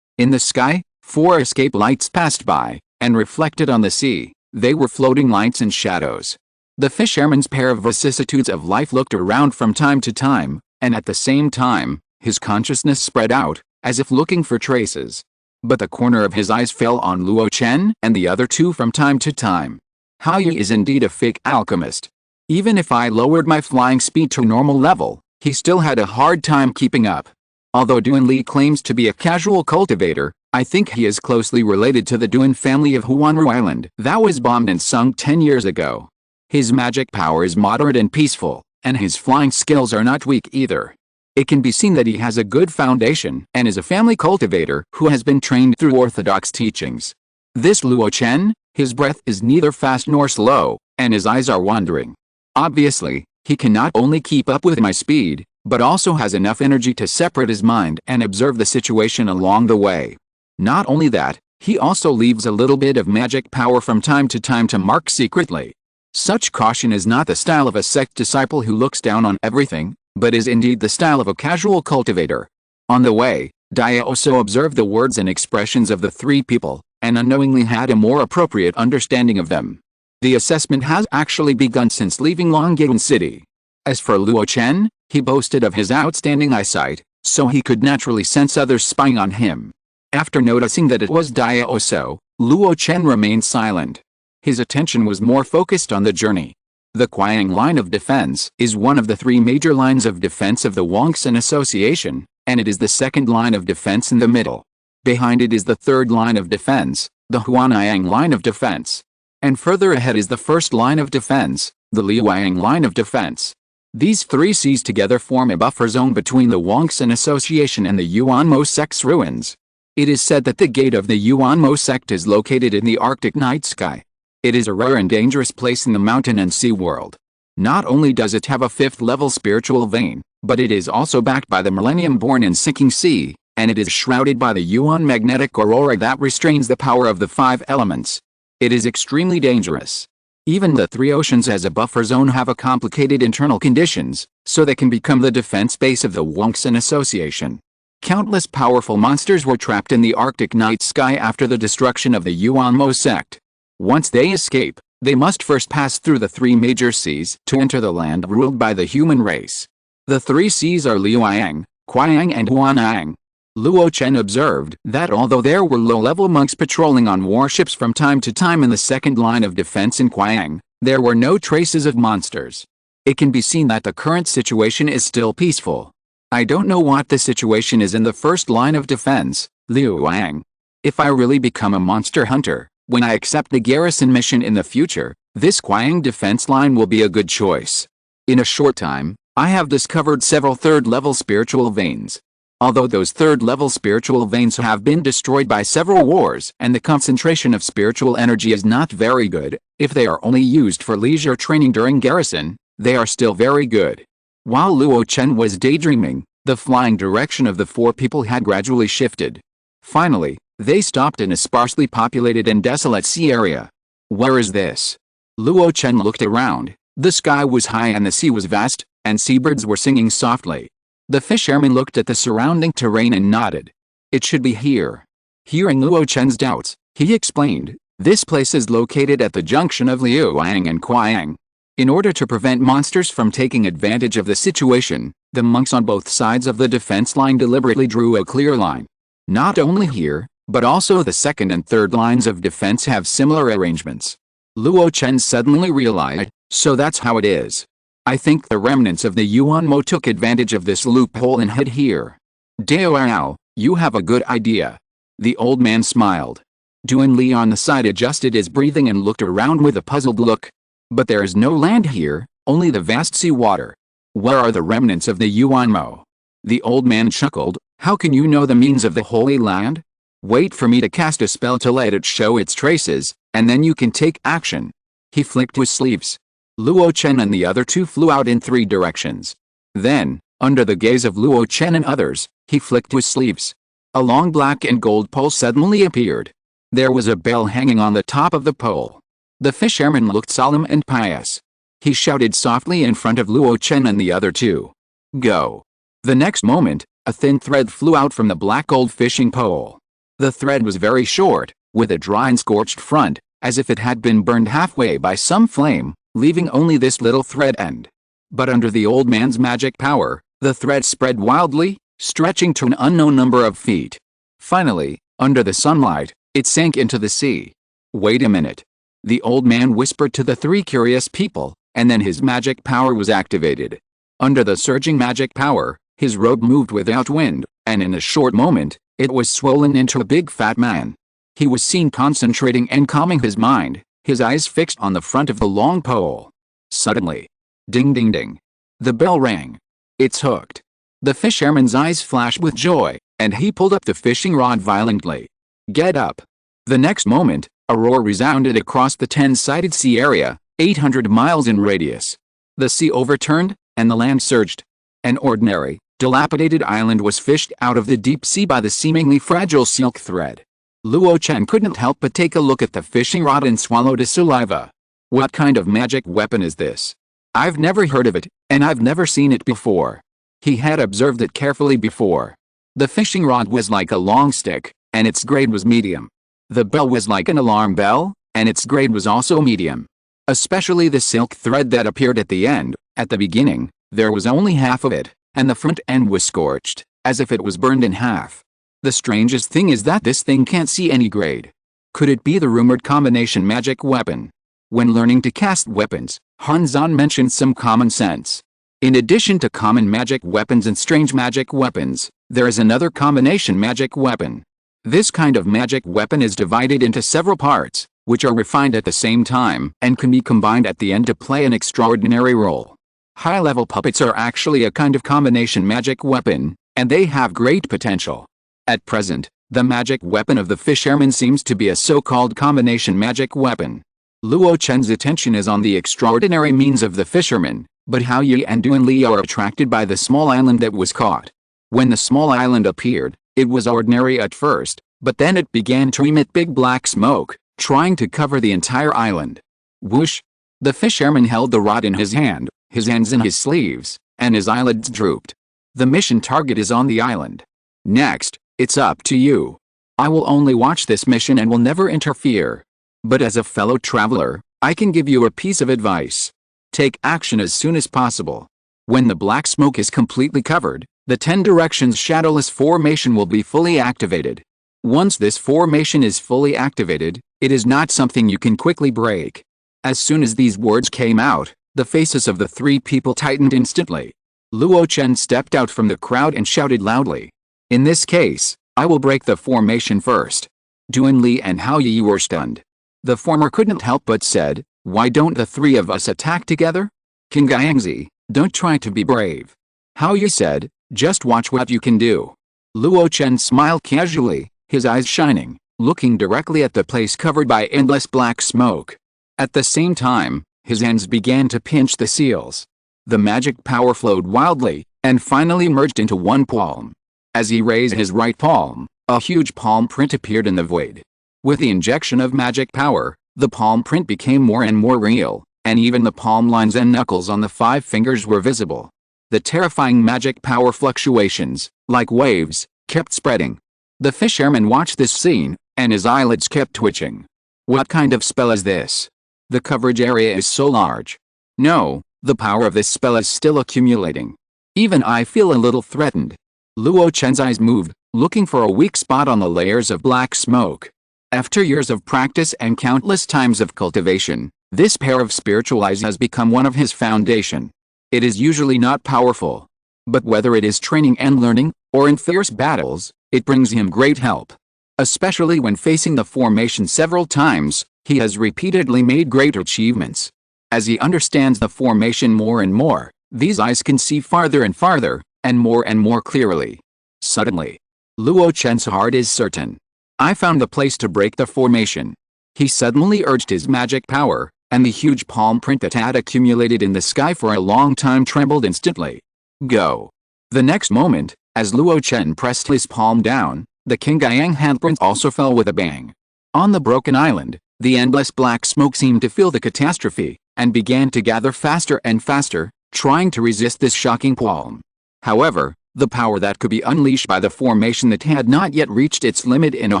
In the sky, 4 escape lights passed by, and reflected on the sea. They were floating lights and shadows. The fisherman's pair of vicissitudes of life looked around from time to time, and at the same time, his consciousness spread out, as if looking for traces. But the corner of his eyes fell on Luo Chen and the other 2 from time to time. Hao Yi is indeed a fake alchemist. Even if I lowered my flying speed to normal level, he still had a hard time keeping up. Although Duan Li claims to be a casual cultivator, I think he is closely related to the Duan family of Huanru Island that was bombed and sunk 10 years ago. His magic power is moderate and peaceful, and his flying skills are not weak either. It can be seen that he has a good foundation and is a family cultivator who has been trained through orthodox teachings. This Luo Chen, his breath is neither fast nor slow, and his eyes are wandering. Obviously, he can not only keep up with my speed, but also has enough energy to separate his mind and observe the situation along the way. Not only that, he also leaves a little bit of magic power from time to mark secretly. Such caution is not the style of a sect disciple who looks down on everything, but is indeed the style of a casual cultivator. On the way, Dia also observed the words and expressions of the 3 people, and unknowingly had a more appropriate understanding of them. The assessment has actually begun since leaving Longyuan City. As for Luo Chen, he boasted of his outstanding eyesight, so he could naturally sense others spying on him. After noticing that it was Dia also, Luo Chen remained silent. His attention was more focused on the journey. The Qiang line of defense is one of the 3 major lines of defense of the Wangsan Association, and it is the second line of defense in the middle. Behind it is the third line of defense, the Huanyang line of defense. And further ahead is the first line of defense, the Liuang line of defense. These 3 Cs together form a buffer zone between the Wangsan Association and the Yuanmo sect's ruins. It is said that the gate of the Yuanmo sect is located in the Arctic night sky. It is a rare and dangerous place in the mountain and sea world. Not only does it have a 5th-level spiritual vein, but it is also backed by the millennium-born and sinking sea, and it is shrouded by the Yuan magnetic aurora that restrains the power of the 5 elements. It is extremely dangerous. Even the 3 oceans as a buffer zone have a complicated internal conditions, so they can become the defense base of the Wangsan Association. Countless powerful monsters were trapped in the Arctic night sky after the destruction of the Yuanmo sect. Once they escape, they must first pass through the 3 major seas to enter the land ruled by the human race. The 3 seas are Liuang, Qiang and Huanyang. Luo Chen observed that although there were low-level monks patrolling on warships from time to time in the second line of defense in Qiang, there were no traces of monsters. It can be seen that the current situation is still peaceful. I don't know what the situation is in the first line of defense, Liuang. If I really become a monster hunter, when I accept the garrison mission in the future, this Qiang defense line will be a good choice. In a short time, I have discovered several 3rd-level spiritual veins. Although those 3rd-level spiritual veins have been destroyed by several wars and the concentration of spiritual energy is not very good, if they are only used for leisure training during garrison, they are still very good. While Luo Chen was daydreaming, the flying direction of the 4 people had gradually shifted. Finally, they stopped in a sparsely populated and desolate sea area. Where is this? Luo Chen looked around. The sky was high and the sea was vast, and seabirds were singing softly. The fisherman looked at the surrounding terrain and nodded. It should be here. Hearing Luo Chen's doubts, he explained, this place is located at the junction of Liuang and Qiang. In order to prevent monsters from taking advantage of the situation, the monks on both sides of the defense line deliberately drew a clear line. Not only here, but also the second and third lines of defense have similar arrangements. Luo Chen suddenly realized, so that's how it is. I think the remnants of the Yuanmo took advantage of this loophole and hid here. Dao, you have a good idea. The old man smiled. Duan Li on the side adjusted his breathing and looked around with a puzzled look. But there is no land here, only the vast sea water. Where are the remnants of the Yuanmo? The old man chuckled, how can you know the means of the Holy Land? Wait for me to cast a spell to let it show its traces, and then you can take action. He flicked his sleeves. Luo Chen and the other two flew out in 3 directions. Then, under the gaze of Luo Chen and others, he flicked his sleeves. A long black and gold pole suddenly appeared. There was a bell hanging on the top of the pole. The fisherman looked solemn and pious. He shouted softly in front of Luo Chen and the other two. Go. The next moment, a thin thread flew out from the black gold fishing pole. The thread was very short, with a dry and scorched front, as if it had been burned halfway by some flame, leaving only this little thread end. But under the old man's magic power, the thread spread wildly, stretching to an unknown number of feet. Finally, under the sunlight, it sank into the sea. Wait a minute. The old man whispered to the 3 curious people, and then his magic power was activated. Under the surging magic power, his robe moved without wind, and in a short moment, it was swollen into a big fat man. He was seen concentrating and calming his mind, his eyes fixed on the front of the long pole. Suddenly, ding ding ding. The bell rang. It's hooked. The fisherman's eyes flashed with joy, and he pulled up the fishing rod violently. Get up. The next moment, a roar resounded across the 10-sided sea area, 800 miles in radius. The sea overturned, and the land surged. An ordinary, dilapidated island was fished out of the deep sea by the seemingly fragile silk thread. Luo Chen couldn't help but take a look at the fishing rod and swallowed his saliva. What kind of magic weapon is this? I've never heard of it, and I've never seen it before. He had observed it carefully before. The fishing rod was like a long stick, and its grade was medium. The bell was like an alarm bell, and its grade was also medium. Especially the silk thread that appeared at the end. At the beginning, there was only half of it, and the front end was scorched, as if it was burned in half. The strangest thing is that this thing can't see any grade. Could it be the rumored combination magic weapon? When learning to cast weapons, Hanzan mentioned some common sense. In addition to common magic weapons and strange magic weapons, there is another combination magic weapon. This kind of magic weapon is divided into several parts, which are refined at the same time and can be combined at the end to play an extraordinary role. High-level puppets are actually a kind of combination magic weapon, and they have great potential. At present, the magic weapon of the fisherman seems to be a so-called combination magic weapon. Luo Chen's attention is on the extraordinary means of the fisherman, but Hao Yi and Duan Li are attracted by the small island that was caught. When the small island appeared, it was ordinary at first, but then it began to emit big black smoke, trying to cover the entire island. Whoosh! The fisherman held the rod in his hand, his hands in his sleeves, and his eyelids drooped. The mission target is on the island. Next, it's up to you. I will only watch this mission and will never interfere. But as a fellow traveler, I can give you a piece of advice. Take action as soon as possible. When the black smoke is completely covered, the 10 directions shadowless formation will be fully activated. Once this formation is fully activated, it is not something you can quickly break. As soon as these words came out, the faces of the 3 people tightened instantly. Luo Chen stepped out from the crowd and shouted loudly. In this case, I will break the formation first. Duan Li and Hao Yi were stunned. The former couldn't help but said, why don't the 3 of us attack together? King Gangzi, don't try to be brave. Hao Yi said, just watch what you can do. Luo Chen smiled casually, his eyes shining, looking directly at the place covered by endless black smoke. At the same time, his hands began to pinch the seals. The magic power flowed wildly, and finally merged into one palm. As he raised his right palm, a huge palm print appeared in the void. With the injection of magic power, the palm print became more and more real, and even the palm lines and knuckles on the 5 fingers were visible. The terrifying magic power fluctuations, like waves, kept spreading. The fisherman watched this scene, and his eyelids kept twitching. What kind of spell is this? The coverage area is so large. No, the power of this spell is still accumulating. Even I feel a little threatened. Luo Chen's eyes moved, looking for a weak spot on the layers of black smoke. After years of practice and countless times of cultivation, this pair of spiritual eyes has become one of his foundation. It is usually not powerful. But whether it is training and learning, or in fierce battles, it brings him great help. Especially when facing the formation several times, he has repeatedly made great achievements. As he understands the formation more and more, these eyes can see farther and farther, and more clearly. Suddenly, Luo Chen's heart is certain. I found the place to break the formation. He suddenly urged his magic power, and the huge palm print that had accumulated in the sky for a long time trembled instantly. Go. The next moment, as Luo Chen pressed his palm down, the Qingyang handprint also fell with a bang. On the broken island, the endless black smoke seemed to feel the catastrophe, and began to gather faster and faster, trying to resist this shocking palm. However, the power that could be unleashed by the formation that had not yet reached its limit in a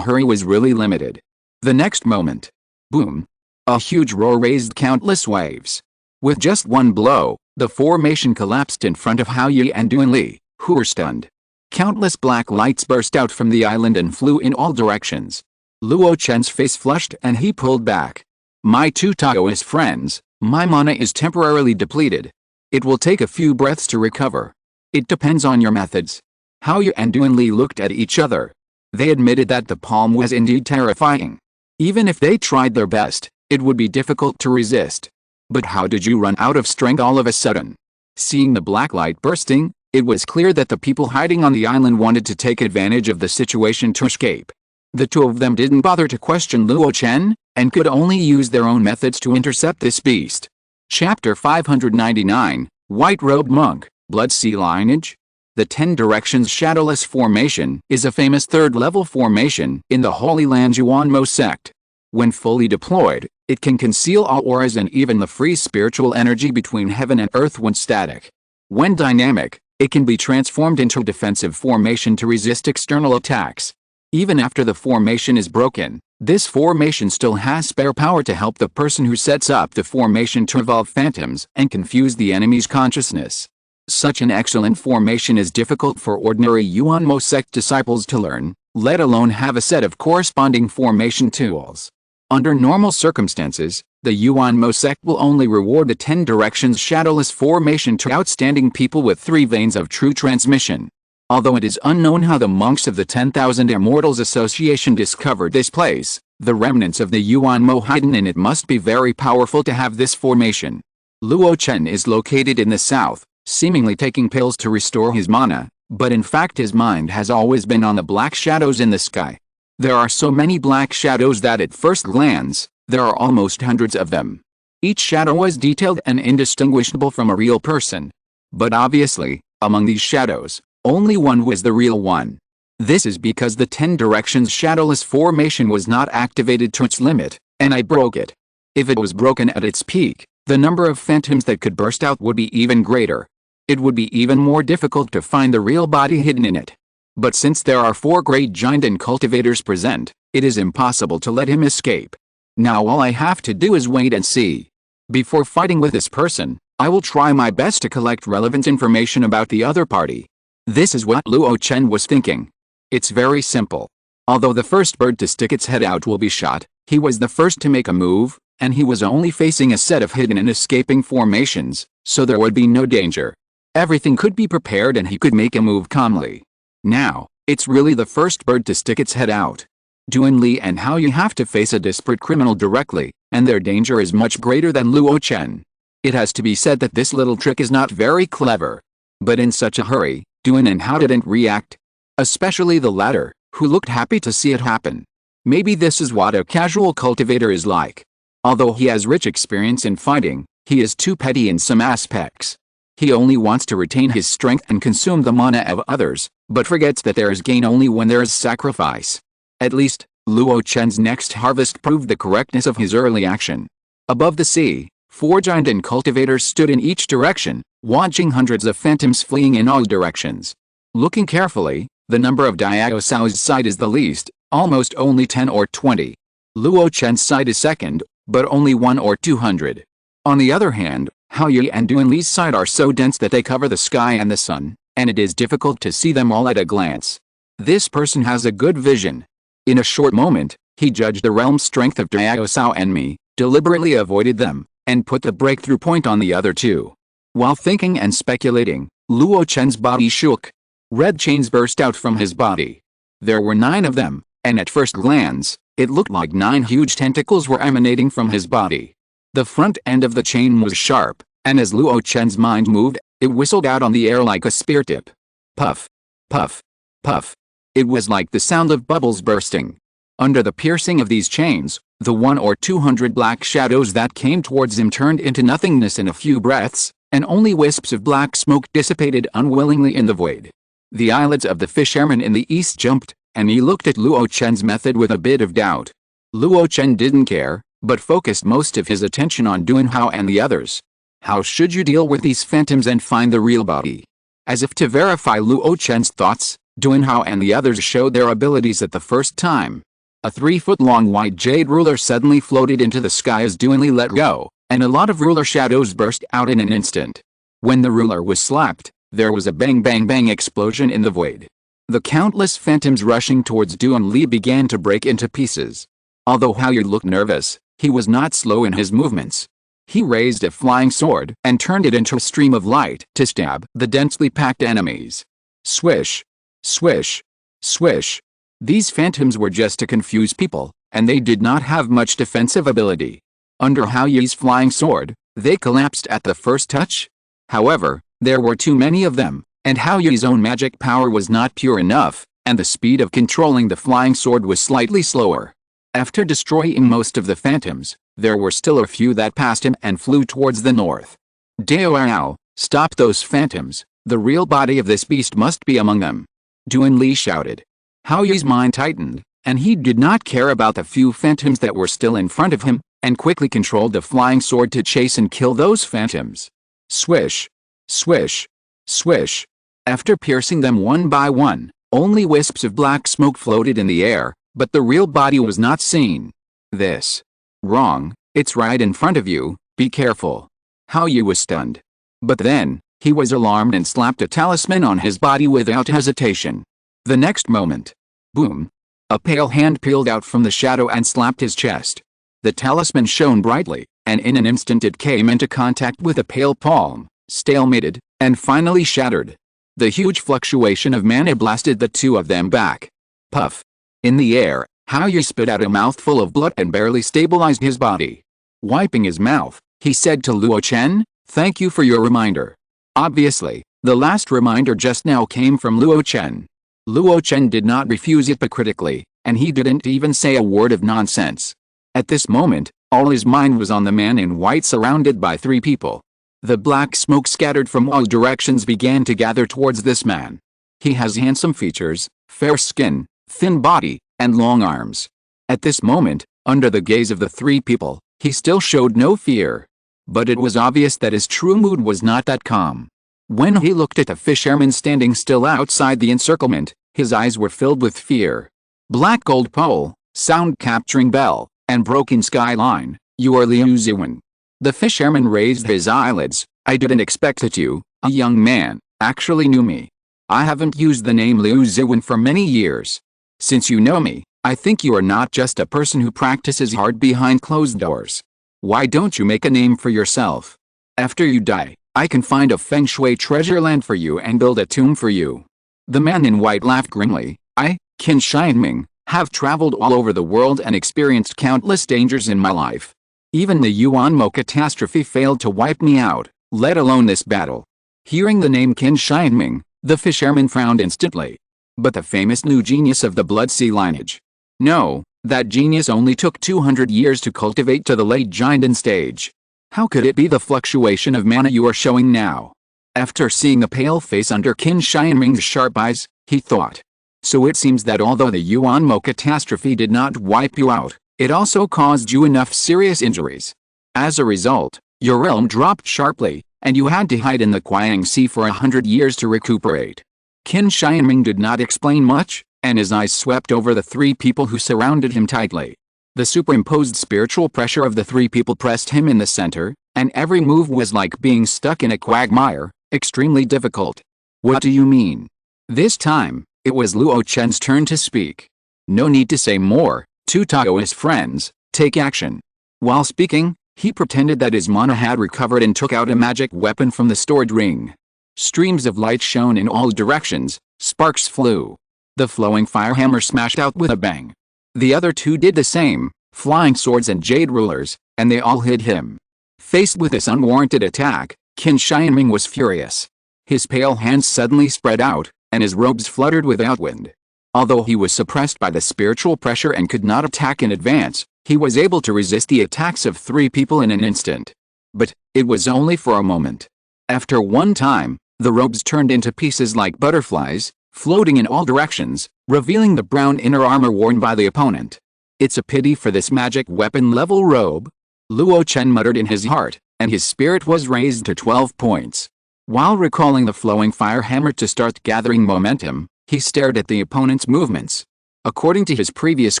hurry was really limited. The next moment, boom! A huge roar raised countless waves. With just one blow, the formation collapsed in front of Hao Yi and Duan Li, who were stunned. Countless black lights burst out from the island and flew in all directions. Luo Chen's face flushed and he pulled back. My two Taoist friends, my mana is temporarily depleted. It will take a few breaths to recover. It depends on your methods. Hao Yi and Duan Li looked at each other. They admitted that the palm was indeed terrifying. Even if they tried their best, it would be difficult to resist. But how did you run out of strength all of a sudden? Seeing the black light bursting, it was clear that the people hiding on the island wanted to take advantage of the situation to escape. The two of them didn't bother to question Luo Chen, and could only use their own methods to intercept this beast. Chapter 599, White-Robed Monk, Blood Sea Lineage. The 10 Directions Shadowless Formation is a famous third-level formation in the Holy Land Zongmiao sect. When fully deployed, it can conceal all auras and even the free spiritual energy between heaven and earth when static. When dynamic, it can be transformed into a defensive formation to resist external attacks. Even after the formation is broken, this formation still has spare power to help the person who sets up the formation to evolve phantoms and confuse the enemy's consciousness. Such an excellent formation is difficult for ordinary Zongmiao sect disciples to learn, let alone have a set of corresponding formation tools. Under normal circumstances, the Zongmiao sect will only reward the 10 Directions Shadowless Formation to outstanding people with 3 veins of true transmission. Although it is unknown how the monks of the 10,000 Immortals Association discovered this place, the remnants of the Zongmiao hidden in it must be very powerful to have this formation. Luo Chen is located in the south, seemingly taking pills to restore his mana, but in fact his mind has always been on the black shadows in the sky. There are so many black shadows that at first glance, there are almost hundreds of them. Each shadow was detailed and indistinguishable from a real person. But obviously, among these shadows, only one was the real one. This is because the 10 Directions Shadowless Formation was not activated to its limit, and I broke it. If it was broken at its peak, the number of phantoms that could burst out would be even greater. It would be even more difficult to find the real body hidden in it. But since there are 4 great giant and cultivators present, it is impossible to let him escape. Now all I have to do is wait and see. Before fighting with this person, I will try my best to collect relevant information about the other party. This is what Luo Chen was thinking. It's very simple. Although the first bird to stick its head out will be shot, he was the first to make a move, and he was only facing a set of hidden and escaping formations, so there would be no danger. Everything could be prepared and he could make a move calmly. Now, it's really the first bird to stick its head out. Duan Li and Hao Yi have to face a desperate criminal directly, and their danger is much greater than Luo Chen. It has to be said that this little trick is not very clever. But in such a hurry, Duan and Hao didn't react. Especially the latter, who looked happy to see it happen. Maybe this is what a casual cultivator is like. Although he has rich experience in fighting, he is too petty in some aspects. He only wants to retain his strength and consume the mana of others, but forgets that there is gain only when there is sacrifice. At least, Luo Chen's next harvest proved the correctness of his early action. Above the sea, 4 giant and cultivators stood in each direction, watching hundreds of phantoms fleeing in all directions. Looking carefully, the number of Diaosao's side is the least, almost only 10 or 20. Luo Chen's side is second, but only 1 or 200. On the other hand, Hao Yi and Duan Li's side are so dense that they cover the sky and the sun, and it is difficult to see them all at a glance. This person has a good vision. In a short moment, he judged the realm strength of Diaosao and me, deliberately avoided them, and put the breakthrough point on the other 2. While thinking and speculating, Luo Chen's body shook. Red chains burst out from his body. There were 9 of them, and at first glance, it looked like 9 huge tentacles were emanating from his body. The front end of the chain was sharp, and as Luo Chen's mind moved, it whistled out on the air like a spear tip. Puff, puff, puff. It was like the sound of bubbles bursting. Under the piercing of these chains, the 100 or 200 black shadows that came towards him turned into nothingness in a few breaths, and only wisps of black smoke dissipated unwillingly in the void. The eyelids of the fisherman in the east jumped, and he looked at Luo Chen's method with a bit of doubt. Luo Chen didn't care, but focused most of his attention on Dunhao and the others. How should you deal with these phantoms and find the real body? As if to verify Luo Chen's thoughts, Dunhao and the others showed their abilities at the first time. A 3-foot-long white jade ruler suddenly floated into the sky as Dunli let go, and a lot of ruler shadows burst out in an instant. When the ruler was slapped, there was a bang bang bang explosion in the void. The countless phantoms rushing towards Dunli began to break into pieces. Although Haoyu looked nervous, he was not slow in his movements. He raised a flying sword and turned it into a stream of light to stab the densely packed enemies. Swish! Swish! Swish! These phantoms were just to confuse people, and they did not have much defensive ability. Under Haoyu's flying sword, they collapsed at the first touch. However, there were too many of them, and Haoyu's own magic power was not pure enough, and the speed of controlling the flying sword was slightly slower. After destroying most of the phantoms, there were still a few that passed him and flew towards the north. Daoao, stop those phantoms, the real body of this beast must be among them. Dunli shouted. Haoyu's mind tightened, and he did not care about the few phantoms that were still in front of him, and quickly controlled the flying sword to chase and kill those phantoms. Swish! Swish! Swish! After piercing them one by one, only wisps of black smoke floated in the air, but the real body was not seen. This. Wrong, it's right in front of you, be careful. Haoyu was stunned. But then, he was alarmed and slapped a talisman on his body without hesitation. The next moment. Boom! A pale hand peeled out from the shadow and slapped his chest. The talisman shone brightly, and in an instant it came into contact with a pale palm, stalemated, and finally shattered. The huge fluctuation of mana blasted the two of them back. Puff! In the air, Haoyu spit out a mouthful of blood and barely stabilized his body. Wiping his mouth, he said to Luo Chen, "Thank you for your reminder." Obviously, the last reminder just now came from Luo Chen. Luo Chen did not refuse hypocritically, and he didn't even say a word of nonsense. At this moment, all his mind was on the man in white surrounded by 3 people. The black smoke scattered from all directions began to gather towards this man. He has handsome features, fair skin, thin body, and long arms. At this moment, under the gaze of the 3 people, he still showed no fear. But it was obvious that his true mood was not that calm. When he looked at the fisherman standing still outside the encirclement, his eyes were filled with fear. Black gold pole, sound-capturing bell, and broken skyline, you are Liu Ziwen. The fisherman raised his eyelids. I didn't expect that you, a young man, actually knew me. I haven't used the name Liu Ziwen for many years. Since you know me, I think you are not just a person who practices hard behind closed doors. Why don't you make a name for yourself? After you die, I can find a feng shui treasure land for you and build a tomb for you. The man in white laughed grimly. I, Qin Shineming, have traveled all over the world and experienced countless dangers in my life. Even the Yuanmo catastrophe failed to wipe me out, let alone this battle. Hearing the name Qin Shineming, the fisherman frowned instantly. But the famous new genius of the Blood Sea lineage. No, that genius only took 200 years to cultivate to the late Jinden stage. How could it be the fluctuation of mana you are showing now? After seeing the pale face under Qin Shineming's sharp eyes, he thought. So it seems that although the Yuanmo catastrophe did not wipe you out, it also caused you enough serious injuries. As a result, your realm dropped sharply, and you had to hide in the Qiang Sea for 100 years to recuperate. Qin Shineming did not explain much, and his eyes swept over the 3 people who surrounded him tightly. The superimposed spiritual pressure of the 3 people pressed him in the center, and every move was like being stuck in a quagmire, extremely difficult. What do you mean? This time, it was Luo Chen's turn to speak. No need to say more, 2 Taoist friends, take action. While speaking, he pretended that his mana had recovered and took out a magic weapon from the stored ring. Streams of light shone in all directions, sparks flew. The flowing firehammer smashed out with a bang. The other 2 did the same, flying swords and jade rulers, and they all hit him. Faced with this unwarranted attack, Qin Shineming was furious. His pale hands suddenly spread out, and his robes fluttered without wind. Although he was suppressed by the spiritual pressure and could not attack in advance, he was able to resist the attacks of 3 people in an instant. But it was only for a moment. After one time, the robes turned into pieces like butterflies, floating in all directions, revealing the brown inner armor worn by the opponent. "It's a pity for this magic weapon level robe," Luo Chen muttered in his heart, and his spirit was raised to 12 points. While recalling the flowing fire hammer to start gathering momentum, he stared at the opponent's movements. According to his previous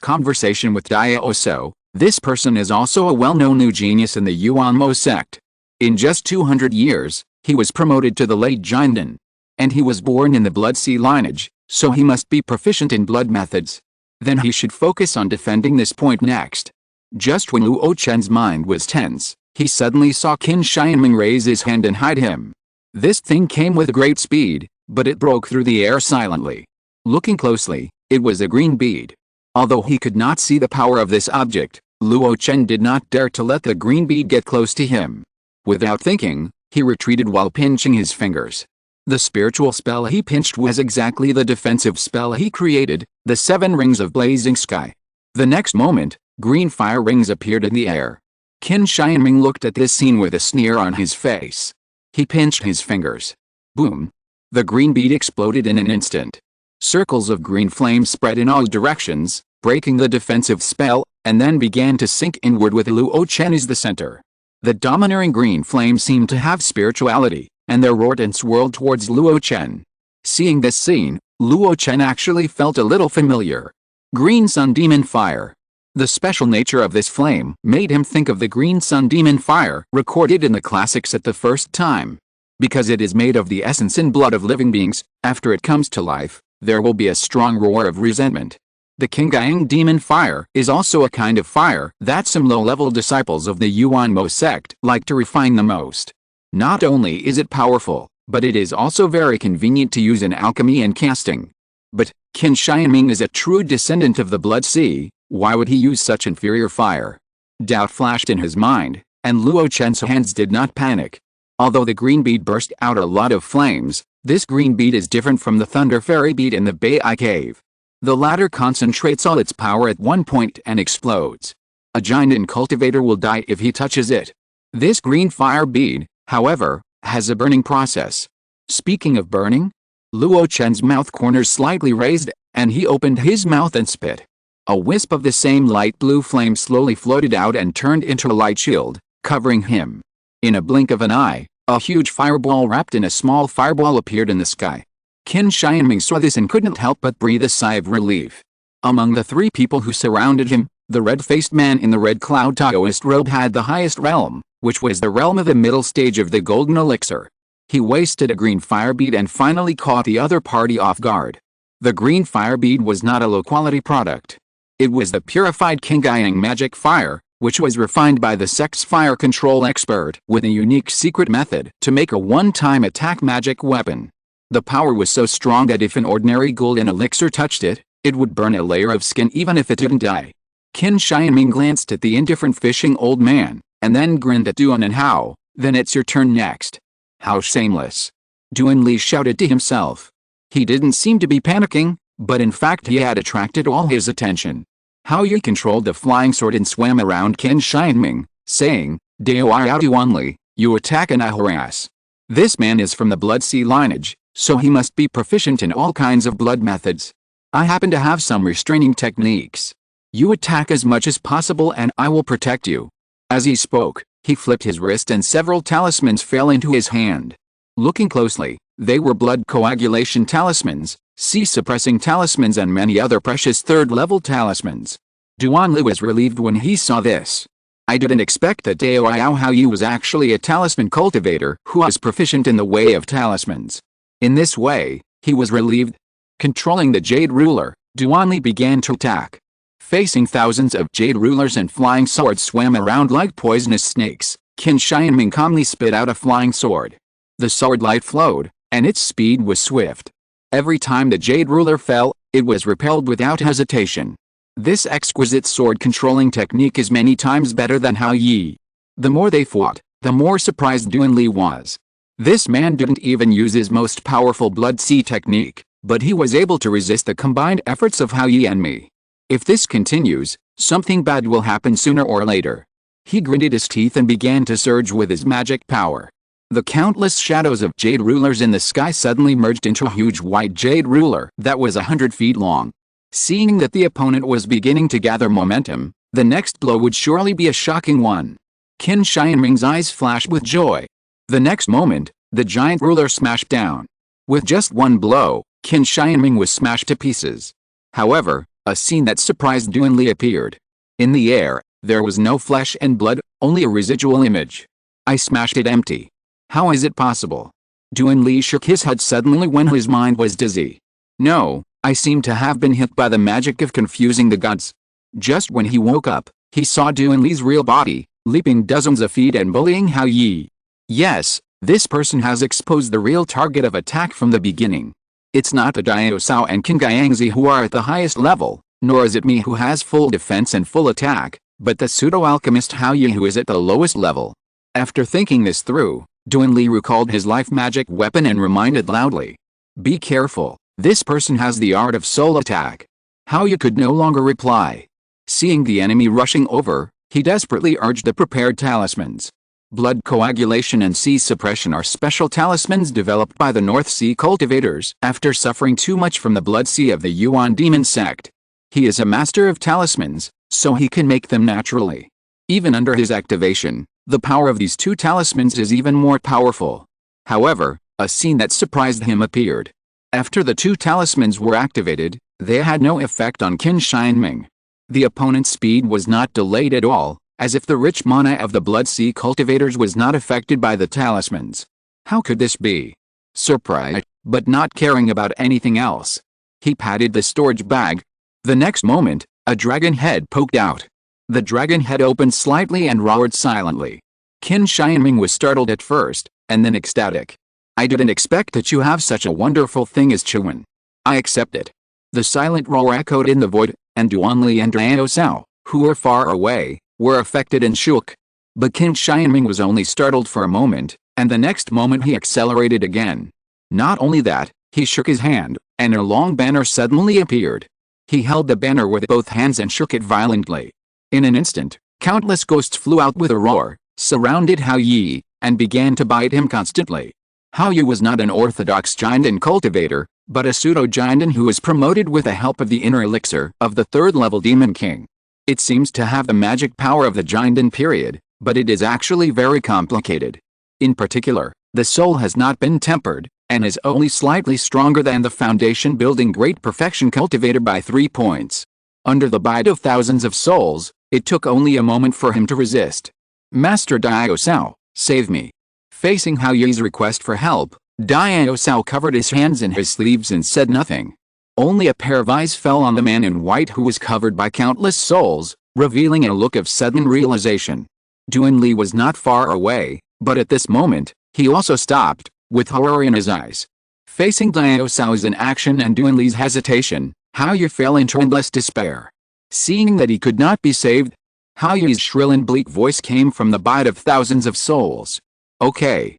conversation with Diaoso, this person is also a well-known new genius in the Yuanmo sect. In just 200 years, he was promoted to the late Jinden. And he was born in the Blood Sea lineage, so he must be proficient in blood methods. Then he should focus on defending this point next. Just when Luo Chen's mind was tense, he suddenly saw Qin Xianming raise his hand and hide him. This thing came with great speed, but it broke through the air silently. Looking closely, it was a green bead. Although he could not see the power of this object, Luo Chen did not dare to let the green bead get close to him. Without thinking, he retreated while pinching his fingers. The spiritual spell he pinched was exactly the defensive spell he created, the 7 rings of blazing sky. The next moment, green fire rings appeared in the air. Qin Xianming looked at this scene with a sneer on his face. He pinched his fingers. Boom! The green bead exploded in an instant. Circles of green flame spread in all directions, breaking the defensive spell, and then began to sink inward with Luo Chen as the center. The domineering green flame seemed to have spirituality, and they roared and swirled towards Luo Chen. Seeing this scene, Luo Chen actually felt a little familiar. Green Sun Demon Fire. The special nature of this flame made him think of the Green Sun Demon Fire recorded in the classics at the first time. Because it is made of the essence and blood of living beings, after it comes to life, there will be a strong roar of resentment. The Qingyang Demon Fire is also a kind of fire that some low-level disciples of the Yuanmo sect like to refine the most. Not only is it powerful, but it is also very convenient to use in alchemy and casting. But Qin Xianming is a true descendant of the Blood Sea. Why would he use such inferior fire? Doubt flashed in his mind, and Luo Chen's hands did not panic. Although the green bead burst out a lot of flames, this green bead is different from the Thunder Fairy bead in the Bai Cave. The latter concentrates all its power at one point and explodes. A giant cultivator will die if he touches it. This green fire bead, however, has a burning process. Speaking of burning, Luo Chen's mouth corners slightly raised, and he opened his mouth and spit. A wisp of the same light blue flame slowly floated out and turned into a light shield, covering him. In a blink of an eye, a huge fireball wrapped in a small fireball appeared in the sky. Qin Xianming saw this and couldn't help but breathe a sigh of relief. Among the 3 people who surrounded him, the red-faced man in the red cloud Taoist robe had the highest realm, which was the realm of the middle stage of the golden elixir. He wasted a green fire bead and finally caught the other party off guard. The green fire bead was not a low-quality product. It was the purified Qingyang magic fire, which was refined by the sect's fire control expert with a unique secret method to make a one-time attack magic weapon. The power was so strong that if an ordinary golden elixir touched it, it would burn a layer of skin even if it didn't die. Qin Xianming glanced at the indifferent fishing old man, and then grinned at Duan and Hao. "Then it's your turn next." "How shameless!" Duan Li shouted to himself. He didn't seem to be panicking, but in fact he had attracted all his attention. Hao Yi controlled the flying sword and swam around Qin Xianming, saying, "Dao Duan Li, you attack and I harass." This man is from the Blood Sea lineage, so he must be proficient in all kinds of blood methods. I happen to have some restraining techniques. You attack as much as possible and I will protect you. As he spoke, he flipped his wrist and several talismans fell into his hand. Looking closely, they were blood coagulation talismans, sea-suppressing talismans and many other precious third-level talismans. Duan Li was relieved when he saw this. I didn't expect that Dao Hao Yi was actually a talisman cultivator who was proficient in the way of talismans. In this way, he was relieved. Controlling the Jade Ruler, Duan Li began to attack. Facing thousands of Jade Rulers and flying swords swam around like poisonous snakes, Qin Xianming calmly spit out a flying sword. The sword light flowed, and its speed was swift. Every time the Jade Ruler fell, it was repelled without hesitation. This exquisite sword-controlling technique is many times better than Hao Yi. The more they fought, the more surprised Duan Li was. This man didn't even use his most powerful Blood Sea technique, but he was able to resist the combined efforts of Hao Yi and me. If this continues, something bad will happen sooner or later. He gritted his teeth and began to surge with his magic power. The countless shadows of jade rulers in the sky suddenly merged into a huge white jade ruler that was 100 feet long. Seeing that the opponent was beginning to gather momentum, the next blow would surely be a shocking one. Qin Xianming's eyes flashed with joy. The next moment, the giant ruler smashed down. With just one blow, Qin Xianming was smashed to pieces. However, a scene that surprised Duan Li appeared. In the air, there was no flesh and blood, only a residual image. I smashed it empty. How is it possible? Duan Li shook his head suddenly when his mind was dizzy. No, I seem to have been hit by the magic of confusing the gods. Just when he woke up, he saw Duan Li's real body, leaping dozens of feet and bullying Hao Yi. Yes, this person has exposed the real target of attack from the beginning. It's not the Diao Sao and Qin Gaiangzi who are at the highest level, nor is it me who has full defense and full attack, but the pseudo-alchemist Hao Yi who is at the lowest level. After thinking this through, Duan Li recalled his life magic weapon and reminded loudly. Be careful, this person has the art of soul attack. Hao Yi could no longer reply. Seeing the enemy rushing over, he desperately urged the prepared talismans. Blood coagulation and sea suppression are special talismans developed by the North Sea cultivators after suffering too much from the blood sea of the Yuan demon sect. He is a master of talismans, so he can make them naturally. Even under his activation, the power of these two talismans is even more powerful. However, a scene that surprised him appeared. After the two talismans were activated, they had no effect on Qin Xianming. The opponent's speed was not delayed at all, as if the rich mana of the Blood Sea cultivators was not affected by the talismans. How could this be? Surprised, but not caring about anything else, he patted the storage bag. The next moment, a dragon head poked out. The dragon head opened slightly and roared silently. Qin Xianming was startled at first, and then ecstatic. I didn't expect that you have such a wonderful thing as Chuan. I accept it. The silent roar echoed in the void, and Duan Li and Diao Sao, who were far away, were affected and shook. But Qin Xianming was only startled for a moment, and the next moment he accelerated again. Not only that, he shook his hand, and a long banner suddenly appeared. He held the banner with both hands and shook it violently. In an instant, countless ghosts flew out with a roar, surrounded Hao Yi, and began to bite him constantly. Hao Yi was not an orthodox giant and cultivator, but a pseudo-giant who was promoted with the help of the inner elixir of the third-level demon king. It seems to have the magic power of the giant period, but it is actually very complicated. In particular, the soul has not been tempered, and is only slightly stronger than the foundation-building great perfection cultivator by 3 points. Under the bite of thousands of souls, it took only a moment for him to resist. Master Diao Sao, save me. Facing Hao Yi's request for help, Diao Sao covered his hands in his sleeves and said nothing. Only a pair of eyes fell on the man in white who was covered by countless souls, revealing a look of sudden realization. Duan Li was not far away, but at this moment, he also stopped, with horror in his eyes. Facing Diao Sao's inaction and Duan Li's hesitation, Hao Yi fell into endless despair. Seeing that he could not be saved, Hao Yi's shrill and bleak voice came from the bite of thousands of souls. Okay.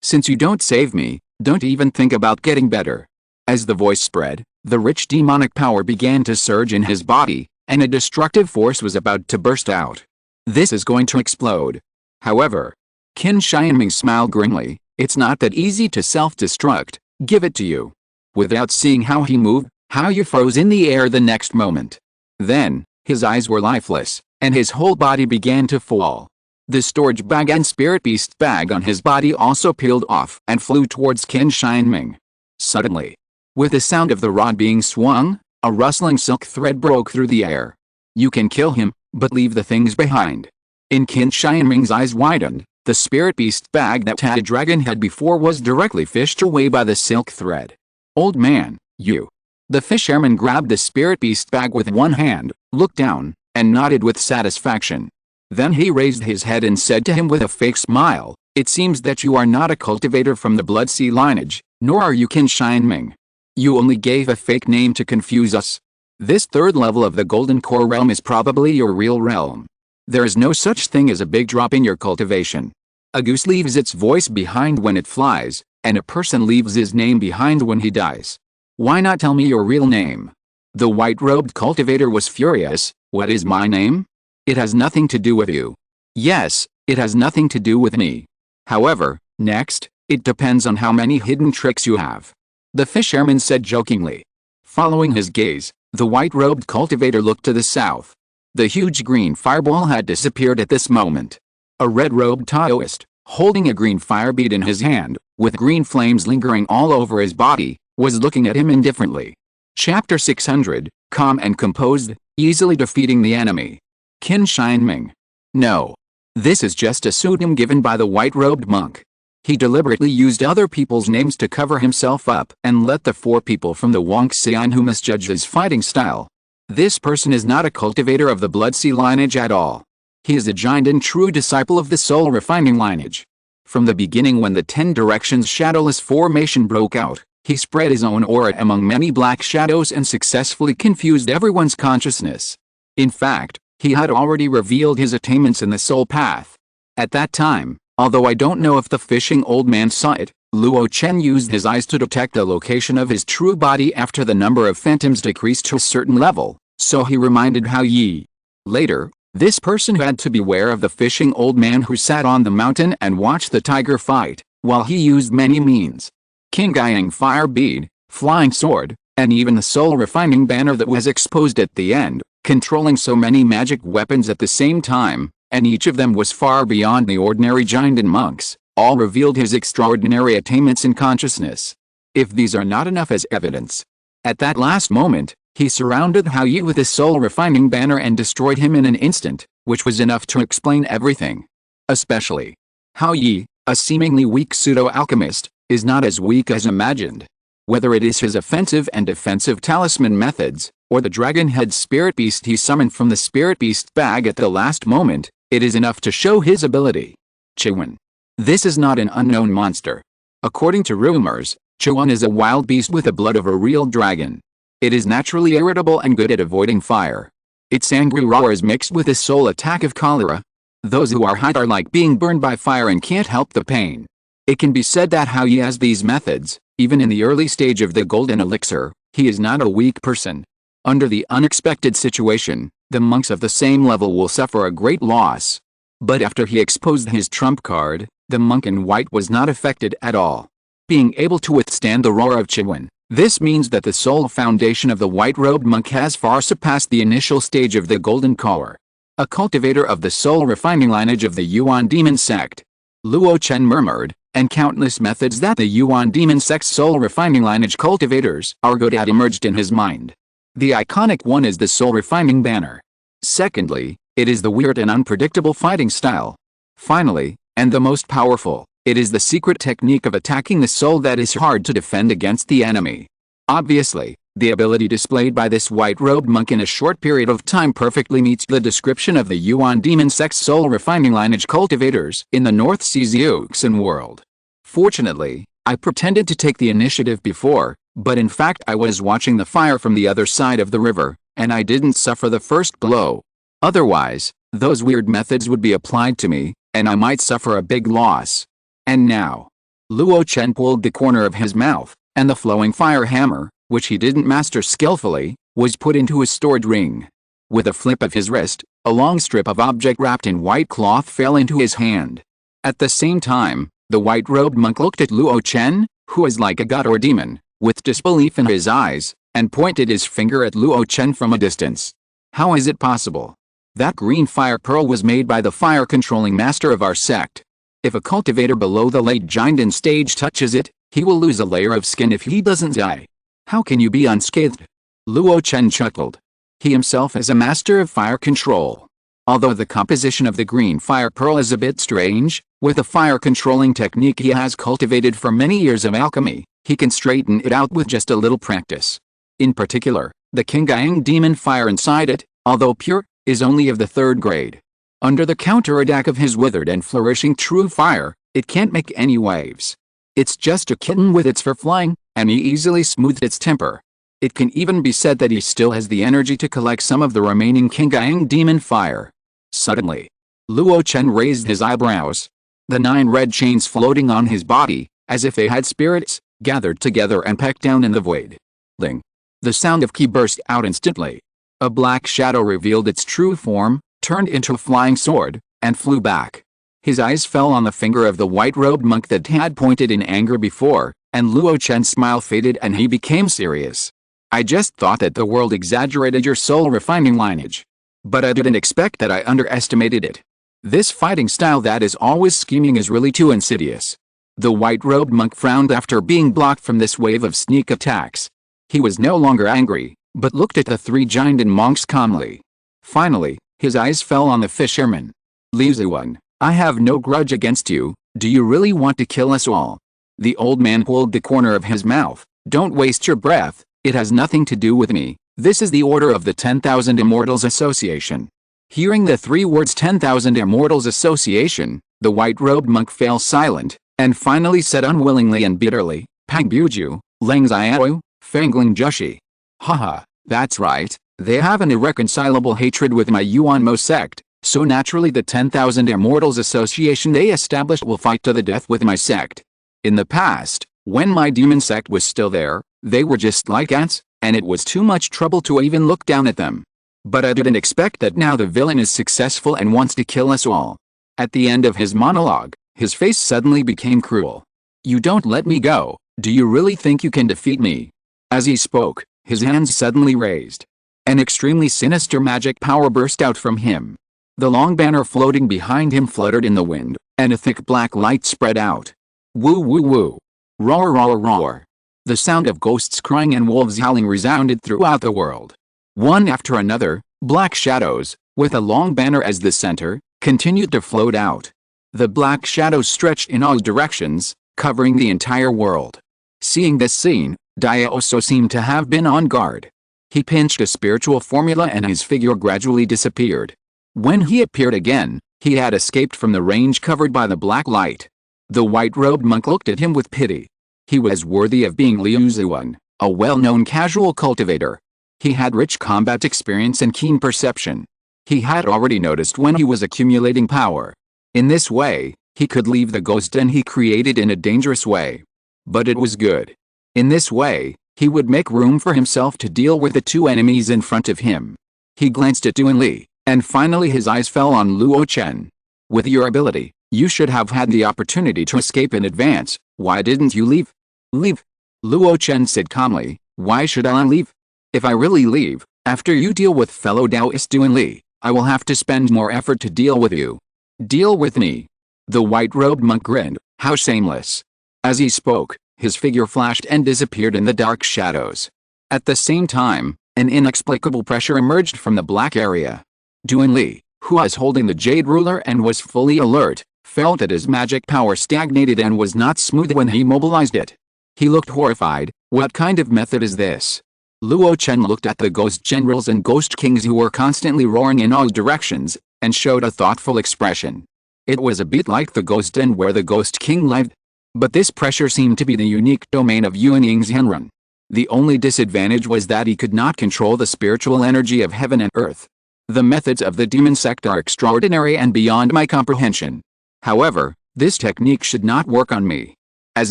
Since you don't save me, don't even think about getting better. As the voice spread, the rich demonic power began to surge in his body, and a destructive force was about to burst out. This is going to explode. However, Qin Xianming smiled grimly. It's not that easy to self-destruct. Give it to you. Without seeing how he moved, Hao Yi froze in the air the next moment. Then, his eyes were lifeless, and his whole body began to fall. The storage bag and spirit beast bag on his body also peeled off and flew towards Qin Xianming. Suddenly, with the sound of the rod being swung, a rustling silk thread broke through the air. You can kill him, but leave the things behind. In Qin Xianming's eyes widened, the spirit beast bag that had a dragon head before was directly fished away by the silk thread. Old man, you. The fisherman grabbed the spirit beast bag with one hand, looked down, and nodded with satisfaction. Then he raised his head and said to him with a fake smile, it seems that you are not a cultivator from the Blood Sea lineage, nor are you Qin Xianming. You only gave a fake name to confuse us. This third level of the Golden Core realm is probably your real realm. There is no such thing as a big drop in your cultivation. A goose leaves its voice behind when it flies, and a person leaves his name behind when he dies. Why not tell me your real name? The white-robed cultivator was furious. What is my name? It has nothing to do with you. Yes, it has nothing to do with me. However, next, it depends on how many hidden tricks you have. The fisherman said jokingly. Following his gaze, the white-robed cultivator looked to the south. The huge green fireball had disappeared at this moment. A red-robed Taoist, holding a green fire bead in his hand, with green flames lingering all over his body, was looking at him indifferently. Chapter 600, Calm and Composed, Easily Defeating the Enemy. Qin Shinming. No. This is just a pseudonym given by the white-robed monk. He deliberately used other people's names to cover himself up and let the 4 people from the Wangxian who misjudge his fighting style. This person is not a cultivator of the Blood Sea lineage at all. He is a giant and true disciple of the soul refining lineage. From the beginning, when the 10 directions shadowless formation broke out, he spread his own aura among many black shadows and successfully confused everyone's consciousness. In fact, he had already revealed his attainments in the soul path. At that time, although I don't know if the fishing old man saw it, Luo Chen used his eyes to detect the location of his true body after the number of phantoms decreased to a certain level, so he reminded Hao Yi. Later, this person had to beware of the fishing old man who sat on the mountain and watched the tiger fight, while he used many means. Qingyang fire bead, flying sword, and even the soul refining banner that was exposed at the end, controlling so many magic weapons at the same time, and each of them was far beyond the ordinary giant and monks, all revealed his extraordinary attainments in consciousness. If these are not enough as evidence, at that last moment, he surrounded Hao Yi with his soul refining banner and destroyed him in an instant, which was enough to explain everything. Especially, Hao Yi, a seemingly weak pseudo-alchemist, is not as weak as imagined. Whether it is his offensive and defensive talisman methods, or the dragon-head spirit beast he summoned from the spirit beast bag at the last moment, it is enough to show his ability. Chiwen. This is not an unknown monster. According to rumors, Chiwen is a wild beast with the blood of a real dragon. It is naturally irritable and good at avoiding fire. Its angry roar is mixed with a soul attack of cholera. Those who are hot are like being burned by fire and can't help the pain. It can be said that Hao Yi has these methods. Even in the early stage of the golden elixir, he is not a weak person. Under the unexpected situation, the monks of the same level will suffer a great loss. But after he exposed his trump card, the monk in white was not affected at all. Being able to withstand the roar of Chiwen, this means that the soul foundation of the white-robed monk has far surpassed the initial stage of the golden collar. A cultivator of the soul refining lineage of the Yuan demon sect. Luo Chen murmured, and countless methods that the Yuan demon sect's soul refining lineage cultivators are good at emerged in his mind. The iconic one is the soul refining banner. Secondly, it is the weird and unpredictable fighting style. Finally, and the most powerful, it is the secret technique of attacking the soul that is hard to defend against the enemy. Obviously, the ability displayed by this white-robed monk in a short period of time perfectly meets the description of the Yuan demon sect's soul refining lineage cultivators in the North Sea Zeuxin world. Fortunately, I pretended to take the initiative before, but in fact I was watching the fire from the other side of the river, and I didn't suffer the first blow. Otherwise, those weird methods would be applied to me, and I might suffer a big loss. And now, Luo Chen pulled the corner of his mouth, and the flowing fire hammer, which he didn't master skillfully, was put into his stored ring. With a flip of his wrist, a long strip of object wrapped in white cloth fell into his hand. At the same time, the white-robed monk looked at Luo Chen, who was like a god or demon, with disbelief in his eyes, and pointed his finger at Luo Chen from a distance. How is it possible? That green fire pearl was made by the fire-controlling master of our sect. If a cultivator below the late giant in stage touches it, he will lose a layer of skin if he doesn't die. How can you be unscathed? Luo Chen chuckled. He himself is a master of fire control. Although the composition of the green fire pearl is a bit strange, with a fire-controlling technique he has cultivated for many years of alchemy, he can straighten it out with just a little practice. In particular, the Qingyang demon fire inside it, although pure, is only of the 3rd grade. Under the counterattack of his withered and flourishing true fire, it can't make any waves. It's just a kitten with its fur flying, and he easily smoothed its temper. It can even be said that he still has the energy to collect some of the remaining Qingyang demon fire. Suddenly, Luo Chen raised his eyebrows. The 9 red chains floating on his body, as if they had spirits, gathered together and pecked down in the void. Ling. The sound of ki burst out instantly. A black shadow revealed its true form, turned into a flying sword, and flew back. His eyes fell on the finger of the white-robed monk that had pointed in anger before, and Luo Chen's smile faded and he became serious. I just thought that the world exaggerated your soul-refining lineage. But I didn't expect that I underestimated it. This fighting style that is always scheming is really too insidious. The white-robed monk frowned after being blocked from this wave of sneak attacks. He was no longer angry, but looked at the three giant monks calmly. Finally, his eyes fell on the fisherman. Liu Zhuan, I have no grudge against you. Do you really want to kill us all? The old man pulled the corner of his mouth. Don't waste your breath, it has nothing to do with me. This is the order of the 10,000 Immortals Association. Hearing the three words 10,000 Immortals Association, the white-robed monk fell silent, and finally said unwillingly and bitterly, Pang Buju, Leng Xiao, Fangling Jushi. Haha, that's right, they have an irreconcilable hatred with my Yuanmo sect, so naturally the 10,000 Immortals Association they established will fight to the death with my sect. In the past, when my demon sect was still there, they were just like ants, and it was too much trouble to even look down at them. But I didn't expect that now the villain is successful and wants to kill us all. At the end of his monologue, his face suddenly became cruel. You don't let me go, do you really think you can defeat me? As he spoke, his hands suddenly raised. An extremely sinister magic power burst out from him. The long banner floating behind him fluttered in the wind, and a thick black light spread out. Woo woo woo. Roar roar roar. The sound of ghosts crying and wolves howling resounded throughout the world. One after another, black shadows, with a long banner as the center, continued to float out. The black shadows stretched in all directions, covering the entire world. Seeing this scene, Dia also seemed to have been on guard. He pinched a spiritual formula and his figure gradually disappeared. When he appeared again, he had escaped from the range covered by the black light. The white-robed monk looked at him with pity. He was worthy of being Liu Zhuan, a well-known casual cultivator. He had rich combat experience and keen perception. He had already noticed when he was accumulating power. In this way, he could leave the ghost den he created in a dangerous way. But it was good. In this way, he would make room for himself to deal with the two enemies in front of him. He glanced at Duan Li, and finally his eyes fell on Luo Chen. With your ability, you should have had the opportunity to escape in advance. Why didn't you leave? Leave? Luo Chen said calmly, why should I leave? If I really leave, after you deal with fellow Taoist Duan Li, I will have to spend more effort to deal with you. Deal with me? The white-robed monk grinned, how shameless. As he spoke, his figure flashed and disappeared in the dark shadows. At the same time, an inexplicable pressure emerged from the black area. Duan Li, who was holding the jade ruler and was fully alert, felt that his magic power stagnated and was not smooth when he mobilized it. He looked horrified. What kind of method is this? Luo Chen looked at the ghost generals and ghost kings who were constantly roaring in all directions, and showed a thoughtful expression. It was a bit like the ghost den where the ghost king lived. But this pressure seemed to be the unique domain of Yuan Ying's Henrun. The only disadvantage was that he could not control the spiritual energy of heaven and earth. The methods of the demon sect are extraordinary and beyond my comprehension. However, this technique should not work on me. As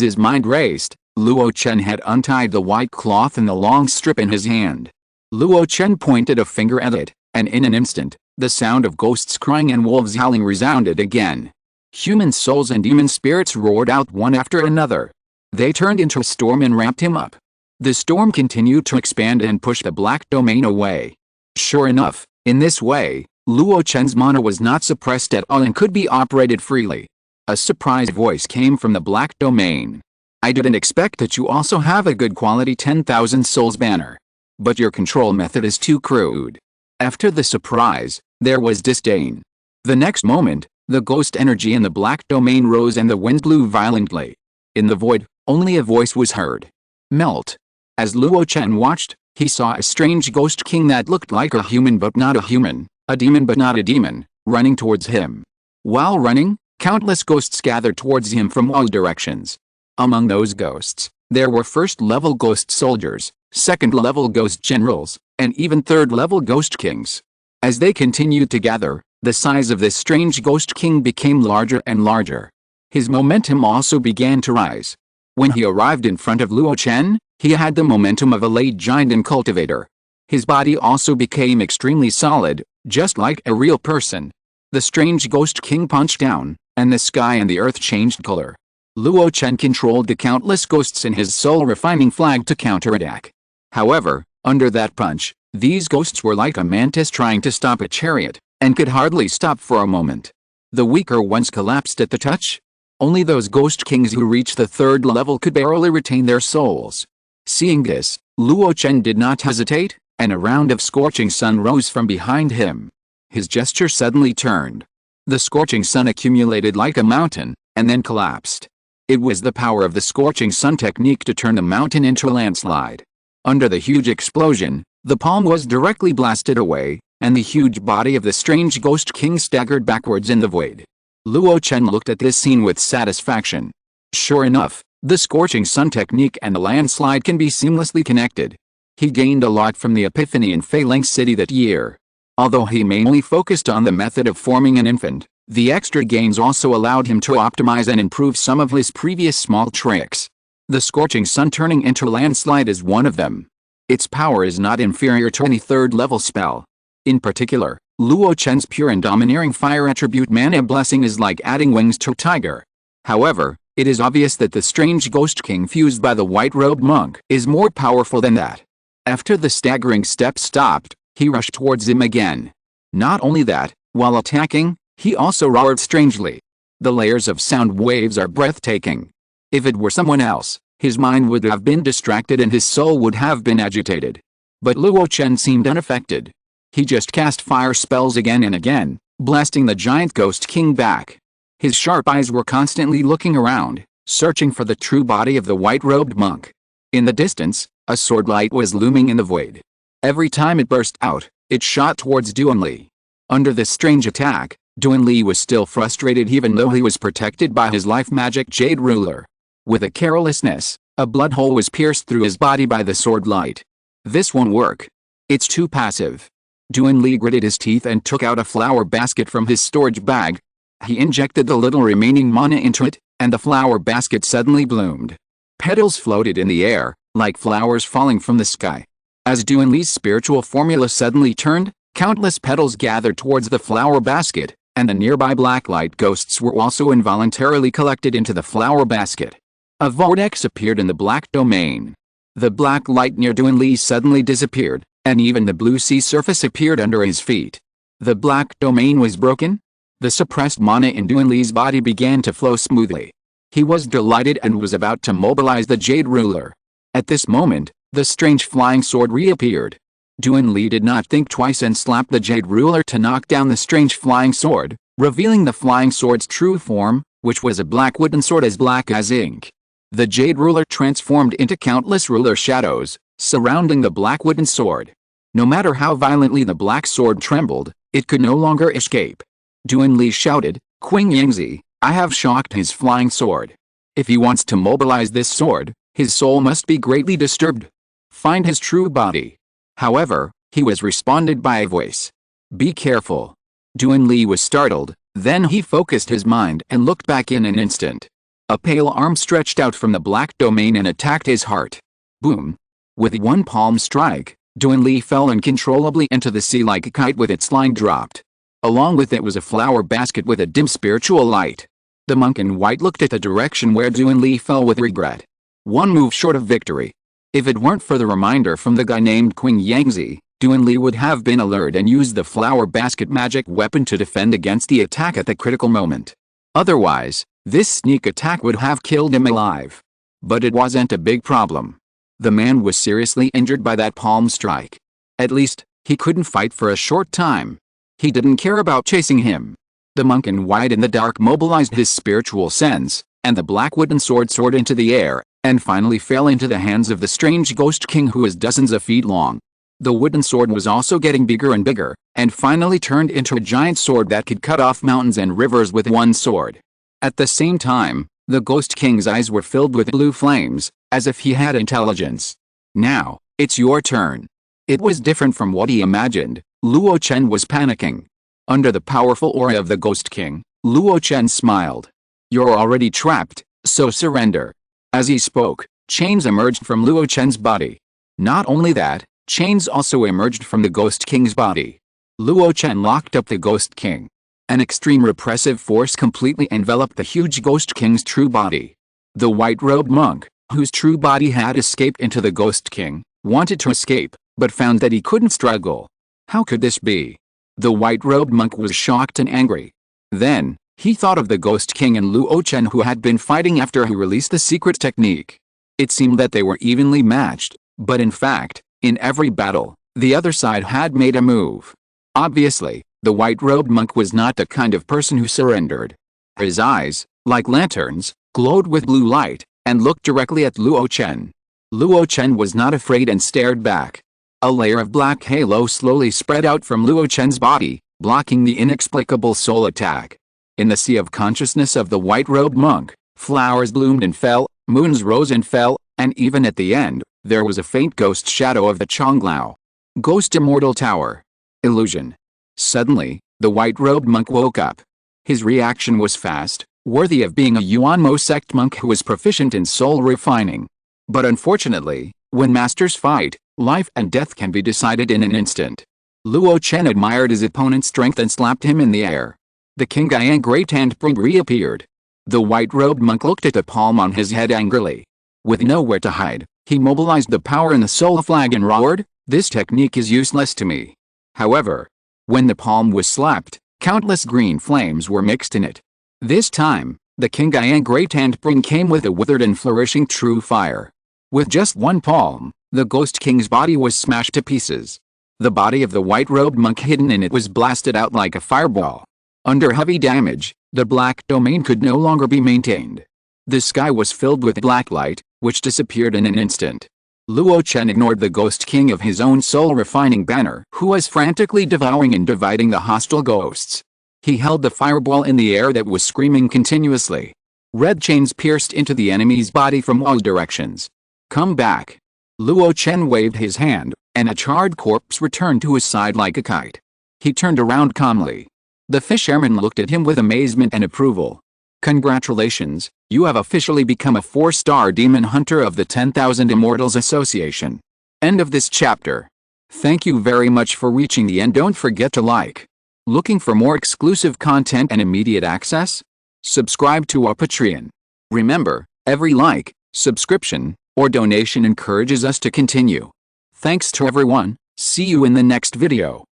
his mind raced, Luo Chen had untied the white cloth and the long strip in his hand. Luo Chen pointed a finger at it, and in an instant, the sound of ghosts crying and wolves howling resounded again. Human souls and demon spirits roared out one after another. They turned into a storm and wrapped him up. The storm continued to expand and push the black domain away. Sure enough, in this way, Luo Chen's mana was not suppressed at all and could be operated freely. A surprised voice came from the black domain. I didn't expect that you also have a good quality 10,000 souls banner. But your control method is too crude. After the surprise, there was disdain. The next moment, the ghost energy in the black domain rose and the wind blew violently. In the void, only a voice was heard. Melt. As Luo Chen watched, he saw a strange ghost king that looked like a human but not a human, a demon but not a demon, running towards him. While running, countless ghosts gathered towards him from all directions. Among those ghosts, there were first-level ghost soldiers, second-level ghost generals, and even third-level ghost kings. As they continued to gather, the size of this strange ghost king became larger and larger. His momentum also began to rise. When he arrived in front of Luo Chen, he had the momentum of a late giant and cultivator. His body also became extremely solid, just like a real person. The strange Ghost King punched down, and the sky and the earth changed color. Luo Chen controlled the countless ghosts in his soul-refining flag to counterattack. However, under that punch, these ghosts were like a mantis trying to stop a chariot, and could hardly stop for a moment. The weaker ones collapsed at the touch. Only those Ghost Kings who reached the third level could barely retain their souls. Seeing this, Luo Chen did not hesitate, and a round of scorching sun rose from behind him. His gesture suddenly turned. The scorching sun accumulated like a mountain, and then collapsed. It was the power of the scorching sun technique to turn the mountain into a landslide. Under the huge explosion, the palm was directly blasted away, and the huge body of the strange Ghost King staggered backwards in the void. Luo Chen looked at this scene with satisfaction. Sure enough, the scorching sun technique and the landslide can be seamlessly connected. He gained a lot from the epiphany in Feiling City that year. Although he mainly focused on the method of forming an infant, the extra gains also allowed him to optimize and improve some of his previous small tricks. The scorching sun turning into a landslide is one of them. Its power is not inferior to any third-level spell. In particular, Luo Chen's pure and domineering fire attribute Mana Blessing is like adding wings to a tiger. However, it is obvious that the strange Ghost King fused by the white-robed monk is more powerful than that. After the staggering step stopped, he rushed towards him again. Not only that, while attacking, he also roared strangely. The layers of sound waves are breathtaking. If it were someone else, his mind would have been distracted and his soul would have been agitated. But Luo Chen seemed unaffected. He just cast fire spells again and again, blasting the giant Ghost King back. His sharp eyes were constantly looking around, searching for the true body of the white-robed monk. In the distance, a sword light was looming in the void. Every time it burst out, it shot towards Duanli. Under this strange attack, Duanli was still frustrated even though he was protected by his life magic Jade Ruler. With a carelessness, a blood hole was pierced through his body by the sword light. This won't work. It's too passive. Duanli gritted his teeth and took out a flower basket from his storage bag. He injected the little remaining mana into it, and the flower basket suddenly bloomed. Petals floated in the air, like flowers falling from the sky. As Duanli's spiritual formula suddenly turned, countless petals gathered towards the flower basket, and the nearby blacklight ghosts were also involuntarily collected into the flower basket. A vortex appeared in the black domain. The black light near Duanli suddenly disappeared, and even the blue sea surface appeared under his feet. The black domain was broken. The suppressed mana in Duanli's body began to flow smoothly. He was delighted and was about to mobilize the Jade Ruler. At this moment, the strange flying sword reappeared. Duanli did not think twice and slapped the Jade Ruler to knock down the strange flying sword, revealing the flying sword's true form, which was a black wooden sword as black as ink. The Jade Ruler transformed into countless ruler shadows, surrounding the black wooden sword. No matter how violently the black sword trembled, it could no longer escape. Duanli shouted, "Qing Yangzi, I have shocked his flying sword. If he wants to mobilize this sword, his soul must be greatly disturbed. Find his true body." However, he was responded by a voice. "Be careful." Duanli was startled, then he focused his mind and looked back in an instant. A pale arm stretched out from the black domain and attacked his heart. Boom! With one palm strike, Duanli fell uncontrollably into the sea like a kite with its line dropped. Along with it was a flower basket with a dim spiritual light. The monk in white looked at the direction where Duanli fell with regret. One move short of victory. If it weren't for the reminder from the guy named Qing Yangzi, Duanli would have been alert and used the flower basket magic weapon to defend against the attack at the critical moment. Otherwise, this sneak attack would have killed him alive. But it wasn't a big problem. The man was seriously injured by that palm strike. At least, he couldn't fight for a short time. He didn't care about chasing him. The monk in white in the dark mobilized his spiritual sense, and the black wooden sword soared into the air, and finally fell into the hands of the strange Ghost King who is dozens of feet long. The wooden sword was also getting bigger and bigger, and finally turned into a giant sword that could cut off mountains and rivers with one sword. At the same time, the Ghost King's eyes were filled with blue flames, as if he had intelligence. "Now, it's your turn." It was different from what he imagined. Luo Chen was panicking. Under the powerful aura of the Ghost King, Luo Chen smiled. "You're already trapped, so surrender." As he spoke, chains emerged from Luo Chen's body. Not only that, chains also emerged from the Ghost King's body. Luo Chen locked up the Ghost King. An extreme repressive force completely enveloped the huge Ghost King's true body. The white-robed monk, whose true body had escaped into the Ghost King, wanted to escape, but found that he couldn't struggle. How could this be? The white-robed monk was shocked and angry. Then, he thought of the Ghost King and Luo Chen who had been fighting after he released the secret technique. It seemed that they were evenly matched, but in fact, in every battle, the other side had made a move. Obviously, the white-robed monk was not the kind of person who surrendered. His eyes, like lanterns, glowed with blue light, and looked directly at Luo Chen. Luo Chen was not afraid and stared back. A layer of black halo slowly spread out from Luo Chen's body, blocking the inexplicable soul attack. In the sea of consciousness of the white-robed monk, flowers bloomed and fell, moons rose and fell, and even at the end, there was a faint ghost shadow of the Chonglao. Ghost Immortal Tower. Illusion. Suddenly, the white-robed monk woke up. His reaction was fast, worthy of being a Yuanmo sect monk who was proficient in soul refining. But unfortunately, when masters fight, life and death can be decided in an instant. Luo Chen admired his opponent's strength and slapped him in the air. The King Yang great handprint reappeared. The white-robed monk looked at the palm on his head angrily. With nowhere to hide, he mobilized the power in the soul flag and roared, "This technique is useless to me." However, when the palm was slapped, countless green flames were mixed in it. This time, the King Yang great handprint came with a withered and flourishing true fire. With just one palm, the Ghost King's body was smashed to pieces. The body of the white-robed monk hidden in it was blasted out like a fireball. Under heavy damage, the black domain could no longer be maintained. The sky was filled with black light, which disappeared in an instant. Luo Chen ignored the Ghost King of his own soul-refining banner, who was frantically devouring and dividing the hostile ghosts. He held the fireball in the air that was screaming continuously. Red chains pierced into the enemy's body from all directions. "Come back." Luo Chen waved his hand, and a charred corpse returned to his side like a kite. He turned around calmly. The fisherman looked at him with amazement and approval. "Congratulations, you have officially become a 4-star demon hunter of the 10,000 Immortals Association." End of this chapter. Thank you very much for reaching the end. Don't forget to like. Looking for more exclusive content and immediate access? Subscribe to our Patreon. Remember, every like, subscription, or donation encourages us to continue. Thanks to everyone. See you in the next video.